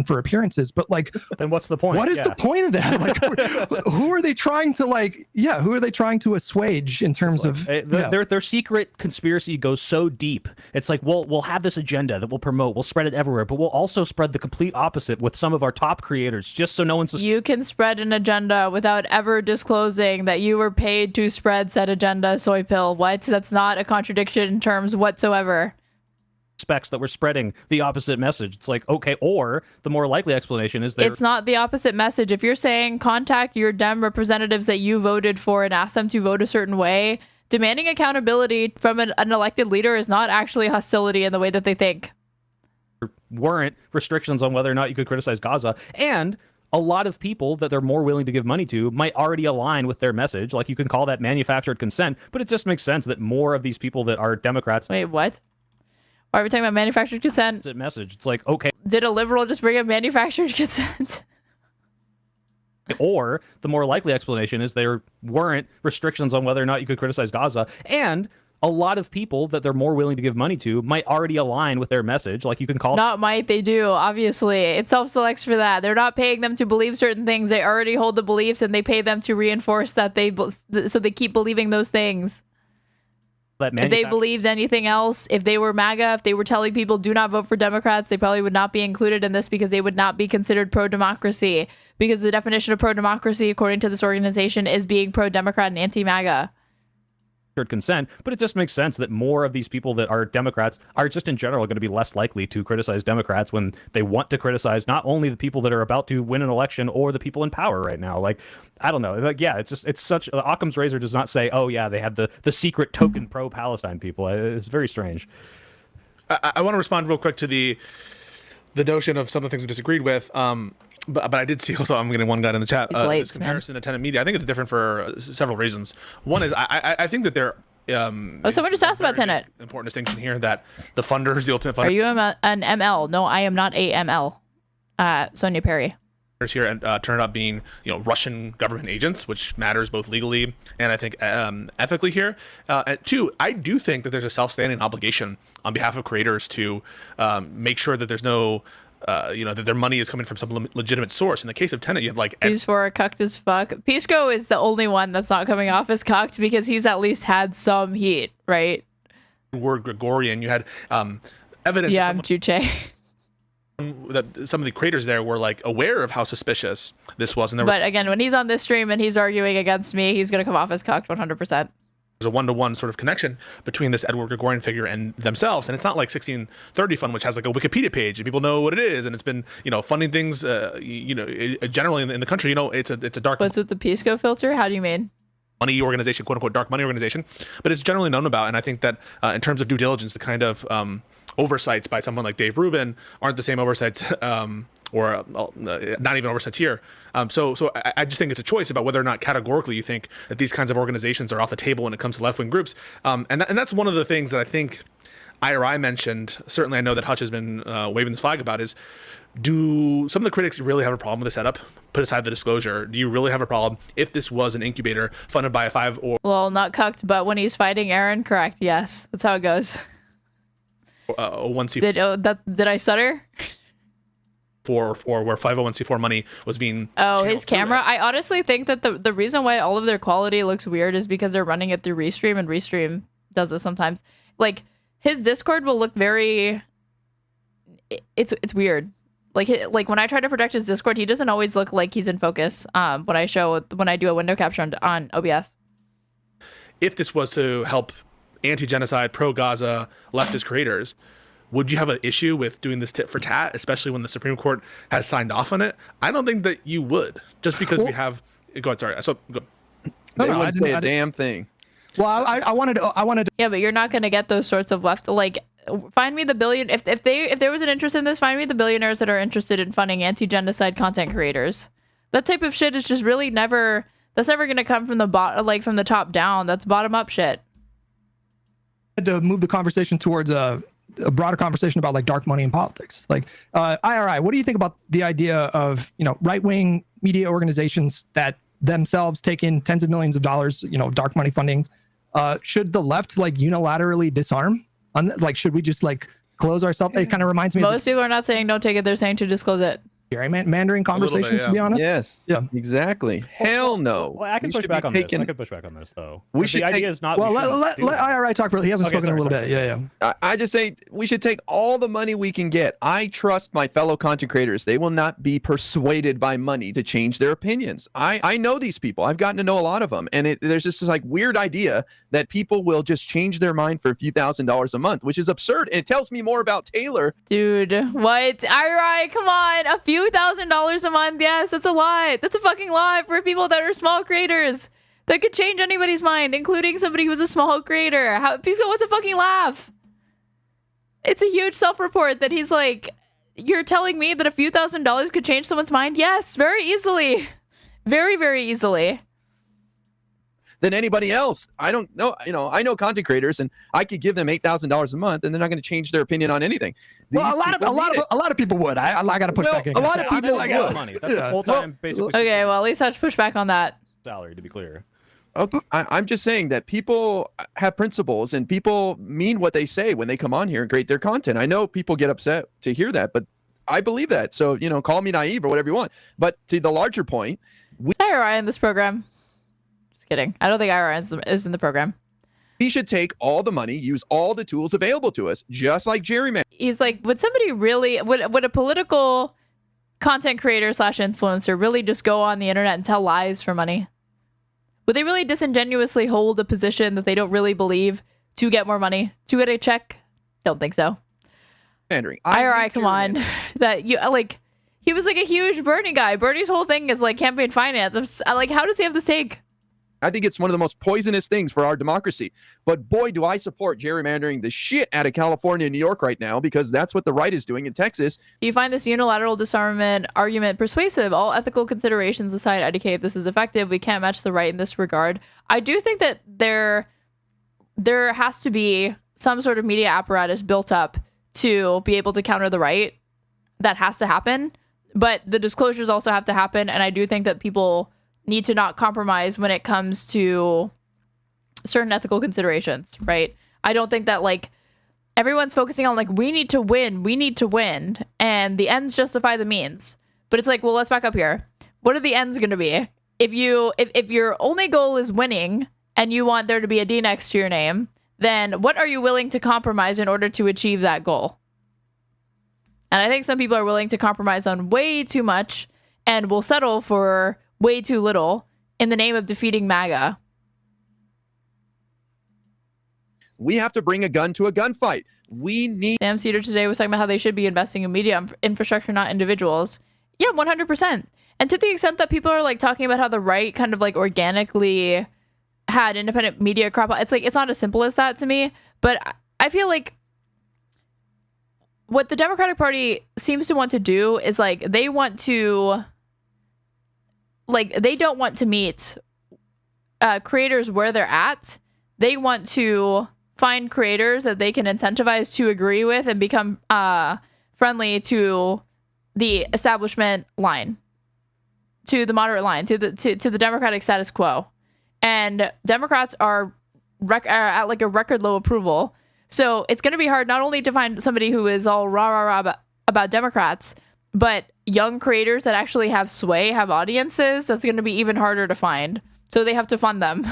For appearances, but like, then what's the point? What is the point of that? Like, who are they trying to who are they trying to assuage in terms of their secret conspiracy goes so deep. It's like, we'll have this agenda that we'll promote, we'll spread it everywhere, but we'll also spread the complete opposite with some of our top creators, just so no one's... You can spread an agenda without ever disclosing that you were paid to spread said agenda, soy pill. What? That's not a contradiction in terms whatsoever. That we're spreading the opposite message. It's like, okay, or the more likely explanation is that it's not the opposite message. If you're saying contact your Dem representatives that you voted for and ask them to vote a certain way, demanding accountability from an elected leader is not actually hostility in the way that they think. Weren't restrictions on whether or not you could criticize Gaza, and a lot of people that they're more willing to give money to might already align with their message. Like, you can call that manufactured consent, but it just makes sense that more of these people that are Democrats... Wait, what? Why are we talking about manufactured consent? Message. It's like, okay. Did a liberal just bring up manufactured consent? Or the more likely explanation is there weren't restrictions on whether or not you could criticize Gaza, and a lot of people that they're more willing to give money to might already align with their message. Like, you can call... Not might, they do, obviously. It self-selects for that. They're not paying them to believe certain things. They already hold the beliefs, and they pay them to reinforce that so they keep believing those things. If they believed anything else, if they were MAGA, if they were telling people do not vote for Democrats, they probably would not be included in this because they would not be considered pro-democracy. Because the definition of pro-democracy, according to this organization, is being pro-Democrat and anti-MAGA. unregistered consent, but it just makes sense that more of these people that are Democrats are just in general going to be less likely to criticize Democrats when they want to criticize not only the people that are about to win an election or the people in power right now. Like, I don't know. Like, yeah, it's such Occam's razor does not say, oh yeah, they had the secret token pro-Palestine people. It's very strange. I want to respond real quick to the notion of some of the things we disagreed with. But I did see also, I'm getting one guy in the chat, this comparison to tenant media. I think it's different for several reasons. One is I think that there someone just asked about tenant. Important distinction here that the funders, the ultimate funders. Are you an ML? No, I am not a ML. Sonia Perry. Here and turned out being Russian government agents, which matters both legally and I think ethically here. And two, I do think that there's a self-standing obligation on behalf of creators to make sure that there's no that their money is coming from some legitimate source. In the case of Tenet, you have like He's for a cucked as fuck. Pisco is the only one that's not coming off as cucked because he's at least had some heat, right? Word Gregorian, you had evidence. Yeah, I'm Juche. That some of the creators there were like aware of how suspicious this was, and but again, when he's on this stream and he's arguing against me, he's gonna come off as cucked 100%. There's a one-to-one sort of connection between this Edward Gregorian figure and themselves, and it's not like 1630 Fund, which has like a Wikipedia page and people know what it is, and it's been funding things generally in the country. It's a dark. What's with the Pisco filter? How do you mean? Money organization, quote unquote, dark money organization, but it's generally known about, and I think that in terms of due diligence, the kind of oversights by someone like Dave Rubin aren't the same oversights, or not even oversights here. So I just think it's a choice about whether or not categorically you think that these kinds of organizations are off the table when it comes to left-wing groups. And that's one of the things that I think IRI mentioned. Certainly, I know that Hutch has been waving this flag about is, do some of the critics really have a problem with the setup? Put aside the disclosure. Do you really have a problem if this was an incubator funded by a 5 or... Well, not cucked, but when he's fighting Aaron, correct. Yes, that's how it goes. 1C4. Did I stutter? Or where 501c4 money was being... Oh, his camera? I honestly think that the reason why all of their quality looks weird is because they're running it through Restream, and Restream does this sometimes. Like, his Discord will look very... It's weird. Like when I try to project his Discord, he doesn't always look like he's in focus when I do a window capture on OBS. If this was to help anti-genocide, pro-Gaza, leftist creators, would you have an issue with doing this tit for tat, especially when the Supreme Court has signed off on it? I don't think that you would, just because we have... Go ahead, sorry. So, go. They wouldn't say a damn thing. Well, I wanted to... Yeah, but you're not going to get those sorts of left... Like, find me the billion... If there was an interest in this, find me the billionaires that are interested in funding anti-genocide content creators. That type of shit is just really never... That's never going to come from from the top down. That's bottom-up shit. To move the conversation towards a broader conversation about like dark money in politics. Like IRI, what do you think about the idea of right-wing media organizations that themselves take in tens of millions of dollars, dark money funding? Should the left like unilaterally disarm? Should we just like close ourselves? It kind of reminds me. Most people are not saying don't take it; they're saying to disclose it. Mandarin conversations, to be honest. Yes. Yeah. Exactly. Hell no. Well, I can push back on this. I can push back on this, though. We should the idea is not. Well, let IRI talk for it. He hasn't spoken in a little bit. Yeah. I just say we should take all the money we can get. I trust my fellow content creators. They will not be persuaded by money to change their opinions. I know these people. I've gotten to know a lot of them, and there's just this like weird idea that people will just change their mind for a few $1,000s a month, which is absurd. And it tells me more about Taylor. Dude, what? IRI, come on, a few $1,000s a month. Yes, that's a lie. That's a fucking lie for people that are small creators. That could change anybody's mind, including somebody who's a small creator. Pisco, what's a fucking laugh? It's a huge self-report that he's like, you're telling me that a few $1,000s could change someone's mind? Yes, very easily. Very, very easily. Than anybody else. I don't know. I know content creators, and I could give them $8,000 a month, and they're not going to change their opinion on anything. Well, a lot of people would. I got to push back. A lot of people would. Money. That's a full-time, basically. Okay, well, at least I have to push back on that. Salary, to be clear. Okay, I'm just saying that people have principles, and people mean what they say when they come on here and create their content. I know people get upset to hear that, but I believe that. So, call me naive or whatever you want. But to the larger point, is IRI in this program? Just kidding. I don't think IRI is in the program. We should take all the money, use all the tools available to us, just like gerrymandering. He's like, would a political content creator / influencer really just go on the internet and tell lies for money? Would they really disingenuously hold a position that they don't really believe to get more money, to get a check? Don't think so. Pandering. IRI, come on. That you like, he was like a huge Bernie guy. Bernie's whole thing is like campaign finance. Like, how does he have this take? I think it's one of the most poisonous things for our democracy. But boy, do I support gerrymandering the shit out of California and New York right now, because that's what the right is doing in Texas. Do you find this unilateral disarmament argument persuasive? All ethical considerations aside, IDK, if this is effective, we can't match the right in this regard. I do think that there has to be some sort of media apparatus built up to be able to counter the right. That has to happen. But the disclosures also have to happen. And I do think that people need to not compromise when it comes to certain ethical considerations, right? I don't think that like everyone's focusing on like, we need to win, and the ends justify the means. But it's like, well, let's back up here. What are the ends going to be? If your only goal is winning and you want there to be a D next to your name, then what are you willing to compromise in order to achieve that goal? And I think some people are willing to compromise on way too much and will settle for way too little in the name of defeating MAGA. We have to bring a gun to a gunfight. We need... Sam Cedar today was talking about how they should be investing in media infrastructure, not individuals. Yeah, 100%. And to the extent that people are like talking about how the right kind of like organically had independent media crop out, it's like, it's not as simple as that to me. But I feel like what the Democratic Party seems to want to do is like, they want to... like, they don't want to meet creators where they're at. They want to find creators that they can incentivize to agree with and become friendly to the establishment line, to the moderate line, to the Democratic status quo. And Democrats are at like a record low approval. So it's going to be hard not only to find somebody who is all rah about Democrats, but young creators that actually have sway, have audiences. That's going to be even harder to find. So they have to fund them.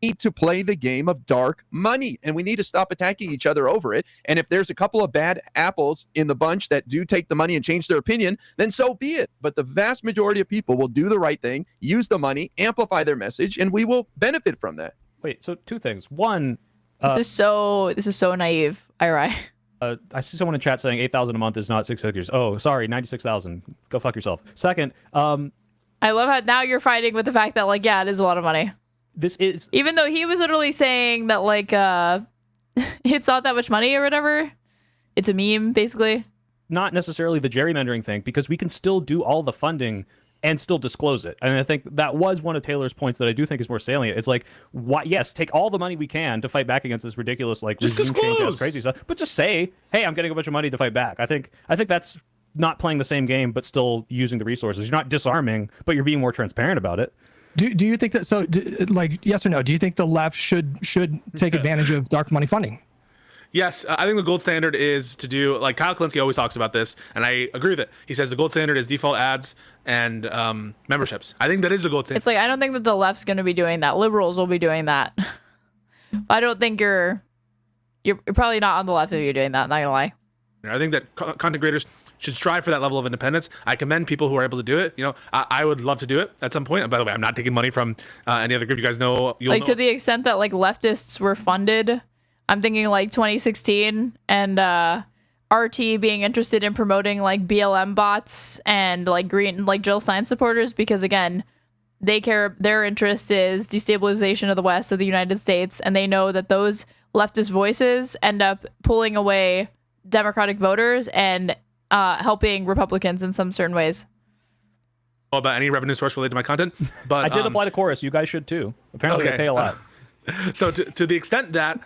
Need to play the game of dark money, and we need to stop attacking each other over it. And if there's a couple of bad apples in the bunch that do take the money and change their opinion, then so be it. But the vast majority of people will do the right thing, use the money, amplify their message, and we will benefit from that. Wait, so two things. One, this is so naive, Ira. I see someone in chat saying 8,000 a month is not 6 figures. Oh, sorry, 96,000. Go fuck yourself. Second, I love how now you're fighting with the fact that like, yeah, it is a lot of money. This is, even though he was literally saying that like it's not that much money or whatever. It's a meme, basically. Not necessarily the gerrymandering thing, because we can still do all the funding and still disclose it. And I think that was one of Taylor's points that I do think is more salient. It's like, why, yes, take all the money we can to fight back against this ridiculous, like, just regime disclose change, crazy stuff. But just say, hey, I'm getting a bunch of money to fight back. I think that's not playing the same game, but still using the resources. You're not disarming, but you're being more transparent about it. Do you think that, so like, yes or no, do you think the left should take advantage of dark money funding? Yes, I think the gold standard is to do, like Kyle Klinsky always talks about this, and I agree with it. He says the gold standard is default ads and memberships. I think that is the gold standard. It's like, I don't think that the left's going to be doing that. Liberals will be doing that. I don't think you're probably not on the left if you're doing that, not gonna lie. I think that content creators should strive for that level of independence. I commend people who are able to do it. You know, I would love to do it at some point. And by the way, I'm not taking money from any other group. You guys know. Like, to the extent that like leftists were funded, I'm thinking like 2016 and RT being interested in promoting like BLM bots and like green, like Jill Stein supporters, because again, they care, their interest is destabilization of the West, of the United States, and they know that those leftist voices end up pulling away Democratic voters and helping Republicans in some certain ways. About any revenue source related to my content, but I did apply to Chorus. You guys should too. Apparently, they pay a lot. So to the extent that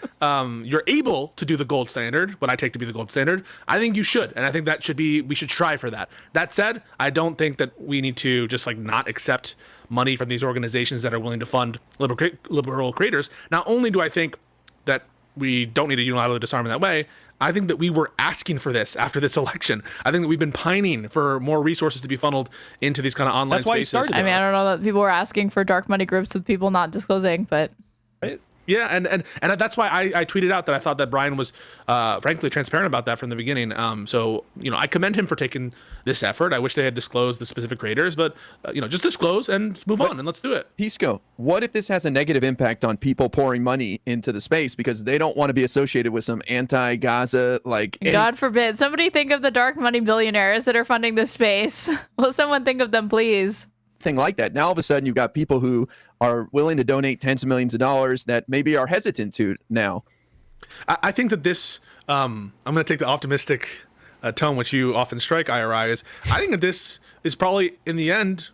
you're able to do the gold standard, what I take to be the gold standard, I think you should, and I think that should be, we should strive for that. That said, I don't think that we need to just like not accept money from these organizations that are willing to fund liberal creators. Not only do I think that we don't need to unilaterally disarm in that way, I think that we were asking for this after this election. I think that we've been pining for more resources to be funneled into these kind of online spaces. I mean, I don't know that people were asking for dark money groups with people not disclosing, but... Right? Yeah, and that's why I tweeted out that I thought that Brian was, frankly, transparent about that from the beginning. So I commend him for taking this effort. I wish they had disclosed the specific creators, but just disclose and move on, and let's do it. Pisco, what if this has a negative impact on people pouring money into the space because they don't want to be associated with some anti-Gaza God forbid. Somebody think of the dark money billionaires that are funding this space. Will someone think of them, please? Thing like that. Now all of a sudden you've got people who are willing to donate tens of millions of dollars that maybe are hesitant to now. I think that this, I'm going to take the optimistic tone, which you often strike, IRI, is I think that this is probably, in the end,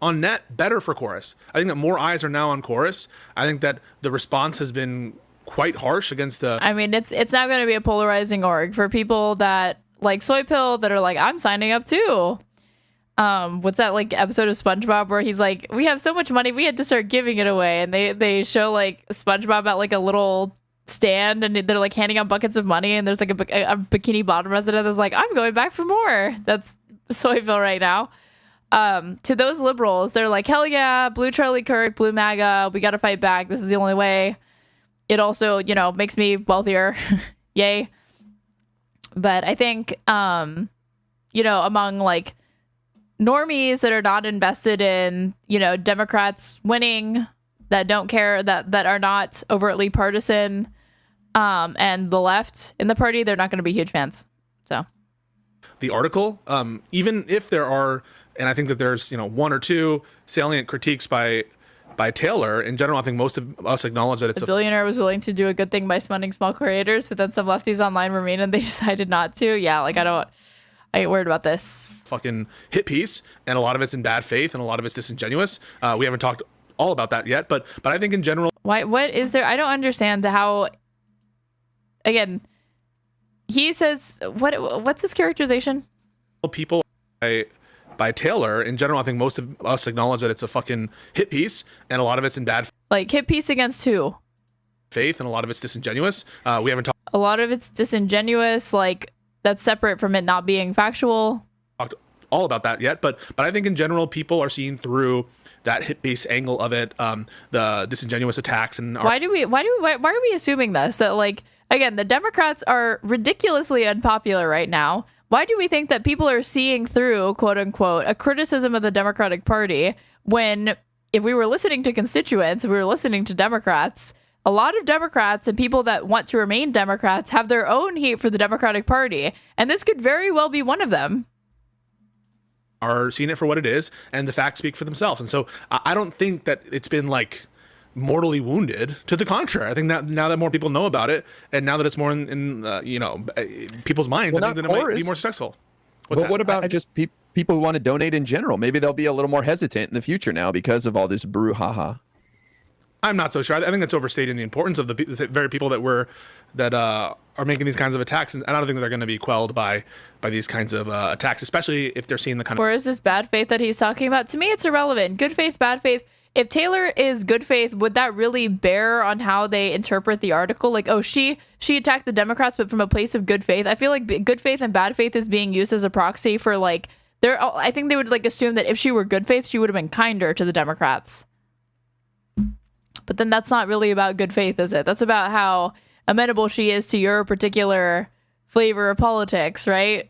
on net, better for Chorus. I think that more eyes are now on Chorus. I think that the response has been quite harsh against the... I mean, it's not going to be a polarizing org for people that like Soy Pill that are like, I'm signing up too. What's that episode of SpongeBob where he's like, we have so much money, we had to start giving it away, and they show SpongeBob at a little stand, and they're handing out buckets of money, and there's a Bikini Bottom resident that's like, I'm going back for more. That's Soyville right now. To those liberals, they're like, hell yeah, blue Charlie Kirk, blue MAGA, we got to fight back. This is the only way. It also, makes me wealthier. Yay. But I think, among normies that are not invested in, Democrats winning, that don't care, that are not overtly partisan, and the left in the party, they're not going to be huge fans. So the article, even if there are, and I think that there's, one or two salient critiques by Taylor, in general, I think most of us acknowledge that it's the billionaire was willing to do a good thing by funding small creators, but then some lefties online were mean and they decided not to. Yeah, I get worried about this. Fucking hit piece, and a lot of it's in bad faith, and a lot of it's disingenuous. We haven't talked all about that yet, but I think in general, what is there? I don't understand how. Again, he says what's his characterization? People by Taylor, in general, I think most of us acknowledge that it's a fucking hit piece, and a lot of it's in bad hit piece against who? Faith, and a lot of it's disingenuous. We haven't talked. A lot of it's disingenuous, that's separate from it not being factual. Talked all about that yet, but I think in general, people are seeing through that hit piece angle of it, the disingenuous attacks, and why are we assuming this? That again, the Democrats are ridiculously unpopular right now. Why do we think that people are seeing through, quote unquote, a criticism of the Democratic Party when, if we were listening to constituents, if we were listening to Democrats, a lot of Democrats and people that want to remain Democrats have their own heat for the Democratic Party, and this could very well be one of them. Are seeing it for what it is, and the facts speak for themselves. And so I don't think that it's been mortally wounded. To the contrary, I think that now that more people know about it, and now that it's more in people's minds, I think that it might be more successful. What about just people who want to donate in general? Maybe they'll be a little more hesitant in the future now because of all this brouhaha. I'm not so sure. I think that's overstating the importance of the very people that are making these kinds of attacks, and I don't think they're going to be quelled by these kinds of attacks, especially if they're seeing the kind of. Or is this bad faith that he's talking about? To me, it's irrelevant. Good faith, bad faith. If Taylor is good faith, would that really bear on how they interpret the article? She attacked the Democrats, but from a place of good faith. I feel like good faith and bad faith is being used as a proxy for I think they would assume that if she were good faith, she would have been kinder to the Democrats. But then that's not really about good faith, is it? That's about how amenable she is to your particular flavor of politics, right?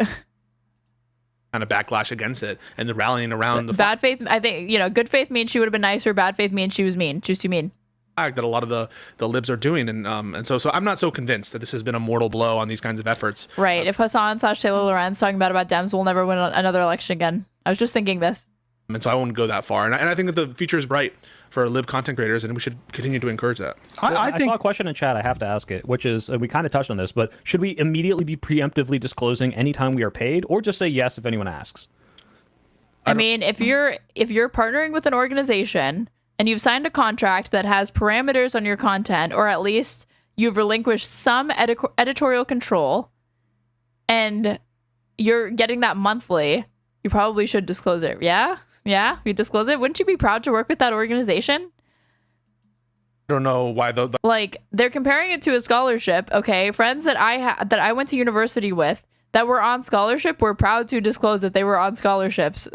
Kind of backlash against it and the rallying around the bad faith. I think, good faith means she would have been nicer. Bad faith means she was mean. She was too mean. That a lot of the libs are doing, and so I'm not so convinced that this has been a mortal blow on these kinds of efforts. Right. If Hassan/Taylor Lorenz talking about Dems will never win another election again. I was just thinking this. And so I won't go that far. And I think that the future is bright for lib content creators, and we should continue to encourage that. I saw a question in chat. I have to ask it, which is, we kind of touched on this, but should we immediately be preemptively disclosing anytime we are paid, or just say yes if anyone asks? I mean, if you're partnering with an organization and you've signed a contract that has parameters on your content, or at least you've relinquished some editorial control, and you're getting that monthly, you probably should disclose it. Yeah? Yeah, we disclose it. Wouldn't you be proud to work with that organization? I don't know why though. They're comparing it to a scholarship. Okay, friends that I went to university with that were on scholarship were proud to disclose that they were on scholarships.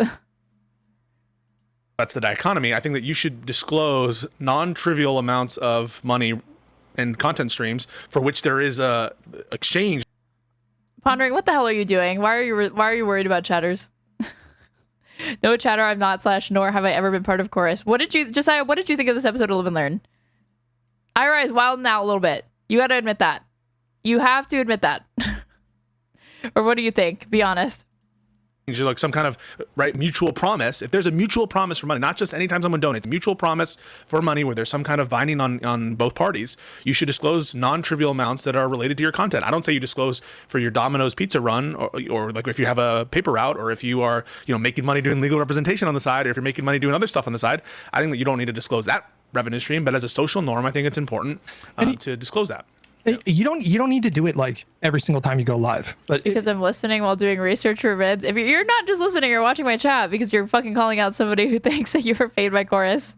That's the dichotomy. I think that you should disclose non-trivial amounts of money and content streams for which there is a exchange. Pondering, what the hell are you doing? Why are you worried about chatters? No chatter, I'm not / nor have I ever been part of chorus. Josiah, what did you think of this episode of Live and Learn? Ira is wilding out a little bit. You got to admit that. You have to admit that. Or what do you think? Be honest. Like some kind of mutual promise. If there's a mutual promise for money, not just anytime someone donates, mutual promise for money where there's some kind of binding on both parties, you should disclose non-trivial amounts that are related to your content. I don't say you disclose for your Domino's pizza run, or like if you have a paper route, or if you are making money doing legal representation on the side, or if you're making money doing other stuff on the side. I think that you don't need to disclose that revenue stream, but as a social norm, I think it's important to disclose that. You don't need to do it like every single time you go live, but because I'm listening while doing research for vids. If you're not just listening, you're watching my chat because you're fucking calling out somebody who thinks that you were paid by chorus.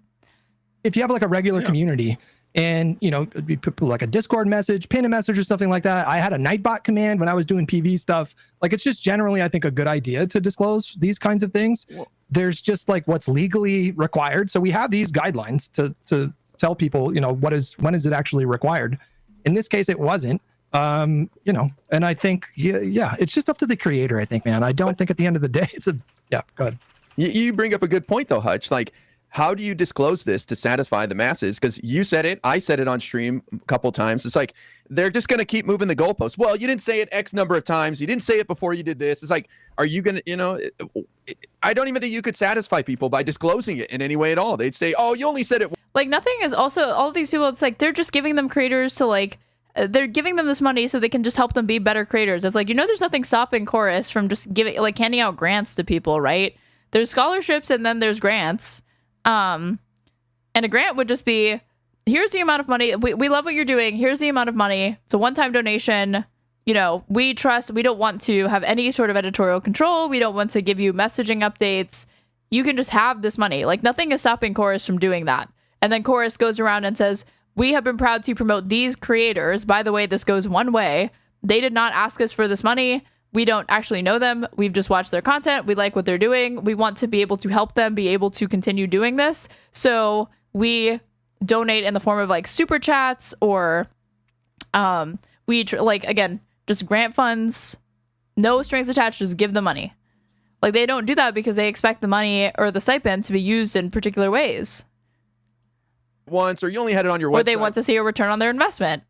If you have like a regular community and you put like a Discord message, pin a message or something like that. I had a Nightbot command when I was doing PV stuff. Like it's just generally, I think, a good idea to disclose these kinds of things. There's just like what's legally required. So we have these guidelines to tell people, when is it actually required. In this case, it wasn't, and I think, it's just up to the creator, I think, man. I don't think at the end of the day, go ahead. You bring up a good point, though, Hutch. Like, how do you disclose this to satisfy the masses? Because you said it, I said it on stream a couple times. It's like, they're just going to keep moving the goalposts. Well, you didn't say it X number of times. You didn't say it before you did this. It's like, are you going to, I don't even think you could satisfy people by disclosing it in any way at all. They'd say, oh, you only said it. Like nothing is also, all of these people, it's like, they're just giving them creators to they're giving them this money so they can just help them be better creators. It's like, there's nothing stopping chorus from just handing out grants to people, right? There's scholarships and then there's grants. And a grant would just be, here's the amount of money. We love what you're doing. Here's the amount of money. It's a one-time donation. We don't want to have any sort of editorial control. We don't want to give you messaging updates. You can just have this money. Like nothing is stopping chorus from doing that. And then chorus goes around and says, we have been proud to promote these creators. By the way, this goes one way. They did not ask us for this money. We don't actually know them. We've just watched their content. We like what they're doing. We want to be able to help them be able to continue doing this. So we donate in the form of super chats or again, just grant funds, no strings attached, just give the money. They don't do that because they expect the money or the stipend to be used in particular ways. Once, or you only had it on your website. Or they want to see a return on their investment.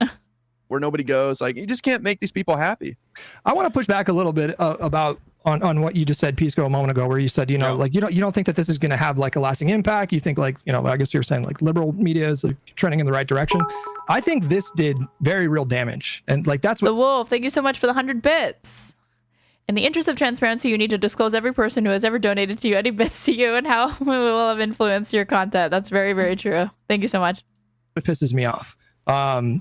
Where nobody goes. You just can't make these people happy. I want to push back a little bit about on what you just said, Pisco, a moment ago, where you said, you don't think that this is going to have a lasting impact. You think I guess you're saying liberal media is trending in the right direction. I think this did very real damage. And that's what. The Wolf, thank you so much for the 100 bits. In the interest of transparency, you need to disclose every person who has ever donated to you, any bits to you, and how it will have influenced your content. That's very, very true. Thank you so much. It pisses me off.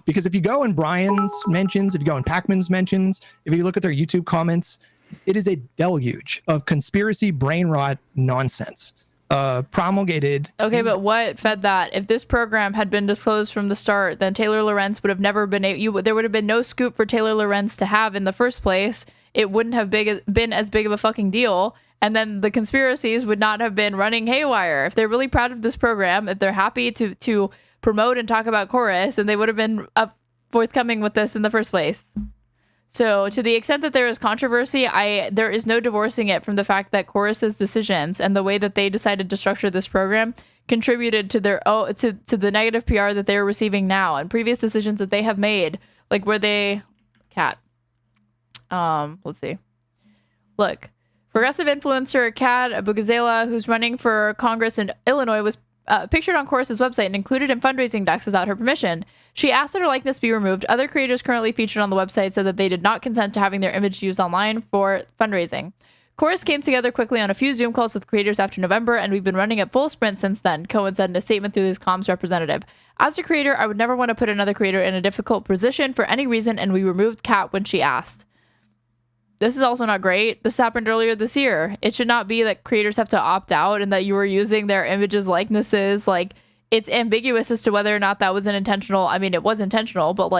Because if you go in Brian's mentions, if you go in Pacman's mentions, if you look at their YouTube comments, it is a deluge of conspiracy brain rot nonsense. Promulgated. Okay, but what fed that? If this program had been disclosed from the start, then Taylor Lorenz would have never been there would have been no scoop for Taylor Lorenz to have in the first place. It wouldn't have been as big of a fucking deal. And then the conspiracies would not have been running haywire. If they're really proud of this program, if they're happy to promote and talk about chorus, then they would have been forthcoming with this in the first place. So to the extent that there is controversy, there is no divorcing it from the fact that chorus's decisions and the way that they decided to structure this program contributed to to the negative PR that they are receiving now, and previous decisions that they have made, where they let's see. Look, progressive influencer Kat Abugazela, who's running for Congress in Illinois, was pictured on Chorus's website and included in fundraising decks without her permission. She asked that her likeness be removed. Other creators currently featured on the website said that they did not consent to having their image used online for fundraising. Chorus came together quickly on a few Zoom calls with creators after November, and we've been running at full sprint since then, Cohen said in a statement through his comms representative. As a creator, I would never want to put another creator in a difficult position for any reason, and we removed Kat when she asked. This is also not great. This happened earlier this year. It should not be that creators have to opt out and that you were using their images, likenesses. It's ambiguous as to whether or not that was an intentional. I mean, it was intentional, but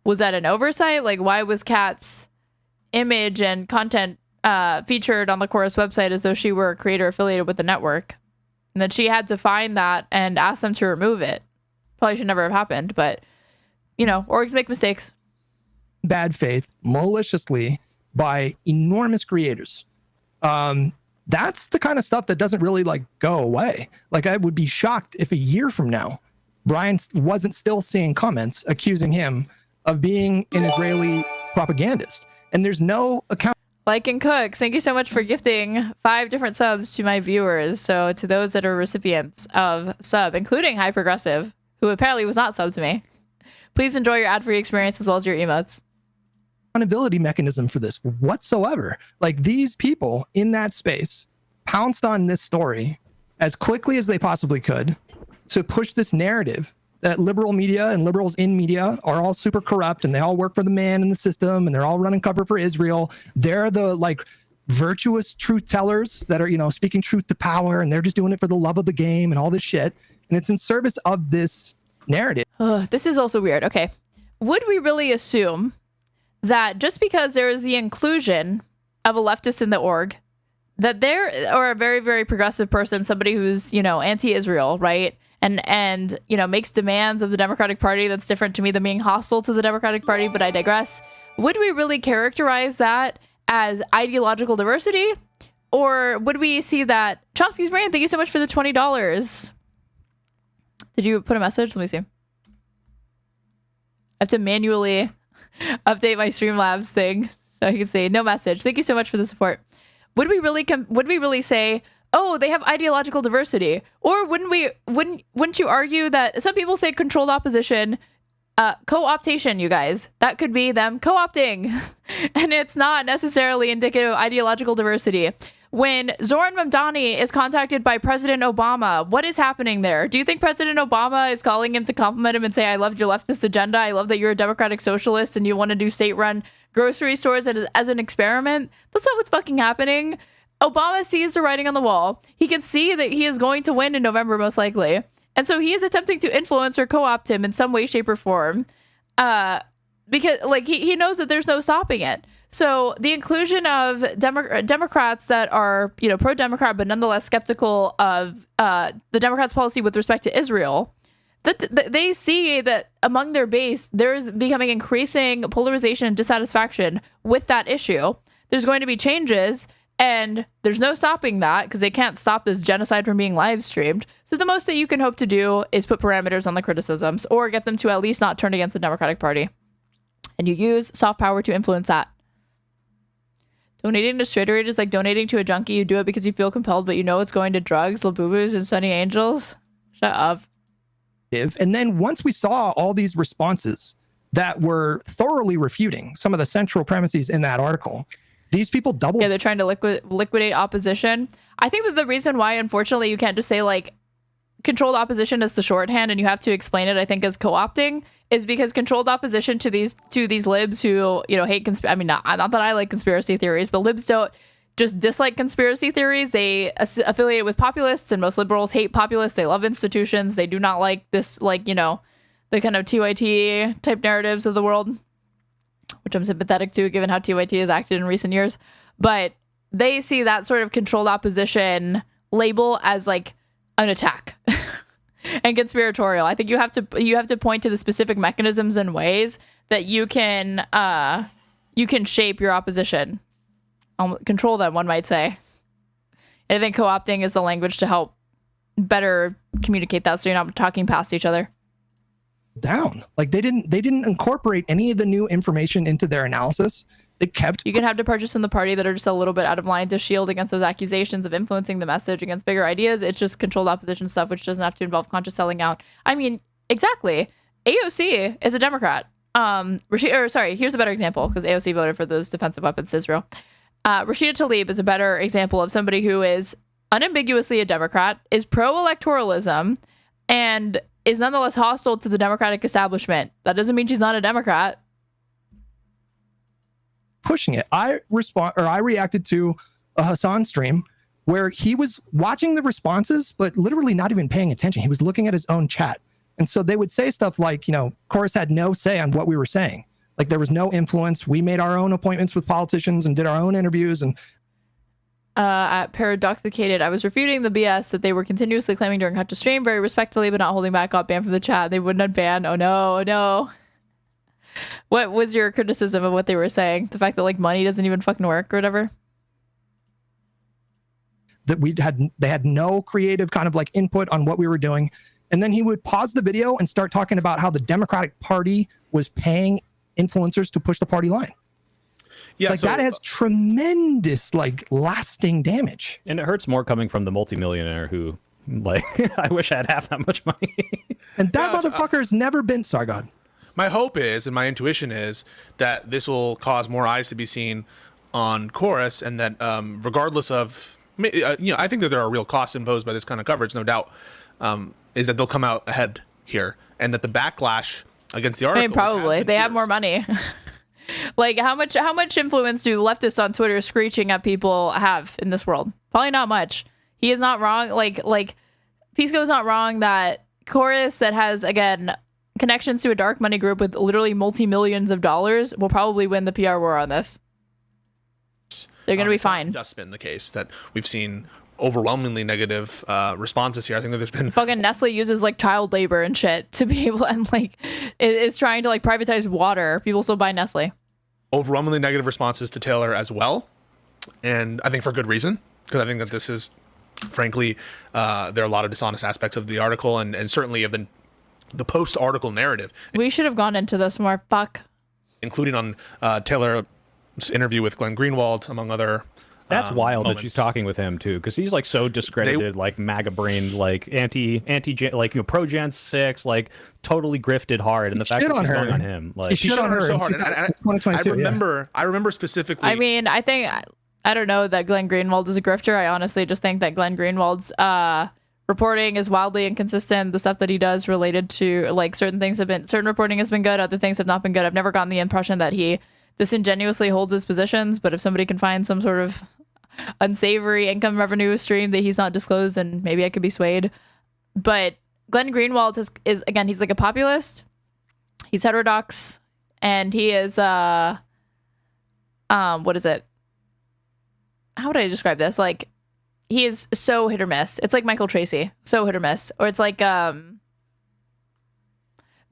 was that an oversight? Why was Kat's image and content featured on the Chorus website as though she were a creator affiliated with the network? And then she had to find that and ask them to remove it. Probably should never have happened, but orgs make mistakes. Bad faith, maliciously, by enormous creators. That's the kind of stuff that doesn't really go away. I would be shocked if a year from now, Brian wasn't still seeing comments accusing him of being an Israeli propagandist. And there's no account. Like and Cook, thank you so much for gifting 5 different subs to my viewers. So to those that are recipients of sub, including High Progressive, who apparently was not sub to me, please enjoy your ad-free experience as well as your emotes. Accountability mechanism for this whatsoever. These people in that space pounced on this story as quickly as they possibly could to push this narrative that liberal media and liberals in media are all super corrupt and they all work for the man in the system and they're all running cover for Israel. They're the virtuous truth tellers that are, speaking truth to power, and they're just doing it for the love of the game and all this shit. And it's in service of this narrative. This is also weird. Okay. Would we really assume that just because there is the inclusion of a leftist in the org, that or a very, very progressive person, somebody who's, anti-Israel, right? And makes demands of the Democratic Party that's different to me than being hostile to the Democratic Party, but I digress. Would we really characterize that as ideological diversity? Or would we see that... Chomsky's Brain, thank you so much for the $20. Did you put a message? Let me see. I have to manually update my Streamlabs thing so I can say no message. Thank you so much for the support. Would we really say, oh, they have ideological diversity? Or wouldn't you argue that some people say controlled opposition, co-optation, you guys? That could be them co-opting. And it's not necessarily indicative of ideological diversity. When Zoran Mamdani is contacted by President Obama, what is happening there? Do you think President Obama is calling him to compliment him and say, I loved your leftist agenda. I love that you're a democratic socialist and you want to do state-run grocery stores as an experiment? That's not what's fucking happening. Obama sees the writing on the wall. He can see that he is going to win in November, most likely. And so he is attempting to influence or co-opt him in some way, shape, or form. Because he knows that there's no stopping it. So the inclusion of Democrats that are, pro-Democrat, but nonetheless skeptical of the Democrats' policy with respect to Israel, that they see that among their base, there's becoming increasing polarization and dissatisfaction with that issue. There's going to be changes, and there's no stopping that because they can't stop this genocide from being live streamed. So the most that you can hope to do is put parameters on the criticisms or get them to at least not turn against the Democratic Party. And you use soft power to influence that. Donating to straight is like donating to a junkie. You do it because you feel compelled, but you know it's going to drugs, Labubus, and Sunny Angels. Shut up. And then once we saw all these responses that were thoroughly refuting some of the central premises in that article, these people doubled. Yeah, they're trying to liquidate opposition. I think that the reason why, unfortunately, you can't just say controlled opposition as the shorthand and you have to explain it, I think, as co-opting, is because controlled opposition to these libs who, hate not that I like conspiracy theories, but libs don't just dislike conspiracy theories. They affiliate with populists, and most liberals hate populists. They love institutions. They do not like this, the kind of TYT type narratives of the world, which I'm sympathetic to given how TYT has acted in recent years. But they see that sort of controlled opposition label as an attack. And conspiratorial. I think you have to point to the specific mechanisms and ways that you can shape your opposition, control them, one might say. And I think co-opting is the language to help better communicate that, so you're not talking past each other. Down. They didn't incorporate any of the new information into their analysis. They kept. You can have departures in the party that are just a little bit out of line to shield against those accusations of influencing the message against bigger ideas. It's just controlled opposition stuff, which doesn't have to involve conscious selling out. I mean, exactly. AOC is a Democrat. Here's a better example, because AOC voted for those defensive weapons to Israel. Rashida Tlaib is a better example of somebody who is unambiguously a Democrat, is pro-electoralism, and is nonetheless hostile to the Democratic establishment. That doesn't mean she's not a Democrat. Pushing it. I reacted to a Hassan stream where he was watching the responses, but literally not even paying attention. He was looking at his own chat. And so they would say stuff like, Chorus had no say on what we were saying. There was no influence. We made our own appointments with politicians and did our own interviews. And at Paradoxicated, I was refuting the BS that they were continuously claiming during Cut to Stream, very respectfully, but not holding back, got banned from the chat. They wouldn't unban. Oh no. What was your criticism of what they were saying? The fact that like money doesn't even fucking work or whatever? That they had no creative kind of like input on what we were doing. And then he would pause the video and start talking about how the Democratic Party was paying influencers to push the party line. Yeah, like that has tremendous like lasting damage. And it hurts more coming from the multimillionaire who, like, I wish I had half that much money. And that motherfucker has never been. Sorry, God. My hope is, and my intuition is, that this will cause more eyes to be seen on Chorus, and that regardless of, I think that there are real costs imposed by this kind of coverage, no doubt, is that they'll come out ahead here, and that the backlash against the article. I mean, probably they have more money. Like how much influence do leftists on Twitter screeching at people have in this world? Probably not much. He is not wrong. Like Pisco is not wrong that Chorus, that has again connections to a dark money group with literally multi-millions of dollars, will probably win the PR war on this. They're going to be fine. Just been the case that we've seen overwhelmingly negative responses here. I think that there's been fucking Nestle uses like child labor and shit to be able, and like is trying to like privatize water. People still buy Nestle. Overwhelmingly negative responses to Taylor as well, and I think for good reason, because I think that this is, frankly, there are a lot of dishonest aspects of the article and certainly of the post-article narrative. We should have gone into this more. Fuck. Including on Taylor's interview with Glenn Greenwald, among other. That's wild moments. that she's talking with him too, because he's like so discredited, like MAGA brained, like anti, like pro Gen 6, like totally grifted hard, and the fact that she's going on him, like she shit on her so hard. I remember specifically. I mean, I don't know that Glenn Greenwald is a grifter. I honestly just think that Glenn Greenwald's reporting is wildly inconsistent. The stuff that he does related to like certain reporting has been good, other things have not been good. I've never gotten the impression that he disingenuously holds his positions, but if somebody can find some sort of unsavory income revenue stream that he's not disclosed, and maybe I could be swayed. But Glenn Greenwald is again, he's like a populist. He's heterodox, and he is what is it? How would I describe this? Like, he is so hit or miss. It's like Michael Tracy, so hit or miss. Or it's like Matt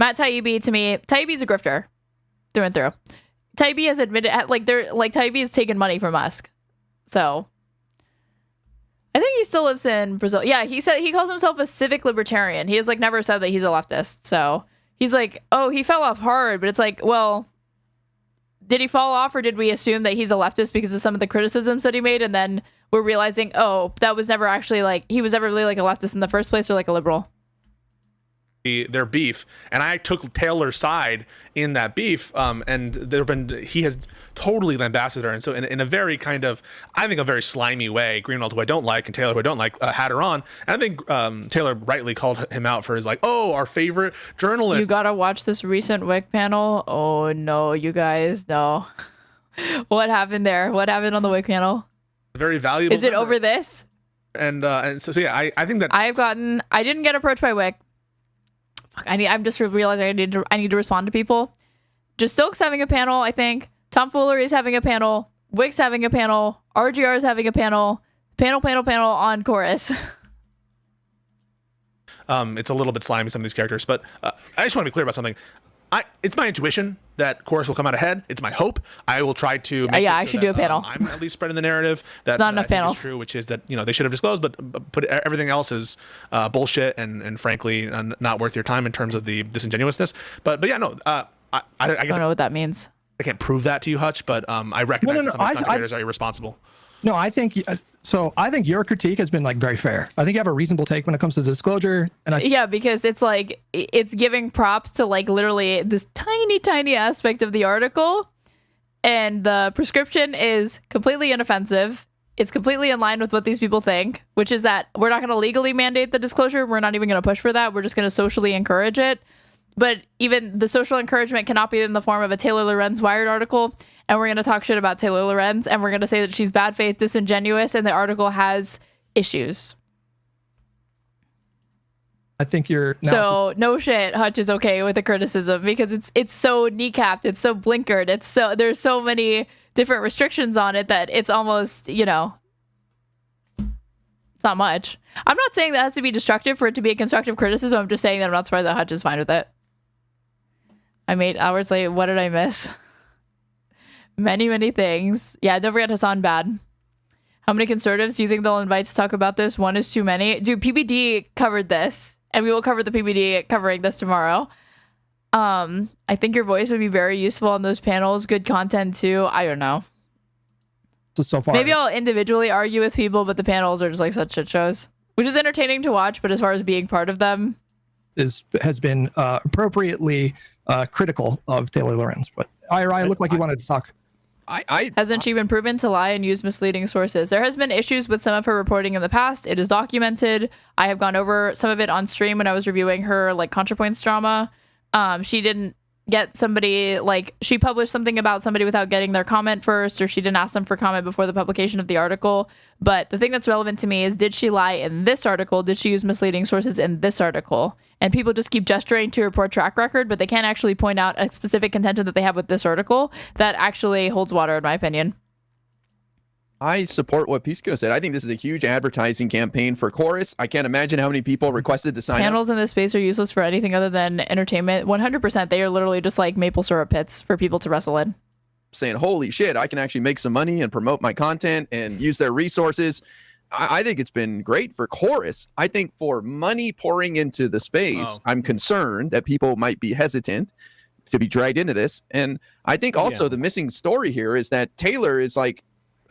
Taibbi. To me, Taibbi's a grifter through and through. Taibbi has admitted, Taibbi has taken money from Musk. So I think he still lives in Brazil. Yeah, he said he calls himself a civic libertarian. He has like never said that he's a leftist. So he's like, oh, he fell off hard, but it's like, well, did he fall off, or did we assume that he's a leftist because of some of the criticisms that he made, and then we're realizing, oh, that was never actually like he was never really like a leftist in the first place, or like a liberal? Their beef, and I took Taylor's side in that beef, and he has totally lambasted her, and so in a very kind of, I think, a very slimy way, Greenwald, who I don't like, and Taylor, who I don't like, had her on, and I think Taylor rightly called him out for his like, oh, our favorite journalist. You gotta watch this recent WIC panel. Oh no, you guys, no. What happened there? What happened on the WIC panel? Very valuable. Is it over this? And so yeah, I think that I didn't get approached by WIC. I'm just realizing I need to respond to people. Just Stokes having a panel, I think. Tomfoolery is having a panel. WIC's having a panel. RGR is having a panel. Panel on Chorus. It's a little bit slimy, some of these characters, but I just want to be clear about something. It's my intuition that Chorus will come out ahead. It's my hope. I will try to make I should do a panel. I'm at least spreading the narrative that not enough I think panels. is true, which is that they should have disclosed, but put everything else is bullshit and frankly not worth your time in terms of the disingenuousness. But yeah, no, I guess I don't know what that means. I can't prove that to you, Hutch, but I recognize that some of the content creators are irresponsible. No, I think your critique has been like very fair. I think you have a reasonable take when it comes to disclosure, and yeah, because it's like it's giving props to like literally this tiny aspect of the article, and the prescription is completely inoffensive. It's completely in line with what these people think, which is that we're not going to legally mandate the disclosure. We're not even going to push for that. We're just going to socially encourage it. But even the social encouragement cannot be in the form of a Taylor Lorenz Wired article. And we're going to talk shit about Taylor Lorenz. And we're going to say that she's bad faith, disingenuous, and the article has issues. I think you're... So, no shit, Hutch is okay with the criticism because it's so kneecapped. It's so blinkered. There's so many different restrictions on it that it's almost, it's not much. I'm not saying that has to be destructive for it to be a constructive criticism. I'm just saying that I'm not surprised that Hutch is fine with it. I'm 8 hours late. What did I miss? Many things. Yeah, don't forget Hassan Bad. How many conservatives do you think they'll invite to talk about this? One is too many. Dude, PBD covered this, and we will cover the PBD covering this tomorrow. I think your voice would be very useful on those panels. Good content too. I don't know. So far, maybe I'll individually argue with people, but the panels are just like such shit shows, which is entertaining to watch. But as far as being part of them, has been appropriately critical of Taylor Lorenz. But Ira, looked like you wanted to talk. Hasn't she been proven to lie and use misleading sources? There has been issues with some of her reporting in the past. It is documented. I have gone over some of it on stream when I was reviewing her like ContraPoints drama. She didn't get somebody, like, she published something about somebody without getting their comment first, or she didn't ask them for comment before the publication of the article. But the thing that's relevant to me is, did she lie in this article? Did she use misleading sources in this article? And people just keep gesturing to report track record, but they can't actually point out a specific contention that they have with this article that actually holds water, in my opinion. I support what Pisco said. I think this is a huge advertising campaign for Chorus. I can't imagine how many people requested to sign Panels up. in this space are useless for anything other than entertainment. 100%. They are literally just like maple syrup pits for people to wrestle in. Saying, holy shit, I can actually make some money and promote my content and use their resources. I think it's been great for Chorus. I think for money pouring into the space, I'm concerned that people might be hesitant to be dragged into this. And I think also the missing story here is that Taylor is like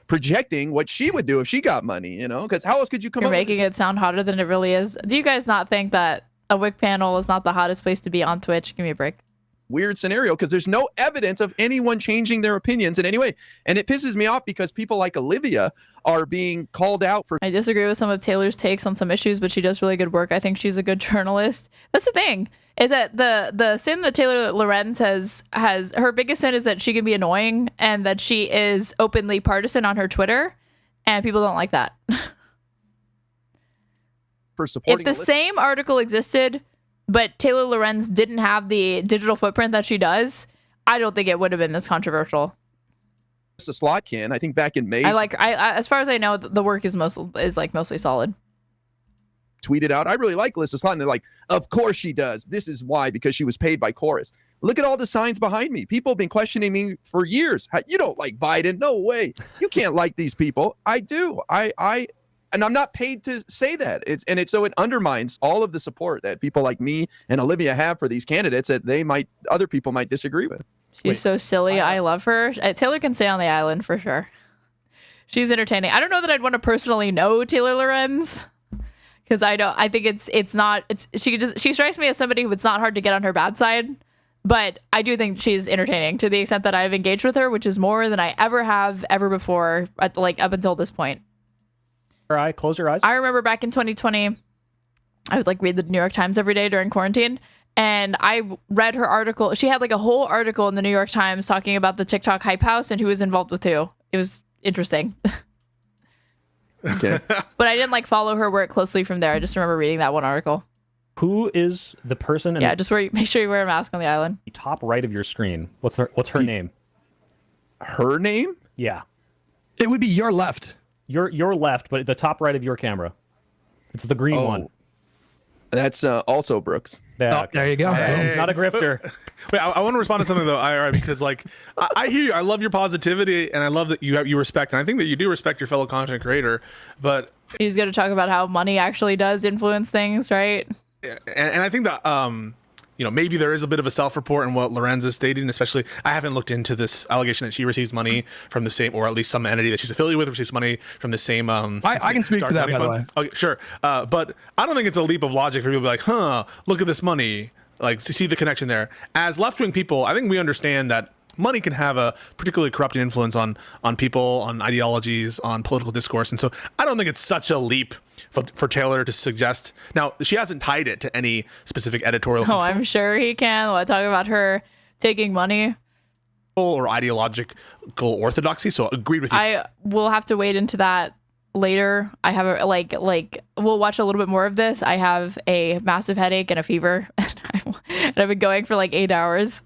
projecting what she would do if she got money, you know, because how else could you come You're up making it sound hotter than it really is. Do you guys not think that a WIC panel is not the hottest place to be on Twitch? Give me a break. Weird scenario, because there's no evidence of anyone changing their opinions in any way. And it pisses me off because people like Olivia are being called out for. I disagree with some of Taylor's takes on some issues, but she does really good work. I think she's a good journalist. That's the thing, is that the sin that Taylor Lorenz has her biggest sin is that she can be annoying and that she is openly partisan on her Twitter, and people don't like that. For supporting if the same article existed, but Taylor Lorenz didn't have the digital footprint that she does, I don't think it would have been this controversial. The slot can, I think back in May. I as far as I know, the work is mostly solid. Tweeted out, I really like Alyssa Slot. And they're like, of course she does. This is why, because she was paid by Chorus. Look at all the signs behind me. People have been questioning me for years. You don't like Biden. No way. You can't like these people. I do. And I'm not paid to say that. So it undermines all of the support that people like me and Olivia have for these candidates that other people might disagree with. She's so silly. I love her. Taylor can stay on the island for sure. She's entertaining. I don't know that I'd want to personally know Taylor Lorenz, because I think she strikes me as somebody who it's not hard to get on her bad side, but I do think she's entertaining to the extent that I've engaged with her, which is more than I ever have before, up until this point. Close your eyes. I remember back in 2020, I would read the New York Times every day during quarantine, and I read her article. She had a whole article in the New York Times talking about the TikTok hype house and who was involved with who. It was interesting. Okay. But I didn't follow her work closely from there. I just remember reading that one article. Who is the person? Just make sure you wear a mask on the island. The top right of your screen. What's her name? Her name? Yeah. It would be your left. Your left, but the top right of your camera. It's the green one. That's also Brooks. Yeah, there you go. He's not a grifter. Wait, I want to respond to something though, IRI, because I hear you. I love your positivity, and I love that you respect, and I think that you do respect your fellow content creator. But he's going to talk about how money actually does influence things, right? And I think that maybe there is a bit of a self-report in what Lorenz is stating, especially I haven't looked into this allegation that she receives money from the same, or at least some entity that she's affiliated with receives money from the same. I can speak to that, by the way. Okay, sure. But I don't think it's a leap of logic for people to be like, look at this money, to see the connection there. As left-wing people, I think we understand that money can have a particularly corrupting influence on people, on ideologies, on political discourse. And so I don't think it's such a leap for Taylor to suggest. Now, she hasn't tied it to any specific editorial control. I'm sure he can. Talk about her taking money or ideological orthodoxy. So agreed with you. I will have to wade into that later. I have we'll watch a little bit more of this. I have a massive headache and a fever, and I've been going for 8 hours.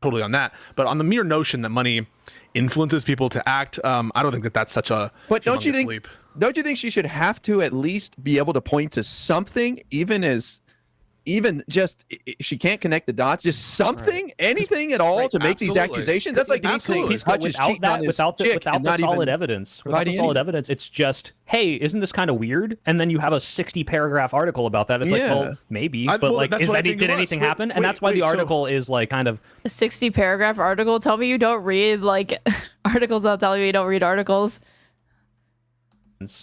Totally on that, but on the mere notion that money influences people to act, I don't think that that's such a. But don't you think she should have to at least be able to point to something, even as even just she can't connect the dots, just something, anything at all to make these accusations. That's like me saying Hutch is cheating on his chick without and the not solid even evidence. Without the solid evidence, it's just, hey, isn't this kind of weird? And then you have a 60-paragraph article about that. It's like, well, maybe, but like, did anything happen? And that's why the article is like kind of a 60-paragraph article. Tell me you don't read like articles. I'll tell you you don't read articles.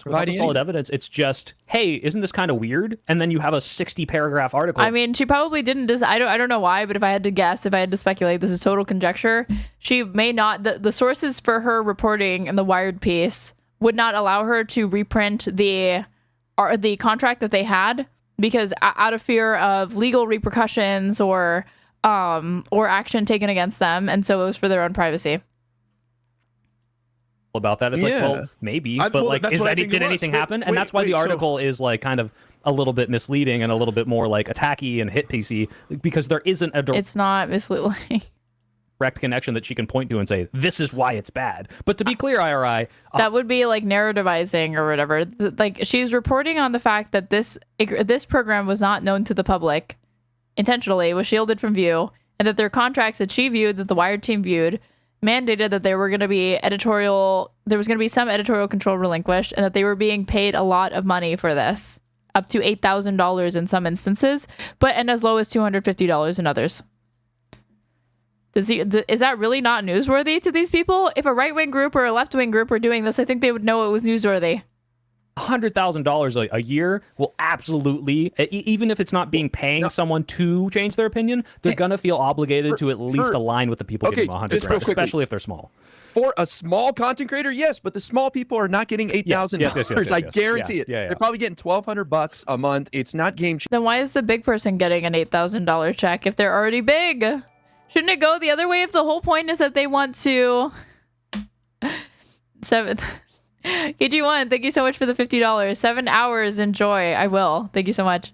Without the solid evidence, it's just, hey, isn't this kind of weird? And then you have a 60-paragraph article. I mean, she probably didn't. I don't know why, but if I had to guess, if I had to speculate, this is total conjecture. She may not. The sources for her reporting in the Wired piece would not allow her to reprint the contract that they had because out of fear of legal repercussions or action taken against them, and so it was for their own privacy. About that, it's like, well, maybe, but like, did anything happen? And that's why the article is like kind of a little bit misleading and a little bit more like attacky and hit piecey because there isn't a it's not misleading direct connection that she can point to and say this is why it's bad. But to be clear, IRI, that would be like narrativizing or whatever. Like, she's reporting on the fact that this program was not known to the public intentionally, was shielded from view, and that their contracts that she viewed, that the Wired team viewed, mandated that there was going to be some editorial control relinquished, and that they were being paid a lot of money for this, up to $8,000 in some instances, and as low as $250 in others. Is that really not newsworthy to these people? If a right-wing group or a left-wing group were doing this, I think they would know it was newsworthy. $100,000 a year will absolutely, even if it's not being paying someone to change their opinion, they're gonna feel obligated to at least align with the people getting $100,000, especially if they're small. For a small content creator, yes, but the small people are not getting $8,000. I guarantee it. They're probably getting $1,200 a month. It's not game changing. Then why is the big person getting an $8,000 check if they're already big? Shouldn't it go the other way if the whole point is that they want to? KG1, thank you so much for the $50. 7 hours, enjoy. I will. Thank you so much.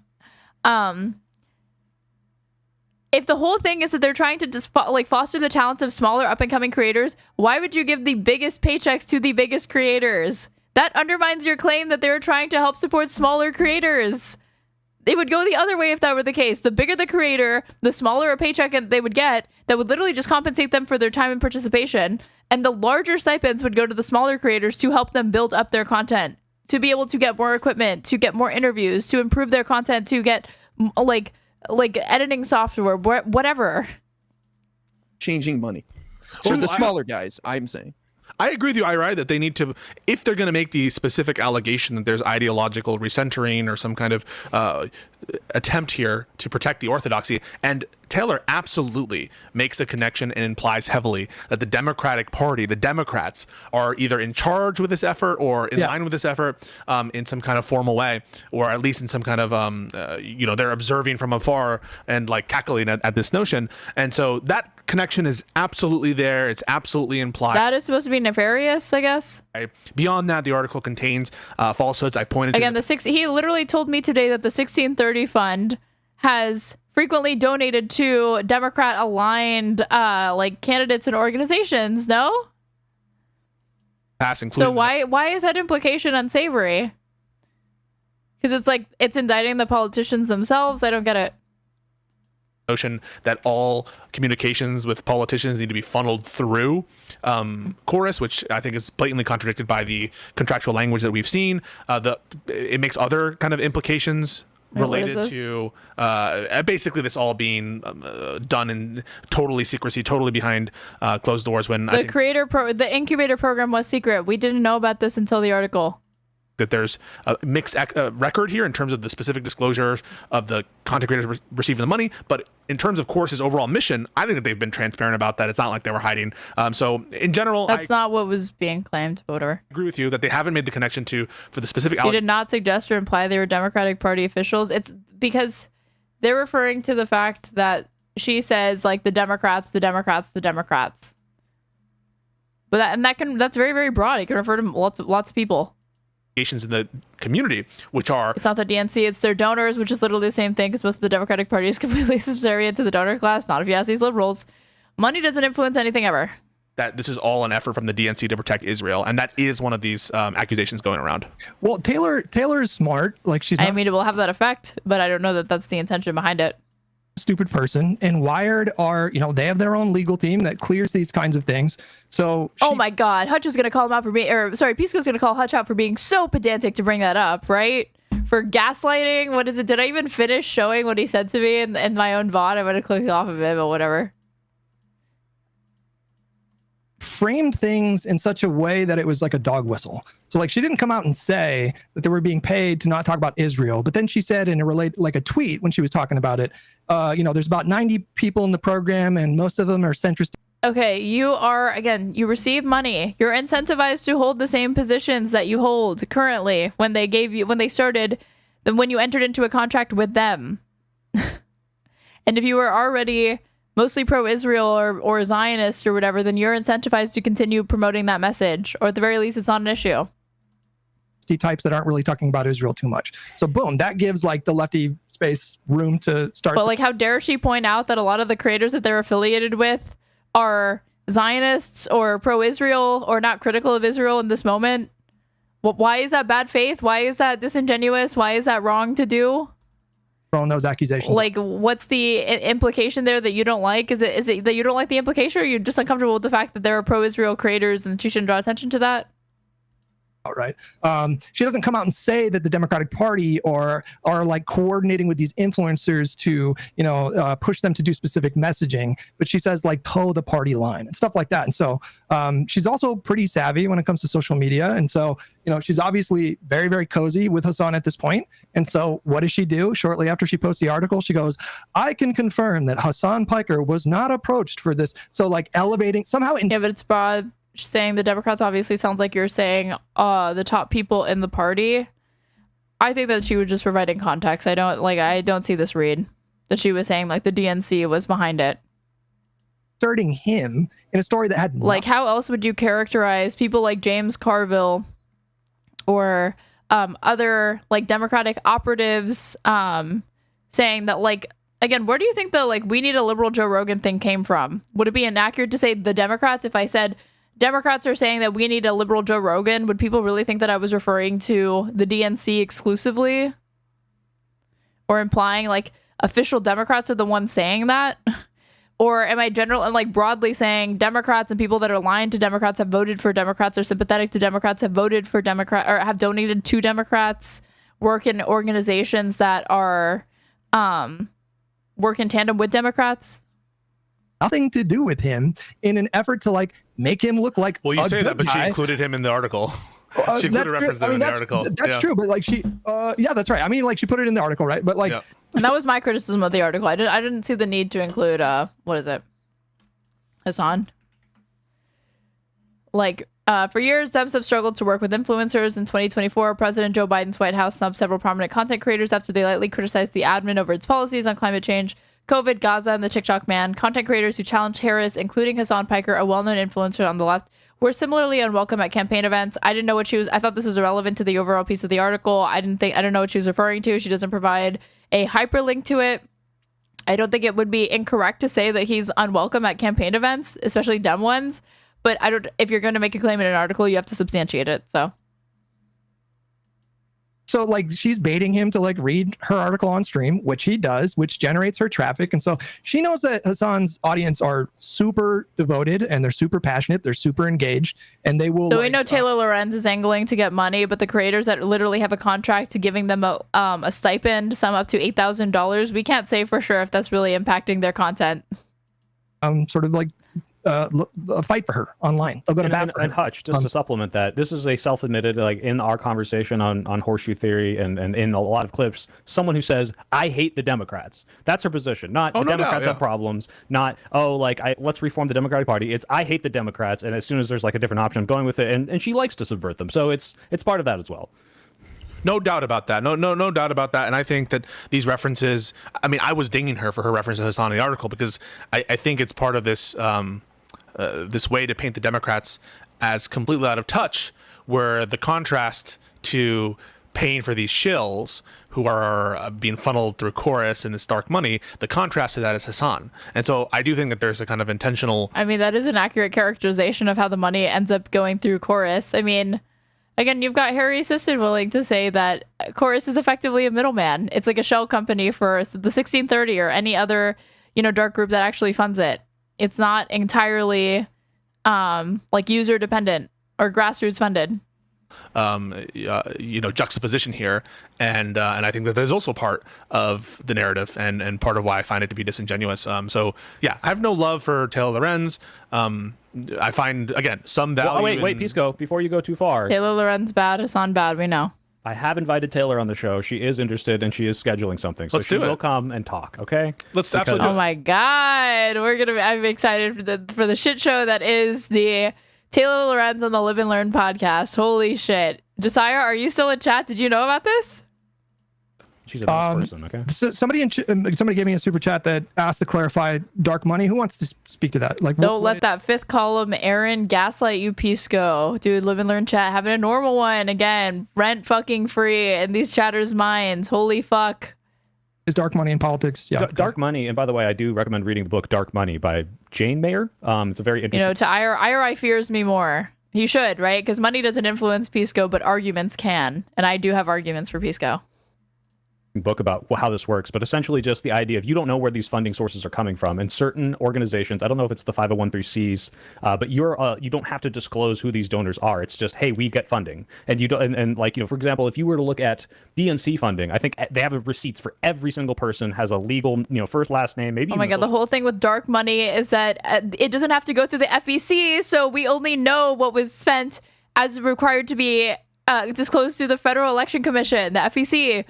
If the whole thing is that they're trying to just foster the talents of smaller up-and-coming creators, why would you give the biggest paychecks to the biggest creators? That undermines your claim that they're trying to help support smaller creators. They would go the other way if that were the case. The bigger the creator, the smaller a paycheck they would get that would literally just compensate them for their time and participation. And the larger stipends would go to the smaller creators to help them build up their content, to be able to get more equipment, to get more interviews, to improve their content, to get like editing software, whatever. Changing money. So the smaller guys, I'm saying. I agree with you, Ira, that they need to, if they're going to make the specific allegation that there's ideological recentering or some kind of attempt here to protect the orthodoxy, and Taylor absolutely makes a connection and implies heavily that the Democratic Party, the Democrats, are either in charge with this effort or in line with this effort in some kind of formal way, or at least in some kind of, they're observing from afar and like cackling at this notion. And so that connection is absolutely there. It's absolutely implied. That is supposed to be nefarious, I guess. Beyond that, the article contains falsehoods. I pointed to again. He literally told me today that the 1630 fund has frequently donated to Democrat-aligned candidates and organizations. No. So why is that implication unsavory? Because it's indicting the politicians themselves. I don't get it. Notion that all communications with politicians need to be funneled through chorus, which I think is blatantly contradicted by the contractual language that we've seen. It makes other kind of implications related to basically this all being done in totally secrecy, totally behind closed doors. When the incubator program was secret. We didn't know about this until the article. That there's a mixed record here in terms of the specific disclosure of the content creators receiving the money, but in terms of Chorus's overall mission, I think that they've been transparent about that. It's not like they were hiding. So in general, that's not what was being claimed. Whatever. I agree with you that they haven't made the connection for the specific. She did not suggest or imply they were Democratic Party officials. It's because they're referring to the fact that she says the Democrats, the Democrats, the Democrats. But that's very, very broad. It can refer to lots of people. In the community, which are it's not the DNC, it's their donors, which is literally the same thing because most of the Democratic Party is completely subservient to the donor class. Not if you ask these liberals. Money doesn't influence anything ever. that this is all an effort from the DNC to protect Israel, and that is one of these accusations going around. Well, Taylor is smart. Like, she's not I mean, it will have that effect, but I don't know that that's the intention behind it. a stupid person. And Wired are, they have their own legal team that clears these kinds of things. So oh my God, Hutch is going to call him out for being, Pisco's going to call Hutch out for being so pedantic to bring that up, right? For gaslighting. What is it? Did I even finish showing what he said to me in my own VOD? I'm going to click off of it, but whatever. framed things in such a way that it was like a dog whistle. So like she didn't come out and say that they were being paid to not talk about Israel, but then she said in a tweet when she was talking about it, there's about 90 people in the program and most of them are centrist. Okay, you receive money. You're incentivized to hold the same positions that you hold currently when they entered into a contract with them. And if you were already mostly pro-Israel or Zionist or whatever, then you're incentivized to continue promoting that message, or at the very least, it's not an issue. Types that aren't really talking about Israel too much. So boom, that gives like the lefty space room to start. But like, how dare she point out that a lot of the creators that they're affiliated with are Zionists or pro-Israel or not critical of Israel in this moment? Why is that bad faith? Why is that disingenuous? Why is that wrong to do? Throwing those accusations. Like, what's the implication there that you don't like? Is it that you don't like the implication, or you're just uncomfortable with the fact that there are pro-Israel creators and she shouldn't draw attention to that? Right. She doesn't come out and say that the Democratic Party are like coordinating with these influencers to, push them to do specific messaging, but she says like toe the party line and stuff like that. And so she's also pretty savvy when it comes to social media. And so, she's obviously very, very cozy with Hassan at this point. And so what does she do? Shortly after she posts the article, she goes, I can confirm that Hassan Piker was not approached for this. So like elevating somehow. Yeah, but it's broad. Saying the Democrats obviously sounds like you're saying the top people in the party. I think that she was just providing context. I don't see this read that she was saying like the DNC was behind it. Asserting him in a story that had like, how else would you characterize people like James Carville or other like Democratic operatives saying that like, again, where do you think the like we need a liberal Joe Rogan thing came from? Would it be inaccurate to say the Democrats if I said Democrats are saying that we need a liberal Joe Rogan? Would people really think that I was referring to the DNC exclusively? Or implying like official Democrats are the ones saying that? Or am I general and like broadly saying Democrats and people that are aligned to Democrats have voted for Democrats or sympathetic to Democrats have voted for Democrats or have donated to Democrats, work in organizations that are work in tandem with Democrats? Nothing to do with him in an effort to like make him look like well, you a say good that, but guy. she included him in the article. She included reference to him in the article. That's true, but like she, yeah, that's right. I mean, like she put it in the article, right? But like, and that was my criticism of the article. I didn't see the need to include what is it, Hassan? Like, for years, Dems have struggled to work with influencers. In 2024, President Joe Biden's White House snubbed several prominent content creators after they lightly criticized the admin over its policies on climate change, COVID, Gaza, and the TikTok ban. Content creators who challenged Harris, including Hassan Piker, a well-known influencer on the left, were similarly unwelcome at campaign events. I didn't know what I thought this was irrelevant to the overall piece of the article. I don't know what she was referring to. She doesn't provide a hyperlink to it. I don't think it would be incorrect to say that he's unwelcome at campaign events, especially Dem ones. But if you're going to make a claim in an article, you have to substantiate it. So like she's baiting him to like read her article on stream, which he does, which generates her traffic. And so she knows that Hassan's audience are super devoted and they're super passionate. They're super engaged and they will. So we know Taylor Lorenz is angling to get money, but the creators that literally have a contract to giving them a stipend, some up to $8,000. We can't say for sure if that's really impacting their content. Sort of like a fight for her online. They'll go to bat for her. And Hutch, just to supplement that, this is a self-admitted, like in our conversation on horseshoe theory and in a lot of clips, someone who says, I hate the Democrats. That's her position. Not the Democrats have problems. Not, let's reform the Democratic Party. It's, I hate the Democrats. And as soon as there's like a different option, I'm going with it. And she likes to subvert them. So it's part of that as well. No doubt about that. No doubt about that. And I think that these references, I mean, I was dinging her for her reference to Hassan in the article because I think it's part of this this way to paint the Democrats as completely out of touch, where the contrast to paying for these shills who are being funneled through Chorus and this dark money. The contrast to that is Hassan. And so I do think that there's a kind of intentional... I mean, that is an accurate characterization of how the money ends up going through Chorus. I mean, again, you've got Harry Sisson willing to say that Chorus is effectively a middleman. It's like a shell company for the 1630 or any other, dark group that actually funds it. It's not entirely like user dependent or grassroots funded. Juxtaposition here, and I think that there's also part of the narrative and part of why I find it to be disingenuous. So yeah, I have no love for Taylor Lorenz. I find, again, some value. Wait, Pisco, before you go too far. Taylor Lorenz bad, Hassan bad, we know. I have invited Taylor on the show. She is interested and she is scheduling something. So she will come and talk, okay? Oh my God. I'm excited for the shit show that is the Taylor Lorenz on the Live and Learn podcast. Holy shit. Josiah, are you still in chat? Did you know about this? She's a nice person, okay? So somebody gave me a super chat that asked to clarify dark money. Who wants to speak to that? Like, don't let that fifth column Aaron gaslight you, Pisco. Dude, Live and Learn chat, having a normal one again, rent fucking free in these chatters' minds. Holy fuck. Is dark money in politics? Yeah. Dark money, and by the way, I do recommend reading the book Dark Money by Jane Mayer. It's a very interesting. To IRI fears me more. He should, right? Because money doesn't influence Pisco, but arguments can, and I do have arguments for Pisco. Book about how this works, but essentially just the idea of you don't know where these funding sources are coming from. And certain organizations, I don't know if it's the 501(c)(3)s, but you don't have to disclose who these donors are. It's just, hey, we get funding, and you don't. And for example, if you were to look at DNC funding, I think they have receipts for every single person, has a legal, first, last name, maybe. Oh my God, the whole thing with dark money is that it doesn't have to go through the FEC, so we only know what was spent as required to be disclosed to the Federal Election Commission, the FEC.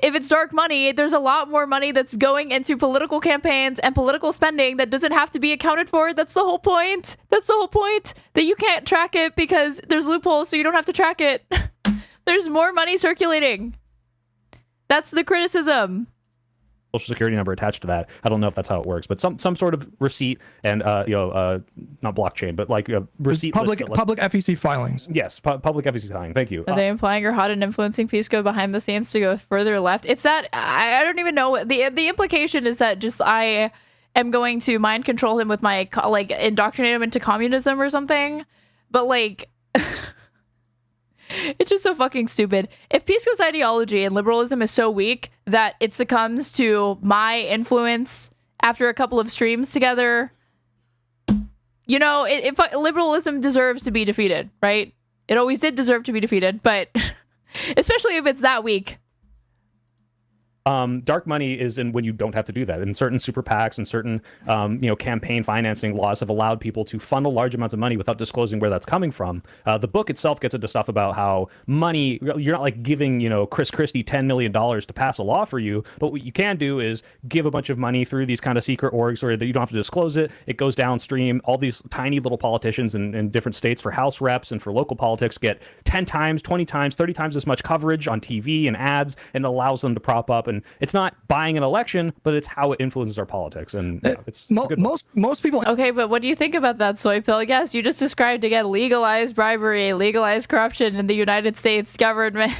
If it's dark money, there's a lot more money that's going into political campaigns and political spending that doesn't have to be accounted for. That's the whole point. That's the whole point, that you can't track it because there's loopholes, so you don't have to track it. There's more money circulating. That's the criticism. Social security number attached to that. I don't know if that's how it works, but some sort of receipt and not blockchain, but like a receipt. Public FEC filings. Yes, public FEC filing. Thank you. Are they implying you're hot and influencing Pisco behind the scenes to go further left? It's that I don't even know. The implication is that just I am going to mind control him with my indoctrinate him into communism or something. But it's just so fucking stupid. If Pisco's ideology and liberalism is so weak that it succumbs to my influence after a couple of streams together, liberalism deserves to be defeated, right? It always did deserve to be defeated, but especially if it's that weak. Dark money is in when you don't have to do that. And certain super PACs and certain, campaign financing laws have allowed people to funnel large amounts of money without disclosing where that's coming from. The book itself gets into stuff about how money, you're not like giving, Chris Christie $10 million to pass a law for you. But what you can do is give a bunch of money through these kind of secret orgs where you don't have to disclose it. It goes downstream. All these tiny little politicians in different states for House reps and for local politics get 10 times, 20 times, 30 times as much coverage on TV and ads, and it allows them to prop up. And it's not buying an election, but it's how it influences our politics. And it's most people. Okay, but what do you think about that, Soy Pill? Yes, you just described again legalized bribery, legalized corruption in the United States government.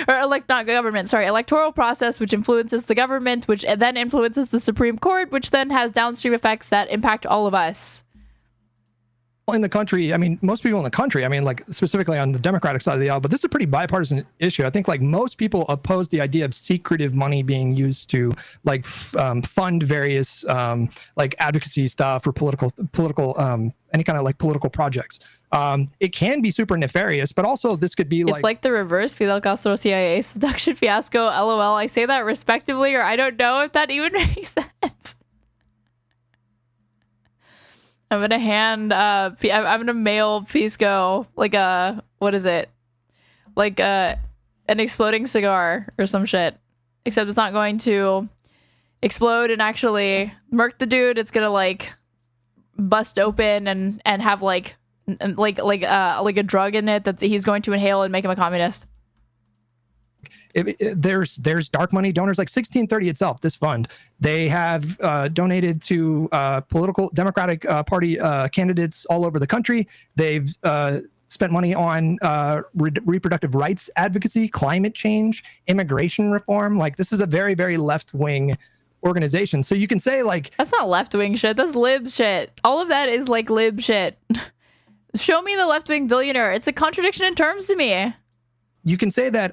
Electoral process, which influences the government, which then influences the Supreme Court, which then has downstream effects that impact all of us. In the country, most people in the country, specifically on the Democratic side of the aisle, but this is a pretty bipartisan issue. I think most people oppose the idea of secretive money being used to fund various advocacy stuff or political any kind of political projects. It can be super nefarious, but also this could be it's like the reverse Fidel Castro CIA seduction fiasco. LOL. I say that respectively, or I don't know if that even makes sense. I'm gonna I'm gonna mail Pisco an exploding cigar or some shit. Except it's not going to explode and actually murk the dude. It's gonna bust open and have a drug in it that he's going to inhale and make him a communist. There's dark money donors like 1630 itself. This fund, they have donated to political Democratic Party candidates all over the country. They've spent money on reproductive rights advocacy, climate change, immigration reform. Like, this is a very, very left-wing organization. So you can say, like, that's not left-wing shit. That's lib shit. All of that is like lib shit. Show me the left-wing billionaire. It's a contradiction in terms to me. You can say that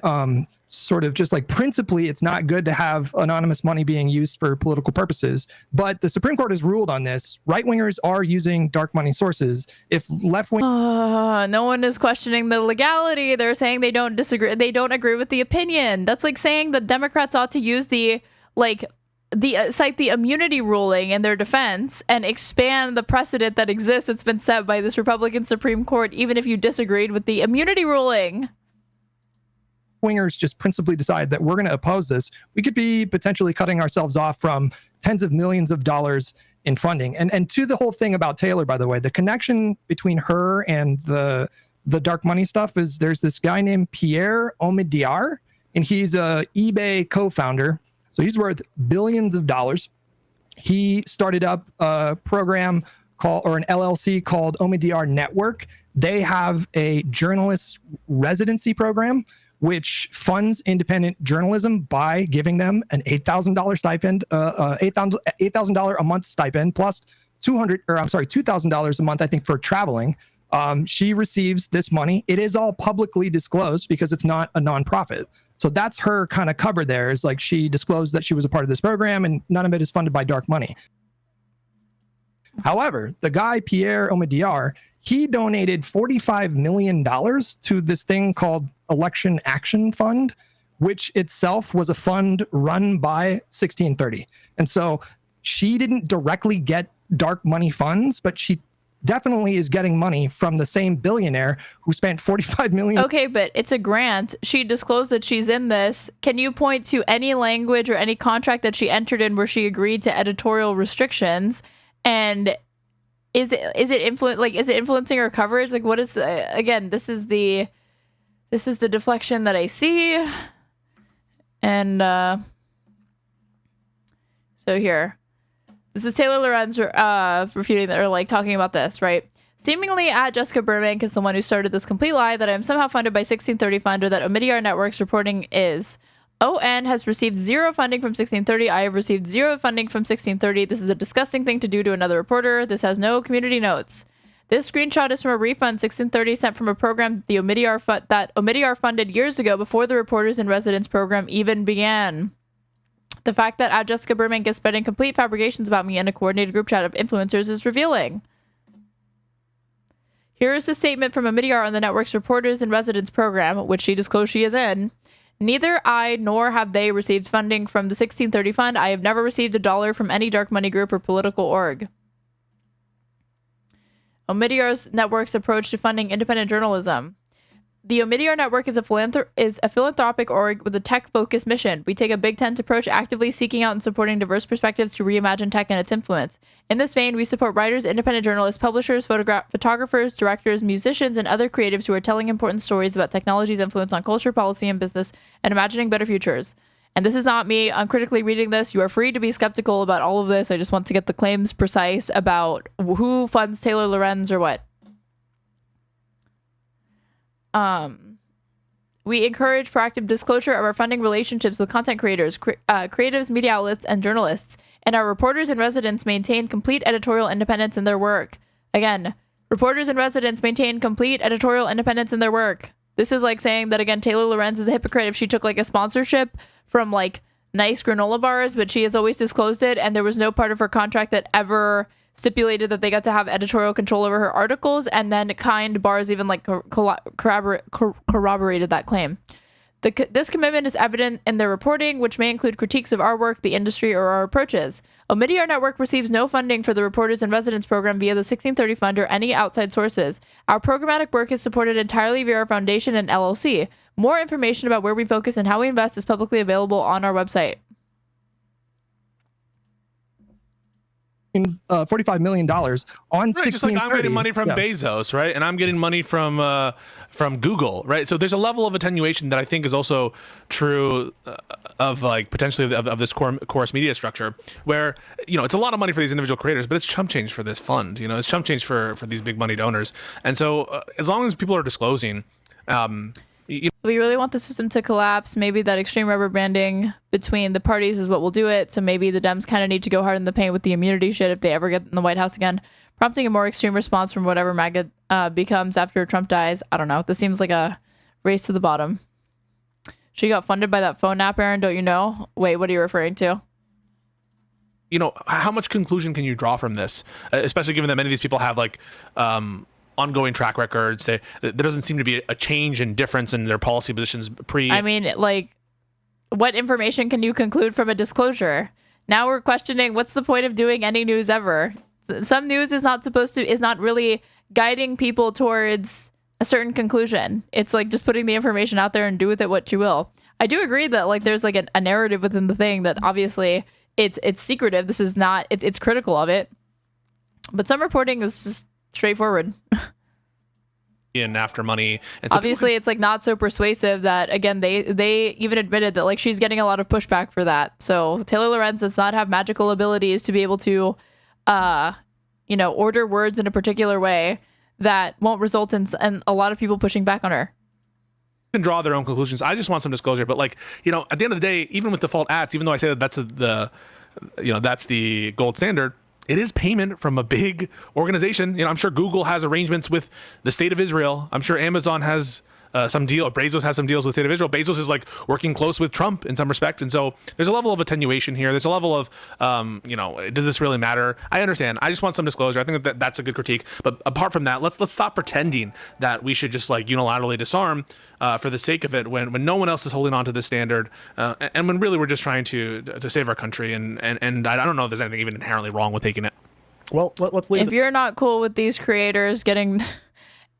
sort of just like principally it's not good to have anonymous money being used for political purposes, but the Supreme Court has ruled on this. Right-wingers are using dark money sources. If left-wing... no one is questioning the legality. They're saying they don't disagree. They don't agree with the opinion. That's like saying that Democrats ought to use cite the immunity ruling in their defense and expand the precedent that exists that's been set by this Republican Supreme Court, even if you disagreed with the immunity ruling. Wingers just principally decide that we're going to oppose this, we could be potentially cutting ourselves off from tens of millions of dollars in funding. And to the whole thing about Taylor, by the way, the connection between her and the dark money stuff is there's this guy named Pierre Omidyar, and he's a eBay co-founder. So he's worth billions of dollars. He started up a program an LLC called Omidyar Network. They have a journalist residency program which funds independent journalism by giving them an $8,000 stipend, $8,000 a month stipend, plus $2,000 a month, I think, for traveling. She receives this money. It is all publicly disclosed because it's not a nonprofit. So that's her kind of cover there, is like she disclosed that she was a part of this program and none of it is funded by dark money. However, the guy, Pierre Omidyar, he donated $45 million to this thing called Election Action Fund, which itself was a fund run by 1630. And so she didn't directly get dark money funds, but she definitely is getting money from the same billionaire who spent $45 million. Okay, but it's a grant. She disclosed that she's in this. Can you point to any language or any contract that she entered in where she agreed to editorial restrictions? And is it influencing her coverage? Like, what is the, again, this is the deflection that I see. And so here, this is Taylor Lorenz refuting that, or like talking about this, right? Seemingly at Jessica Burbank is the one who started this complete lie that I am somehow funded by 1630 Fund, or that Omidyar Network's reporting is. ON has received zero funding from 1630. I have received zero funding from 1630. This is a disgusting thing to do to another reporter. This has no community notes. This screenshot is from a refund 1630 sent from a program that Omidyar funded years ago before the Reporters in Residence program even began. The fact that at Jessica Burbank is spreading complete fabrications about me in a coordinated group chat of influencers is revealing. Here is the statement from Omidyar on the network's Reporters in Residence program, which she disclosed she is in. Neither I nor have they received funding from the 1630 Fund. I have never received $1 from any dark money group or political org. Omidyar's network's approach to funding independent journalism. The Omidyar Network is a philanthropic org with a tech-focused mission. We take a Big Tent approach, actively seeking out and supporting diverse perspectives to reimagine tech and its influence. In this vein, we support writers, independent journalists, publishers, photographers, directors, musicians, and other creatives who are telling important stories about technology's influence on culture, policy, and business, and imagining better futures. And this is not me uncritically reading this. You are free to be skeptical about all of this. I just want to get the claims precise about who funds Taylor Lorenz or what. We encourage proactive disclosure of our funding relationships with content creators, creatives, media outlets, and journalists. And our reporters in residence maintain complete editorial independence in their work. Again, reporters in residence maintain complete editorial independence in their work. This is like saying that, again, Taylor Lorenz is a hypocrite if she took like a sponsorship from like nice granola bars, but she has always disclosed it, and there was no part of her contract that ever stipulated that they got to have editorial control over her articles, and then Kind Bars even like corroborated that claim. This commitment is evident in their reporting, which may include critiques of our work, the industry, or our approaches. Omidyar Network receives no funding for the Reporters in Residence program via the 1630 Fund or any outside sources. Our programmatic work is supported entirely via our foundation and LLC. More information about where we focus and how we invest is publicly available on our website. $45 million on Right, just like I'm getting money from Yeah. Bezos, right? And I'm getting money from Google, right? So there's a level of attenuation that I think is also true of like potentially of this chorus media structure, where it's a lot of money for these individual creators, but it's chump change for this fund. It's chump change for these big money donors. And so as long as people are disclosing, we really want the system to collapse. Maybe that extreme rubber banding between the parties is what will do it. So maybe the Dems kind of need to go hard in the paint with the immunity shit if they ever get in the White House again, prompting a more extreme response from whatever MAGA becomes after Trump dies. I don't know. This seems like a race to the bottom. She got funded by that phone app, Aaron, don't you know? Wait, what are you referring to? How much conclusion can you draw from this, especially given that many of these people have like ongoing track records? There doesn't seem to be a change in difference in their policy positions I mean, like, what information can you conclude from a disclosure? Now we're questioning what's the point of doing any news ever. Some news is not really guiding people towards a certain conclusion. It's like just putting the information out there and do with it what you will. I do agree that like there's like a narrative within the thing that obviously it's secretive. This is not, it's critical of it. But some reporting is just straightforward. In after money, and so obviously it's like not so persuasive that again they even admitted that like she's getting a lot of pushback for that. So Taylor Lorenz does not have magical abilities to be able to order words in a particular way that won't result in a lot of people pushing back on her. Can draw their own conclusions. I just want some disclosure, but like at the end of the day, even with default ads, even though I say that that's that's the gold standard, it is payment from a big organization. I'm sure Google has arrangements with the state of Israel. I'm sure Amazon has some deal. Bezos has some deals with the state of Israel. Bezos is like working close with Trump in some respect. And so there's a level of attenuation here. There's a level of, does this really matter? I understand. I just want some disclosure. I think that's a good critique. But apart from that, let's stop pretending that we should just like unilaterally disarm for the sake of it when no one else is holding on to this standard. And when really we're just trying to save our country. And I don't know if there's anything even inherently wrong with taking it. Well, let's leave. If you're not cool with these creators getting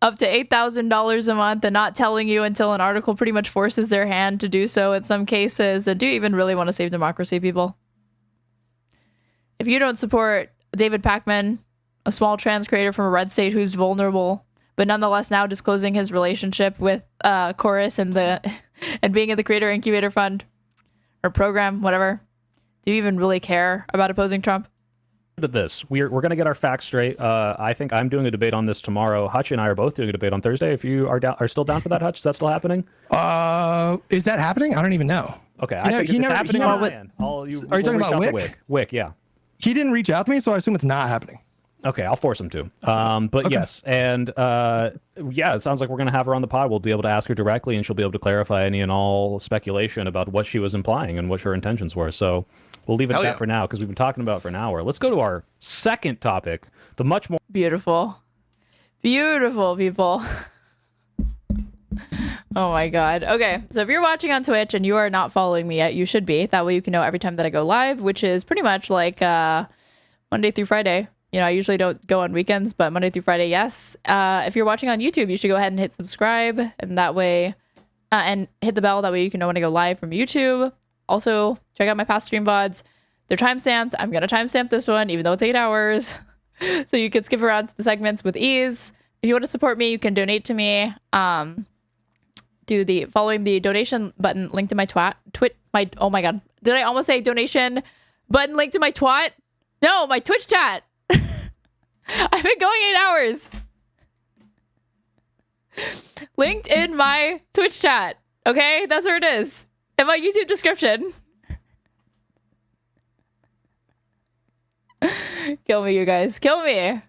up to $8,000 a month and not telling you until an article pretty much forces their hand to do so in some cases, then do you even really want to save democracy, people? If you don't support David Pakman, a small trans creator from a red state who's vulnerable, but nonetheless now disclosing his relationship with Chorus and being in the Creator Incubator Fund or program, whatever, do you even really care about opposing Trump? At this, we're going to get our facts straight. I think I'm doing a debate on this tomorrow. Hutch and I are both doing a debate on Thursday. If you are still down for that, Hutch, is that still happening? Is that happening? I don't even know. Okay, I think it's happening on my end. Are you talking about Wick? Wick, yeah. He didn't reach out to me, so I assume it's not happening. Okay, I'll force him to. But okay. Yes, and it sounds like we're going to have her on the pod. We'll be able to ask her directly, and she'll be able to clarify any and all speculation about what she was implying and what her intentions were. So we'll leave it at that for now because we've been talking about it for an hour. Let's go to our second topic, the much more beautiful people. Oh my God. Okay, so if you're watching on Twitch and you are not following me yet, you should be. That way you can know every time that I go live, which is pretty much like Monday through Friday. I usually don't go on weekends, but Monday through Friday, yes. If you're watching on YouTube, you should go ahead and hit subscribe, and that way, and hit the bell. That way you can know when I go live from YouTube. Also, check out my past stream VODs. They're timestamped. I'm going to timestamp this one, even though it's 8 hours. So you can skip around the segments with ease. If you want to support me, you can donate to me. Following the donation button linked to my oh my God. Did I almost say donation button linked to my twat? No, my Twitch chat. I've been going 8 hours. Linked in my Twitch chat. Okay, that's where it is. In my YouTube description. Kill me, you guys. Kill me.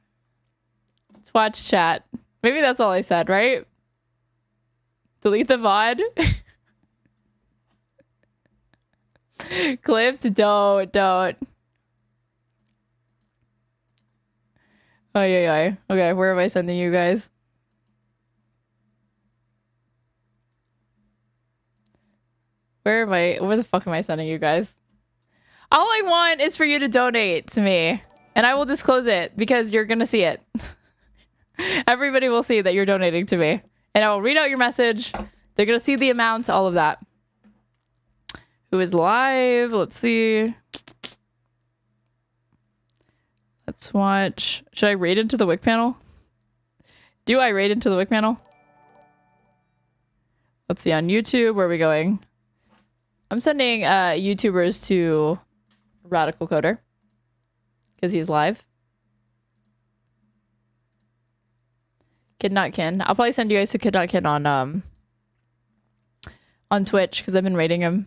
Let's watch chat. Maybe that's all I said, right? Delete the VOD. Clipped? Don't. Oh, yeah. Okay, where am I sending you guys? Where the fuck am I sending you guys? All I want is for you to donate to me, and I will disclose it because you're gonna see it. Everybody will see that you're donating to me, and I will read out your message. They're gonna see the amount, all of that. Who is live? Let's see. Let's watch. Should I raid into the Wick panel? Do I raid into the Wick panel? Let's see, on YouTube, where are we going? I'm sending YouTubers to Radical Coder because he's live. Kid Not Kin. I'll probably send you guys to Kid Not Kin on Twitch because I've been raiding him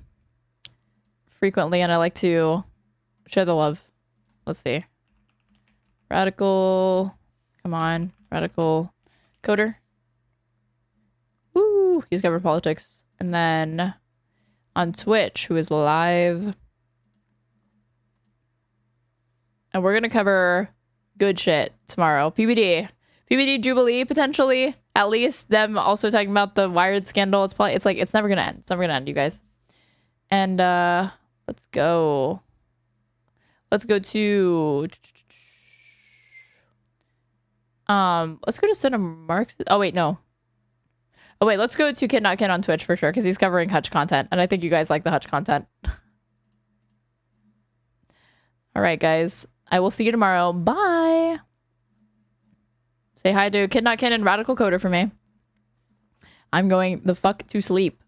frequently and I like to share the love. Let's see. Radical. Come on. Radical Coder. Woo! He's covered politics. And then on Twitch, who is live. And we're going to cover good shit tomorrow. PBD Jubilee, potentially. At least them also talking about the Wired scandal. It's probably, it's like, it's never going to end. It's never going to end, you guys. And let's go. Let's go to... let's go to Cinema Marks. Oh, wait, no. Oh, wait, let's go to Kid Not Kid on Twitch for sure, because he's covering Hutch content, and I think you guys like the Hutch content. All right, guys. I will see you tomorrow. Bye. Say hi to Kid Not Kid and Radical Coder for me. I'm going the fuck to sleep.